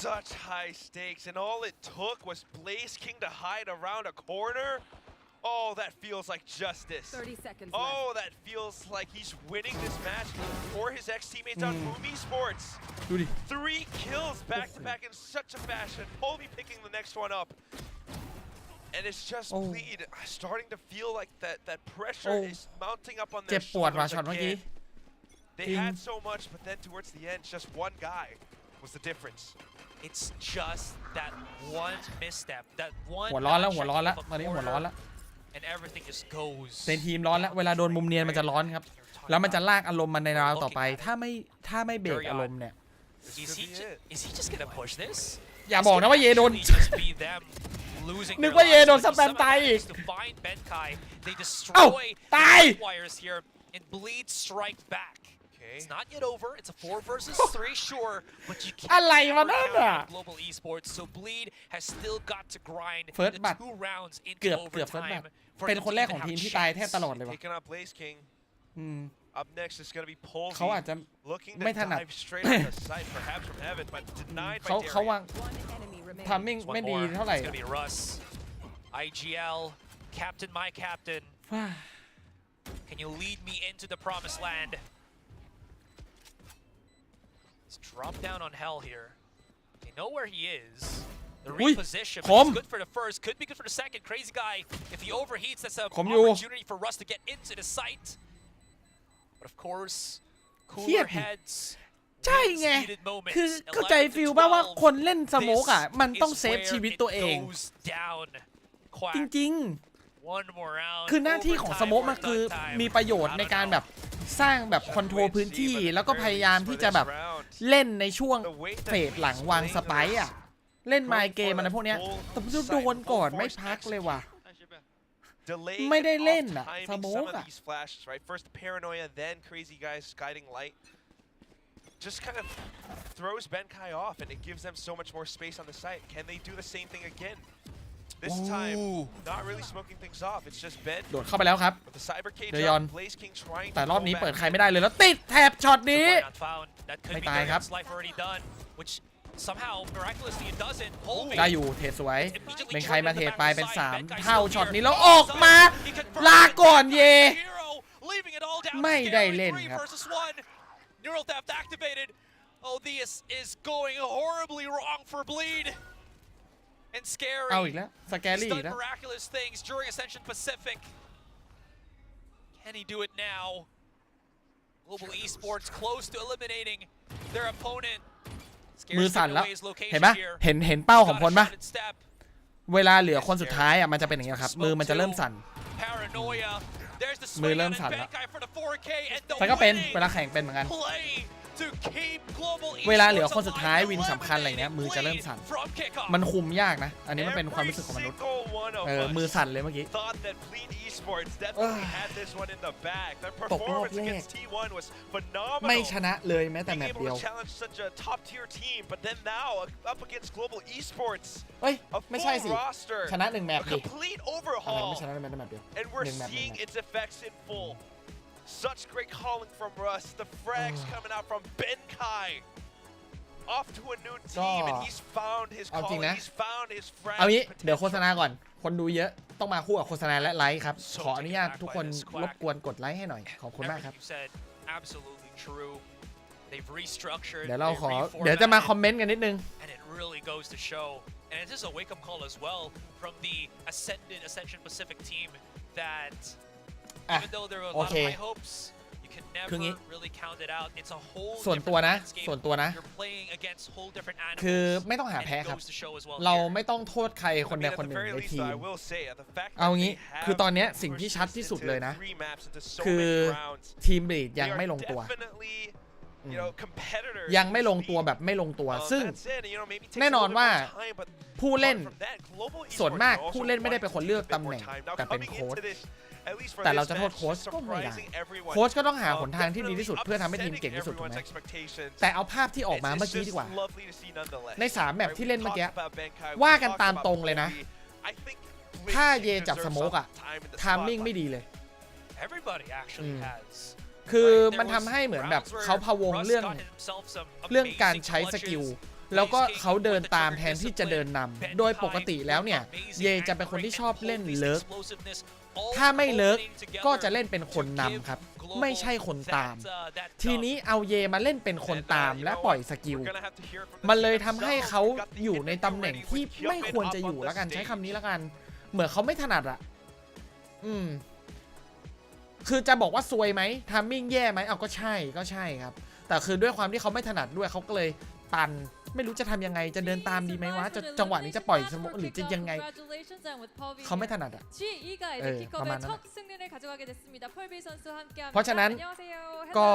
Such high stakes, and all it took was Blaze King to hide around a corner. Oh, that feels like justice. 30 seconds oh, that feels like he's winning this match for his ex-teammates on Boom Esports. 3 kills back-to-back in such a fashion. Polvi picking the next one up. And it's just Bleed starting to feel like that pressure is mounting up on their shoulders again. They had so much, but then towards the end, just one guy was the difference. It's just that one misstep, that one หัวร้อนแล้วตอนนี้หัวร้อนแล้ว and everything just goes เป็นทีมร้อนแล้วเวลาโดนมุมเนียนมันจะร้อนครับแล้วมันจะลากอารมณ์มันในราวต่อไปถ้าไม่เบรกอารมณ์เนี่ย Is he just gonna push this อย่าบอกนะว่าเยโดนนึกว่าเยโดนสแปมตายอีกเอ้าตาย and Bleed strike back. It's not yet over. It's a 4 versus 3, sure, but you can't Global Esports. So Bleed has still got to grind the 2 rounds into overtime. เป็นคนแรกของทีมที่ตายแทบตลอดเลยว่ะ Up next is going to be Polvi เขาอาจจะ looking to ไม่ถนัด dive straight on the site, perhaps from heaven, but denied by เขาวาง Darian. ทามมิ่งไม่ดีเท่าไหร่ It's going to be Russ. IGL, captain my captain. Can you lead me into the promised land? Let's drop down on Hell here. They know where he is. The reposition is good for the first, could be good for the second. Crazy guy, if he overheats, that's an opportunity for Russ to get into the site. But of course, cooler heads. ใช่ไงคือเข้าใจฟิลป่ะว่าคนเล่นสโมกอ่ะมันต้องเซฟชีวิตตัวเองจริงๆคือหน้าที่ของสโมกมันคือมีประโยชน์ในการแบบสร้างแบบคอนโทรลพื้นที่แล้วก็พยายามที่จะแบบเล่นในช่วงเฟสหลังวางสไปค์อ่ะเล่นไมค์เกมอะไรพวกเนี้ยแต่มันโดนก่อนไม่พักเลยว่ะไม่ได้เล่นอ่ะสโมกอ่ะ just kind of throws Benkai off, and it gives them so much more space on the site. Can they do the same thing again? This time, not really smoking things off. It's just Ben. โดดเข้าไปแล้วครับ With the cyber cage เดยอน up, Blaze King trying แต่ to รอบ pull นี้ back. เปิดใครไม่ได้เลยแล้วติดแถบช็อตนี้ ไม่ตายครับ Somehow, miraculously, it doesn't. ได้อยู่เทรดสวยเป็นใครมาเทรดไปเป็น3เท่าช็อตนี้แล้วออกมาลาก่อนเยไม่ได้เล่นครับ Neural theft activated. Oh, this is going horribly wrong for Bleed. And scary. เอาอีกแล้วสแกรี่อีก He's แล้ว done miraculous things during Ascension Pacific. Can he do it now? Global Esports close to eliminating their opponent. มือสั่นแล้วเห็นปะเห็นเป้าของพลปะเวลาเหลือคนสุดท้ายอ่ะมันจะเป็นอย่างนี้ครับมือมันจะเริ่มสั่นมือเริ่มสั่นแล้วแต่ก็เป็นเวลาแข่งเป็นเหมือนกันเวลาเหลือคนสุดท้ายวินสำคัญอะไรเงี้ยมือจะเริ่มสั่นมันคุมยากนะอันนี้มันเป็นความรู้สึกของมนุษย์มือสั่นเลยเมื่อกี้ตกรอบแรกไม่ชนะเลยแม้แต่แมตช์เดียวเฮ้ยไม่ใช่สิชนะ1แมตช์ดิอะไรไม่ชนะแมตช์เดียว1แมตช์Such great calling from Russ. The frags coming out from Benkai. Off to a new team, and he's found his calling. He's found his frag. เอางี้เดี๋ยวโฆษณาก่อนคนดูเยอะต้องมาคู่กับโฆษณาและไลค์ครับขออนุญาตทุกคนรบกวนกดไลค์ให้หน่อยขอบคุณมากครับเดี๋ยวเราขอเดี๋ยวจะมาคอมเมนต์กันนิดนึง And it is a wake-up call as well from the Ascension Pacific team that even though there were a lot of high hopes, you can never really count it out. It's a whole ส่วนตัวนะ You're playing against whole different animals. คือไม่ต้องหาแพ้ครับเราไม่ต้องโทษใครคนใดคนหนึ่งในทีมเอางี้คือตอนนี้สิ่งที่ชัดที่สุดเลยนะคือทีมบีดยังไม่ลงตัวยังไม่ลงตัวแบบไม่ลงตัวซึ่งแน่นอนว่าผู้เล่นส่วนมากผู้เล่นไม่ได้เป็นคนเลือกตำแหน่งแต่เป็นโค้ชแต่เราจะโทษโค้ชก็ไม่ได้โค้ชก็ต้องหาหนทางที่ดีที่สุดเพื่อทำให้ทีมเก่งที่สุดถูกไหมแต่เอาภาพที่ออกมาเมื่อกี้ดีกว่าใน3แมปที่เล่นเมื่อกี้ว่ากันตามตรงเลยนะถ้าเยจับสโมกอะไทามมิ่งไม่ดีเลยคือมันทำให้เหมือนแบบเขาพะวงเรื่องการใช้สกิลแล้วก็เขาเดินตามแทนที่จะเดินนำโดยปกติแล้วเนี่ยเยจะเป็นคนที่ชอบเล่นเลิกถ้าไม่เลิกก็จะเล่นเป็นคนนำครับไม่ใช่คนตามทีนี้เอาเยมาเล่นเป็นคนตามและปล่อยสกิลมันเลยทำให้เขาอยู่ในตำแหน่งที่ไม่ควรจะอยู่แล้วกันใช้คำนี้แล้วกันเหมือนเขาไม่ถนัดอะคือจะบอกว่าซวยไหมทามมิ่งแย่ไหมเอาก็ใช่ครับแต่คือด้วยความที่เขาไม่ถนัดด้วยเขาก็เลยตันไม่รู้จะทำยังไงจะเดินตามดีไหมวะจะจังหวะนี้จะปล่อยสโมกหรือจะยังไงเขาไม่ถนัดอ่ะประมาณนั้นเพราะฉะนั้นก็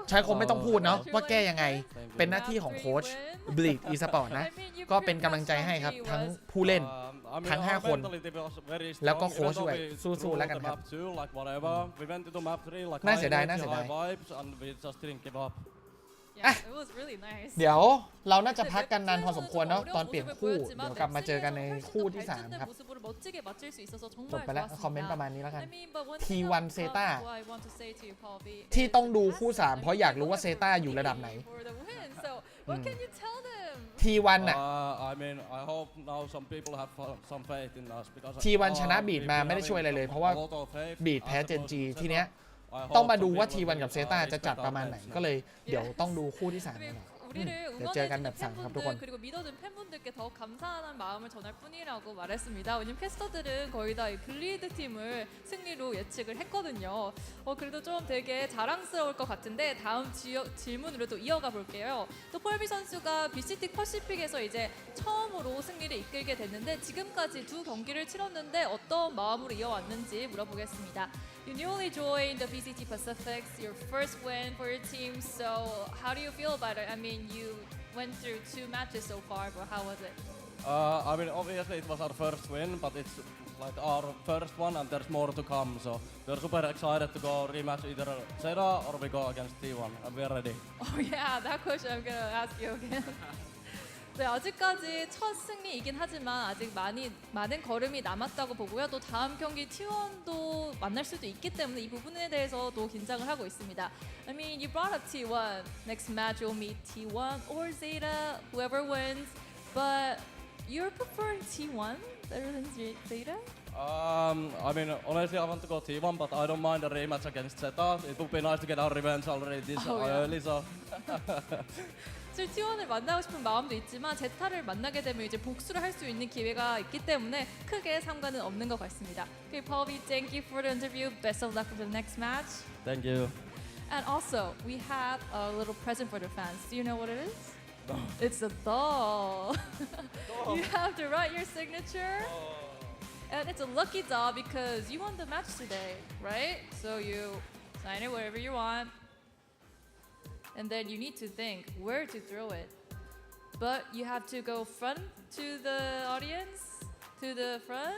ใช้คงไม่ต้องพูดเนาะว่าแก้ยังไงเป็นหน้าที่ของโค้ชบลีดอีสปอร์ตนะก็เป็นกำลังใจให้ครับทั้งผู้เล่นทั้ง5คนแล้วก็โค้ชด้วยสู้ๆแล้วกันครับน่าเสียดายเดี๋ยวเราน่าจะพักกันนานพอสมควรเนาะตอนเปลี่ยนคู่เดี๋ยวกลับมาเจอกันในคู่ที่3ครับจบไปแล้วคอมเมนต์ประมาณนี้แล้วกัน T1 ZETA ที่ต้องดูคู่3เพราะอยากรู้ว่า ZETA อยู่ระดับไหนT1 น่ะT1 ชนะบีดมาไม่ได้ช่วยอะไรเลยเพราะว่าบีดแพ้เจนจีทีเนี้ยต้องมาดูว่า T1 กับ ZETA จะจัดประมาณไหนก็เลยเดี๋ยวต้องดูคู่ที่3กันหน่อยเดี๋ยวเจอกันแบบสั่งครับทุกคน 그리고 믿어준 팬분들께 더 감사한 마음을 전할 뿐이라고 말했습니다. 왜냐면 캐스터들은 거의 다 블리드 팀을 승리로 예측을 했거든요. 그래도 좀 되게 자랑스러울 것 같은데 다음 질문으로 또 이어가 볼게요. 또 폴비 선수가 VCT 퍼시픽에서 이제 처음으로 승리를 이끌게 됐는데 지금까지 두 경기를 치렀는데 어떤 마음으로 이어왔는지 물어보겠습니다. You newly joined the VCT Pacific, your first win for your team. So how do you feel about it? I mean, you went through 2 matches so far, but how was it? I mean, obviously it was our first win, but it's like our first one and there's more to come. So we're super excited to go rematch either ZETA or we go against T1 and we're ready. Oh yeah, that question I'm gonna ask you again. 네, 아직까지 첫 승리이긴 하지만 아직 많은 걸음이 남았다고 보고요. 또 다음 경기 T1도 만날 수도 있기 때문에 이 부분에 대해서도 긴장을 하고 있습니다. I mean, you brought up T1. Next match you'll meet T1 or ZETA, whoever wins. But you're preferring T1 better than ZETA? I mean, honestly, I want to go T1, but I don't mind a rematch against ZETA. It would be nice to get our revenge already this early, so. 사실 T1을 만나고 싶은 마음도 있지만 제타를 만나게 되면 이제 복수를 할 수 있는 기회가 있기 때문에 크게 상관은 없는 것 같습니다. Okay, Paulby, thank you for the interview. Best of luck for the next match. Thank you. And also, we have a little present for the fans. Do you know what it is? No. It's a doll. You have to write your signature. And it's a lucky doll because you won the match today, right? So you sign it wherever you want. And then you need to think where to throw it. But you have to go front to the audience, to the front.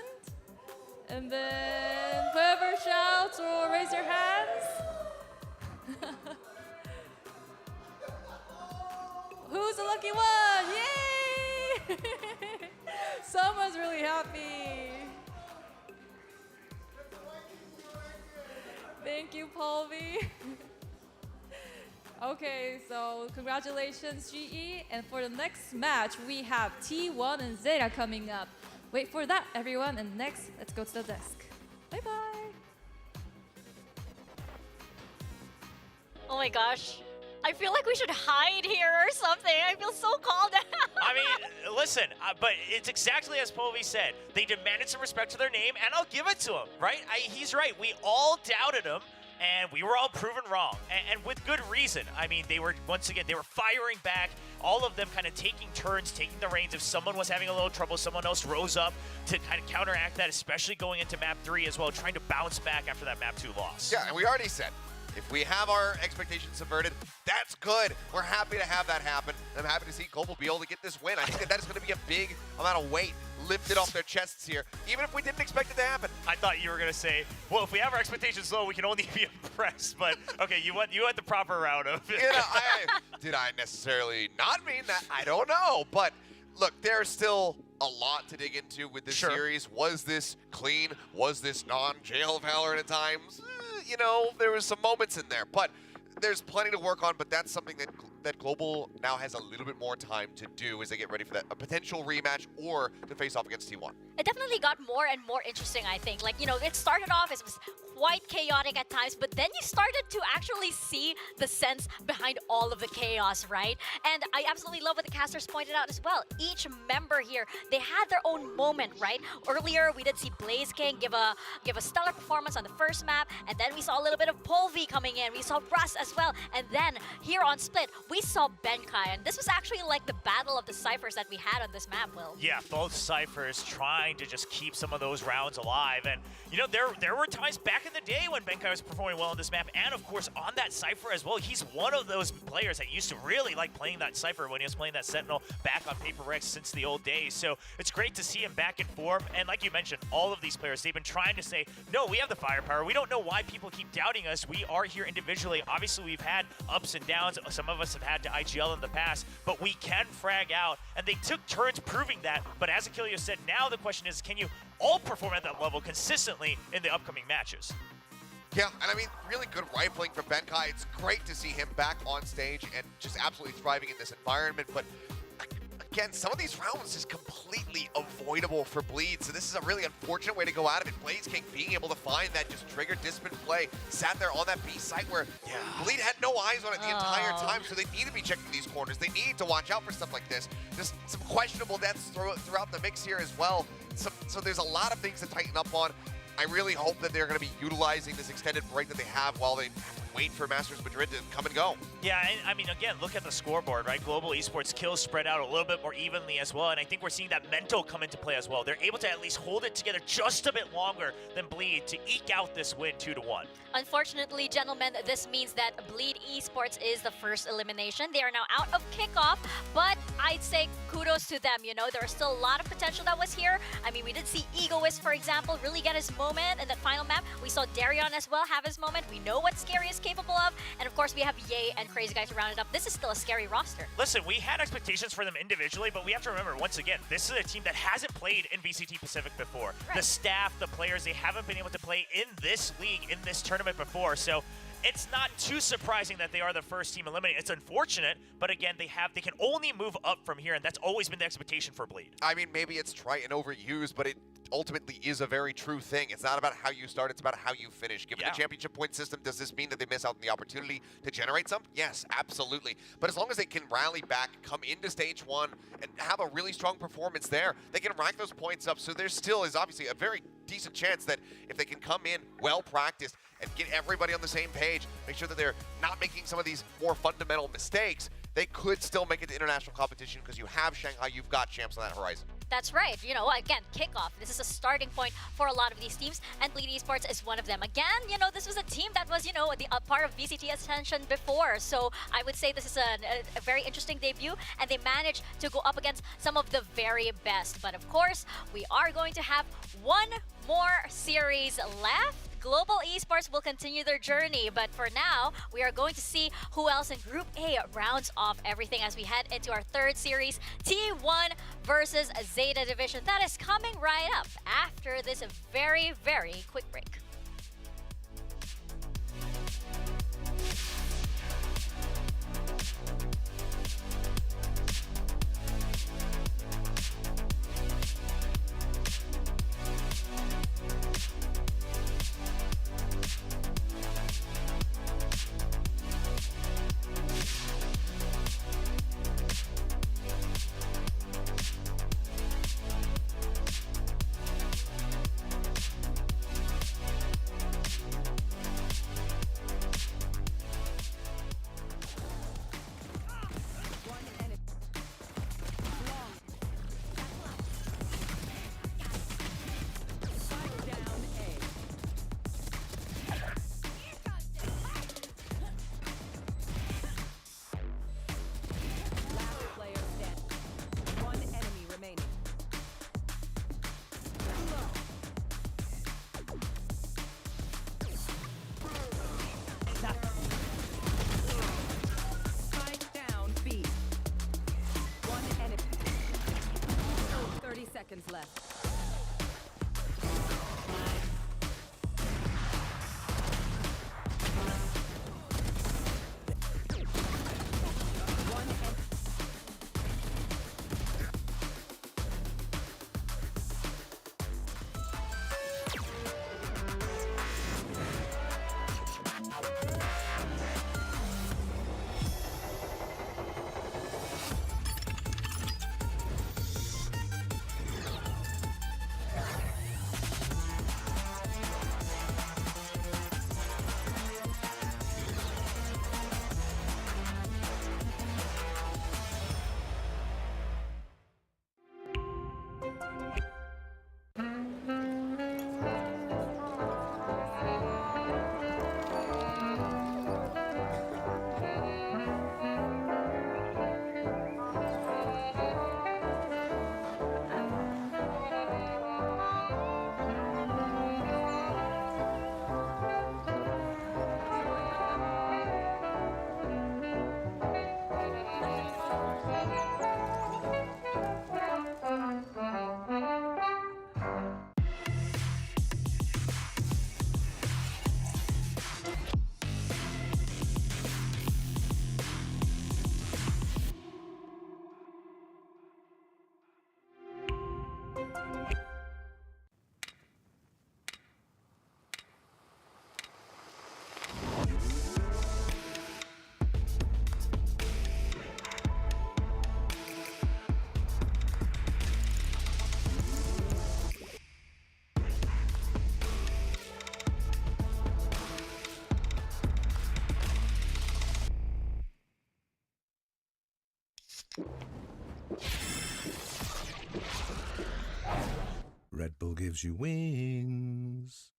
And then whoever shouts or raise your hands. Who's the lucky one? Yay! Someone's really happy. Thank you, Paulby. Okay, so congratulations, GE. And for the next match, we have T1 and ZETA coming up. Wait for that, everyone. And next, let's go to the desk. Bye-bye. Oh my gosh. I feel like we should hide here or something. I feel so called out. I mean, listen, but it's exactly as Povey said. They demanded some respect to their name, and I'll give it to him, right? He's right. We all doubted him, and we were all proven wrong, and with good reason. I mean, they were, once again, they were firing back, all of them kind of taking turns, taking the reins. If someone was having a little trouble, someone else rose up to kind of counteract that, especially going into map 3 as well, trying to bounce back after that map 2 loss. Yeah, and we already said, if we have our expectations subverted, that's good. We're happy to have that happen. I'm happy to see Global be able to get this win. I think that is going to be a big amount of weight lifted off their chests here, even if we didn't expect it to happen. I thought you were going to say, well, if we have our expectations low, we can only be impressed. But, okay, you went the proper route of it. You know, did I necessarily not mean that? I don't know. But, look, there's still a lot to dig into with this series. Was this clean? Was this non-jail Valorant at times? You know, there was some moments in there. But there's plenty to work on, but that's something that Global now has a little bit more time to do as they get ready for a potential rematch or to face off against T1. It definitely got more and more interesting, I think. Like, you know, it started off as quite chaotic at times, but then you started to actually see the sense behind all of the chaos, right? And I absolutely love what the casters pointed out as well. Each member here, they had their own moment, right? Earlier, we did see Blaze King give a stellar performance on the first map, and then we saw a little bit of Polvi coming in. We saw Russ as well, and then here on Split, we saw Benkai, and this was actually like the battle of the ciphers that we had on this map, Will. Yeah, both ciphers trying to just keep some of those rounds alive, and you know, there were times back in the day when Benkai was performing well on this map, and of course on that Cypher as well. He's one of those players that used to really like playing that Cypher when he was playing that Sentinel back on Paper Rex since the old days. So it's great to see him back in form, and like you mentioned, all of these players, they've been trying to say, no, we have the firepower. We don't know why people keep doubting us. We are here individually. Obviously, we've had ups and downs. Some of us have had to IGL in the past, but we can frag out, and they took turns proving that. But as Achilles said, now the question is, can you all perform at that level consistently in the upcoming matches? Yeah, and I mean, really good rifling from Benkai. It's great to see him back on stage and just absolutely thriving in this environment. But again, some of these rounds is completely avoidable for Bleed. So this is a really unfortunate way to go out of it. Blaze King being able to find that just triggered discipline play, sat there on that B site where Bleed had no eyes on it the entire time. So they need to be checking these corners. They need to watch out for stuff like this. Just some questionable deaths throughout the mix here as well. So there's a lot of things to tighten up on. I really hope that they're going to be utilizing this extended break that they have while they wait for Masters Madrid to come and go. Yeah, and I mean, again, look at the scoreboard, right? Global Esports kills spread out a little bit more evenly as well, and I think we're seeing that mental come into play as well. They're able to at least hold it together just a bit longer than Bleed to eke out this win 2-1. Unfortunately, gentlemen, this means that Bleed Esports is the first elimination. They are now out of kickoff, but I'd say kudos to them. You know, there was still a lot of potential that was here. I mean, we did see Egoist, for example, really get his moment in that final map. We saw Darion as well have his moment. We know what Scary is capable of. And of course, we have Ye and Crazy Guy to round it up. This is still a scary roster. Listen, we had expectations for them individually, but we have to remember, once again, this is a team that hasn't played in VCT Pacific before. Right. The staff, the players, they haven't been able to play in this league, in this tournament before. So it's not too surprising that they are the first team eliminated. It's unfortunate, but again, they can only move up from here, and that's always been the expectation for Bleed. I mean, maybe it's trite and overused, but it ultimately is a very true thing. It's not about how you start, it's about how you finish. Given the championship point system, does this mean that they miss out on the opportunity to generate some? Yes, absolutely. But as long as they can rally back, come into stage one, and have a really strong performance there, they can rack those points up. So there still is obviously a very decent chance that if they can come in well practiced and get everybody on the same page, make sure that they're not making some of these more fundamental mistakes, they could still make it to international competition because you have Shanghai, you've got champs on that horizon. That's right. You know, again, kickoff. This is a starting point for a lot of these teams, and Bleed Esports is one of them. Again, you know, this was a team that was, you know, a part of VCT Ascension before. So I would say this is a very interesting debut, and they managed to go up against some of the very best. But of course, we are going to have one more series left. Global Esports will continue their journey, but for now, we are going to see who else in Group A rounds off everything as we head into our third series, T1 versus ZETA Division. That is coming right up after this very, very quick break. Seconds left. Red Bull gives you wings.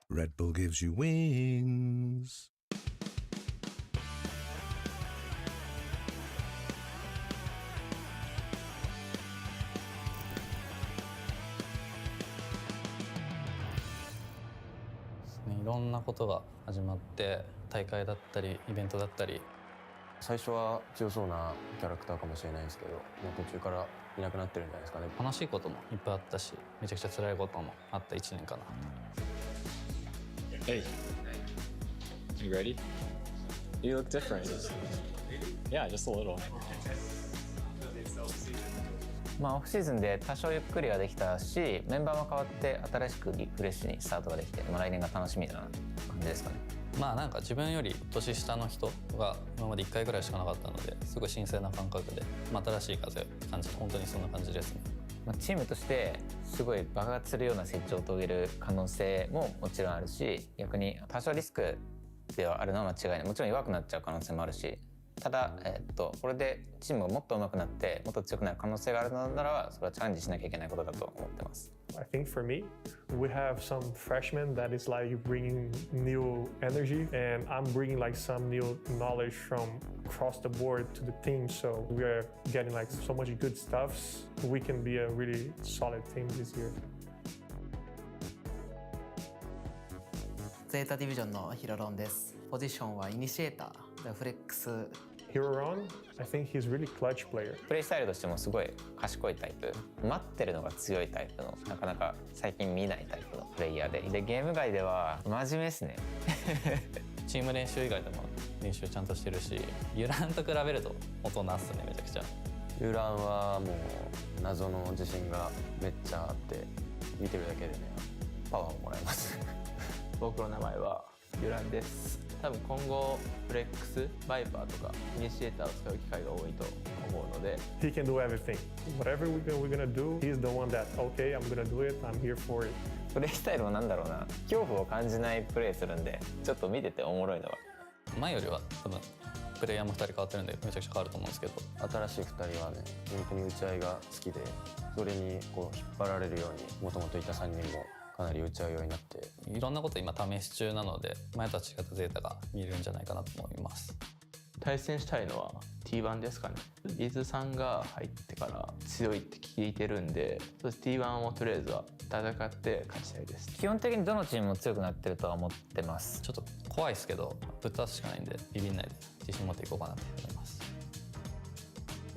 Red Bull gives you wings.いろんなことが始まって大会だったりイベントだったり最初は強そうなキャラクターかもしれないんですけどもう途中からいなくなってるんじゃないですかね。楽しいこともいっぱいあったしめちゃくちゃ辛いこともあった1年かな。Hey, you ready? You look different. Yeah, just a little. まあオフシーズンで多少ゆっくりはできたしメンバーも変わって新しくリフレッシュにスタートができて、来年が楽しみだな感じですかね。まあなんか自分より年下の人が今まで1回ぐらいしかなかったのですごい新鮮な感覚で、新しい風を感じて本当にそんな感じですね。チームとしてすごい爆発するような成長を遂げる可能性ももちろんあるし、逆に多少リスクではあるのは間違いない。もちろん弱くなっちゃう可能性もあるし、ただ、これでチームがもっと上手くなってもっと強くなる可能性があるのならばそれはチャレンジしなきゃいけないことだと思ってます。I think for me, we have some freshmen that is like bringing new energy, and I'm bringing like some new knowledge from across the board to the team. So we are getting like so much good stuffs. We can be a really solid team this year. ゼータディビジョンのヒロロンです。ポジションはイニシエーター、フレックス。Hiroron, I think he's really clutch player. プレイスタイルとしてもすごい賢いタイプ、待ってるのが強いタイプのなかなか最近見ないタイプのプレイヤーで、ゲーム外では真面目ですね。チーム練習以外でも練習ちゃんとしてるし、ユランと比べると大人っすねめちゃくちゃ。ユランはもう謎の自信がめっちゃあって見てるだけでねパワーをもらえます。僕の名前はユランです。多分今後フレックス、バイパーとかイニシエーターを使う機会が多いと思うので。He can do everything. Whatever we're gonna do, he's the one that, okay, I'm gonna do it, I'm here for it. プレイスタイルもなんだろうな、恐怖を感じないプレイするんで、ちょっと見てておもろいのは。前よりは多分プレイヤーも2人変わってるんでめちゃくちゃ変わると思うんですけど、新しい2人はね本当に打ち合いが好きで、それにこう引っ張られるようにもともといた3人もかなり打ち合うようになって、いろんなこと今試し中なので前とは違ったゼータが見えるんじゃないかなと思います。対戦したいのは T1 ですかね。リズさんが入ってから強いって聞いてるんで、T1 をとりあえずは戦って勝ちたいです。基本的にどのチームも強くなってるとは思ってます。ちょっと怖いですけどぶっ倒すしかないんでビビんないで自信持っていこうかなと思います。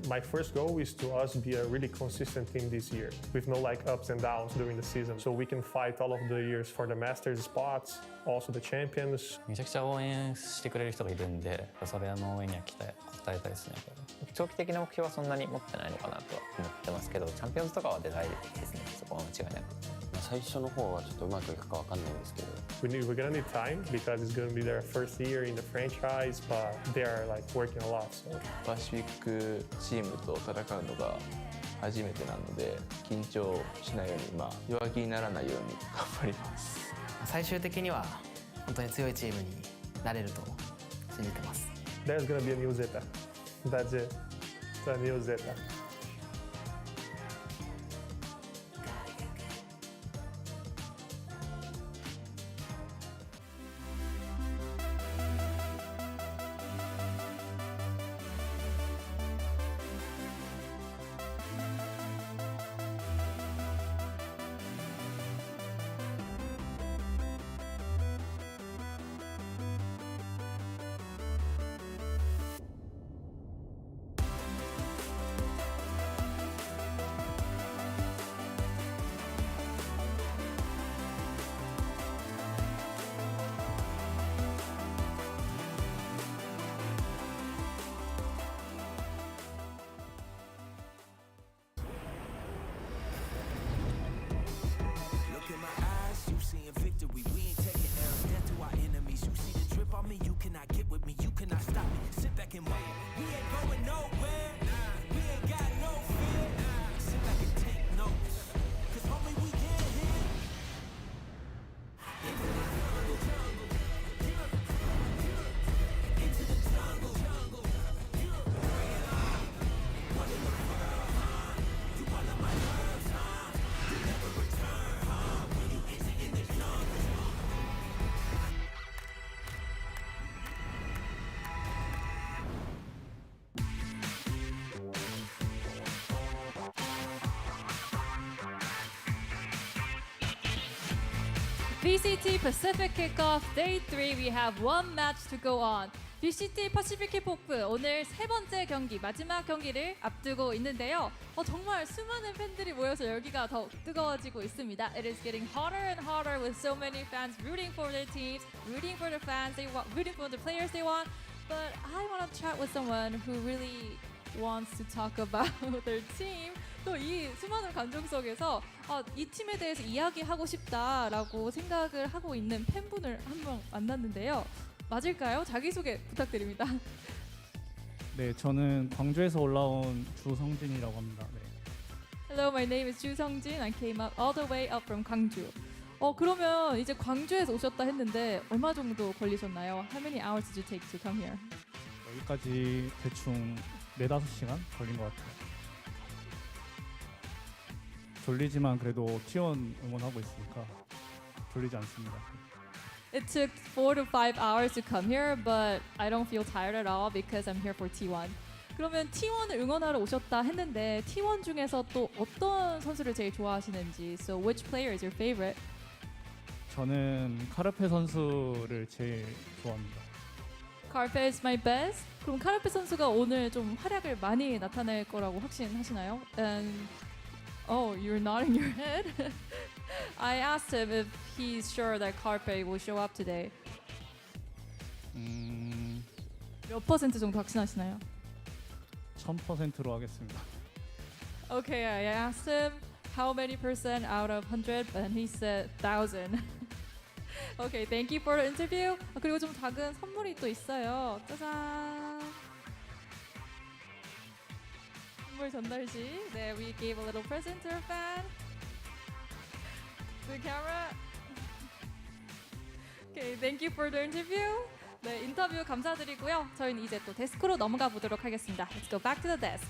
My first goal is to us be a really consistent team this year, with no like ups and downs during the season, so we can fight all of the years for the Masters spots, also the champions. めちゃくちゃ応援してくれる人がいるんで、それの応援には応えたいですね。長期的な目標はそんなに持ってないのかなとは思ってますけど、チャンピオンズとかは出たいですね。そこは間違いなく。最初の方はちょっとうまくいくかわかんないんですけど。We're gonna need time because it's gonna be their first year in the franchise, but they are like working a lot. So. パシフィックチームと戦うのが初めてなので緊張しないように、弱気にならないように頑張ります。最終的には本当に強いチームになれると信じてます。There's gonna be a new ZETA. That's it. It's a new ZETA. VCT Pacific Kickoff Day 3. We have one match to go on. VCT Pacific Kickoff 오늘 세 번째 경기, 마지막 경기를 앞두고 있는데요. 정말 수많은 팬들이 모여서 열기가 더 뜨거워지고 있습니다. It is getting hotter and hotter with so many fans rooting for their teams, rooting for the fans they want, rooting for the players they want. But I want to chat with someone who really wants to talk about their team. 또 이 수많은 감정 속에서 이 팀에 대해서 이야기하고 싶다라고 생각을 하고 있는 팬분을 한 명 만났는데요. 맞을까요? 자기소개 부탁드립니다. 네, 저는 광주에서 올라온 주성진이라고 합니다. 네. Hello, my name is 주성진. I came up all the way up from 광주. 그러면 이제 광주에서 오셨다 했는데 얼마 정도 걸리셨나요? How many hours did you take to come here? 여기까지 대충 4-5시간 걸린 것 같아요. 졸리지만 그래도 T1 응원하고 있으니까 졸리지 않습니다. It took 4 to 5 hours to come here, but I don't feel tired at all because I'm here for T1. 그러면 T1을 응원하러 오셨다 했는데 T1 중에서 또 어떤 선수를 제일 좋아하시는지. So which player is your favorite? 저는 카르페 선수를 제일 좋아합니다. Carpe is my best. 그럼 카르페 선수가 오늘 좀 활약을 많이 나타낼 거라고 확신하시나요? And oh, you're nodding your head. I asked him if he's sure that Carpe will show up today. 몇 퍼센트 정도 확신하시나요? 1000%로 하겠습니다. Okay, I asked him how many percent out of 100, and he said 1000. Okay, thank you for the interview. 그리고 좀 작은 선물이 또 있어요. 짜잔. 선물 전달시. 네, we gave a little present to our fan. The camera. Okay, thank you for the interview. 네, 인터뷰 감사드리고요. 저희는 이제 또 데스크로 넘어가 보도록 하겠습니다. Let's go back to the desk.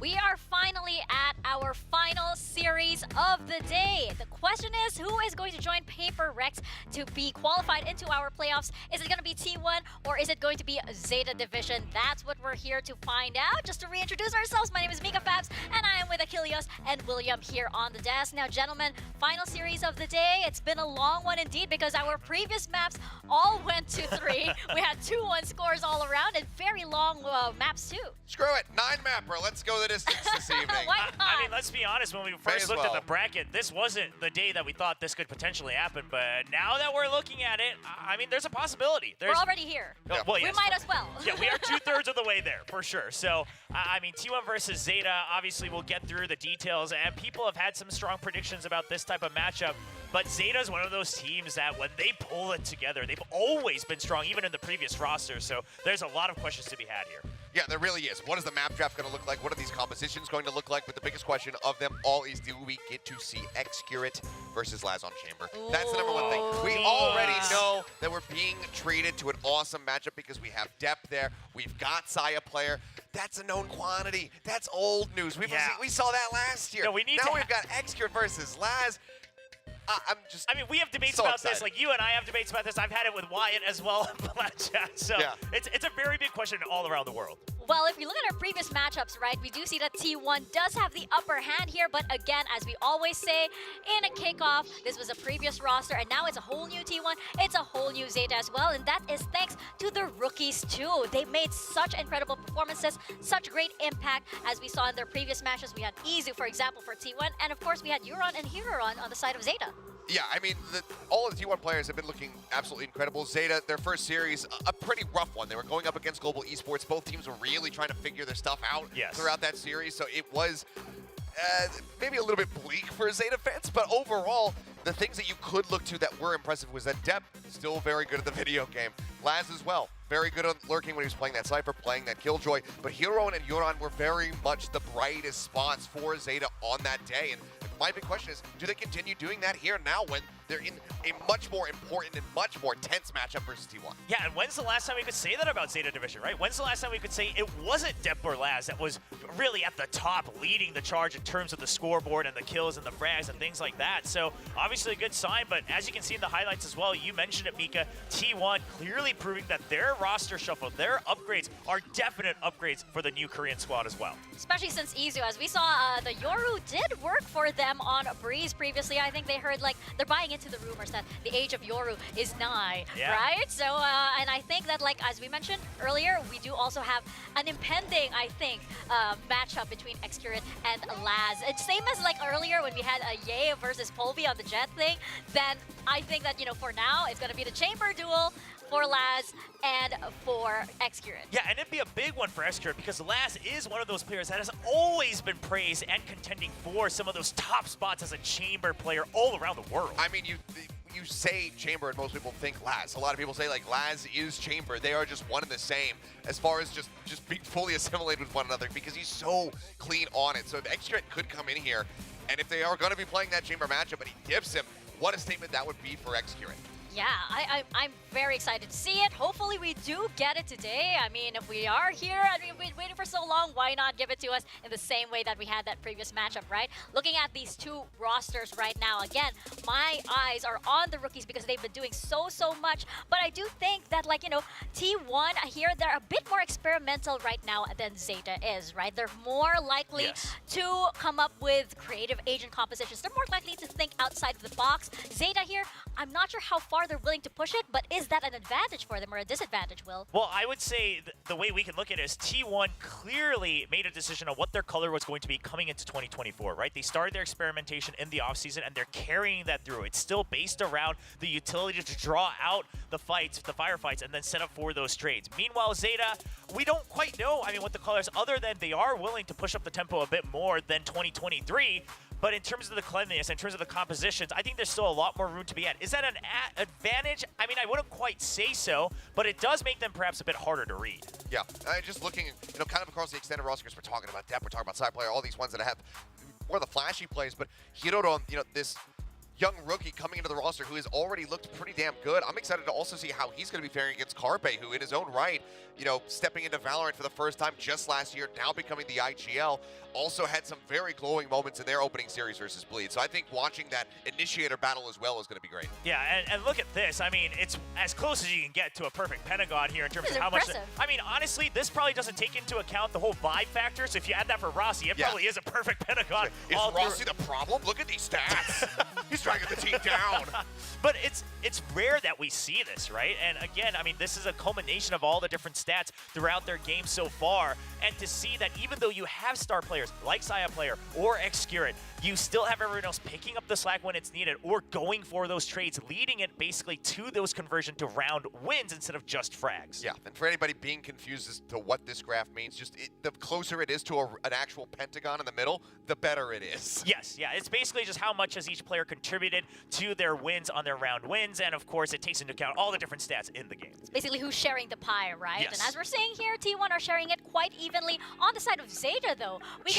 We are finally at our final series of the day. The question is, who is going to join Paper Rex to be qualified into our playoffs? Is it going to be T1 or is it going to be Zeta Division? That's what we're here to find out. Just to reintroduce ourselves, my name is MickiePP and I am with Achilles and William here on the desk. Now, gentlemen, final series of the day. It's been a long one indeed because our previous maps all went to 3. We had 2-1 scores all around and very long maps too. Screw it, 9-mapper. Let's go the distance this evening. Why not? I mean, let's be honest. When we first looked at the bracket, this wasn't the day that we thought this could potentially happen. But now that we're looking at it, I mean, there's a possibility. We're already here. Well, we yes, might as well. Yeah, we are 2/3 of the way there, for sure. So, I mean, T1 versus Zeta, obviously we'll get through the details. And people have had some strong predictions about this type of matchup. But Zeta is one of those teams that when they pull it together, they've always been strong, even in the previous roster. So there's a lot of questions to be had here. Yeah, there really is. What is the map draft going to look like? What are these compositions going to look like? But the biggest question of them all is, do we get to see Excurate versus Laz on Chamber? That's the number one thing. We already know that we're being treated to an awesome matchup because we have depth there. We've got Saya player. That's a known quantity. That's old news. We saw that last year. No, we need now we've got Excurate versus Laz. I mean, we have debates so about excited. this. Like, you and I have debates about this. I've had it with Wyatt as well in the last chat. So it's a very big question all around the world. Well, if you look at our previous matchups, right, we do see that T1 does have the upper hand here. But again, as we always say, in a kickoff, this was a previous roster, and now it's a whole new T1. It's a whole new Zeta as well, and that is thanks to the rookies too. They made such incredible performances, such great impact, as we saw in their previous matches. We had Izu, for example, for T1, and of course we had Euron and Heroron on the side of Zeta. Yeah, I mean, all of the T1 players have been looking absolutely incredible. Zeta, their first series, a pretty rough one. They were going up against Global Esports. Both teams were really trying to figure their stuff out throughout that series. So it was maybe a little bit bleak for Zeta fans, but overall, the things that you could look to that were impressive was that Dep, still very good at the video game. Laz as well, very good on lurking when he was playing that Cypher, playing that Killjoy. But Heroin and Euron were very much the brightest spots for Zeta on that day. And my big question is, do they continue doing that here now when they're in a much more important and much more tense matchup versus T1. Yeah, and when's the last time we could say that about Zeta Division, right? When's the last time we could say it wasn't Depp or Laz that was really at the top leading the charge in terms of the scoreboard and the kills and the frags and things like that? So obviously a good sign, but as you can see in the highlights as well, you mentioned it, Mika, T1 clearly proving that their roster shuffle, their upgrades are definite upgrades for the new Korean squad as well. Especially since Izu, as we saw, the Yoru did work for them on Breeze previously. I think they heard, like, they're buying into the rumors that the age of Yoru is nigh, right? So, and I think that, like, as we mentioned earlier, we do also have an impending, I think, matchup between Xcurate and Laz. It's same as, like, earlier when we had a Ye versus Polby on the Jet thing. Then I think that, you know, for now, it's going to be the Chamber duel for Laz and for Xcurate. Yeah, and it'd be a big one for Xcurate because Laz is one of those players that has always been praised and contending for some of those top spots as a Chamber player all around the world. I mean, you say Chamber and most people think Laz. A lot of people say, like, Laz is Chamber. They are just one and the same as far as just being fully assimilated with one another because he's so clean on it. So if Xcurate could come in here, and if they are going to be playing that Chamber matchup and he dips him, what a statement that would be for Xcurate. Yeah, I'm very excited to see it. Hopefully we do get it today. I mean, if we are here and we've been waiting for so long, why not give it to us in the same way that we had that previous matchup, right? Looking at these two rosters right now, again, my eyes are on the rookies because they've been doing so much. But I do think that, like, you know, T1 here, they're a bit more experimental right now than Zeta is, right? They're more likely to come up with creative agent compositions. They're more likely to think outside of the box. Zeta here, I'm not sure how far they're willing to push it, but is that an advantage for them or a disadvantage, Will? Well, I would say the way we can look at it is T1 clearly made a decision on what their color was going to be coming into 2024, right? They started their experimentation in the offseason, and they're carrying that through. It's still based around the utility to draw out the fights, the firefights, and then set up for those trades. Meanwhile, Zeta, we don't quite know, I mean, what the colors, other than they are willing to push up the tempo a bit more than 2023. But in terms of the cleanliness, in terms of the compositions, I think there's still a lot more room to be at. Is that an advantage? I mean, I wouldn't quite say so, but it does make them perhaps a bit harder to read. Yeah, just looking, you know, kind of across the extended roster, because we're talking about Depp, we're talking about side player, all these ones that have more of the flashy plays, but Hiroto, you know, this young rookie coming into the roster who has already looked pretty damn good. I'm excited to also see how he's going to be faring against Carpe, who in his own right, you know, stepping into Valorant for the first time just last year, now becoming the IGL, also had some very glowing moments in their opening series versus Bleed. So I think watching that initiator battle as well is going to be great. Yeah, and look at this. I mean, it's as close as you can get to a perfect Pentagon here in terms of how much... I mean, honestly, this probably doesn't take into account the whole vibe factor. So if you add that for Rossi, it probably is a perfect Pentagon. Is Rossi the problem? Look at these stats. He's dragging the team down. But it's rare that we see this, right? And again, I mean, this is a culmination of all the different stats throughout their game so far. And to see that even though you have star players like Saya Player or Xcurate, you still have everyone else picking up the slack when it's needed or going for those trades, leading it basically to those conversion to round wins instead of just frags. Yeah, and for anybody being confused as to what this graph means, just the closer it is to an actual pentagon in the middle, the better it is. Yes, yeah, it's basically just how much has each player contributed to their wins on their round wins, and of course it takes into account all the different stats in the game. It's basically who's sharing the pie, right? Yes. And as we're seeing here, T1 are sharing it quite evenly. On the side of Zeta, though, we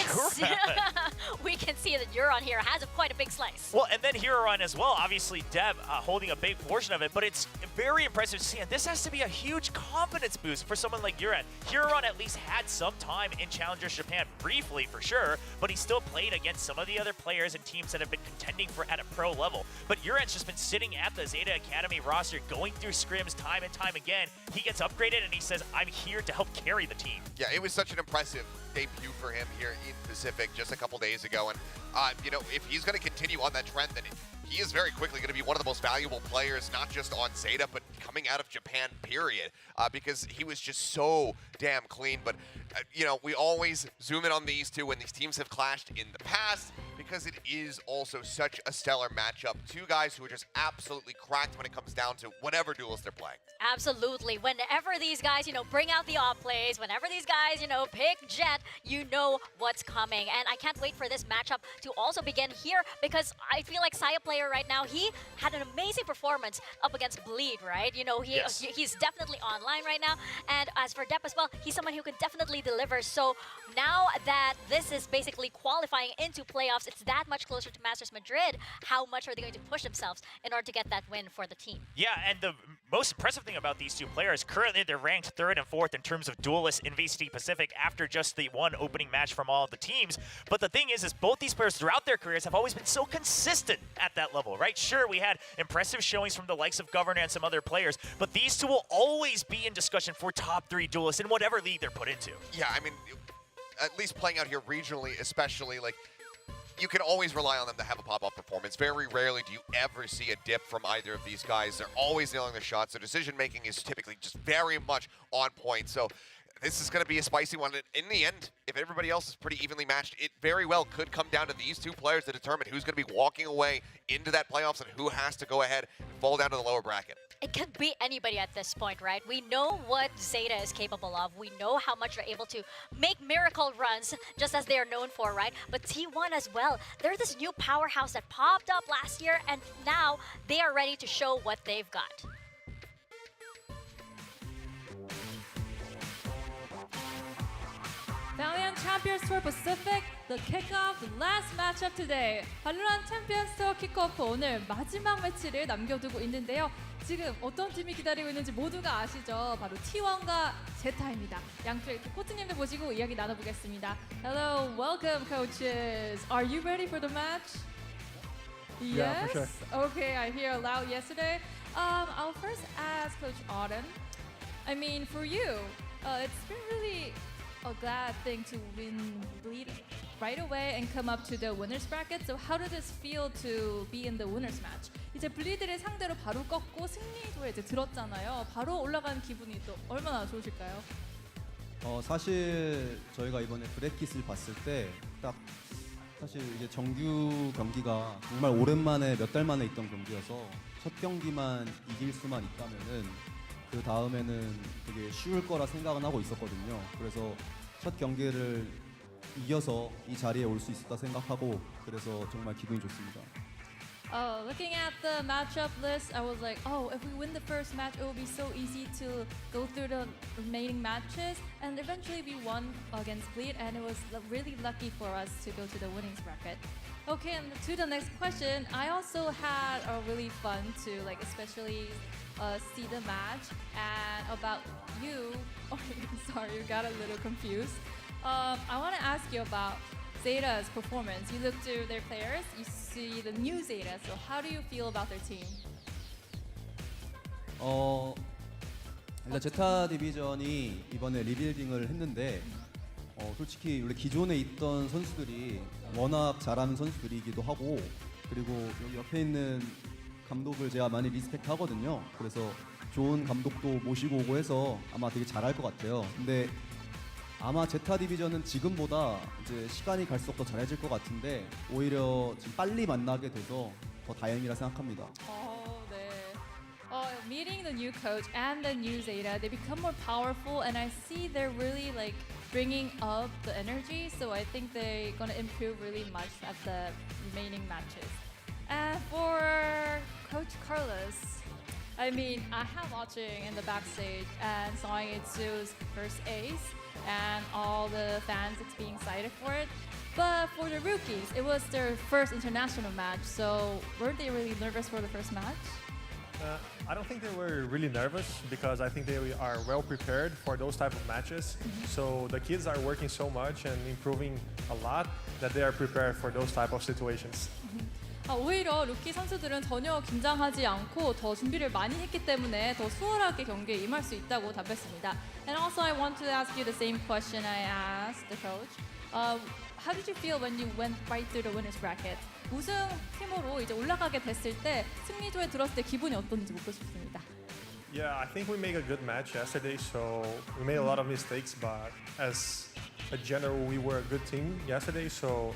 can see that Euron here has quite a big slice. Well, and then Huron as well, obviously Deb holding a big portion of it, but it's very impressive to see, and this has to be a huge confidence boost for someone like Huron. Huron at least had some time in Challengers Japan, briefly for sure, but he still played against some of the other players and teams that have been contending for at a pro level. But Huron's just been sitting at the Zeta Academy roster, going through scrims time and time again. He gets upgraded and he says, I'm here to help carry the team. Yeah, it was such an impressive debut for him here in Pacific just a couple days ago. And, you know, if he's going to continue on that trend, then he is very quickly going to be one of the most valuable players, not just on Zeta, but coming out of Japan, period, because he was just so damn clean. But, you know, we always zoom in on these two when these teams have clashed in the past, because it is also such a stellar matchup. Two guys who are just absolutely cracked when it comes down to whatever duels they're playing. Absolutely. Whenever these guys, you know, bring out the off plays, whenever these guys, you know, pick Jet, you know what's coming. And I can't wait for this matchup to also begin here, because I feel like Saya Player right now, he had an amazing performance up against Bleed, right? You know, he's definitely online right now. And as for Depp as well, he's someone who can definitely deliver. So now that this is basically qualifying into playoffs, playoffs. It's that much closer to Masters Madrid. How much are they going to push themselves in order to get that win for the team? Yeah, and the most impressive thing about these two players, currently they're ranked 3rd and 4th in terms of duelists in VCT Pacific after just the one opening match from all of the teams. But the thing is both these players throughout their careers have always been so consistent at that level, right? Sure, we had impressive showings from the likes of Governor and some other players, but these two will always be in discussion for top 3 duelists in whatever league they're put into. Yeah, I mean, at least playing out here regionally, especially, like, you can always rely on them to have a pop-up performance. Very rarely do you ever see a dip from either of these guys. They're always nailing their shots. Their decision-making is typically just very much on point. So this is going to be a spicy one. In the end, if everybody else is pretty evenly matched, it very well could come down to these two players to determine who's going to be walking away into that playoffs and who has to go ahead and fall down to the lower bracket. It could be anybody at this point, right? We know what ZETA is capable of. We know how much they're able to make miracle runs, just as they are known for, right? But T1 as well. They're this new powerhouse that popped up last year, and now they are ready to show what they've got. Valiant Champions Tour Pacific, the kickoff, the last matchup today. Valorant Champions Tour Kickoff 오늘 마지막 매치를 남겨두고 있는데요. 지금 어떤 팀이 기다리고 있는지 모두가 아시죠? 바로 T1과 ZETA입니다. 양쪽의 코치님들 모시고 이야기 나눠보겠습니다. Hello, welcome coaches. Are you ready for the match? Yes? Yeah, for sure. Okay, I hear a loud yesterday. I'll first ask Coach Auden. I mean, for you, it's been really a glad thing to win Bleed right away and come up to the winners bracket. So how does this feel to be in the winners match? 이제 블리드를 상대로 바로 꺾고 승리도에 이제 들었잖아요. 바로 올라간 기분이 또 얼마나 좋으실까요? 사실 저희가 이번에 브래킷을 봤을 때 딱 사실 이게 정규 경기가 정말 오랜만에 몇 달 만에 있던 경기여서 첫 경기만 이길 수만 있다면은 그 다음에는 되게 쉬울 거라 생각은 하고 있었거든요. 그래서 첫 경기를 이겨서 이 자리에 올 수 있었다 생각하고 그래서 정말 기분이 좋습니다. Looking at the matchup list, I was like, oh, if we win the first match, it will be so easy to go through the remaining matches. And eventually we won against Bleed, and it was really lucky for us to go to the winnings bracket. Okay, and to the next question, I also had a really fun to especially see the match. And about you, sorry, you got a little confused. I want to ask you about ZETA's performance. You look to their players, you see the new ZETA. So how do you feel about their team? 일단 제타 디비전이 이번에 리빌딩을 했는데 솔직히 원래 기존에 있던 선수들이 워낙 잘하는 선수들이기도 하고 그리고 여기 옆에 있는 감독을 제가 많이 리스펙트 하거든요. 그래서 좋은 감독도 모시고 오고 해서 아마 되게 잘할 것 같아요. 근데 아마 제타 디비전은 지금보다 이제 시간이 갈수록 더 잘해질 것 같은데 오히려 지금 빨리 만나게 돼서 더 다행이라 생각합니다. Meeting the new coach and the new ZETA, they become more powerful, and I see they're really bringing up the energy. So I think they're gonna improve really much at the remaining matches. And for Coach Carlos, I mean, I have watching in the backstage and saw Itsu's first ace and all the fans being excited for it. But for the rookies, it was their first international match. So weren't they really nervous for the first match? I don't think they were really nervous because I think they are well prepared for those type of matches. So the kids are working so much and improving a lot that they are prepared for those type of situations. 오히려 루키 선수들은 전혀 긴장하지 않고 더 준비를 많이 했기 때문에 더 수월하게 경기에 임할 수 있다고 답했습니다. And also I want to ask you the same question I asked the coach. How did you feel when you went right through the winners bracket? 우승팀으로 이제 올라가게 됐을 때 승리조에 들었을 때 기분이 어떤지 묻고 싶습니다. Yeah, I think we made a good match yesterday. So we made a lot of mistakes, but as a general, we were a good team yesterday. So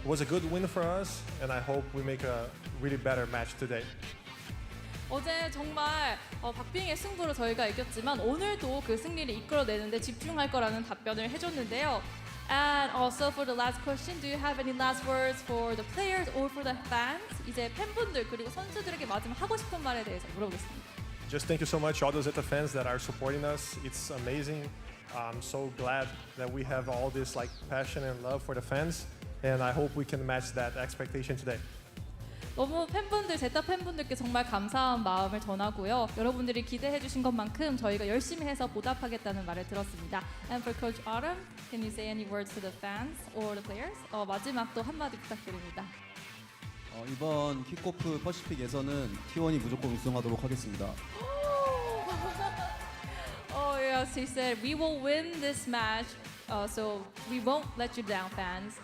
it was a good win for us, and I hope we make a really better match today. 어제 정말 박빙의 승부로 저희가 이겼지만 오늘도 그 승리를 이끌어내는데 집중할 거라는 답변을 해줬는데요. And also for the last question, do you have any last words for the players or for the fans? 이제 팬분들 그리고 선수들에게 마지막 하고 싶은 말에 대해서 물어보겠습니다. Just thank you so much, all those ZETA fans that are supporting us. It's amazing. I'm so glad that we have all this passion and love for the fans. and I hope we can match that expectation today. 너무 팬분들, 제타 팬분들께 정말 감사한 마음을 전하고요. 여러분들이 기대해 주신 것만큼 저희가 열심히 해서 보답하겠다는 말을 들었습니다. And for Coach Autumn, can you say any words to the fans or the players? 마지막 또 한마디 부탁드립니다. 이번 킥오프 퍼시픽 예선은 T1이 무조건 우승하도록 하겠습니다. Oh yes, he said we will win this match, so we won't let you down, fans.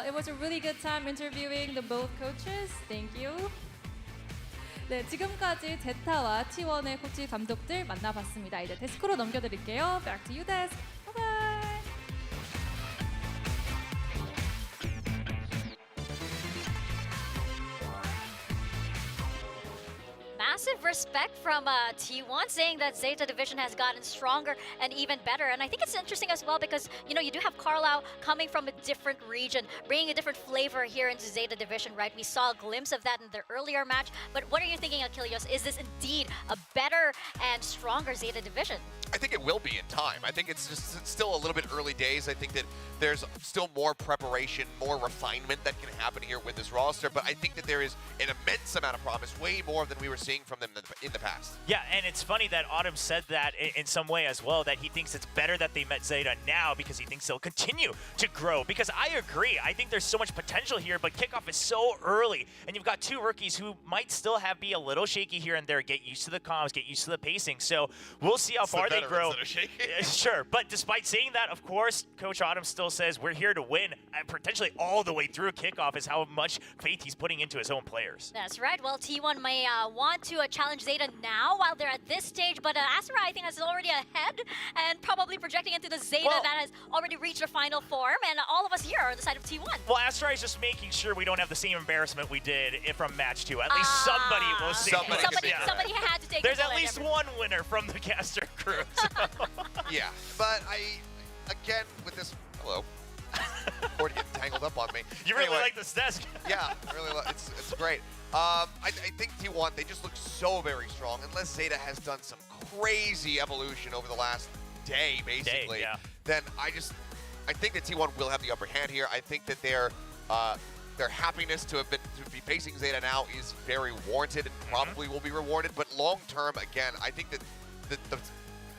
It was a really good time interviewing the both coaches. Thank you. 네, 지금까지 제타와 T1의 코치 감독들 만나봤습니다. 이제 데스크로 넘겨드릴게요. Back to you, desk. Bye bye. Massive respect from T1 saying that ZETA division has gotten stronger and even better. And I think it's interesting as well because, you know, you do have Carlisle coming from a different region, bringing a different flavor here into ZETA division, right? We saw a glimpse of that in the earlier match. But what are you thinking, Achilles? Is this indeed a better and stronger ZETA division? I think it will be in time. I think it's just still a little bit early days. I think that there's still more preparation, more refinement that can happen here with this roster. But I think that there is an immense amount of promise, way more than we were seeing from them in the past. Yeah, and it's funny that Autumn said that in some way as well, that he thinks it's better that they met ZETA now because he thinks they'll continue to grow. Because I agree. I think there's so much potential here, but kickoff is so early. And you've got two rookies who might still be a little shaky here and there, get used to the comms, get used to the pacing. So we'll see how far they grow. Sure, but despite saying that, of course, Coach Autumn still says we're here to win, and potentially all the way through kickoff is how much faith he's putting into his own players. That's right. Well, T1 may want to challenge ZETA now while they're at this stage, but Asura, I think, is already ahead and probably projecting into the ZETA that has already reached the final form, and all of us here are on the side of T1. Well, Asura is just making sure we don't have the same embarrassment we did from match 2. At least somebody will see. Somebody had to take There's at least one winner from the caster crew. Yeah, but again, with this, hello. Or getting tangled up on me. You really like this desk. Yeah, really, it's great. I think T1, they just look so very strong. Unless ZETA has done some crazy evolution over the last day, basically, then I think that T1 will have the upper hand here. I think that their happiness to be facing ZETA now is very warranted and probably will be rewarded. But long term, again, I think that the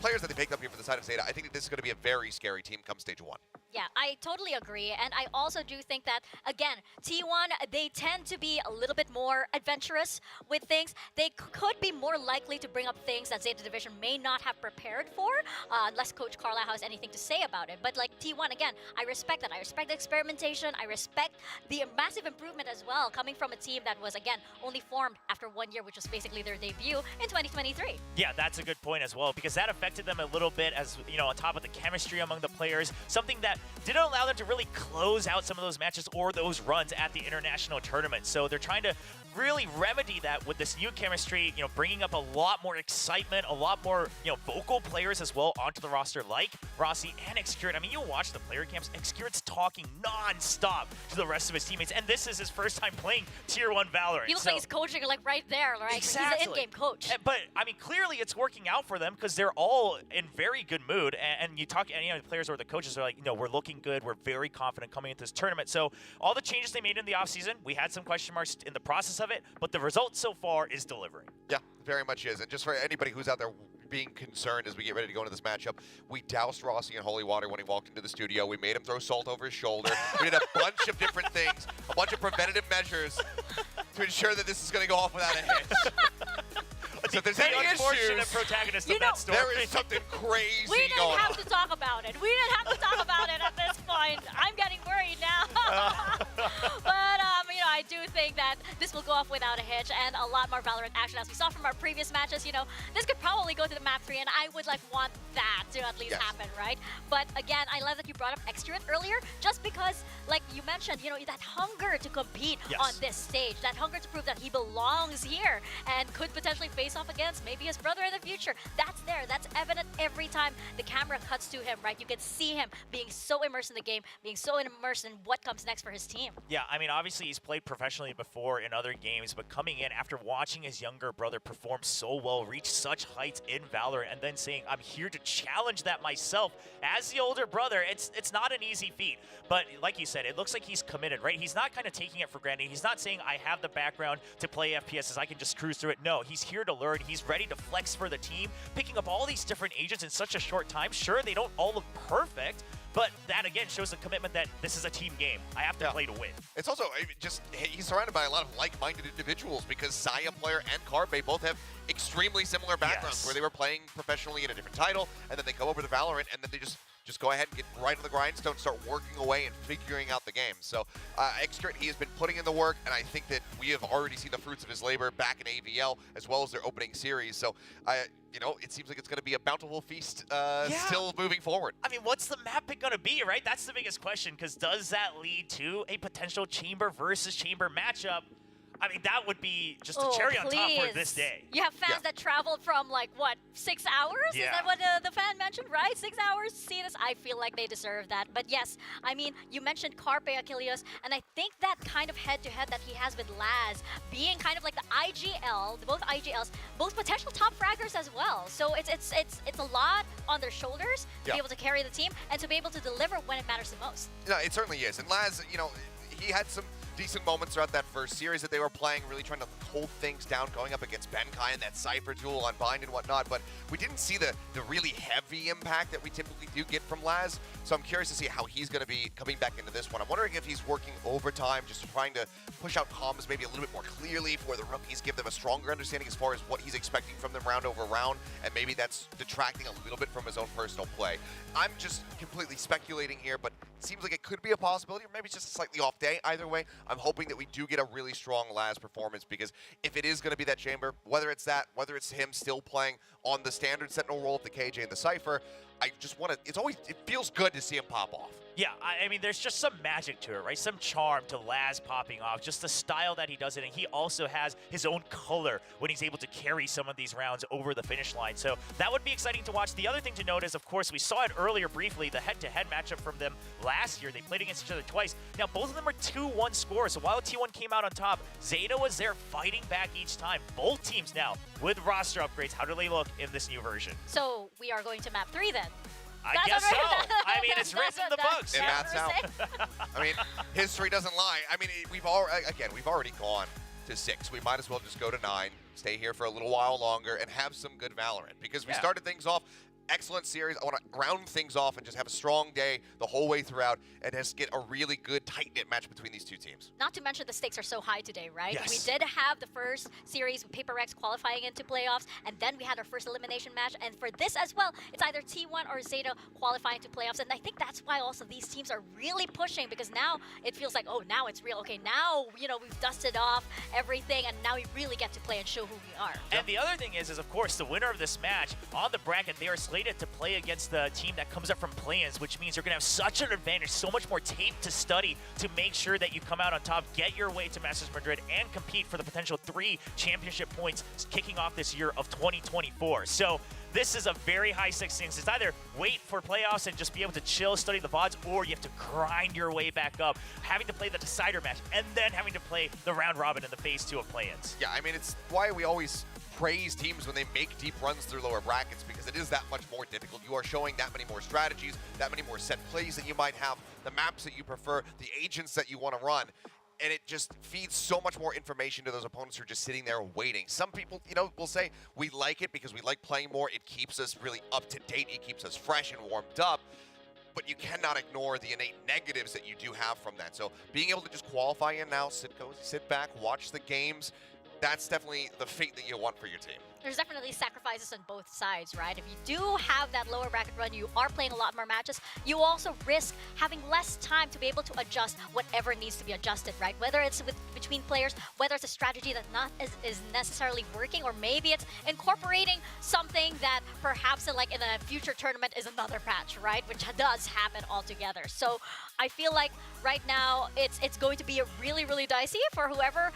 players that they picked up here for the side of ZETA, I think that this is going to be a very scary team come stage 1. Yeah, I totally agree. And I also do think that, again, T1, they tend to be a little bit more adventurous with things. They could be more likely to bring up things that ZETA division may not have prepared for, unless Coach Carlisle has anything to say about it. But like T1, again, I respect that. I respect the experimentation. I respect the massive improvement as well, coming from a team that was, again, only formed after 1 year, which was basically their debut in 2023. Yeah, that's a good point as well, because that affected them a little bit as, you know, on top of the chemistry among the players, something that didn't allow them to really close out some of those matches or those runs at the international tournament. So they're trying to really remedy that with this new chemistry, you know, bringing up a lot more excitement, a lot more, you know, vocal players as well onto the roster like Rossi and Excurit. I mean, you watch the player camps, Excurit's talking non-stop to the rest of his teammates, and this is his first time playing Tier 1 Valorant. He looks like he's coaching like right there, right? Exactly. He's an in-game coach. But, I mean, clearly it's working out for them because they're all in very good mood, and you talk to any of the players or the coaches are like, you know, we're looking good, we're very confident coming into this tournament. So all the changes they made in the offseason, we had some question marks in the process of it, but the result so far is delivering. Yeah, very much is. And just for anybody who's out there being concerned as we get ready to go into this matchup, we doused Rossi in holy water when he walked into the studio. We made him throw salt over his shoulder. We did a bunch of different things, a bunch of preventative measures to ensure that this is going to go off without a hitch. So if there's any issues, protagonist of that story. There is something crazy we didn't going have on. to talk about it. We didn't have to talk about it at this point. I'm getting worried now. But, you know, I do think that this will go off without a hitch and a lot more Valorant action. As we saw from our previous matches, you know, this could probably go to the map 3, and I would, like, want that to at least happen, right? But, again, I love that you brought up Excurit earlier, just because, like you mentioned, you know, that hunger to compete on this stage, that hunger to prove that he belongs here and could potentially face off against maybe his brother in the future. That's there. That's evident every time the camera cuts to him, right? You can see him being so immersed in the game, being so immersed in what comes next for his team. Yeah, I mean, obviously he's played played professionally before in other games, but coming in after watching his younger brother perform so well, reach such heights in Valorant, and then saying, I'm here to challenge that myself as the older brother, it's not an easy feat. But like you said, it looks like he's committed, right? He's not kind of taking it for granted. He's not saying, I have the background to play FPSs, I can just cruise through it. No, he's here to learn. He's ready to flex for the team, picking up all these different agents in such a short time. Sure, they don't all look perfect, but that again shows the commitment that this is a team game. I have to play to win. It's also just, he's surrounded by a lot of like-minded individuals because Saya player and Carbe both have extremely similar backgrounds where they were playing professionally in a different title, and then they come over to Valorant, and then they just go ahead and get right on the grindstone, start working away and figuring out the game. So Xcrit, he has been putting in the work, and I think that we have already seen the fruits of his labor back in AVL as well as their opening series. So you know, it seems like it's going to be a bountiful feast still moving forward. I mean, what's the map pick going to be, right? That's the biggest question, because does that lead to a potential Chamber versus Chamber matchup? I mean, that would be just a cherry on top for this day. You have fans that traveled from, like, what, 6 hours? Yeah. Is that what the fan mentioned, right? 6 hours to see this? I feel like they deserve that. But yes, I mean, you mentioned Carpe Achilles, and I think that kind of head-to-head that he has with Laz, being kind of like the IGL, both IGLs, both potential top fraggers as well. So it's a lot on their shoulders to be able to carry the team and to be able to deliver when it matters the most. No, it certainly is. And Laz, you know, he had some decent moments throughout that first series that they were playing, really trying to hold things down, going up against Benkai and that Cypher tool on Bind and whatnot, but we didn't see the really heavy impact that we typically do get from Laz, so I'm curious to see how he's going to be coming back into this one. I'm wondering if he's working overtime, just trying to push out comms maybe a little bit more clearly for the rookies, give them a stronger understanding as far as what he's expecting from them round over round, and maybe that's detracting a little bit from his own personal play. I'm just completely speculating here, but it seems like it could be a possibility, or maybe it's just a slightly off day. Either way, I'm hoping that we do get a really strong Laz performance, because if it is going to be that Chamber, whether it's that, whether it's him still playing on the standard Sentinel role of the KJ and the Cypher, I just want to, it feels good to see him pop off. Yeah, I mean, there's just some magic to it, right? Some charm to Laz popping off, just the style that he does it, and he also has his own color when he's able to carry some of these rounds over the finish line. So that would be exciting to watch. The other thing to note is, of course, we saw it earlier briefly, the head-to-head matchup from them last year. They played against each other twice. Now, both of them are 2-1 scores, so while T1 came out on top, ZETA was there fighting back each time. Both teams now, with roster upgrades, how do they look in this new version? So we are going to map 3 then. I guess so. I mean, it's written in the books. It maths out. I mean, history doesn't lie. I mean, we've already gone to 6. We might as well just go to 9, stay here for a little while longer, and have some good Valorant. Because we started things off, excellent series. I want to round things off and just have a strong day the whole way throughout, and just get a really good, tight-knit match between these two teams. Not to mention the stakes are so high today, right? Yes. We did have the first series with Paper Rex qualifying into playoffs, and then we had our first elimination match. And for this as well, it's either T1 or ZETA qualifying to playoffs. And I think that's why also these teams are really pushing, because now it feels like, oh, now it's real. Okay, now, you know, we've dusted off everything, and now we really get to play and show who we are. And the other thing is of course, the winner of this match on the bracket, they are slated to play against the team that comes up from play-ins, which means you're going to have such an advantage, so much more tape to study to make sure that you come out on top, get your way to Masters Madrid, and compete for the potential 3 championship points kicking off this year of 2024. So this is a very high stakes. It's either wait for playoffs and just be able to chill, study the VODs, or you have to grind your way back up, having to play the decider match, and then having to play the round robin in the phase 2 of play-ins. Yeah, I mean, it's why we always praise teams when they make deep runs through lower brackets, because it is that much more difficult. You are showing that many more strategies, that many more set plays that you might have, the maps that you prefer, the agents that you want to run. And it just feeds so much more information to those opponents who are just sitting there waiting. Some people, you know, will say we like it because we like playing more. It keeps us really up to date. It keeps us fresh and warmed up. But you cannot ignore the innate negatives that you do have from that. So being able to just qualify in now, sit cozy, sit back, watch the games, that's definitely the fate that you want for your team. There's definitely sacrifices on both sides, right? If you do have that lower bracket run, you are playing a lot more matches, you also risk having less time to be able to adjust whatever needs to be adjusted, right? Whether it's between players, whether it's a strategy that is necessarily working, or maybe it's incorporating something that perhaps in a future tournament is another patch, right? Which does happen altogether. So I feel like right now it's going to be a really, really dicey for whoever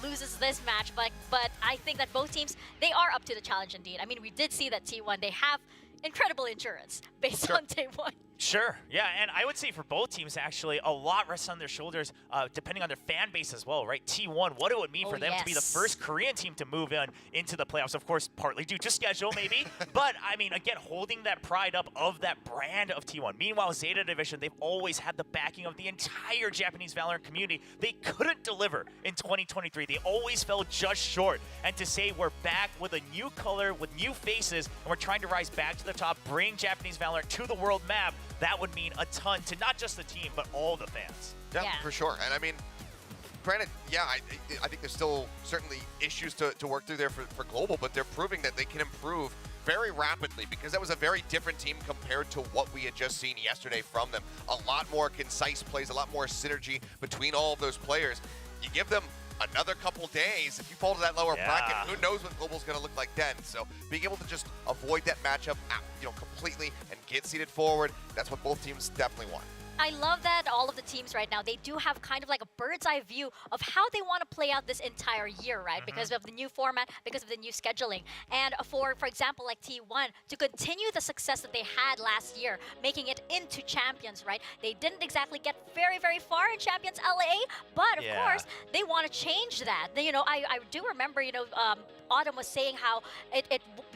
loses this match, but I think that both teams, they are up to the challenge indeed. I mean, we did see that T1, they have incredible endurance based on day 1. Sure, yeah, and I would say for both teams, actually, a lot rests on their shoulders, depending on their fan base as well, right? T1, what it would mean for them to be the first Korean team to move into the playoffs, of course, partly due to schedule, maybe, but, I mean, again, holding that pride up of that brand of T1. Meanwhile, ZETA Division, they've always had the backing of the entire Japanese Valorant community. They couldn't deliver in 2023. They always fell just short, and to say we're back with a new color, with new faces, and we're trying to rise back to the top, bring Japanese Valorant to the world map, that would mean a ton to not just the team, but all the fans. Yeah, for sure. And I mean, granted, yeah, I think there's still certainly issues to work through there for Global, but they're proving that they can improve very rapidly because that was a very different team compared to what we had just seen yesterday from them. A lot more concise plays, a lot more synergy between all of those players. You give them another couple days, if you fall to that lower bracket, who knows what Global's going to look like then. So being able to just avoid that matchup, completely and get seeded forward, that's what both teams definitely want. I love that all of the teams right now, they do have kind of like a bird's eye view of how they want to play out this entire year, right? Because of the new format, because of the new scheduling. And for example, like T1, to continue the success that they had last year, making it into Champions, right? They didn't exactly get very, very far in Champions LA, but of course, they want to change that. I do remember, Autumn was saying how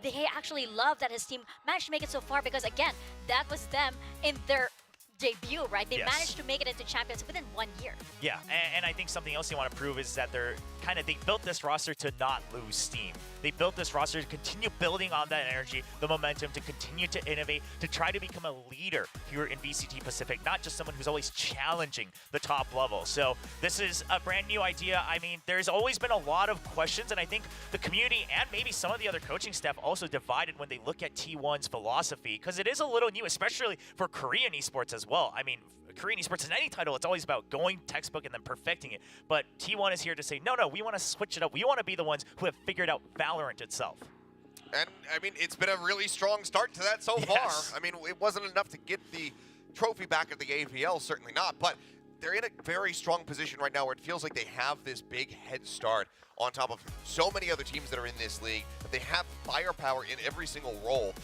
they actually love that his team managed to make it so far because, again, that was them in their debut, right? They managed to make it into Champions within 1 year. Yeah, and I think something else they want to prove is that they built this roster to not lose steam. They built this roster to continue building on that energy, the momentum, to continue to innovate, to try to become a leader here in VCT Pacific, not just someone who's always challenging the top level. So this is a brand new idea. I mean, there's always been a lot of questions, and I think the community and maybe some of the other coaching staff also divided when they look at T1's philosophy, because it is a little new, especially for Korean esports as well. I mean, Korean esports in any title, it's always about going textbook and then perfecting it. But T1 is here to say, no, we want to switch it up. We want to be the ones who have figured out Valorant itself. And, I mean, it's been a really strong start to that so far. I mean, it wasn't enough to get the trophy back at the AVL, certainly not. But they're in a very strong position right now where it feels like they have this big head start on top of so many other teams that are in this league, that they have firepower in every single role,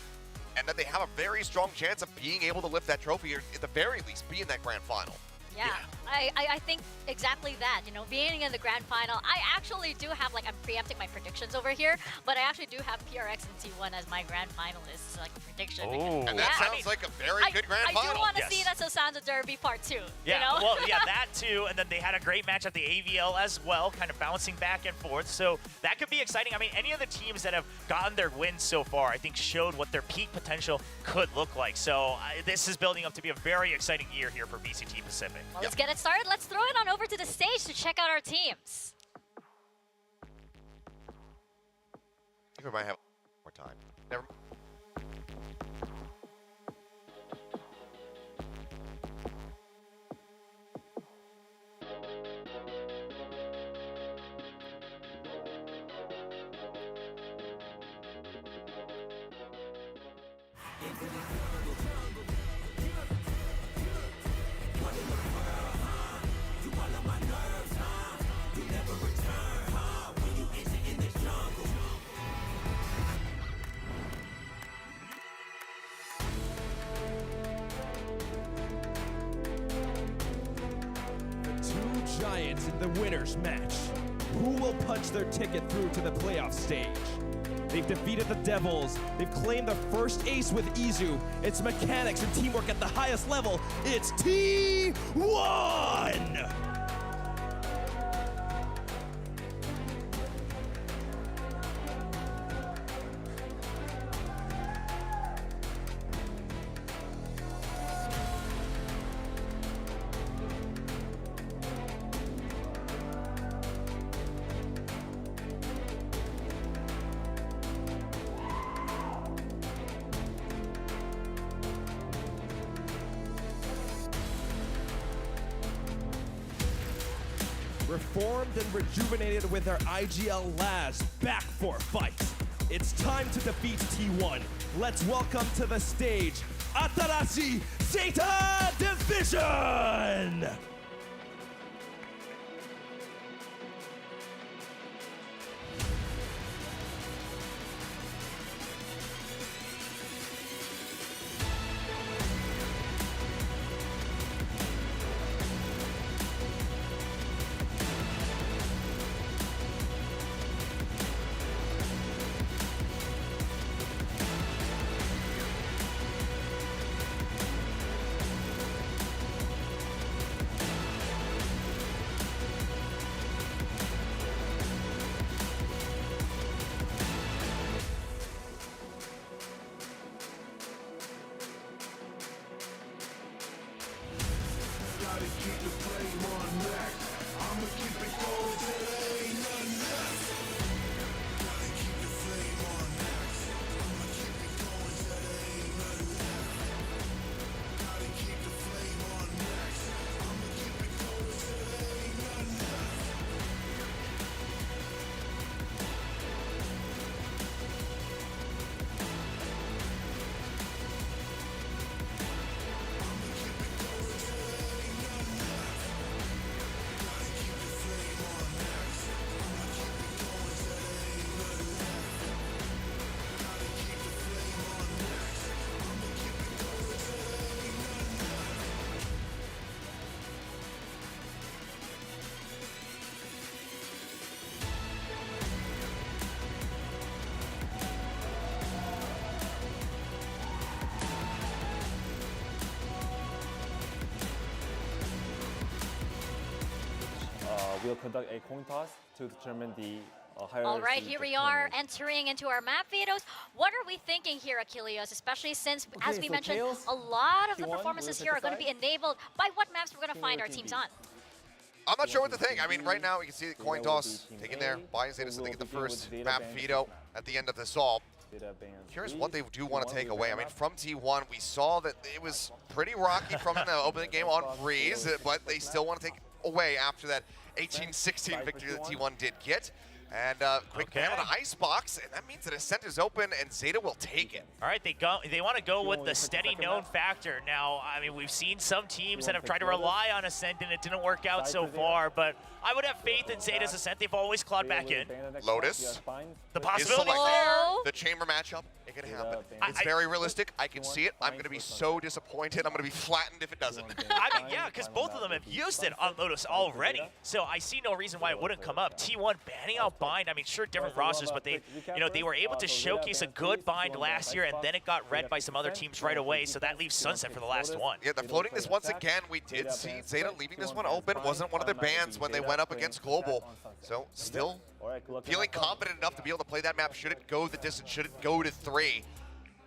and that they have a very strong chance of being able to lift that trophy, or at the very least be in that grand final. Yeah, I think exactly that, being in the grand final. I actually do have, I'm preempting my predictions over here, but I actually do have PRX and T1 as my grand finalists, prediction. Oh. And that sounds like a very good grand final. I do want to see that Sosanza Derby Part 2, Yeah, well, yeah, that too, and then they had a great match at the AVL as well, kind of bouncing back and forth, so that could be exciting. I mean, any of the teams that have gotten their wins so far, I think showed what their peak potential could look like, so this is building up to be a very exciting year here for VCT Pacific. Well, let's get it started. Let's throw it on over to the stage to check out our teams. I think we might have more time. Never. Giants in the winners match. Who will punch their ticket through to the playoff stage? They've defeated the Devils. They've claimed their first ace with Izu. It's mechanics and teamwork at the highest level. It's T1! Reformed and rejuvenated with their IGL Labs back for fights. It's time to defeat T1. Let's welcome to the stage, Atarashi ZETA Division! We'll conduct a coin toss to determine the higher. All right, here we are entering into our map vetoes. What are we thinking here, Achilles? Especially since, as we mentioned, a lot of the performances here are going to be enabled by what maps we're going to find our teams on. I'm not sure what to think. I mean, right now, we can see the coin toss taken there. Bias Zeta said they get the first map veto at the end of this all. Curious what they do want to take away. I mean, from T1, we saw that it was pretty rocky from the opening game on Breeze, but they still want to take away after that 18-16 victory that T1 did get. And quick ban on the icebox, and that means that Ascent is open, and Zeta will take it. All right, they want to go with the steady known factor. Now, I mean, we've seen some teams that have tried to rely on Ascent, and it didn't work out so far, but I would have faith in Zeta's Ascent. They've always clawed back in. Lotus. The possibility is there. The chamber matchup, it could happen. It's very realistic. I can see it. I'm going to be so disappointed. I'm going to be flattened if it doesn't. I mean, yeah, because both of them have used it on Lotus already, so I see no reason why it wouldn't come up. T1 banning out Bind. I mean, sure, different rosters, but they were able to showcase a good Bind last year, and then it got read by some other teams right away, so that leaves Sunset for the last one. Yeah, they're floating this once again. We did see Zeta leaving this one open. Wasn't one of their bans when they went up against Global. So still feeling confident enough to be able to play that map. Should it go the distance? Should it go to 3?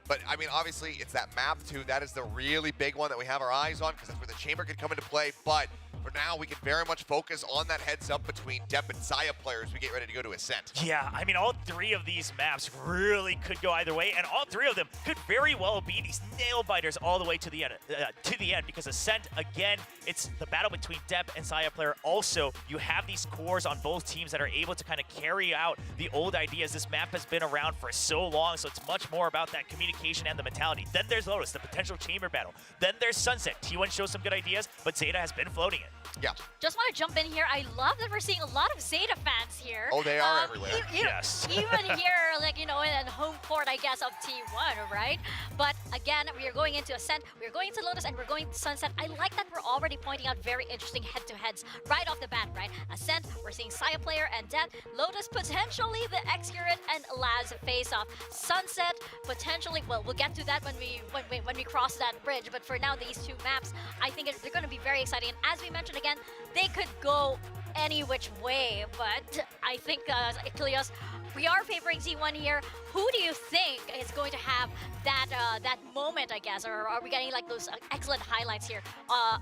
But, I mean, obviously, it's that map, too. That is the really big one that we have our eyes on, because that's where the chamber could come into play. But for now, we can very much focus on that heads-up between Dep and Saya players. We get ready to go to Ascent. Yeah, I mean, all three of these maps really could go either way, and all three of them could very well be these nail-biters all the way to the end, because Ascent, again, it's the battle between Dep and Saya player. Also, you have these cores on both teams that are able to kind of carry out the old ideas. This map has been around for so long, so it's much more about that communication and the mentality. Then there's Lotus, the potential chamber battle. Then there's Sunset. T1 shows some good ideas, but Zeta has been floating it. Yeah. Just want to jump in here. I love that we're seeing a lot of Zeta fans here. Oh, they are everywhere. Yes. Even here, like, you know, in home court, I guess, of T1, right? But again, we are going into Ascent, we're going to Lotus, and we're going to Sunset. I like that we're already pointing out very interesting head-to-heads right off the bat, right? Ascent, we're seeing Saya player and Dep. Lotus, potentially the Excurrent and Laz face-off. Sunset, potentially, well, we'll get to that when we cross that bridge. But for now, these two maps, I think they're going to be very exciting. And as we mentioned again, they could go any which way, but I think, Achilles, we are favoring T1 here. Who do you think is going to have that moment, I guess, or are we getting like those excellent highlights here?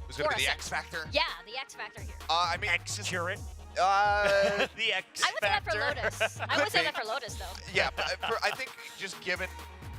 Who's going to be the X Factor? Yeah, the X Factor here. I mean, Excurrent. The X I would say that for Lotus. I would say that for Lotus, though. Yeah, but I think just given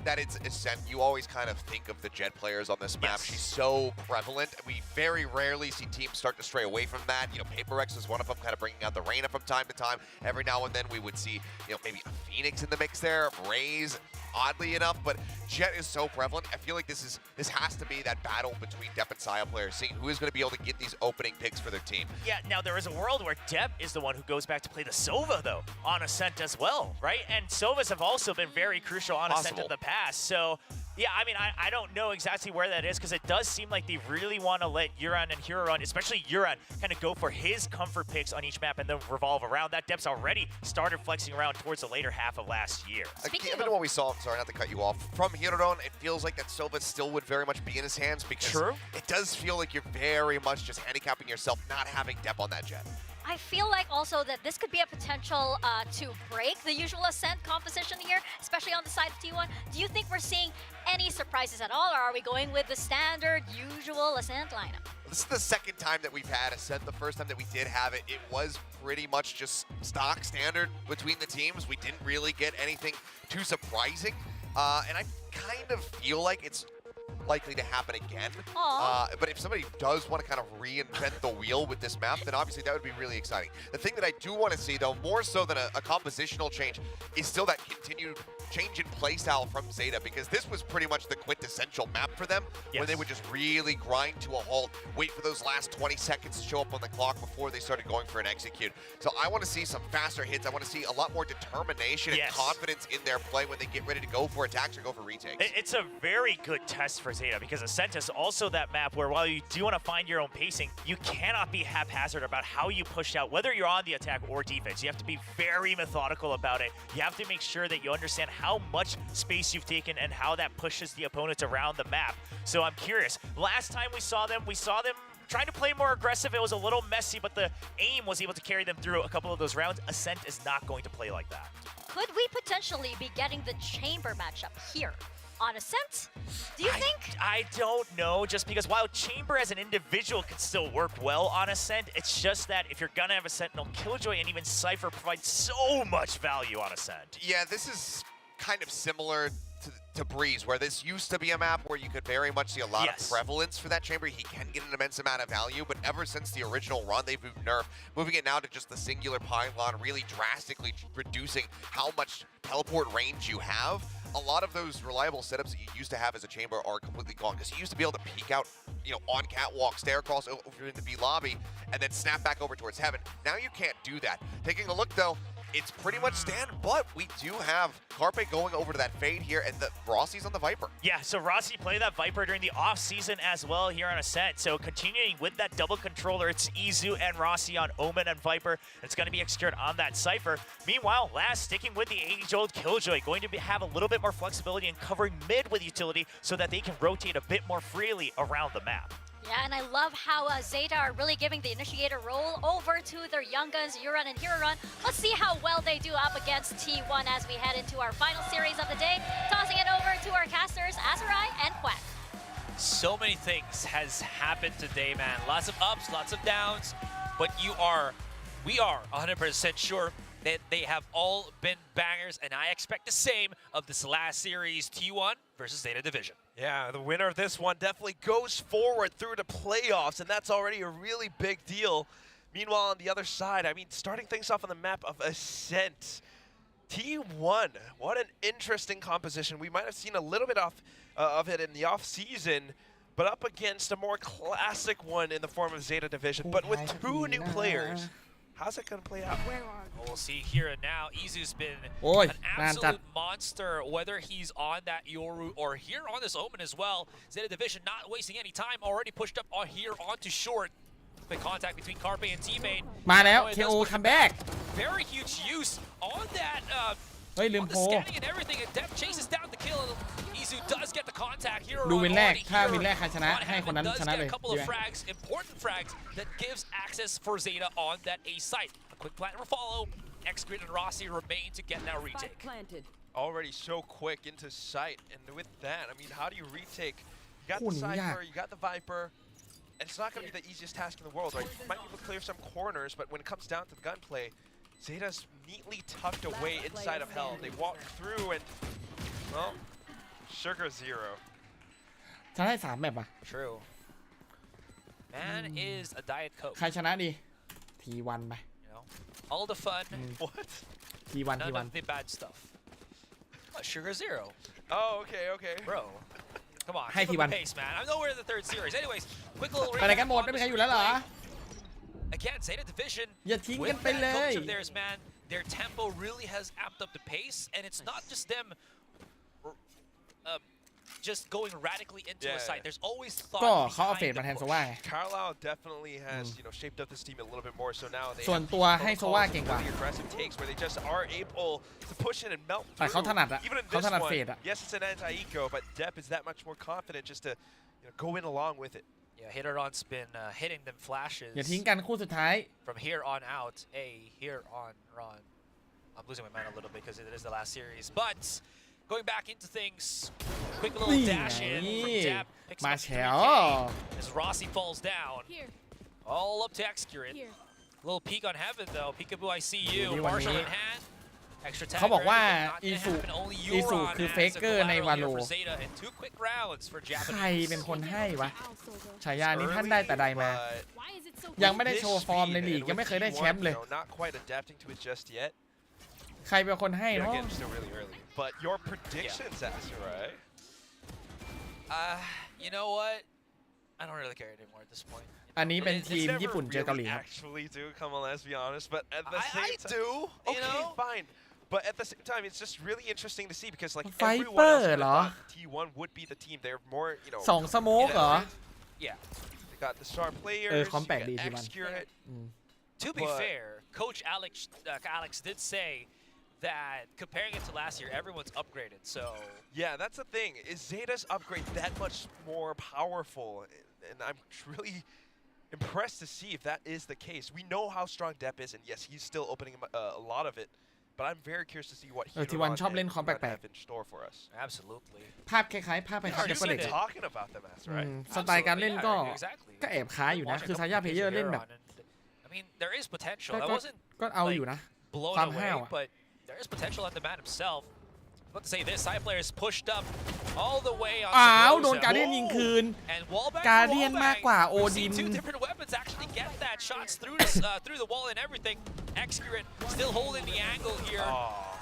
that it's Ascent, you always kind of think of the Jet players on this map. Yes. She's so prevalent. We very rarely see teams start to stray away from that. You know, PaperX is one of them, kind of bringing out the Reyna from time to time. Every now and then we would see, you know, maybe a Phoenix in the mix there, Raze, oddly enough, but Jet is so prevalent. I feel like this has to be that battle between Dep and Saya players, seeing who is going to be able to get these opening picks for their team. Yeah, now there is a world where Dep is the one who goes back to play the Sova, though, on Ascent as well, right? And Sovas have also been very crucial on Ascent in the past, so yeah, I mean, I don't know exactly where that is, because it does seem like they really want to let Uran and Huron, especially Uran, kind of go for his comfort picks on each map and then revolve around that. Dep's already started flexing around towards the later half of last year. Given what we saw, sorry not to cut you off, from Huron, it feels like that Sova still would very much be in his hands, because it does feel like you're very much just handicapping yourself not having Dep on that Jet. I feel like also that this could be a potential to break the usual Ascent composition here, especially on the side of T1. Do you think we're seeing any surprises at all, or are we going with the standard, usual Ascent lineup? This is the second time that we've had Ascent. The first time that we did have it, it was pretty much just stock standard between the teams. We didn't really get anything too surprising. And I kind of feel like it's likely to happen again. But if somebody does want to kind of reinvent the wheel with this map, then obviously that would be really exciting. The thing that I do want to see, though, more so than a compositional change, is still that continued change in playstyle from ZETA, because this was pretty much the quintessential map for them, where they would just really grind to a halt, wait for those last 20 seconds to show up on the clock before they started going for an execute. So I want to see some faster hits. I want to see a lot more determination and confidence in their play when they get ready to go for attacks or go for retakes. It's a very good test for ZETA, because Ascent is also that map where while you do want to find your own pacing, you cannot be haphazard about how you push out, whether you're on the attack or defense. You have to be very methodical about it. You have to make sure that you understand how much space you've taken and how that pushes the opponents around the map. So I'm curious. Last time we saw them trying to play more aggressive. It was a little messy, but the aim was able to carry them through a couple of those rounds. Ascent is not going to play like that. Could we potentially be getting the Chamber matchup here on Ascent? Do you think? I don't know, just because while Chamber as an individual can still work well on Ascent, it's just that if you're gonna have a Sentinel, Killjoy and even Cypher provide so much value on Ascent. Yeah, this is kind of similar to Breeze, where this used to be a map where you could very much see a lot of prevalence for that Chamber. He can get an immense amount of value, but ever since the original run, they've moved nerf, moving it now to just the singular pylon, really drastically reducing how much teleport range you have. A lot of those reliable setups that you used to have as a Chamber are completely gone, because you used to be able to peek out, on catwalk, stare across over in the B lobby, and then snap back over towards heaven. Now you can't do that. Taking a look, though, it's pretty much stand, but we do have Carpe going over to that Fade here, and the Rossi's on the Viper. Yeah, so Rossi played that Viper during the off-season as well here on Ascent. So continuing with that double controller, it's Izu and Rossi on Omen and Viper. It's going to be executed on that Cypher. Meanwhile, Last sticking with the age-old Killjoy, going to have a little bit more flexibility in covering mid with utility so that they can rotate a bit more freely around the map. Yeah, and I love how ZETA are really giving the initiator role over to their young guns, Yuran and Hirorun. Let's see how well they do up against T1 as we head into our final series of the day. Tossing it over to our casters, Azurai and Quack. So many things has happened today, man. Lots of ups, lots of downs, but we are 100% sure that they have all been bangers, and I expect the same of this last series, T1 versus ZETA Division. Yeah, the winner of this one definitely goes forward through to playoffs, and that's already a really big deal. Meanwhile, on the other side, I mean, starting things off on the map of Ascent, T1, what an interesting composition. We might have seen a little bit of it in the off-season, but up against a more classic one in the form of ZETA Division, but with two new players. How's it going to play out? We'll see here and now. Izu's been an absolute monster, whether he's on that Yoru or here on this Omen as well. ZETA Division not wasting any time, already pushed up on here onto short. Quick contact between Carpe and teammate. มาแล้ว KO come back. Very huge use on that. เฮ้ยลืม on โพ the scanning and everything, and Depth chases down the kill. Izu does get the contact here. ดูวินแรกถ้าวินแรกใครชนะให้คนนั้นชนะเลย a couple of frags, important frags that gives access for ZETA on that A site. A quick plant will follow. X-Grid and Rossi remain to get that retake. Already so quick into sight, and with that, I mean, how do you retake? You got the Cypher, you got the Viper, and it's not going to be the easiest task in the world, right? You might be able to clear some corners, but when it comes down to the gunplay, ZETA's neatly tucked away inside of Hell. They walk through, and, well, Sugar 0. จะได้3แบบอ่ะ True. Man is a Diet Coke. ใครชนะดี T1 ไป All the fun. What? T1 None of the bad stuff. Sugar 0. Oh, okay. Bro. Come on. ให้ keep up T1 the pace, man. I know we're in the third series. Anyways, quick little ไปไหนกันหมดไม่มีใครอยู่แล้วเหรอ Again, ZETA Division. อย่าทิ้งกัน With ไปเล that ย coach of theirs, man, their tempo really has amped up the pace, and it's not just them just going radically into a site. There's always thought ก็เขาเอาเฟ behind ดมาแทน the โซ push. ว่า Carlisle definitely has, shaped up this team a little bit more. So now they ส่วนตัวให้โซว่าเก่งกว่า aggressive takes where they just are able to push in and melt แต่เขาถนัด through. อะ Even in เขา this ถนัด one, เฟดอะ yes, it's an anti-eco, but Depp is that much more confident just to go in along with it. Yeah, Hitteron's been hitting them flashes. อย่าทิ้งกันคู่สุดท้าย From here on out, here on run. I'm losing my mind a little bit because it is the last series, but going back into things. Quick little dash in from Dap. Picks up 3K as Rossi falls down. All up to Excurate. Little peek on Heaven though. Peekaboo, I see you. Marshall in hand. เขาบอกว่าอีสุคือเฟกเกอร์ในวาโลใครเป็นคนให้วะฉายานี้ท่านได้แต่ใดมายังไม่ได้โชว์ฟอร์มในลีกยังไม่เคยได้แชมป์เลยใครเป็นคนให้เนาะ But your predictions, Asarai. You know what? I don't really care anymore at this point. อันนี้เป็นทีมญี่ปุ่นเจอเกาหลีครับ Actually do, come on, let's be honest. But at the same time, I do. Okay, fine. But at the same time, it's just really interesting to see because like everyone else thought T1 would be the team. They're more, you know. สองสโมกเหรอ Yeah. They got the star players. Excurate. To be fair, Coach Alex did say that comparing it to last year, everyone's upgraded. So yeah, that's the thing. Is Zeta's upgrade that much more powerful? And I'm really impressed to see if that is the case. We know how strong Depp is, and yes, he's still opening a lot of it. But I'm very curious to see what he have in store for us. Absolutely. ภาพคล้ายๆภาพไปครับเด็ก talking about them, right? สไตล์การเล่นก็แอบคล้ายอยู่นะคือซายาเพลเยอร์เล่นแบบ I mean, there is potential. I wasn't ก็เอาอยู่นะ blown away, but there is potential on the man himself. Let's say this, side player is pushed up all the way on อ้าวโดนการเดียนยิงคืนการเดียนมากกว่าโอดิน two different weapons actually get that shots through the wall and everything. Excurate still holding the angle here.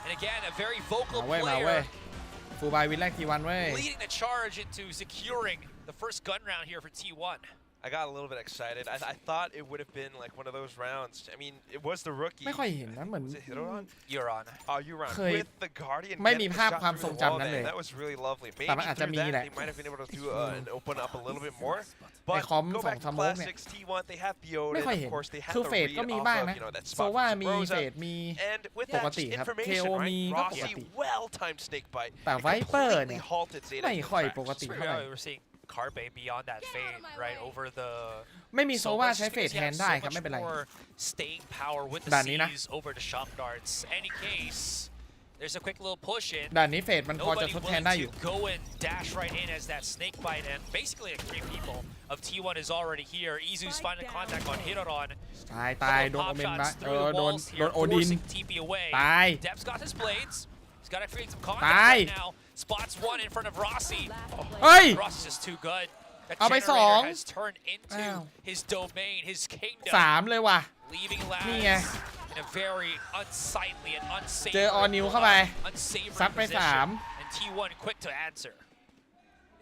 And again, a very vocal player. ฟูบายวินแรก T1 เว้ย leading the charge into securing the first gun round here for T1. I got a little bit excited. I thought it would have been like one of those rounds. I mean, it was the rookie. ไม่ค่อยเห็นนะเหมือน Euron. Oh, Euron. With the Guardian. ไม่มีภาพความทรงจำนั้นเลย That was really lovely. Maybe แต่มันอาจจะมีแหละ they might have been able to do and open up a little bit more. But go back to classics T1. They have Bioda. ไม่ค่อยเห็น Of course, they have คือ the เฟด read ก็มี off บ้าง of นะ that โซ spot ว่า from มี Rosa. เฟดมี And with ป that กติครับ information, มี right? ก็ปก Rossi ติ well-timed snake bite. แต่ไวเปอร์เนี่ย halted Zeta. ไม่ค่อยปกติเท่าไหร่ We're seeing Carpe beyond that fade, right over the. ไม่มีโซว่าใช้เฟดแทนได้ครับไม่เป็นไร Staying power with the C's over the shop darts. Any case, there's a quick little push in. ด่านนี้เฟดมันพอจะทดแทนได้อยู่ Go and dash right in as that snake bite, and basically like 3 people of T1 is already here. Izu's finding contact on Hiroron. ตายโดนโอเมนมาโดนโอดินตาย Dep's got his blades. He's got to create some contact right now. Spots one in front of Rossi. เฮ้ย Rossi's just too good. เอาไปสอง has turned into his domain, his kingdom. 3เลยว่ะ Leaving นี่ไง lads in a very unsightly and unsavory เจอออนิวเข้าไป unsavory ซัดไป position. And T1 quick to answer.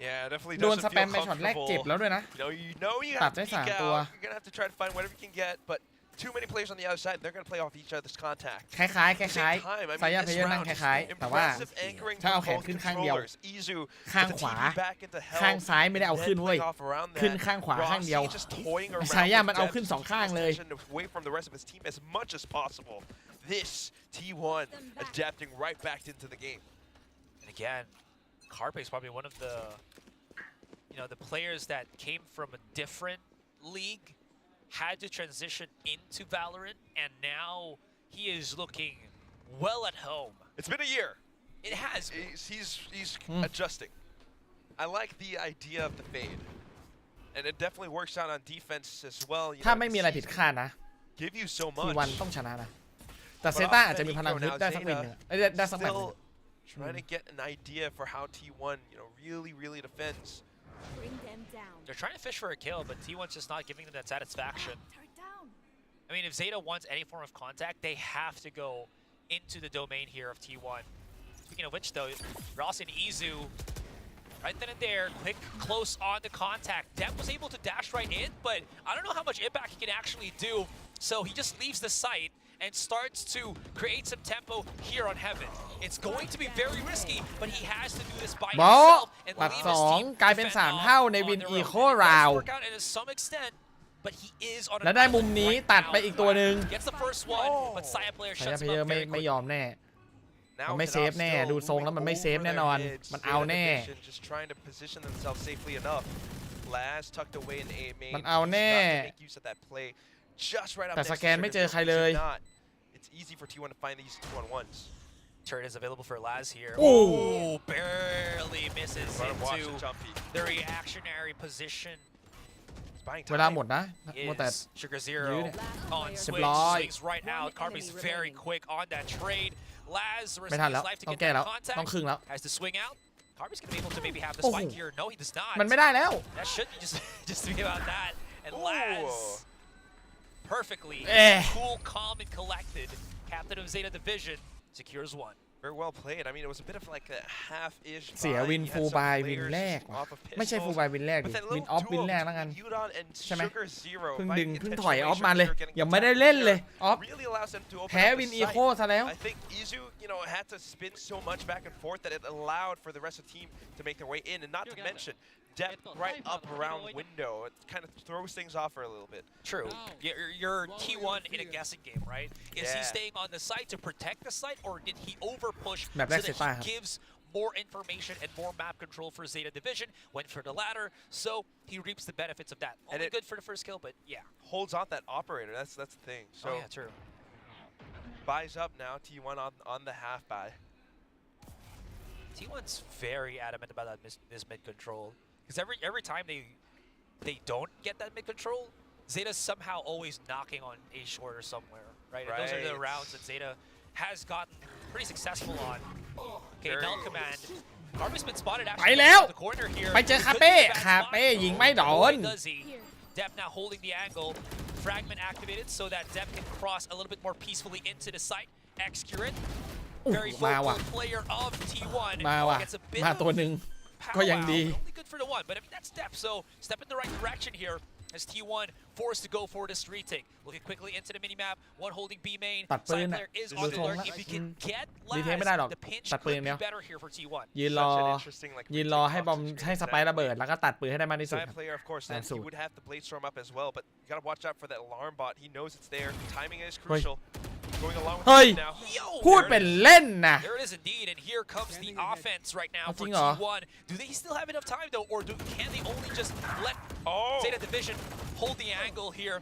Yeah, definitely โดน doesn't สแป feel มไปช็อตแรกเจ็บ comfortable. แล้วด้วยนะ You know you have to peek out. You're gonna have to try to find whatever you can get, but too many players on the other side. They're gonna play off each other's contact. คล้ายๆซายาเพลเยอร์นั่งคล้ายๆแต่ว่าถ้าเอาแขนขึ้นข้างเดียวข้างขวาข้างซ้ายไม่ได้เอาขึ้นเว้ยขึ้นข้างขวาข้างเดียวซายามันเอาขึ้น2ข้างเลย away from the rest of his team as much as possible. This T1 adapting right back into the game. And again, Carpe is probably one of the the players that came from a different league, had to transition into Valorant, and now he is looking well at home. It's been a year. It has. He's adjusting. I like the idea of the fade, and it definitely works out on defense as well. ถ้าไม่มีอะไรผิดคาดนะ Give you so much. T1 ต้องชนะนะแต่เซต้าอาจจะมีพลังฮึดได้สักวินหนึ่งได้สักแมตช์ Trying to get an idea for how T1 really defends. They're trying to fish for a kill, but T1's just not giving them that satisfaction. I mean, if Zeta wants any form of contact, they have to go into the domain here of T1. Speaking of which, though, Ross and Izu, right then and there, quick, close on the contact. Depp was able to dash right in, but I don't know how much impact he can actually do, so he just leaves the site and starts to create some tempo here on Heaven. It's going to be very risky, but he has to do this by himself and leave his team กลายเป็น3เท่าในวินอีโคราว to some extent, but he is on และได้มุมนี้ตัดไปอีกตัวหนึ่ง Gets the first one, but Saya player ซายา shuts เพล him เยอ up ร์ very ไม่ยอมแน่มันไม่เซฟแน่ดูทรงแล้วมันไม่เซฟแน่นอนมันเอาแน่ Just trying to position themselves safely enough. Last tucked away in A main. มันเอาแน่ Make use of that play just right up แต่ next ส to แกนไม่เจอ Sugar. ใครเลย It's easy for T1 to find these 2-on-1s. turret is available for Laz here. Oh. Barely misses Watch into the jumpy. the reactionary position. เวลาหมดนะหมดแต่ Is Sugar Zero on switch, Deploy. swings right out. Carby's very quick on that trade. Laz ไม่ risking ทันแล้ว his life to ต้อง get แก้แล้ว that contact. ต้องครึ่งแล้ว Has to swing out. Carby's gonna be able to maybe have the โอ้โห spike here. No, he does not. มันไม่ได้แล้ว That should be just be about that. And Laz perfectly cool, calm, and collected. Captain of Zeta Division secures one. Very well played. I mean, it was a bit of like a half-ish. เสียวินฟูลบายวินแรกว่ะไม่ใช่ฟูลบายวินแรกดิวินออฟวินแรกแล้วกันใช่ไหมเพิ่งดึงเพิ่งถอยออฟมาเลยยังไม่ได้เล่นเลยออฟแพ้วินอีโคซะแล้ว I think Izu, had to spin so much back and forth that it allowed for the rest of the team to make their way in, and not to mention depth right up around window. It kind of throws things off for a little bit. True. You're T1 in a guessing game, right? Is he staying on the site to protect the site, or did he over-push so that he gives more information and more map control for Zeta Division? Went for the latter, so he reaps the benefits of that. Only good for the first kill, but yeah. Holds on that operator. That's the thing. So oh, yeah, true. Buys up now. T1 on the half buy. T1's very adamant about that mid control. Because every time they don't get that mid control, Zeta's somehow always knocking on A short or somewhere, right? And those are the rounds that Zeta has gotten pretty successful on. Okay, null command. Carby's been spotted ไปแล้ว the corner here. ไปเจอคาเป้ยิงไม่โดน Does he? Depp now holding the angle. Fragment activated so that Depp can cross a little bit more peacefully into the site. Excurrent. Very vocal player of T1. มาว่ะ Gets a bit มาตัวหนึ่งก็ยังดี only good for the one, but I mean that's Depp, so step in the right direction here as T1 forced to go for this retake. Looking quickly into the minimap, one holding B main. ตัดปืน Side น่ะ player is on the alert. If he can get ดีเทคไม่ได้หรอก Laz, the pinch ตัดปืน could เดี be ยว better here for T1. ยืนรอให้บอมให้สไปร์ระเบิดแล้วก็ตัดปืนให้ได้มากที่สุด Side player, of course, then he would have the blade storm up as well, but you gotta watch out for that alarm bot. He knows it's there. Timing is crucial. Going along with เฮ้ย now. พูดเป็นเล่นนะ There it is indeed, and here comes the offense right now for จริงเหรอ T1. Do they still have enough time though, or can they only just let Zeta Division hold the angle here?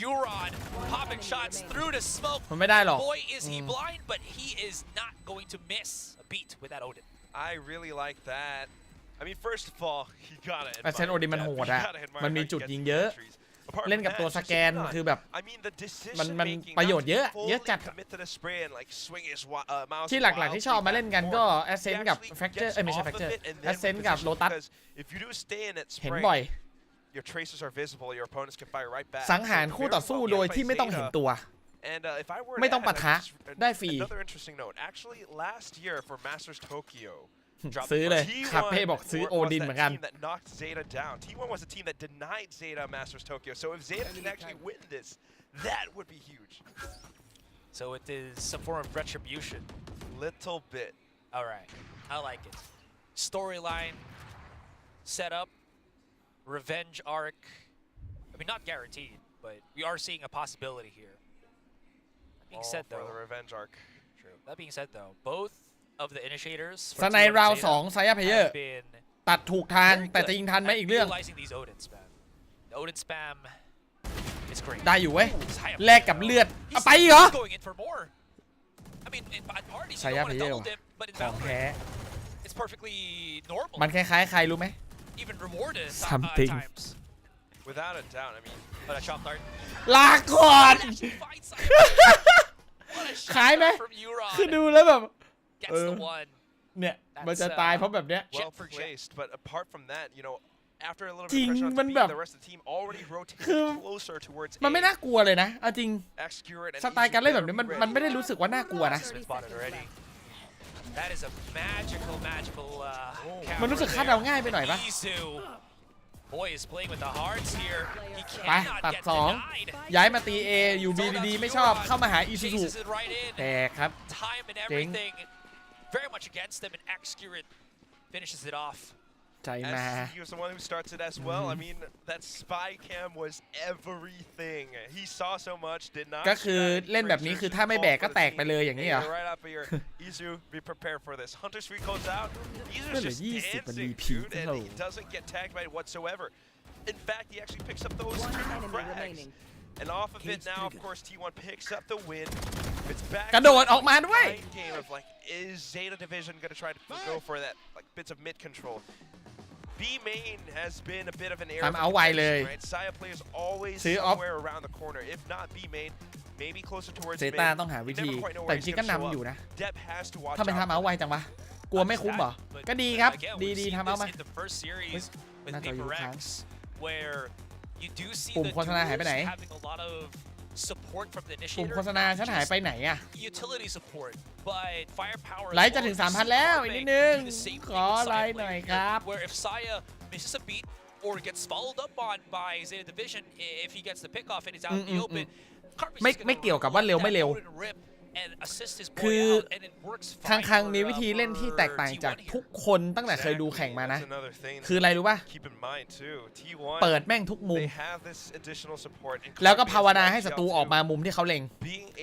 Euron popping shots through the smoke. มันไม่ได้หรอก Boy, is he blind, but he is not going to miss a beat with that Odin. I really like that. I mean, first of all, you gotta แต่เซนโอดินมันโหดอะมันมีจุดยิงเยอะ เล่นกับตัวสแกนคือแบบมันประโยชน์เยอะจัดที่หลักๆที่ชอบมาเล่นกันก็แอสเซนต์กับแฟกเจอร์ไม่ใช่แฟกเจอร์แอสเซนต์กับโลตัสเห็นบ่อยสังหารคู่ต่อสู้โดยที่ไม่ต้องเห็นตัวไม่ต้องปะทะได้ฟรีซื้อเลยคาเป้บอกซื้อโอดินเหมือนกัน T1 was the team that denied Zeta Masters Tokyo. So if Zeta can actually win this, that would be huge. So it is some form of retribution. Little bit. All right, I like it. Storyline set up, revenge arc. I mean, not guaranteed, but we are seeing a possibility here. That being said, though, for the revenge arc. True. That being said, though, both of the initiators สไนราว2ไซย่าเพเยอร์ตัดถูกทางแต่จะยิงทันไหมอีกเรื่อง The Odin spam is great. ได้อยู่เว้ยแลกกับเลือดเอาไปเหรอ Going in for more. I mean, in bad parties, ไซ you ย่า don't เพ want เย to อร์ double dip, but in ของแท้ Valkyrie, it's perfectly normal. มันคล้ายๆใครรู้ไหม Even rewarded Something. times. Without a doubt, I mean. But a shot dart. ลาก่อนคล้ายไหมคือดูแล้วแบบเนี่ยมันจะตายเพราะแบบเนี้ย Well placed, but apart from that, after a little bit of pressure on the beat, the rest of the team already rotated closer towards A. มันไม่น่ากลัวเลยนะเอาจริงสไตล์การเล่นแบบนี้มันไม่ได้รู้สึกว่าน่ากลัวนะ That is a magical มันรู้สึกคาดเดาง่ายไปหน่อยปะ Boy is playing with the hearts here. He ไป cannot ตัด get 2ย้ายมาตี A อยู่ B ดีๆไม่ชอบเข้ามาหาอีซูซู chases it right in. แตกครับ Time and everything very much against them, and Excurrent finishes it off. ใจมา He was the one who starts it as well. I mean, that spy cam was everything. He saw so much, did not. ก็คือเล่นแบบนี้คือถ้าไม่แบกก็แตกไปเลยอย่างนี้เหรอ Right up here. Izu, be prepared for this. Hunter Street goes out. Izu's just 20 มัน dancing, รีพี dude, and he doesn't get tagged by it whatsoever. In fact, he actually picks up those 2 frags. And off of it now, of course, T1 picks up the win. It's back กระโดดออกมาด้วย game of like, is Zeta Division going to try to go for that like bits of mid control? B main has been a bit of an area of contention, right? Saya players always somewhere around the corner. If not B main, maybe closer towards mid. ZETA ต้องหาวิธีแต่จริงก็นำอยู่นะถ้าเป็นทำเอาไวจังวะกลัวไม่คุ้มเหรอก็ดีครับดีทำเอามาน่าจะอยู่ค้างปุ่มโฆษณาหายไปไหนปุ่มโฆษณาฉันหายไปไหนอะไลฟ์จะถึง 3,000 แล้วอีกนิดนึงขอไลฟ์หน่อยครับ or gets followed up on by Zeta Division if he gets the pick off and he's out in the open. ไม่เกี่ยวกับว่าเร็วไม่เร็วคือคังมีวิธีเล่นที่แตกต่างจากทุกคนตั้งแต่เคยดูแข่งมานะคืออะไรรู้ป่ะเปิดแม่งทุกมุมแล้วก็ภาวนาให้ศัตรูออกมามุมที่เขาเล็ง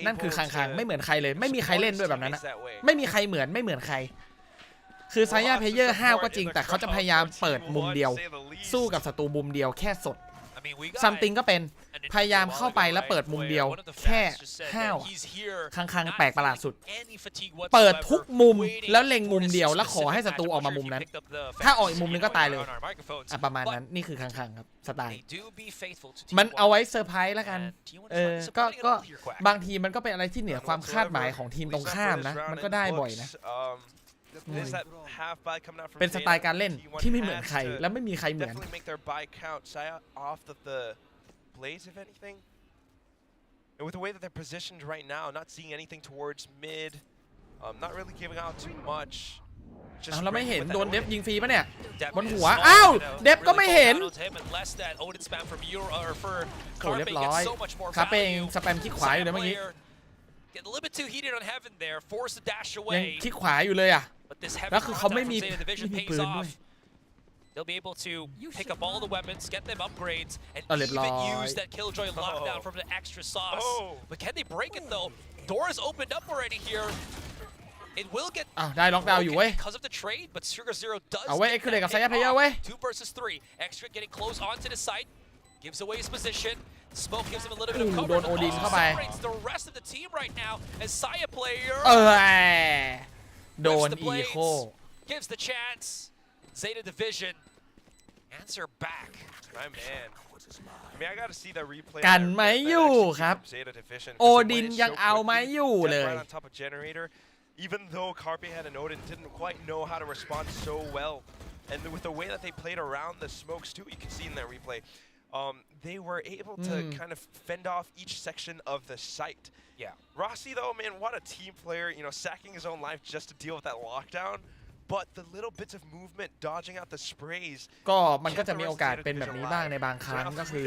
นั่นคือคังไม่เหมือนใครเลยไม่มีใครเล่นด้วยแบบนั้นนะไม่มีใครไม่เหมือนใครคือซายาเพเยอร์ห้าวก็จริงแต่เขาจะพยายามเปิดมุมเดียวสู้กับศัตรูมุมเดียวแค่สดซัมติงก็เป็นพยายามเข้าไปแล้วเปิดมุมเดียวแค่ห้าวคังแปลกประหลาดสุดเปิดทุกมุมแล้วเล็งมุมเดียวแล้วขอให้ศัตรูออกมามุมนั้นถ้าออกอีกมุมนึงก็ตายเลยประมาณนั้นนี่คือคังครับสไตล์มันเอาไว้เซอร์ไพรส์แล้วกันก็บางทีมันก็เป็นอะไรที่เหนือความคาดหมายของทีมตรงข้ามนะมันก็ได้บ่อยนะเป็นสไตล์การเล่นที่ไม่เหมือนใครและไม่มีใครเหมือนAnd with the way that they're positioned right now, not seeing anything towards mid, not really giving out too much. เราไม่เห็นโดนเดฟยิงฟรีปะเนี่ยบนหัวอ้าวเดฟก็ไม่เห็นโอ้เรียบร้อยครับเองสแปมที่ขวาอยู่เลยเมื่อกี้ยังที่ขวาอยู่เลยอ่ะแล้วคือเขาไม่มีปืนด้วยThey'll be able to pick up all the weapons, get them upgrades, and even use that Killjoy lockdown from the extra sauce. But can they break it though? Doors opened up already here. It will get ได้ล็อกดาวน์อยู่เว้ย because of the trade, but Sugar Zero does. เอาเว้ยเอ็กซ์เลกับไซยาเพเยอร์เว้ย 2 versus 3. Extra getting close onto the site, gives away his position. Smoke gives him a little bit of cover. โดนโอดินเข้าไป The rest of the team right now as Saya player. โดนอีโค gives the chance. Zeta Division answer back. My man. I mean, I gotta see the replay. กันไม่อยู่ครับโอดินยังเอาไม่อยู่เลย on top of generator. Even though Carpe had an Odin, didn't quite know how to respond so well, and with the way that they played around the smokes too, you can see in that replay, they were able to kind of fend off each section of the site. Yeah. Rossi though, man, what a team player. You know, sacking his own life just to deal with that lockdown. But the little bits of movement, dodging out the sprays. ก็มันก็จะมีโอกาสเป็นแบบนี้บ้างในบางครั้งก็คือ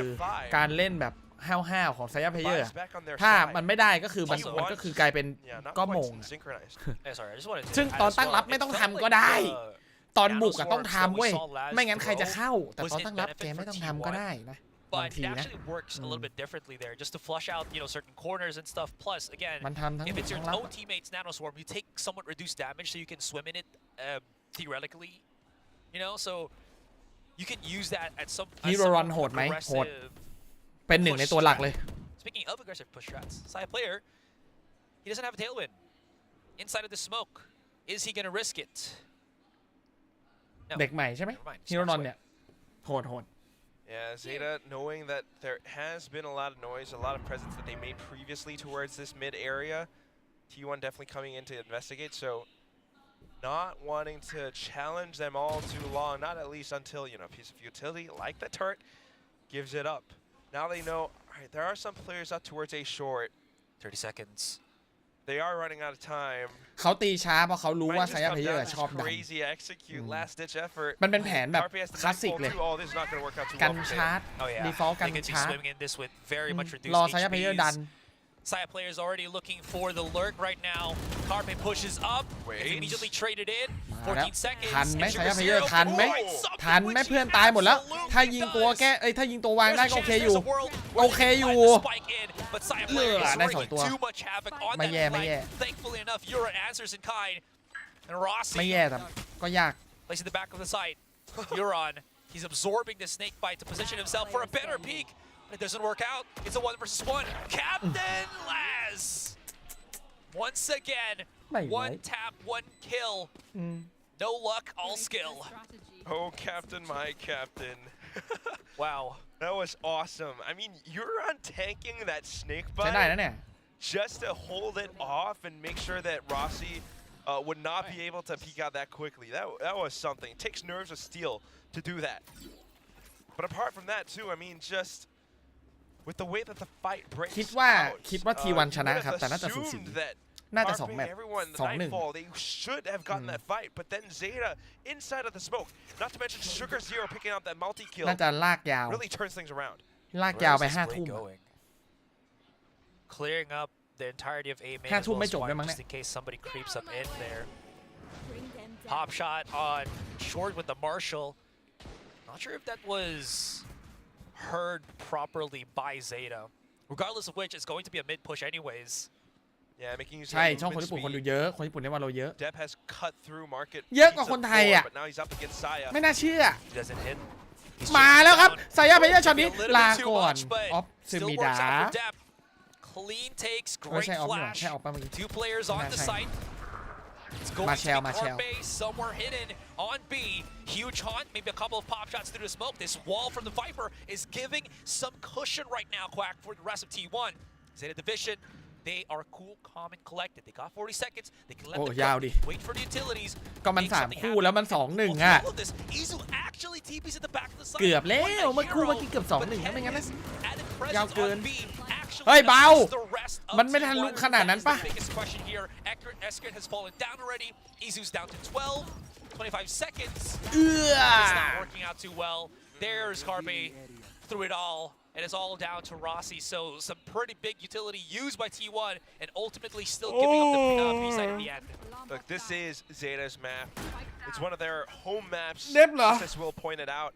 การเล่นแบบห้าวๆของไซยาเพเยอร์ถ้ามันไม่ได้ก็คือมันก็คือกลายเป็นก็มงซึ่งตอนตั้งรับไม่ต้องทำก็ได้ตอนบุกต้องทำเว้ยไม่งั้นใครจะเข้าแต่ตอนตั้งรับแกไม่ต้องทำก็ได้นะBut it actually works a little bit differently there, just to flush out, you know, certain corners and stuff. Plus, again, if it's your own teammate's nanoswarm, you take somewhat reduced damage, so you can swim in it theoretically. You know, so you can use that at some. Hero run โหดไหมโหดเป็นหนึ่งในตัวหลักเลย Speaking of aggressive push strats, Saya player, he doesn't have a tailwind inside of the smoke. Is he gonna risk it? เด็กใหม่ใช่ไหม Hero run เนี่ยโหดYeah, Zeta, knowing that there has been a lot of noise, a lot of presence that they made previously towards this mid area, T1 definitely coming in to investigate, so not wanting to challenge them all too long, not at least until, you know, a piece of utility like the turret gives it up. Now they know, all right, there are some players out towards A short. 30 seconds. They are running out of time. เขาตีช้าเพราะเขารู้ว่าไซยาเพเยอร์ชอบดันมันเป็นแผนแบบคลาสสิกเลยกันชาร์จดีฟอลต์กันชาร์จรอไซยาเพเยอร์ดัน Saya player is already looking for the lurk right now. Carpe pushes up. It's immediately traded in. 14 seconds. ทันไหมไซยาเพเยอร์ทันไหมเพื่อนตายหมดแล้วถ้ายิงตัวถ้ายิงตัววางได้ก็โอเคอยู่ได้2ตัวไม่แย่ไม่แย่แต่ก็ยาก Placing the back of the site. Euron. He's absorbing the snake bite to position himself for a better peek. It doesn't work out. It's a 1 versus 1. Captain Laz once again One tap, one kill. No luck, all skill. Oh, Captain, my Captain. Wow. That was awesome. I mean, you're on tanking that snake bite ใช้ได้นะเนี่ย just to hold it off and make sure that Rossi would not be able to peek out that quickly. That was something. It takes nerves of steel to do that. But apart from that too, I mean, just with the way that the fight breaks คิดว่า out, T1 ช you นะ would ครับ have แต่น่าจะสูสี assumed that น่าจะ Carpe, 2 แมตช์ everyone, the 2-1 Nightfall, they should have gotten that fight, but then Zeta inside of the smoke. Not to mention Sugar Zero picking out that multi-kill น่าจะลากยาว really turns things around. ลากยาวไป5 ทุ่ม Clearing up the entirety of A main 5 as ทุ่ม well ไม่ as จบด้วย Smart มั้ง just เนี่ย in case somebody creeps up in there. Pop shot on short with the Marshall. Not sure if that was heard properly by Zeta. Regardless of which, it's going to be a mid push anyways. Yeah, making use ใช่ of ช่องคน movement ญี่ปุ่นคนดู speed. เยอะคนญี่ปุ่นได้ว่าเราเยอะ Depp has cut through market เยอะกว่า pizza คนไทย before, อ่ะ but now he's up against Saya. ไม่น่าเชื่อ He doesn't hit. มาแล้วครับไซย่าเพย์ช็อตนี้ A little ลา bit too ก่อน much, but ออฟซึมิ still ดา works out for Depp. Clean takes, ไม่ great ใช่ออฟหรอ flash. ใช่ออฟป่ะเมื่อกี้ Two players on the ใช่ site. It's going Marshall, to be Marshall. Carpe somewhere hidden on B. Huge hunt, maybe a couple of pop shots through the smoke. This wall from the Viper is giving some cushion right now, Quack, for the rest of T1. Zeta Division, they are cool, calm, and collected. They got 40 seconds. They can let โอ้ them ยาว go. ดิ Wait for the utilities. ก็มัน make 3 something คู่ happen. แล้วมัน 2-1 Well, อ่ะ follow this. Izu actually TPs at the back of the site. เกือบแล้ What ว a เมื่อคู่ hero. เมื่อกี้เกือบ 2-1 นะไม่งั้นนะ Added ยาว presence เกิน on B. Actually เฮ้ยเบา does the rest of มันไม่ทันลุก T1. ขนาดนั้น That is ปะ the biggest question here. Eskert has fallen down already. Izu's down to 12. 25 seconds. เอื้อ It's not working out too well. There's Carpe through it all. And it's all down to Rossi. So some pretty big utility used by T1 and ultimately still giving up the B side in the end. Look, this is Zeta's map. It's one of their home maps, เน็บเหรอ just as Will pointed out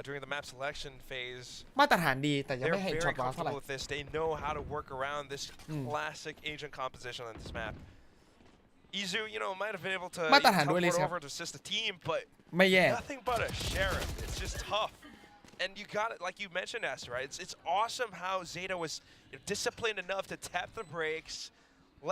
during the map selection phase. มาตรฐานดีแต่ยัง They're ไม่ให้ช็อ very ตว้าวเท่าไหร่ comfortable with this. They know how to work around this classic Asian composition on this map. Izu, you know, might have been able to มาตรฐานด้วยเลย teleport ครับ over to assist the team, but ไม่แย่ nothing but a sheriff. It's just tough. And you got it, like you mentioned, Esther, right? It's awesome how Zeta was disciplined enough to tap the brakes.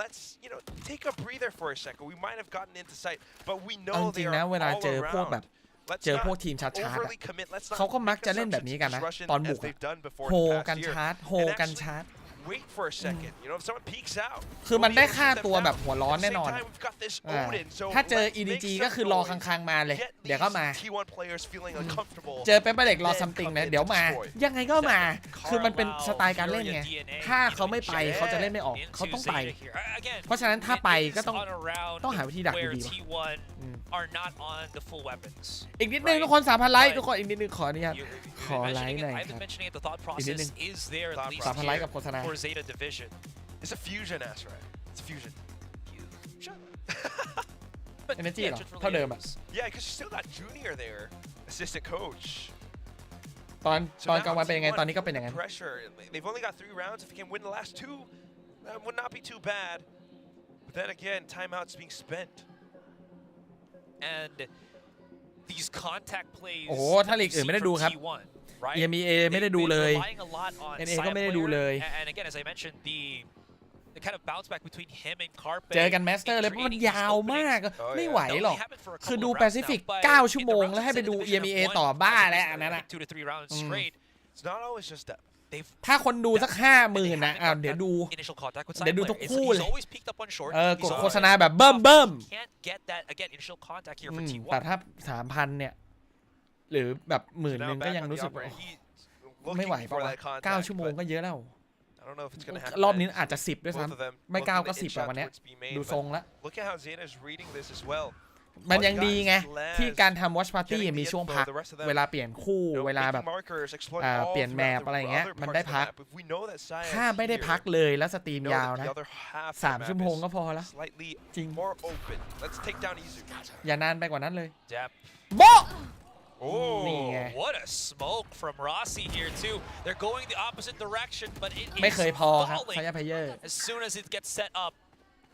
Let's, you know, take a breather for a second. We might have gotten into sight, but we เอา know จริ they งๆนะ are เวลา all เจอพวกแบบ around. Let's เจอพวก not ทีมชาร์จๆ overly commit. Let's not เขาก็มัก make จะเล่นแบบนี้กันนะ assumptions, ตอน rush บุ in ก as they've done before โฮ in the กัน past year. ชาร์จโฮ And กัน actually ชาร์จ wait for a second. You know, if someone peeks out, คือมัน we'll ได้ be able to ค่า shoot them ตัวแบบ down. หัวร้อน At the แน่ same นอน time, we've got this อ่า Odin, so ถ้าเจอ let's make EDG some ก็คือรอ noise. ค้างๆมาเลย Get เดี๋ยวก็ these มา T1 players feeling uncomfortable. เจอเปเปอร์เล็กรอ then ซัมติง come นะ in เดี๋ยวมา destroy. ยังไงก็มา คือมันเป็นสไตล์การเล่นไง ถ้าเขาไม่ไปเขาจะเล่นไม่ออก เขาต้องไป เพราะฉะนั้นถ้าไปก็ต้องหาวิธีดัก where ดีๆ T1 are not on the full weapons. อีกนิดนึงทุกคน 3,000 ไลค์ทุกคนอีกนิดนึงขออนุญาตขอไลค์หน่อย I've ค been รับ mentioning it. The thought อีกนิดนึ process ง is there at least 3,000 ไลค์กับโฆษณา for Zeta Division. It's a fusion, Asra. It's a fusion. Energy yeah, เหรอ it really เท่าเดิมอ่ะ Yeah, because you still got Junior there, assistant coach. ตอน So ก now ลางวันเป็นยังไง T1 ตอนนี้ก็เป็นอย่างนั้น pressure. They've only got 3 rounds. If they can win the last 2, that would not be too bad. But then again, timeout's being spent. And these contact plays โอ้โหถ้าลีกอื่นไม่ได้ดูครับ T1, right? EMEA ไม่ได้ดูเลย Relying a lot on NA ก็ side ไม่ได้ดู player. เลย And again, as I mentioned, the kind of bounce back between him and Carpe. เจอกันแมสเตอร์เลยเพราะมันยาวมากไม่ไหวหรอกคือดูแปซิฟิก9 ชั่วโมงแล้วให้ไปดู EMEA ต่อบ้าแล้วอันนั้นอ่ะ 2 to 3 rounds straight. It's not always just that. ถ้าคนดูสัก 50,000 นะเดี๋ยวดู Initial contact with เดี๋ยว side ดูทุก player. คู่ He's เลย always peaked up on short. กดโฆษณาแบบเบิ่ม Can't get that again initial contact here for แต่ T1. ถ้า 3,000 เนี่ย หรือแบบ10,000 ก็ยังรู้สึกว่าไม่ไหวป่ะ9 ชั่วโมงก็เยอะแล้ว I don't know if it's going to happen. รอบนี้อาจจะ 10 ด้วย Both of them. ซ้ำไม่ Both 9 of ก็ them 10 inch แบบ out วันเนี้ย towards B main, ดู but ทรงละ Look at how Zeta is reading this as well. มันยังดีไง Laz ที่การทำ Watchparty getting the มีช่วง info, พัก the rest of them, เวลาเปลี่ยนคู่ you know, เวลาแบบ making markers, exploit เปลี่ยน all แมป throughout อะไรเงี้ย the มัน other ได้ parts of พั the ก map. If we know that Saya ถ้า is ไม่ได้ here, พักเลยแล้วสตรีม we know ยาว that นะ the other half of the 3 map ชั่วโมง is ก็พอแล้ว slightly จริง more open. Let's take down Izu. อย่านานไปกว่านั้นเลย Jap. โบ๊ะ Oh, นี่ไง What a smoke from Rossi here too. They're going the opposite direction, but it ไม่ is เคยพอครับ falling ไฟยาเพเยอร์ as soon as it gets set up.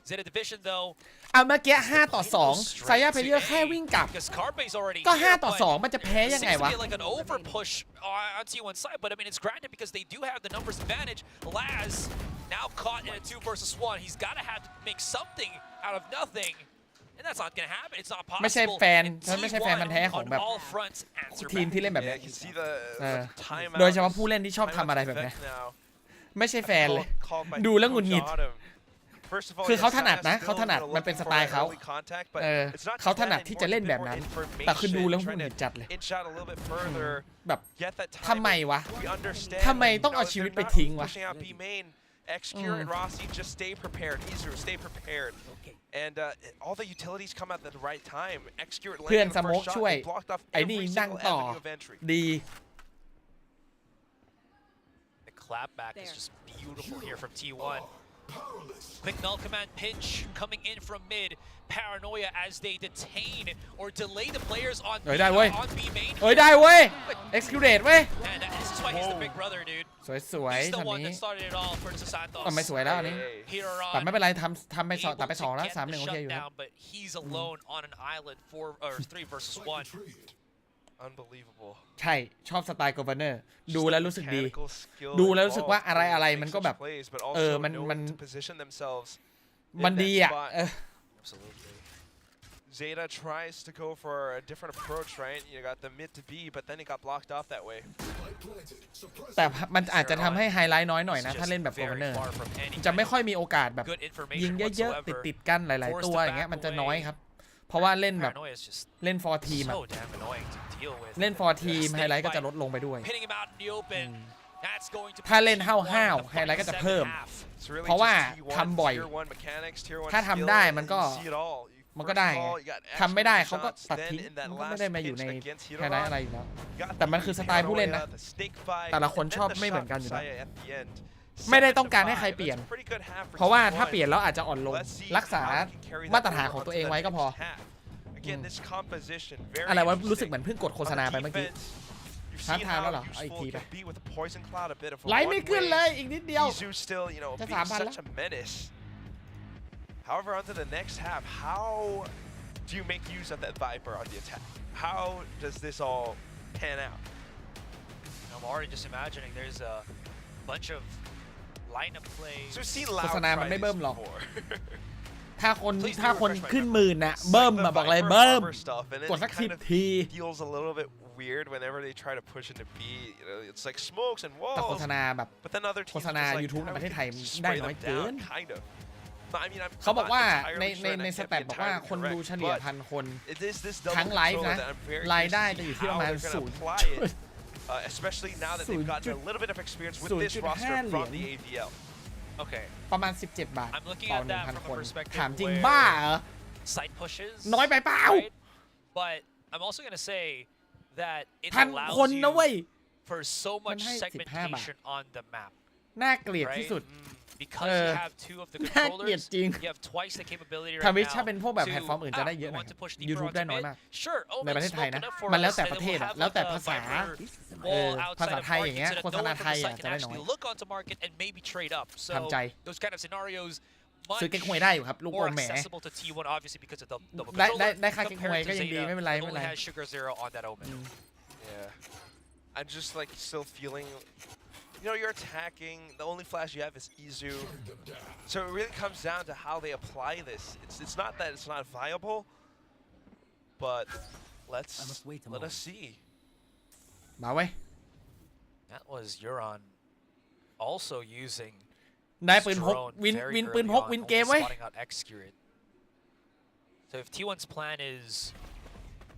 Zeta Division though. เอาเมื่อกี้5 ต่อ 2 ไซยาเพเยอร์แค่วิ่งกลับ Because Carpe's already ก็ here, 5 ต่อ but 2 มันจะแพ้ยังไง seems to วะ be like an over push on T1 side, but I mean it's granted because they do have the numbers advantage. Laz now caught in a 2 versus 1. He's got to have to make something out of nothing. And that's not gonna happen. It's not possible. ไม่ใช่แฟนฉันไม่ใช่แฟนมันแท้ของแบบทีมที่เล่นแบบนี้โดยเฉพาะผู้เล่นที่ชอบทำอะไรแบบนี้ไม่ใช่แฟนเลยดูแล้วหงุดหงิดคือเขาถนัดนะเขาถนัดมันเป็นสไตล์เขาเขาถนัดที่จะเล่นแบบนั้นแต่คือดูแล้วหงุดหงิดจัดเลยแบบทำไมวะทำไมต้องเอาชีวิตไปทิ้งวะExecute Rossi, just stay prepared. Izu, stay prepared. And all the utilities come at the right time. Execute เพื่อนสโมกช่วยไอ้นี่นั่งต่อดี The clapback is just beautiful here from T1. Quick null command pinch coming in from mid. Paranoia as they detain or delay the players on B main. ได้เว้ย Execute เว้ย And this is why he's the big brother, dude. สวยๆ He's the ทำ one นี้ that started it all for Santos. ไม่สวยแล้วอันนี้แต่ไม่เป็นไรทำไป2ตัดไป2แล้ว 3-1 โอเคอยู่ But he's alone on an island 3 versus 1. Unbelievable. ใช่ชอบสไตล์ Governor ดูแล้วรู้สึกดีดูแล้วรู้สึกว่าอะไรมันก็แบบมันดีอ่ะZeta tries to go for a different approach, right? You got the mid to B, but then he got blocked off that way. แต่มันอาจจะทำให้ไฮไลท์น้อยหน่อยนะถ้าเล่นแบบ Governor จะไม่ค่อยมีโอกาสแบบยิงเยอะๆติดกันหลายๆตัวอย่างเงี้ยมันจะน้อยครับเพราะว่าเล่นแบบเล่น for team อะเล่น for team ไฮไลท์ก็จะลดลงไปด้วยถ้าเล่นห้าวไฮไลท์ก็จะเพิ่มเพราะว่าทำบ่อยถ้าทำได้มันก็ได้ทำไม่ได้เขาก็ตัดทิ้งมันก็ไม่ได้มาอยู่ในไฮไลท์อะไรอยู่แล้วแต่มันคือสไตล์ผู้เล่นนะแต่ละคนชอบไม่เหมือนกันอยู่แล้วไม่ได้ต้องการให้ใครเปลี่ยนเพราะว่าถ้าเปลี่ยนแล้วอาจจะอ่อนลงรักษามาตรฐานของตัวเองไว้ก็พออะไรวะรู้สึกเหมือนเพิ่งกดโฆษณาไปเมื่อกี้ท้าทายแล้วเหรอเอาอีกทีไปไลฟ์ไม่ขึ้นเลยอีกนิดเดียวจะ3,000แล้ว However, onto the next half, how do you make use of that Viper on the attack? How does this all pan out? I'm already just imagining there's a bunch of lineup plays. So we've seen โฆษ loud ณามันไม่เบิ่มหรอก before. ถ้าคนขึ้นหมื่นน่ะเบิ่มมาบอกเลยเบิ่มกดสัก10 ที feels a little bit weird whenever they try to push into B. You know, it's like smokes and walls. แต่โฆษณาแบบ But then other โฆ teams ษณา just like YouTube ในประเทศไทย just ได้ spray น้อย them เกิน down, kind of. I mean, เขาบอกว่า I'm not entirely ใน sure ส that แตท can't be บอกว่า entirely คนดู correct, เฉลี่ย but 1,000 คน it is this ทั้ง double ไลฟ์ control นะ that I'm very รายได้ curious จะ to อยู่ see ที่ประ how มาณ they're gonna apply it, especially now that they've gotten a little bit of experience with this roster from the AVL. Okay. ประมาณ17 บาท I'm looking ต่อ at that 1,000 from คน a perspective ถามจริง where บ้าเหรอ side pushes. น้อยไปเปล่า Right? But I'm also gonna say that it 1,000 คน allows นะเว้ย you for so มัน much ให้ segmentation on the map. น่าเกลียดที่ Right? สุด Because you have 2 of the น่าเกลียด controllers, จริง you have twice the capability ท right วิช now ถ้าเป็นพวกแบบ to, แพลตฟอร์มอื่นจะได้เยอะหน่อย want to push deeper YouTube onto ได้น้อย mid. มาก Sure, ในประเทศไทยนะ smoke enough for มันแล้ว us แต่ that ประ it เทศ will อะ have แล้วแต่ like a ภาษา Viper wall ภา outside ษา of ไทยอย่าง market เงี้ย so that โฆษ no ณา one ไท from ย the อะ site จะ can ได้น้อย actually look onto market and maybe trade up. So ทำใจ those kind of scenarios ซื้อ much เก๊กฮวยได้อยู่ครับลูกอ more มแหม accessible to T1 obviously because of the double ได้ controller ค่าเก๊กฮวย compared ก็ to ยังดี Zeta ไม่เป็นไร that ไม่เป็น only ไร has Sugar Zero on that Omen. Yeah. I'm just like still feeling, you know, you're attacking, the only flash you have is Izu. So it really comes down to how they apply this. It's not that it's not viable, but let us see. มาไว้ That was Euron also using ได้ปืนพก drone วิน very วินปืน early พก on, วิน only เกมไว้ spotting out Execute. So if T1's plan is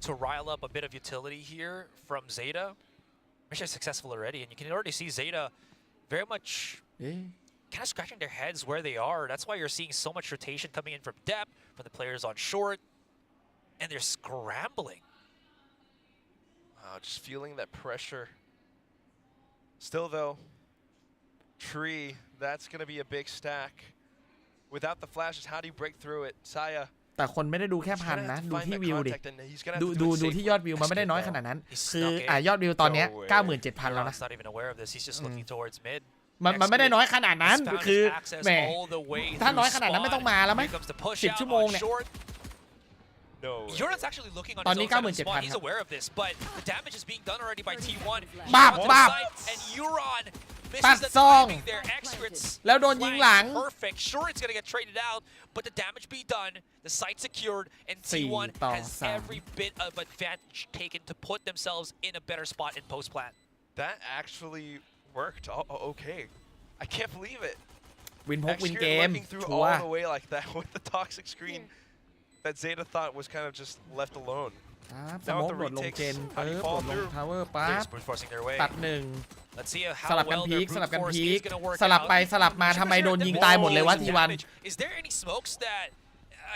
to rile up a bit of utility here from Zeta, mission is successful already, and you can already see Zeta very much kind of scratching their heads where they are. That's why you're seeing so much rotation coming in from depth, from the players on short, and they're scrambling. Wow, just feeling that pressure. Still though, Tree, that's going to be a big stack. Without the flashes, how do you break through it? Saya. แต่คนไม่ได้ดูแค่พันนะดูที่วิวดิดูที่ยอดวิวมันไม่ได้น้อยขนาดนั้นคือยอดวิวตอนเนี้ย 97,000 แล้วนะ Not even aware of this. He's just looking towards mid. มันไม่ได้น้อยขนาดนั้นคือแหมถ้าน้อยขนาดนั้นไม่ต้องมาแล้วไหม10 ชั่วโมงเนี่ย Euron's actually looking on ตอน his นี้ own side of the spot. He's 97,000 aware of this, but the damage is being done already by T1. บ้า Onto the บ้า site, and Euron ตัด misses the ซอง timing there. X-Grit's แล้วโดนยิงหลัง perfect. Sure, it's gonna get traded out, but the damage be done. The site secured, and T1 has every bit of advantage taken to put themselves in a better spot in post plant. That actually worked. Okay, I can't believe it. วินพกวินเกม working through ชัว all ร์ the way like that with the toxic screen that ZETA thought was kind of just left alone. ครับสโมกโดดลงเจนปึ๊บโดดลงทาวเวอร์ปั๊บ They're forcing their way. ตัดหนึ่ง Let's see ส how ลับกัน well พี their คสลับ brute กัน force พีค is gonna work สลับ out. ไปสลับมาทำไมโดนยิงตายหมดเลยวะทีวัน Is there any smokes that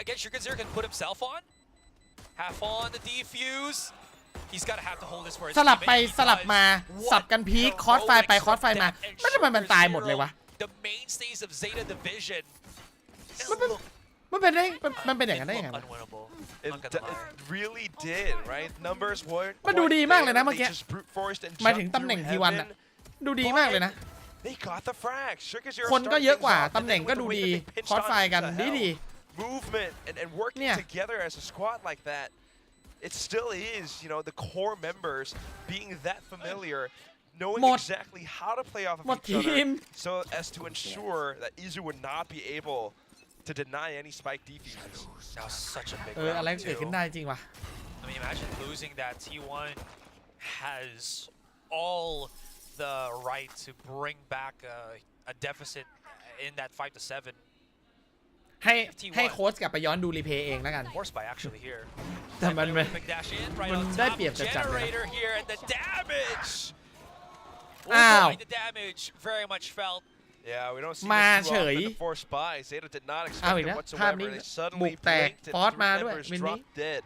again Sugar can put himself on? Half on the defuse. He's got to have to hold this for his สลับไป teammate สลับมาสับกันพีคคอร์สไฟไปคอร์สไฟมาไม่ทำไมมันตายหมดเลยวะ The mainstays of ZETA Division. มันเป็นได้มันเป็นอย่างนั้นได้ยังไง It really did, right? Numbers weren't มันดูดีมากเลยนะเมื่อกี้ just brute forced and หมายถึง jumped ตำแหน่ง through ทีวัน heaven. อะดูดีมากเลยนะ They got the frags. Sugar Zero คนก็ started เยอะกว่า things off, ตำแหน่ง and ก็ then ดู with the ดี way they pinched คอร์สไฟ on กัน to ดี hell. ดี Movement and working Yeah. together as a squad like that. It still is, you know, the core members being that familiar, knowing หมด exactly how to play off of หมด each other, ทีม so as to ensure that Izu would not be able to deny any spike defenses. Now such a big อะไร round เกิดขึ้น too. ได้จริงว่ะ I mean, imagine losing that. T1 has all the right to bring back a deficit in that 5-7. ให้โค้ชกลับไปย้อนดูรีเพย์เองแล้วกัน Horse by actually here. แต่มัน Dash in right มัน on ได้ top. เปรียบจัดๆเลยนะ Generator here and the damage. อ้าว The damage very much felt. Yeah, we don't see มา this เฉ too ย often. The force by Zeta did not เอา expect อีก it แล้วภาพ whatsoever. นี้ They บุ suddenly กแตก blinked and ฟอส three มาด้วย members วินนี้ dropped dead.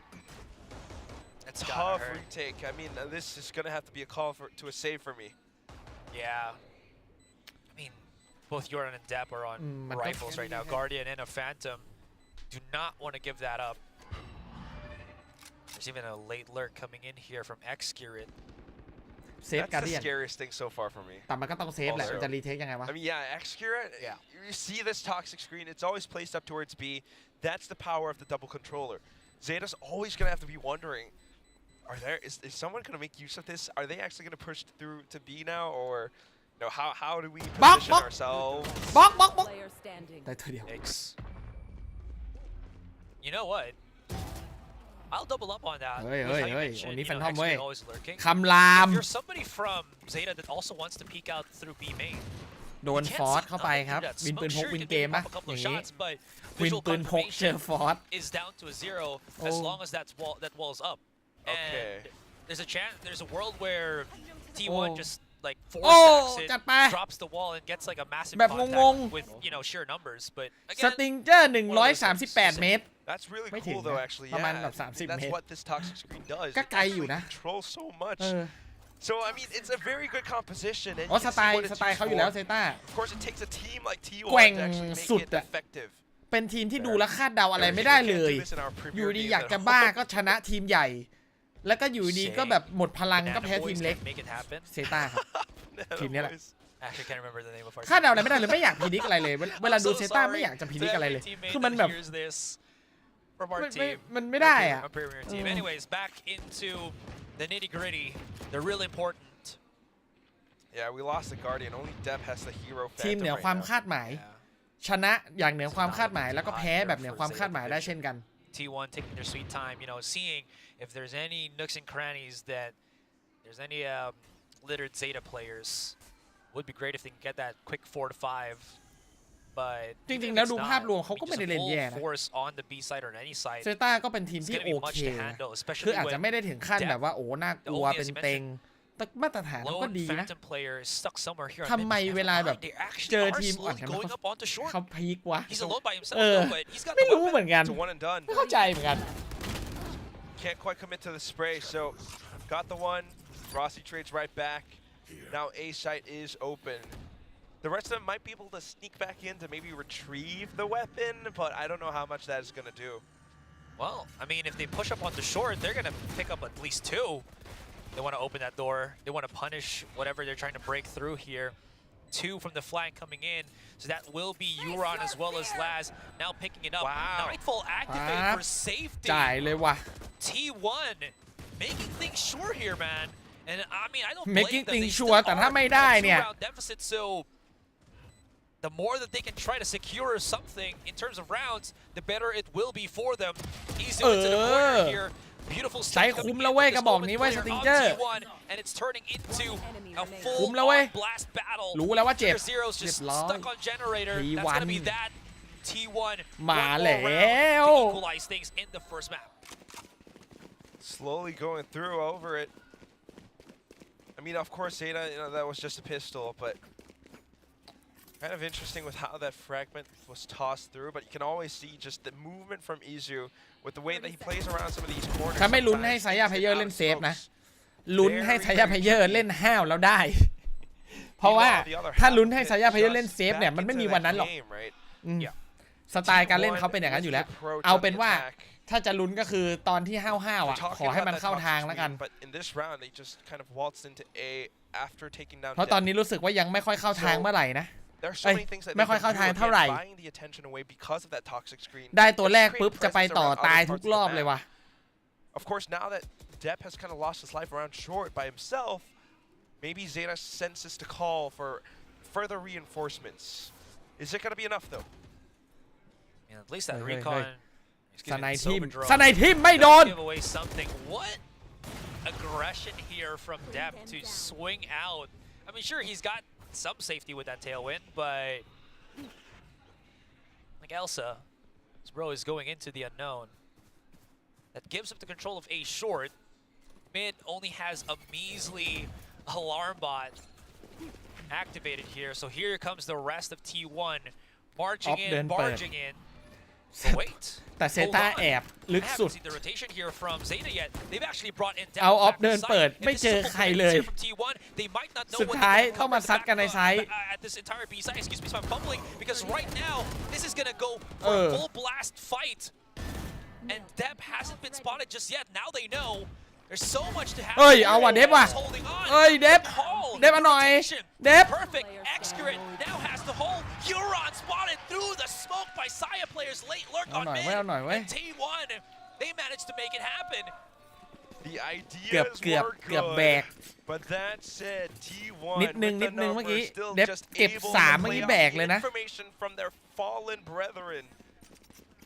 That's Tough retake. I mean, this is gonna have to be a call to a save for me. Yeah. I mean, both Jordan and Depp are on rifles right now. Guardian and a Phantom. Do not want to give that up. There's even a late lurk coming in here from X-Curit. เซฟ That's การ์ the เดียน scariest thing so far for me. แต่มันก็ต้องเซฟแหละ Also. จะรีเทคยังไงวะ I mean, yeah, X-Curit, you see this toxic screen, it's always placed up towards B. That's the power of the double controller. Zeta's always going to have to be wondering, is someone going to make use of this? Are they actually going to push through to B now? Or you know, how do we position ourselves? บล็อกบล็อกบล็อก Player standing. ได้ตัวเดียว You know what? I'll double up on that. เฮ้ย With เฮ้ย how you เฮ้ย mentioned, วันนี้ you แฟน know, ทอมเว้ย X-Curit always lurking. คำราม If you're somebody from Zeta that also wants to peek out through B main, โดนฟอสเข้าไปครับ วินปืนพกวินเกมปะอย่างนี้ วินปืนพกเจอฟอส is down to a 0 as long as that wall's up. Okay. And there's a world where T1 Oh. just like Oh, forceจัด stacks ไป it, drops the wall and gets like a massive แบบง contact ง with sheer numbers. But ส again, ติงเจอร์138 เมตร That's really ไม่ถึง cool นะ though, actually. ประมาณ Yeah, แบบ30 that's เมตร what this toxic screen does. ก็ It ไกลอยู่ actually นะ controls so much. เออ So I mean, it's a very good composition. And อ๋อ you ส can ไต see ล์ what ส it's ไตล์ used เขาอยู่แล้ว for. เซต้า Of course, it takes a team like T1 แกว่ง to actually make สุด it อะ effective. เป็นทีมที่ดูและคาดเดาอะไรไม่ได้เลย อยู่ดีอยากจะบ้าก็ชนะทีมใหญ่ แล้วก็อยู่ดีก็แบบหมดพลังก็แพ้ทีมเล็ก make it happen. เซต้าครับ ทีมนี้แหละ Actually, can't remember the name of our คาดเดาอะไรไม่ได้เลยไม่อยากพินิกอะไรเลย เวลาดูเซต้าไม่อยากจะพินิกอะไรเลย คือมันแบบ Here's this from our มัน team. มันไม่ได้อะ Our premier team. Anyways, back into the nitty-gritty. They're really important. Yeah, we lost the Guardian. Only Depp has the hero ทีม Phantom เหนือ right ความ now. คาดหมาย ชนะอย่างเหนือความคาดหมายแล้วก็แพ้แบบเหนือความคาดหมายได้เช่นกัน T1 taking their sweet time, you know, seeing if there's any nooks and crannies that there's any littered Zeta players. Would be great if they can get that quick 4-5. But จริงๆแล้วดูภาพรวมเขาก็ไม่ได้เล่นแย่นะ force on the B side or on any side. เซต้าก็เป็นทีมที่โอเคนะคืออาจจะไม่ได้ถึงขั้นแบบว่าโอ้น่ากลัวเป็นเต็งแต่มาตรฐานก็ดีนะ Phantom player is stuck somewhere here. ทำไมเวลาแบบเจอทีมอ่อนเขาพีกวะ He's alone by himself, เออ though, but he's got ไม่ the รู้ weapon. เหมือนกัน It's a one and done. ไม่เข้าใจเหมือนกัน Can't quite commit to the spray, so got the one. Rossi trades right back. Now A site is open. The rest of them might be able to sneak back in to maybe retrieve the weapon, but I don't know how much that is going to do. Well, I mean, if they push up onto short, they're going to pick up at least 2. They want to open that door. They want to punish whatever they're trying to break through here. 2 from the flank coming in. So that will be Euron as well as Laz now picking it up. Wow. Nightfall activated for safety. จ่ายเลยว่ะ T1 making things short here, man. And I mean, I don't making blame them. things They sure still แต่ถ้า are ไม่ได้ in a เนี่ย two-round deficit, so the more that they can try to secure something in terms of rounds, the better it will be for them. He's into the corner here. Beautiful ใช้คุ้มแล้วเว้ยกระบอกนี้เว้ยสติงเกอร์ and it's turning into a คุ้มแล้วเว้ย full blast battle. รู้แล้วว่าเจ็บ Zero's เรีย just บร้อย stuck on generator. That's T1 gonna be that. T1 มา one แล้ more round ว to equalize things in the first map. Slowly going through over it. I mean, of course, ZETA, that was just a pistol, but kind of interesting with how that fragment was tossed through. But you can always see just the movement from Izu with the way that he plays around some of these corners. ถ้าไม่ลุ้นให้ไซยาเพเยอร์เล่นเซฟนะลุ้นให้ไซยาเพเยอร์เล่นห้าวแล้วได้ เพราะว่าถ้าลุ้นให้ไซยาเพเยอร์เล่นเซฟเนี่ยมันไม่มีวันนั้นหรอกสไตล์การเล่นเขาเป็นอย่างนั้นอยู่แล้วเอาเป็นว่าถ้าจะลุ้นก็คือตอนที่ห้าวๆอ่ะขอให้มันเข้าทางแล้วกันเพราะตอนนี้รู้สึกว่ายังไม่ค่อยเข้าทางเมื่อไหร่นะไม่ค่อยเข้าทางเท่าไหร่ได้ตัวแรกปุ๊บจะไปต่อตายทุกรอบเลยว่ะ Of course, now that Depp has kind of lost his life around short by himself, maybe ZETA senses to call for further reinforcements. Is it going to be enough, though? Yeah, at least that recon. สไนทิมไม่โดน Give away something. What aggression here from Depp to swing out. I mean, sure, he's got some safety with that tailwind, but like Elsa, this bro is going into the unknown. That gives up the control of A short. Mid only has a measly alarm bot activated here. So here comes the rest of T1 marching in, barging in. But wait. แต่เซต้าแอบลึกสุด the rotation here from ZETA yet. They've actually brought in เอาออฟเดินเปิดไม่เจอใครเลยสุดท้ายเข้ามาซัดกันในไซต์ at this entire B side. Excuse me, so I'm fumbling because right now this is gonna go for a full blast fight, and Depp hasn't been spotted just yet. Now they know. There's so much to happen. เอ้ยเอาว่ะเดฟว่ะเอ้ยเดฟมาหน่อยเดฟ Perfect. Excurrent now has the hold. Euron spotted through the smoke by Saya players. Late lurk on mid. And T1, they managed to make it happen. The ideas were good, but that said, T1 นิดนึงเมื่อกี้เดฟเก็บ3เมื่อกี้แบกเลยนะ information from their fallen brethren.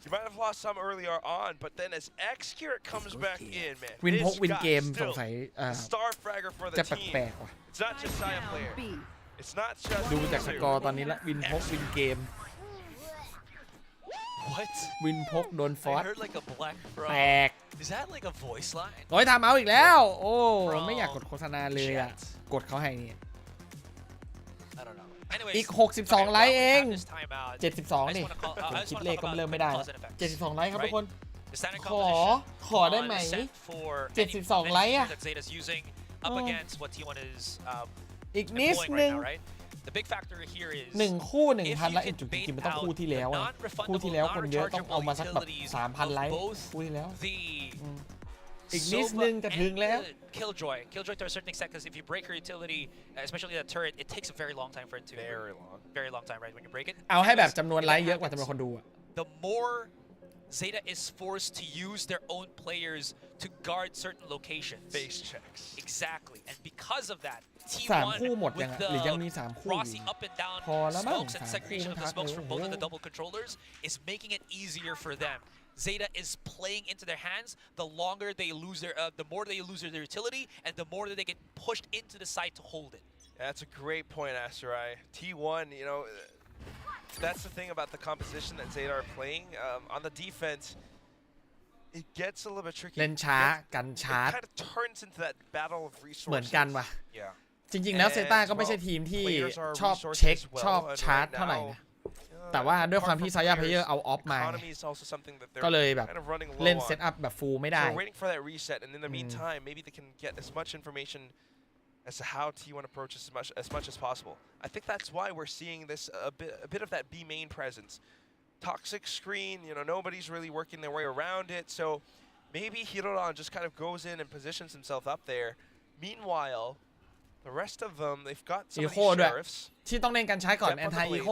You might have lost some earlier on, but then as Excurent comes back in, man, วินพกวินเกมสงสัย star fragger for the จะ team. แปลกๆว่ะ It's not just Saya player. It's not just ดูจากสกอร์ตอนนี้ละวินพกวินเกม What? วินพกโดนฟอส I heard like a black bro. แตก Is that like a voice line? โอ้ยทำเอาอีกแล้วโอ้ไม่อยากกดโฆษณาเลยอ่ะกดเขาให้นี่อีก62ไลค์เอง72นี่คิดเลขก็เริ่มไม่ได้แล้ว72ไลค์ครับทุกคนขอได้ไหม72ไลค์อ่ะอีกนิดนึง1 คู่ 1,000 ไลค์จริงๆมันต้องคู่ที่แล้วอ่ะคู่ที่แล้วคนเยอะต้องเอามาสักแบบ 3,000 ไลค์คู่ที่แล้วอีกนิดนึงจะถึงแล้ว Killjoy to a certain extent, because if you break her utility, especially that turret, it takes a very long time for it to very long time, right? When you break it. เอาให้แบบจำนวนไลค์เยอะกว่าจำนวนคนดูอ่ะ The more ZETA is forced to use their own players to guard certain locations. Base checks. Exactly, and because of that, T1 with the Rossi up and down smokes and segregation of the smokes from both of the double controllers is making it easier for them. ZETA is playing into their hands. The longer they lose the more they lose their utility, and the more that they get pushed into the side to hold it. That's a great point, Asterai. T1, that's the thing about the composition that ZETA are playing. On the defense, it gets a little bit tricky. เล่นช้ากันชาร์จ It kind of turns into that battle of resources. เหมือนกันว่ะ Yeah. จริงๆแล้วเซต้าก็ไม่ใช่ทีมที่ชอบเช็คชอบชาร์จเท่าไหร่นะแต่ว่าด้วยความที่ไซยาเพลเยอร์เอาออฟมาก็เลยแบบเล่นเซตอัพแบบฟูลไม่ได้ waiting for that reset, and in the meantime, maybe they can get as much information as to how T1 approaches as much as possible. I think that's why we're seeing this a bit of that B main presence. Toxic screen, nobody's really working their way around it, so maybe Hiroran just kind of goes in and positions himself up there. Meanwhile, the rest of them, they've got some of these sheriffs. ที่ต้องเล่นกันใช้ก่อนแอนตี้อีโค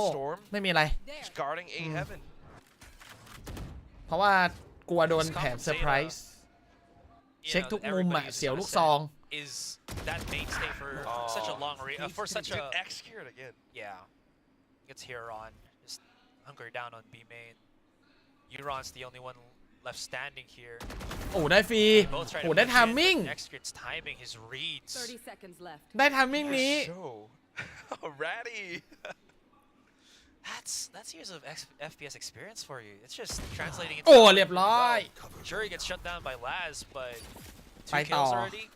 ไม่มีอะไร Just guarding A heaven. เพราะว่ากลัวโดนแผนเซอร์ไพรส์ เช็คทุกมุมอะเสียวลูกซอง is that mainstay for such a long for such a execute again. Yeah, gets here on just hunker down on B main. Euron's the only one left standing here. โอ้ได้ฟรีโอ้ได้ทามมิ่ง Execute's timing his reads. 30 seconds left. ได้ทามมิ่งนี้ Ratty. That's years of FPS experience for you. It's just translating into โอ้เรียบร้อย Jury gets shut down by Laz, but ไป 2 ต่อ kills already.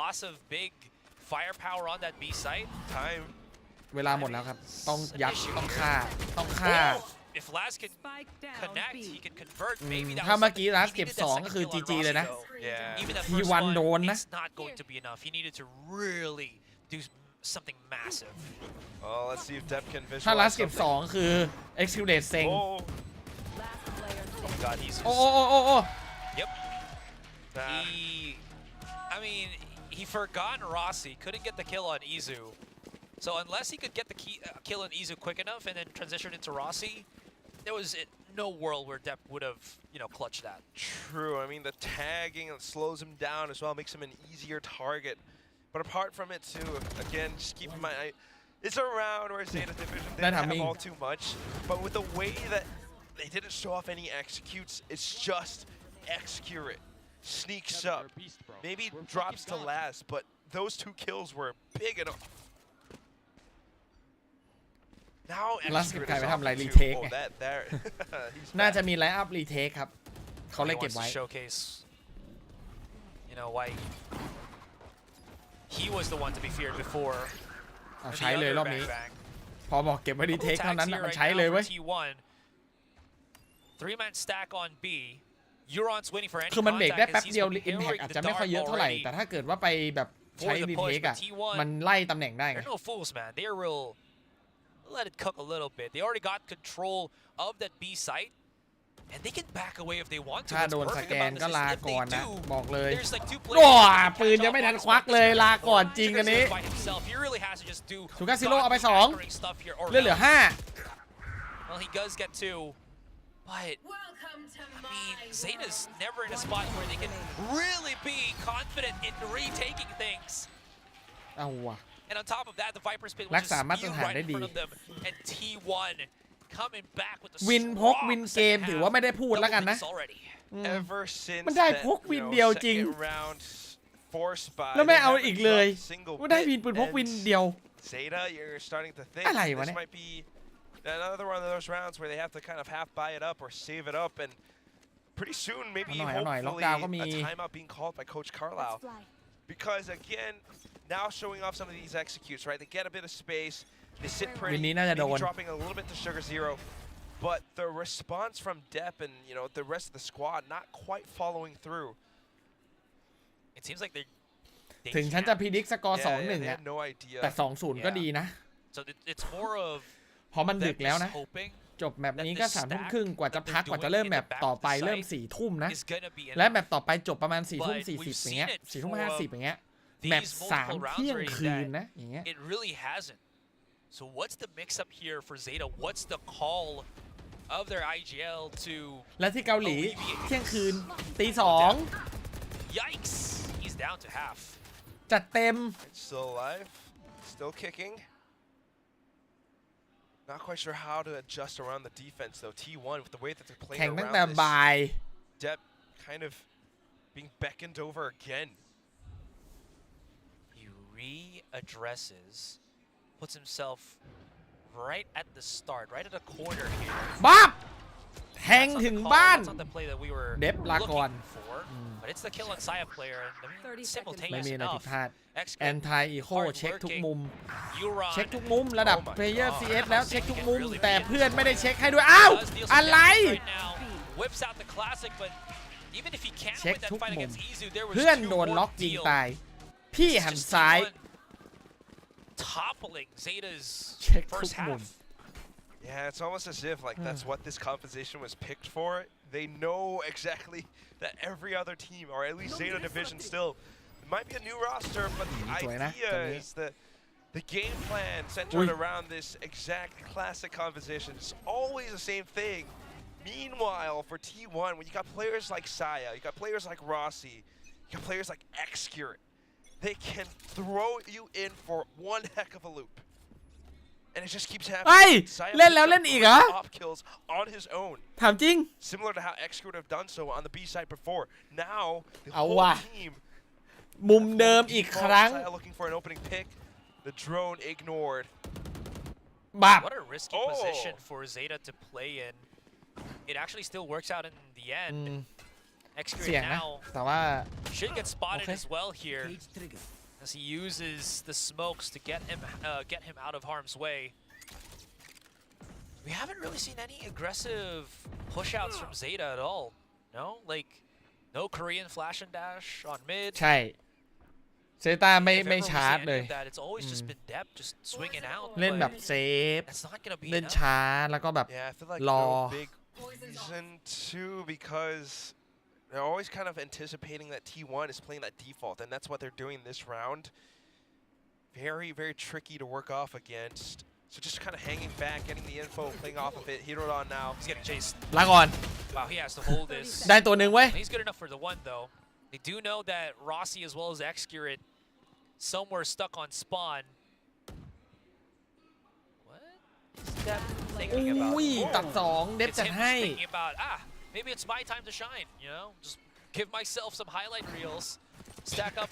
Loss of big firepower on that B site. Time. เวลาหมดแล้วครับต้องยัดต้องฆ่า If Laz can connect, he can convert. Maybe that ถ้า was เมื่อกี้ something. ลัส He เก็บ needed that 2 ก็ second คือ kill on GG เลยนะ Rossi, Yeah. though. Even that He first won one, โดนนะ it's not going to be enough. He needed to really do something massive. Oh, let's see if Depp can ถ้าลัส visualize เก็บ something. 2 คือ execute เซ็ง Oh. Oh my God, he's โอ้ just... โอ้ Yep. I mean, he forgot Rossi, couldn't get the kill on Izu. So unless he could get the kill on Izu quick enough and then transition into Rossi, there was no world where Depp would have, clutched that. True. I mean, the tagging slows him down as well, makes him an easier target. But apart from it too, again, just keep in mind, it's a round where Zeta Division didn't have all too much. But with the way that they didn't show off any executes, it's just execute it. Sneaks up, maybe drops to last, but those 2 kills were big enough. Now ลัสเก็บ execute ไก่ is ไปทำอะไร off รี too. เทค Oh, that there. He's น่า back. จะมีไลน์อัพรีเทคครับเขาเลย He เก็บ wants ไว้ to showcase, why he was the one to be feared before. ใช้เลยรอบนี้ Bang. พอบอกเก็บไว้รีเทค Tags เท่านั้น here มัน right ใช้ now เลย for เว้ย T1. 3-man stack on B. Euron's waiting for any คือมันเบรกได้ contact แป๊บ as he's เดียว preparing อินแพคอาจ the จะไม่ค่อย dart เยอะเท่าไหร่ already แต่ถ้าเกิดว่าไปแบบใช้ for the รี push, เทค but อะ T1, มันไล่ตำแหน่งได้ไง they're no fools, man. They will let it cook a little bit. They already got control of that B site, and they can back away if they want to. ถ้า What's โดนส perfect แกน about ก็ this is ลา if ก่อน they นะ do, บอกเลย there's like 2 โอ้ players that can ปืน catch ยัง up ไม่ทัน on ควักเลย this ลาก่อน before. จริงอันนี้ By himself, he really has to just do ซูการ์ซิโร่เอาไป anchoring stuff here, or 2 เลือดเหลือ else. 5 Well, he does get 2, but I mean, Zeta's never in a spot where they can really be confident in retaking things. เอาว่ะ And on top of that, the Viper spin รั was กษา just มาตร spewed ฐาน right ได้ in ดี front of them, and T1 coming back with the วินพก strong วินเกม second ถือ half. ว่าไม่ได้พูดแล้วกันนะ Double picks already. Ever since มันได้ that, พกวินเดียวจริง second round forced by แล้วไม่เอา they haven't อีกเลย dropped single ว่าได้ bit, วินปืนพก and วินเดียว Zeta, you're starting to think อะไรวะ this เนี่ย might be another one of those rounds where they have to kind of half buy it up or save it up, and pretty soon maybe เอาหน่อย hopefully ล็อกดาวน์ก็มี a timeout being called by Coach Carlisle. Because again, now showing off some of these executes, right? They get a bit of space, they sit วิ pretty, นนี้น่าจะโด maybe น dropping a little bit to Sugar Zero, but the response from Depp and the rest of the squad not quite following through. It seems like they ถึงฉันจะพิดิกสกอร์ Yeah, 2-1 they อะ had no idea. แต่ 2-0 ก็ดีนะ So it's more of เพราะมันดึกแล้วนะ hoping จบแมปนี้ก็ 3 ทุ่มครึ่งกว่าจะพักกว่าจะเริ่มแมปต่อไปเริ่ม 4 ทุ่มนะ is gonna be และ enough. แมปต่อไปจบประมาณ 4 ทุ่ม But we've 40 อย่างเงี้ย seen it 4 ทุ่ม 50 อย่างเงี้ย These แมป multiple 3 rounds เที่ยง already คืน that นะอย่างเงี้ย It really hasn't. So what's the mix-up here for Zeta? What's the call of their IGL to และที่เกาหลี alleviate เที่ยงคืน ตี Yikes! He's down to half. 2 จัดเต็ม Still alive, still kicking. Not quite sure how to adjust around the defense though. T1 with the way that they're แข่ playing งตั้งแต่ around this. บ่าย Depp kind of being beckoned over again. He readdresses, puts himself right at the start, right at the corner here. บ้าบแทง That's not ถึ the ง call, บ้าน that's not the play that we were เด็บลาก่อน looking for, but it's the kill on Saya player, and I mean, ไม่ simultaneous มีอะไรผิด enough. พลาด Execute แอนทายอีโค hard เช็คทุก working. มุม Euron เช็คทุกมุมระดับ Oh my เพลเยอร์ God. CS แล้วเช็คทุกมุม แต่เพื่อนไม่ได้เช็คให้ด้วย อ้าว does deal some อะไร damage right now. Whips out the classic, but even if he can't เช็ค win that ทุก fight มุม against Izu, there was เพื่อน two โดน more ล็อกยิง deal. ตาย พี่หัน Just ซ้าย T1 toppling Zeta's เช็คทุก first มุม half. Yeah, it's almost as if like that's what this composition was picked for. They know exactly that every other team, or at least Zeta Division still, it might be a new roster, but the idea is that the game plan centered around this exact classic composition. It's always the same thing. Meanwhile, for T1, when you got players like Saya, you got players like Rossi, you got players like Xcurate. They can throw you in for one heck of a loop. And it just keeps happening. เฮ้ยเล่นแล้วเล่นอีกเหรอ Top kills on his own. ถามจริง Similar to how Xcurate have done so on the B side before. Now the เอา whole ว่ะ team มุมเดิมอีกครั้ง looking for an opening pick. The drone ignored. บับ What a risky position for Zeta to play in. It actually still works out in the end. เสี่ยง Xcurate นะ now แต่ว่า should get spotted Okay. as well here as he uses the smokes to get him out of harm's way. We haven't really seen any aggressive push-outs from Zeta at all. No, like no Korean flash and dash on mid. ใช่เซต้าไม่ If ever we ชาร์จ see เล any ย of that, it's always just been depth, just swinging out. เล่นแบบ but เซฟ that's not gonna be เล่น enough. ช้าแล้วก็แบบ Yeah, I feel like รอ no big reason to because they're always kind of anticipating that T1 is playing that default, and that's what they're doing this round. Very, very tricky to work off against. So just kind of hanging back, getting the info, playing off of it. Hero on now. He's getting chased. ลาก่อน Wow, he has to hold this. ได้ตัวหนึ่งเว้ย He's good enough for the one, though. They do know that Rossi as well as Xcurate somewhere stuck on spawn. What is that thinking about? อุ้ยตัดสองเด็บ It's จัด him ให้ thinking about, maybe it's my time to shine, you know? Just give myself some highlight reels. Stack up,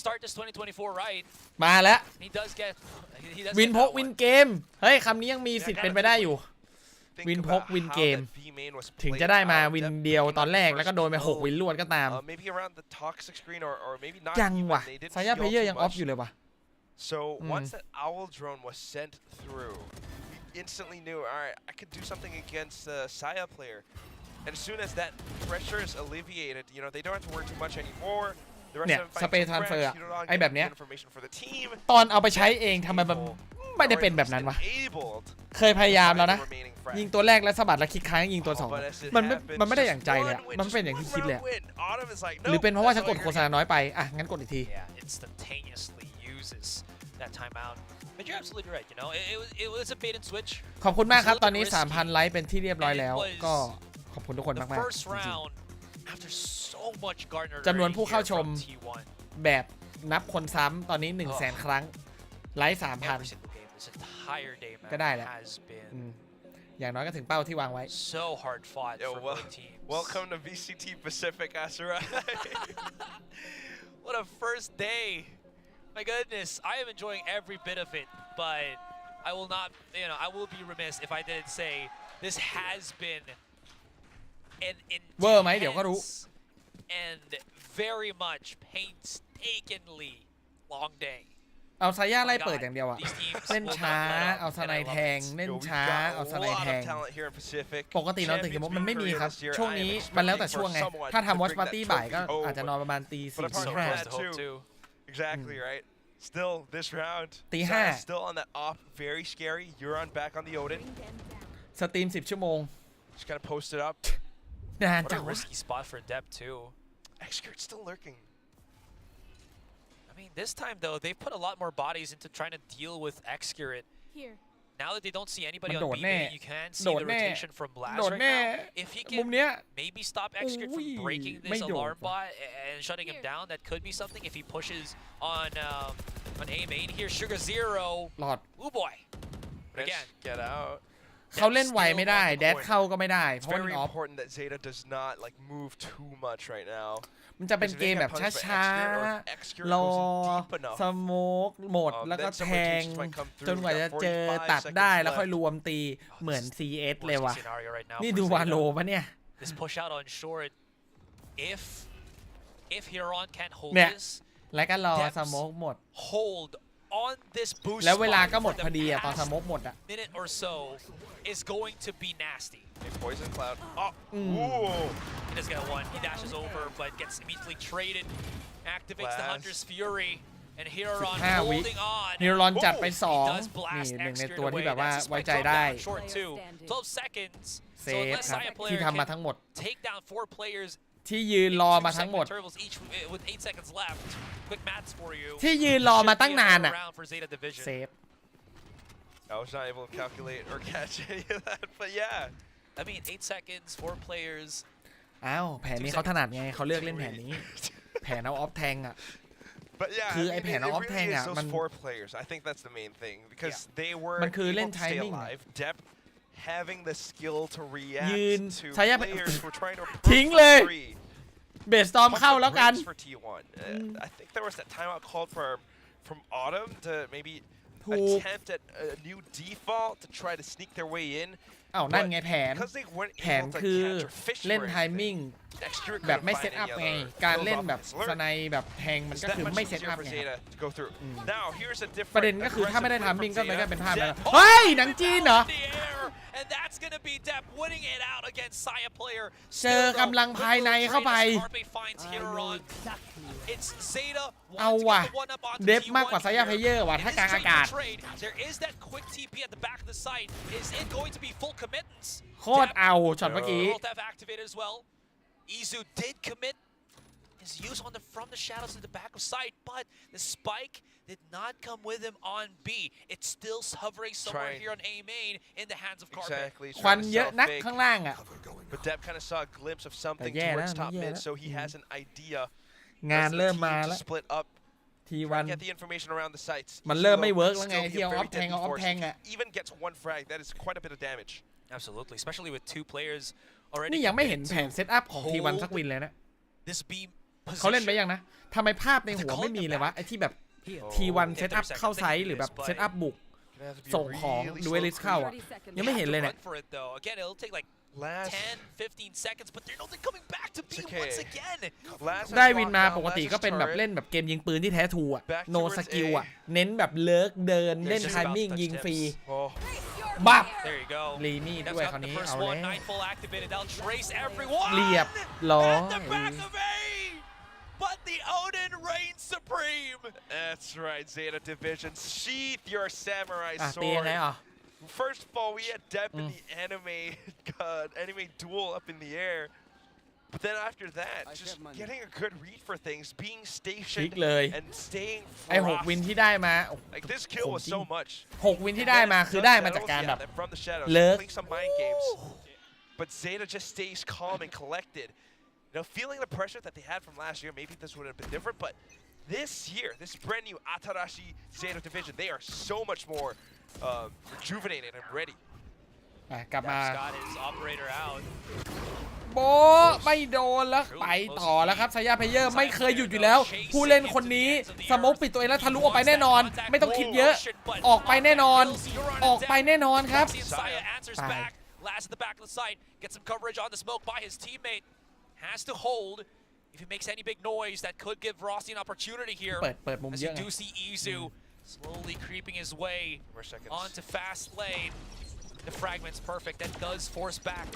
start this 2024 right. มาแล้ว He does get วิน that พก one. วินเกมเฮ้ยคำนี้ยังมีสิทธิ์เป็นไปได้อยู่ วินพกวินเกม ถึงจะได้มาวินเดียวตอนแรกแล้วก็โดนไป6วินรวดก็ตาม Maybe around the toxic screen or maybe not ยัง even. ว่ะ They didn't สายา heal เพลเยอร์ too ยังออฟ much. อยู่เลยว่ะ So once that owl drone was sent through, we instantly knew, all right, I could do something against the Saya player. And as soon as that pressure is alleviated, you know, they don't have to worry too much anymore. The rest เนี่ย of them ส fighting เปรย์ for ทรานเฟอร์ fresh, อะ you know, ไอ้แบบเนี้ย information for the team. ตอนเอาไปใช้เองทำไมมันไม่ได้เป็นแบบนั้นวะ เคยพยายามแล้วนะ ยิงตัวแรกแล้วสะบัดแล้วคลิกค้างยิงตัวสองมันไม่ได้อย่างใจเลยอะมันไม่เป็นอย่างที่คิดเลยอะหรือเป็นเพราะว่าฉันกดโฆษณาน้อยไปอ่ะงั้นกดอีกที Yeah, instantaneously uses that timeout. But you're absolutely right, you know, it was a bait and switch. ขอบคุณมากครับตอนนี้ 3,000 ไลค์เป็นที่เรียบร้อยแล้วก็ขอบคุณทุกคนมาก The ๆ first จริง round, after so much Gardner ๆจำนวนผู้เข้าชม from T1. แบบนับคนซ้ำตอนนี้ 100,000 ครั้งไลค์ Every3,000 single game this entire day, man, ก็ได้แหละ has been อย่างน้อยก็ถึงเป้าที่วางไว้ so hard fought Yo, for both teams. Welcome to VCT Pacific, Asura. What a first day. My goodness, I am enjoying every bit of it, but I will not, you know, I will be remiss if I didn't say this has been an เวอร์ไหมเดี๋ยวก็รู้ intense and very much painstakingly long day. เอาซาย่าไล่เปิดอย่างเดียวอะเล่นช้าเอาสไนแทงเล่นช้าเอาสไนแทงปกตินอนตื่นกี่โมงมันไม่มีครับช่วงนี้มันแล้วแต่ช่วงไงถ้าทำ Watch Party บ่ายก็อาจจะนอนประมาณตี4 ตี 5 Exactly right. Still, this round, T5 Zaya's still on that off, very scary. Euron back on the Odin. สตรีม10 ชั่วโมง Just gotta post it up. นาน What จั a งวะ risky spot for depth too. Xcurate still lurking. I mean, this time though, they put a lot more bodies into trying to deal with Xcurate. Here. Now that they don't see anybody มันโด on ด B แน่ main, you can โด see ด the แน่ rotation from Blast โดด right แน่ now. If he มุม can เนี้ย maybe stop Xcurate from breaking ไม่ this โดด alarm bot and shutting him down, that could be something if he pushes on A main here. Sugar Zero. หลอด Ooh boy. But again, Get out. เขาเล่นไวไม่ได้แดดเข้าก็ไม่ได้เพ It's ราะมัน very ออฟ important that Zeta does not like move too much right now. มันจะเป็นเกมแบบช้าๆรอสโมกหมดแล้วก็แทงจนกว่าจะเจอตัดได้แล้วค่อยรวมตีเหมือน CS เลยว่ะ scenario right now นี่ for ดู Zeta. วาโลปะเนี่ย This push out on short. If Huron can't hold เนี่ย this, แล้วก็รอสโมกหมด hold on this boost แล้วเวลา spot ก็หมด for พอ the ดีอะตอน past สโมกหมดอะ minute or so is going to be nasty. Poison Cloud. Oh, ooh. He does get one. He dashes over, but gets immediately traded. Activates the Blast. Hunter's Fury. And Huron 15 วิ holding on. นิวรอนจัดไป He does 2 blast นี่หนึ่งใน Xcurate ตัวที่ away. แบบว่า That's his ไว้ spike ใจ drop ได้ down short too. 12 seconds. เซ So ฟ unless ครับ Saya ที่ player ทำมา can ทั้งหมด take down 4 players ที่ยืนรอมา in ทั้งหมด two-second intervals each with 8 seconds left. Quick maths for you. ที่ยืนรอมาตั้งนานอะ Round for Zeta Division. เซฟ I was not able to calculate or catch any of that, but yeah. I mean, 8 seconds, 4 players. อ้าวแผนนี้เขาถนัดไงเขาเลือกเล่นแผนนี้ แผ แผนเอาออฟแทงอ่ะ But yeah, คือไอ้แผนเอาออฟแทงอ่ะมัน four players. I think that's the main thing because they were มันคือเล่น able to stay timing alive. Dep having the skill to ยืน react to ใช้ players who are trying to ทิ้งเลย เบสตอมเข้าแล้วกัน for T1. I think there was that timeout called from Autumn to maybe attempt at a new default to try to sneak their way in. อ้าวนั่นไงแผนคือเล่นไทมิ่งแบบไม่เซตอัพไงการเล่นแบบสไนแบบแทงมันก็คือไม่เซตอัพไงประเด็นก็คือถ้าไม่ได้ไทมิ่งก็ไม่ได้เป็นภาพแล้วเฮ้ยหนังจีนเหรอเจอกำลังภายในเข้าไปเอาว่ะเดฟมากกว่าไซยาเพเยอร์ว่ะถ้ากลางอากาศโคตรเอาช็อตเมื่อกี้ Izu did commit his use on from the shadows to the back of sight, but the spike did not come with him on B. It's still hovering somewhere here on A main in the hands of Carpet. Exactly. ควันเยอะนักข้างล่างอ่ะ But Dep kind of saw a glimpse of something towards top mid, so he has an idea. งานเริ่มมาแล้ว Split up. T1 get the information around the sites. มันเริ่มไม่เวิร์กแล้วไงที่เอาออฟแทงอ่ะ Even gets one frag. That is quite a bit of damage. Absolutely, especially with two players already. นี่ยังไม่เห็นแผนเซตอัพของ T1 สักวินเลยนะเขาเล่นไปยังนะทำไมภาพในหัวไม่มีเลยวะไอ้ที่แบบ T1 เซตอัพเข้าไซส์หรือแบบเซตอัพบุกส่งของดูเอลิสเข้าอ่ะยังไม่เห็นเลยเนี่ย 10-15 seconds, but they're not coming back to B once again. ได้วินมาปกติก็เป็นแบบเล่นแบบเกมยิงปืนที่แท้ทรูอ่ะโนสกิลอ่ะเน้นแบบเลิกเดินเล่นไทมิ่งยิงฟรีบับลีนี่ด้วยคราวนี้เอาแล้วเรียบร้อย But the Odin reigns supreme. That's right, Zeta Division. Sheath your samurai sword. First of all, we had Dep in the anime duel up in the air. But then after that, just getting a good read for things, being stationed and staying frosty. ไอ้6วินที่ได้มา Like this kill was so much. 6วินที่ได้มาคือได้มาจากการแบบเลิก some mind games. But Zeta just stays calm and collected. You know, feeling the pressure that they had from last year, maybe this would have been different, but this year, this brand new Atarashi Zeta Division, they are so much more rejuvenated and ready. กลับมา operator out. โบไม่โดนแล้วไปต่อแล้วครับไซยาเพเยอร์ไม่เคยหยุดอยู่แล้วผู้เล่นคนนี้สโมกปิดตัวเองแล้วทะลุออกไปแน่นอนไม่ต้องคิดเยอะออกไปแน่นอนออกไปแน่นอนครับ Last at the back of the site, gets some coverage on the smoke by his teammate. Has to hold. If he makes any big noise, that could give Rossi an opportunity here. As you do see Izu slowly creeping his way onto fast lane. The fragment's perfect. That does force back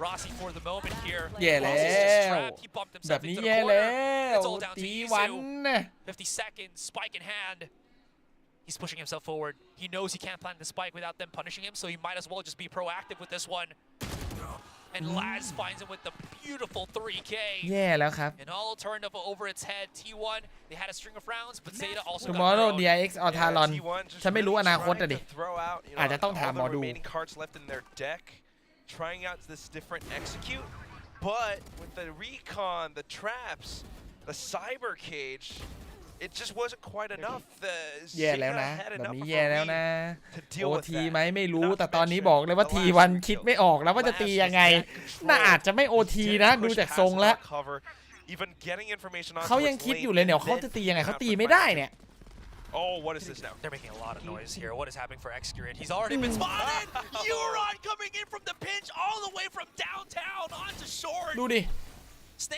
Rossi for the moment here. แย่แล้วแบบนี้แย่แล้วT1 50 seconds, spike in hand. He's pushing himself forward. He knows he can't plant the spike without them punishing him, so he might as well just be proactive with this one. And Laz finds him with the beautiful 3K. แย่แล้วครับ And all turned up over its head. T1, they had a string of rounds, but Zeta also Tomorrow DIX or Talon ฉันไม่รู้อนาคตดิอาจจะต้องถามหมอดู Trying out this different execute, but with the recon, the traps, the cyber cage, it just wasn't quite enough. แย่แล้วนะแบบนี้แย่แล้วนะโอทีไหมไม่รู้แต่ตอนนี้บอกเลยว่าT1คิดไม่ออกแล้วว่าจะตียังไงน่าอาจจะไม่โอทีนะดูจากทรงแล้วเขายังคิดอยู่เลยเนี่ยเขาจะตียังไงเขาตีไม่ได้เนี่ย Oh, what is this now? They're making a lot of noise here. What is happening for Excurrent? He's already been spotted! Euron coming in from the pinch all the way from downtown onto short. ดูดิ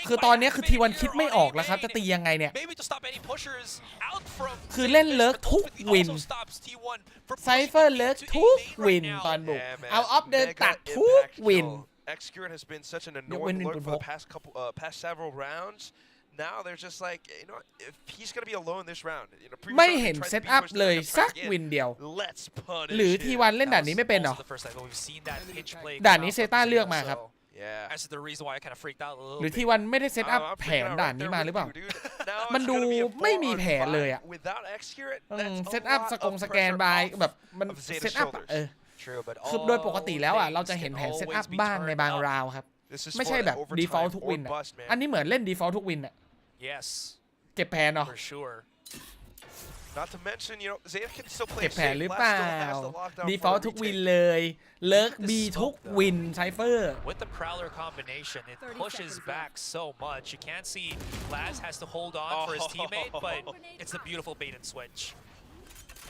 คือตอนนี้คือT1คิดไม่ออกแล้วครับจะตียังไงเนี่ยคือเล่นเลิกทุกวินไซเฟอร์เลิกทุกวินตอนบุกเอาออฟเดินตัดทุกวิน Excurrent has been such an annoying lurk for the past several rounds. Now they're just like, you know, if he's gonna be alone this round, you know, ไม่เห็นเซตอัพเลยสักวินเดียวหรือT1เล่นด่านนี้ไม่เป็นหรอด่านนี้เซต้าเลือกมาครับหรือT1ไม่ได้เซตอัพแผนด่านนี้มาหรือเปล่ามันดูไม่มีแผนเลยอ่ะเซตอัพสแกนบายแบบมันเซตอัพคือโดยปกติแล้วอ่ะเราจะเห็นแผนเซตอัพบ้างในบางราวครับไม่ใช่แบบ default ทุกวินอ่ะอันนี้เหมือนเล่น default ทุกวินอ่ะ Yes. เก็บแผนเหรอ For sure. Not to mention, you know, Zeta can still เก็ play บแผน safe. หรือ Last เปล่า still has the lockdown default for a ทุกวิน retake. เลยเลิก B ทุกวินไซเฟอร์ With the Prowler combination, it pushes back so much. You can't see Laz has to hold on for his teammate, but it's a beautiful bait and switch.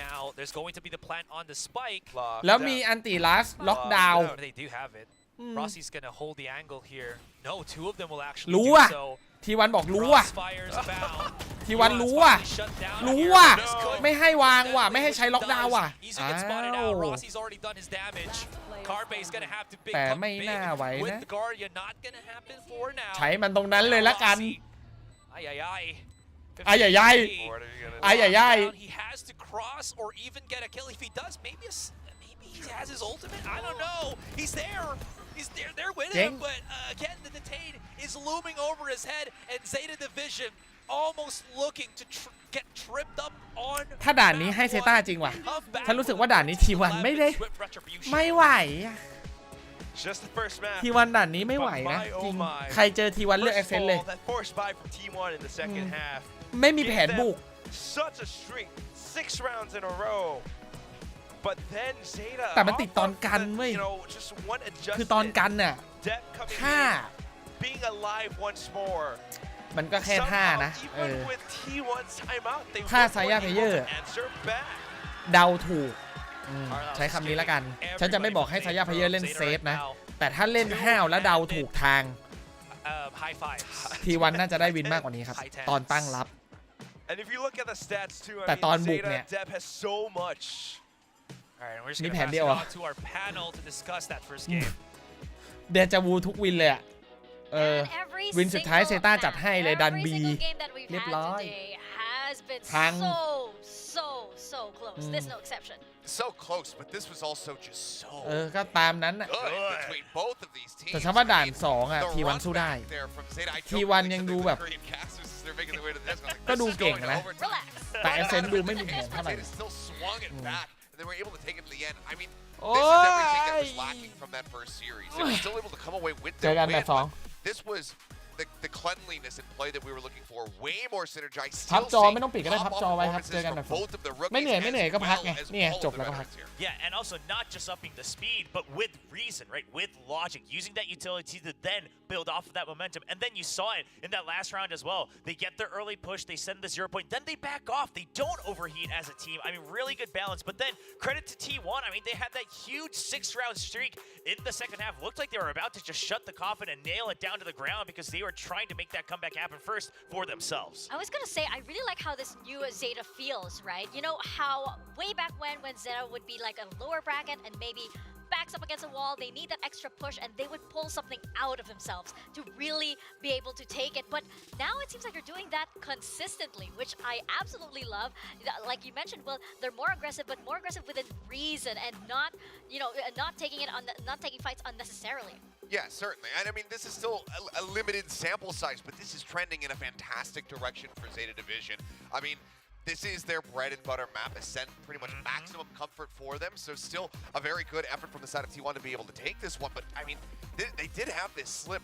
Now, there's going to be the plant on the spike. แล้วมีอันติลัสล็อกดาวน์ They do have it. Rossi's going to hold the angle here. No, two of them will actually รู้ do อ่ะ so. ทีวันบอกรู้อ่ะ Crossfire's bound. ทีวันรู้อ่ะ รู้อ่ะ ไม่ให้วางว่ะ ไม่ให้ใช้ล็อกดาวน์ว่ะ Easy อ้า gets spotted ว out. Rossi's already done his damage. Carbay's going to have to แต่ come ไม่น่า big ไหว with นะ the Guardian. Not going to happen for now. ใช้มันตรงนั้นเลยละกัน Ay, ay, ay. ไอ้ใหญ่ใหญ่ไอ้ใหญ่ใหญ่ He has to cross or even get a kill. If he does, maybe he has his ultimate. I don't know. He's there. He's there with him. But again, the detain is looming over his head, and Zeta Division almost looking to get tripped up on. ถ้าด่านนี้ให้เซต้าจริงว่ะฉันรู้สึกว่าด่านนี้ทีวันไม่ได้ไม่ไหวอะ Just the first map. ทีวันด่านนี้ไม่ไหวนะจริงใครเจอทีวันเลือกแอคเซนต์เลย That forced buy from T1 in the second half. ไม่มีแผนบุก Such a streak, 6 rounds in a row. But then Zeta. แต่มันติดตอนกันเว้ย You know, just one adjustment. คือตอนกันน่ะ Dep coming ท่า in, being alive once more. มันก็แค่ท่านะ Even with T1's timeout, they ท่า weren't ไซย่าเพเยอ able ร์ to answer back. เดาถูกใช้คำนี้แล้วกัน ฉันจะไม่บอกให้ไซย่าเพเยอร์เล่นเซฟนะ แต่ถ้าเล่นห้าวแล้วเดาถูกทาง High five. ทีวันน่าจะได้วินมากกว่านี้ครับ ตอนตั้งรับ And if you look at the stats too, I แต่ mean, ตอนบุก Zeta เนี่ย Dep has so much. Alright, we're just นี่ going แผ to น pass เดี it ยว on to our panel to discuss that first game. เดจาวูทุกวินเลยอะวินสุดท้ายเซต้าจัดให้เลยดันบีเรียบร้อย พัง so close. There's no exception. So close, but this was also just so ก็ตามนั้นอะ good between both of these teams. แต่ฉันว่าด่าน2อะทีวันสู้ได้ ทีวันยังดูแบบ ก็ดูเก่งนะ แต่เอเซนดูไม่มีแผนเท่าไหร่ Still swung it back, and they were able to take it to the end. I mean, this is everything that was lacking from that first series. They were still able to come away with เจ their อกันแบ win, บ2 but this was the cleanliness in play that we were looking for. Way more synergized. พับ Still จอ seeing ไม่ต้องปิดก็ได้พับ top จอไว้ครับ performances เจอกัน from แบบ both of the ไม่ rookies เหนื่อยไม่เหนื่อย as ก็พัก well ไง as นี่ไง all of จ the บแล้วก็พัก veterans here. Yeah, and also not just upping the speed, but with reason, right? With logic, using that utility to then build off of that momentum. And then you saw it in that last round as well. They get their early push, they send the 0 point, then they back off. They don't overheat as a team. I mean, really good balance. But then credit to T1. I mean, they had that huge 6-round streak in the second half. Looked like they were about to just shut the coffin and nail it down to the ground because they were trying to make that comeback happen first for themselves. I was gonna say, I really like how this new Zeta feels, right? You know how way back when Zeta would be like a lower bracket and maybe backs up against a wall, they need that extra push and they would pull something out of themselves to really be able to take it. But now it seems like they're doing that consistently, which I absolutely love. Like you mentioned, well, they're more aggressive, but more aggressive within reason and not, you know, not taking fights unnecessarily. Yeah, certainly. And I mean, this is still a limited sample size, but this is trending in a fantastic direction for Zeta Division. I mean, this is their bread and butter map, Ascent, pretty much maximum comfort for them. So still a very good effort from the side of T1 to be able to take this one. But I mean, they did have this slip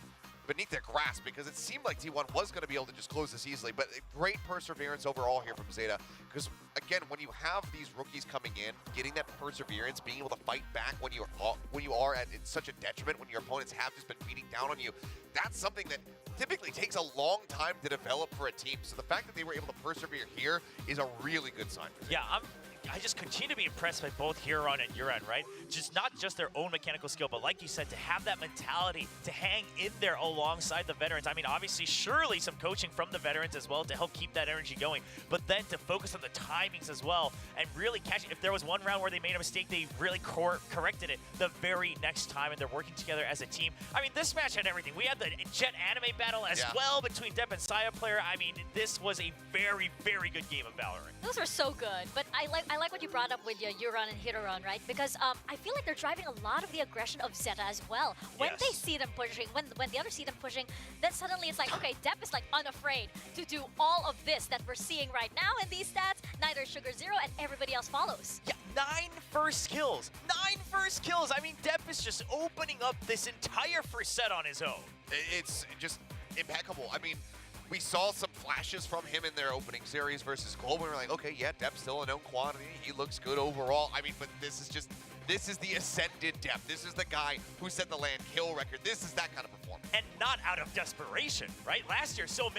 beneath their grasp because it seemed like T1 was going to be able to just close this easily. But great perseverance overall here from Zeta. Because again, when you have these rookies coming in, getting that perseverance, being able to fight back when you are at such a detriment, when your opponents have just been beating down on you, that's something that typically takes a long time to develop for a team. So the fact that they were able to persevere here is a really good sign for Zeta. Yeah, I just continue to be impressed by both Huron and Uran, right? Just not just their own mechanical skill, but like you said, to have that mentality to hang in there alongside the veterans. I mean, obviously, surely some coaching from the veterans as well to help keep that energy going, but then to focus on the timings as well and really catch it. If there was one round where they made a mistake, they really corrected it the very next time, and they're working together as a team. I mean, this match had everything. We had the Jet anime battle as well between Dep and Saya player. I mean, this was a very, very good game of Valorant. Those were so good, but I like what you brought up with Euron and Hiroron, right? Because I feel like they're driving a lot of the aggression of Zeta as well. When they see them pushing, when the others see them pushing, then suddenly it's like, okay, Dep is like unafraid to do all of this that we're seeing right now in these stats. Neither Sugar Zero and everybody else follows. Yeah, 9 first kills. 9 first kills. I mean, Dep is just opening up this entire first set on his own. It's just impeccable. I mean, we saw some flashes from him in their opening series versus Global. We were like, okay, yeah, Dep's still a known quantity. He looks good overall. I mean, but this is the ascended Dep. This is the guy who set the land kill record. This is that kind of performance. And not out of desperation, right? Last year, so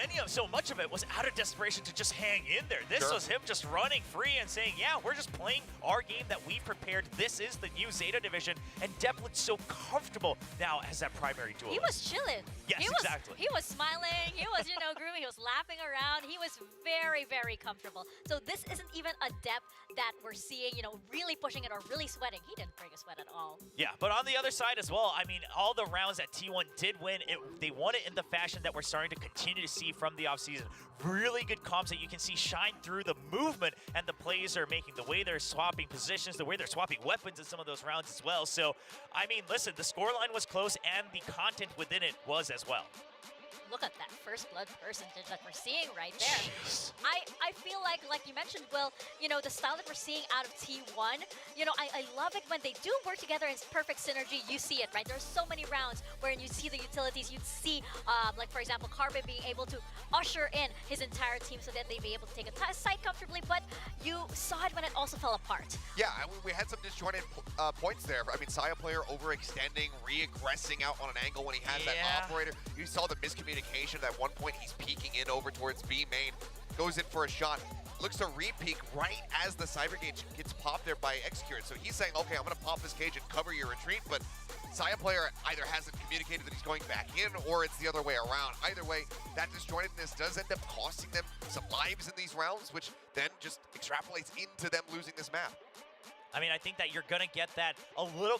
much of it was out of desperation to just hang in there. This was him just running free and saying, yeah, we're just playing our game that we prepared. This is the new Zeta division. And Dep looked so comfortable now as that primary duelist. He was chilling. Yes, exactly. He was smiling. He was, grooving. He was laughing around. He was very, very comfortable. So this isn't even a Dep that we're seeing, really pushing it or really sweating. He didn't break a sweat at all. Yeah, but on the other side as well, I mean, all the rounds that T1 did win, they won it in the fashion that we're starting to continue to see from the offseason. Really good comps that you can see shine through the movement and the plays are making, the way they're swapping positions, the way they're swapping weapons in some of those rounds as well. So, I mean, listen, the scoreline was close and the content within it was as well. Look at that first blood percentage that we're seeing right there. I feel like you mentioned, Will, the style that we're seeing out of T1, I love it when they do work together in perfect synergy. You see it, right? There's so many rounds where you see the utilities, you'd see, like for example, Carbon being able to usher in his entire team so that they'd be able to take a side comfortably, but you saw it when it also fell apart. Yeah, we had some disjointed points there. I mean, Saya player overextending, re-aggressing out on an angle when he has that operator. You saw the miscommunication. At one point, he's peeking in over towards B main, goes in for a shot, looks to re-peek right as the Cyber Gauge gets popped there by Execute. So he's saying, okay, I'm going to pop this cage and cover your retreat, but Saya player either hasn't communicated that he's going back in or it's the other way around. Either way, that disjointedness does end up costing them some lives in these rounds, which then just extrapolates into them losing this map. I mean, I think that you're going to get that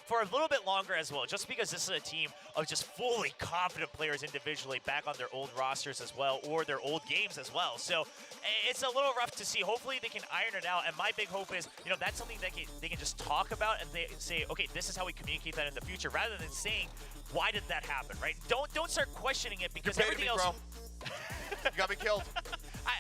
for a little bit longer as well, just because this is a team of just fully confident players individually back on their old rosters as well, or their old games as well. So it's a little rough to see. Hopefully they can iron it out. And my big hope is, that's something that they can just talk about and they say, okay, this is how we communicate that in the future, rather than saying, why did that happen, right? Don't start questioning it because everything else. You got me killed.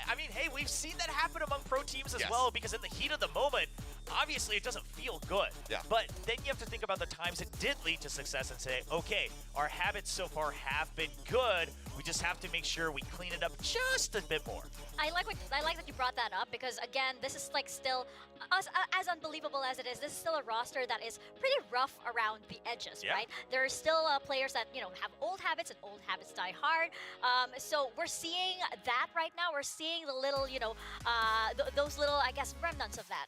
I mean, hey, we've seen that happen among pro teams as well, because in the heat of the moment, obviously it doesn't feel good. Yeah. But then you have to think about the times it did lead to success and say, okay, our habits so far have been good. We just have to make sure we clean it up just a bit more. I like that you brought that up because, again, this is like still, as unbelievable as it is, this is still a roster that is pretty rough around the edges, right? There are still players that, have old habits and old habits die hard. So we're seeing that right now. We're seeing the little, those little, I guess, remnants of that,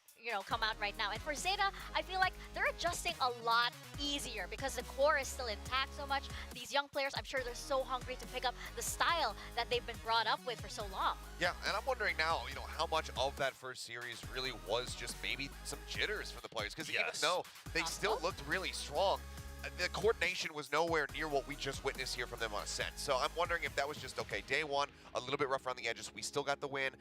come out right now. And for Zeta, I feel like they're adjusting a lot easier because the core is still intact so much. These young players, I'm sure they're so hungry to pick up the style that they've been brought up with for so long. Yeah, and I'm wondering now, how much of that first series really was just maybe some jitters for the players, because even though they still looked really strong, the coordination was nowhere near what we just witnessed here from them on Ascent. So I'm wondering if that was just, okay, day one, a little bit rough around the edges, we still got the win.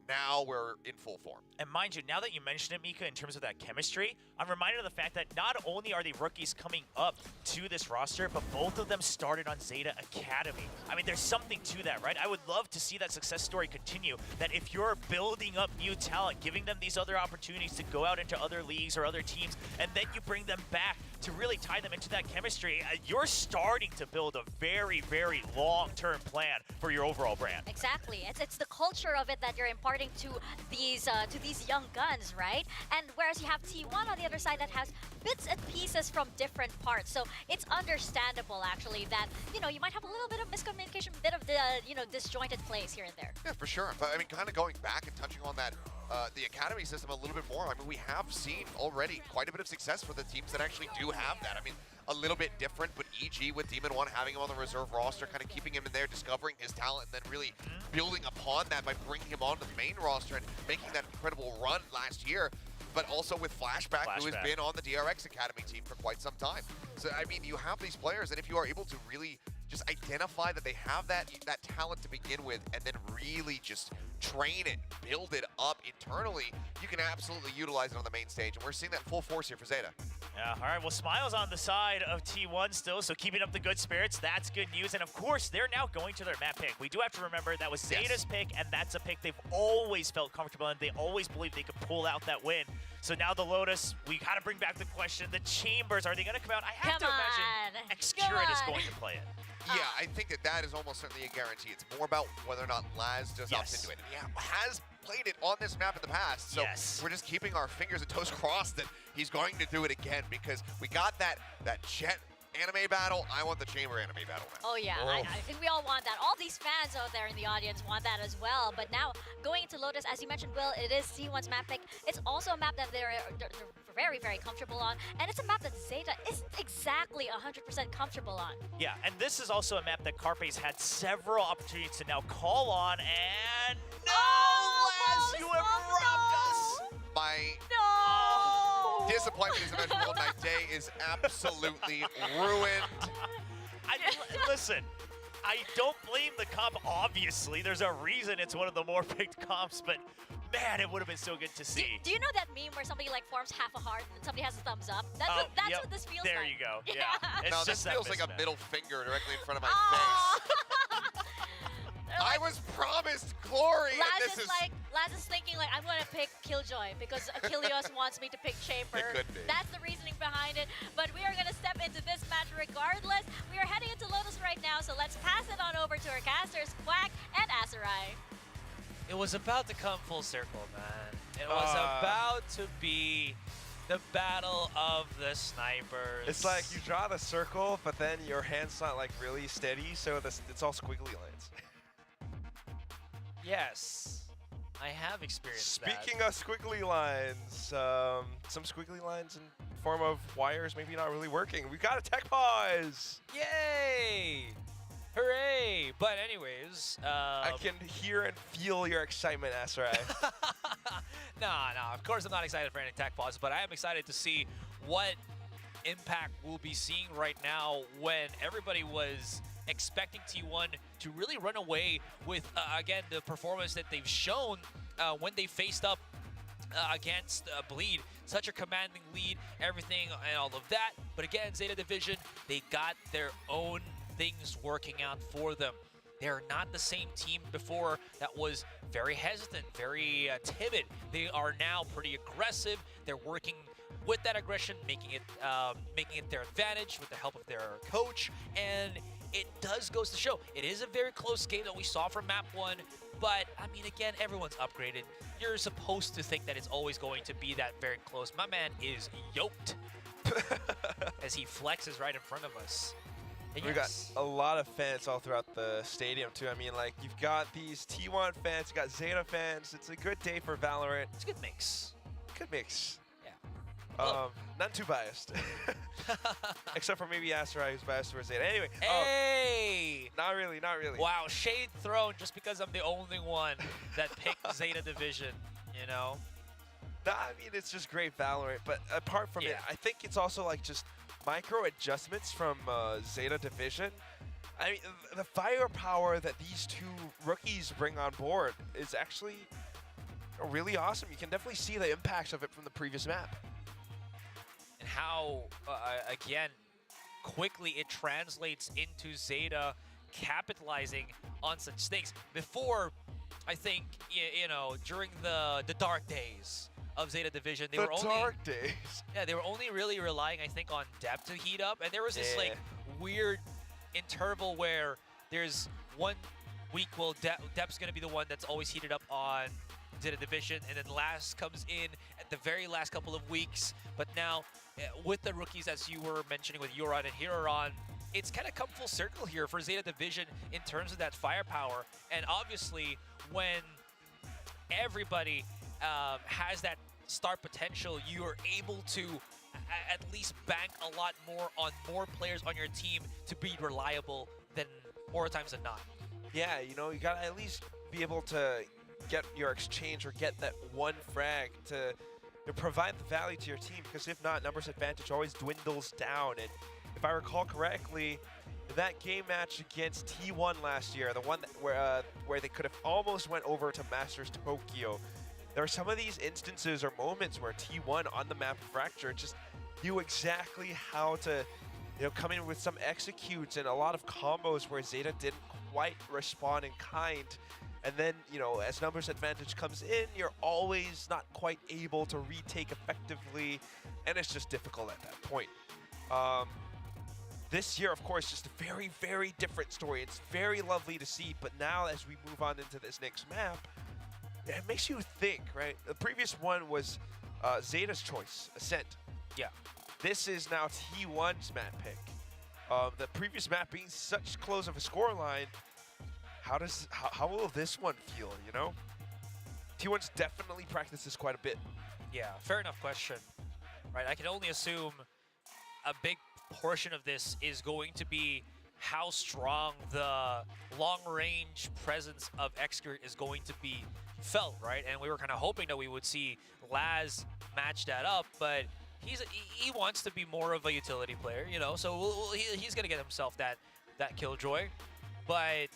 Now we're in full form. And mind you, now that you mention it, Mika, in terms of that chemistry, I'm reminded of the fact that not only are they rookies coming up to this roster, but both of them started on Zeta Academy. I mean, there's something to that, right? I would love to see that success story continue, that if you're building up new talent, giving them these other opportunities to go out into other leagues or other teams, and then you bring them back to really tie them into that chemistry, you're starting to build a very, very long-term plan for your overall brand. Exactly. It's the culture of it that you're imparting to these young guns, right? And whereas you have T1 on the other side that has bits and pieces from different parts. So it's understandable, actually, that, you might have a little bit of miscommunication, a bit of the, disjointed plays here and there. Yeah, for sure. But, I mean, kind of going back and touching on that, the academy system a little bit more. I mean, we have seen already quite a bit of success for the teams that actually do have that. I mean, a little bit different, but EG with Demon 1 having him on the reserve roster, kind of keeping him in there, discovering his talent, and then really building upon that by bringing him onto the main roster and making that incredible run last year. But also with Flashback, who has been on the DRX Academy team for quite some time. So, I mean, you have these players, and if you are able to really just identify that they have that talent to begin with, and then really just train it, build it up internally, you can absolutely utilize it on the main stage. And we're seeing that in full force here for ZETA. Yeah, all right, well, Smile's on the side of T1 still, so keeping up the good spirits, that's good news. And of course, they're now going to their map pick. We do have to remember that was ZETA's pick, and that's a pick they've always felt comfortable in. They always believed they could pull out that win. So now the Lotus, we got to bring back the question, the Chambers, are they going to come out? I have to imagine Xcurit is going to play it. Yeah, I think that is almost certainly a guarantee. It's more about whether or not Laz just opts into it. And he has played it on this map in the past, so we're just keeping our fingers and toes crossed that he's going to do it again, because we got that Jet anime battle. I want the Chamber anime battle now. Oh yeah, I think we all want that. All these fans out there in the audience want that as well. But now, going into Lotus, as you mentioned, Will, it is C1's map pick. It's also a map that they're very, very comfortable on. And it's a map that ZETA isn't exactly 100% comfortable on. Yeah, and this is also a map that Carpe's had several opportunities to now call on, and Laz, you have robbed us! My disappointment is eventual. My day is absolutely ruined. Listen, I don't blame the comp, obviously. There's a reason it's one of the more picked comps, but man, it would have been so good to see. Do you know that meme where somebody like forms half a heart and somebody has a thumbs up? That's what this feels like. There you go. Yeah. No, this feels like a middle finger directly in front of my face. I was promised glory. Laz is thinking like, I'm gonna pick Killjoy because Achilles wants me to pick Chamber. It could be. That's the reasoning behind it. But we are gonna step into this match regardless. We are heading into Lotus right now, so let's pass it on over to our casters, Quack and Asarai. It was about to come full circle, man. It was about to be the battle of the snipers. It's like you draw the circle, but then your hand's not like really steady, so it's all squiggly lines. Yes, I have experienced that. Speaking of squiggly lines, some squiggly lines in form of wires maybe not really working. We got a tech pause! Yay! Hooray! But anyways, I can hear and feel your excitement, Asarai. Nah, of course I'm not excited for any tech pause, but I am excited to see what impact we'll be seeing right now when everybody was expecting T1 to really run away with, again, the performance that they've shown when they faced up against Bleed. Such a commanding lead, everything and all of that. But again, ZETA Division, they got their own things working out for them. They're not the same team before that was very hesitant, very timid. They are now pretty aggressive. They're working with that aggression, making it their advantage with the help of their coach, and it does goes to show. It is a very close game that we saw from map 1, but I mean, again, everyone's upgraded. You're supposed to think that it's always going to be that very close. My man is yoked as he flexes right in front of us. And we got a lot of fans all throughout the stadium too. I mean, like, you've got these T1 fans, you got ZETA fans. It's a good day for Valorant. It's a good mix. Good mix. Yeah. Not too biased. Except for maybe Asarai, who's biased towards ZETA. Anyway. Hey! Not really, not really. Wow, shade thrown just because I'm the only one that picked ZETA Division, you know? Nah, I mean, it's just great Valorant. But apart from it, I think it's also like just micro adjustments from ZETA Division. I mean, the firepower that these two rookies bring on board is actually really awesome. You can definitely see the impacts of it from the previous map. And how, again, quickly it translates into ZETA capitalizing on such things. Before, I think, you know, during the dark days of ZETA Division, they were only really relying, I think, on depth to heat up. And there was this like weird interval where there's 1 week, well, depth's going to be the one that's always heated up on ZETA Division, and then last comes in at the very last couple of weeks. But now, with the rookies, as you were mentioning with Euron and Hiroron, it's kind of come full circle here for ZETA Division in terms of that firepower. And obviously, when everybody has that star potential, you are able to at least bank a lot more on more players on your team to be reliable than more times than not. Yeah, you know, you gotta at least be able to get your exchange or get that one frag to provide the value to your team, because if not, numbers advantage always dwindles down. And if I recall correctly, that game match against T1 last year, the one that, where they could have almost went over to Masters Tokyo. There are some of these instances or moments where T1 on the map Fracture just knew exactly how to, come in with some executes and a lot of combos where ZETA didn't quite respond in kind. And then, as numbers advantage comes in, you're always not quite able to retake effectively, and it's just difficult at that point. This year, of course, just a very, very different story. It's very lovely to see, but now as we move on into this next map, it makes you think, right? The previous one was ZETA's choice, Ascent. Yeah. This is now T1's map pick. The previous map being such close of a scoreline, how will this one feel, T1's definitely practiced this quite a bit. Yeah, fair enough question. Right, I can only assume a big portion of this is going to be how strong the long-range presence of Execute is going to be felt, right? And we were kind of hoping that we would see Laz match that up, but he wants to be more of a utility player, so he's going to get himself that killjoy. But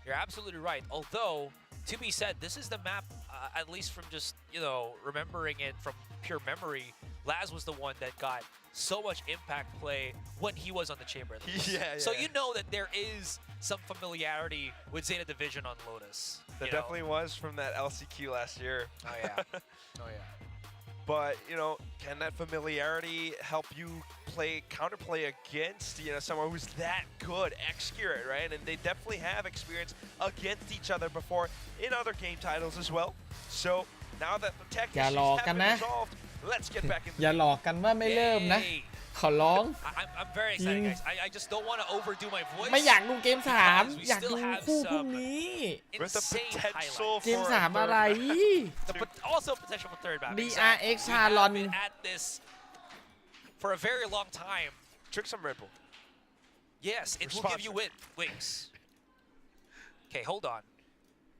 you're absolutely right. Although, to be said, this is the map, at least from just, remembering it from pure memory, Laz was the one that got so much impact play when he was on the chamber. Yeah. So you know that there is some familiarity with ZETA Division on Lotus. There definitely was from that LCQ last year. Oh, yeah. Oh, yeah. But, can that familiarity help you counterplay against, someone who's that good, Execute, right? And they definitely have experience against each other before in other game titles as well. So now that the tech issues have been resolved, let's get back into อย่าหลอกกันว่าไม่เริ่มนะ ขอร้อง I'm very excited, guys. I just don't want to overdo my voice. ไม่อยากดูเกม 3 อยากดูคู่พรุ่งนี้ Insane highlights. เกม 3 อะไร Also potential for third map. DRX Sharon. We've been at this for a very long time. Trick some Red Bull. Yes, it will give you wings. Okay, hold on.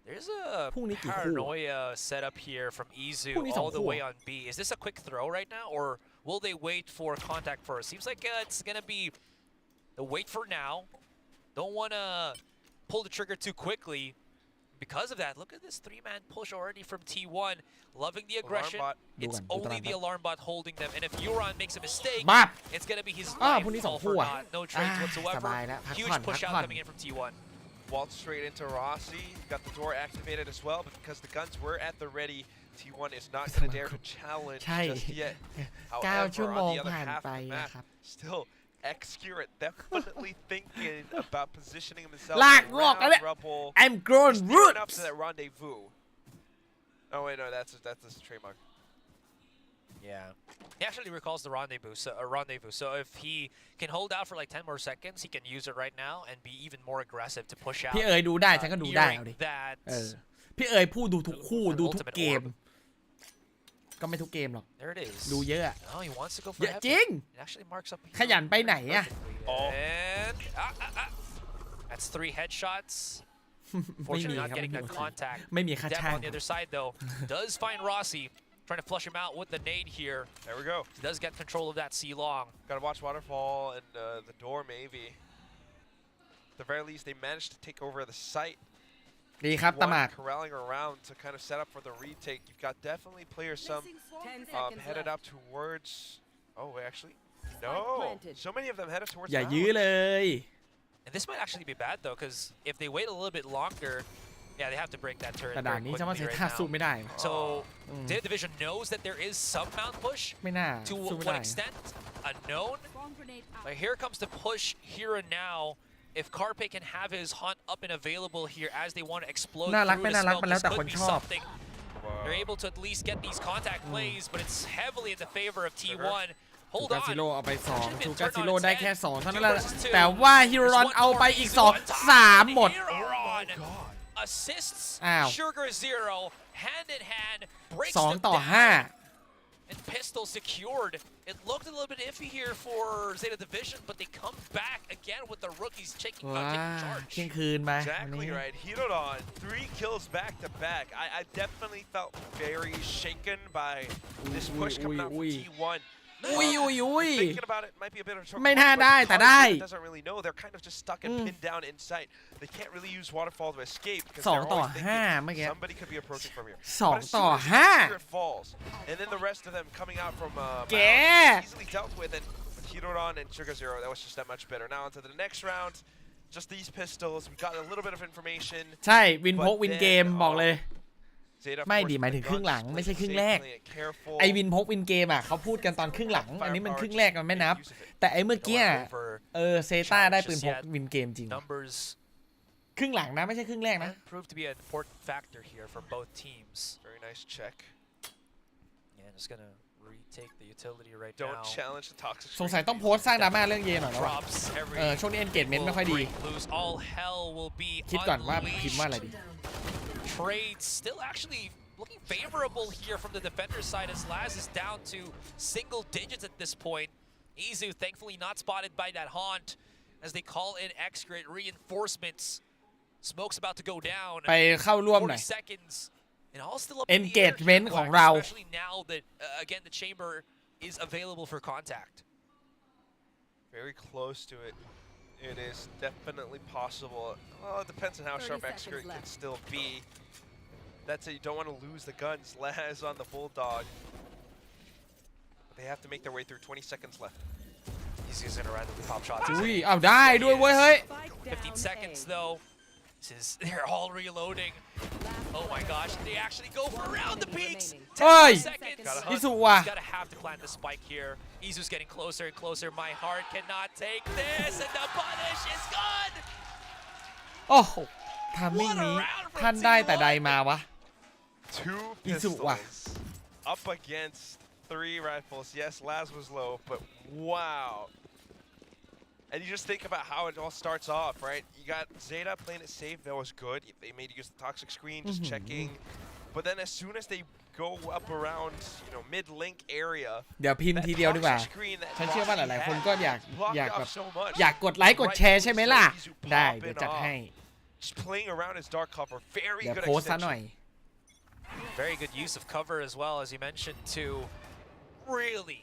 There's a paranoia setup here from Izu all the way on B. Is this a quick throw right now, or will they wait for contact first? Seems like it's going to be the wait for now. Don't want to pull the trigger too quickly. Because of that, look at this 3-man push already from T1. Loving the aggression. It's only the alarm bot holding them. And if Euron makes a mistake, it's going to be his life all for naught. No trades whatsoever. Huge push out coming in from T1. Waltz straight into Rossi. Got the door activated as well, but because the guns were at the ready, T1 is not going to dare to challenge just yet. However, on the other half of the map, still Execute definitely thinking about positioning himself around Rubble. I'm grown roots. Up to that rendezvous. Oh wait, no, that's a trademark. Yeah, he actually recalls the rendezvous. So if he can hold out for like 10 more seconds, he can use it right now and be even more aggressive to push out. พี่เอ๋ยดูได้ฉันก็ดูได้เอาดิพี่เอ๋ยพูดดูทุกคู่ดูทุกเกมก็ไม่ทุกเกมหรอกดูเยอะเยอะจริงขยันไปไหนอะ That's 3 headshots. Fortunately, not getting that contact. ไม่มีค่า Dev ช่าง on the other side though does find Rossi. Trying to flush him out with the nade here. There we go. He does get control of that C-long. Gotta watch Waterfall and the door maybe. At the very least, they managed to take over the site. ดีครับตะหมาก Corralling around to kind of set up for the retake. You've got definitely players some headed up towards. Oh, wait, actually, no. So many of them headed towards. อย่ายื้อเลย And this might actually be bad though, because if they wait a little bit longer. Yeah, they have to break that turret แต่ด่าน very นี้จะว่า quickly เซ right ท่า สู้ now. ไม่ได้ So, ZETA Division knows that there is some mount push. ไม่น่า To สู้ไม่ what ได้ extent? Unknown. But here comes the push here and now. If Carpe can have his hunt up and available here as they want to explode น่ารัก through ไม่ the น่ารัก smoke, มันแล้ว this แต่ค could น be ชอบ something. They're able to at least get these contact plays, but it's heavily in the favor of T1. ชู Hold กาซิโร่ on. เอาไป 2 ชูกาซิโร่ Turn on ได้ its แค่ head. 2 เท่านั้น 2 แหละ versus 2. แต่ว่าฮิโรรอน เอาไปอีก 2 3 หมด Assists Ow. Sugar Zero hand in hand breaks 2 them ต่อ down 5 and pistol secured. It looked a little bit iffy here for ZETA Division, but they come back again with the rookies taking ว้า charge. เที่ยงคืนมา Exactly right. Hirodon, 3 kills back to back. I definitely felt very shaken by this push coming out from T1. อุ้ยอุ้ยอุ้ย Thinking about it, might be a bit of a short ไม่น่า corner, but ได้แต่ได้ Cosmo doesn't really know. They're kind of just stuck and pinned down in sight. They can't really use waterfall to escape because สอง they're ต่อ always ห้า thinking เมื่อกี้ somebody could be approaching from here. สอง But as ต่อ soon as ห้า Secret falls, and then the rest of them coming out from แก easily dealt with, and with Hiroron and Sugar Zero, that was just that much better. Now onto the next round, just these pistols. We got a little bit of information. ใช่วินพก but วิน then, เกมบอกเลย Zeta ไม่ forced ดีหมาย the ถึงครึ่ง guns, หลัง playing ไม่ใช่ it ครึ่ง safe, แรก playing it careful. ไอวินพกวินเกมอ่ะเขาพูดกันตอนครึ่งหลัง อันนี้มันครึ่งแรกมันไม่นับ แต่ไอเมื่อกี้เซต้าได้ปืนพกวินเกมจริง Numbers ครึ่งหลังนะไม่ใช่ครึ่งแรกนะ proved to be an important factor here for both teams. Very nice check. Yeah, just gonna retake the utility right Don't now. challenge the toxic. สงสัยต้องโพสต์สร้างดราม่าเรื่องเยหน่อยแล้วว่ะ Drops every ช่วงนี้ engagement ไม่ค่อยดี lose. All hell will be คิดก่อนว่าพิมพ์ว่าอะไรดี Trades still actually looking favorable here from the defender side as Laz is down to single digits at this point. Izu thankfully not spotted by that haunt as they call in extra reinforcements. Smoke's about to go down. ไปเข้าร่วมหน่อย 40 seconds. And all still up in the air engagement here, ของเรา especially now that again the chamber is available for contact. Very close to it. It is definitely possible. Well, it depends on how sharp X-Grid can still be. That's it. You don't want to lose the guns. Laz on the Bulldog. They have to make their way through. 20 seconds left. He's using a randomly pop shots. อุ้ยเอาได้ด้วยเว้ยเฮ้ย 15 seconds though. They're all reloading. Oh my gosh, they actually go for around the peaks. เฮ้ย 10 seconds. อิสุว่ะ Gotta have to plant the spike here. Izu's getting closer and closer. My heart cannot take this, and the punish is gone. โอ้โหทามมิ่งนี้ท่านได้แต่ใดมาวะ Two Isu, wow. pistols up against 3 rifles. Yes, Laz was low, but wow. And you just think about how it all starts off, right? You got Zeta playing it safe. That was good. They made use of the toxic screen, just checking. But then as soon as they go up around, mid-link area, เดี๋ยวพิมพ์ทีเดียวดีกว่า ฉันเชื่อว่าหลายๆคนก็อยากแบบอยากกดไลค์กดแชร์ใช่ไหมล่ะ ได้เดี๋ยวจัดให้ just playing around his dark cover. Very เดี๋ยว good โพสต์ซะหน่อย extension. Very good use of cover as well, as you mentioned, to really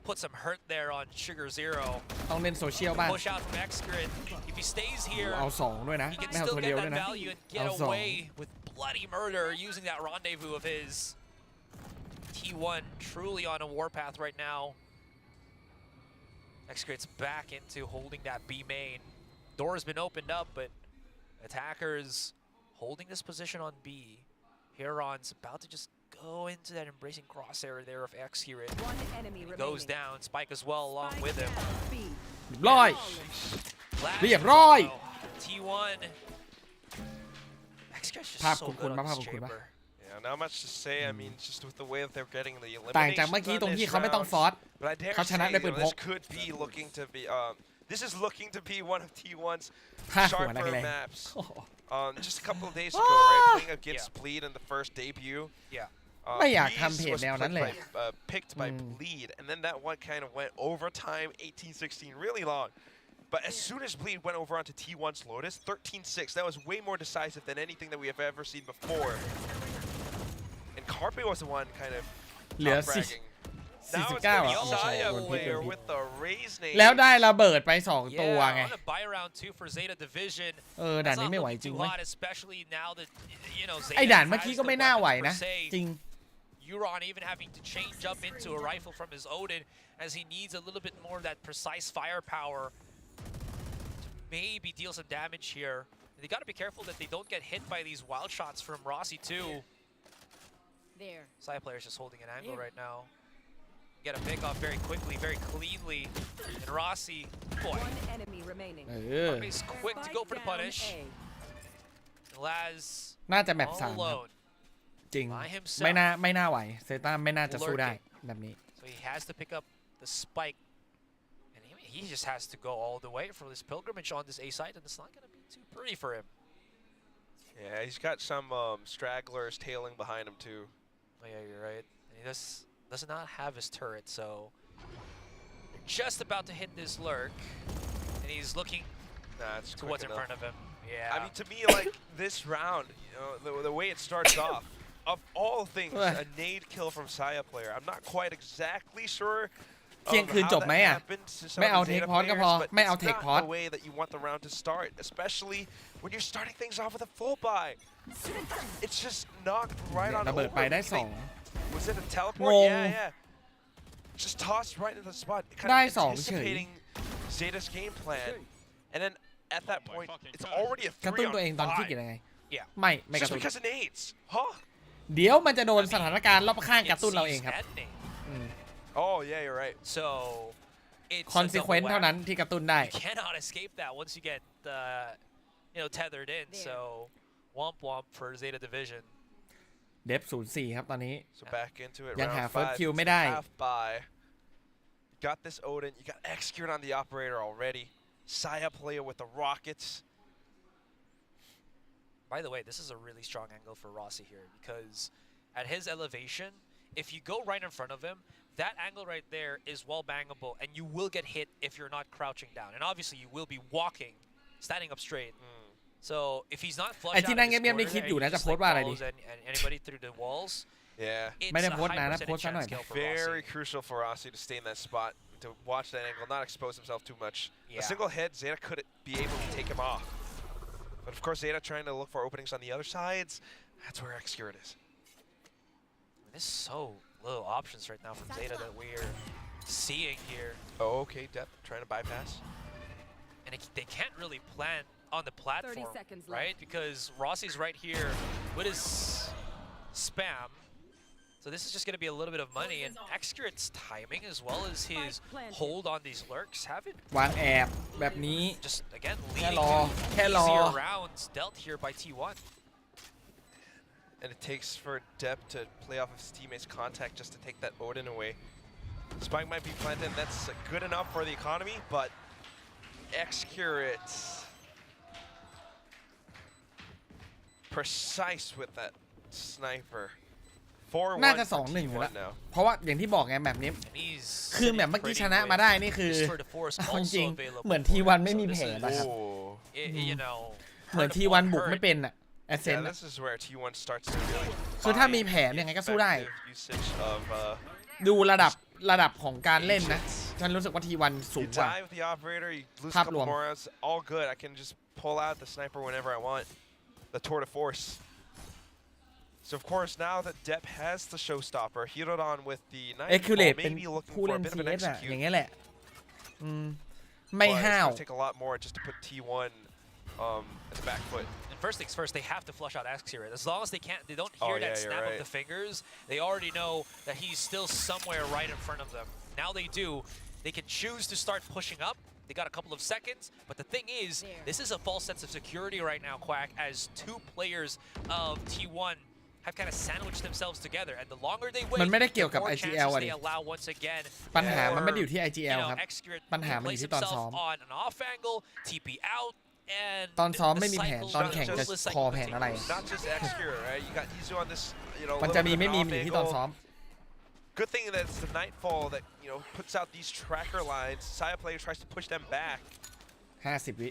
put some hurt there on Sugar Zero. ต้องเล่นโซเชียลบ้าง Push out from X-Grid. If he stays here, เอาสองด้วยนะ he can ไม่เอา still ตัวเดียว get ด้วย that นะ value and เอา get สอง away with bloody murder using that rendezvous of his. T1 truly on a warpath right now. X-Grid's back into holding that B main. Door's been opened up, but attackers holding this position on B. Heron's about to just go into that embracing crosshair there of X-Grid. Goes down, Spike as well along with him. ร้อย Last เรียบร้อย T1. X-Grid's ภาพ just คุ so ณ good มา on ภาพ this คุณมา chamber. Yeah, not much to say. I mean, just with the way that they're getting the ต่างจาก eliminations เมื่อกี้ตรง on ที่ this เขาไม่ต้อง round. ฟอส But I dare เขาชนะ say, ด้วยปืนพ this ก could be looking to be. This is looking to be one of T1's พลาดหัวนัก sharper แรง maps. โอ้โห Just a couple of days ago, right, playing against Bleed in the first debut. Yeah. ไม่อยาก Breeze ทำเพจ was แนวนั้นเลย picked by Bleed, and then that one kind of went overtime, 18-16, really long. But as soon as Bleed went over onto T1's Lotus, 13-6, that was way more decisive than anything that we have ever seen before. And Carpe was the one kind of เหลือ bragging. 49 Now it's อ่ะ the เอาใช่ Saya player with the raise name. แล้วได้ระเบิดไป2ตัวไง Yeah, on a buy round 2 for Zeta Division. ด่าน That's นี้ not ไม่ไหว looking จริง too เว้ย hot, especially now that Zeta ไอ้ด่านเมื่อกี้ has ก็ the ไม่น่าไหว weapon นะ per se. จริง Euron even having to change up into a rifle from his Odin as he needs a little bit more of that precise firepower to maybe deal some damage here. And they got to be careful that they don't get hit by these wild shots from Rossi too. There. Side player's just holding an angle right now. Get a pick off very quickly, very cleanly. And Rossi, boy. One enemy remaining. He's quick to go for the punish. Laz น่าจะแมป all 3 ครับ alone. จริง By himself. ไม่น่าไหวเซต้าไม่น่าจะสู้ได้แบบนี้ So he has to pick up the spike. And he just has to go all the way for this pilgrimage on this A side, and it's not going to be too pretty for him. Yeah, he's got some stragglers tailing behind him too. Oh, yeah, you're right. And he does not have his turret, so they're just about to hit this lurk, and he's looking to what's in front of him. Yeah. I mean, to me, like this round, the way it starts off, of all things, a nade kill from Saya player. I'm not quite exactly sure เที่ยงคืนจบไหมอ่ะไม่เอาเทคพอสก็พอไม่เอาเทคพอส the way that you want the round to start, especially when you're starting things off with a full buy. It's just knocked right on ระเบิดไปได้2 Was it a teleport? Yeah. Just tossed right into the spot. Kind of anticipating Zeta's game plan, and then at that point, it's already a กระตุ้นตัวเองตอนคิด 3-on-5. ยังไง Yeah. ไม่กระ Just ตุ้น because it nades, huh? เดี๋ยวมันจะโดนสถานการณ์รอบข้างกระตุ้นเราเองครับ Oh yeah, you're right. So it's consequence เท่านั้นที่กระตุ้นได้ You cannot escape that once you get tethered in. So womp for Zeta Division. เดฟ04ครับตอนนี้ So back into it. ยังหา round first 5. kill ไม่ได้ Half buy. Got this Odin. You got Execute on the operator already. Saya player with the rockets. By the way, this is a really strong angle for Rossi here because at his elevation, if you go right in front of him, that angle right there is well bangable and you will get hit if you're not crouching down. And obviously you will be walking, standing up straight. So if he's not flush ไอ้ที่ out นั่ง of this เงียบๆนี่ corner คิดอยู่ and นะ he จะ just โพสต์ว่าอะไรดี follows and anybody through the walls, Yeah. it's ไม่ได้ a โพสต์ high นานนะโพส percentage ต์ซะหน่อย chance kill for Rossi. Very crucial for Rossi to stay in that spot, to watch that angle, not expose himself too much. Yeah. A single hit, Zeta could be able to take him off. But of course, Zeta trying to look for openings on the other sides. That's where Execute is. There's so little options right now from Zeta that we're seeing here. Oh, okay, Depth trying to bypass. And they can't really plan on the platform, 30 seconds left. right? Because Rossi's right here with his spam. So this is just going to be a little bit of money. And Execute's timing as well as his hold on these lurks haven't วางแอบแบบนี้ just, again, แค่ leading รอ to แค่รอ easier rounds dealt here by T1. And it takes for Depth to play off of his teammates' contact just to take that Odin away. Spike might be planted, and that's good enough for the economy, but Execute precise with that sniper. น่าจะ 2-1 อยู่แล้วเพราะว่าอย่างที่บอกไงแบบนี้คือแบบเมื่อกี้ชนะมาได้นี่คือเอาจริงเหมือนทีวันไม่มีแผลนะครับเหมือนทีวันบุกไม่เป็นอะแอสเซนต์คือถ้ามีแผลยังไงก็สู้ได้ดูระดับของการเล่นนะฉันรู้สึกว่าทีวันสูงกว่าภาพรวม all good. I can just pull out the sniper whenever I want. The tour de force. So of course now that Depp has the showstopper, Hirodon with the Accurate Nightfall, เป็น maybe looking ผู้ for เล่ a น bit of an CS อะ execute. อย่างเงี้ยแหละไม่ But it's ห้าว gonna take a lot more just to put T1 at the back foot. And first things first, they have to flush out Execute. As long as they don't hear that snap of the fingers, they already know that he's still somewhere right in front of them. Now they do. They can choose to start pushing up. They got a couple of seconds, but the thing is, this is a false sense of security right now, Quack, as two players of T1 have kind of sandwiched themselves together, and the longer they wait, มันไม่ได้เกี่ยว the กับ more IGL chances อะดิ they allow once again. ปัญหามันไม่ได้อยู่ที่ IGL You know, ครับ Execute ปัญหามันอยู่ plays ที่ตอนซ้อ himself ม on an off angle, TP out, and ตอนซ้อม the ไม่มีแผน cycle ตอนแข่ง just จะ the คอ cycle แผน continues. อะไร Not just Execute, right? You got Izu on this, you know, มันจะ little มี bit ไม่ of มี an มันอยู่ off ที่ตอน angle. ซ้อม Good thing that it's the Nightfall that, you know, puts out these tracker lines. Saya player tries to push them back. 50 วิ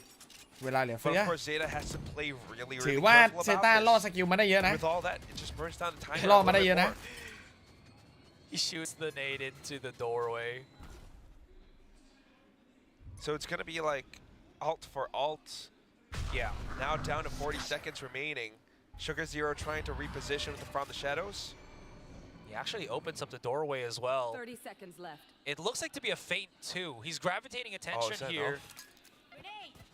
เวลาเหลือ But เฟือ of course, Zeta has to play really, ถือ really ว่า careful เซต้า about ล่อ this. สกิลมาได้เยอะนะ With all that, it just burns down the time. ล่อมาได้เยอะนะ He shoots the nade into the doorway. So it's going to be like alt for alt. Yeah, now down to 40 seconds remaining. Sugar Zero trying to reposition from the shadows. He actually opens up the doorway as well. 30 seconds left. It looks like to be a feint too. He's gravitating attention here.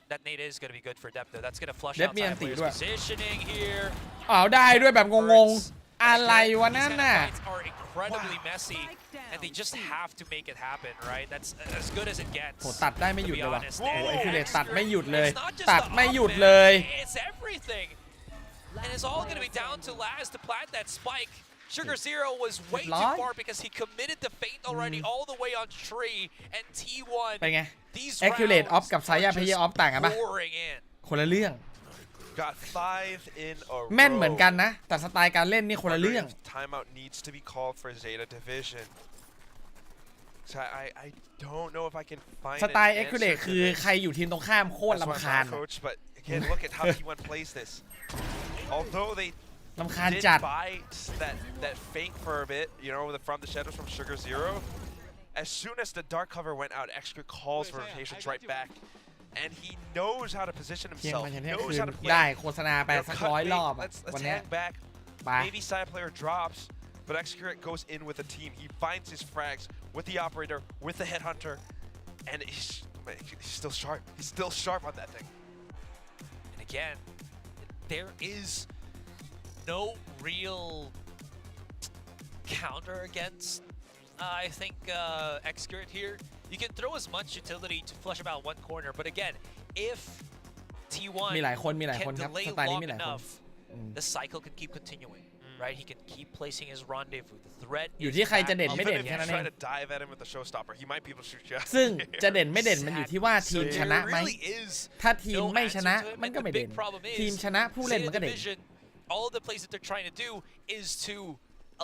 That nade is going to be good for depth though. That's going to flush out Thai players' positioning here. อ้าวได้ด้วยแบบงงๆอะไรวะนั่นน่ะ These fights are incredibly messy, and they just have to make it happen, right? That's as good as it gets. โหตัดได้ไม่หยุดเลยว่ะ to be honest. โอ้ไอ้ And คือเลยตัดไม่หยุดเลย it's not just ตัด the ไม่หยุด up เลย and it's everything. And it's all going to be down to Laz to plant that spike. Sugar Zero was way too far because he committed the feint already all the way on tree, and T1. เป็นไง These Accurate off กับ Saya Player off ต่างกันปะ pouring in. คนละเรื่อง Got 5 in a row. แม่นเหมือนกันนะแต่สไตล์การเล่นนี่คนละเรื่อง Timeout needs to be called for Zeta Division. So I don't know if I can find สไตล์ an answer Accurate to คือ this. ใครอยู่ทีมตรงข้ามโคตร That's why รำ I'm คาญ not coach, but again, look at how T1 plays this. Although they รำคาญ did จัด buy that feint for a bit, you know, from the shadows from Sugar Zero, as soon as the dark cover went out, Execute calls for rotations right back. And he knows how to position เที่ยง himself. วัน He เที่ยง knows คืน how to ได้ play. โฆษณาไปสัก100 รอบอะ Let's วันเนี้ย hang back. ไป Maybe side player drops, but Execute goes in with the team. He finds his frags with the operator, with the headhunter, and he's still sharp. He's still sharp on that thing. And again, there is no real counter against, I think, Execute here. You can throw as much utility to flush about one corner, but again, if T1 มีหลายคนมีหลาย can คนครับ delay สไตล์นี้ long มีหลายคน enough, the cycle can keep continuing, right? He can keep placing his rendezvous. The threat อยู่ is ที่ใคร back จะเด่น up ไม่เด่น again. แค่นั้นเอ Try ง to dive at him with the showstopper. He might be able to shoot you out. ซึ่งจะเด่นไม่เด่นมันอยู่ที่ว่าทีมชนะไหม There really is ถ้าทีม no ไม่ชนะ answer to him, มัน and ก็ the ไม่ big เด่น problem is ทีมชนะผู้เล่นมันก็ ZETA เด่น Division, all the plays that they're trying to do is to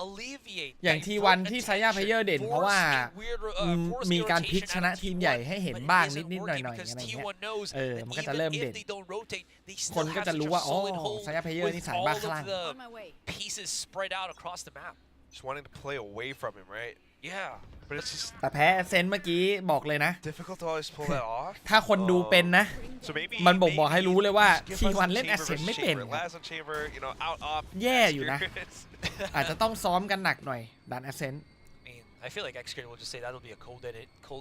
alleviate อย่าง T1 ที่ไซย่าเพเยอร์เด่นเพราะว่ามีการพลิกชนะทีมใหญ่ให้เห็นบ้างนิดๆหน่อยๆอะไรเงี้ยมันก็จะเริ่มเด่นคนก็จะรู้ว่าอ๋อไซย่าเพเยอร์นี่สายบ้าคลั่ง pieces spread out across the map. Just wanting to play away from him, right? Yeah. But it's just แต่แพ้เซนเมื่อกี้บอกเลยนะ difficult to always pull that off. ถ้าคนดูเป็นนะ So maybe มันบ่งบอกให้รู้เลยว่า give us T1 the เล่น chamber แอสเซน versus ไม่เป็น chamber. Last on chamber, you know, out off. แย่อยู่นะ อาจจะต้องซ้อมกันหนักหน่อยดันแอสเซน I mean, I feel like Execute will just say that'll be a cold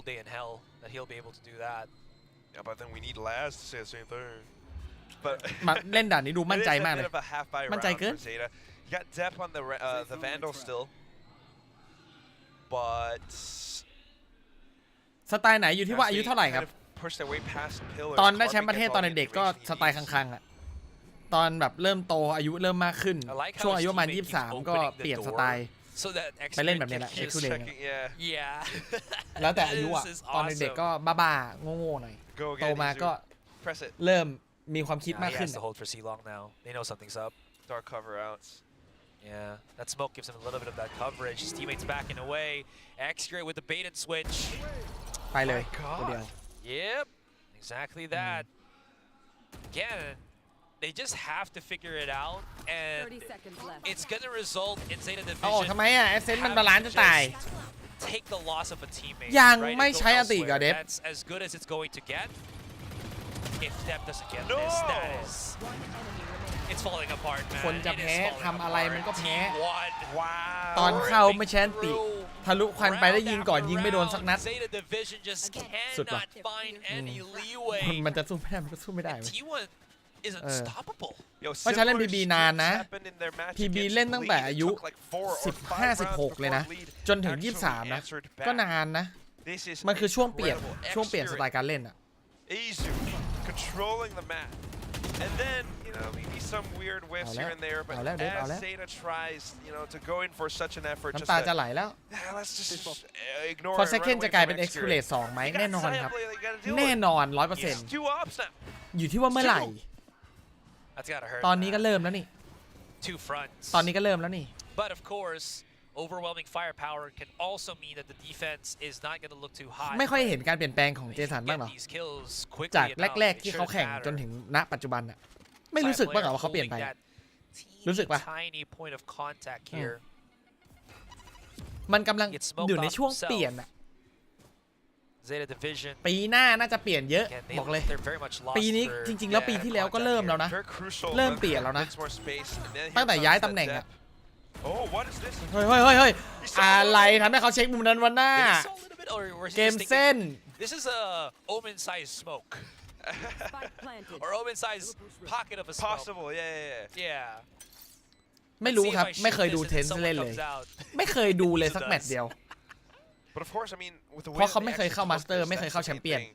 day in hell that he'll be able to do that. Yeah, but then we need Laz to say the same thing. But มาเล่นด่านนี้ดูมั่นใจ it is a มากเล bit ย of a half by มั่นใจ round เกิน for Zeta. You got Dep on the Vandal still. But สไตล์ไหนอยู่ที่ว่าอายุเท่าไหร่ครับ push their way past pillars. ตอนได้แชมป์ประเทศตอนเด็กๆก็สไตล์คังๆอ่ะตอนแบบเริ่มโตอายุเริ่มมากขึ้น ช่วงอายุประมาณ23ก็เปลี่ยนสไตล์ So that ไปเล่นแบบนี้แหละ Just Execute checking, yeah. Yeah. แล้วแต่อายุอ่ะ This is ตอนเด็ก awesome. ๆก็บ้าๆโง่ๆหน่อย Go โต again, มา Izu. ก็ Press it. เริ่มมีความคิด Nah, มาก he ขึ้น has to hold for C-Long now. They know something's up. Dark cover outs. Yeah, that smoke gives him a little bit of that coverage. His teammates backing away. Execute with the bait and switch. ไปเลยตัวเดียว Yep, exactly that. Again, they just have to figure it out, and 30 seconds left. it's going to result in Zeta เอาออก Division ทำไมอ่ะแอสเซนต์มันบาลานซ์จะตาย take the loss of a teammate. ยัง right, ไม่ and go ใช้อันติอีกเหรอ elsewhere. เดฟ That's as good as it's going to get. If Dep doesn't get this, that is... It's falling apart, man. คนจะ It is แพ้ falling ทำอะไรมันก็แพ้ apart. Wow. ตอนเข้าไม่ใช่อันติทะลุควันไปได้ยิงก่อนยิงไม่โดนสักนัด Zeta Division just สุดว่ะ cannot find any leeway. มันจะสู้ไม่ได้มันก็สู้ไม่ได้เว้ย T1 is unstoppable. เพราะฉันเล่น PB นานนะ PB เล่นตั้งแต่อายุ 15-16 เลยนะ จนถึง 23 นะ ก็นานนะ มันคือช่วงเปลี่ยนสไตล์การเล่นอะ Izu controlling the map. And then, you know, maybe some weird whiffs here and there, but as Zeta tries, you know, to go in for such an effort, น้ำ just ตา to, จะไหลแล้ว let's just ignore พอ it, run second away จะกลาย from เป็น Execute. Excurate 2ไหม แน่นอนครับ You gotta deal แน่ with it. นอน Yes, 2 ups now. 100%อยู่ที่ว่าเมื่อไหร่ That's gotta hurt. ตอนนี้ก็เริ่มแล้วนี่ Two fronts. ตอนนี้ก็เริ่มแล้วนี่ But of course, overwhelming firepower can also mean that the defense is not going to look too hot. ไม่ค่อยเห็นการเปลี่ยนแปลงของเจสันบ้างเหรอ These kills quickly จาก enough, แรก it ๆที่เขา shouldn't แข่ง matter. จนถึงณปัจจุบันอะไม่รู้สึกบ้างเหรอว่าเขาเปลี่ยนไป รู้สึกปะ Tiny point of contact here. มันกำลังอยู่ในช่วงเปลี่ยนอะ Zeta Division. ปีหน้าน่าจะเปลี่ยนเยอะ Again, บอกเลย they're very much lost ปีนี้ for จริงๆแล้วปีที่แล้วก็เริ่มแล้วนะ Very crucial. เริ่มเปลี่ยนแล้วนะ Bits more space, and then here ตั้งแต่ comes ย้าย the ตำแหน่งอะ depth. Oh, what is this? เฮ้ยอะไรทำให้เขาเช็คมุมนั้นวันหน้า Maybe saw a little bit, or is he เกม just เส้น thinking, this is a omen-sized smoke. Or omen-sized pocket of a smoke. Possible, yeah. Yeah. ไม่รู้ครับ ไม่เคยดูเทนส์เล่นเลย ไม่เคยดูเลยสักแมตช์เดียว But of course, I mean, with the way เพราะเขา that ไม่เคย Execute เข้า took มาสเตอร์ this, ไม่เคย that's เข้า the แชม main เปี้ยน thing.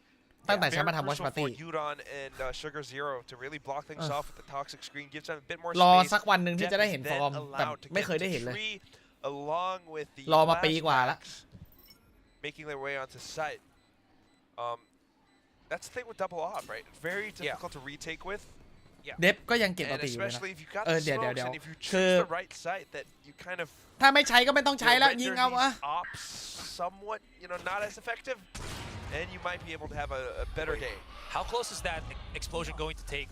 ตั้งแต่ Yeah, ฉัน very มาทำ crucial Watchparty for Udon and Sugar Zero to really block things off with the toxic screen, gives them a bit more รอ space. สักวันหนึ่งที่จะได้เห็น Dep ฟ is อร์ม then แต่ allowed to ไม่ get เคยได้ to เห็นเลย tree along with the รอมาปี last กว่าแล้ว packs making their way onto site. That's the thing with double op, right? Very difficult to retake with. เดฟก็ยังเก็บ And อัลติอยู่เลยนะ especially if you got เดี๋ the ยว smokes and if you คือ choose the right site that you kind of ถ้าไม่ใช้ก็ไม่ต้องใช้แล้ว ยิง render เอาอะ these ops somewhat, you know, not as effective, and you might be able to have a better day. How close is that explosion going to take?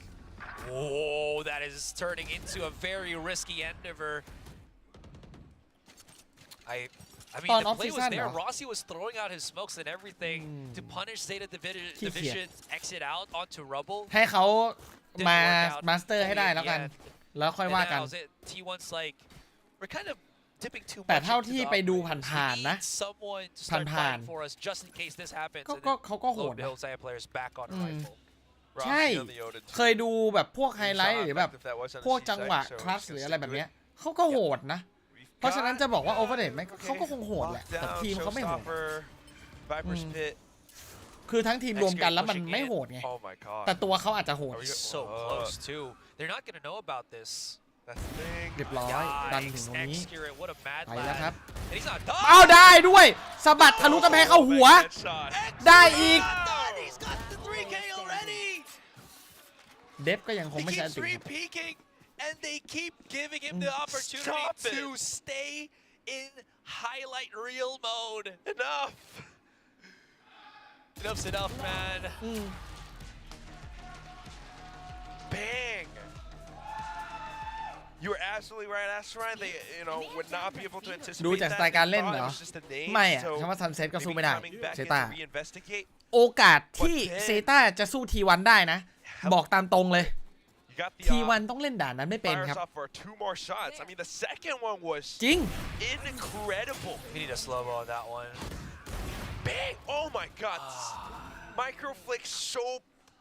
Whoa, that is turning into a very risky endeavor. I mean, ตอน the ออฟ play ซี was ซั่นเหร there. อ Rossi was throwing out his smokes and everything to punish Zeta Division exit out onto Rubble. ให้เขามามาสเตอร์ให้ได้แล้วกันแล้วค่อยว่ากัน T1's like we're kind of dipping too much. แต่เท่าที่ไปดูผ่านๆนะผ่านๆก็เขาก็โหดนะใช่เคยดูแบบพวกไฮไลท์หรือแบบพวกจังหวะคลัชหรืออะไรแบบเนี้ยเขาก็โหดนะเพราะฉะนั้นจะบอกว่าโอเวอร์เดทไหมเขาก็คงโหดแหละแต่ทีมเขาไม่โหดคือทั้งทีมรวมกันแล้วมันไม่โหดไงแต่ตัวเขาอาจจะโหดเรียบร้อยดันถึงตรงนี้ไปแล้วครับเอาได้ด้วยสะบัดทะลุกำแพงเข้าหัวได้อีกเดฟก็ยังคงไม่ใช่ติด And they keep giving him the opportunity to stay in highlight reel mode. Enough. Enough's enough, man. Bang. You were absolutely right, Astrid. They, would not be able to anticipate ดูจากสไตล์การเล่นเหรอไม่อะคำว่าซันเซ็ตก็สู้ไม่ได้เซต้าโอกาสที่เซต้าจะสู้ทีวันได้นะบอกตามตรงเลยทีวันต้องเล่นด่านนั้นไม่เป็นครับจริง incredible. We need a slow-mo on that one. Bang! Oh my God! Micro flick so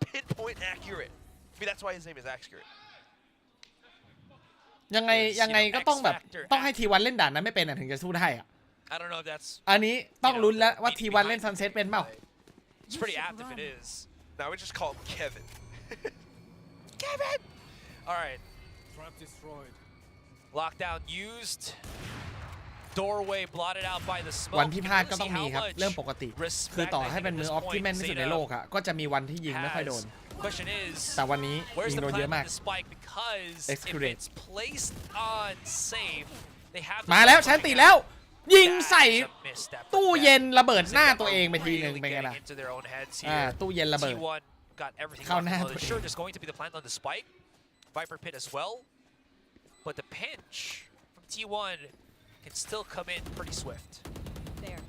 pinpoint accurate. I mean, that's why his name is accurate. ยังไงก็ต้องแบบต้องให้ทีวันเล่นด่านนั้นไม่เป็นถึงจะสู้ได้อะ I don't know if that's อันนี้ต้องลุ้นแล้วว่าทีวันเล่นซันเซ็ตเป็นเปล่า It's pretty apt if it is. Now we just call him Kevin. Kevin! Alright. Trap destroyed. Lockdown used. Doorway blotted out by the smoke. วันที่พลาดก็ต้องมีครับเรื่องปกติคือต่อให้เป็นมือออฟที่แม่นที่สุดในโลกอะก็จะมีวันที่ยิงไม่ค่อยโดนแต่วันนี้ยิงโดนเยอะมาก Excurate มาแล้วแชนติแล้วยิงใส่ตู้เย็นระเบิดหน้าตัวเองไปทีนึงเป็นไงล่ะตู้เย็นระเบิดเข้าหน้าตัวเอง Sure, there's going to be the plant on the spike. Viper Pit as well. But the pinch from T1 can still come in pretty swift. There.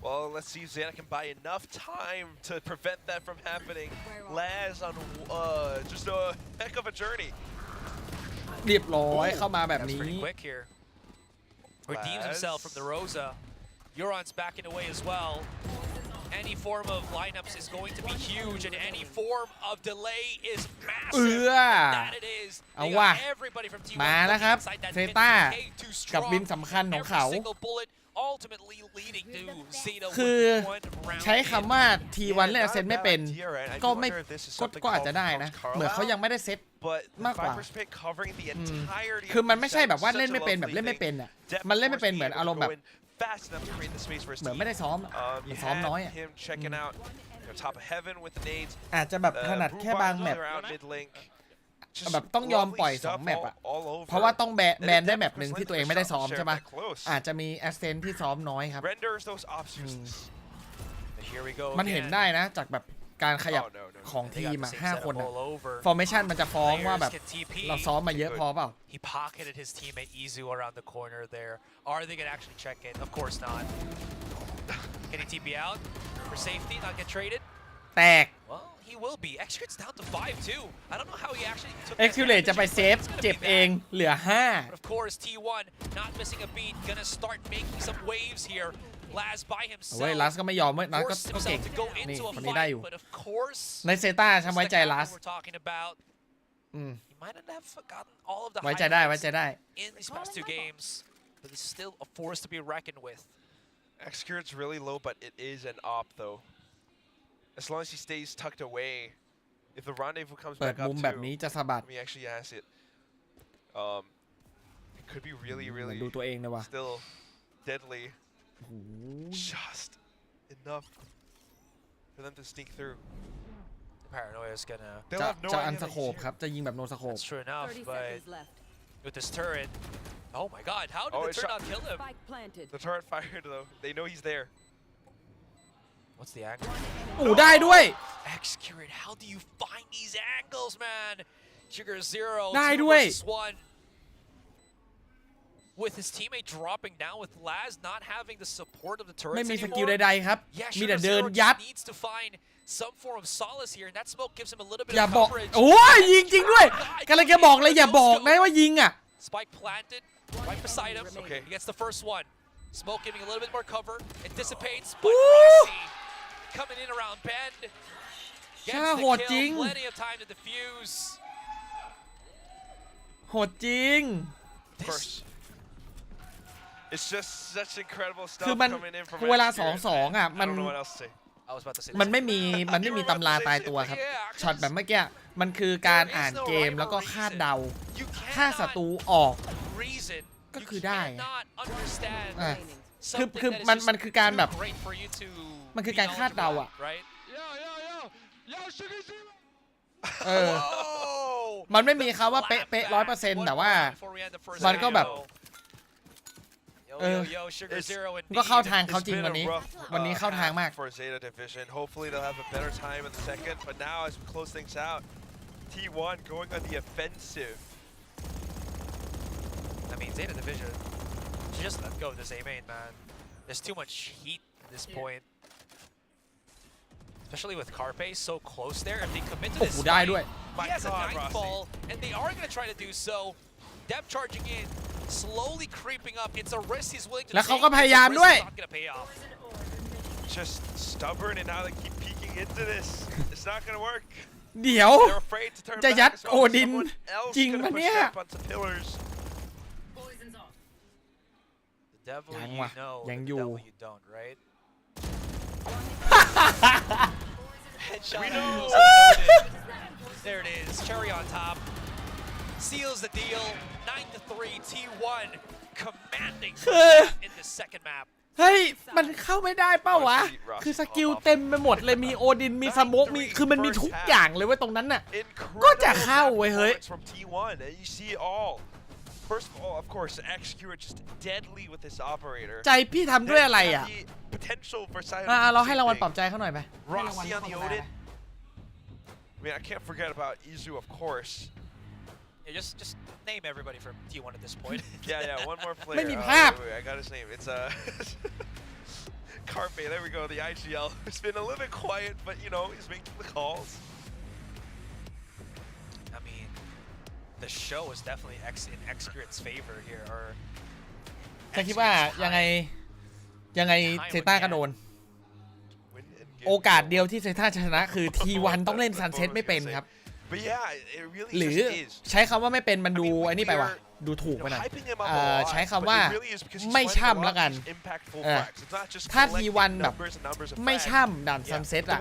Well, let's see if Zeta can buy enough time to prevent that from happening. Laz on just a heck of a journey. เรียบร้อยเข้ามาแบบนี้ Pretty quick here. Redeems himself from the Rosa. Euron's backing away as well. Any form of lineups is going to be huge, and any form of delay is massive. That it is. เอาว่ะมาแล้วครับเซต้ากับวินสำคัญของเขาคือใช้คำว่าทีวันเล่นเซตไม่เป็นก็อาจจะได้นะเหมือนเขายังไม่ได้เซตมากกว่าคือมันไม่ใช่แบบว่าเล่นไม่เป็นแบบเล่นไม่เป็นอ่ะมันเล่นไม่เป็นเหมือนอารมณ์แบบเหมือนไม่ได้ซ้อมมันซ้อมน้อยอ่ะอาจจะแบบถนัดแค่บางแมปแบบต้องยอมปล่อย2แมปอะเพราะว่าต้องแบนได้แมปหนึ่งที่ตัวเองไม่ได้ซ้อมใช่ปะอาจจะมีแอสเซนที่ซ้อมน้อยครับมันเห็นได้นะจากแบบการขยับของทีม5 คนอะฟอร์เมชั่นมันจะฟ้องว่าแบบเราซ้อมมาเยอะพอเปล่า He pocketed his teammate Izu around the corner there. Are they gonna actually check in? Of course not. Can he TP out for safety? Not get traded? แตก Well, he will be. Execrate's down to 5 too. I don't know how he actually took. Excurate จะไปเซฟเจ็บเองเหลือ5 But of course, T1 not missing a beat, gonna start making some waves here. Laz by himself. เว้ยลัสก็ไม่ยอมเว้ยลัสก็เก่งนี่คนนี้ได้อยู่ในเซต้าฉันไว้ใจลัสไว้ใจได้in these past 2 games, but he's still a force to be reckoned with. Execurate's really low, but it is an op though. As long as he stays tucked away, if the rendezvous comes back up too, แบบนี้จะสะบัด let me actually ask it. It could be really ดูตัวเองนะวะ still deadly. Just enough for them to sneak through. Paranoia is gonna จะอันสโคปครับจะยิงแบบโนสโคป That's true enough, but with this turret, oh my God, how did the turret not kill him? The turret fired though. They know he's there. What's the angle? ได้ด้วย Execurate, how do you find these angles, man? Sugar 0, ได้ด้วย 2 versus 1. with his teammate dropping down with Laz not having the support of the turrets ไม่มีส anymore. กิลใดๆครับ Yeah, มีแต่ Sugar เดิน Zero ยัด just needs to find some form of solace here, and that smoke gives him a little bit อย่า of บอก coverage. โอ้ยยิงจริงด้วยกำลังจะบอกเลยอย่าบอกนะว่ายิงอ่ะ Spike planted right beside him. Okay, he gets the first one. Smoke giving a little bit more cover. It dissipates, but Rossi coming in around bend. Gets the kill. Plenty of time to defuse. โหดจริง Of course. It's just such incredible คือ stuff มัน coming in from เวลา Execute. 2-2 อ่ะ I มัน don't know what else to say. I was about to say มันไม่มีตำราตายตัวครับ ช็อตแบบเมื่อกี้มันคือการอ่านเกมแล้วก็คาดเดา ถ้าศัตรูออก reason ก็คือได้ cannot understand คือมันคือการแบบ great for you to มันคือการคาดเดาอ่ะ right มันไม่มีคำว่าเป๊ะ 100% แต่ว่ามันก็แบบก็เข้าทางเขาจริงวันนี้เข้าทางมาก for ZETA division. Hopefully they'll have a better time in the second, but now as we close things out, T1 going on the offensive. I mean ZETA division just let go of this A main, man. There's too much heat at this point. Especially with Carpe so close there, if they commit to this fight, he has a nightfall, and they are going to try to do so. Depth charging in, slowly creeping up. It's a risk he's willing to take. แล้วเขาก็พยายามด้วย It's not going to pay off. Just stubborn, and now they keep peeking into this. It's not going to work. เดี๋ยว They're afraid to turn จะยัด back. โอดิน Someone else จริง gonna ปะ push เนี่ย up onto pillars. The devil ยัง you ว่ะ know, ยัง the อยู่ devil you don't, right? Headshot. We know. There it is. Cherry on top. Seals the deal. 9-3. T1 commanding in the second map. เฮ้ยมันเข้าไม่ได้เป้าวะคือสกิลเต็มไปหมดเลยมีโอดินมีสโมกมีคือมันมีทุกอย่างเลยเว้ยตรงนั้นน่ะก็จะเข้าเว้ยเฮ้ย from T1, and you see it all. First of all, of course, Execute just deadly with this operator. ใจพี่ทำด้วยอะไรอ่ะ Potential for Silent เราให้รางวัลปลอบใจเขาหน่อยไป Rossi on the Odin. I mean, I can't forget about Izu, of course. Yeah, just name everybody from T1 at this point. Yeah, one more player. ไม่มีภาพ Wait, I got his name. It's Carpe. There we go. The IGL. It's been a little bit quiet, but you know he's making the calls. I mean, the show is definitely in Execute's favor here. Or แต่คิดว่ายังไงเซต้าก็โดน โอกาสเดียวที่เซต้าชนะคือ T1 ต้องเล่นซันเซ็ตไม่เป็นครับ หรือใช้คำว่าไม่เป็นมันดูไอ้นี่ไปว่ะดูถูกไปหน่อยใช้คำว่าไม่ช่ำแล้วกันถ้า T1 แบบไม่ช่ำด่านซันเซ็ตอะ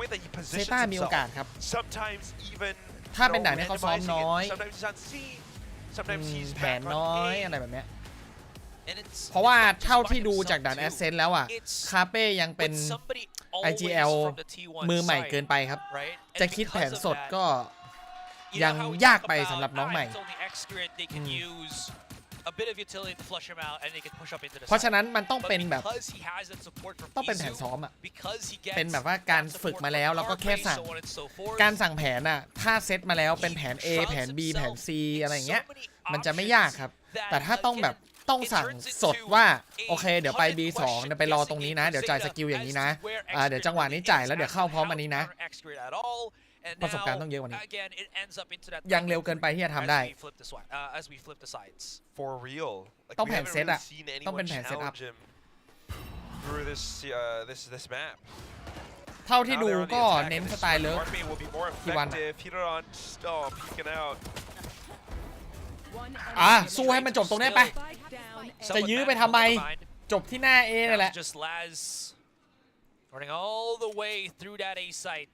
เซต้ามีโอกาสครับถ้าเป็นด่านที่เขาซ้อมน้อยแผนน้อยอะไรแบบเนี้ยเพราะว่าเท่าที่ดูจากด่านแอสเซนต์แล้วอ่ะคาเป้ยังเป็น IGL มือใหม่เกินไปครับจะคิดแผนสดก็ยังยากไปสำหรับน้องใหม่เพราะฉะนั้นมันต้องเป็นแบบต้องเป็นแผนซ้อมอ่ะเป็นแบบว่าการฝึกมาแล้วแล้วก็แค่สั่งการสั่งแผนอ่ะถ้าเซตมาแล้วเป็นแผน A แผน B แผน C อะไรอย่างเงี้ยมันจะไม่ยากครับแต่ถ้าต้องสั่งสดว่าโอเคเดี๋ยวไป B2 เดี๋ยวไปรอตรงนี้นะเดี๋ยวจ่ายสกิลอย่างนี้นะเดี๋ยวจังหวะนี้จ่ายแล้วเดี๋ยวเข้าพร้อมอันนี้นะประสบการณ์ต้องเยอะกว่านี้ยังเร็วเกินไปที่จะทำได้ For real ต้องแผนเซตอะต้องเป็นแผนเซตอัพ through this map เท่าที่ดูก็เน้นสไตล์เลิฟที่วันสู้ให้มันจบตรงนี้ไปจะยื้อไปทำไมจบที่หน้า A นี่แหละ running all the way through that A site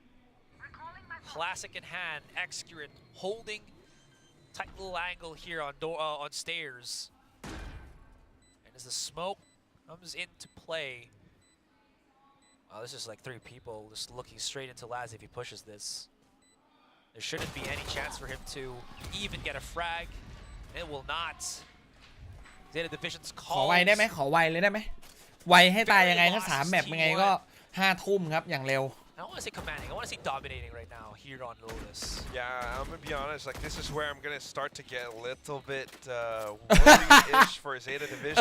classic in hand Execute holding tight little angle here on stairs and as the smoke comes into play this is like 3 people just looking straight into Laz if he pushes this there shouldn't be any chance for him to even get a frag it will not ZETA Division's ขอไวได้ไหมขอไวเลยได้ไหมไวให้ตายยังไงถ้า3แมปยังไงก็5 ทุ่มครับอย่างเร็ว I don't want to say commanding. I want to say dominating right now here on Lotus. Yeah, I'm gonna be honest. Like this is where I'm gonna start to get a little bit worried-ish for ZETA division.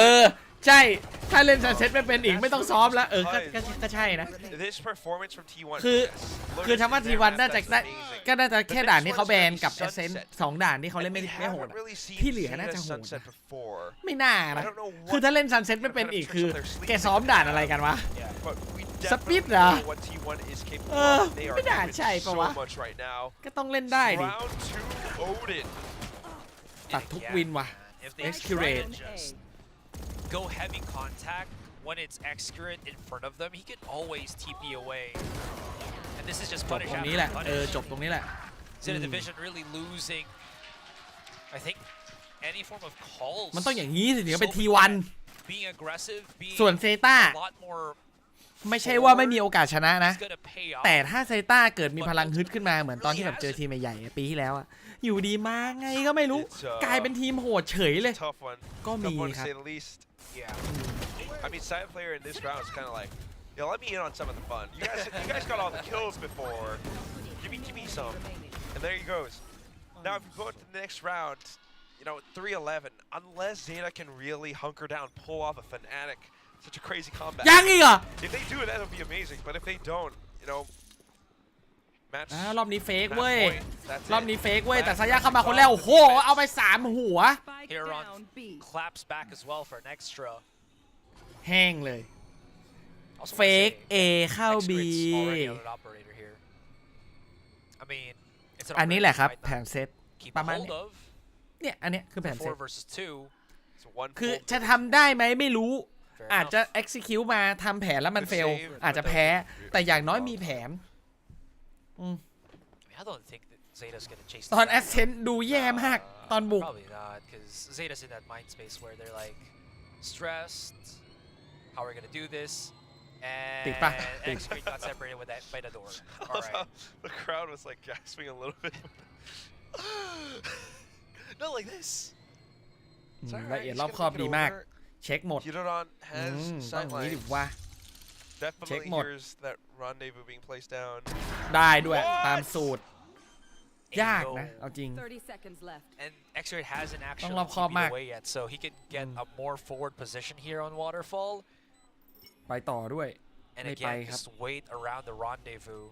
ใช่ถ้าเล่นซันเซ็ตไม่เป็นอีกไม่ต้องซ้อมแล้วก็ใช่นะ This performance from T1. คือทำว่า T1 น่าจะได้ก็น่าจะแค่ด่านที่เขาแบนกับเอเซนต์2ด่านที่เขาเล่นไม่โหดที่เหลือน่าจะโหดไม่น่านะคือถ้าเล่นซันเซ็ตไม่เป็นอีกคือแกซ้อมด่านอะไรกันวะสปิดเหรอไม่น่าใช่ปะวะก็ต้องเล่นได้ดิตัดทุกวินว่ะ Excurate go heavy contact when it's Excurate in front of them, he can always TP away. And this is just punish after punish. จบตรงนี้แหละ ZETA Division really losing, I think, any form of calls. มันต้องอย่างนี้สิถึงจะเป็น T1 being aggressive, being ส่วนเซต้า a lot more ไม่ใช่ว่าไม่มีโอกาสชนะนะแต่ถ้าเซต้าเกิดมีพลังฮึดขึ้นมาเหมือนตอนที่แบบเจอทีมใหญ่ๆปีที่แล้วอะอยู่ดีมาไงก็ไม่รู้กลายเป็นทีมโหดเฉยเลยก็มีครับ Yeah. I mean, side player in this round is kind of like, yo, let me in on some of the fun. You guys got all the kills before. Give me some. And there he goes. Now, if we go to the next round, you know, 3-11, unless ZETA can really hunker down, pull off a Fnatic, such a crazy combat. If they do it, that'll be amazing. But if they don't, you know, match. รอบนี้เฟกเว้ยแต่ซายาเข้ามาคนแรกโอ้โหเอาไป3หัว Heron claps back as well for an extra. แห้งเลยเฟก A เข้า B อันนี้แหละครับแผนเซตประมาณนี้เนี่ยอันนี้คือแผนเซตคือจะทำได้ไหมไม่รู้อาจจะ execute มาทำแผนแล้วมันเฟลอาจจะแพ้แต่อย่างน้อยมีแผนตอน Ascent ดูแย่มากตอนบุก ZETA's in that mind space where they're like stressed. How are we gonna do this? And Excurate got separated with that by the door. All right. The crowd was like gasping a little bit. Not like this. ละเอียดรอบคอบดีมากเช็คหมด Hiroran has ต้องนี้ดิว่า Definitely hears that rendezvous being placed down. ได้ด้วยตามสูตรยากนะเอาจริง And Excurate hasn't actually TP'd away yet, so he can get a more forward position here on Waterfall. ไปต่อด้วย And again, just wait around the rendezvous.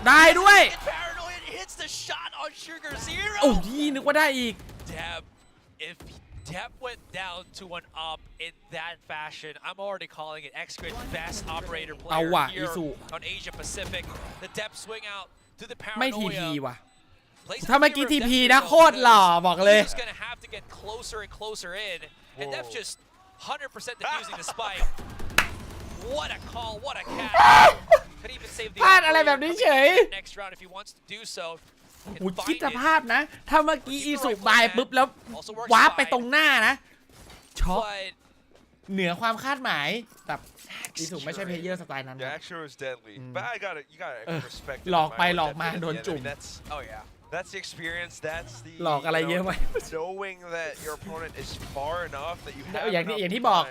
ได้ด้วย Paranoid hits the shot on Sugar Zero. โอ้ยนึกว่าได้อีก If Dep went down to an up in that fashion, I'm already calling it Excurate best operator player here on Asia Pacific. The Dep swing out to the Paranoia. ไม่ทีพีว่ะถ้าเมื่อกี้ทีพีนะโคตรหล่อบอกเลย He's gonna have to get closer and closer in, and Dep just 100% defusing the spike. What a call! What a catch! Could even save the พลาดอะไรแบบนี้เฉย next round if he wants to do so. คิดสภาพนะถ้าเมื่อกี้อีสุบายปุ๊บแล้ววาร์ปไปตรงหน้านะช็อกเหนือความคาดหมายแบบอีสุไม่ใช่เพลเยอร์สไตล์นั้น Yeah, actually was deadly. But you gotta respect. หลอกไปหลอกมาโดนจุ่ม Oh yeah. That's the experience. That's the หลอกอะไรเยอะไหม knowing that your opponent is far enough that you have อย่างที่บอก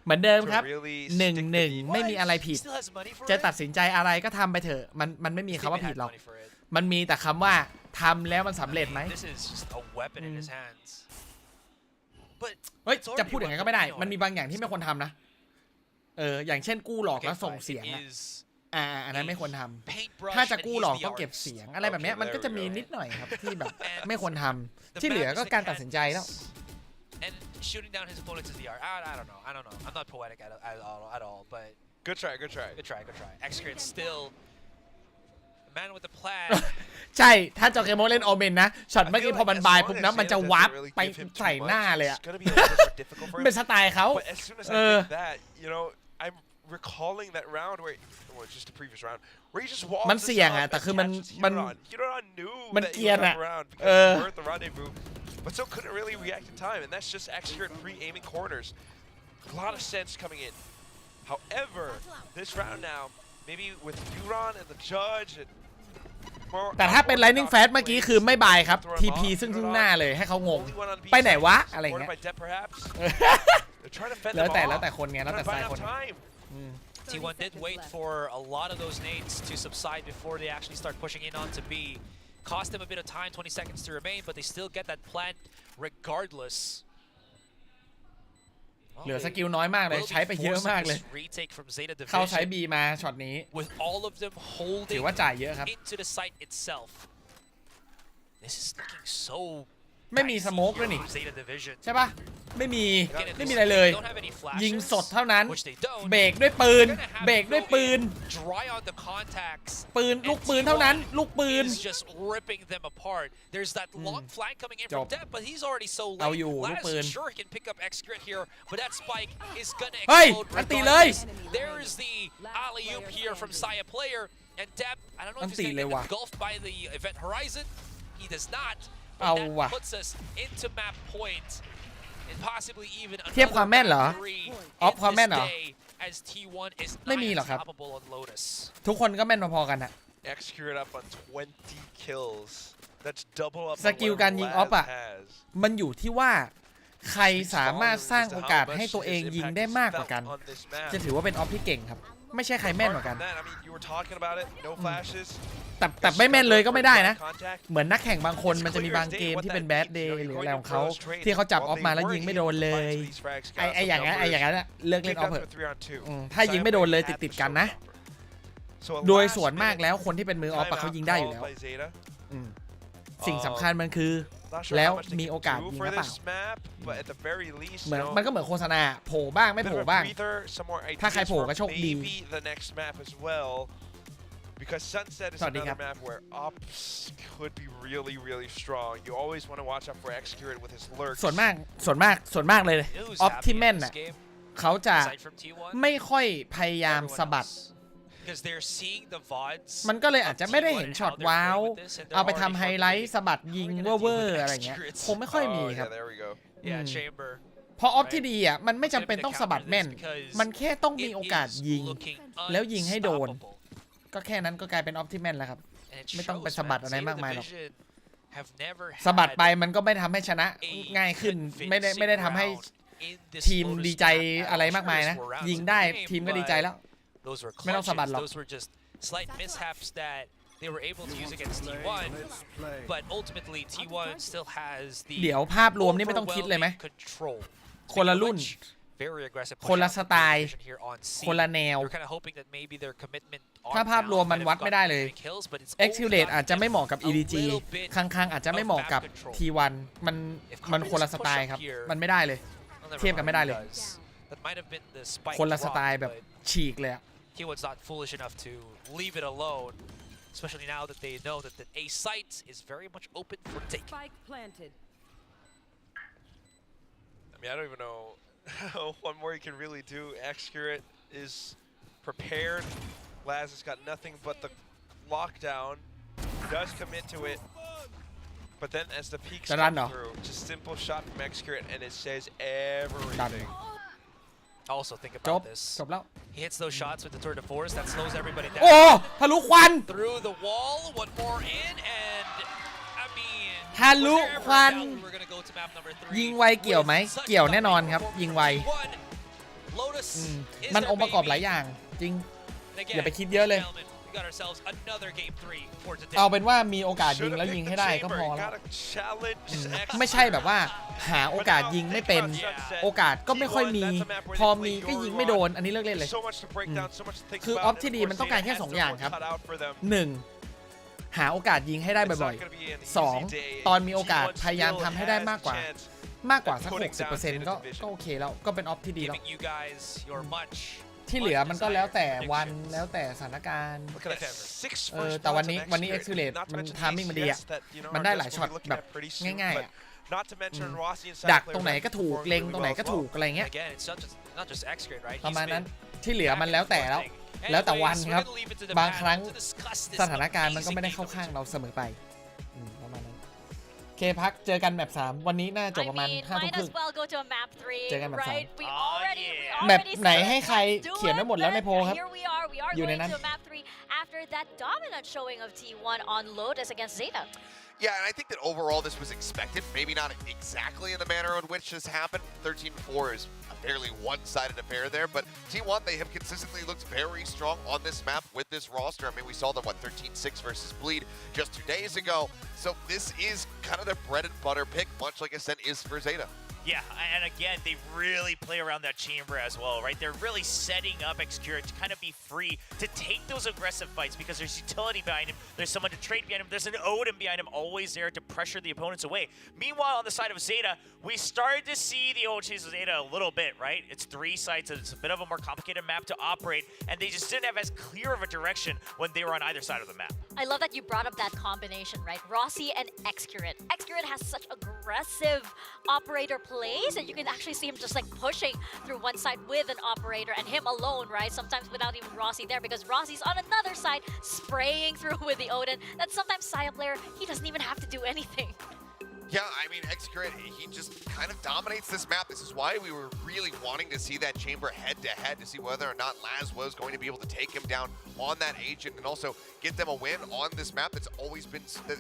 เหมือนเดิมครับ1-1ไม่มีอะไรผิดจะตัดสินใจอะไรก็ทำไปเถอะมันไม่มีคำว่าผิดหรอกมันมีแต่คำว่าทำแล้วมันสำเร็จไหมเฮ้ยจะพูดอย่างไรก็ไม่ได้มันมีบางอย่างที่ไม่ควรทำนะอย่างเช่นกู้หลอกแล้วส่งเสียงอันนั้นไม่ควรทำถ้าจะกู้หลอกต้องเก็บเสียงอะไรแบบนี้มันก็จะมีนิดหน่อยครับที่แบบไม่ควรทำที่เหลือก็การตัดสินใจแล้ว And shooting down his opponents is the art. I don't know. I'm not poetic at all. But good try. Excurate still man with the plan. ใช่ถ้าจอเกโมเล่นโอเมนนะช็อตเมื่อกี้พอมันบายปุ๊บนะมันจะวาร์ปไปใส่หน้าเลยอะเป็นสไตล์เขาI'm recalling that round where, well, just the previous round where he just walked. มันเสี่ยงอะแต่คือมันเกียร์อะworth the rendezvous, but still couldn't really react in time, and that's just Excurate pre-aiming corners. A lot of sense coming in. However, this round now, maybe with Duran and the judge and แต่ถ้าเป็น Lightning Fast เมื่อกี้คือไม่บายครับ TP ซึ่งหน้าเลยให้เขางงไปไหนวะอะไรเงี้ยแล้วแต่คนไงแล้วแต่สไตล์คน T1 did wait for a lot of those nades to subside before they actually start pushing in onto B. Cost them a bit of time, 20 seconds to remain, but they still get that plant regardless. เหลือสกิลน้อยมากเลยใช้ไปเยอะมากเลยเข้าใช้ B มาช็อตนี้ With all of them ถือ holding ว่าจ่ายเยอะครับ into the site itself. This is looking so ไม่มีสโมกด้วยนี่ Zeta Division. ใช่ปะไม่มีอะไรเลย Don't have any flashes, ยิงสดเท่านั้น which they don't. เบรกด้วยปืนเบรกด้วยปืน Dry on the contacts. ปืนลูกปืนเท่านั้นลูกปืน Is just ripping them apart. There's that long flank coming in จ from บ Depp, but he's already so เอา late. อยู่ลูก Laz ปืน sure he can pick up X-Grit here, but that spike is gonna เฮ้ย explode อันตีเลย regardless. There is the alley-oop here from Saya player, and Depp, I don't know if อัน he's ตี gonna เลย get ว่ะ engulfed by the event horizon. He does not. เอา But ว่ะ that puts us into map point, and possibly even เทียบความแม่นเหรอ another map 3ออฟ in ความแม่น this เหรอ day, as T1 is ไม่มีหรอกครับ unstoppable on Lotus. ทุกคนก็แม่นพอๆกันอะ Execute up on 20 kills. That's double up ส on กิล what การยิงออฟ Laz อะ has. มันอยู่ที่ว่าใครสามารถสร้างโอกาสให้ตัวเองยิงได้มากกว่ากัน จะถือว่าเป็นออฟที่เก่งครับไม่ใช่ใครแม่นกว่ากัน Apart from that, I mean, you were talking about it. No flashes. แต่ไม่แม่นเลยก็ไม่ได้นะ เหมือนนักแข่งบางคนมันจะมีบางเกมที่เป็นแบดเดย์หรืออะไรของเขาที่เขาจับออฟมาแล้วยิงไม่โดนเลยไออย่างนั้นเลิกเล่นออฟเถอะถ้ายิงไม่โดนเลยติดกันนะโดยส่วนมากแล้วคนที่เป็นมือออฟเขายิงได้อยู่แล้วสิ่งสำคัญมันคือแล้วมีโอกาสยิงหรือเปล่าเหมือนมันก็เหมือนโฆษณาโผล่บ้างไม่โผล่บ้างถ้าใครโผล่ก็โชคดี Because Sunset is another map where ops could be really, really strong. You always want to watch out for Execute with his lurks. ส่วนมากเลยออฟที่แม่นน่ะเขาจะไม่ค่อยพยายามสะบัดมันก็เลยอาจจะไม่ได้เห็นช็อตว้าวเอาไปทำไฮไลท์สะบัดยิงเวอร์อะไรเงี้ยคงไม่ค่อยมีครับเพราะออฟที่ดีอ่ะมันไม่จำเป็นต้องสะบัดแม่นมันแค่ต้องมีโอกาสยิงแล้วยิงให้โดนก็แค่นั้นก็กลายเป็นออปติแมนแล้วครับไม่ต้องไปสะบัดอะไรมากมายหรอกสะบัดไปมันก็ไม่ทำให้ชนะง่ายขึ้นไม่ได้ทำให้ทีมดีใจอะไรมากมายนะยิงได้ทีมก็ดีใจแล้วไม่ต้องสะบัดหรอก They were able to use against T1, but ultimately T1 still has the เดี๋ยวภาพรวมนี่ไม่ต้องคิดเลยไหมคนละรุ่นคนละสไตล์คนละแนวถ้าภาพรวมมันวัดไม่ได้เลย Execute อาจจะไม่เหมาะกับ EDG ครั้งอาจจะไม่เหมาะกับ T1 มันคนละสไตล์ครับมันไม่ได้เลยเทียบกันไม่ได้เลยคนละสไตล์แบบฉีกเลยอะ T1's not foolish enough to leave it alone, especially now that they know that the A site is very much open for take. Spike planted. I mean, I don't even know what more you can really do. Execute is prepared. Laz has got nothing but the lockdown. Does commit to it. But then as the peaks come through, just simple shot from Execute and it says everything. Also think about this. He hits those shots with the tour de force that slows everybody down. โอ้ทะลุควัน Through the wall, one more in, and I mean, ทะลุควันยิงไวเกี่ยวไหมเกี่ยวแน่นอนครับยิงไวมันองค์ประกอบหลายอย่างจริงอย่าไปคิดเยอะเลยเอาเป็นว่ามีโอกาสยิงแล้วยิงให้ได้ก็พอแล้วไม่ใช่แบบว่าหาโอกาสยิงไม่เป็นโอกาสก็ไม่ค่อยมีพอมีก็ยิงไม่โดนอันนี้เลิกเล่นเลยคือออฟที่ดีมันต้องการแค่2อย่างครับ1หาโอกาสยิงให้ได้บ่อยๆ2ตอนมีโอกาสพยายามทำให้ได้มากกว่าสัก 60% ก็โอเคแล้วก็เป็นออฟที่ดีแล้วที่เหลือมันก็แล้วแต่วันแล้วแต่สถานการณ์แต่วันนี้ Execute มันทามมิ่งมันดีอ่ะมันได้หลายช็อตแบบง่ายๆอ่ะดักตรงไหนก็ถูกเล็งตรงไหนก็ถูกอะไรเงี้ยประมาณนั้นที่เหลือมันแล้วแต่แต่วันครับบางครั้งสถานการณ์มันก็ไม่ได้เข้าข้างเราเสมอไปประมาณนั้นเคพักเจอกันแมป3วันนี้น่าจบประมาณ5 ทุ่มครึ่งเจอกันแมป3แมปไหนให้ใครเขียนไว้หมดแล้วในโพลครับอยู่ในนั้น After that dominant showing of T1 on Lotus against Zeta. Yeah, and I think that overall this was expected. Maybe not exactly in the manner in which this happened. 13-4 is a fairly one-sided affair there, but T1, they have consistently looked very strong on this map with this roster. I mean, we saw them, 13-6 versus Bleed just 2 days ago. So this is kind of their bread and butter pick, much like Ascent is for ZETA. Yeah, and again, they really play around that chamber as well, right? They're really setting up Xcure to kind of be free to take those aggressive fights because there's utility behind him, there's someone to trade behind him, there's an Odin behind him, always there to pressure the opponents away. Meanwhile, on the side of ZETA, we started to see the OHs of ZETA a little bit, right? It's 3 sites, it's a bit of a more complicated map to operate, and they just didn't have as clear of a direction when they were on either side of the map. I love that you brought up that combination, right? Rossi and Xcure. Xcure has such aggressive operator plays, and you can actually see him just like pushing through one side with an operator and him alone, right? Sometimes without even Rossi there, because Rossi's on another side spraying through with the Odin. That sometimes Saya player, he doesn't even have to do anything. Yeah, I mean, Xcure, he just kind of dominates this map. This is why we were really wanting to see that chamber head-to-head to see whether or not Laz was going to be able to take him down on that agent and also get them a win on this map that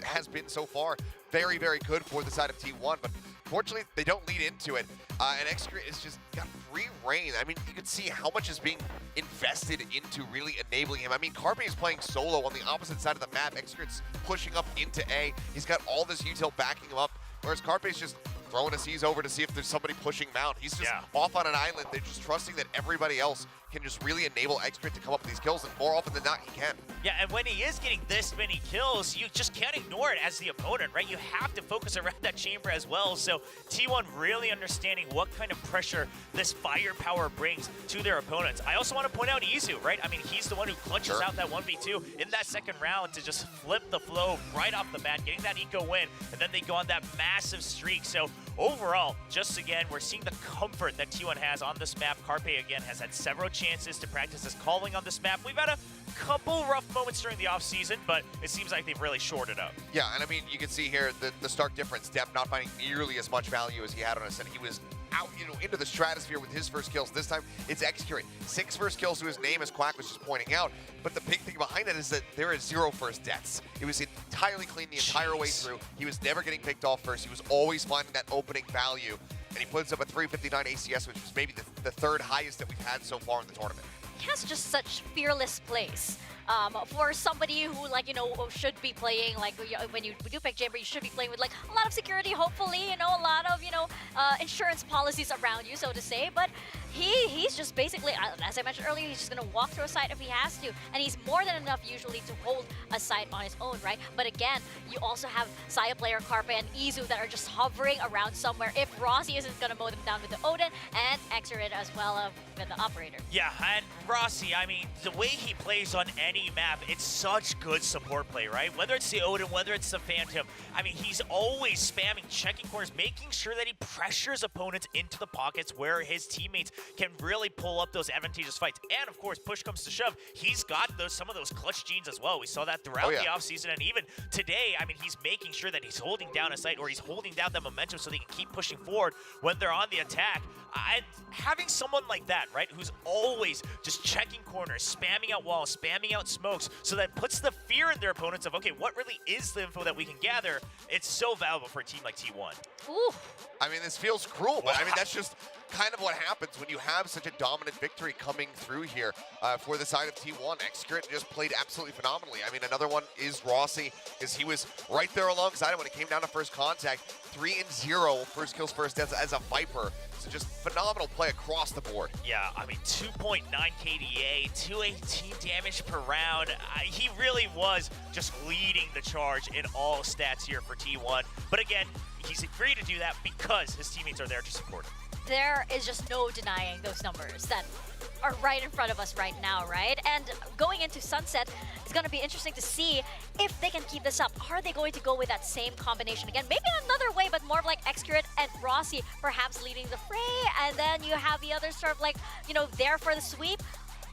has been so far very, very good for the side of T1. But fortunately, they don't lead into it. And Xcure has just got free reign. I mean, you can see how much is being invested into really enabling him. I mean, Carpe is playing solo on the opposite side of the map. Xcure's pushing up into A. He's got all this util backing him up, whereas Carpe's just throwing a C's over to see if there's somebody pushing Mount. He's just off on an island. They're just trusting that everybody else can just really enable Xcure to come up with these kills, and more often than not, he can. Yeah, and when he is getting this many kills, you just can't ignore it as the opponent, right? You have to focus around that chamber as well. So T1 really understanding what kind of pressure this firepower brings to their opponents. I also want to point out Izu, right? I mean, he's the one who clutches out that 1v2 in that second round to just flip the flow right off the bat, getting that eco win, and then they go on that massive streak. So overall, just again, we're seeing the comfort that T1 has on this map. Carpe, again, has had several chances to practice his calling on this map. We've had a couple rough moments during the offseason, but it seems like they've really shored it up. Yeah, and I mean, you can see here the stark difference. Depp not finding nearly as much value as he had on us, and he was out, into the stratosphere with his first kills. This time, it's Xcure. 6 first kills to his name, as Quack was just pointing out. But the big thing behind it is that there is 0 first deaths. It was entirely clean the entire way through. He was never getting picked off first. He was always finding that opening value. And he puts up a 359 ACS, which was maybe the third highest that we've had so far in the tournament. He has just such fearless plays. For somebody who, should be playing, when you do pick Chamber, you should be playing with, a lot of security, hopefully, a lot of, insurance policies around you, so to say. But he's just basically, as I mentioned earlier, he's just going to walk through a site if he has to. And he's more than enough usually to hold a site on his own, right? But again, you also have Saya player, Carpe, and Izu that are just hovering around somewhere if Rossi isn't going to mow them down with the Odin, and Xcure as well with the operator. Yeah, and Rossi, I mean, the way he plays on any map, it's such good support play, right? Whether it's the Odin, whether it's the Phantom, I mean, he's always spamming, checking corners, making sure that he pressures opponents into the pockets where his teammates can really pull up those advantageous fights. And of course, push comes to shove, he's got some of those clutch genes as well. We saw that throughout the offseason, and even today, I mean, he's making sure that he's holding down a site, or he's holding down the momentum so they can keep pushing forward when they're on the attack. And having someone like that, right, who's always just checking corners, spamming out walls, spamming out smokes, so that puts the fear in their opponents of, okay, what really is the info that we can gather? It's so valuable for a team like T1. Ooh. I mean, this feels cruel, but I mean, that's just kind of what happens when you have such a dominant victory coming through here for the side of T1. Xcure just played absolutely phenomenally. I mean, another one is Rossi, because he was right there alongside him when it came down to first contact. 3-0 first kills, first deaths as a Viper. So just phenomenal play across the board. Yeah, I mean, 2.9 KDA, 218 damage per round. He really was just leading the charge in all stats here for T1. But again, he's free to do that because his teammates are there to support him. There is just no denying those numbers that are right in front of us right now, right? And going into Sunset, it's going to be interesting to see if they can keep this up. Are they going to go with that same combination again? Maybe another way, but more of like Xcure and Rossi perhaps leading the fray, and then you have the others sort of there for the sweep.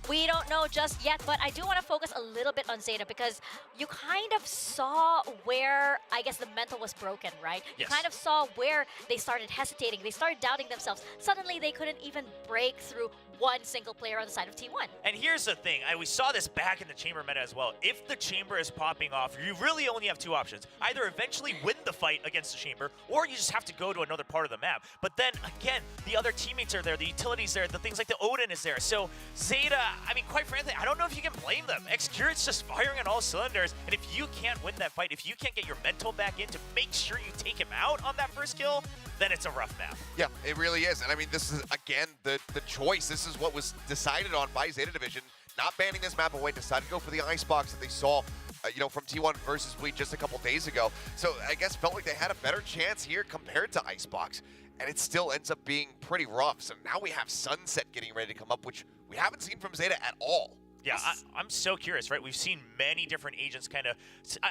we don't know just yet, but I do want to focus a little bit on ZETA because you kind of saw where, I guess, the mental was broken, right? Yes. You kind of saw where they started hesitating, they started doubting themselves. Suddenly, they couldn't even break through one single player on the side of T1. And here's the thing, we saw this back in the chamber meta as well. If the chamber is popping off, you really only have two options. Either eventually win the fight against the chamber, or you just have to go to another part of the map. But then, again, the other teammates are there, the utilities there, the things like the Odin is there. So ZETA, I mean, quite frankly, I don't know if you can blame them. Xcurious just firing on all cylinders, and if you can't win that fight, if you can't get your mental back in to make sure you take him out on that first kill, then it's a rough map. Yeah, it really is. And I mean, this is, again, the choice. This is what was decided on by ZETA Division. Not banning this map away, decided to go for the Icebox that they saw, from T1 versus Bleed just a couple days ago. So I guess felt like they had a better chance here compared to Icebox. And it still ends up being pretty rough. So now we have Sunset getting ready to come up, which we haven't seen from ZETA at all. Yeah, I'm so curious, right? We've seen many different agents kind of,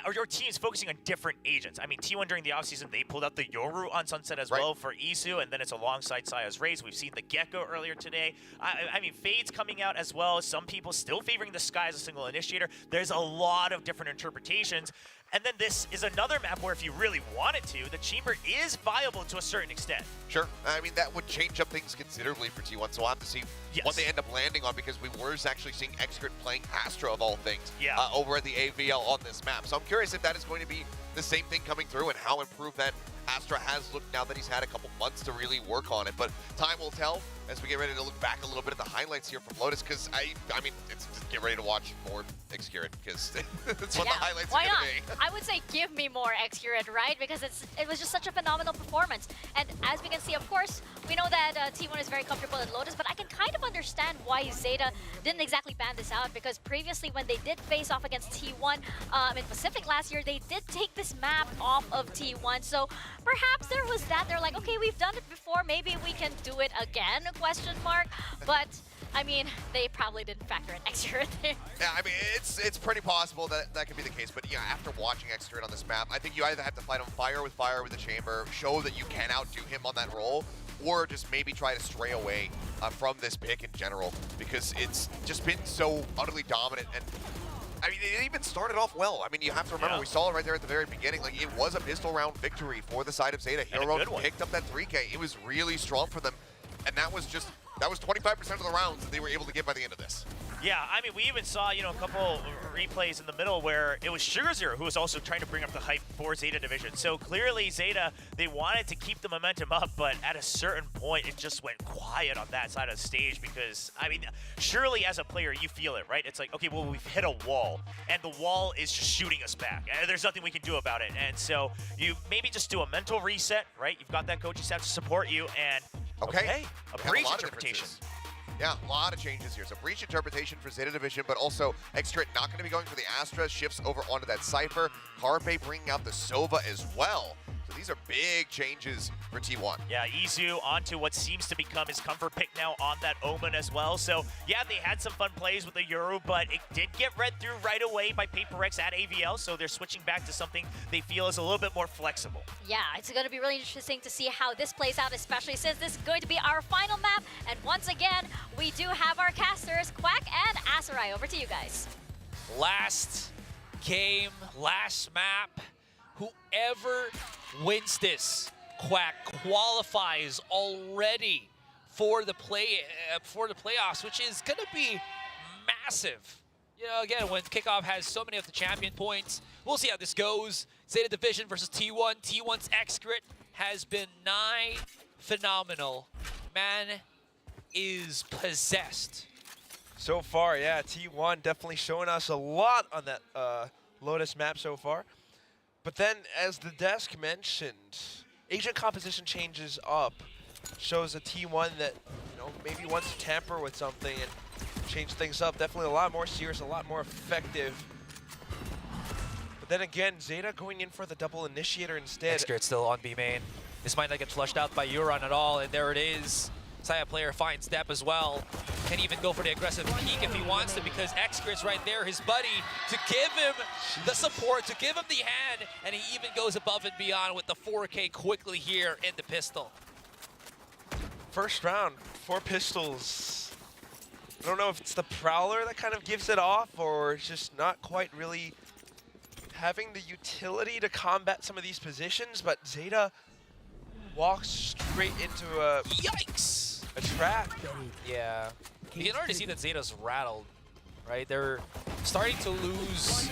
or teams focusing on different agents. I mean, T1 during the offseason, they pulled out the Yoru on Sunset as well for Isu, and then it's alongside Saya's Raze. We've seen the Gecko earlier today. I mean, Fade's coming out as well. Some people still favoring the Sky as a single initiator. There's a lot of different interpretations. And then this is another map where if you really wanted to, the chamber is viable to a certain extent. Sure. I mean, that would change up things considerably for T1, so we'll have to see what they end up landing on, because we were actually seeing Xcrit playing Astra of all things over at the AVL on this map. So I'm curious if that is going to be the same thing coming through and how improved that Astra has looked now that he's had a couple months to really work on it. But time will tell as we get ready to look back a little bit at the highlights here from Lotus, because I mean, it's just get ready to watch more Xcurious, because that's what the highlights are going to be. I would say give me more Xcurious, right? Because it was just such a phenomenal performance. And as we can see, of course, we know that T1 is very comfortable in Lotus, but I can kind of understand why ZETA didn't exactly ban this out, because previously when they did face off against T1 in Pacific last year, they did take this map off of T1. So perhaps there was that. They're like, okay, we've done it before, maybe we can do it again, question mark. But I mean, they probably didn't factor in Xcurious there. Yeah, I mean, it's pretty possible that that could be the case. But yeah, after watching Xcurious on this map, I think you either have to fight him fire with the chamber, show that you can outdo him on that role, or just maybe try to stray away from this pick in general, because it's just been so utterly dominant. And I mean, it even started off well. I mean, you have to remember, we saw it right there at the very beginning. Like, it was a pistol round victory for the side of ZETA. Hero picked up that 3K. It was really strong for them. And that was 25% of the rounds that they were able to get by the end of this. Yeah, I mean, we even saw, a couple replays in the middle where it was SugarZero who was also trying to bring up the hype for ZETA Division. So clearly ZETA, they wanted to keep the momentum up, but at a certain point, it just went quiet on that side of the stage because, I mean, surely as a player, you feel it, right? It's like, okay, well, we've hit a wall, and the wall is just shooting us back. And there's nothing we can do about it. And so you maybe just do a mental reset, right? You've got that coaching staff to support you, and okay, a breach interpretation. Yeah, a lot of changes here. So breach interpretation for ZETA Division, but also Xcurious not going to be going for the Astra, shifts over onto that Cypher. Carpe bringing out the Sova as well. So these are big changes for T1. Yeah, Izu onto what seems to become his comfort pick now on that Omen as well. So yeah, they had some fun plays with the Yoru, but it did get read through right away by PaperX at AVL, so they're switching back to something they feel is a little bit more flexible. Yeah, it's going to be really interesting to see how this plays out, especially since this is going to be our final map. And once again, we do have our casters, Quack and Asarai. Over to you guys. Last game, last map. Whoever wins this, Quack qualifies already for the playoffs, which is going to be massive. You know, again, when Kickoff has so many of the champion points, we'll see how this goes. ZETA Division versus T1. T1's Xcrit has been nigh phenomenal. Man is possessed. So far, yeah, T1 definitely showing us a lot on that Lotus map so far. But then, as the desk mentioned, agent composition changes up, shows a T1 that maybe wants to tamper with something and change things up. Definitely a lot more serious, a lot more effective. But then again, ZETA going in for the double initiator instead. Xcurious still on B main. This might not get flushed out by Euron at all, and there it is. Saya player finds step as well. Can even go for the aggressive peek if he wants to, because Xcurious right there, his buddy, to give him the support, to give him the hand, and he even goes above and beyond with the 4K quickly here in the pistol. First round, 4 pistols. I don't know if it's the Prowler that kind of gives it off, or it's just not quite really having the utility to combat some of these positions, but ZETA walks straight into a trap. Yeah. You can already see that ZETA's rattled, right? They're starting to lose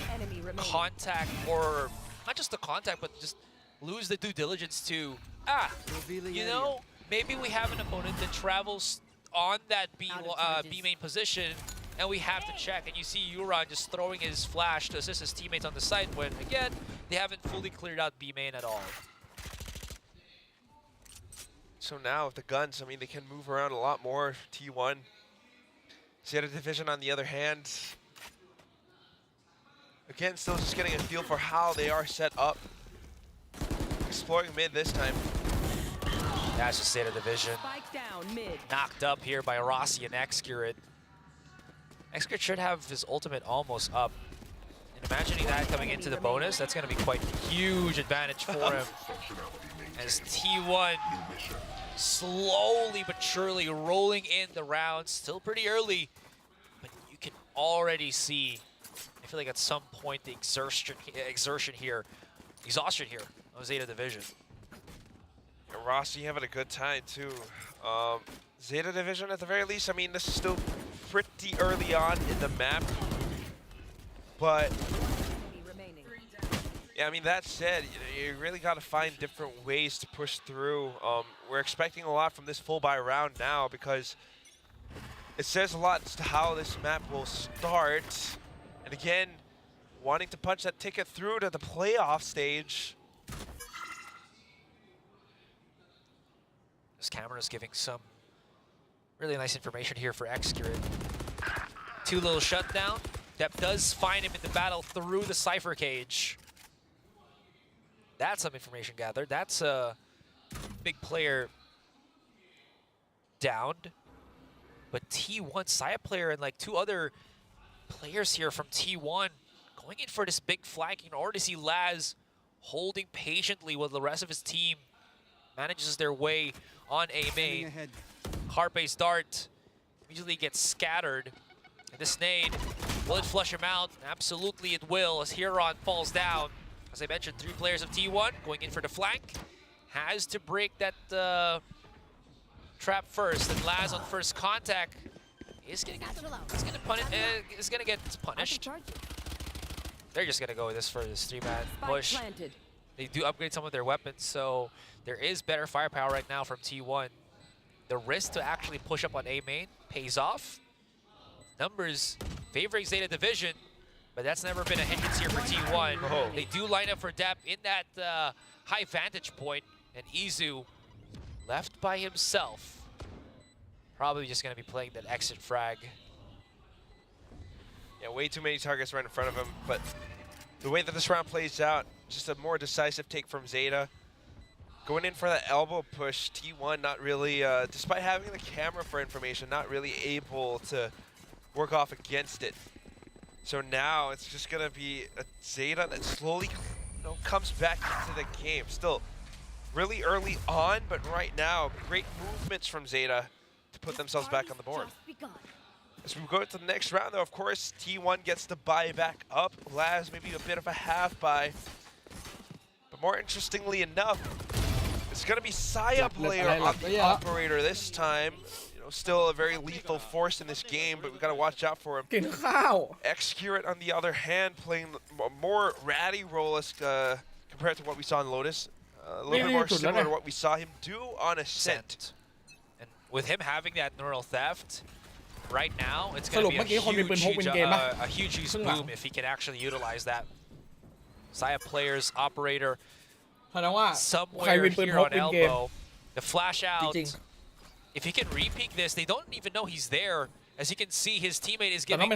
contact, or not just the contact, but just lose the due diligence to, you know, maybe we have an opponent that travels on that B main position, and we have to check. And you see Euron just throwing his flash to assist his teammates on the side when, again, they haven't fully cleared out B main at all. So now with the guns, I mean, they can move around a lot more. T1. ZETA Division, on the other hand, again, still just getting a feel for how they are set up. Exploring mid this time. That's just ZETA Division. Knocked up here by Rossi and Xcurit. Xcurit should have his ultimate almost up. And imagining that coming into the bonus, that's going to be quite a huge advantage for him. As T1 slowly but surely rolling in the rounds. Still pretty early, but you can already see, I feel like at some point, the exhaustion here of ZETA Division. And Rossi having a good time too. ZETA Division at the very least, I mean, this is still pretty early on in the map. But yeah, I mean, that said, you really got to find different ways to push through. We're expecting a lot from this full buy round now, because it says a lot as to how this map will start. And again, wanting to punch that ticket through to the playoff stage. This camera is giving some really nice information here for Xcurit. Two little shutdown. Depp does find him in the battle through the Cypher cage. That's some information gathered. That's a big player downed. But T1, Saya player, and like two other players here from T1 going in for this big flank. You can already see Laz holding patiently while the rest of his team manages their way on A main. Carpe's dart immediately gets scattered. And this nade, will it flush him out? Absolutely it will, as Huron falls down. As I mentioned, three players of T1 going in for the flank. Has to break that trap first, and Laz on first contact is gonna get punished. They're just gonna go with this for this 3-man push. They do upgrade some of their weapons, so there is better firepower right now from T1. The risk to actually push up on A main pays off. Numbers favoring ZETA Division, but that's never been a hindrance here for T1. Oh. They do line up for Depp in that high vantage point, and Izu left by himself. Probably just going to be playing that exit frag. Yeah, way too many targets right in front of him, but the way that this round plays out, just a more decisive take from ZETA. Going in for that elbow push, T1 not really, despite having the camera for information, not really able to work off against it. So now it's just gonna be a ZETA that slowly, comes back into the game. Still really early on, but right now, great movements from ZETA to put themselves back on the board. As we go to the next round, though, of course, T1 gets to buy back up. Laz maybe a bit of a half buy. But more interestingly enough, it's gonna be Saya player on the operator this time. Still a very lethal force in this game, but we gotta watch out for him. Xcurit, on the other hand, playing a more ratty role as compared to what we saw in Lotus. A little bit more similar to what we saw him do on Ascent. And with him having that neural theft, right now, it's going to be a huge boom if he can actually utilize that. Saya player's operator somewhere here on elbow. The flash out. If he can re-peek this, they don't even know he's there. As you can see, his teammate is giving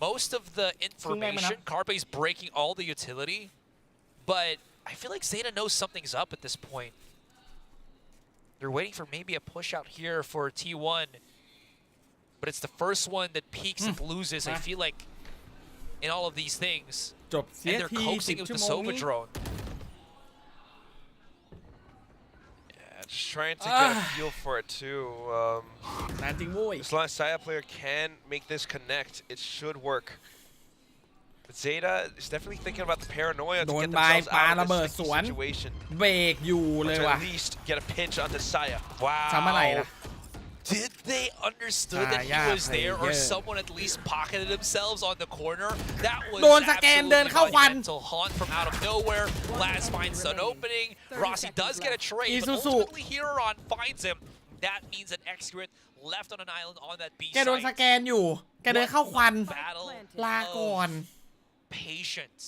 most of the information. Carpe's breaking all the utility. But I feel like ZETA knows something's up at this point. They're waiting for maybe a push out here for T1. But it's the first one that peaks and loses, I feel like, in all of these things. And they're coaxing with the Sova drone. Just trying to get a feel for it too. นานจริงโว้ย As long as Saya player can make this connect, it should work. But ZETA is definitely thinking about the paranoia to get themselves out of this situation. เบรกอยู่เลยว่ะ At least get a pinch onto Saya. ทำอะไรล่ะ Did they understood that he was there, or someone at least pocketed themselves on the corner? That was โดนสแกนเดินเข้าควัน monumental. Haunt from out of nowhere. Laz finds an opening. Rossi does get a trade, but ultimately Hiroron finds him. That means an Excurate left on an island on that B แกโดนสแกนอยู่แกเดินเข้าควันลาก่อน Patience.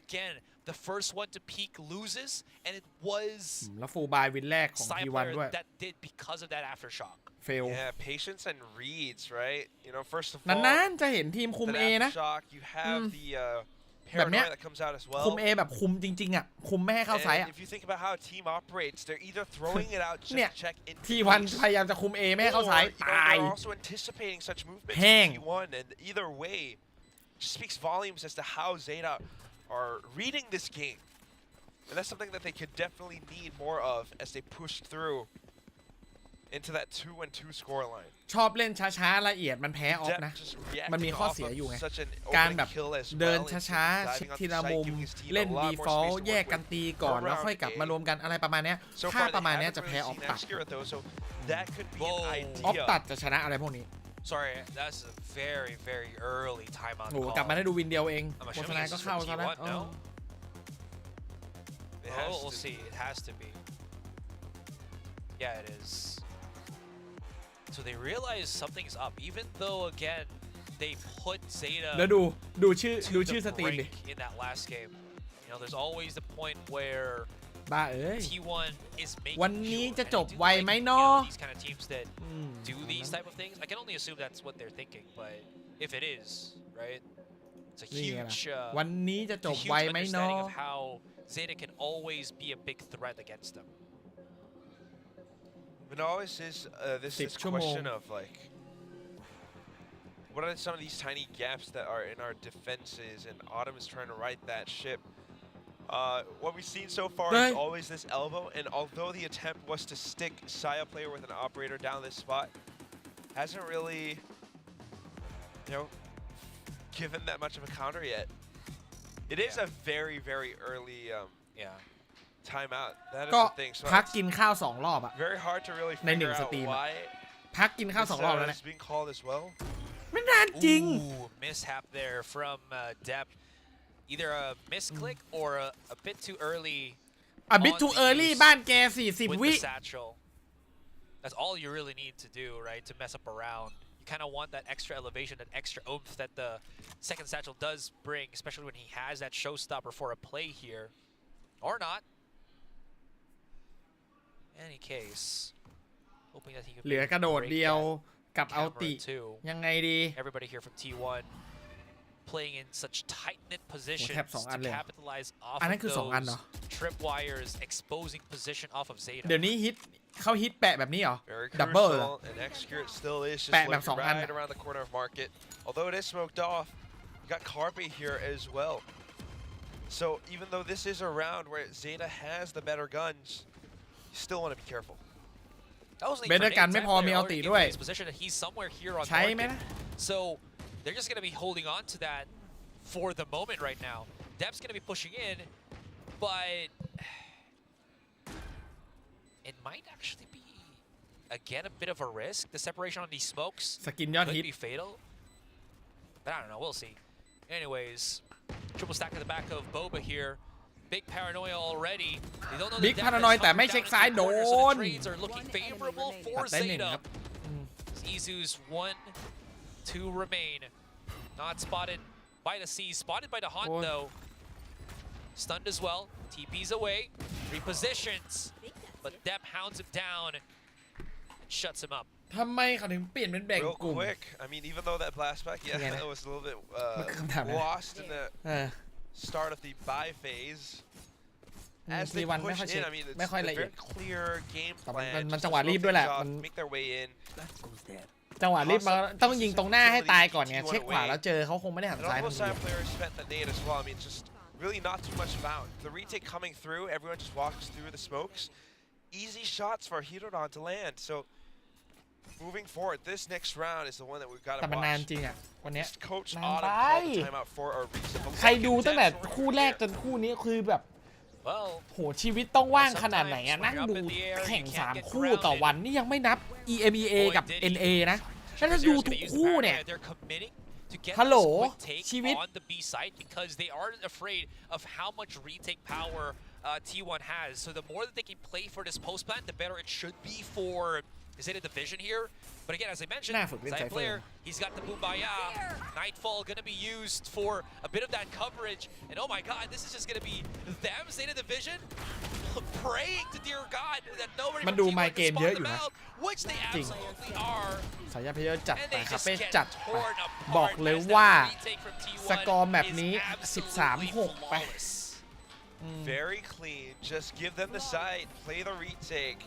Again, the first one to peak loses, and it was แล้วฟูลบายวินแรกของ T1 ด้วย that did because of that aftershock. fail Yeah, patience and reads, right? You know, first of all, นานๆจะเห็นทีมคุม A นะ aftershock, you have the paranoia that comes out as well. คุม A แบบคุมจริงๆอ่ะคุมไม่ให้เข้าไซส์อ่ะ If you think about how a team operates, they're either throwing it out just to check in. T1 พยายามจะคุม A ไม่ให้เข้าไซส์ตาย They're also anticipating such movements in T1, and either way, just speaks volumes as to how ZETA are reading this game. And that's something that they could definitely need more of as they push through into that 2-2 score line. ชอบเล่นช้าๆละเอียดมันแพ้ออฟนะมันมีข้อเสียอยู่ไงการแบบเดินช้าๆเช็คทีละมุมเล่น default แยกกันตีก่อนแล้วค่อยกลับมารวมกันอะไรประมาณนี้ถ้าประมาณนี้จะแพ้ออฟตัดออฟตัดจะชนะอะไรพวกนี้ Sorry, that's a very, very early timeout โอ้ call. กลับมาได้ดูวินเดียวเองโฆษณาก็เข้าซะแล้ว We'll see. It has to be. Yeah, it is. So they realize something's up, even though again they put ZETA แล้วดูชื่อสตรีมดิ in that last game. You know, there's always the point where บ้าเอ้ย T1 is making วันนี้จะจบไวไหม you เนาะ know, these kind of teams that do these type of things. I can only assume that's what they're thinking, but if it is, right, it's a huge วันนี้จะจบ huge ไวไหมเนาะ understanding of how ZETA can always be a big threat against them. But always is this question of like, what are some of these tiny gaps that are in our defenses, and Autumn is trying to right that ship. What we've seen so far is always this elbow, and although the attempt was to stick Saya player with an operator down this spot, hasn't really, you know, given that much of a counter yet. It is a very, very early timeout. That is ก็ the thing. So พักกินข้าว2 รอบอะ very hard to really ใน figure 1 ส out ตรีม why พักกินข้าว2 รอบแล้วเนี่ย is being called as well. ไม่นานจริง Ooh, mishap there from Depp. Either a misclick or a bit too early. A bit too early บ้านแก40 วิ That's all you really need to do, right, to mess up a round. You kind of want that extra elevation, that extra oomph that the second satchel does bring, especially when he has that showstopper for a play here. Or not. In any case, hoping that he can เหลือกระโดดเดียวกับเอาติยังไงดี Everybody here from T1 playing in such tight-knit positions to capitalize off of those tripwires, exposing position off of ZETA. เดี๋ยวนี้เขาฮิตแปะแบบนี้เหรอ ดับเบิลเหรอ แปะแบบ2 อัน right around the corner of market. Although it is smoked off, you got Carpe here as well. So even though this is a round where ZETA has the better guns, you still want to be careful. เบนเดอร์กันไม่พอมีเอาติด้วย ใช้ไหมนะ So they're just going to be holding on to that for the moment right now. Deb's going to be pushing in, but it might actually be, again, a bit of a risk. The separation on these smokes could be fatal. But I don't know. We'll see. Anyways, triple stack to the back of Boba here. Big paranoia already. They don't know Big paranoia แต่ไม่เช็คซ้ายโดน so the trades are looking favorable for ZETA. Izu's 1-2 remain. Not spotted by the C, spotted by the Hunt though. Stunned as well. TP's away. Repositions. But Depp hounds him down and shuts him up. ทำไมเขาถึงเปลี่ยนเป็นแบ่งกลุ่ม Real quick. I mean, even though that blast back, it was a little bit lost in the start of the buy phase. As they push in, I mean, it's a very clear game plan. มันจังหวะรีบด้วยแหละ make their way in. จังหวะรีบมาต้องยิงตรงหน้าให้ตายก่อนไงเช็คขวาแล้วเจอเขาคงไม่ได้หันซ้ายทันที players spent the nade as well. I mean, just really not too much found. The retake coming through, everyone just walks through the smokes. easy shots for Hirodon to land. So moving forward, this next round is the one that we've got to แต่มันนาน watch. จริงอ่ะวันเนี้ย Coach นาน Autumn ไป called the timeout for a reason. ใครดูตั้งแต่คู่แรกจนคู่นี้คือแบบโหชีวิตต้องว่างขนาดไหนอะนั่งดูแข่ง3คู่ต่อวันนี่ยังไม่นับ EMEA กับ NA นะแล้วถ้าดูทุกคู่เนี่ยฮัลโหลชีวิต on the B side because they aren't afraid of how much retake power T1 has. So the more that they can play for this post plant, the better it should be for ZETA Division here. But again, as I mentioned, Side player, he's got the Boombayah. Nightfall gonna be used for a bit of that coverage. And oh my god, this is just gonna be them, ZETA Division, praying to dear God that nobody from T1 can spot them out, which they absolutely are. สายาเพเยอร์จัดไปคาเป้จัดไปบอกเลยว่าสกอร์แบบนี้ 13-6 ไป Very clean. Just give them the side. Play the retake.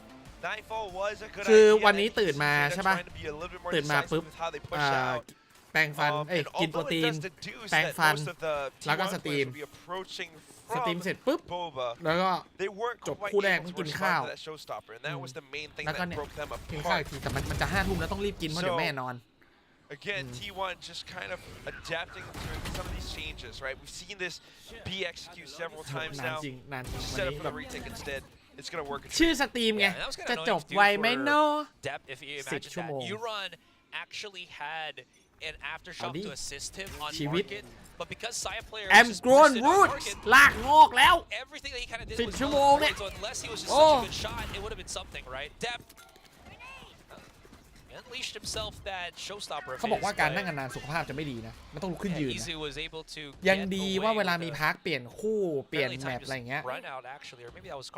Nightfall was a good คือ idea. วันนี้ตื่นมาใช่ป่ะ Trying to be a little bit more ตื่นมาปุ๊บ decisive with how they push out. แปรงฟันกินโปรตีนแปรงฟันแล้วก็สตรีมสตรีมเสร็จปุ๊บแล้วก็จบคู่แรกต้องกินข้าวแล้วก็เนี่ยกินข้าวอีกทีแต่มันจะ5 ทุ่มแล้วต้องรีบกินเพราะเดี๋ยวแม่นอน Again, T1 just kind of adapting to some of these changes, right? We've seen this be executed several times now. Set up for the retake instead. It's gonna work. ชื่อสตรีมไงจะจบไวไหมเนาะ 10 ชั่วโมง Euron actually had an aftershock to assist him on ชีวิต market, but because Saya player am grown roots ลากงอกแล้ว everything that he kind of did was 10 ชั่วโมงเนี่ย so unless he was just such a good shot, it would have been something, right? Depth unleashed himself that showstopper. เขาบอกว่าการนั่งนานๆสุขภาพจะไม่ดีนะมันต้องลุกขึ้นยืนนะยังดีว่าเวลามีพักเปลี่ยนคู่เปลี่ยนแมตช์อะไรอย่างเงี้ย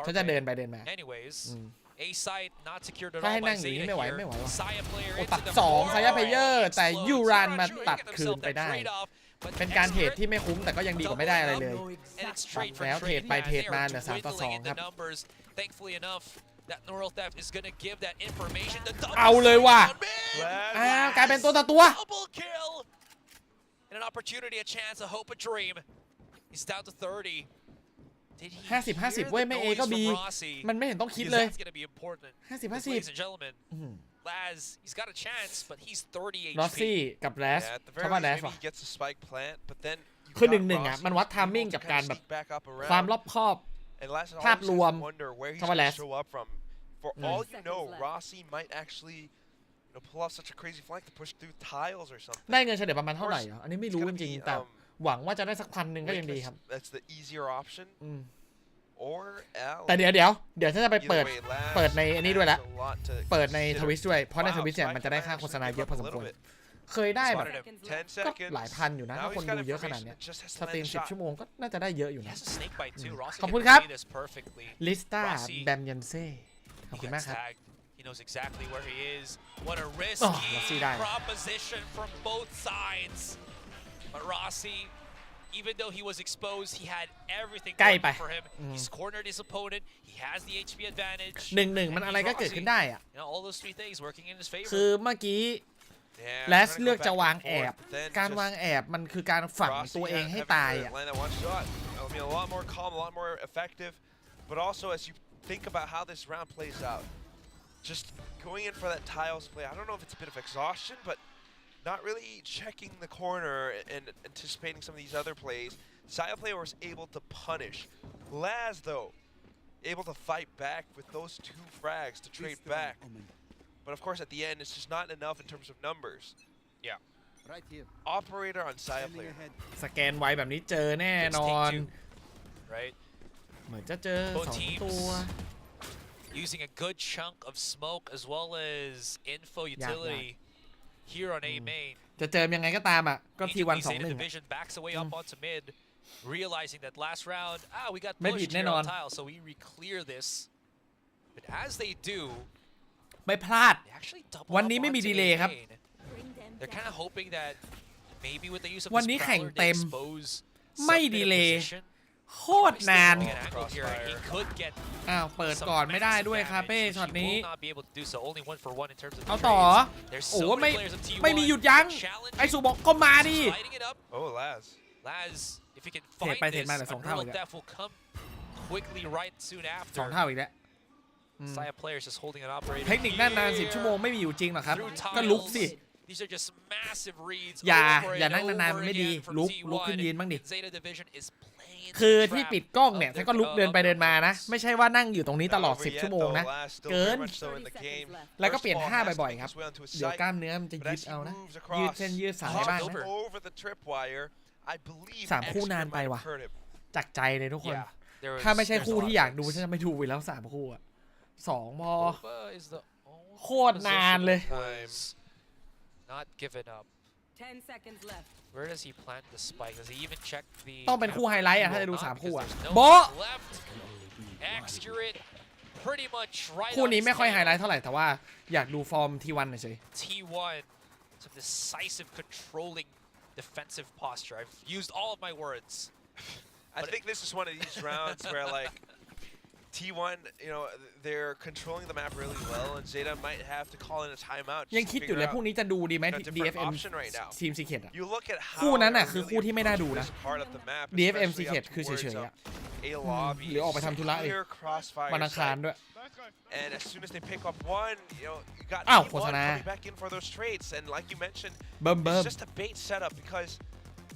เขาจะเดินไปเดินมาถ้าให้นั่งอย่างนี้ไม่ไหวว่ะโอ้ตัด2 Saya Player แต่ยูรันมาตัดคืนไปได้เป็นการเทรดที่ไม่คุ้มแต่ก็ยังดีกว่าไม่ได้อะไรเลยแล้วเทรดไปเทรดมาเหลือ3-2 ครับเอาเลยว่ะกลายเป็นตัวต่อตัว And an opportunity, a chance, a hope, a dream. He's down to 30. 50-50 เว้ยไม่ A ก็ B มันไม่เห็นต้องคิดเลย 50-50 Laz, he's got a chance, but he's 30 HP. ลอสซี่กับแรสชอบว่าแรสว่ะ Gets a spike plant, but then คือ1-1อ่ะมันวัดไทมิ่งกับการแบบความรอบคอบภาพรวมชอบว่าแรสFor all you know, Rossi might actually pull off such a crazy flank to push through tiles or something. ได้เงินเฉลี่ยประมาณเท่าไหร่อ่ะอันนี้ไม่รู้จริงๆแต่หวังว่าจะได้สัก1,000ก็ยังดีครับ That's the easier option. Or L. แต่เดี๋ยวถ้าจะไปเปิดในอันนี้ด้วยละเปิดในทวิชด้วยเพราะในทวิชเนี่ยมันจะได้ค่าโฆษณาเยอะพอสมควรเคยได้แบบก็หลายพันอยู่นะถ้าคนดูเยอะขนาดเนี้ยสตรีม10 ชั่วโมงก็น่าจะได้เยอะอยู่นะขอบคุณครับลิสตาแบมยันเซ่ขอบคุณมากครับ He knows exactly where he is. What a risky proposition from both sides. But Rossi, even though he was exposed, he had everything going for him. He's cornered his opponent. He has the HP advantage. 1-1 มันอะไรก็เกิดขึ้นได้อะ All those 3 things working in his favor. คือเมื่อกี้แลสเลือกจะวางแอบการวางแอบมันคือการฝังตัวเองให้ตายอ่ะ A lot more calm, a lot more effective. But also as you think about how this round plays out, just going in for that tiles play, I don't know if it's a bit of exhaustion, but not really checking the corner and anticipating some of these other plays. Saya player was able to punish. Laz, though, able to fight back with those 2 frags to trade back. But of course, at the end, it's just not enough in terms of numbers. Yeah. Operator on Saya player. สแกนไว้แบบนี้เจอแน่นอน Right. เหมือนจะเจอ2 ตัว Using a good chunk of smoke as well as info utility here on A main. จะเจอยังไงก็ตามอ่ะก็ทีวัน 2-1 Division backs away up onto mid, realizing that last round, we got pushed here on tile, so we re-clear this. But as they do, ไม่พลาดวันนี้ไม่มีดีเลย์ครับ They're kind of hoping that maybe with the use of วันนี้แข่งเต็มไม่ดีเลย์โคตรนานเปิดก่อนไม่ได้ด้วยคาเป้ช็อตนี้เอาต่อโอ้ไม่มีหยุดยั้งไอสุบอกก็มาดิเทไปเทมาแต่2 เท่าอีกแล้ว2 เท่าอีกแล้ว Saya players just holding an operator. เทคนิคนานๆ10 ชั่วโมงไม่มีอยู่จริงหรอกครับก็ลุกสิ These are just massive reads. อย่านั่งนานๆไม่ดีลุกขึ้นยืนบ้างดิคือที่ปิดกล้องเนี่ยฉันก็ลุกเดินไปเดินมานะไม่ใช่ว่านั่งอยู่ตรงนี้ตลอด10 ชั่วโมงนะเกินแล้วก็เปลี่ยนท่าบ่อยๆครับเดี๋ยวกล้ามเนื้อมันจะยืดเอานะยืดเส้นยืดสายบ้างนะ3 คู่นานไปว่ะจากใจเลยทุกคนถ้าไม่ใช่คู่ที่อยากดูฉันจะไม่ดูไปแล้ว3 คู่อะ2 พอโคตรนานเลย Not given up. 10 seconds left. Where does he plant the spike? Does he even check the? ต้องเป็นคู่ไฮไลท์อะถ้าจะดู3 คู่อะโบ Accurate. Pretty much right. คู่นี้ไม่ค่อยไฮไลท์เท่าไหร่แต่ว่าอยากดูฟอร์ม T1 หน่อยสิ T1, some decisive, controlling, defensive posture. I've used all of my words. I think this is one of these rounds where like T1, you know, they're controlling the map really well, and ZETA might have to call in a timeout. ยังคิดอยู่เลยพรุ่งนี้จะดูดีไหม DFM Team Secret อะ You look at how คู่นั้นน่ะคือคู่ที่ไม่น่าดูนะ part of the map, DFM especially Secret up คือเฉ towards ยๆอะ a lobby, หรือออกไปทำธุระเลย clear crossfire วันอังคาร site. ด้วย And as soon as they pick up one, you know, you got อ้าว T1 โฆษณา coming back in for those trades, and like you mentioned, เบิ่ม it's just a bait setup because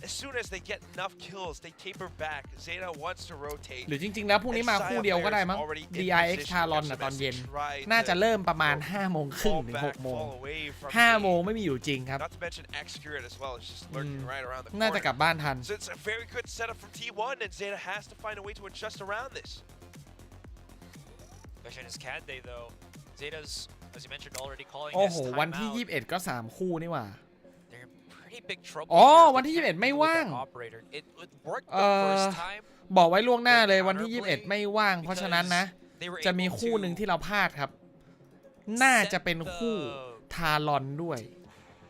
as soon as they get enough kills, they taper back. ZETA wants to rotate. หรือจริงๆแล้วพรุ่งนี้มาคู่เดียวก็ได้มั้ง DRX ชาลอนตอนเย็นน่าจะเริ่มประมาณ 5 โมงครึ่งถึง 6 โมง 5 โมงไม่มีอยู่จริงครับ Not to mention Excurate as well. It's just lurking right around the corner. น่าจะกลับบ้านทัน So it's a very good setup from T1, and ZETA has to find a way to adjust around this. Question is, can they though? ZETA's, as you mentioned, already calling โอ้ this โห timeout. วันที่ 21 ก็ 3 คู่นี่หว่า They're in pretty big trouble. อ๋อ here if วันที่ they can't 21 ไม่ deal with ว่าง that operator. It worked the first time. บอกไว้ล่วงหน้าเลยวันที่ 21 ไม่ว่าง เพราะฉะนั้นนะ จะมีคู่หนึ่งที่เราพลาดครับ น่าจะเป็นคู่ทารอนด้วย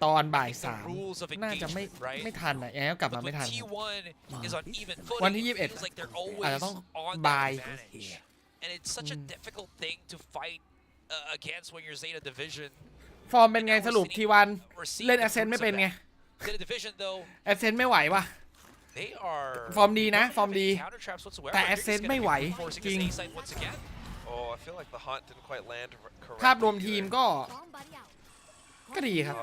ตอนบ่าย 3 น่าจะไม่ทันอ่ะยังไงก็กลับมาไม่ทัน วันที่ 21 อาจจะต้องบ่าย And it's such a difficult thing to fight against when you're ZETA Division. ฟอร์มเป็นไงสรุปทีวันเล่นแอสเซนต์ไม่เป็นไง ZETA Division though. แอสเซนต์ไม่ไหวว่ะ They are ฟอร์มดีนะฟอร์มดี counter traps whatsoever. แต่แอสเซนต์ไม่ไหวจริง Oh, I feel like the hunt didn't quite land correctly. ภาพรวมทีมก็ดีครับ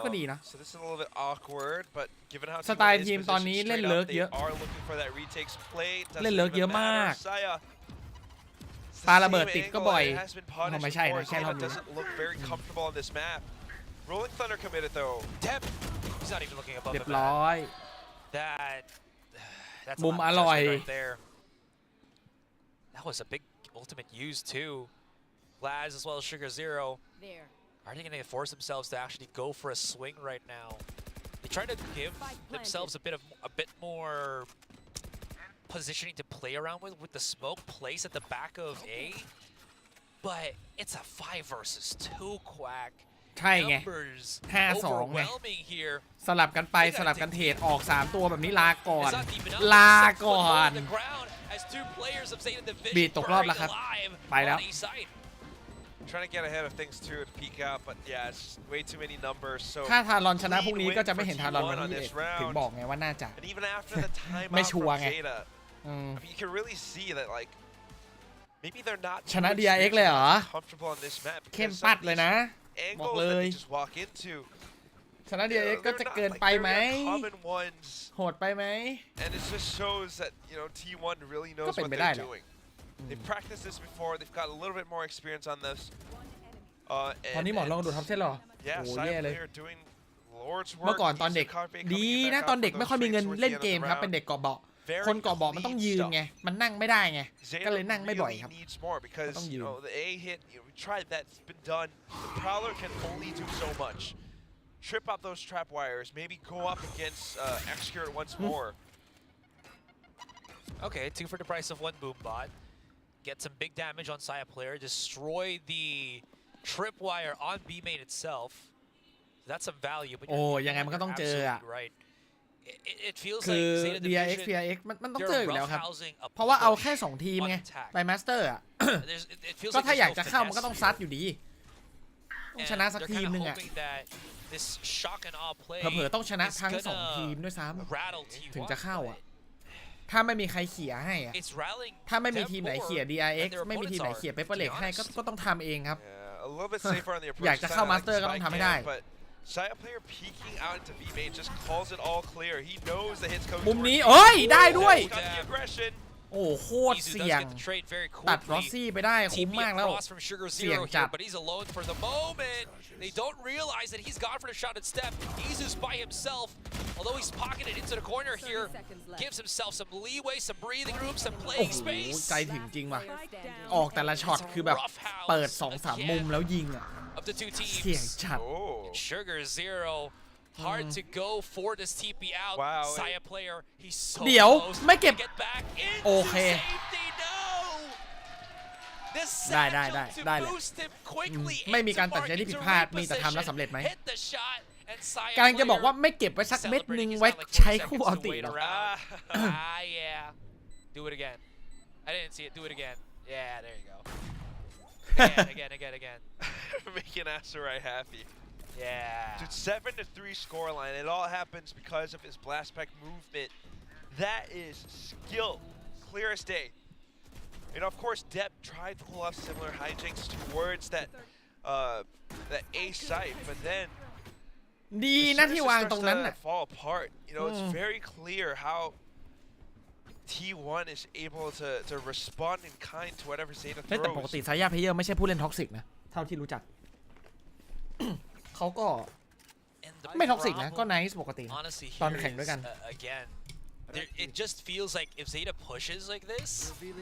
ก็ดีนะ So this is a little bit awkward, but given how สไตล์ทีมตอนนี้เล่นเลิกเยอะ เล่นเลิกเยอะมากปาระเบิดติดก็บ่อยไม่ใช่นะแค่รอบนี้ Rolling Thunder committed though. Deb, he's not even looking above เรีย the บร้อย That's มุม a lot อ of ร่อย judgment right there. That was a big ultimate use too. Laz as well as Sugar Zero. There. Are they going to force themselves to actually go for a swing right now? They try to give themselves a bit more positioning to play around with the smoke placed at the back of A. But it's a 5 versus 2 Quack. ใช่ไง Numbers 5-2 ไง overwhelming here. สลับกันไปสลับกันเทรดออก 3 ตัวแบบนี้ลาก่อน ลาก่อน As 2 players of ZETA Division บีดตกรอบแล้วครับ ไปแล้ว Trying to get ahead of things too to peek out, but yeah, it's just way too many numbers. So ถ้าทารอนชนะพรุ่งนี้ก็จะไม่เห็นทารอนวันที่21ถึงบอกไงว่าน่าจะ And even after the timeout ไม่ชัวร์ from ไง ZETA, I mean, you can really see that like maybe they're not ชนะ DRX เลยเหรอ comfortable on this map เข้ม because ปัด some of เลย these นะ บอก angles เล that ย they just walk into. ชนะ DRX ก็จะเกินไปไหม Common ones, โหดไปไหม and it just shows that you know T1 really knows ก็เป็น what ไปได้ they're แหละ doing. They've practiced this before. They've got a little bit more experience on this. ตอนนี้หมอนลองดูท็อปเส้นหรอ Yeah, โอ้แย่เลย Cyber doing Lord's เมื่อ work. ก่อนตอนเด็ก ดีนะตอนเด็กไม่ค่อยมีเงินเล่นเกมครับ เป็นเด็กเกาะเบาะ คนเกาะเบาะมันต้องยืนไง มันนั่งไม่ได้ไง ก็เลยนั่งไม่บ่อยครับ needs more because you know the A hit. You know, we tried that. It's been done. The Prowler can only do so much. Trip up those trap wires. Maybe go up against Excurate once more. Okay, 2 for the price of 1 boom bot. Get some big damage on Saya player. Destroy the tripwire on B main itself. That's some value. But โอ้ยังไงมันก็ต้องเจออะ right. It feels คือ like ZETA DRX Division. DRX มันต้องเจออยู่แล้วครับ roughhousing a เพราะว่าเอา push แค่ 2 ทีมไง on attack. ไปมาสเตอร์อ่ะ It feels ก็ like ถ้า there's อยาก no จะเข้า finesse มันก็ต้อง here. ซัดอยู่ดี ต้องชนะ And สัก they're ทีม kinda หนึ่งอ่ะ hoping that this shock and awe play เผลอๆต้องชนะทั้ง is 2 ทีมด้วยซ้ gonna rattle ำ T1, ถึงจะเข้าอ่ะ ถ้าไม่มีใครเขี่ยให้อะ It's rallying ถ้าไม่มีทีมไหนเขี่ย them DRX more ไม่มีทีมไหนเขี่ย Paper Lake ให้ก็ต้องทำเองครับ A little bit safer on the approach อยากจะเข้า side, like Master ก็ต้องทำให้ได้ spike cam, but Saya player peeking out into B main just calls it all clear. He knows the hits coming มุม towards นี้ him. เอ้ยได้ด้วย Got the aggression. โอ้โคตร Izu เสี่ does ยง get the trade very ตัด quickly. รอสซี่ไปได้คุ้ม TP มากแล้ว across from Sugar เสี่ยง Zero จั here, ด but he's alone for the moment. They don't realize that he's gone for the shot and step. Izu's by himself. Although he's pocketed into the corner here, gives himself some leeway, some breathing room, some โอ้ playing โห space. ใจถึงจริงว่ะออกแต่ละช็อตคือแบบเปิด 2-3 มุมแล้วยิงอ่ะ Of the two เสี่ยง teams. จัด Sugar Zero. Hard to go for this TP out. Wow. Saya player, he's so เดี๋ยว close ไม่เก็บ to get back โอ into เค safety. No. The ได้ได้ satchel ได้ to ได้เลย boost him quickly ไม่มีการ into ตัดสินใจที่ marking ผิด to พลาดมีแต่ทำแล้ว reposition. สำเร็จไหม Hit the shot and Saya กำลังจะบอกว่า player ไม่เก็บไว้สักเม็ดหนึ่ง celebrating. He's ไว้ got like ใช้ 4 คู่ seconds เอา to ติ wait หรอ around. Yeah. Do it again. I didn't see it. Do it again. Yeah, there you go. Again. Making Asarai happy. Yeah. Dude, 7-3 scoreline. It all happens because of his blast pack movement. That is skill, clear as day. And of course, Depp tried to pull off similar hijinks towards that A site, but then ดีนะที่วางตรงนั้นน่ะ fall apart. You know, it's very clear how T1 is able to respond in kind to whatever Zeta แต่ปก throws. ติซายาเพเยอร์ไม่ใช่ผู้เล่นท็อกซิกนะเท่าที่รู้จัก เขาก็ไม่ท็อกซิกนะก็ไนซ์ปกตินะ Honestly, ตอน here แข่งด้วยกัน again. It just feels like if Zeta pushes like this,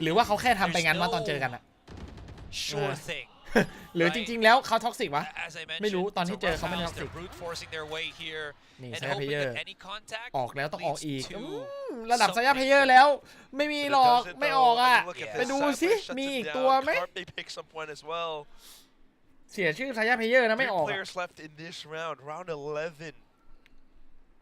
หรือว่าเขาแค่ทำไปงั้นมาตอนเจอกันอะ sure thing. หรือจริงๆแล้วเขาท็อกซิกวะ As I ไม่รู้ mentioned, ตอนที่ it's เจ a อ rough เขาไม่ได้ท็ house. อกซิก They're brute forcing their way here นี่ and ซายาเพ hoping เยอร์ that any contact ออกแล้วต้องออก leads อีก to ระดับซายาเพเยอร์แล้ว ไม่มีหรอกไม่ออกอ่ะ ไปดูสิมีอีกตัวไหม They pick some point as well. เสียชื่อซายาเพเยอร์นะไม่ออก Three players left in this round 11.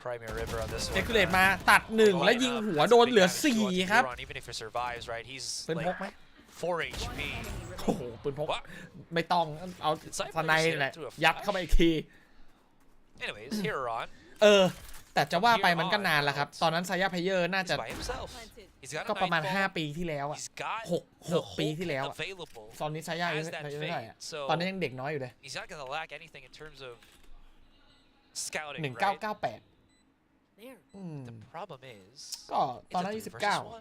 Crimea River on this เอ็ก one. ซ์เลตมาตัด1แล้วยิงหัวโดนเหลือ4ครับ Even if he survives, right? He's ปืนพก like ไหม 4 HP. โอ้โหปืนพกไม่ต้องเอาสไนแหละ into a ยัดเข้าไปอีกที Anyways, here on. แต่จะว่าไปมันก็นานแล้วครับตอนนั้นซายาเพเยอร์น่าจะ By himself. He's got ก็ a ประมาณ nightfall. 5 ปีที่แล้วอ่ะ He's got 6 ปีที่แล้วอะ available. ตอนนี้ซายาอายุ Has that เท่าไหร่อะ fade, so ตอนนี้ยังเด็กน้อยอยู่เลย he's not gonna lack anything in terms of scouting, 1998 The problem is ก็ตอนนั้น it's a 3 versus 1.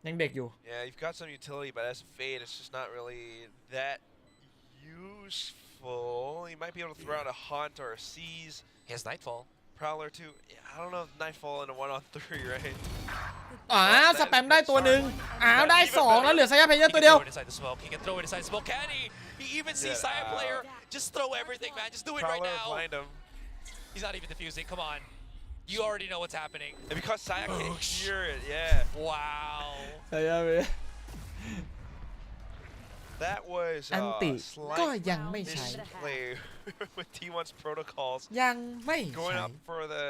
29ยังเด็กอยู่ Yeah, you've got some utility, but as a fade, it's just not really that useful. You might be able to throw out a Haunt or a Seize. He has Nightfall. Prowler too. Yeah, I don't know if Nightfall in a 1-on-3, right? สแปมได้ตัวหนึ่งได้2แล้วเหลือซายาเพเยอร์ตัวเดียว He can throw it inside the smoke. He can throw it inside the smoke. Can he? He even sees Saya player. Just throw everything, man. Just do it right Prowler now. blind him. He's not even defusing. Come on. You already know what's happening. And because Saya can't hear it, yeah. Wow. ซายาเพเยอร์ That was อันติก็ slight ยังไม่ใช้ misplay with T1's protocols. ยังไม่ Going ใช้ up for the,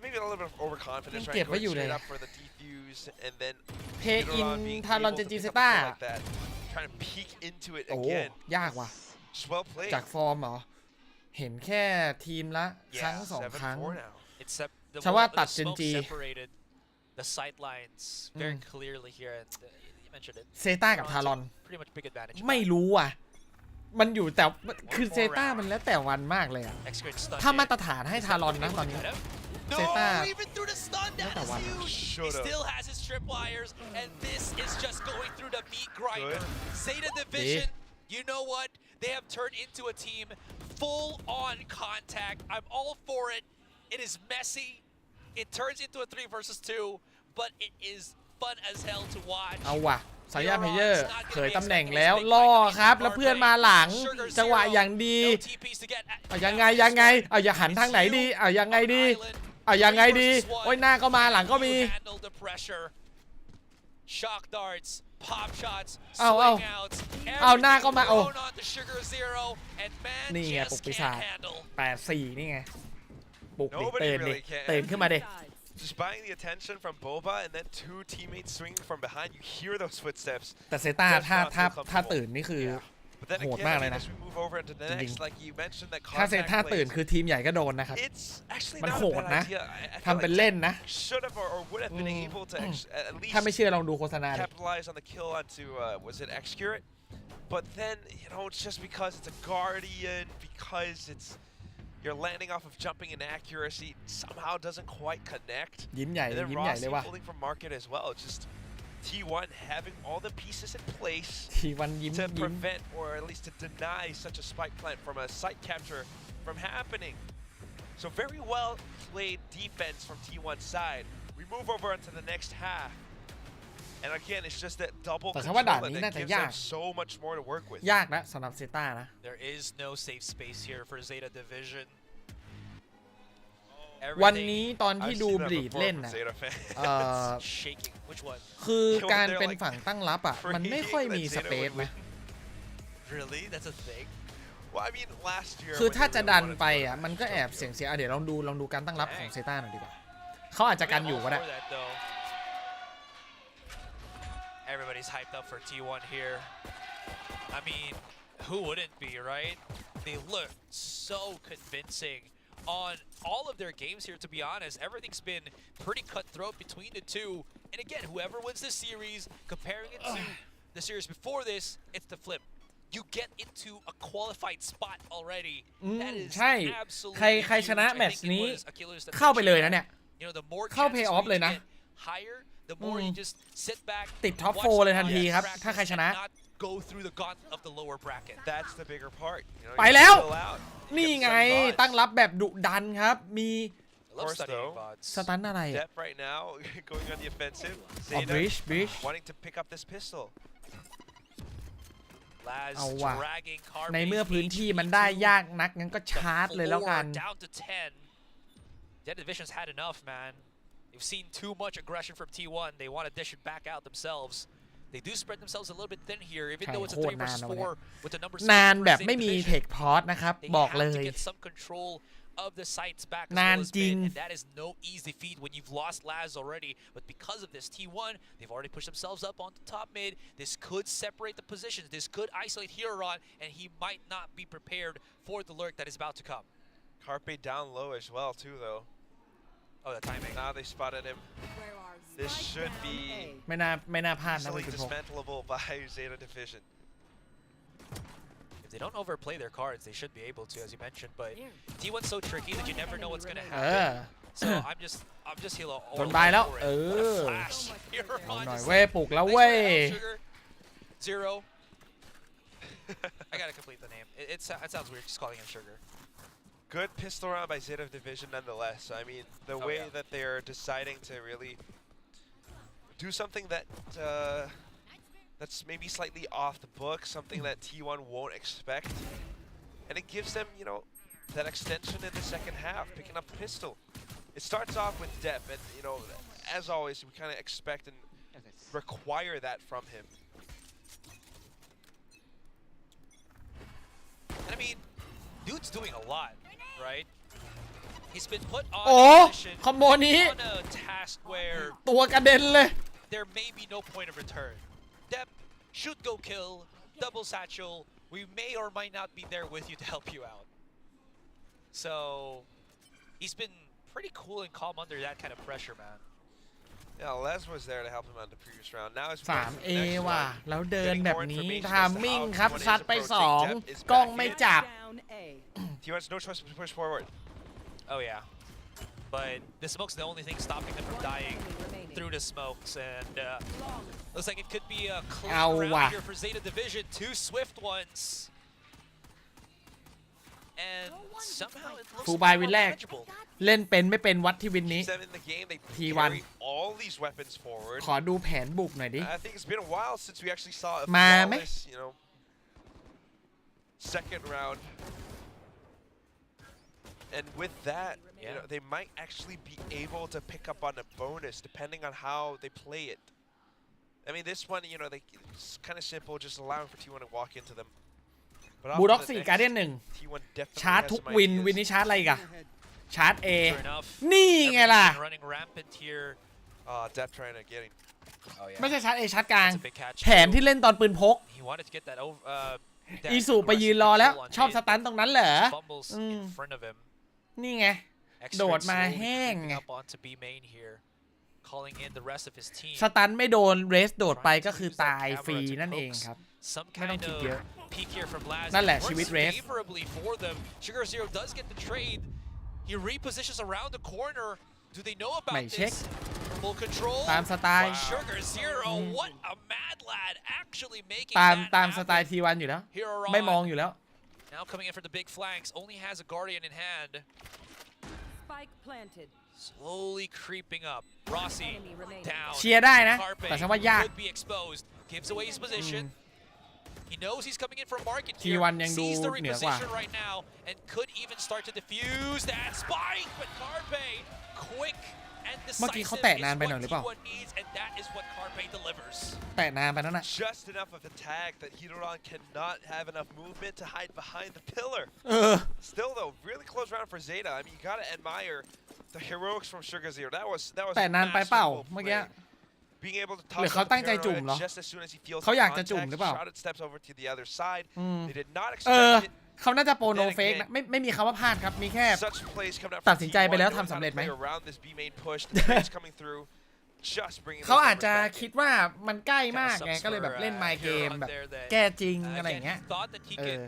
maybe a little bit of overconfidence, ยัง right? เก็บไว้อยู่ Going เลย straight up for the defuse and then เพอิน being ทารอน able เจ to จี pick เซ up a ต้า kill like that. Trying to peek into it โอ้ again. ยากว่ะ Just well played. จากฟอร์มเหรอ เห็นแค่ทีมละครั้ง Yeah, 2 ครั้ง 7-4 now. It's the ฉันว่า wall, ตัด the เจน smoke จี separated the sight lines very clearly here. And you mentioned it. เซต้ากับทารอน Pretty much big advantage. ไม่รู้อ่ะ มันอยู่แต่คือเซต้ามันแล้วแต่วันมากเลยอ่ะ X-Grade stun ถ้า hit. มาตรฐานให้ทารอนนะตอนนี้ No, Zeta. even through the stun, that Not is that one. huge. He Should've. still has his tripwires, and this is just going through the meat grinder. Good. Zeta Division, you know what? They have turned into a team full on contact. I'm all for it. It is messy. It turns into a 3 versus 2, but it is fun as hell to watch. เอาว่ะซายาเพเยอร์เผยตำแหน่งแล้วล่อครับแล้วเพื่อนมาหลังจังหวะอย่างดี No TPs to get เอายังไงอย่าหันทางไหนดีเอายังไงดีโอ้ยหน้าก็มาหลังก็มี handle the pressure. Shock darts, pop shots, เอา swing outs. เอาหน้าก็มาโอ้ Thrown onto Sugar Zero, and man นี่ไงปลุก just ปีศา can't จ handle. 8-4 นี่ไงปลุกดิ Nobody ตื่นดิ really can. ตื่นขึ้นมาดิ Just buying the attention from Boba and then 2 teammates swinging from behind. You hear those footsteps. แต่เซต้าถ้าตื่นนี่คือ But then โหด again, มาก I เล mean, ยนะ as we move over into the จริง next, like you mentioned, that ถ้าเซ contact ต้าตื่น plays, คือทีมใหญ่ก็โดนนะครับ it's actually มัน not โห a ด bad นะ idea. I ทำ feel เป็น like เล่นนะ should have or would have been able to at ถ้าไม่ least เชื่อลองดูโฆษณาดิ capitalize on the kill onto was it Excurate? But then it's just because it's a Guardian, because you're landing off of jumping and accuracy, somehow doesn't quite connect. ยิ้มใหญ่ And then ยิ้มใหญ่เลย Rossi ว่ะ holding from market as well. It's just T1 having all the pieces in place ทีวันยิ้ม to ยิ้ม prevent or at least to deny such a spike plant from a site capture from happening. So very well played defense from T1's side. We move over into the next half. And again, it's just that double แต่ control ว่าด่านนี้ that น่าจะ gives ยาก them so much more to work with. ยากนะสำหรับเซต้านะ There is no safe space here for Zeta Division. วันนี้ตอนที่ I've ดู seen บ that ลีด before เล่น from นะ Zeta fans. Shaking. Which one? คือการเป็นฝั่งตั้งรับอ่ะ มันไม่ค่อยมีสเปซนะ Really? That's a thing? Well, I mean, last year. คือ when ถ้า they จะ really ดัน wanted ไป to go อ่ะ to มันก็แอบเสี่ยงเดี๋ยวลองดูการตั้งรับของเซต้าหน่อยดีกว่าเขาอาจจะกันอยู่ก็ได้ For that, though. Everybody's hyped up for T1 here. I mean, who wouldn't be, right? They look so convincing on all of their games here, to be honest. Everything's been pretty cutthroat between the two. And again, whoever wins this series, comparing it to the series before this, it's the flip. You get into a qualified spot already. That is ใช่ absolutely ใครชนะ huge. I แมตช์ think it นี้ was Achilles that เข้าไปเลย mentioned นะเนี่ย that. You know, the more เข้า chances play for off you เลย to นะ get higher, the more you just sit back, ติดท็อป watch 4 the เลยทันที audience ครับ practice ถ้าใครชนะ and not go through the gauntlet of the lower bracket. That's the bigger part. You know, ไปแล้ว you chill out. นี่ You ไง get some VODs. ตั้งรับแบบดุดันครับ มี I love course, studying though, VODs. สตันอะไรอ่ะ Dep right now going on the offensive. อ๋อ Zeta Breach wanting to pick up this pistol. Laz เอาว่ะ dragging Carpe ในเมื่อพื้นที่มันได้ยากนักงั้นก็ชาร์จเลยแล้วกัน down to 10. Zeta Division's had enough, man. They've seen too much aggression from T1. They want to dish it back out themselves. They do spread themselves a little bit thin here, even though it's a 3 versus 4 with the number นาน 6 for แบบ Zeta ไม่มี Division. เทคพอร์ตนะครับ They บอก have เล to ย get some control of the sites back as นาน well as จริง mid, and that is no easy feat when you've lost Laz already. But because of this, T1, they've already pushed themselves up onto top mid. This could separate the positions. This could isolate Huron, and he might not be prepared for the lurk that is about to come. Carpe down low as well too, though. Oh, the timing. Now they spotted him. This should be ไม่น่าพลาดนะ easily คุณพงษ์ dismantleable by Zeta Division. If they don't overplay their cards, they should be able to, as you mentioned. But T1's so tricky that you never know what's going to เอ happen. อ So I'm just here all โดนบายแล้ว over it. เอ What อ a flash. Huron หน่อย just เว้ยปลุกแล้ว Thanks เว้ for ย the help, Sugar. Zero. I gotta complete the name. It sounds weird just calling him Sugar. Good pistol round by Zeta Division nonetheless. I mean, the way that they're deciding to really do something that that's maybe slightly off the book, something that T1 won't expect. And it gives them, you know, that extension in the second half, picking up the pistol. It starts off with Dep, and, you know, as always, we kind of expect and require that from him. And I mean, dude's doing a lot, right? He's been put on โอ้ a mission คอมโบนี้ on a task where ตัวกระเด็นเลย there may be no point of return. Dep should go kill, double satchel. We may or might not be there with you to help you out. So he's been pretty cool and calm under that kind of pressure, man. Yeah, Les was there to help him on the previous round. Now it's 3A ว่ะแล้วเดินแบบนี้ทามมิ่งครับซัดไป2กล้องไม่จับ T1's no choice but to push forward. Oh yeah. But the smoke's the only thing stopping them from dying through the smokes, and looks like it could be a clean round here for Zeta Division. 2 swift ones. And somehow it looks ฟูลบายวินแรก manageable. เล่นเป็นไม่เป็นวัดที่วินนี้ Them in the game, they T1 carry all these weapons forward. ขอดูแผนบุกหน่อยดิ I think it's been a while since we actually saw a มาไหม flawless, you know, second round. And with that, you know, they might actually be able to pick up on a bonus depending on how they play it. I mean, this one, you know, it's kind of simple, just allowing for T1 to walk into them. บูลด็อก4การ์เดียน T1 definitely ชาร์จ has ทุก some วิน ideas. วินนี้ชาร์จอะไรอีกอะชาร์จ A Sure enough, นี่ไงล่ะ everything's been running rampant here. Dep trying to get him. Oh yeah. ไม่ใช่ชาร์จ A ชาร์จกลาง That's a big catch. แผนที่เล่นตอนปืนพก He wanted to get that over, อีสุไปยืนรอแล้วชอบสตันตรงนั้นเหรอ Fumbles in front of him. นี่ไง โดดมาแห้งไง Up onto B main here, calling in the rest of his team. สตันไม่โดนเรสโดดไปก็คือตายฟรีนั่นเองครับ Some ไม่ต้อง kind คิด of เยอะ peek here from Laz. นั่นแหละ Works ชีวิตเรส favorably for them. Sugar Zero does get the trade. He repositions around the corner. Do they know ไม่ about เช็ค this? Full control. ตามสไตล์ Sugar Zero, what a mad lad actually making ตาม that สไตล์ T1 อยู่แล้ว Hero ไม่มอง on. อยู่แล้ว Now coming in for the big flanks, only has a Guardian in hand. Spike planted. Slowly creeping up. Rossi down. เชียร์ได้นะ Carpe แต่ฉันว่ายาก could be exposed. Gives away his position. He knows he's coming in for a market here. T1 ยังดู Sees the เหนือกว่า reposition right now and could even start to defuse that spike. But Carpe, quick and เมื่อกี้ decisive เขา is แตะนานไปหน่อย what หรือเปล่า T1 needs, and that is what Carpe delivers. แตะนานไปนั่นน่ะ Just enough of a tag that Hiroran cannot have enough movement to hide behind the pillar. Still though, really close round for Zeta. I mean, you gotta admire the heroics from Sugar Zero. That was แต่นานไปเปล่า masterful เมื่อกี้ play. Being able to หรือ toss เขา out ตั้ง the ใจจุ่มเหรอ paranoia just as soon as he feels เขา the อยากจะจุ่ม contact, หรือเปล่า shouted steps over to the other side. They did not เออ expect it. เขาน่าจะโปรโนเฟกนะไม่มีคำว่าพลาดครับ มีแค่ Such plays coming out ตัด from สินใจไป T1, แล้ว knowing ทำ how สำเร็จ to ไหม play around this B main push. The trades coming through, just bringing เขาอาจ those จะ numbers back คิดว่ามันใกล้มากไง ก็เลยแบบเล่นไมเกมแบบแก้จริงอะไรอย่างเงี้ย Thought that he could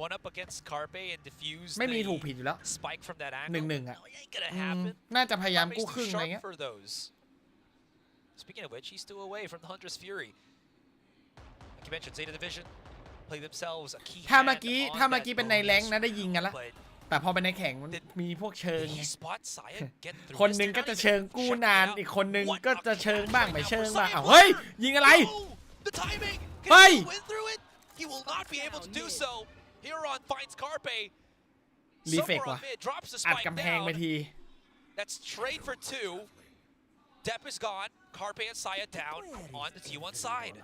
one up against Carpe and defuse ไม่มี the ถูกผิดอยู่แล้ว spike from that หนึ่ angle. งอ่ะ Ain't gonna happen. น่าจะพยายาม Carpe's กู้ too ครึ่งอะไร sharp เงี้ย for those. Speaking of which, he's still away from the Hunter's Fury. Like you mentioned, Zeta Division play themselves a key ถ้า hand เมื่อกี้ on ถ้าเมื่อ that กี้เป็นใน bonus แรงนะได้ยิงกันละ but แต่พอเป็นในแข่งมันมีพวกเชิงไง he spots Saya get through คน this. หนึง They're ก็ not จะ even เชิงกู้ checking นาน out อีกคนหนึง what ก็จะ a เชิง catch บ้าง right ไม่ now เชิง for บ้าง Saya. อ้าวเฮ้ยยิงอะไร The timing. Can Hey! he win through it? He will not be able to do so. Huron finds Carpe. รีเฟก Somewhere ว่ะ on mid, drops the อัด spike กำแพงไป down. ที That's trade for two. Depp is gone. Carpe and Saya down on the T1 side.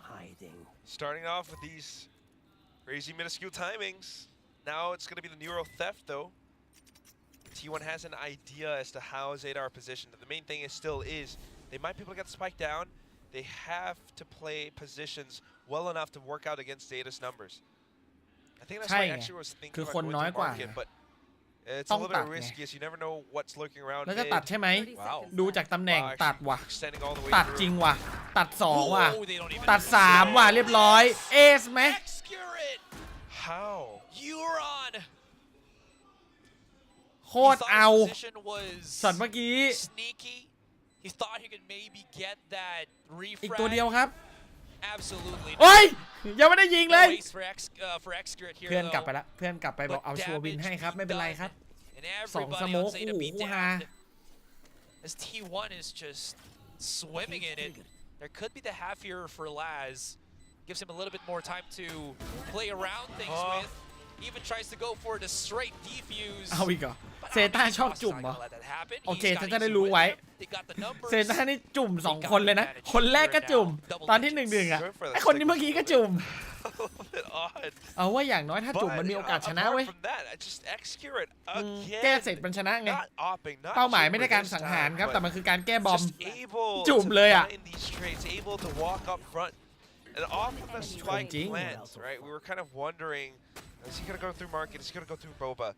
Starting off with these crazy minuscule timings. Now it's going to be the Neuro Theft, though. T1 has an idea as to how Zeta are positioned. The main thing is they might be able to get the spike down. They have to play positions well enough to work out against Zeta's numbers. I think that's ใช่ why ไง actually was คือ thinking คน about น้อย going ก to ว่า market, but it's ต้ a อง little ตั bit ดไง risky as you never know what's lurking around แล้วจะ mid. ตัดใช่ไหม Wow. ดูจากตำแหน่ง Wow, ตัด actually ว่ะ extending all the way ตัด through. จริงว่ะ ตัด2ว่ะ Oh, they don't even ตัด3ว่ะเรียบร้อย เอสไหม Execute it. How? Huron. โคตรเอา His position was ช็อตเมื่อกี้ sneaky. He thought he could maybe get that อีกตัวเดียว refrag. ครับ Absolutely โอ้ย not. ยังไม่ได้ยิงเลย No waste for Execute here, เพื่อนกลับไป though. ละเพื่อนกลับไปบอกเอาชัวร์วินให้ครับ ไม่เป็นไรครับ And สอง everybody สโม on ก Zeta โอ้โห be ฮา damned. As T1 is just swimming in it. There could be the half here for Laz. Gives him a little bit more time to play around things with. Even tries to go for the straight defuse. เอาอีกเหรอ But เซต้าชอบจุ่มเหรอ not gonna let that happen. โอเค He's ฉัน got จะได้ Isu รู้ with ไว้ him. They got the numbers. เซต้านี่จุ่ม2 คนเลยนะ คนแรกก็จุ่ม ตอนที่1-1อ่ะ ไอคนนี้เมื่อกี้ก็จุ่ม A little bit odd. เอาว่าอย่างน้อยถ้าจุ่ม But, มันมีโอกาสชนะ apart เว้ย from that, I just execute it แก้ again. เสร็จมันชนะไง Not opping, not เป้าหมายไม่ super ได้การ this สังหาร time, ครับ but แต่มันคือการแก้บอม just able จุ่ม to เลยอ่ะ find these trades, able to walk up front. And off of a spike plant, right? We were kind of wondering, is he going to go through market? Is he going to go through Boba?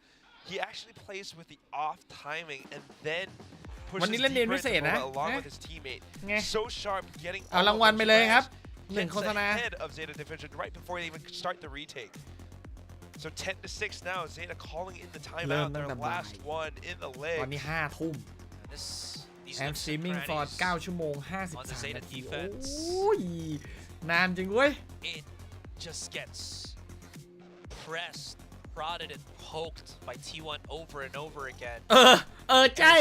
He actually plays with the off timing and then วัน pushes นี้เล่นเรียน deeper พิเศษ into นะ Boba along นะ with his teammate. ไง So sharp, getting เอา all ราง of วัล those ไปเลยครับ frags, 1 โฆ gets ษณา ahead of Zeta Division right before they even start the retake. So 10-6 now. Zeta calling in the เริ่ม timeout. ตั้ง Their แต่บ่าย last one in the ตอน leg. นี้5 ทุ่ม These I'm nooks and streaming for crannies 9 ชั่วโมง on the 53 Zeta นาที defense. โอ้ย นานจริงเว้ย It just gets pressed, prodded, and poked by T1 over and over again. ใช่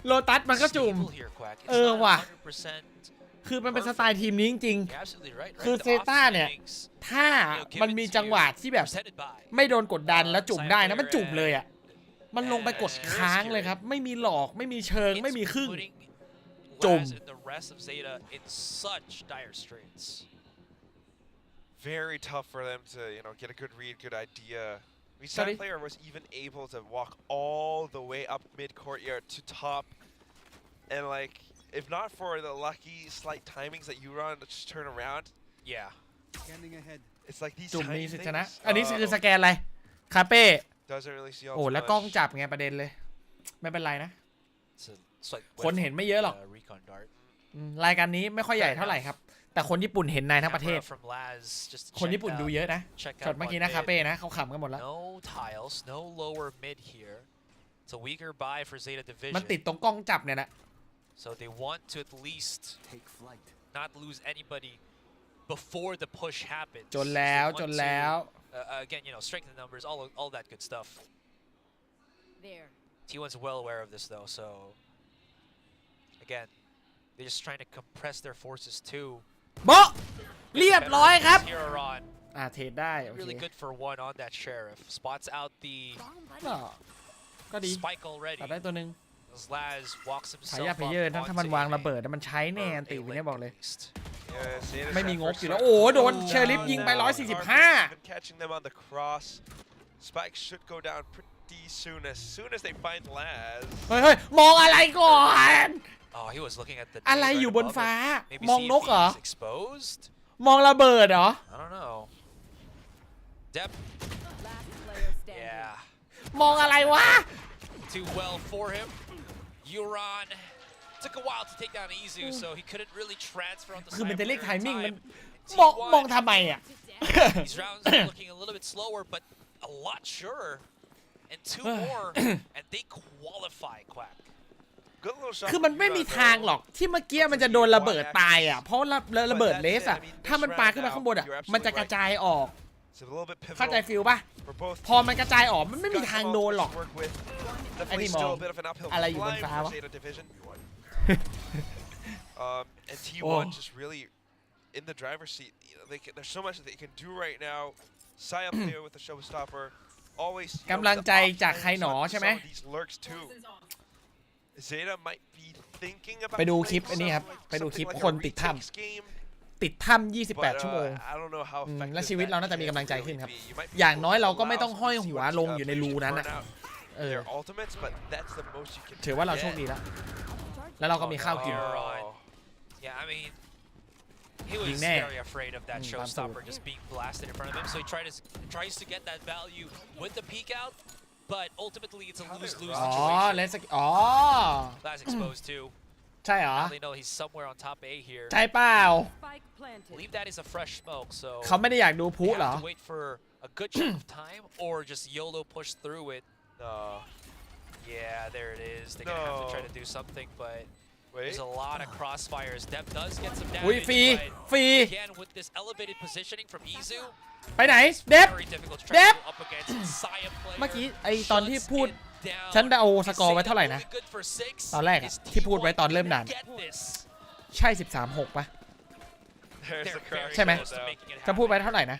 โลตัสมันก็จุ่ม Stable here, Quack. It's ว่ะ not 100%. คือมันเป็นสไตล์ทีมนี้จริง You're absolutely right. ๆ คือ The เซต้า off เนี่ย timings, ถ้ามันมีจังหวะที่แบบ presented by ไม่โดนกดดันแล้วจุ่มได้นะ มันจุ่มเลยอ่ะ มันลงไปกดค้างเลยครับ ไม่มีหลอก ไม่มีเชิง ไม่มีครึ่ง putting จุ่ม Laz and the rest of Zeta in such dire straits. Very tough for them to, get a good read, good idea. We saw Sorry. a player was even able to walk all the way up mid courtyard to top, and like, if not for the lucky slight timings that you run to just turn around, Yeah. Scanning ahead. It's like these จุ่มมี tiny สิทธิชนะ things. อันนี้คือสแกนอะไรคาเป้ Doesn't really see all โอ้ too แล้วกล้อง much. จับไงประเด็นเลยไม่เป็นไรนะ It's like คนเห็นไม่เยอะหรอก recon dart. รายการนี้ไม่ค่อยใหญ่เท่าไหร่ครับแต่คนญี่ปุ่นเห็นในทั้งประเทศ Camera from Laz just คนญี่ปุ่น check ดู out- เยอะนะ check ช็อต out เมื่อกี้ one นะ mid. คาเป้นะเขาขำกันหมดแล้ว No tiles, no lower mid here. It's a weaker buy for Zeta มัน Division. ติดตรงกล้องจับเนี่ยแหละ So they want to at least not lose anybody before the push happens. จนแล้ว They want จนแล้ว to, again, you know, strengthen the numbers, all that good stuff. There. T1's well aware of this though, so again, they're just trying to compress their forces too. โบะเรียบร้อยครับ Here on. เทรดได้โอเค Really good for one on that sheriff. Spots out the ก็ดี spike already. ตัดได้ตัวหนึ่ง As Laz walks ฉายา himself เพลเยอร์ up ถ้ามัน onto วาง a ระเบิดมันใช้แน่อันติเนี่ยบอกเลย Yeah, Zeta's ไม่มี that งบ first อยู่แล้ว round. โอ้โดน Oh, เชอริฟยิงไป Arcade 145 even catching them on the cross. Spike should go down pretty soon as they find Laz. เฮ้ยมองอะไรก่อน Oh, he was looking at the อะไร nade อยู่ right บน above ฟ้า him. Maybe มอง see น if กเหรอ he's exposed. มองระเบิดเหรอ I don't know. Dep. Yeah. มองอะไรวะ Too well for him. Euron took a while to take down Izu, so he couldn't really transfer on the คือมันจะเรียกไทมิ่งมัน time. มองทำไมอ่ะ These rounds are looking a little bit slower, but a lot surer. And two more, and they qualify, Quack. คือมันไม่มีทางหรอกที่เมื่อกี้มันจะโดนระเบิดตายอ่ะเพราะระเบิดเลสอ่ะถ้ามันปาขึ้นมาข้างบนอ่ะมันจะกระจายออก It's a little bit เข้าใจ pivotal ฟิลป่ะ for both พอมันกระจายออกมันไม่มี Got ทาง some โดนหรอก ultimates to work with. ไอ้นี่ Definitely มอง still a bit of an uphill อะไรอยู่บน climb ฟ้า for วะ Zeta Division. And T1 Oh. just really in the driver's seat. You know, there's so much that they can do right now. Saya player with the showstopper. Always กำลังใจจากใครหนอใช่ไหม some of these lurks too. Zeta might be thinking about ไปดูคลิป playing อันนี้ครับ something ไปดูคลิป like a คนติดถ้ retakes game. ำติดถ้ำ28 ชั่วโมง I don't know how และ effective ชีวิต that เราน่าจะมีกำลังใจ can ขึ้นครับ really be. You might be อย่างน้อย able to เราก็ไม่ allow ต้องห้อย some หัว T1 ลงอยู่ในรูนั้น burn อ่ะ out เออ their ultimates, but that's the most you can ถือว่าเราโชค get. ดีแล้วแล้วเราก็มีข้าวกิน Yeah, I mean, he wasยิงแน่ very afraid of that ตามสูตร showstopper just being blasted in front of him, so he tries to get that value with the peek out, but ultimately it's a lose-lose อ๋อ situation. เลสอ๋อ Laz exposed too. ใช่เหรอ Now they know he's somewhere on top A here. ใช่เปล่า I believe that is a fresh smoke, so เขาไม่ได้อยากดูพลุ they เหรอ have to wait for a good chunk of time or just YOLO push through it. Yeah, there it is. They're gonna have to try to do something, but there's a lot of crossfires. Dep does get some อุ้ย damage, ฟรี but ฟรี again with this elevated positioning from Izu, ไปไหนเด็บ very difficult to เด็ try บ to go up against Saya เมื่อ player. กี้ไอตอนที่พูด Down. ฉันเอาสกอร์ไว้เท่าไหร่นะ Good for 6. ตอนแรกอะที่พูดไว้ตอนเริ่มด่าน Get this. ใช่ 13-6 ป่ะ There's the crash ใช่ไหม close out. จะพูดไว้เท่าไหร่นะ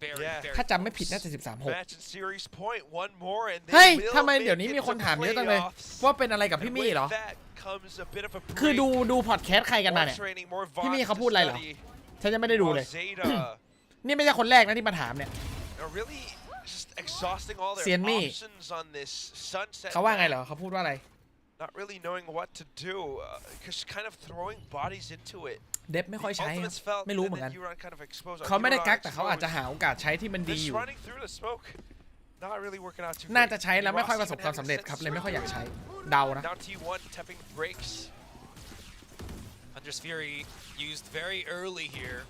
Very, Yeah. very ถ้าจำไม่ผิดน่าจะ Match and series point, one more, and 13-6 เฮ้ย they ทำไม will เดี๋ยว make นี้ it มี to คนถามเยอะจังเลย playoffs. ว่าเป็นอะไรกับพี่ And มี่ with เหรอ that comes a bit of a คือ break. ดูพอดแคสต์ใครกันมา More เนี่ย training, more พี่มี่ VODs เขา to พูดอะไรเหรอ study. ฉันยังไม่ได้ดูเลย While Zeta นี่ไม่ใช่คนแรกนะที่มาถามเนี่ย are really just exhausting all their เซียนมี่ options on this sunset. เขาว่าไง map. เหรอเขาพูดว่าอะไร Not really knowing what to do, just kind of throwing bodies into it. เดฟไม่ค่อยใช้ครับ Ultimates felt, ไม่รู้ and เหมือนกัน then Euron kind of exposed. เขาไม่ได้ Euron กักแต่เขาอาจจะ exposed. หาโอกาสใช้ที่มันดีอ Just ยู่ running through the smoke. Not really working out too น่า great. จะใช้แล้วไม่ค่อยประสบ Ross ความ even สำเร็จ having ครับ sense เลยไม่ค่อยอยาก through. ใช้เดานะ Now T1 tapping breaks. Hunter's Fury used very early here.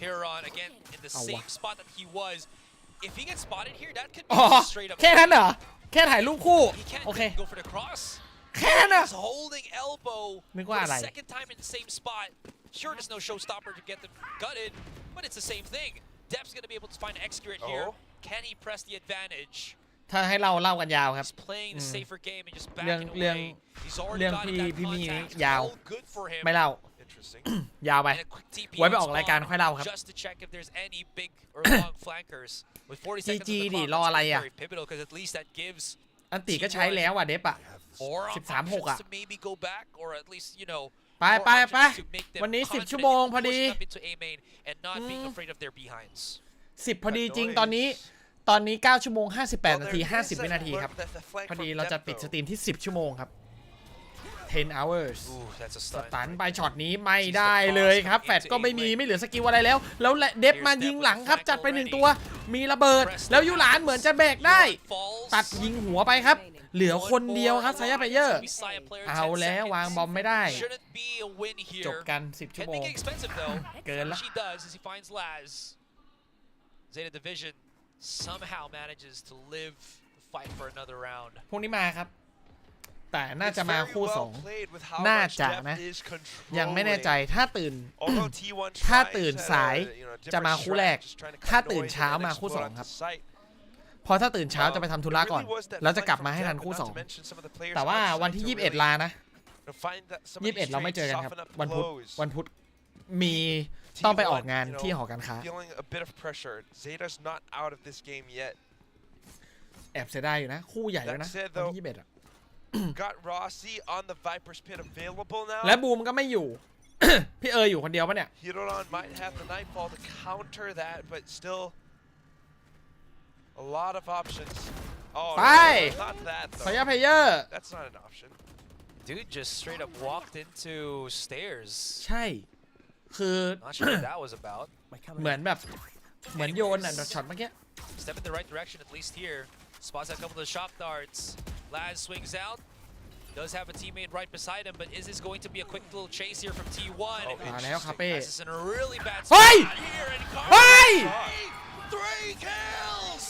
Huron again in the same spot that he was. If he gets spotted here, that could อ๋อ be straight up. แค่นั้นเหรอแค่ถ่ายรูปคู่ He can't โอเค go for the cross. แค่นั้นเหรอ He's holding elbow นึก for ว่า the อะไร second time in the same spot. Sure, there's no showstopper to get them gutted, but it's the same thing. Dep's gonna be able to find an execute here. Can he press the advantage? ถ้าให้เล่ากันยาวครับ He's playing the safer game and just เรื่อง backing เรื่อง away. He's เรื่ already อง got พี่ that มี่นี้ contact. ยาว All good for him. ไม่เล่า Interesting. ยาวไป And a quick TP ไว้ไป on ออกรายการ spawn ค่อยเล่าครับ just to check if there's any big or long flankers. With 40 seconds GG on the ดิ clock, รออะไร that's อ่ะ very pivotal because at least that gives อันติก็ใช้แล้วอ่ะเดฟอ่ะ more 13-6 options อ่ะ to maybe go back or at least, you know, ไป more ไป options to make them วันนี้ 10 confident ชั่วโมง in พอดี pushing up into A main and not being afraid of their behinds. 10 พอดีจริงตอนนี้9 ชั่วโมง 58 นาที 50 วินาทีครับ พอดีเราจะปิดสตรีมที่ 10 ชั่วโมงครับ 10 hours Ooh, that's a ส stun. ตันไปช็อตนี้ไม่ได้เลยครับแฟดก็ไม่มีไม่เหลือสกิลอะไรแล้วเดฟมายิงหลังครับจัดไป1ตัวมีระเบิดแล้วยูหลานเหมือนจะแบกได้ตัดยิงหัวไปครับเหลือคนเดียวครับไซยาเพเยอร์เอาแล้ววางบอมไม่ได้จบกัน10 ชั่วโมงเกินละZeta Division somehow manages to live the fight for another round. พวกนี้มาครับแต่น่าจะมาคู่2น่าจะนะยังไม่แน่ใจถ้าตื่นสายจะมาคู่แรกถ้าตื่นเช้ามาคู่2ครับพอถ้าตื่นเช้าจะไปทำธุระก่อนแล้วจะกลับมาให้ทันคู่2แต่ว่าวันที่21ลานะ21เราไม่เจอกันครับวันพุธมีต้องไปออกงานที่หอการค้าแอบเสียดายอยู่นะคู่ใหญ่แล้วนะวันที่21อ่ะและบูมก็ไม่อยู่ พี่อยู่คนเดียวปะเนี่ยไปไซยาเพเยอร์ Dude just straight up walked into stairs. ใช่คือ Not sure what that was about. เหมือนโยนอ่ะช็อตเมื่อกี้ Step in the right direction at least here. Spots a couple of shock darts. Laz swings out. Does have a teammate right beside him, but is this going to be a quick little chase here from T1? มาแล้วคาเป้ Laz is in a really bad เฮ้ย spot here, and เฮ้ย 3 kills.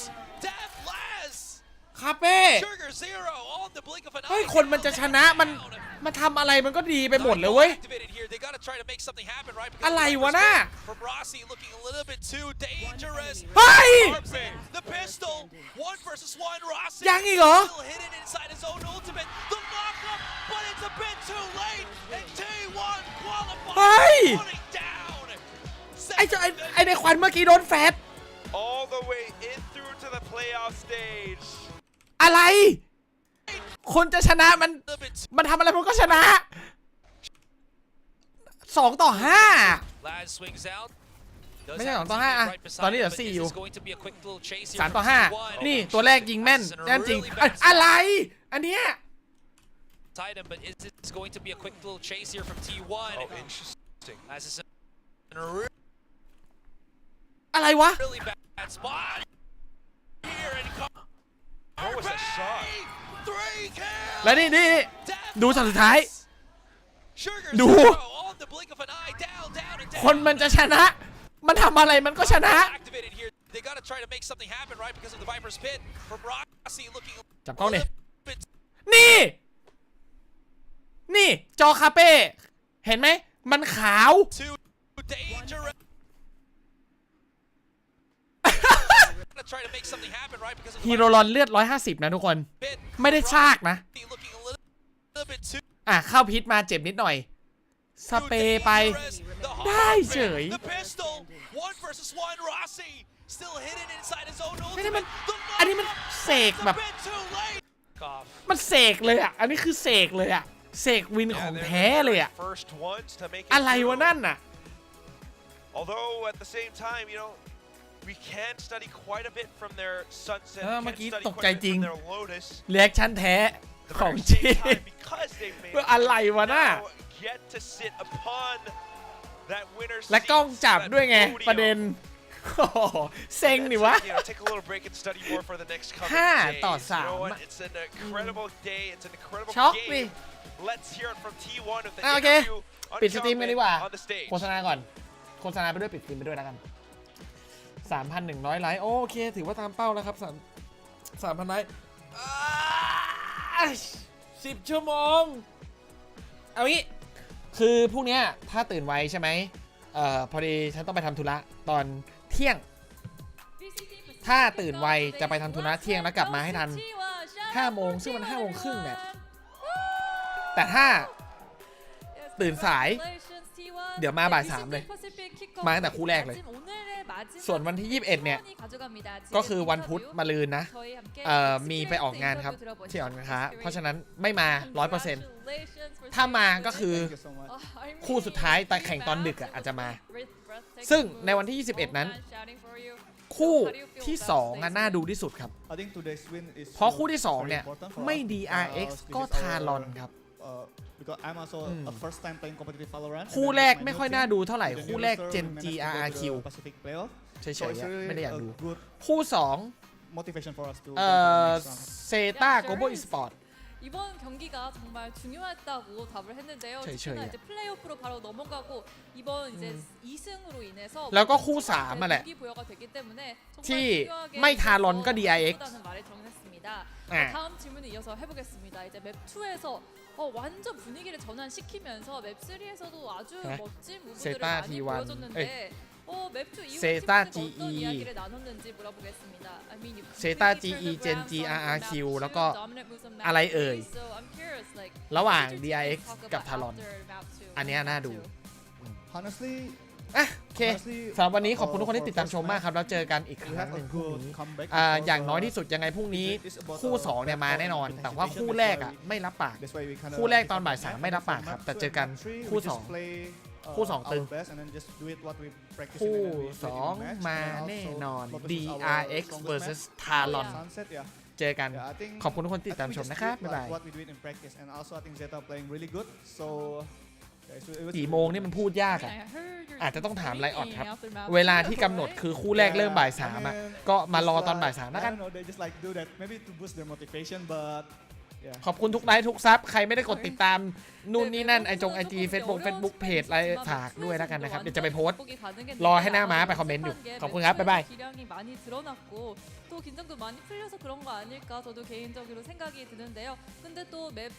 Death Laz. คาเป้ Sugar Zero on the blink of an eye. เฮ้ยคนมันจะชนะมันทำอะไรมันก็ดีไปหมดเลยเว้ยอะไรวะน่ะเฮ้ยยังอีกเหรอเฮ้ยไอ้ในควันเมื่อกี้โดนแฟดอะไรคนจะชนะมันทำอะไรมันก็ชนะ2 ต่อ 5ไม่ใช่2 ต่อ 5อะตอนนี้เหลือ4อยู่3 ต่อ 5นี่ตัวแรกยิงแม่นแน่นจริงอะไรอันเนี้ยอะไรวะและนี่ดูช็อตสุดท้ายดูคนมันจะชนะมันทำอะไรมันก็ชนะจับกล้องนี่จอคาเป้เห็นไหมมันขาวฮีโรลอนเลือด150นะทุกคนไม่ได้ชากนะเข้าพิษมาเจ็บนิดหน่อยสเปรย์ไปได้เฉยอันนี้มันเสกแบบมันเสกเลยอ่ะอันนี้คือเสกเลยอ่ะเสกวินของแท้เลยอ่ะอะไรวะนั่นน่ะWe can study quite a bit from their sunset. เมื่อกี้ตกใจจริงเรีแอคชั่นแท้ของจริงเพื่ออะไรวะน่ะและกล้องจับด้วยไงประเด็นเซ็งนี่วะ5 ต่อ 3ช็อกดิโอเคปิดสตรีมกันดีกว่าโฆษณาก่อนโฆษณาไปด้วยปิดสตรีมไปด้วยแล้วกัน3,100 ไลค์โอเคถือว่าตามเป้าแล้วครับ3,000 ไลค์10 ชั่วโมงเอางี้คือพรุ่งนี้ถ้าตื่นไวใช่ไหมพอดีฉันต้องไปทำธุระตอนเที่ยงถ้าตื่นไวจะไปทำธุระเที่ยงแล้วกลับมาให้ทัน5 โมงซึ่งมัน5 โมงครึ่งเนี่ยแต่ถ้าตื่นสายเดี๋ยวมาบ่าย 3เลยมาตั้งแต่คู่แรกเลยส่วนวันที่21เนี่ยก็คือวันพุธมะรืนนะมีไปออกงานครับที่หอการค้าเพราะฉะนั้นไม่มา 100% ถ้ามาก็คือคู่สุดท้ายแต่แข่งตอนดึกอาจจะมาซึ่งในวันที่21นั้นคู่ที่2น่าดูที่สุดครับเพราะคู่ที่2เนี่ยไม่ DRX ก็ทารอนครับ because I'm also a first time playing competitive Valorant. คู่แรกไม่ค่อยน่าดูเท่าไหร่คู่แรก Gen G RRQ เฉยๆไม่ได้อยากดูคู่2 motivation for us to ZETA Global Esport 이번 경기가 정말 중요했다고 답을 했는데요. 특히나 이제 플레이오프로 바로 넘어가고 이번 이제 2승으로 인해서 แล้วก็คู่ 3 มาแหละ 부여가 됐기 때문에 ที่ 정말 ไม่ทารอนก็ DIX 중요하다는 말을 정했습니다. 다음 질문을 이어서 해보겠습니다. 이제 맵 2에서 완전 분위기를 전환시키면서 맵 3에서도 아주 멋진 무브들을 많이 보여줬는데 맵 2 이후 ZETA 팀들과 어떤 GE 이야기를 나눴는지 물어보겠습니다. I mean, you ZETA completely GE turned Gen the G grounds on RRQ map 2, แล้วก็ dominant moves on map อะไรเอ่ย 3, so I'm curious, like, ระหว่าง what did your DIX team talk กับ about ทารอน after map 2? อันนี้น่าดู Honestly โอเคสำหรับวันนี้ขอบคุณทุกคนที่ติดตามชมมากครับแล้วเจอกันอีกครั้งหนึ่งพรุ่งนี้อย่างน้อยที่สุดยังไงพรุ่งนี้คู่2เนี่ยมาแน่นอนแต่ว่าคู่แรกอ่ะไม่รับปากคู่แรกตอนบ่าย3ไม่รับปากครับแต่เจอกันคู่2คู่2ตึงคู่2มาแน่นอน DRX vs Talon เจอกันขอบคุณทุกคนที่ติดตามชมนะครับบ๊ายบายกี่โมงนี่มันพูดยากอ่ะอาจจะต้องถามไลออดครับเวลาที่กำหนดคือคู่แรกเริ่มบ่าย3อ่ะก็มารอตอนบ่าย3แล้วกันขอบคุณทุกไลค์ทุกซับใครไม่ได้กดติดตามนู่นนี่นั่นไอจีเฟซบุ๊กเพจอะไรฝากด้วยแล้วกันนะครับเดี๋ยวจะไปโพสต์รอให้หน้าม้าไปคอมเมนต์อยู่ขอบคุณครับบ๊ายบาย또 긴장도 많이 풀려서 그런 거 아닐까 저도 개인적으로 생각이 드는데요. 근데 또 맵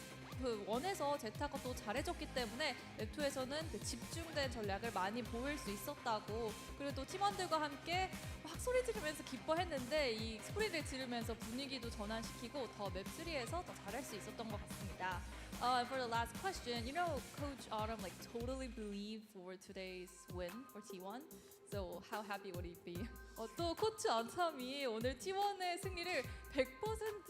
1에서 제타가 또 잘해줬기 때문에 맵 2에서는 그 집중된 전략을 많이 보일 수 있었다고 그리고 또 팀원들과 함께 막 소리 지르면서 기뻐했는데 이 소리를 지르면서 분위기도 전환시키고 더 맵 3에서 더 잘할 수 있었던 것 같습니다. And for the last question, you know, Coach Autumn like totally believed for today's win for T1. So how happy would he be? 또 코치 안참이 오늘 T1의 승리를 100%